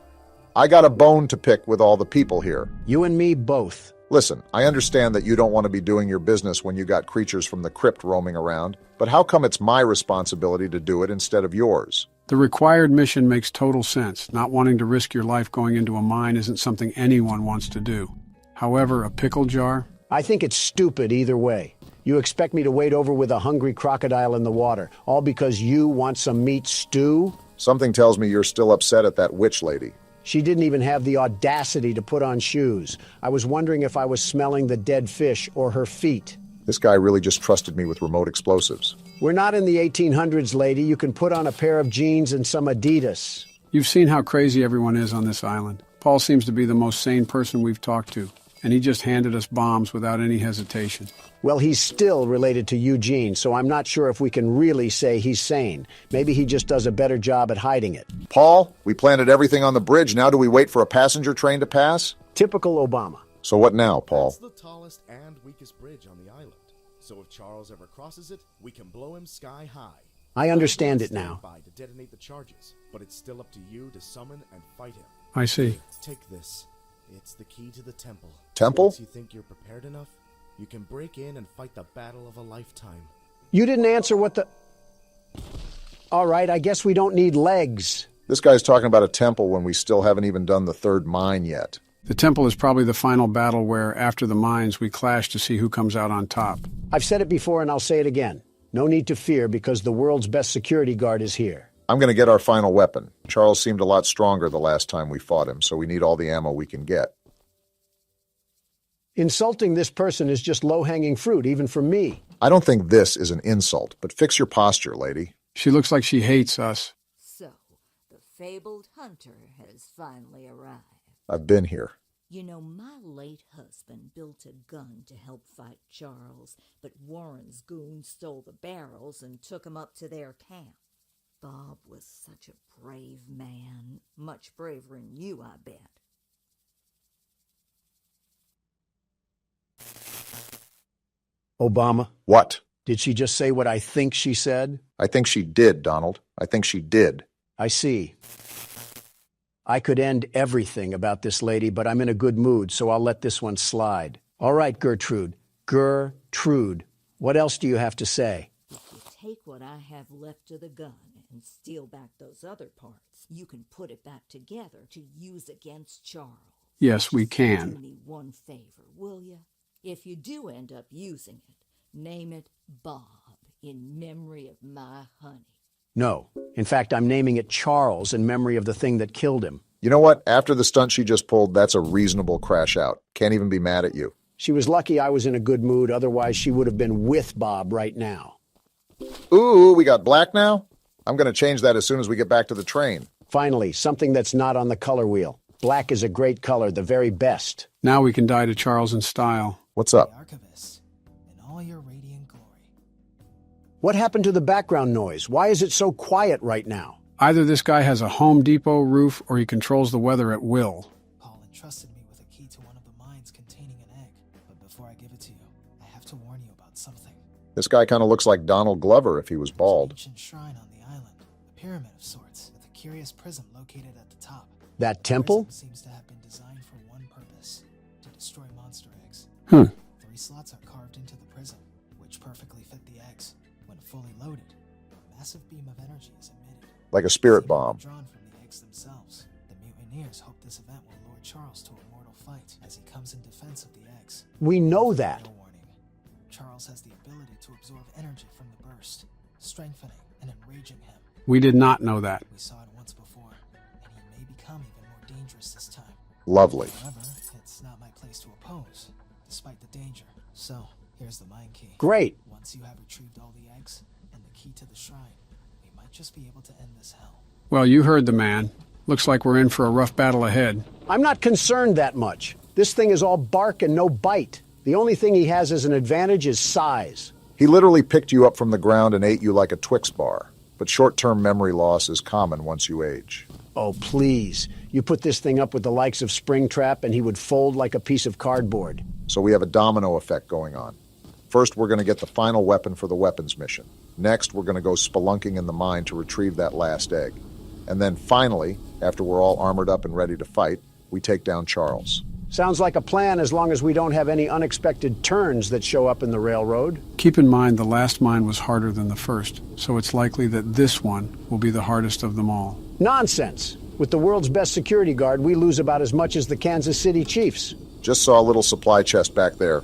I got a bone to pick with all the people here. You and me both. Listen, I understand that you don't want to be doing your business when you got creatures from the crypt roaming around, but how come it's my responsibility to do it instead of yours? The required mission makes total sense. Not wanting to risk your life going into a mine isn't something anyone wants to do. However, a pickle jar? I think it's stupid either way. You expect me to wade over with a hungry crocodile in the water, all because you want some meat stew? Something tells me you're still upset at that witch lady. She didn't even have the audacity to put on shoes. I was wondering if I was smelling the dead fish or her feet. This guy really just trusted me with remote explosives. We're not in the 1800s, lady. You can put on a pair of jeans and some Adidas. You've seen how crazy everyone is on this island. Paul seems to be the most sane person we've talked to, and he just handed us bombs without any hesitation. Well, he's still related to Eugene, so I'm not sure if we can really say he's sane. Maybe he just does a better job at hiding it. Paul, we planted everything on the bridge. Now do we wait for a passenger train to pass? Typical Obama. So what now, Paul? That's the tallest and weakest bridge on the island. So if Charles ever crosses it, we can blow him sky high. I understand it now. To detonate the charges, but it's still up to you to summon and fight him. I see. Take this. It's the key to the temple. Temple? Once you think you're prepared enough, you can break in and fight the battle of a lifetime. You didn't answer what the... All right, I guess we don't need legs. This guy's talking about a temple when we still haven't even done the third mine yet. The temple is probably the final battle where, after the mines, we clash to see who comes out on top. I've said it before and I'll say it again. No need to fear because the world's best security guard is here. I'm going to get our final weapon. Charles seemed a lot stronger the last time we fought him, so we need all the ammo we can get. Insulting this person is just low-hanging fruit, even for me. I don't think this is an insult, but fix your posture, lady. She looks like she hates us. So, the fabled hunter has finally arrived. I've been here. You know, my late husband built a gun to help fight Charles, but Warren's goons stole the barrels and took him up to their camp. Bob was such a brave man. Much braver than you, I bet. Obama? What? Did she just say what I think she said? I think she did, Donald. I think she did. I see. I could end everything about this lady, but I'm in a good mood, so I'll let this one slide. All right, Gertrude. Gertrude. What else do you have to say? If you take what I have left of the gun and steal back those other parts, you can put it back together to use against Charles. Yes, we can. Do me one favor, will you? If you do end up using it, name it Bob in memory of my honey. No. In fact, I'm naming it Charles in memory of the thing that killed him. You know what? After the stunt she just pulled, that's a reasonable crash out. Can't even be mad at you. She was lucky I was in a good mood, otherwise she would have been with Bob right now. Ooh, we got black now? I'm going to change that as soon as we get back to the train. Finally, something that's not on the color wheel. Black is a great color, the very best. Now we can die to Charles in style. What's up? Archivist, in all your radiant glory. What happened to the background noise? Why is it so quiet right now? Either this guy has a Home Depot roof or he controls the weather at will. Paul entrusted me with a key to one of the mines containing an egg. But before I give it to you, I have to warn you about something. This guy kind of looks like Donald Glover if he was bald. There's an ancient shrine on the island, a pyramid of sorts, with a curious prism located at the top. That temple? The prism seems to have been designed for one purpose, to destroy monster eggs. 3 slots are carved into the prism, which perfectly fit the eggs. When fully loaded, a massive beam of energy is emitted. Like a spirit bomb. Drawn from the eggs themselves. The mutineers hope this event will lure Charles to a mortal fight as he comes in defense of the eggs. We know that. No warning. Charles has the ability to absorb energy from the burst, strengthening and enraging him. We did not know that. We saw it once before, and he may become even more dangerous this time. Lovely. However, it's not my place to oppose, despite the danger. So, here's the mine key. Great. Once you have retrieved all the eggs and the key to the shrine, we might just be able to end this hell. Well, you heard the man. Looks like we're in for a rough battle ahead. I'm not concerned that much. This thing is all bark and no bite. The only thing he has as an advantage is size. He literally picked you up from the ground and ate you like a Twix bar. But short-term memory loss is common once you age. Oh, please. You put this thing up with the likes of Springtrap and he would fold like a piece of cardboard. So we have a domino effect going on. First, we're going to get the final weapon for the weapons mission. Next, we're going to go spelunking in the mine to retrieve that last egg. And then finally, after we're all armored up and ready to fight, we take down Charles. Sounds like a plan as long as we don't have any unexpected turns that show up in the railroad. Keep in mind the last mine was harder than the first, so it's likely that this one will be the hardest of them all. Nonsense! With the world's best security guard, we lose about as much as the Kansas City Chiefs. Just saw a little supply chest back there.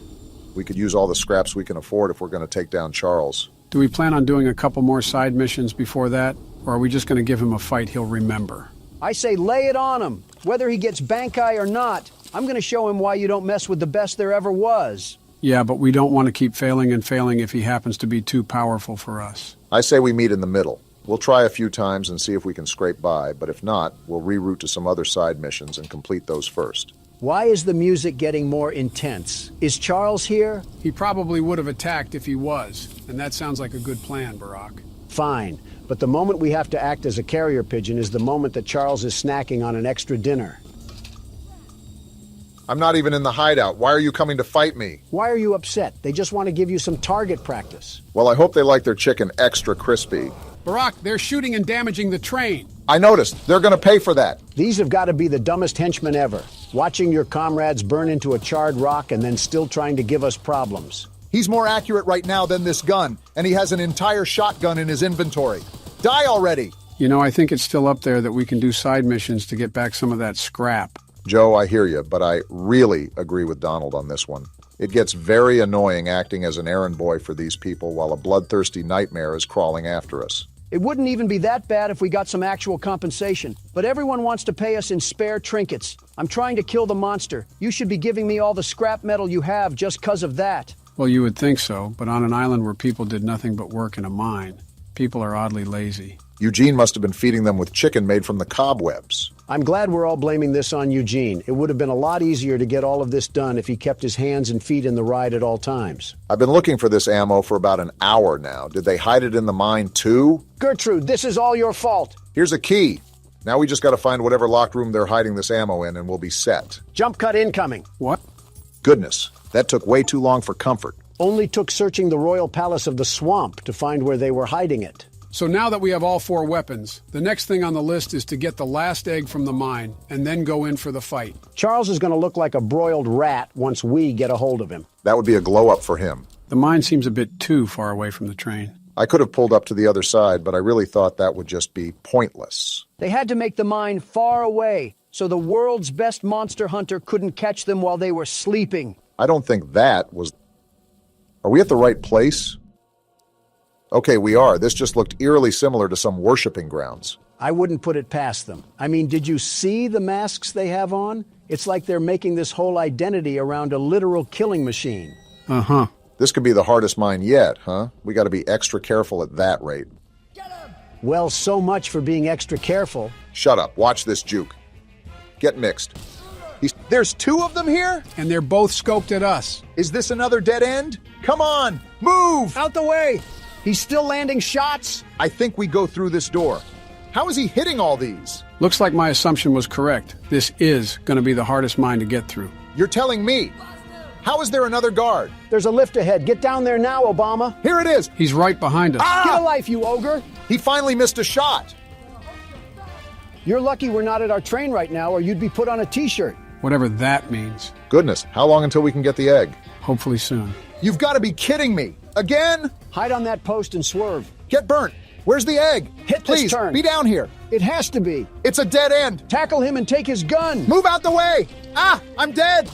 We could use all the scraps we can afford if we're going to take down Charles. Do we plan on doing a couple more side missions before that, or are we just going to give him a fight he'll remember? I say lay it on him. Whether he gets Bankai or not, I'm going to show him why you don't mess with the best there ever was. Yeah, but we don't want to keep failing and failing if he happens to be too powerful for us. I say we meet in the middle. We'll try a few times and see if we can scrape by, but if not, we'll reroute to some other side missions and complete those first. Why is the music getting more intense? Is Charles here? He probably would have attacked if he was, and that sounds like a good plan, Barack. Fine, but the moment we have to act as a carrier pigeon is the moment that Charles is snacking on an extra dinner. I'm not even in the hideout. Why are you coming to fight me? Why are you upset? They just want to give you some target practice. Well, I hope they like their chicken extra crispy. Barack, they're shooting and damaging the train. I noticed. They're going to pay for that. These have got to be the dumbest henchmen ever. Watching your comrades burn into a charred rock and then still trying to give us problems. He's more accurate right now than this gun, and he has an entire shotgun in his inventory. Die already! You know, I think it's still up there that we can do side missions to get back some of that scrap. Joe, I hear you, but I really agree with Donald on this one. It gets very annoying acting as an errand boy for these people while a bloodthirsty nightmare is crawling after us. It wouldn't even be that bad if we got some actual compensation, but everyone wants to pay us in spare trinkets. I'm trying to kill the monster. You should be giving me all the scrap metal you have just 'cause of that. Well, you would think so, but on an island where people did nothing but work in a mine, people are oddly lazy. Eugene must have been feeding them with chicken made from the cobwebs. I'm glad we're all blaming this on Eugene. It would have been a lot easier to get all of this done if he kept his hands and feet in the ride at all times. I've been looking for this ammo for about an hour now. Did they hide it in the mine too? Gertrude, this is all your fault. Here's a key. Now we just got to find whatever locked room they're hiding this ammo in and we'll be set. Jump cut incoming. What? Goodness, that took way too long for comfort. Only took searching the royal palace of the swamp to find where they were hiding it. So now that we have all 4 weapons, the next thing on the list is to get the last egg from the mine and then go in for the fight. Charles is going to look like a broiled rat once we get a hold of him. That would be a glow-up for him. The mine seems a bit too far away from the train. I could have pulled up to the other side, but I really thought that would just be pointless. They had to make the mine far away, so the world's best monster hunter couldn't catch them while they were sleeping. I don't think that was... Are we at the right place? Okay, we are. This just looked eerily similar to some worshipping grounds. I wouldn't put it past them. I mean, did you see the masks they have on? It's like they're making this whole identity around a literal killing machine. Uh-huh. This could be the hardest mine yet, huh? We got to be extra careful at that rate. Well, so much for being extra careful. Shut up. Watch this juke. Get mixed. There's 2 of them here? And they're both scoped at us. Is this another dead end? Come on, move! Out the way! He's still landing shots? I think we go through this door. How is he hitting all these? Looks like my assumption was correct. This is going to be the hardest mine to get through. You're telling me? How is there another guard? There's a lift ahead. Get down there now, Obama. Here it is. He's right behind us. Get a life, you ogre. He finally missed a shot. You're lucky we're not at our train right now, or you'd be put on a t-shirt. Whatever that means. Goodness, how long until we can get the egg? Hopefully soon. You've got to be kidding me. Again? Hide on that post and swerve. Get burnt. Where's the egg? Hit Please, this turn. be down here. It has to be. It's a dead end. Tackle him and take his gun. Move out the way. Ah, I'm dead.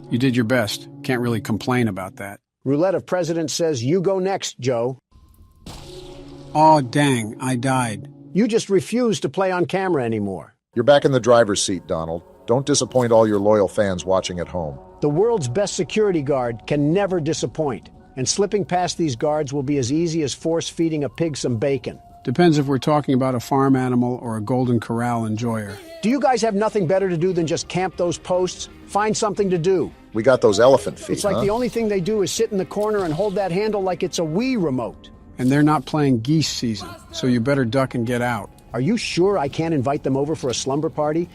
You did your best. Can't really complain about that. Roulette of President says you go next, Joe. Aw, dang, I died. You just refuse to play on camera anymore. You're back in the driver's seat, Donald. Don't disappoint all your loyal fans watching at home. The world's best security guard can never disappoint. And slipping past these guards will be as easy as force-feeding a pig some bacon. Depends if we're talking about a farm animal or a Golden Corral enjoyer. Do you guys have nothing better to do than just camp those posts? Find something to do. We got those elephant feet, It's like the only thing they do is sit in the corner and hold that handle like it's a Wii remote. And they're not playing geese season, so you better duck and get out. Are you sure I can't invite them over for a slumber party?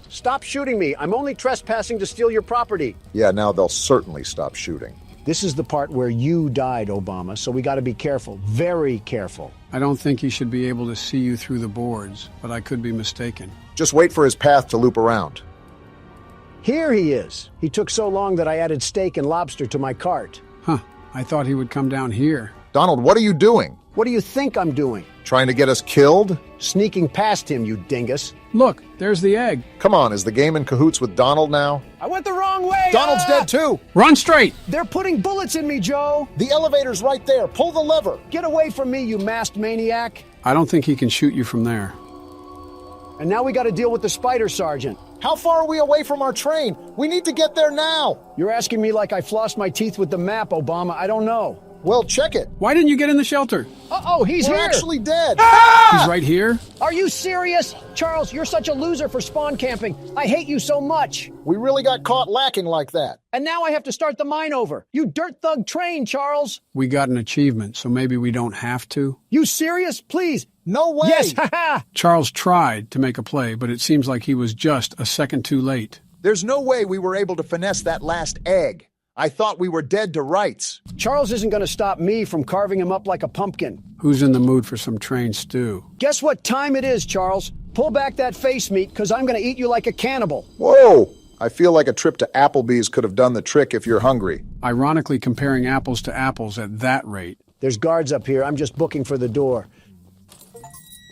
Stop shooting me. I'm only trespassing to steal your property. Yeah, now they'll certainly stop shooting. This is the part where you died, Obama, so we got to be careful. Very careful. I don't think he should be able to see you through the boards, but I could be mistaken. Just wait for his path to loop around. Here he is. He took so long that I added steak and lobster to my cart. Huh. I thought he would come down here. Donald, what are you doing? What do you think I'm doing? Trying to get us killed? Sneaking past him, you dingus. Look, there's the egg. Come on, is the game in cahoots with Donald now? I went the wrong way! Donald's dead too! Run straight! They're putting bullets in me, Joe! The elevator's right there. Pull the lever. Get away from me, you masked maniac! I don't think he can shoot you from there. And now we gotta deal with the spider sergeant. How far are we away from our train? We need to get there now. You're asking me like I flossed my teeth with the map, Obama. I don't know. Well, check it. Why didn't you get in the shelter? Uh-oh, he's We're here! actually dead. He's right here? Are you serious? Charles, you're such a loser for spawn camping. I hate you so much. We really got caught lacking like that. And now I have to start the mine over. You dirt thug train, Charles. We got an achievement, so maybe we don't have to. You serious? Please. No way. Yes, haha. Charles tried to make a play, but it seems like he was just a second too late. There's no way we were able to finesse that last egg. I thought we were dead to rights. Charles isn't going to stop me from carving him up like a pumpkin. Who's in the mood for some train stew? Guess what time it is, Charles? Pull back that face meat, because I'm going to eat you like a cannibal. Whoa! I feel like a trip to Applebee's could have done the trick if you're hungry. Ironically, comparing apples to apples at that rate. There's guards up here. I'm just booking for the door.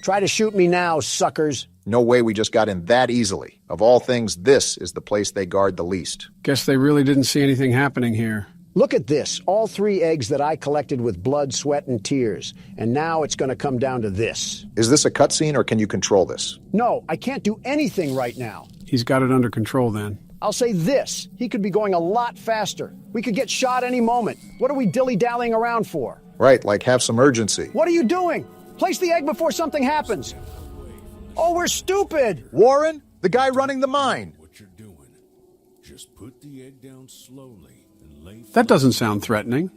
Try to shoot me now, suckers. No way we just got in that easily. Of all things, this is the place they guard the least. Guess they really didn't see anything happening here. Look at this. All 3 eggs that I collected with blood, sweat, and tears. And now it's going to come down to this. Is this a cutscene or can you control this? No, I can't do anything right now. He's got it under control then. I'll say this. He could be going a lot faster. We could get shot any moment. What are we dilly-dallying around for? Right, like have some urgency. What are you doing? Place the egg before something happens. Oh, we're stupid. Warren, the guy running the mine. What you're doing. Just put the egg down slowly and lay. That doesn't sound threatening.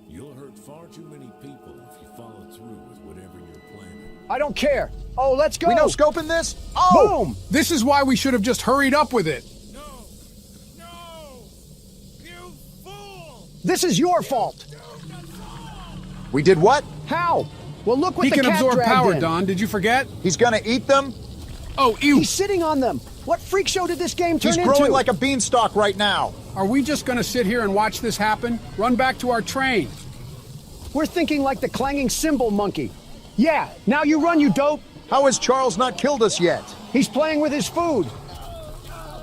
You'll hurt far too many people if you follow through with whatever you're planning. I don't care. Oh, let's go. We no scoping this? Oh! Boom! This is why we should have just hurried up with it. You fool! This is your fault. We did what? How? Well, look what He the can cat absorb dragged power, in. Don. Did you forget? He's gonna eat them? Oh, ew. He's sitting on them. What freak show did this game turn He's into? growing like a beanstalk right now. Are we just going to sit here and watch this happen? Run back to our train. We're thinking like the clanging cymbal monkey. Yeah, now you run, you dope. How has Charles not killed us yet? He's playing with his food.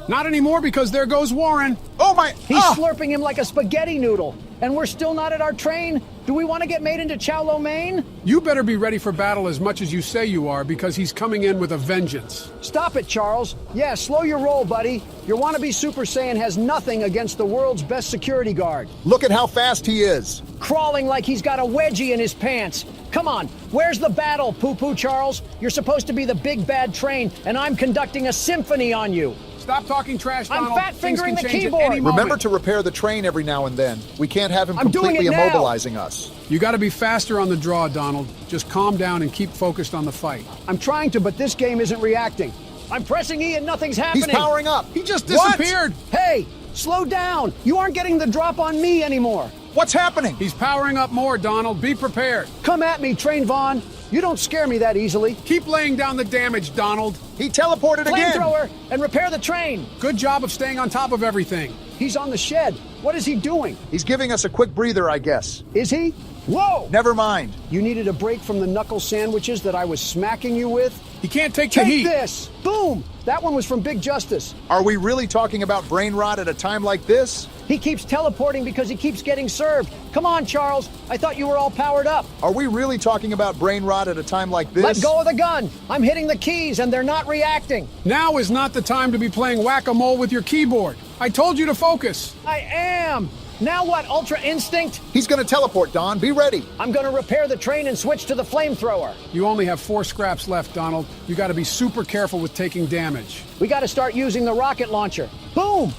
Not anymore because there goes Warren. Oh my... He's slurping him like a spaghetti noodle. And we're still not at our train? Do we want to get made into chow lo mein? You better be ready for battle as much as you say you are because he's coming in with a vengeance. Stop it, Charles. Yeah, slow your roll, buddy. Your wannabe Super Saiyan has nothing against the world's best security guard. Look at how fast he is. Crawling like he's got a wedgie in his pants. Come on, where's the battle, Poo-Poo Charles? You're supposed to be the big bad train, and I'm conducting a symphony on you. Stop talking trash, Donald. I'm fat-fingering the keyboard. Remember to repair the train every now and then. We can't have him completely immobilizing us. You got to be faster on the draw, Donald. Just calm down and keep focused on the fight. I'm trying to, but this game isn't reacting. I'm pressing E and nothing's happening. He's powering up. He just disappeared. What? Hey, slow down. You aren't getting the drop on me anymore. What's happening? He's powering up more, Donald. Be prepared. Come at me, Train Vaughn. You don't scare me that easily. Keep laying down the damage, Donald. He teleported again. Flamethrower and repair the train. Good job of staying on top of everything. He's on the shed. What is he doing? He's giving us a quick breather, I guess. Is he? Whoa! Never mind. You needed a break from the knuckle sandwiches that I was smacking you with? He can't take the heat. Take this! Boom! That one was from Big Justice. Are we really talking about brain rot at a time like this? He keeps teleporting because he keeps getting served. Come on, Charles. I thought you were all powered up. Are we really talking about brain rot at a time like this? Let go of the gun. I'm hitting the keys and they're not reacting. Now is not the time to be playing whack-a-mole with your keyboard. I told you to focus. I am. Now what, Ultra Instinct? He's gonna teleport, Don. Be ready. I'm gonna repair the train and switch to the flamethrower. You only have 4 scraps left, Donald. You gotta be super careful with taking damage. We gotta start using the rocket launcher. Boom!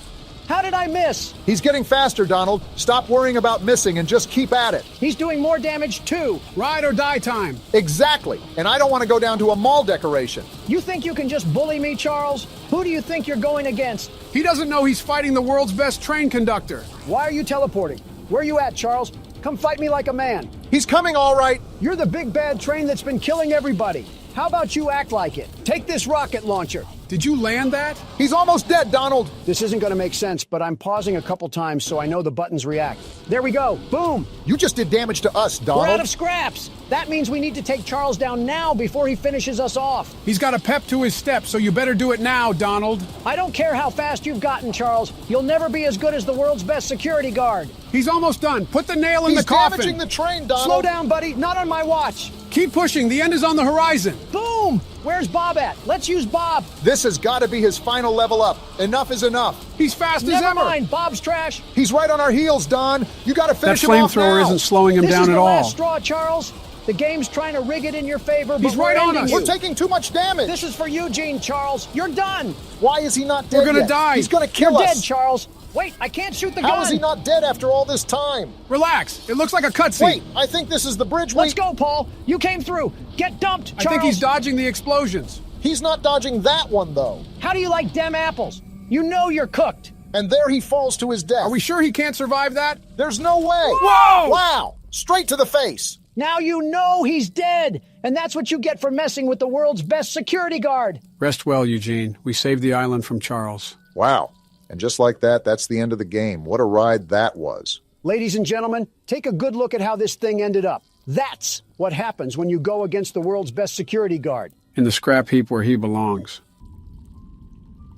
How did I miss? He's getting faster, Donald. Stop worrying about missing and just keep at it. He's doing more damage too. Ride or die time. Exactly. And I don't want to go down to a mall decoration. You think you can just bully me, Charles? Who do you think you're going against? He doesn't know he's fighting the world's best train conductor. Why are you teleporting? Where are you at, Charles? Come fight me like a man. He's coming all right. You're the big bad train that's been killing everybody. How about you act like it? Take this rocket launcher. Did you land that? He's almost dead, Donald. This isn't going to make sense, but I'm pausing a couple times so I know the buttons react. There we go. Boom. You just did damage to us, Donald. We're out of scraps. That means we need to take Charles down now before he finishes us off. He's got a pep to his step, so you better do it now, Donald. I don't care how fast you've gotten, Charles. You'll never be as good as the world's best security guard. He's almost done. Put the nail in the coffin. He's damaging the train, Donald. Slow down, buddy. Not on my watch. Keep pushing. The end is on the horizon. Boom! Where's Bob at? Let's use Bob. This has got to be his final level up. Enough is enough. He's fast as ever. Never mind. Bob's trash. He's right on our heels, Don. You got to finish him off now. That flamethrower isn't slowing him down at all. This is the last straw, Charles. The game's trying to rig it in your favor, but he's right on us. We're taking too much damage. This is for Eugene, Charles. You're done. Why is he not dead We're gonna yet? die. He's gonna kill You're us. dead, Charles. Wait, I can't shoot the gun. How is he not dead after all this time? Relax. It looks like a cutscene. Wait, I think this is the bridge. Let's go, Paul. You came through. Get dumped, Charles. I think he's dodging the explosions. He's not dodging that one, though. How do you like dem apples? You know you're cooked. And there he falls to his death. Are we sure he can't survive that? There's no way. Whoa! Wow! Straight to the face. Now you know he's dead, and that's what you get for messing with the world's best security guard. Rest well, Eugene. We saved the island from Charles. Wow. And just like that, that's the end of the game. What a ride that was. Ladies and gentlemen, take a good look at how this thing ended up. That's what happens when you go against the world's best security guard. In the scrap heap where he belongs.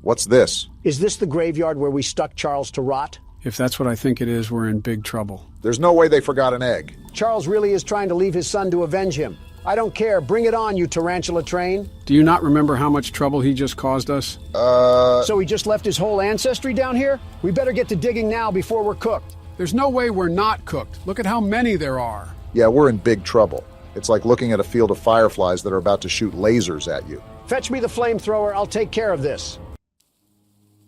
What's this? Is this the graveyard where we stuck Charles to rot? If that's what I think it is, we're in big trouble. There's no way they forgot an egg. Charles really is trying to leave his son to avenge him. I don't care. Bring it on, you tarantula train. Do you not remember how much trouble he just caused us? So he just left his whole ancestry down here? We better get to digging now before we're cooked. There's no way we're not cooked. Look at how many there are. Yeah, we're in big trouble. It's like looking at a field of fireflies that are about to shoot lasers at you. Fetch me the flamethrower. I'll take care of this.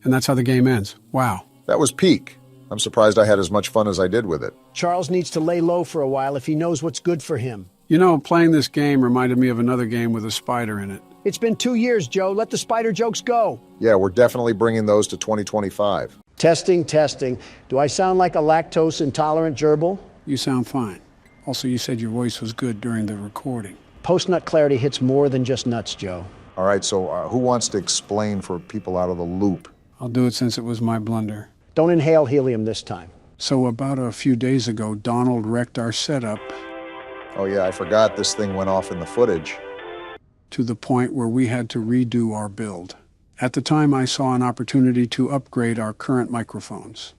And that's how the game ends. Wow. That was peak. I'm surprised I had as much fun as I did with it. Charles needs to lay low for a while if he knows what's good for him. You know, playing this game reminded me of another game with a spider in it. It's been 2 years, Joe. Let the spider jokes go. Yeah, we're definitely bringing those to 2025. Testing, testing. Do I sound like a lactose-intolerant gerbil? You sound fine. Also, you said your voice was good during the recording. Post-nut clarity hits more than just nuts, Joe. All right, so who wants to explain for people out of the loop? I'll do it since it was my blunder. Don't inhale helium this time. So about a few days ago, Donald wrecked our setup. Oh yeah, I forgot this thing went off in the footage. To the point where we had to redo our build. At the time, I saw an opportunity to upgrade our current microphones.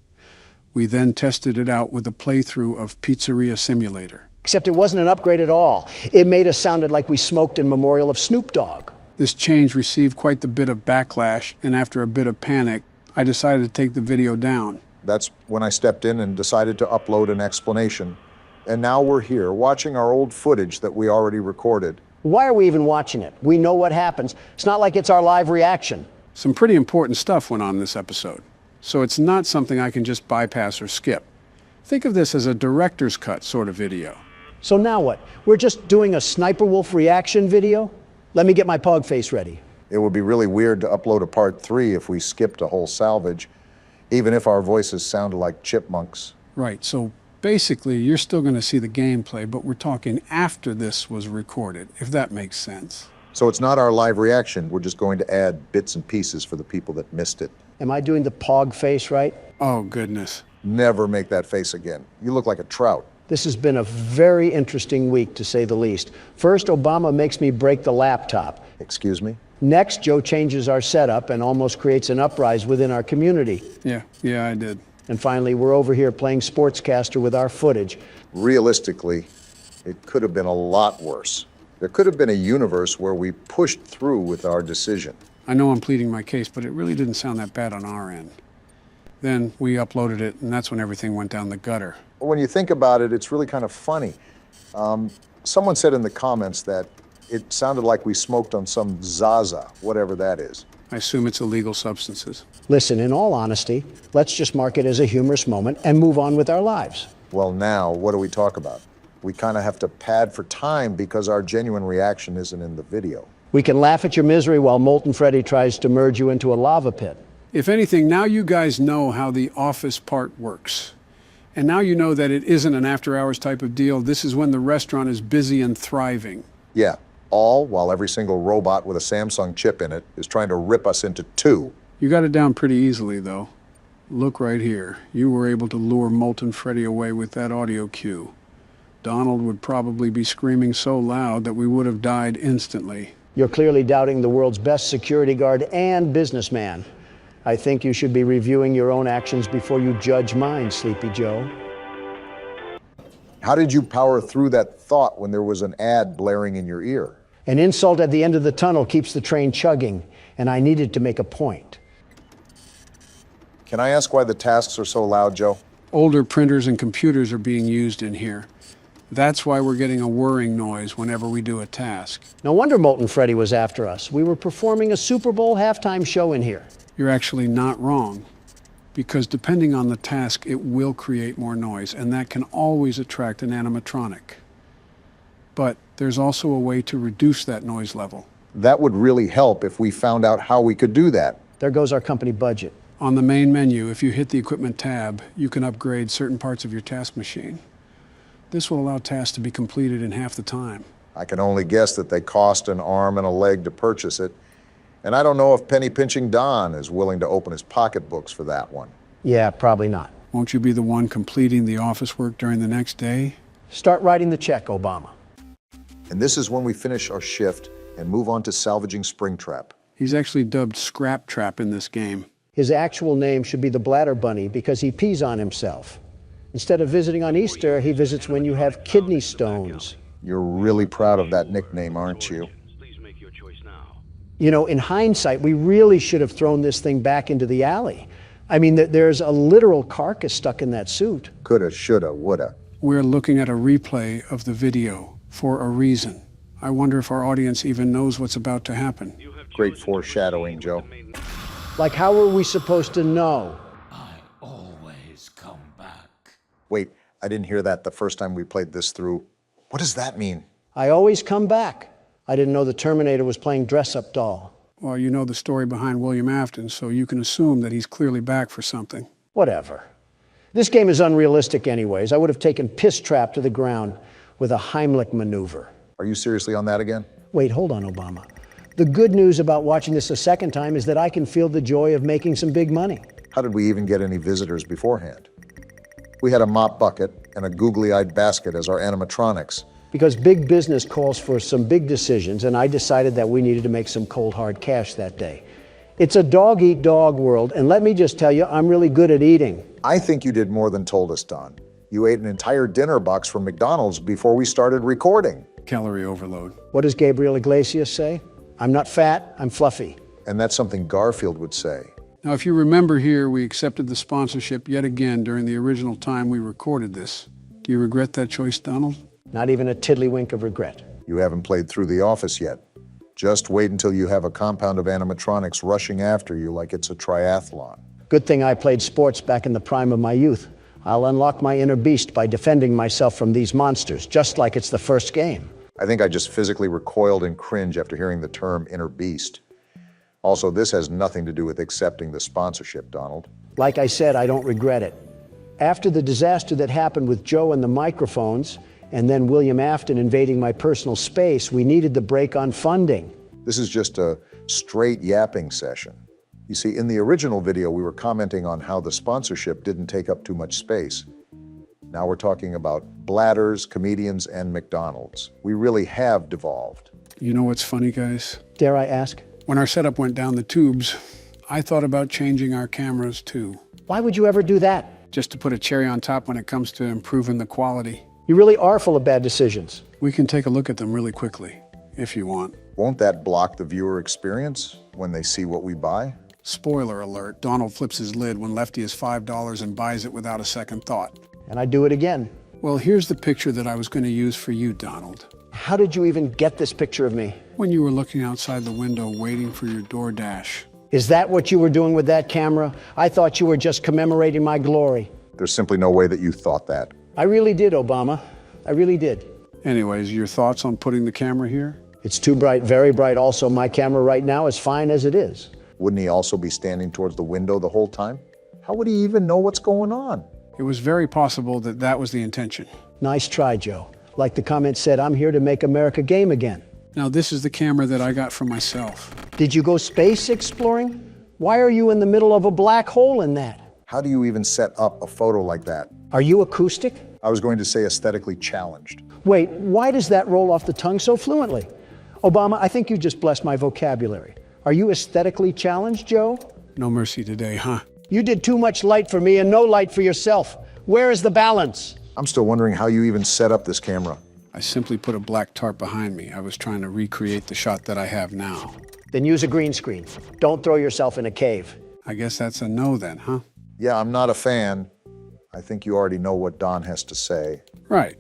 We then tested it out with a playthrough of Pizzeria Simulator. Except it wasn't an upgrade at all. It made us sounded like we smoked in memorial of Snoop Dogg. This change received quite the bit of backlash, and after a bit of panic, I decided to take the video down. That's when I stepped in and decided to upload an explanation. And now we're here, watching our old footage that we already recorded. Why are we even watching it? We know what happens. It's not like it's our live reaction. Some pretty important stuff went on this episode, so it's not something I can just bypass or skip. Think of this as a director's cut sort of video. So now what? We're just doing a Sniper Wolf reaction video? Let me get my pug face ready. It would be really weird to upload a part 3 if we skipped a whole salvage, even if our voices sounded like chipmunks. Right, so basically you're still going to see the gameplay, but we're talking after this was recorded, if that makes sense. So it's not our live reaction, we're just going to add bits and pieces for the people that missed it. Am I doing the pog face right? Oh, goodness. Never make that face again. You look like a trout. This has been a very interesting week, to say the least. First, Obama makes me break the laptop. Excuse me? Next, Joe changes our setup and almost creates an uprising within our community. Yeah, I did. And finally, we're over here playing sportscaster with our footage. Realistically, it could have been a lot worse. There could have been a universe where we pushed through with our decision. I know I'm pleading my case, but it really didn't sound that bad on our end. Then we uploaded it, and that's when everything went down the gutter. When you think about it, it's really kind of funny. Someone said in the comments that it sounded like we smoked on some Zaza, whatever that is. I assume it's illegal substances. Listen, in all honesty, let's just mark it as a humorous moment and move on with our lives. Well, now, what do we talk about? We kind of have to pad for time because our genuine reaction isn't in the video. We can laugh at your misery while Molten Freddy tries to merge you into a lava pit. If anything, now you guys know how the office part works. And now you know that it isn't an after-hours type of deal. This is when the restaurant is busy and thriving. Yeah, all while every single robot with a Samsung chip in it is trying to rip us into two. You got it down pretty easily, though. Look right here. You were able to lure Molten Freddy away with that audio cue. Donald would probably be screaming so loud that we would have died instantly. You're clearly doubting the world's best security guard and businessman. I think you should be reviewing your own actions before you judge mine, Sleepy Joe. How did you power through that thought when there was an ad blaring in your ear? An insult at the end of the tunnel keeps the train chugging, and I needed to make a point. Can I ask why the tasks are so loud, Joe? Older printers and computers are being used in here. That's why we're getting a whirring noise whenever we do a task. No wonder Molten Freddy was after us. We were performing a Super Bowl halftime show in here. You're actually not wrong, because depending on the task, it will create more noise, and that can always attract an animatronic. But there's also a way to reduce that noise level. That would really help if we found out how we could do that. There goes our company budget. On the main menu, if you hit the Equipment tab, you can upgrade certain parts of your task machine. This will allow tasks to be completed in half the time. I can only guess that they cost an arm and a leg to purchase it, and I don't know if penny-pinching Don is willing to open his pocketbooks for that one. Yeah, probably not. Won't you be the one completing the office work during the next day? Start writing the check, Obama. And this is when we finish our shift and move on to salvaging Springtrap. He's actually dubbed Scrap Trap in this game. His actual name should be the Bladder Bunny because he pees on himself. Instead of visiting on Easter, he visits when you have kidney stones. You're really proud of that nickname, aren't you? You know, in hindsight, we really should have thrown this thing back into the alley. I mean, there's a literal carcass stuck in that suit. Coulda, shoulda, woulda. We're looking at a replay of the video for a reason. I wonder if our audience even knows what's about to happen. Great foreshadowing, Joe. Like, how are we supposed to know? Always come back. Wait, I didn't hear that the first time we played this through. What does that mean? I always come back. I didn't know the Terminator was playing dress-up doll. Well, you know the story behind William Afton, so you can assume that he's clearly back for something. Whatever. This game is unrealistic anyways. I would have taken Piss Trap to the ground with a Heimlich maneuver. Are you seriously on that again? Wait, hold on, Obama. The good news about watching this a second time is that I can feel the joy of making some big money. How did we even get any visitors beforehand? We had a mop bucket and a googly-eyed basket as our animatronics. Because big business calls for some big decisions, and I decided that we needed to make some cold, hard cash that day. It's a dog-eat-dog world, and let me just tell you, I'm really good at eating. I think you did more than told us, Don. You ate an entire dinner box from McDonald's before we started recording. Calorie overload. What does Gabriel Iglesias say? I'm not fat, I'm fluffy. And that's something Garfield would say. Now, if you remember here, we accepted the sponsorship yet again during the original time we recorded this. Do you regret that choice, Donald? Not even a tiddlywink of regret. You haven't played through The Office yet. Just wait until you have a compound of animatronics rushing after you like it's a triathlon. Good thing I played sports back in the prime of my youth. I'll unlock my inner beast by defending myself from these monsters, just like it's the first game. I think I just physically recoiled in cringe after hearing the term inner beast. Also, this has nothing to do with accepting the sponsorship, Donald. Like I said, I don't regret it. After the disaster that happened with Joe and the microphones, and then William Afton invading my personal space, we needed the break on funding. This is just a straight yapping session. You see, in the original video, we were commenting on how the sponsorship didn't take up too much space. Now we're talking about bladders, comedians, and McDonald's. We really have devolved. You know what's funny, guys? Dare I ask? When our setup went down the tubes, I thought about changing our cameras too. Why would you ever do that? Just to put a cherry on top when it comes to improving the quality. You really are full of bad decisions. We can take a look at them really quickly, if you want. Won't that block the viewer experience when they see what we buy? Spoiler alert, Donald flips his lid when Lefty is $5 and buys it without a second thought. And I do it again. Well, here's the picture that I was going to use for you, Donald. How did you even get this picture of me? When you were looking outside the window waiting for your DoorDash. Is that what you were doing with that camera? I thought you were just commemorating my glory. There's simply no way that you thought that. I really did, Obama. I really did. Anyways, your thoughts on putting the camera here? It's too bright, very bright. Also, my camera right now is fine as it is. Wouldn't he also be standing towards the window the whole time? How would he even know what's going on? It was very possible that that was the intention. Nice try, Joe. Like the comment said, I'm here to make America game again. Now, this is the camera that I got for myself. Did you go space exploring? Why are you in the middle of a black hole in that? How do you even set up a photo like that? Are you acoustic? I was going to say aesthetically challenged. Wait, why does that roll off the tongue so fluently? Obama, I think you just blessed my vocabulary. Are you aesthetically challenged, Joe? No mercy today, huh? You did too much light for me and no light for yourself. Where is the balance? I'm still wondering how you even set up this camera. I simply put a black tarp behind me. I was trying to recreate the shot that I have now. Then use a green screen. Don't throw yourself in a cave. I guess that's a no then, huh? Yeah, I'm not a fan. I think you already know what Don has to say. Right.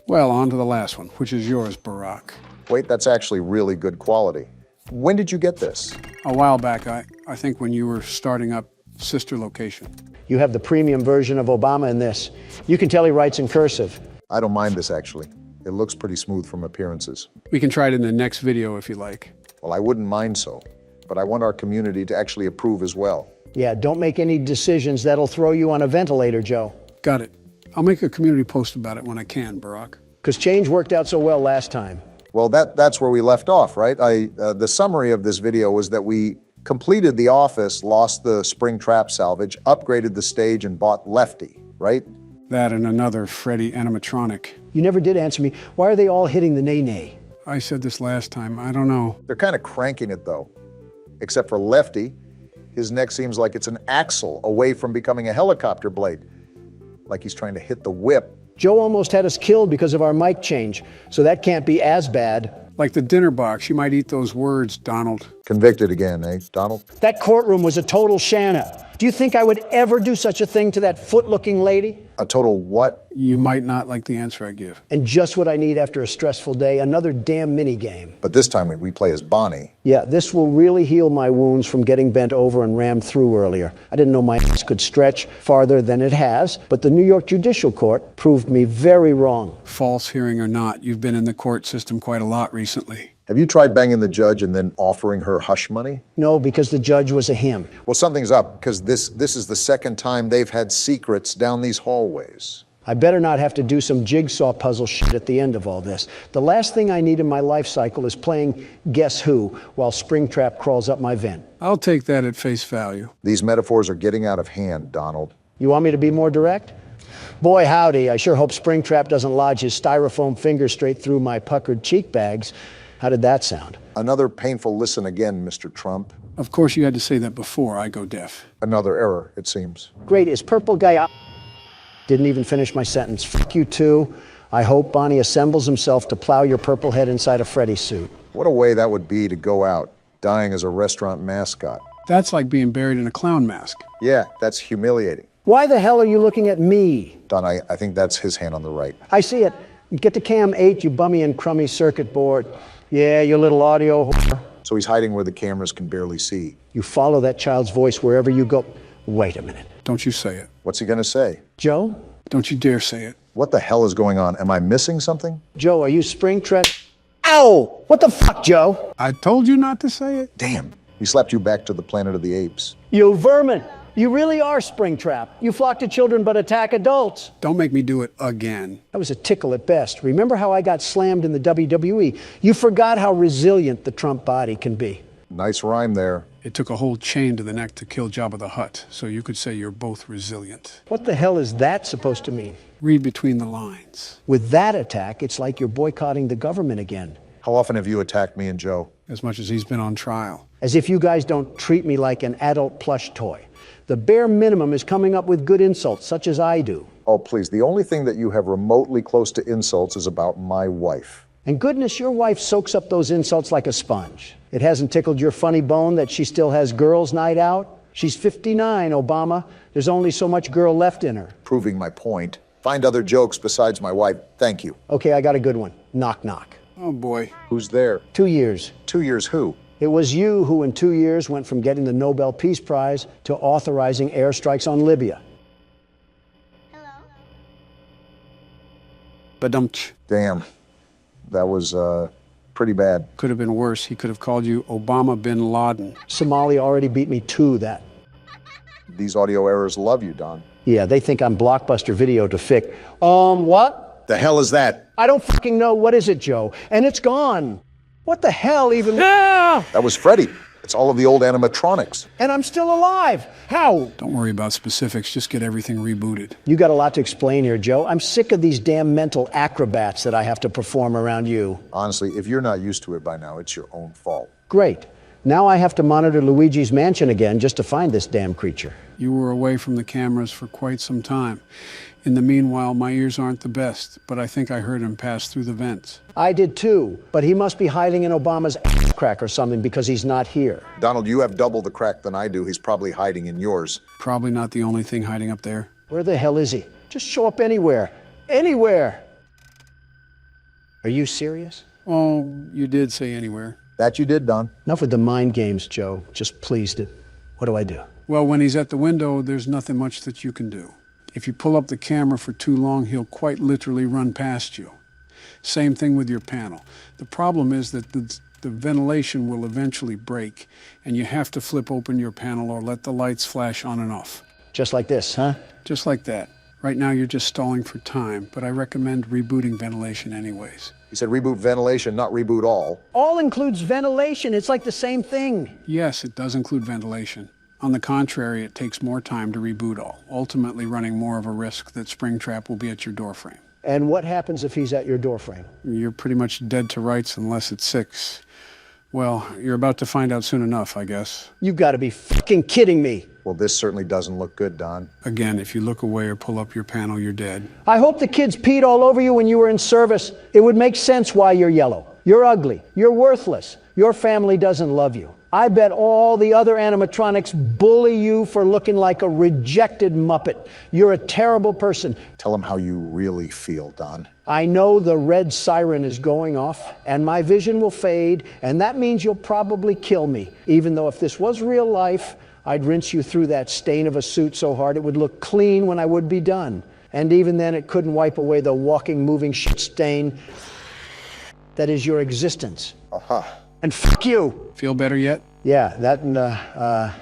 Well, on to the last one, which is yours, Barack. Wait, that's actually really good quality. When did you get this? A while back, I think when you were starting up Sister Location. You have the premium version of Obama in this. You can tell he writes in cursive. I don't mind this, actually. It looks pretty smooth from appearances. We can try it in the next video if you like. Well, I wouldn't mind so, but I want our community to actually approve as well. Yeah, don't make any decisions that'll throw you on a ventilator, Joe. Got it. I'll make a community post about it when I can, Barack. Because change worked out so well last time. Well, that's where we left off, right? The summary of this video was that we completed the office, lost the spring trap salvage, upgraded the stage, and bought Lefty, right? That and another Freddy animatronic. You never did answer me. Why are they all hitting the nay-nay? I said this last time. I don't know. They're kind of cranking it, though. Except for Lefty. His neck seems like it's an axle away from becoming a helicopter blade. Like he's trying to hit the whip. Joe almost had us killed because of our mic change, so that can't be as bad. Like the dinner box, you might eat those words, Donald. Convicted again, eh, Donald? That courtroom was a total Shanna. Do you think I would ever do such a thing to that foot-looking lady? A total what? You might not like the answer I give. And just what I need after a stressful day, another damn mini-game. But this time we play as Bonnie. Yeah, this will really heal my wounds from getting bent over and rammed through earlier. I didn't know my ass could stretch farther than it has, but the New York Judicial Court proved me very wrong. False hearing or not, you've been in the court system quite a lot recently. Have you tried banging the judge and then offering her hush money? No, because the judge was a him. Well, something's up, because this is the second time they've had secrets down these hallways. I better not have to do some jigsaw puzzle shit at the end of all this. The last thing I need in my life cycle is playing Guess Who while Springtrap crawls up my vent. I'll take that at face value. These metaphors are getting out of hand, Donald. You want me to be more direct? Boy, howdy, I sure hope Springtrap doesn't lodge his styrofoam finger straight through my puckered cheek bags. How did that sound? Another painful listen again, Mr. Trump. Of course you had to say that before I go deaf. Another error, it seems. Great, is purple guy out? Didn't even finish my sentence. Fuck you too. I hope Bonnie assembles himself to plow your purple head inside a Freddy suit. What a way that would be to go out, dying as a restaurant mascot. That's like being buried in a clown mask. Yeah, that's humiliating. Why the hell are you looking at me? Don, I think that's his hand on the right. I see it. Get to cam 8, you bummy and crummy circuit board. Yeah, you little audio whore. So he's hiding where the cameras can barely see. You follow that child's voice wherever you go. Wait a minute. Don't you say it. What's he gonna say? Joe? Don't you dare say it. What the hell is going on? Am I missing something? Joe, are you Springtrap? Ow! What the fuck, Joe? I told you not to say it. Damn. He slapped you back to the Planet of the Apes. You vermin! You really are Springtrap. You flock to children but attack adults. Don't make me do it again. That was a tickle at best. Remember how I got slammed in the WWE? You forgot how resilient the Trump body can be. Nice rhyme there. It took a whole chain to the neck to kill Jabba the Hutt, so you could say you're both resilient. What the hell is that supposed to mean? Read between the lines. With that attack, it's like you're boycotting the government again. How often have you attacked me and Joe? As much as he's been on trial. As if you guys don't treat me like an adult plush toy. The bare minimum is coming up with good insults, such as I do. Oh, please, the only thing that you have remotely close to insults is about my wife. And goodness, your wife soaks up those insults like a sponge. It hasn't tickled your funny bone that she still has girls' night out? She's 59, Obama. There's only so much girl left in her. Proving my point. Find other jokes besides my wife. Thank you. Okay, I got a good one. Knock, knock. Oh, boy. Who's there? 2 years. 2 years who? It was you who in 2 years went from getting the Nobel Peace Prize to authorizing airstrikes on Libya. Badumch. Damn. That was pretty bad. Could have been worse. He could have called you Obama bin Laden. Somalia already beat me to that. These audio errors love you, Don. Yeah, they think I'm Blockbuster Video to Fic. What? The hell is that? I don't fucking know. What is it, Joe? And it's gone. What the hell even? That was Freddy. It's all of the old animatronics. And I'm still alive. How? Don't worry about specifics. Just get everything rebooted. You got a lot to explain here, Joe. I'm sick of these damn mental acrobats that I have to perform around you. Honestly, if you're not used to it by now, it's your own fault. Great. Now I have to monitor Luigi's mansion again just to find this damn creature. You were away from the cameras for quite some time. In the meanwhile, my ears aren't the best, but I think I heard him pass through the vents. I did too, but he must be hiding in Obama's ass crack or something because he's not here. Donald, you have double the crack than I do. He's probably hiding in yours. Probably not the only thing hiding up there. Where the hell is he? Just show up anywhere. Anywhere. Are you serious? Oh, you did say anywhere. That you did, Don. Enough with the mind games, Joe. Just pleased it. What do I do? Well, when he's at the window, there's nothing much that you can do. If you pull up the camera for too long, he'll quite literally run past you. Same thing with your panel. The problem is that the ventilation will eventually break, and you have to flip open your panel or let the lights flash on and off. Just like this, huh? Just like that. Right now you're just stalling for time, but I recommend rebooting ventilation anyways. He said reboot ventilation, not reboot all. All includes ventilation. It's like the same thing. Yes, it does include ventilation. On the contrary, it takes more time to reboot all, ultimately running more of a risk that Springtrap will be at your doorframe. And what happens if he's at your doorframe? You're pretty much dead to rights unless it's 6. Well, you're about to find out soon enough, I guess. You've got to be fucking kidding me. Well, this certainly doesn't look good, Don. Again, if you look away or pull up your panel, you're dead. I hope the kids peed all over you when you were in service. It would make sense why you're yellow. You're ugly. You're worthless. Your family doesn't love you. I bet all the other animatronics bully you for looking like a rejected Muppet. You're a terrible person. Tell them how you really feel, Don. I know the red siren is going off, and my vision will fade, and that means you'll probably kill me. Even though if this was real life, I'd rinse you through that stain of a suit so hard it would look clean when I would be done. And even then, it couldn't wipe away the walking, moving shit stain that is your existence. Uh-huh. And fuck you. Feel better yet? Yeah, that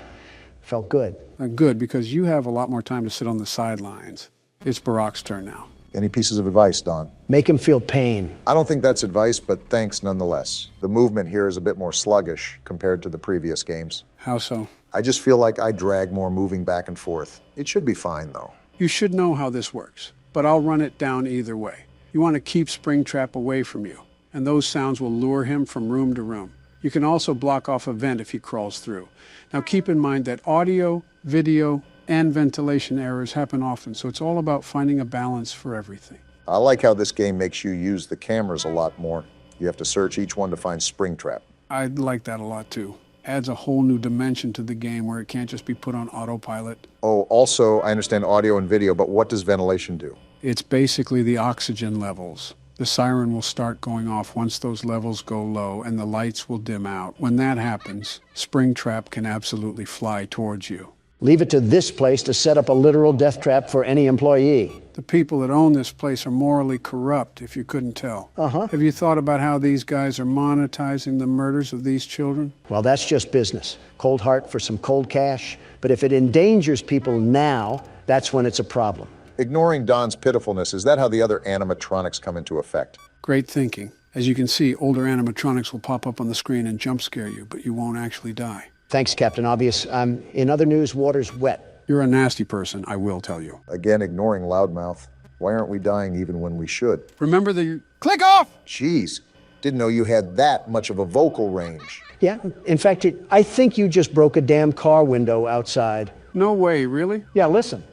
felt good. Good, because you have a lot more time to sit on the sidelines. It's Barack's turn now. Any pieces of advice, Don? Make him feel pain. I don't think that's advice, but thanks nonetheless. The movement here is a bit more sluggish compared to the previous games. How so? I just feel like I drag more moving back and forth. It should be fine, though. You should know how this works, but I'll run it down either way. You want to keep Springtrap away from you, and those sounds will lure him from room to room. You can also block off a vent if he crawls through. Now keep in mind that audio, video, and ventilation errors happen often, so it's all about finding a balance for everything. I like how this game makes you use the cameras a lot more. You have to search each one to find Springtrap. I like that a lot too. Adds a whole new dimension to the game where it can't just be put on autopilot. Oh, also, I understand audio and video, but what does ventilation do? It's basically the oxygen levels. The siren will start going off once those levels go low, and the lights will dim out. When that happens, Springtrap can absolutely fly towards you. Leave it to this place to set up a literal death trap for any employee. The people that own this place are morally corrupt, if you couldn't tell. Uh-huh. Have you thought about how these guys are monetizing the murders of these children? Well, that's just business. Cold heart for some cold cash. But if it endangers people now, that's when it's a problem. Ignoring Don's pitifulness, is that how the other animatronics come into effect? Great thinking. As you can see, older animatronics will pop up on the screen and jump scare you, but you won't actually die. Thanks, Captain Obvious. In other news, water's wet. You're a nasty person, I will tell you. Again, ignoring Loudmouth. Why aren't we dying even when we should? Remember the... Click off! Jeez, didn't know you had that much of a vocal range. Yeah, in fact, I think you just broke a damn car window outside. No way, really? Yeah, listen.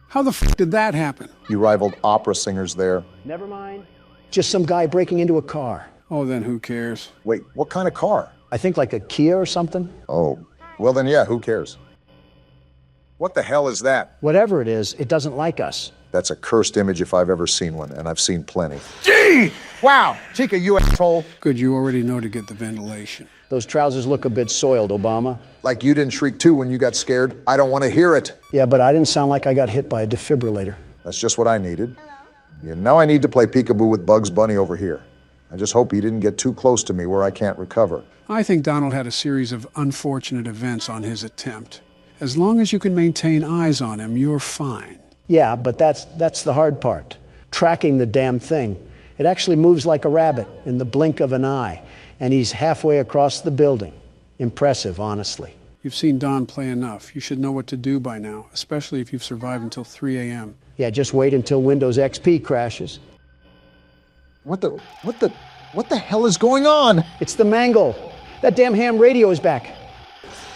How the f did that happen? You rivaled opera singers there. Never mind. Just some guy breaking into a car. Oh, then who cares? Wait, what kind of car? I think like a Kia or something. Oh, well then yeah, who cares? What the hell is that? Whatever it is, it doesn't like us. That's a cursed image if I've ever seen one, and I've seen plenty. Gee! Wow, Chica, you asshole. Good, you already know to get the ventilation. Those trousers look a bit soiled, Obama. Like you didn't shriek too when you got scared. I don't want to hear it. Yeah, but I didn't sound like I got hit by a defibrillator. That's just what I needed. Yeah, now I need to play peekaboo with Bugs Bunny over here. I just hope he didn't get too close to me where I can't recover. I think Donald had a series of unfortunate events on his attempt. As long as you can maintain eyes on him, you're fine. Yeah, but that's the hard part. Tracking the damn thing. It actually moves like a rabbit in the blink of an eye. And he's halfway across the building. Impressive, honestly. You've seen Don play enough. You should know what to do by now, especially if you've survived until 3 a.m. Yeah, just wait until Windows XP crashes. What the hell is going on? It's the mangle. That damn ham radio is back.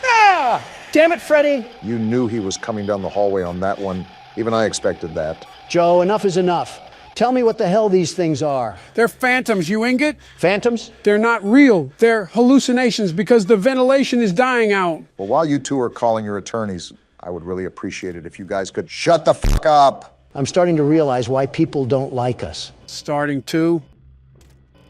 Ah! Damn it, Freddy! You knew he was coming down the hallway on that one. Even I expected that. Joe, enough is enough. Tell me what the hell these things are. They're phantoms, you ingot. Phantoms? They're not real. They're hallucinations because the ventilation is dying out. Well, while you two are calling your attorneys, I would really appreciate it if you guys could shut the fuck up. I'm starting to realize why people don't like us. Starting to?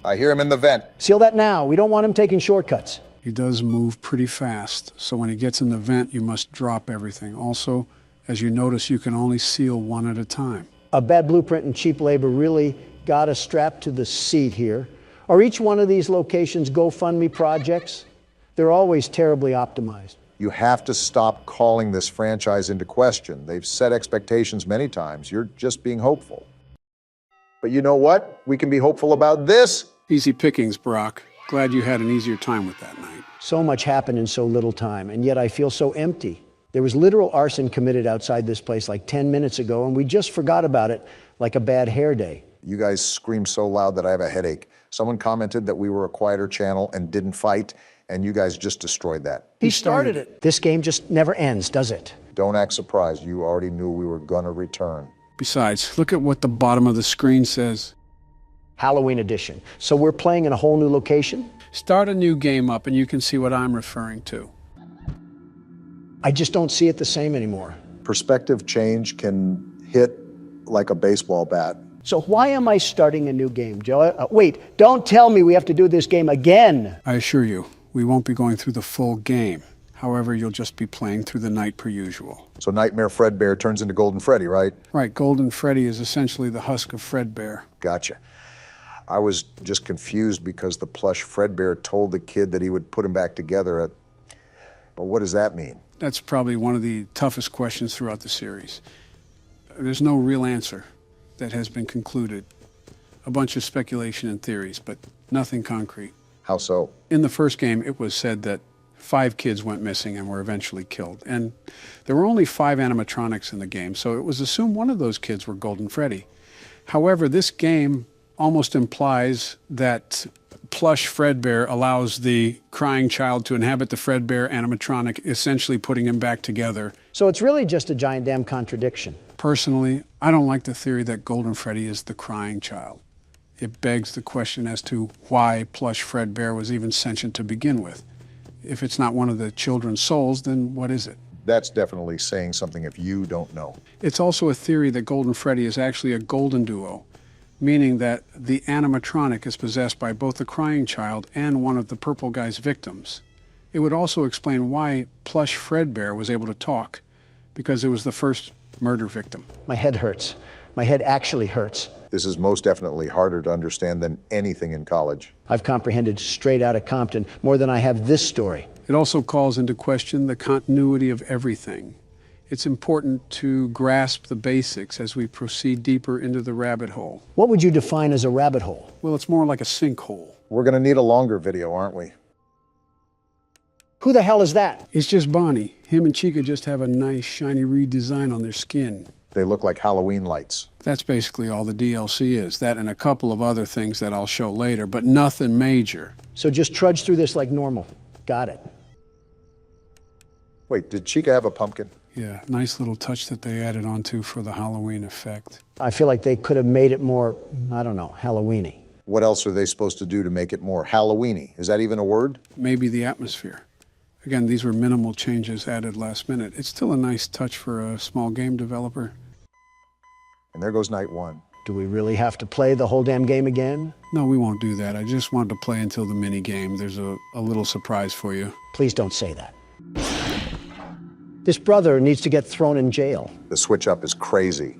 I hear him in the vent. Seal that now. We don't want him taking shortcuts. He does move pretty fast, so when he gets in the vent, you must drop everything. Also, as you notice, you can only seal one at a time. A bad blueprint and cheap labor really got us strapped to the seat here. Are each one of these locations GoFundMe projects? They're always terribly optimized. You have to stop calling this franchise into question. They've set expectations many times. You're just being hopeful. But you know what? We can be hopeful about this. Easy pickings, Brock. Glad you had an easier time with that night. So much happened in so little time, and yet I feel so empty. There was literal arson committed outside this place like 10 minutes ago, and we just forgot about it like a bad hair day. You guys scream so loud that I have a headache. Someone commented that we were a quieter channel and didn't fight, and you guys just destroyed that. He started it. This game just never ends, does it? Don't act surprised. You already knew we were gonna return. Besides, look at what the bottom of the screen says. Halloween edition. So we're playing in a whole new location? Start a new game up and you can see what I'm referring to. I just don't see it the same anymore. Perspective change can hit like a baseball bat. So why am I starting a new game, Joe? Wait, don't tell me we have to do this game again. I assure you, we won't be going through the full game. However, you'll just be playing through the night per usual. So Nightmare Fredbear turns into Golden Freddy, right? Right, Golden Freddy is essentially the husk of Fredbear. Gotcha. I was just confused because the plush Fredbear told the kid that he would put him back together. But what does that mean? That's probably one of the toughest questions throughout the series. There's no real answer that has been concluded. A bunch of speculation and theories, but nothing concrete. How so? In the first game, it was said that 5 kids went missing and were eventually killed. And there were only 5 animatronics in the game, so it was assumed one of those kids were Golden Freddy. However, this game almost implies that plush Fredbear allows the crying child to inhabit the Fredbear animatronic, essentially putting him back together. So it's really just a giant damn contradiction. Personally, I don't like the theory that Golden Freddy is the crying child. It begs the question as to why plush Fredbear was even sentient to begin with. If it's not one of the children's souls, then what is it? That's definitely saying something if you don't know. It's also a theory that Golden Freddy is actually a golden duo, meaning that the animatronic is possessed by both the crying child and one of the purple guy's victims. It would also explain why plush Fredbear was able to talk, because it was the first murder victim. My head hurts. My head actually hurts. This is most definitely harder to understand than anything in college. I've comprehended straight out of Compton more than I have this story. It also calls into question the continuity of everything. It's important to grasp the basics as we proceed deeper into the rabbit hole. What would you define as a rabbit hole? Well, it's more like a sinkhole. We're going to need a longer video, aren't we? Who the hell is that? It's just Bonnie. Him and Chica just have a nice shiny redesign on their skin. They look like Halloween lights. That's basically all the DLC is. That and a couple of other things that I'll show later, but nothing major. So just trudge through this like normal. Got it. Wait, did Chica have a pumpkin? Yeah, nice little touch that they added onto for the Halloween effect. I feel like they could have made it more, I don't know, Halloween-y. What else are they supposed to do to make it more Halloween-y? Is that even a word? Maybe the atmosphere. Again, these were minimal changes added last minute. It's still a nice touch for a small game developer. And there goes night 1. Do we really have to play the whole damn game again? No, we won't do that. I just wanted to play until the mini game. There's a little surprise for you. Please don't say that. This brother needs to get thrown in jail. The switch up is crazy.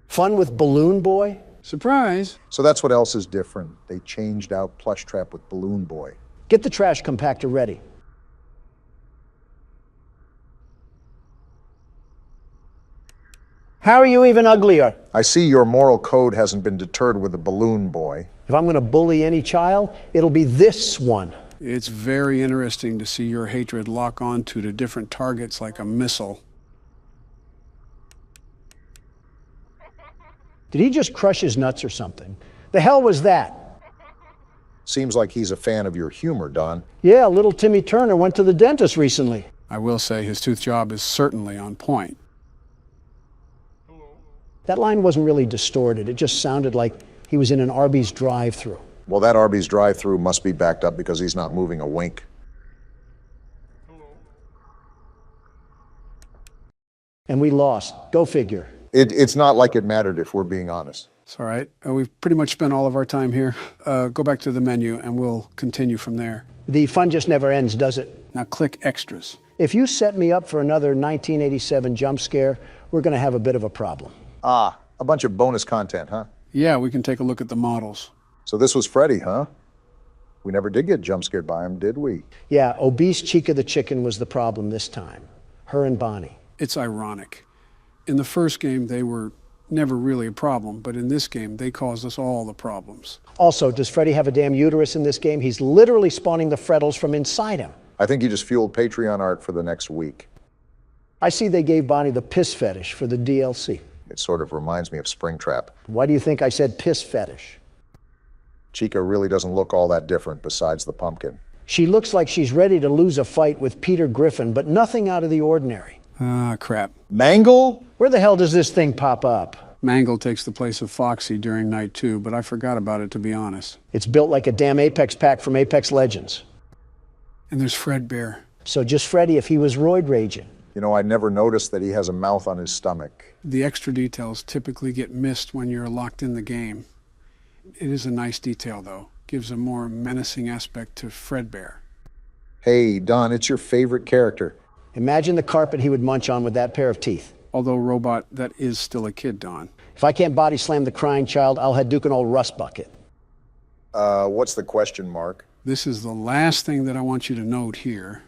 Fun with Balloon Boy? Surprise! So that's what else is different. They changed out Plush Trap with Balloon Boy. Get the trash compactor ready. How are you even uglier? I see your moral code hasn't been deterred with the Balloon Boy. If I'm going to bully any child, it'll be this one. It's very interesting to see your hatred lock onto to different targets like a missile. Did he just crush his nuts or something? The hell was that? Seems like he's a fan of your humor, Don. Yeah, little Timmy Turner went to the dentist recently. I will say his tooth job is certainly on point. That line wasn't really distorted. It just sounded like he was in an Arby's drive-thru. Well, that Arby's drive-thru must be backed up because he's not moving a wink. And we lost. Go figure. It's not like it mattered if we're being honest. It's all right. We've pretty much spent all of our time here. Go back to the menu and we'll continue from there. The fun just never ends, does it? Now click extras. If you set me up for another 1987 jump scare, we're going to have a bit of a problem. Ah, a bunch of bonus content, huh? Yeah, we can take a look at the models. So this was Freddy, huh? We never did get jump scared by him, did we? Yeah, obese Chica the chicken was the problem this time. Her and Bonnie. It's ironic. In the first game, they were never really a problem, but in this game, they caused us all the problems. Also, does Freddy have a damn uterus in this game? He's literally spawning the Freddles from inside him. I think you just fueled Patreon art for the next week. I see they gave Bonnie the piss fetish for the DLC. It sort of reminds me of Springtrap. Why do you think I said piss fetish? Chica really doesn't look all that different besides the pumpkin. She looks like she's ready to lose a fight with Peter Griffin, but nothing out of the ordinary. Ah, crap. Mangle? Where the hell does this thing pop up? Mangle takes the place of Foxy during night 2, but I forgot about it, to be honest. It's built like a damn Apex pack from Apex Legends. And there's Fredbear. So just Freddy if he was roid raging. You know, I never noticed that he has a mouth on his stomach. The extra details typically get missed when you're locked in the game. It is a nice detail, though. Gives a more menacing aspect to Fredbear. Hey, Don, it's your favorite character. Imagine the carpet he would munch on with that pair of teeth. Although, Robot, that is still a kid, Don. If I can't body slam the crying child, I'll Hadouken an old rust bucket. What's the question, Mark? This is the last thing that I want you to note here.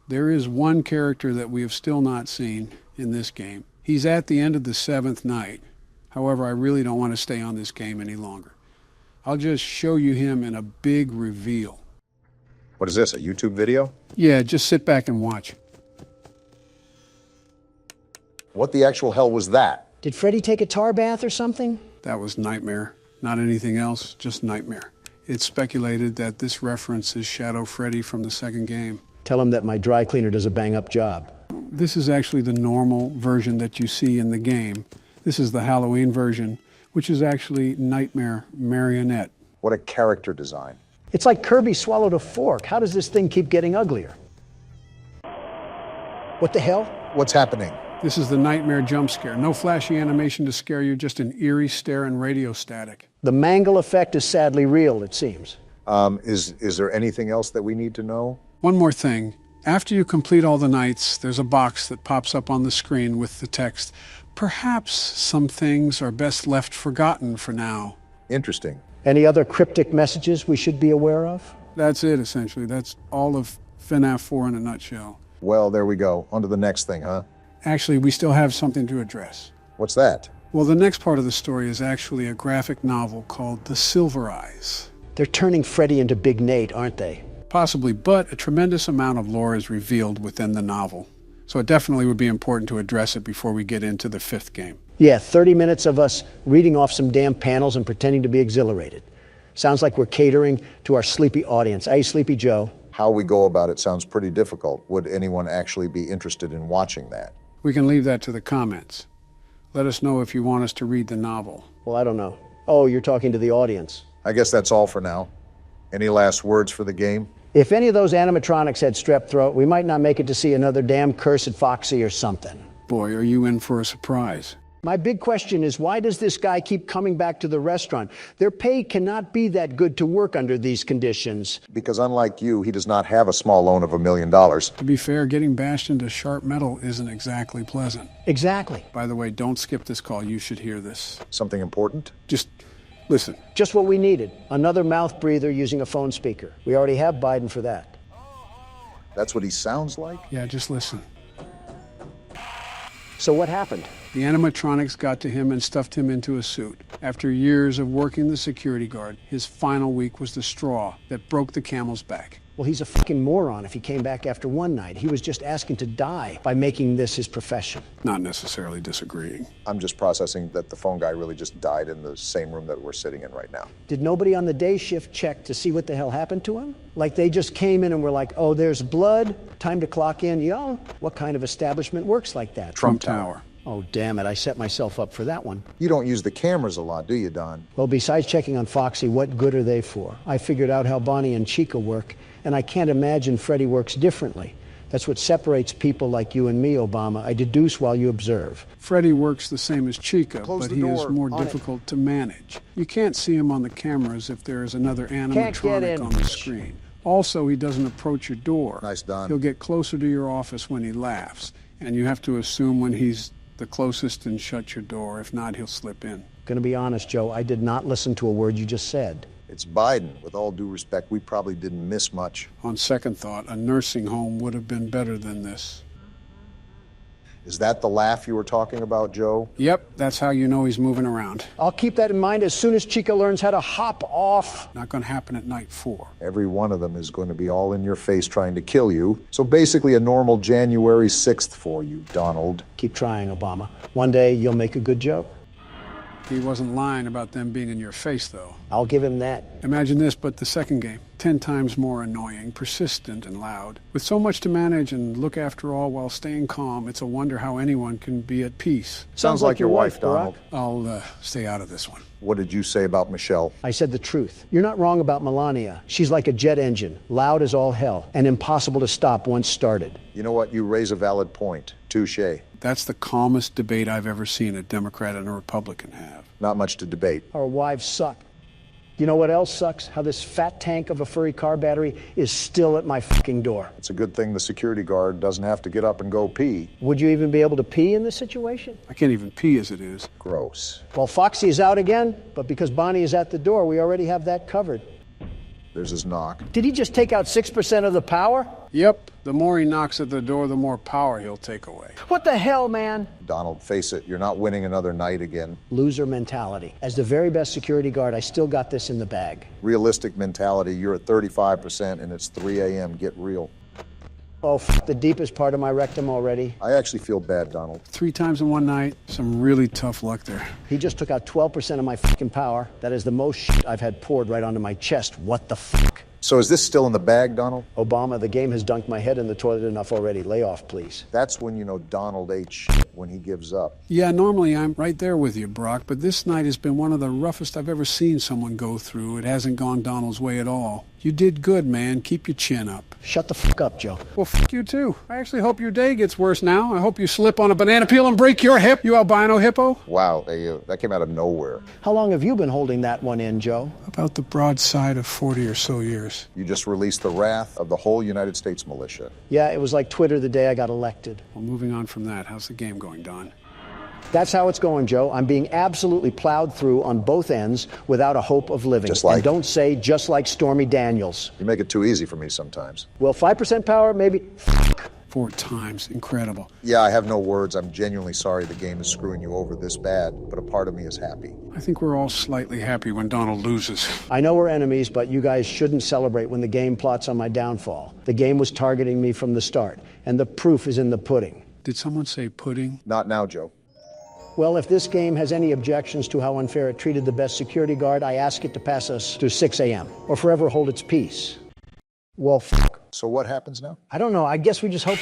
There is one character that we have still not seen in this game. He's at the end of the 7th night. However, I really don't want to stay on this game any longer. I'll just show you him in a big reveal. What is this, a YouTube video? Yeah, just sit back and watch. What the actual hell was that? Did Freddy take a tar bath or something? That was Nightmare. Not anything else, just Nightmare. It's speculated that this reference is Shadow Freddy from the second game. Tell him that my dry cleaner does a bang-up job. This is actually the normal version that you see in the game. This is the Halloween version, which is actually Nightmare Marionette. What a character design. It's like Kirby swallowed a fork. How does this thing keep getting uglier? What the hell? What's happening? This is the Nightmare jump scare. No flashy animation to scare you, just an eerie stare and radio static. The Mangle effect is sadly real, it seems. Is there anything else that we need to know? One more thing. After you complete all the nights, there's a box that pops up on the screen with the text, "Perhaps some things are best left forgotten for now." Interesting. Any other cryptic messages we should be aware of? That's it, essentially. That's all of FNAF 4 in a nutshell. Well, there we go. On to the next thing, huh? Actually, we still have something to address. What's that? Well, the next part of the story is actually a graphic novel called The Silver Eyes. They're turning Freddy into Big Nate, aren't they? Possibly, but a tremendous amount of lore is revealed within the novel. So it definitely would be important to address it before we get into the 5th game. Yeah, 30 minutes of us reading off some damn panels and pretending to be exhilarated. Sounds like we're catering to our sleepy audience. Hey, Sleepy Joe. How we go about it sounds pretty difficult. Would anyone actually be interested in watching that? We can leave that to the comments. Let us know if you want us to read the novel. Well, I don't know. Oh, you're talking to the audience. I guess that's all for now. Any last words for the game? If any of those animatronics had strep throat, we might not make it to see another damn cursed Foxy or something. Boy, are you in for a surprise. My big question is, why does this guy keep coming back to the restaurant? Their pay cannot be that good to work under these conditions. Because unlike you, he does not have a small loan of $1 million. To be fair, getting bashed into sharp metal isn't exactly pleasant. Exactly. By the way, don't skip this call. You should hear this. Something important? Just listen. Just what we needed. Another mouth breather using a phone speaker. We already have Biden for that. That's what he sounds like? Yeah, just listen. So what happened? The animatronics got to him and stuffed him into a suit. After years of working the security guard, his final week was the straw that broke the camel's back. Well, he's a fucking moron if he came back after one night. He was just asking to die by making this his profession. Not necessarily disagreeing. I'm just processing that the phone guy really just died in the same room that we're sitting in right now. Did nobody on the day shift check to see what the hell happened to him? Like they just came in and were like, oh, there's blood, time to clock in. Yo, what kind of establishment works like that? Trump Tower. Oh, damn it, I set myself up for that one. You don't use the cameras a lot, do you, Don? Well, besides checking on Foxy, what good are they for? I figured out how Bonnie and Chica work, and I can't imagine Freddy works differently. That's what separates people like you and me, Obama. I deduce while you observe. Freddy works the same as Chica, but he is more On difficult to manage. You can't see him on the cameras if there is another animatronic on the screen. Also, he doesn't approach your door. Nice, Don. He'll get closer to your office when he laughs, and you have to assume when he's the closest and shut your door. If not, he'll slip in. Gonna be honest, Joe, I did not listen to a word you just said. It's Biden. With all due respect, we probably didn't miss much. On second thought, a nursing home would have been better than this. Is that the laugh you were talking about, Joe? Yep, that's how you know he's moving around. I'll keep that in mind as soon as Chica learns how to hop off. Not gonna happen at night 4. Every one of them is going to be all in your face trying to kill you. So basically a normal January 6th for you, Donald. Keep trying, Obama. One day you'll make a good joke. He wasn't lying about them being in your face, though. I'll give him that. Imagine this, but the second game. 10 times more annoying, persistent, and loud. With so much to manage and look after all while staying calm, it's a wonder how anyone can be at peace. Sounds like your wife, Donald. I'll stay out of this one. What did you say about Michelle? I said the truth. You're not wrong about Melania. She's like a jet engine, loud as all hell, and impossible to stop once started. You know what? You raise a valid point. Touché. That's the calmest debate I've ever seen a Democrat and a Republican have. Not much to debate. Our wives suck. You know what else sucks? How this fat tank of a furry car battery is still at my fucking door. It's a good thing the security guard doesn't have to get up and go pee. Would you even be able to pee in this situation? I can't even pee as it is. Gross. Well, Foxy is out again, but because Bonnie is at the door, we already have that covered. There's his knock. Did he just take out 6% of the power? Yep. The more he knocks at the door, the more power he'll take away. What the hell, man? Donald, face it, you're not winning another night again. Loser mentality. As the very best security guard, I still got this in the bag. Realistic mentality, you're at 35% and it's 3 a.m. Get real. Oh, the deepest part of my rectum already. I actually feel bad, Donald. 3 times in one night. Some really tough luck there. He just took out 12% of my fucking power. That is the most shit I've had poured right onto my chest. What the fuck? So is this still in the bag, Donald? Obama, the game has dunked my head in the toilet enough already. Lay off, please. That's when you know Donald ate shit, when he gives up. Yeah, normally I'm right there with you, Brock, but this night has been one of the roughest I've ever seen someone go through. It hasn't gone Donald's way at all. You did good, man. Keep your chin up. Shut the fuck up, Joe. Well, fuck you too. I actually hope your day gets worse now. I hope you slip on a banana peel and break your hip, you albino hippo. Wow, that came out of nowhere. How long have you been holding that one in, Joe? About the broadside of 40 or so years. You just released the wrath of the whole United States militia. Yeah, it was like Twitter the day I got elected. Well, moving on from that, how's the game going, Don? That's how it's going, Joe. I'm being absolutely plowed through on both ends without a hope of living. Just like? And don't say just like Stormy Daniels. You make it too easy for me sometimes. Well, 5% power, maybe. 4 times. Incredible. Yeah, I have no words. I'm genuinely sorry the game is screwing you over this bad, but a part of me is happy. I think we're all slightly happy when Donald loses. I know we're enemies, but you guys shouldn't celebrate when the game plots on my downfall. The game was targeting me from the start, and the proof is in the pudding. Did someone say pudding? Not now, Joe. Well, if this game has any objections to how unfair it treated the best security guard, I ask it to pass us to 6 a.m. or forever hold its peace. Well, fuck. So what happens now? I don't know. I guess we just hope...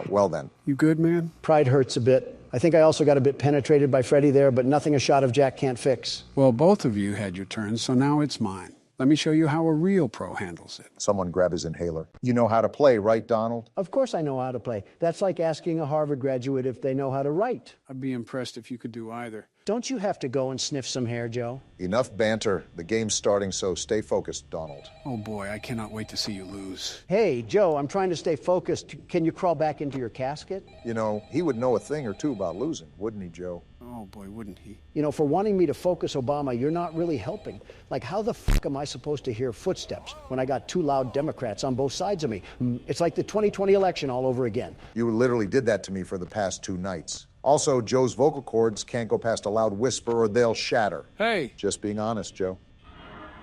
Well then. You good, man? Pride hurts a bit. I think I also got a bit penetrated by Freddy there, but nothing a shot of Jack can't fix. Well, both of you had your turns, so now it's mine. Let me show you how a real pro handles it. Someone grab his inhaler. You know how to play, right, Donald? Of course I know how to play. That's like asking a Harvard graduate if they know how to write. I'd be impressed if you could do either. Don't you have to go and sniff some hair, Joe? Enough banter. The game's starting, so stay focused, Donald. Oh boy, I cannot wait to see you lose. Hey, Joe, I'm trying to stay focused. Can you crawl back into your casket? You know, he would know a thing or two about losing, wouldn't he, Joe? Oh boy, wouldn't he? You know, for wanting me to focus, Obama, you're not really helping. Like, how the fuck am I supposed to hear footsteps when I got 2 loud Democrats on both sides of me? It's like the 2020 election all over again. You literally did that to me for the past 2 nights. Also, Joe's vocal cords can't go past a loud whisper or they'll shatter. Hey! Just being honest, Joe.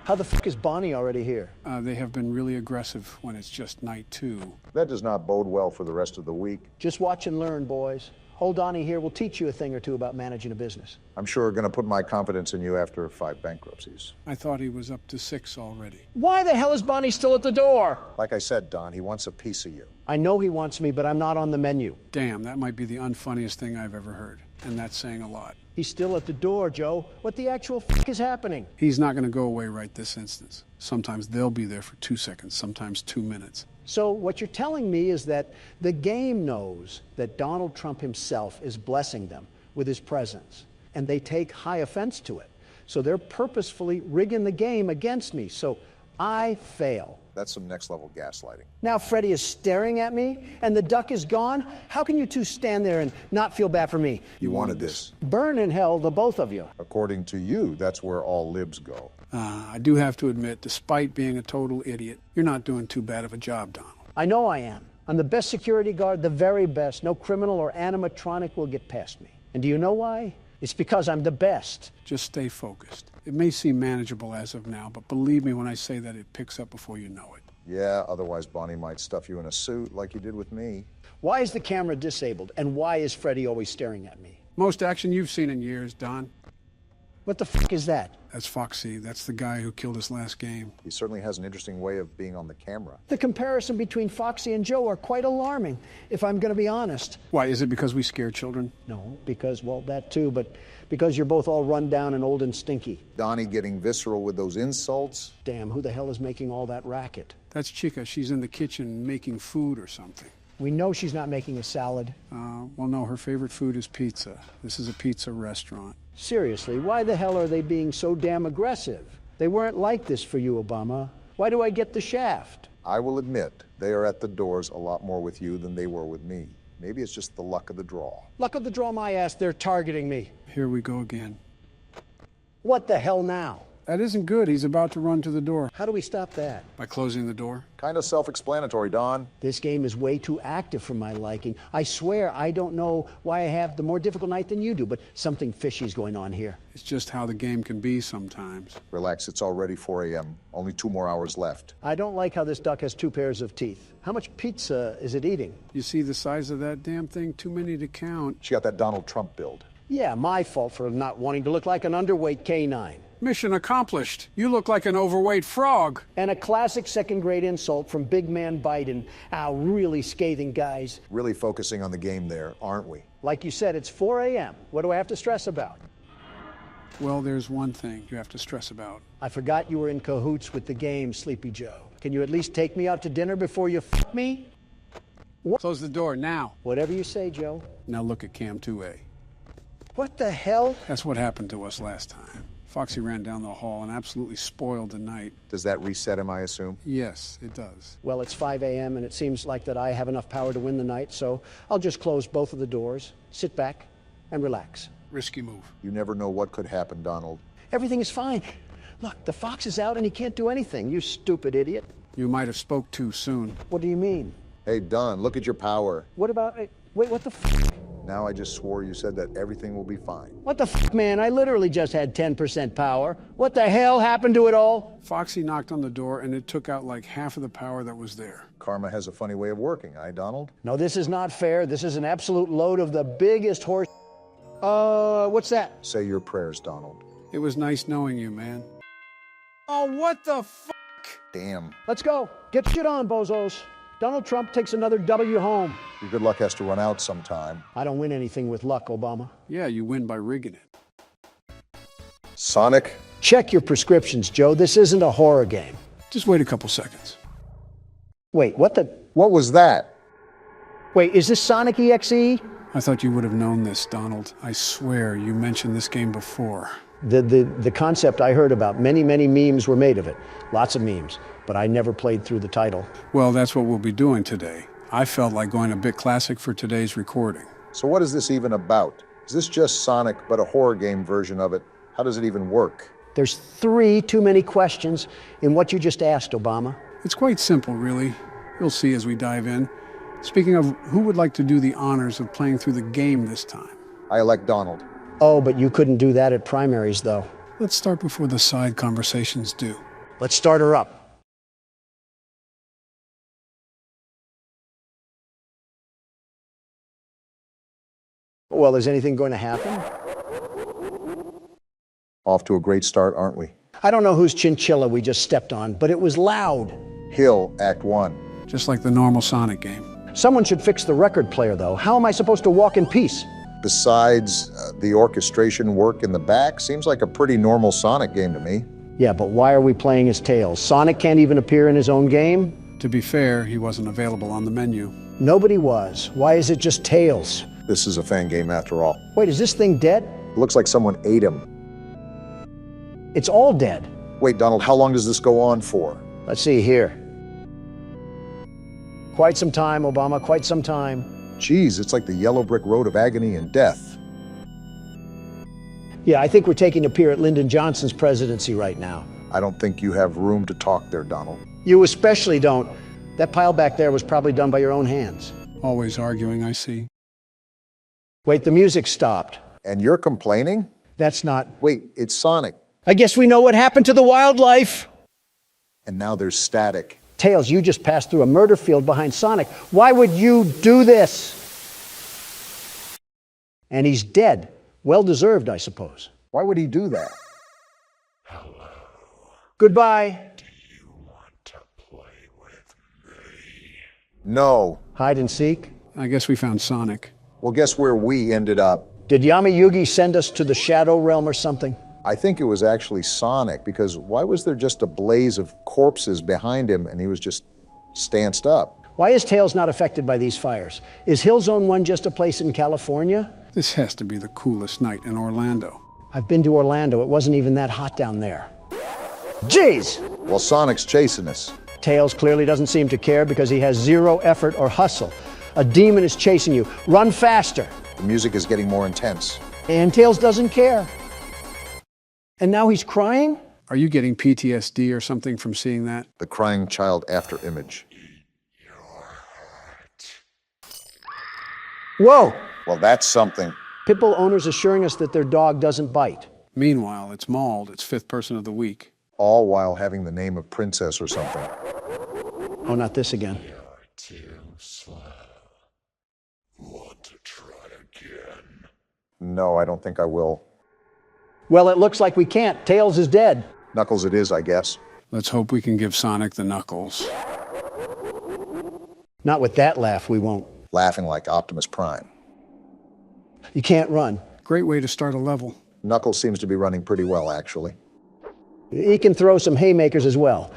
How the fuck is Bonnie already here? They have been really aggressive when it's just night 2. That does not bode well for the rest of the week. Just watch and learn, boys. Old Donnie here will teach you a thing or two about managing a business. I'm sure going to put my confidence in you after 5 bankruptcies. I thought he was up to 6 already. Why the hell is Bonnie still at the door? Like I said, Don, he wants a piece of you. I know he wants me, but I'm not on the menu. Damn, that might be the unfunniest thing I've ever heard. And that's saying a lot. He's still at the door, Joe. What the actual fuck is happening? He's not going to go away right this instance. Sometimes they'll be there for 2 seconds, sometimes 2 minutes. So what you're telling me is that the game knows that Donald Trump himself is blessing them with his presence, and they take high offense to it. So they're purposefully rigging the game against me. So I fail. That's some next-level gaslighting. Now Freddy is staring at me, and the duck is gone? How can you two stand there and not feel bad for me? You wanted this. Burn in hell, the both of you. According to you, that's where all libs go. I do have to admit, despite being a total idiot, you're not doing too bad of a job, Donald. I know I am. I'm the best security guard, the very best. No criminal or animatronic will get past me. And do you know why? It's because I'm the best. Just stay focused. It may seem manageable as of now, but believe me when I say that it picks up before you know it. Yeah, otherwise Bonnie might stuff you in a suit like you did with me. Why is the camera disabled? And why is Freddy always staring at me? Most action you've seen in years, Don. What the fuck is that? That's Foxy. That's the guy who killed us last game. He certainly has an interesting way of being on the camera. The comparison between Foxy and Joe are quite alarming, if I'm going to be honest. Why, is it because we scare children? No, because, well, that too, but because you're both all run down and old and stinky. Donnie getting visceral with those insults. Damn, who the hell is making all that racket? That's Chica. She's in the kitchen making food or something. We know she's not making a salad. Well, no, her favorite food is pizza. This is a pizza restaurant. Seriously, why the hell are they being so damn aggressive? They weren't like this for you, Obama. Why do I get the shaft? I will admit, they are at the doors a lot more with you than they were with me. Maybe it's just the luck of the draw. Luck of the draw, my ass, they're targeting me. Here we go again. What the hell now? That isn't good. He's about to run to the door. How do we stop that? By closing the door. Kind of self-explanatory, Don. This game is way too active for my liking. I swear I don't know why I have the more difficult night than you do, but something fishy's going on here. It's just how the game can be sometimes. Relax, it's already 4 a.m. Only 2 more hours left. I don't like how this duck has 2 pairs of teeth. How much pizza is it eating? You see the size of that damn thing? Too many to count. She got that Donald Trump build. Yeah, my fault for not wanting to look like an underweight canine. Mission accomplished. You look like an overweight frog. And a classic second-grade insult from Big Man Biden. Ow, really scathing, guys. Really focusing on the game there, aren't we? Like you said, it's 4 a.m. What do I have to stress about? Well, there's one thing you have to stress about. I forgot you were in cahoots with the game, Sleepy Joe. Can you at least take me out to dinner before you f*** me? What? Close the door now. Whatever you say, Joe. Now look at Cam 2A. What the hell? That's what happened to us last time. Foxy ran down the hall and absolutely spoiled the night. Does that reset him, I assume? Yes, it does. Well, it's 5 a.m. and it seems like that I have enough power to win the night, so I'll just close both of the doors, sit back, and relax. Risky move. You never know what could happen, Donald. Everything is fine. Look, the fox is out and he can't do anything, you stupid idiot. You might have spoke too soon. What do you mean? Hey, Don, look at your power. What about... Wait, what the f***? Now I just swore you said that everything will be fine. What the f***, man? I literally just had 10% power. What the hell happened to it all? Foxy knocked on the door and it took out like half of the power that was there. Karma has a funny way of working, Donald? No, this is not fair. This is an absolute load of the biggest horse... what's that? Say your prayers, Donald. It was nice knowing you, man. Oh, what the f***? Damn. Let's go. Get shit on, bozos. Donald Trump takes another W home. Your good luck has to run out sometime. I don't win anything with luck, Obama. Yeah, you win by rigging it. Sonic? Check your prescriptions, Joe. This isn't a horror game. Just wait a couple seconds. Wait, what the... What was that? Wait, is this Sonic EXE? I thought you would have known this, Donald. I swear you mentioned this game before. The concept I heard about, many memes were made of it. Lots of memes. But I never played through the title. Well, that's what we'll be doing today. I felt like going a bit classic for today's recording. So what is this even about? Is this just Sonic, but a horror game version of it? How does it even work? There's 3 too many questions in what you just asked, Obama. It's quite simple, really. You'll see as we dive in. Speaking of, who would like to do the honors of playing through the game this time? I elect Donald. Oh, but you couldn't do that at primaries, though. Let's start before the side conversations do. Let's start her up. Well, is anything going to happen? Off to a great start, aren't we? I don't know whose chinchilla we just stepped on, but it was loud. Hill, Act 1. Just like the normal Sonic game. Someone should fix the record player, though. How am I supposed to walk in peace? Besides the orchestration work in the back, seems like a pretty normal Sonic game to me. Yeah, but why are we playing as Tails? Sonic can't even appear in his own game? To be fair, he wasn't available on the menu. Nobody was. Why is it just Tails? This is a fan game after all. Wait, is this thing dead? It looks like someone ate him. It's all dead. Wait, Donald, how long does this go on for? Let's see here. Quite some time, Obama, quite some time. Geez, it's like the yellow brick road of agony and death. Yeah, I think we're taking a peer at Lyndon Johnson's presidency right now. I don't think you have room to talk there, Donald. You especially don't. That pile back there was probably done by your own hands. Always arguing, I see. Wait, the music stopped. And you're complaining? That's not... Wait, it's Sonic. I guess we know what happened to the wildlife. And now there's static. Tails, you just passed through a murder field behind Sonic. Why would you do this? And he's dead. Well deserved, I suppose. Why would he do that? Goodbye. No. Hide and seek? I guess we found Sonic. Well, guess where we ended up? Did Yami Yugi send us to the Shadow Realm or something? I think it was actually Sonic, because why was there just a blaze of corpses behind him and he was just stanced up? Why is Tails not affected by these fires? Is Hill Zone 1 just a place in California? This has to be the coolest night in Orlando. I've been to Orlando. It wasn't even that hot down there. Jeez! Well, Sonic's chasing us. Tails clearly doesn't seem to care because he has zero effort or hustle. A demon is chasing you. Run faster. The music is getting more intense. And Tails doesn't care. And now he's crying? Are you getting PTSD or something from seeing that? The crying child after image. Whoa! Well, that's something. Pitbull owners assuring us that their dog doesn't bite. Meanwhile, it's mauled. It's fifth person of the week. All while having the name of Princess or something. Oh, not this again. Too slow. Want to try again? No, I don't think I will. Well, it looks like we can't. Tails is dead. Knuckles it is, I guess. Let's hope we can give Sonic the knuckles. Not with that laugh, we won't. Laughing like Optimus Prime. You can't run. Great way to start a level. Knuckles seems to be running pretty well, actually. He can throw some haymakers as well.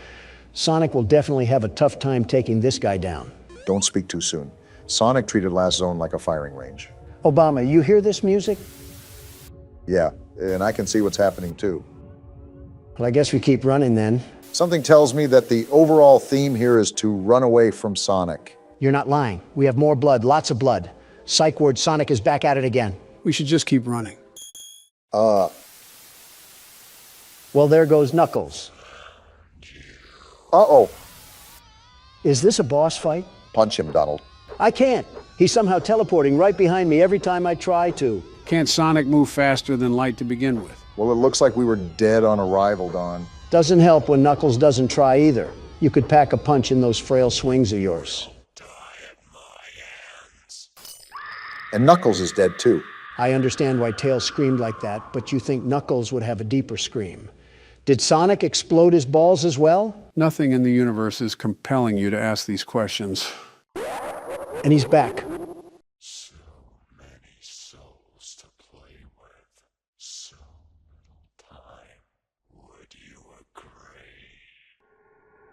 Sonic will definitely have a tough time taking this guy down. Don't speak too soon. Sonic treated last zone like a firing range. Obama, you hear this music? Yeah, and I can see what's happening too. Well, I guess we keep running then. Something tells me that the overall theme here is to run away from Sonic. You're not lying. We have more blood, lots of blood. Psych ward, Sonic is back at it again. We should just keep running. Well, there goes Knuckles. Uh-oh. Is this a boss fight? Punch him, Donald. I can't. He's somehow teleporting right behind me every time I try to. Can't Sonic move faster than light to begin with? Well, it looks like we were dead on arrival, Don. Doesn't help when Knuckles doesn't try either. You could pack a punch in those frail swings of yours. And Knuckles is dead too. I understand why Tails screamed like that, but you think Knuckles would have a deeper scream. Did Sonic explode his balls as well? Nothing in the universe is compelling you to ask these questions. And he's back. So many souls to play with. So little time. Would you agree?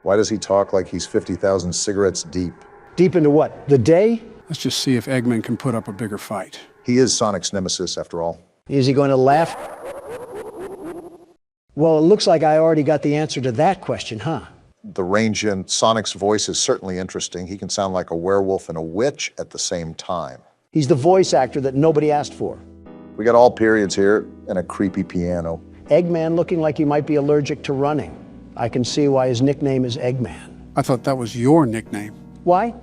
Why does he talk like he's 50,000 cigarettes deep? Deep into what? The day? Let's just see if Eggman can put up a bigger fight. He is Sonic's nemesis, after all. Is he going to laugh? Well, it looks like I already got the answer to that question, huh? The range in Sonic's voice is certainly interesting. He can sound like a werewolf and a witch at the same time. He's the voice actor that nobody asked for. We got all periods here and a creepy piano. Eggman looking like he might be allergic to running. I can see why his nickname is Eggman. I thought that was your nickname. Why?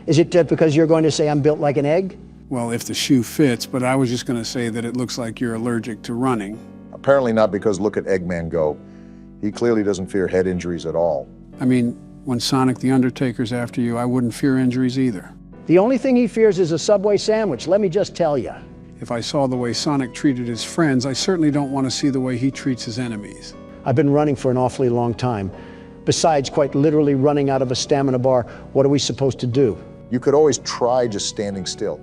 Is it because you're going to say I'm built like an egg? Well, if the shoe fits, but I was just going to say that it looks like you're allergic to running. Apparently not, because look at Eggman go. He clearly doesn't fear head injuries at all. I mean, when Sonic the Undertaker's after you, I wouldn't fear injuries either. The only thing he fears is a Subway sandwich, let me just tell you. If I saw the way Sonic treated his friends, I certainly don't want to see the way he treats his enemies. I've been running for an awfully long time. Besides quite literally running out of a stamina bar, what are we supposed to do? You could always try just standing still.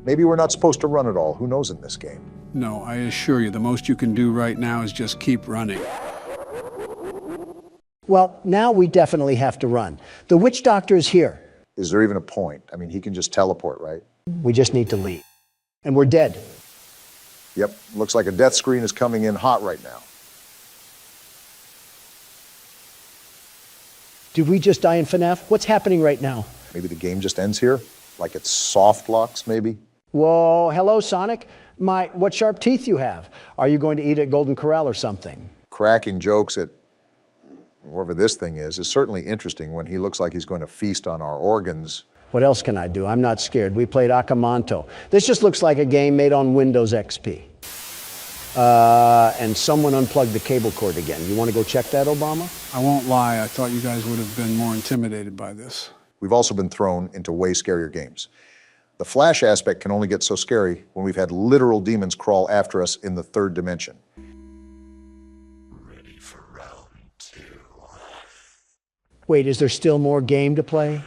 Maybe we're not supposed to run at all. Who knows in this game? No, I assure you, the most you can do right now is just keep running. Well, now we definitely have to run. The witch doctor is here. Is there even a point? I mean, he can just teleport, right? We just need to leave. And we're dead. Yep, looks like a death screen is coming in hot right now. Did we just die in FNAF? What's happening right now? Maybe the game just ends here? Like it's soft locks, maybe? Whoa, hello, Sonic. What sharp teeth you have. Are you going to eat at Golden Corral or something? Cracking jokes at whoever this thing is certainly interesting when he looks like he's going to feast on our organs. What else can I do? I'm not scared. We played Akamanto. This just looks like a game made on Windows XP. And someone unplugged the cable cord again. You want to go check that, Obama? I won't lie, I thought you guys would have been more intimidated by this. We've also been thrown into way scarier games. The Flash aspect can only get so scary when we've had literal demons crawl after us in the third dimension. Ready for round 2. Wait, is there still more game to play?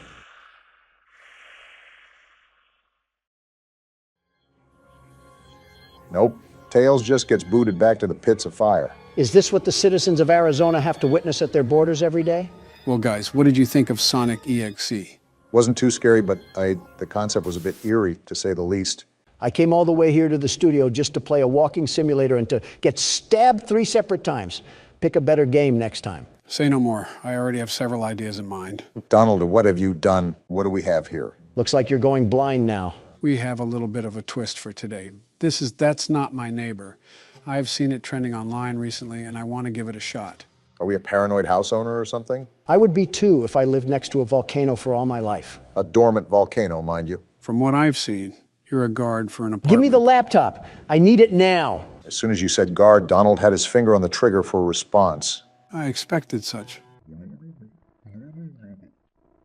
Nope. Tails just gets booted back to the pits of fire. Is this what the citizens of Arizona have to witness at their borders every day? Well, guys, what did you think of Sonic EXE? Wasn't too scary, but the concept was a bit eerie, to say the least. I came all the way here to the studio just to play a walking simulator and to get stabbed 3 separate times. Pick a better game next time. Say no more. I already have several ideas in mind. Donald, what have you done? What do we have here? Looks like you're going blind now. We have a little bit of a twist for today. That's Not My Neighbor. I've seen it trending online recently, and I want to give it a shot. Are we a paranoid house owner or something? I would be too if I lived next to a volcano for all my life. A dormant volcano, mind you. From what I've seen, you're a guard for an apartment. Give me the laptop. I need it now. As soon as you said guard, Donald had his finger on the trigger for a response. I expected such.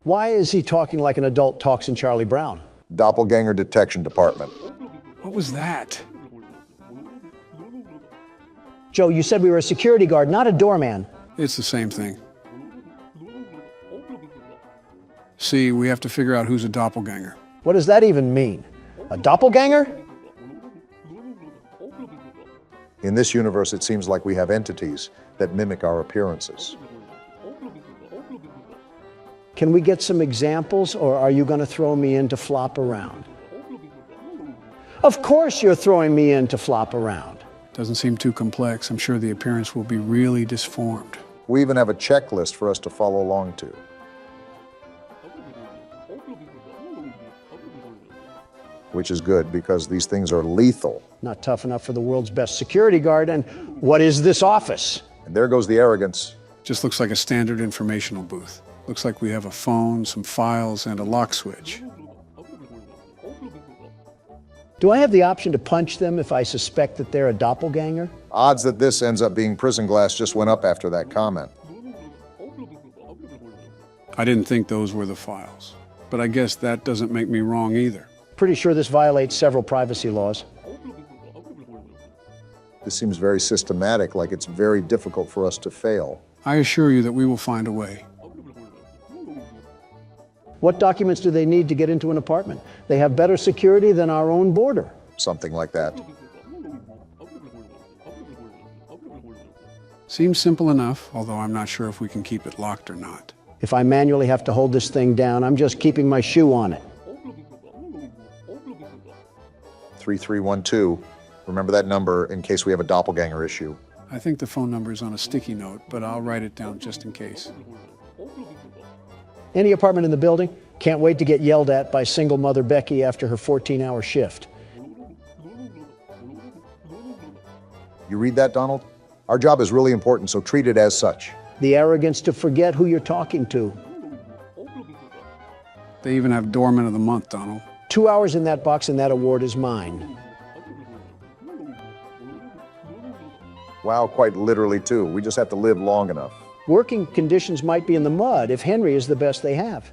Why is he talking like an adult talks in Charlie Brown? Doppelganger Detection Department. What was that? Joe, you said we were a security guard, not a doorman. It's the same thing. See, we have to figure out who's a doppelganger. What does that even mean? A doppelganger? In this universe, it seems like we have entities that mimic our appearances. Can we get some examples, or are you going to throw me in to flop around? Of course you're throwing me in to flop around. Doesn't seem too complex. I'm sure the appearance will be really disformed. We even have a checklist for us to follow along to. Which is good, because these things are lethal. Not tough enough for the world's best security guard, and what is this office? And there goes the arrogance. Just looks like a standard informational booth. Looks like we have a phone, some files, and a lock switch. Do I have the option to punch them if I suspect that they're a doppelganger? Odds that this ends up being prison glass just went up after that comment. I didn't think those were the files, but I guess that doesn't make me wrong either. Pretty sure this violates several privacy laws. This seems very systematic, like it's very difficult for us to fail. I assure you that we will find a way. What documents do they need to get into an apartment? They have better security than our own border. Something like that. Seems simple enough, although I'm not sure if we can keep it locked or not. If I manually have to hold this thing down, I'm just keeping my shoe on it. 3312. Remember that number in case we have a doppelganger issue. I think the phone number is on a sticky note, but I'll write it down just in case. Any apartment in the building? Can't wait to get yelled at by single mother Becky after her 14-hour shift. You read that, Donald? Our job is really important, so treat it as such. The arrogance to forget who you're talking to. They even have Doorman of the Month, Donald. 2 hours in that box and that award is mine. Wow, quite literally too. We just have to live long enough. Working conditions might be in the mud if Henry is the best they have.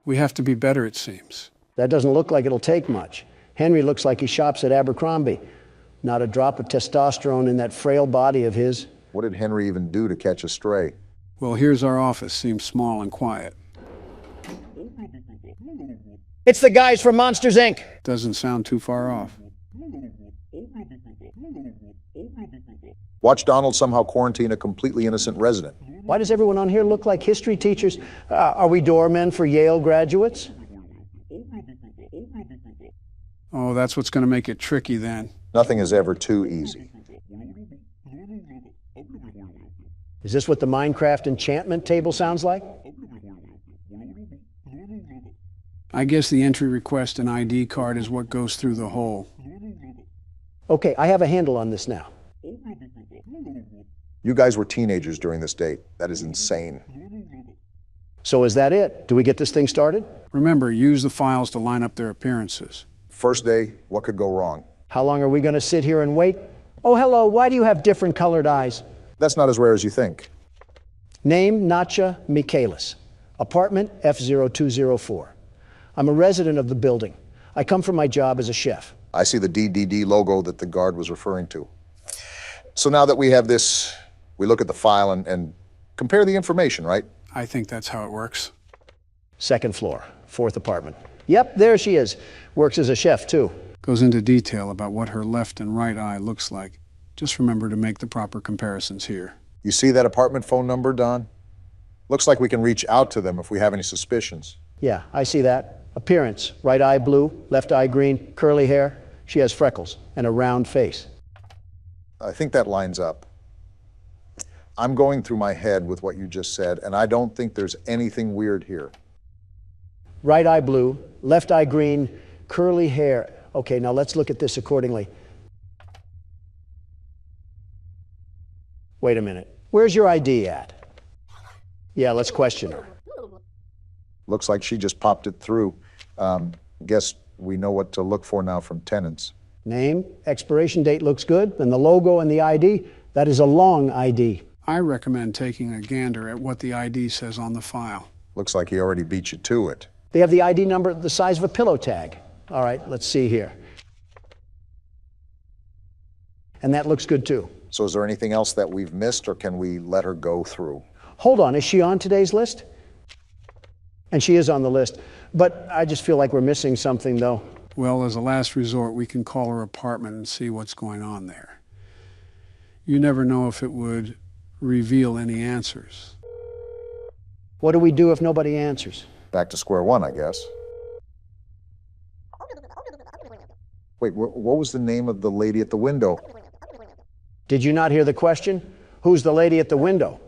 We have to be better, it seems. That doesn't look like it'll take much. Henry looks like he shops at Abercrombie. Not a drop of testosterone in that frail body of his. What did Henry even do to catch a stray? Well, here's our office. Seems small and quiet. It's the guys from Monsters, Inc. Doesn't sound too far off. Watch Donald somehow quarantine a completely innocent resident. Why does everyone on here look like history teachers? Are we doormen for Yale graduates? Oh, that's what's going to make it tricky then. Nothing is ever too easy. Is this what the Minecraft enchantment table sounds like? I guess the entry request and ID card is what goes through the hole. Okay, I have a handle on this now. You guys were teenagers during this date. That is insane. So is that it? Do we get this thing started? Remember, use the files to line up their appearances. First day, what could go wrong? How long are we going to sit here and wait? Oh, hello, why do you have different colored eyes? That's not as rare as you think. Name, Natcha Michaelis. Apartment F0204. I'm a resident of the building. I come from my job as a chef. I see the DDD logo that the guard was referring to. So now that we have this, we look at the file and compare the information, right? I think that's how it works. Second floor, fourth apartment. Yep, there she is. Works as a chef, too. Goes into detail about what her left and right eye looks like. Just remember to make the proper comparisons here. You see that apartment phone number, Don? Looks like we can reach out to them if we have any suspicions. Yeah, I see that. Appearance, right eye blue, left eye green, curly hair. She has freckles and a round face. I think that lines up. I'm going through my head with what you just said, and I don't think there's anything weird here. Right eye blue, left eye green, curly hair. Okay, now let's look at this accordingly. Wait a minute. Where's your ID at? Yeah, let's question her. Looks like she just popped it through. Guess we know what to look for now from tenants. Name, expiration date looks good, and the logo and the ID, that is a long ID. I recommend taking a gander at what the ID says on the file. Looks like he already beat you to it. They have the ID number the size of a pillow tag. All right, let's see here. And that looks good too. So is there anything else that we've missed, or can we let her go through? Hold on, is she on today's list? And she is on the list, but I just feel like we're missing something though. Well, as a last resort, we can call her apartment and see what's going on there. You never know if it would reveal any answers. What do we do if nobody answers? Back to square one, I guess. Wait, what was the name of the lady at the window? Did you not hear the question? Who's the lady at the window?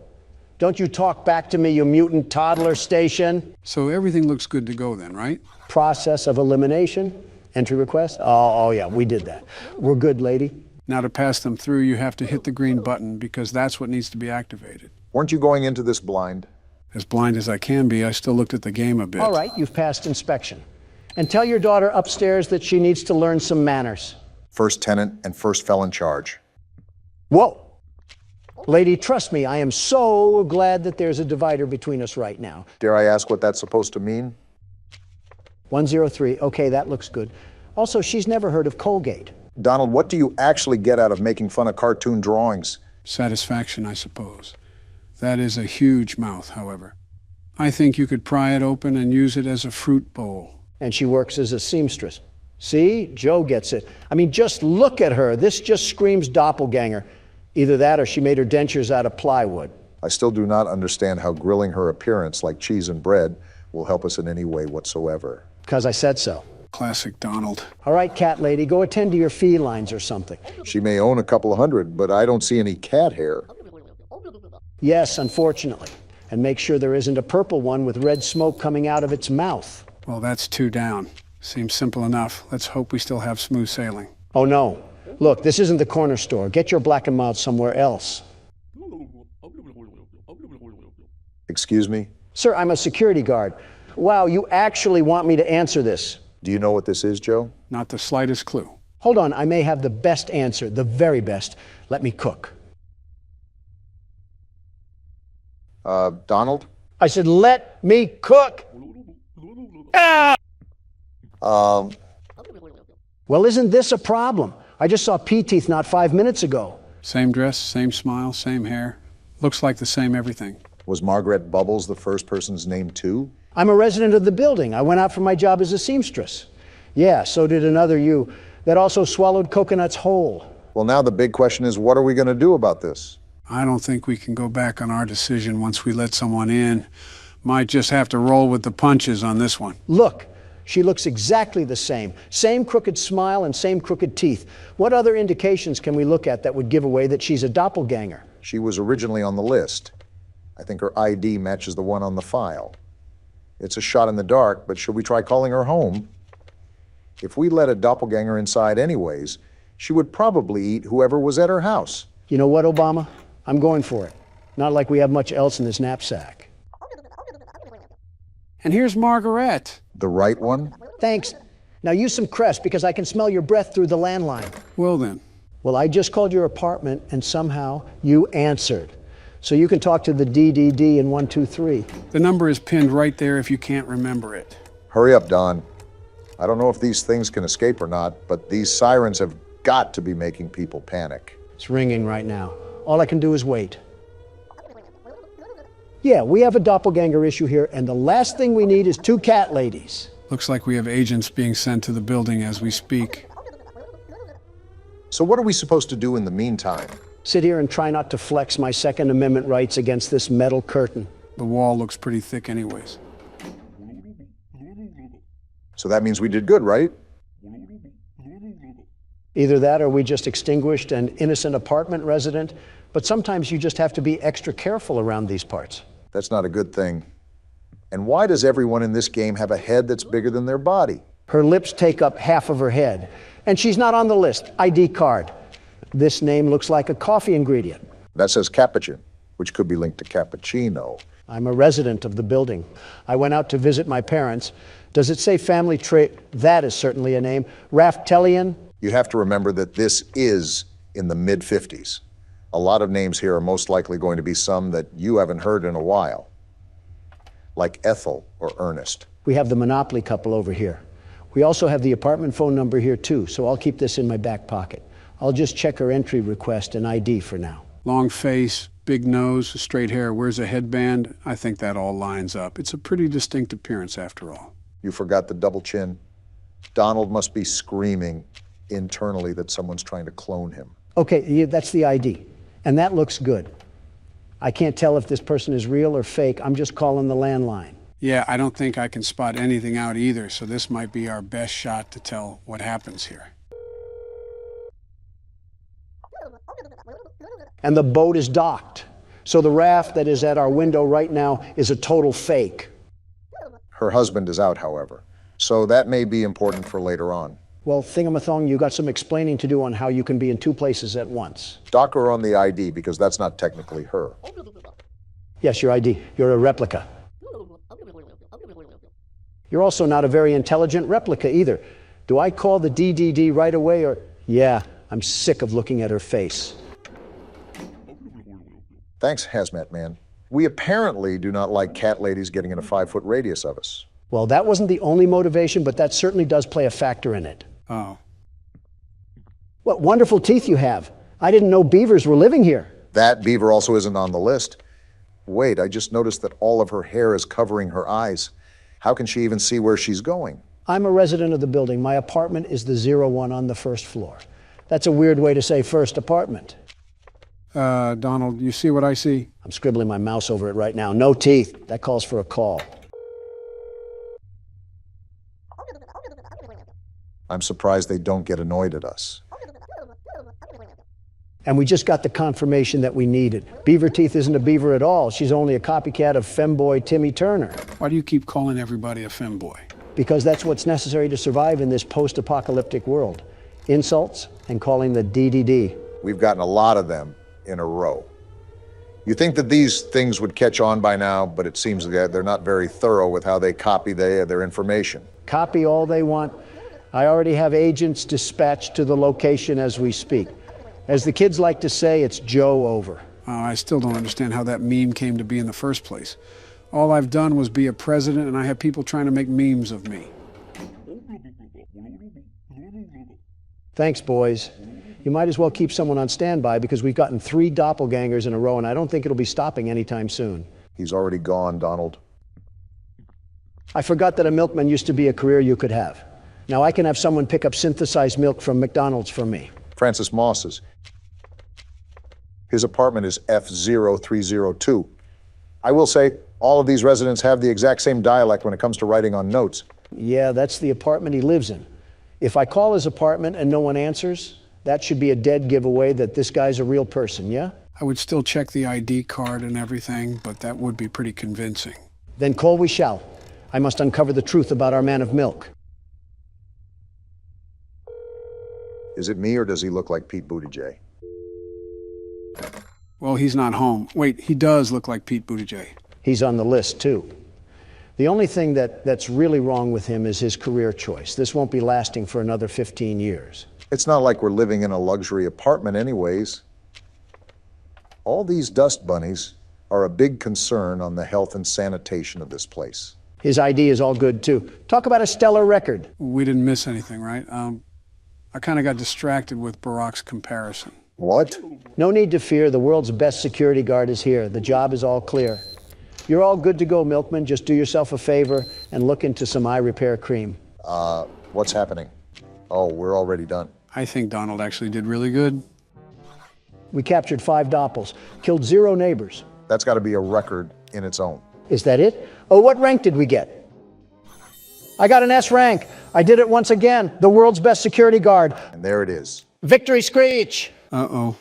Don't you talk back to me, you mutant toddler station. So everything looks good to go then, right? Process of elimination, entry request. Oh yeah, we did that. We're good, lady. Now to pass them through, you have to hit the green button because that's what needs to be activated. Weren't you going into this blind? As blind as I can be, I still looked at the game a bit. All right, you've passed inspection. And tell your daughter upstairs that she needs to learn some manners. First tenant and first felon charge. Whoa. Lady, trust me, I am so glad that there's a divider between us right now. Dare I ask what that's supposed to mean? 103, okay, that looks good. Also, she's never heard of Colgate. Donald, what do you actually get out of making fun of cartoon drawings? Satisfaction, I suppose. That is a huge mouth, however. I think you could pry it open and use it as a fruit bowl. And she works as a seamstress. See, Joe gets it. I mean, just look at her. This just screams doppelganger. Either that or she made her dentures out of plywood. I still do not understand how grilling her appearance like cheese and bread will help us in any way whatsoever. Because I said so. Classic Donald. All right, cat lady, go attend to your felines or something. She may own a couple of hundred, but I don't see any cat hair. Yes, unfortunately. And make sure there isn't a purple one with red smoke coming out of its mouth. Well, that's 2 down. Seems simple enough. Let's hope we still have smooth sailing. Oh, no. Look, this isn't the corner store. Get your black and mild somewhere else. Excuse me? Sir, I'm a security guard. Wow, you actually want me to answer this. Do you know what this is, Joe? Not the slightest clue. Hold on, I may have the best answer, the very best. Let me cook. Donald? I said, let me cook. Ah! Well, isn't this a problem? I just saw P-Teeth not 5 minutes ago. Same dress, same smile, same hair. Looks like the same everything. Was Margaret Bubbles the first person's name, too? I'm a resident of the building. I went out for my job as a seamstress. Yeah, so did another you that also swallowed coconuts whole. Well, now the big question is, what are we going to do about this? I don't think we can go back on our decision once we let someone in. Might just have to roll with the punches on this one. Look, she looks exactly the same. Same crooked smile and same crooked teeth. What other indications can we look at that would give away that she's a doppelganger? She was originally on the list. I think her ID matches the one on the file. It's a shot in the dark, but should we try calling her home? If we let a doppelganger inside anyways, she would probably eat whoever was at her house. You know what, Obama? I'm going for it. Not like we have much else in this knapsack. And here's Margaret. The right one? Thanks. Now use some Crest because I can smell your breath through the landline. Well then. Well, I just called your apartment and somehow you answered. So you can talk to the DDD in 123. The number is pinned right there if you can't remember it. Hurry up, Don. I don't know if these things can escape or not, but these sirens have got to be making people panic. It's ringing right now. All I can do is wait. Yeah, we have a doppelganger issue here, and the last thing we need is 2 cat ladies. Looks like we have agents being sent to the building as we speak. So what are we supposed to do in the meantime? Sit here and try not to flex my Second Amendment rights against this metal curtain. The wall looks pretty thick anyways. So that means we did good, right? Either that or we just extinguished an innocent apartment resident, but sometimes you just have to be extra careful around these parts. That's not a good thing. And why does everyone in this game have a head that's bigger than their body? Her lips take up half of her head, and she's not on the list. ID card. This name looks like a coffee ingredient. That says Capuchin, which could be linked to cappuccino. I'm a resident of the building. I went out to visit my parents. Does it say family trait? That is certainly a name. Raftelian? You have to remember that this is in the mid-50s. A lot of names here are most likely going to be some that you haven't heard in a while, like Ethel or Ernest. We have the Monopoly couple over here. We also have the apartment phone number here too, so I'll keep this in my back pocket. I'll just check her entry request and ID for now. Long face, big nose, straight hair, wears a headband. I think that all lines up. It's a pretty distinct appearance after all. You forgot the double chin. Donald must be screaming internally that someone's trying to clone him. Okay, yeah, that's the ID. And that looks good. I can't tell if this person is real or fake. I'm just calling the landline. Yeah, I don't think I can spot anything out either, so this might be our best shot to tell what happens here. And the boat is docked. So the raft that is at our window right now is a total fake. Her husband is out, however, so that may be important for later on. Well, Thingamathong, you got some explaining to do on how you can be in 2 places at once. Dock her on the ID, because that's not technically her. Yes, your ID. You're a replica. You're also not a very intelligent replica either. Do I call the DDD right away or... Yeah, I'm sick of looking at her face. Thanks, Hazmat Man. We apparently do not like cat ladies getting in a 5-foot radius of us. Well, that wasn't the only motivation, but that certainly does play a factor in it. Oh. What wonderful teeth you have. I didn't know beavers were living here. That beaver also isn't on the list. Wait, I just noticed that all of her hair is covering her eyes. How can she even see where she's going? I'm a resident of the building. My apartment is the 01 on the 1st floor. That's a weird way to say first apartment. Donald, you see what I see? I'm scribbling my mouse over it right now. No teeth. That calls for a call. I'm surprised they don't get annoyed at us. And we just got the confirmation that we needed. Beaver Teeth isn't a beaver at all. She's only a copycat of femboy Timmy Turner. Why do you keep calling everybody a femboy? Because that's what's necessary to survive in this post-apocalyptic world. Insults and calling the DDD. We've gotten a lot of them in a row. You think that these things would catch on by now, but it seems that they're not very thorough with how they copy their information. Copy all they want. I already have agents dispatched to the location as we speak. As the kids like to say, it's Joe over. I still don't understand how that meme came to be in the first place. All I've done was be a president, and I have people trying to make memes of me. Thanks, boys. You might as well keep someone on standby because we've gotten 3 doppelgangers in a row, and I don't think it'll be stopping anytime soon. He's already gone, Donald. I forgot that a milkman used to be a career you could have. Now I can have someone pick up synthesized milk from McDonald's for me. Francis Moss's. His apartment is F0302. I will say, all of these residents have the exact same dialect when it comes to writing on notes. Yeah, that's the apartment he lives in. If I call his apartment and no one answers, that should be a dead giveaway that this guy's a real person, yeah? I would still check the ID card and everything, but that would be pretty convincing. Then call we shall. I must uncover the truth about our man of milk. Is it me, or does he look like Pete Buttigieg? Well, he's not home. Wait, he does look like Pete Buttigieg. He's on the list, too. The only thing that's really wrong with him is his career choice. This won't be lasting for another 15 years. It's not like we're living in a luxury apartment anyways. All these dust bunnies are a big concern on the health and sanitation of this place. His ID is all good, too. Talk about a stellar record. We didn't miss anything, right? I kind of got distracted with Barack's comparison. What? No need to fear. The world's best security guard is here. The job is all clear. You're all good to go, Milkman. Just do yourself a favor and look into some eye repair cream. What's happening? Oh, we're already done. I think Donald actually did really good. We captured 5 doppels, killed 0 neighbors. That's got to be a record in its own. Is that it? Oh, what rank did we get? I got an S rank. I did it once again. The world's best security guard. And there it is. Victory screech! Uh-oh.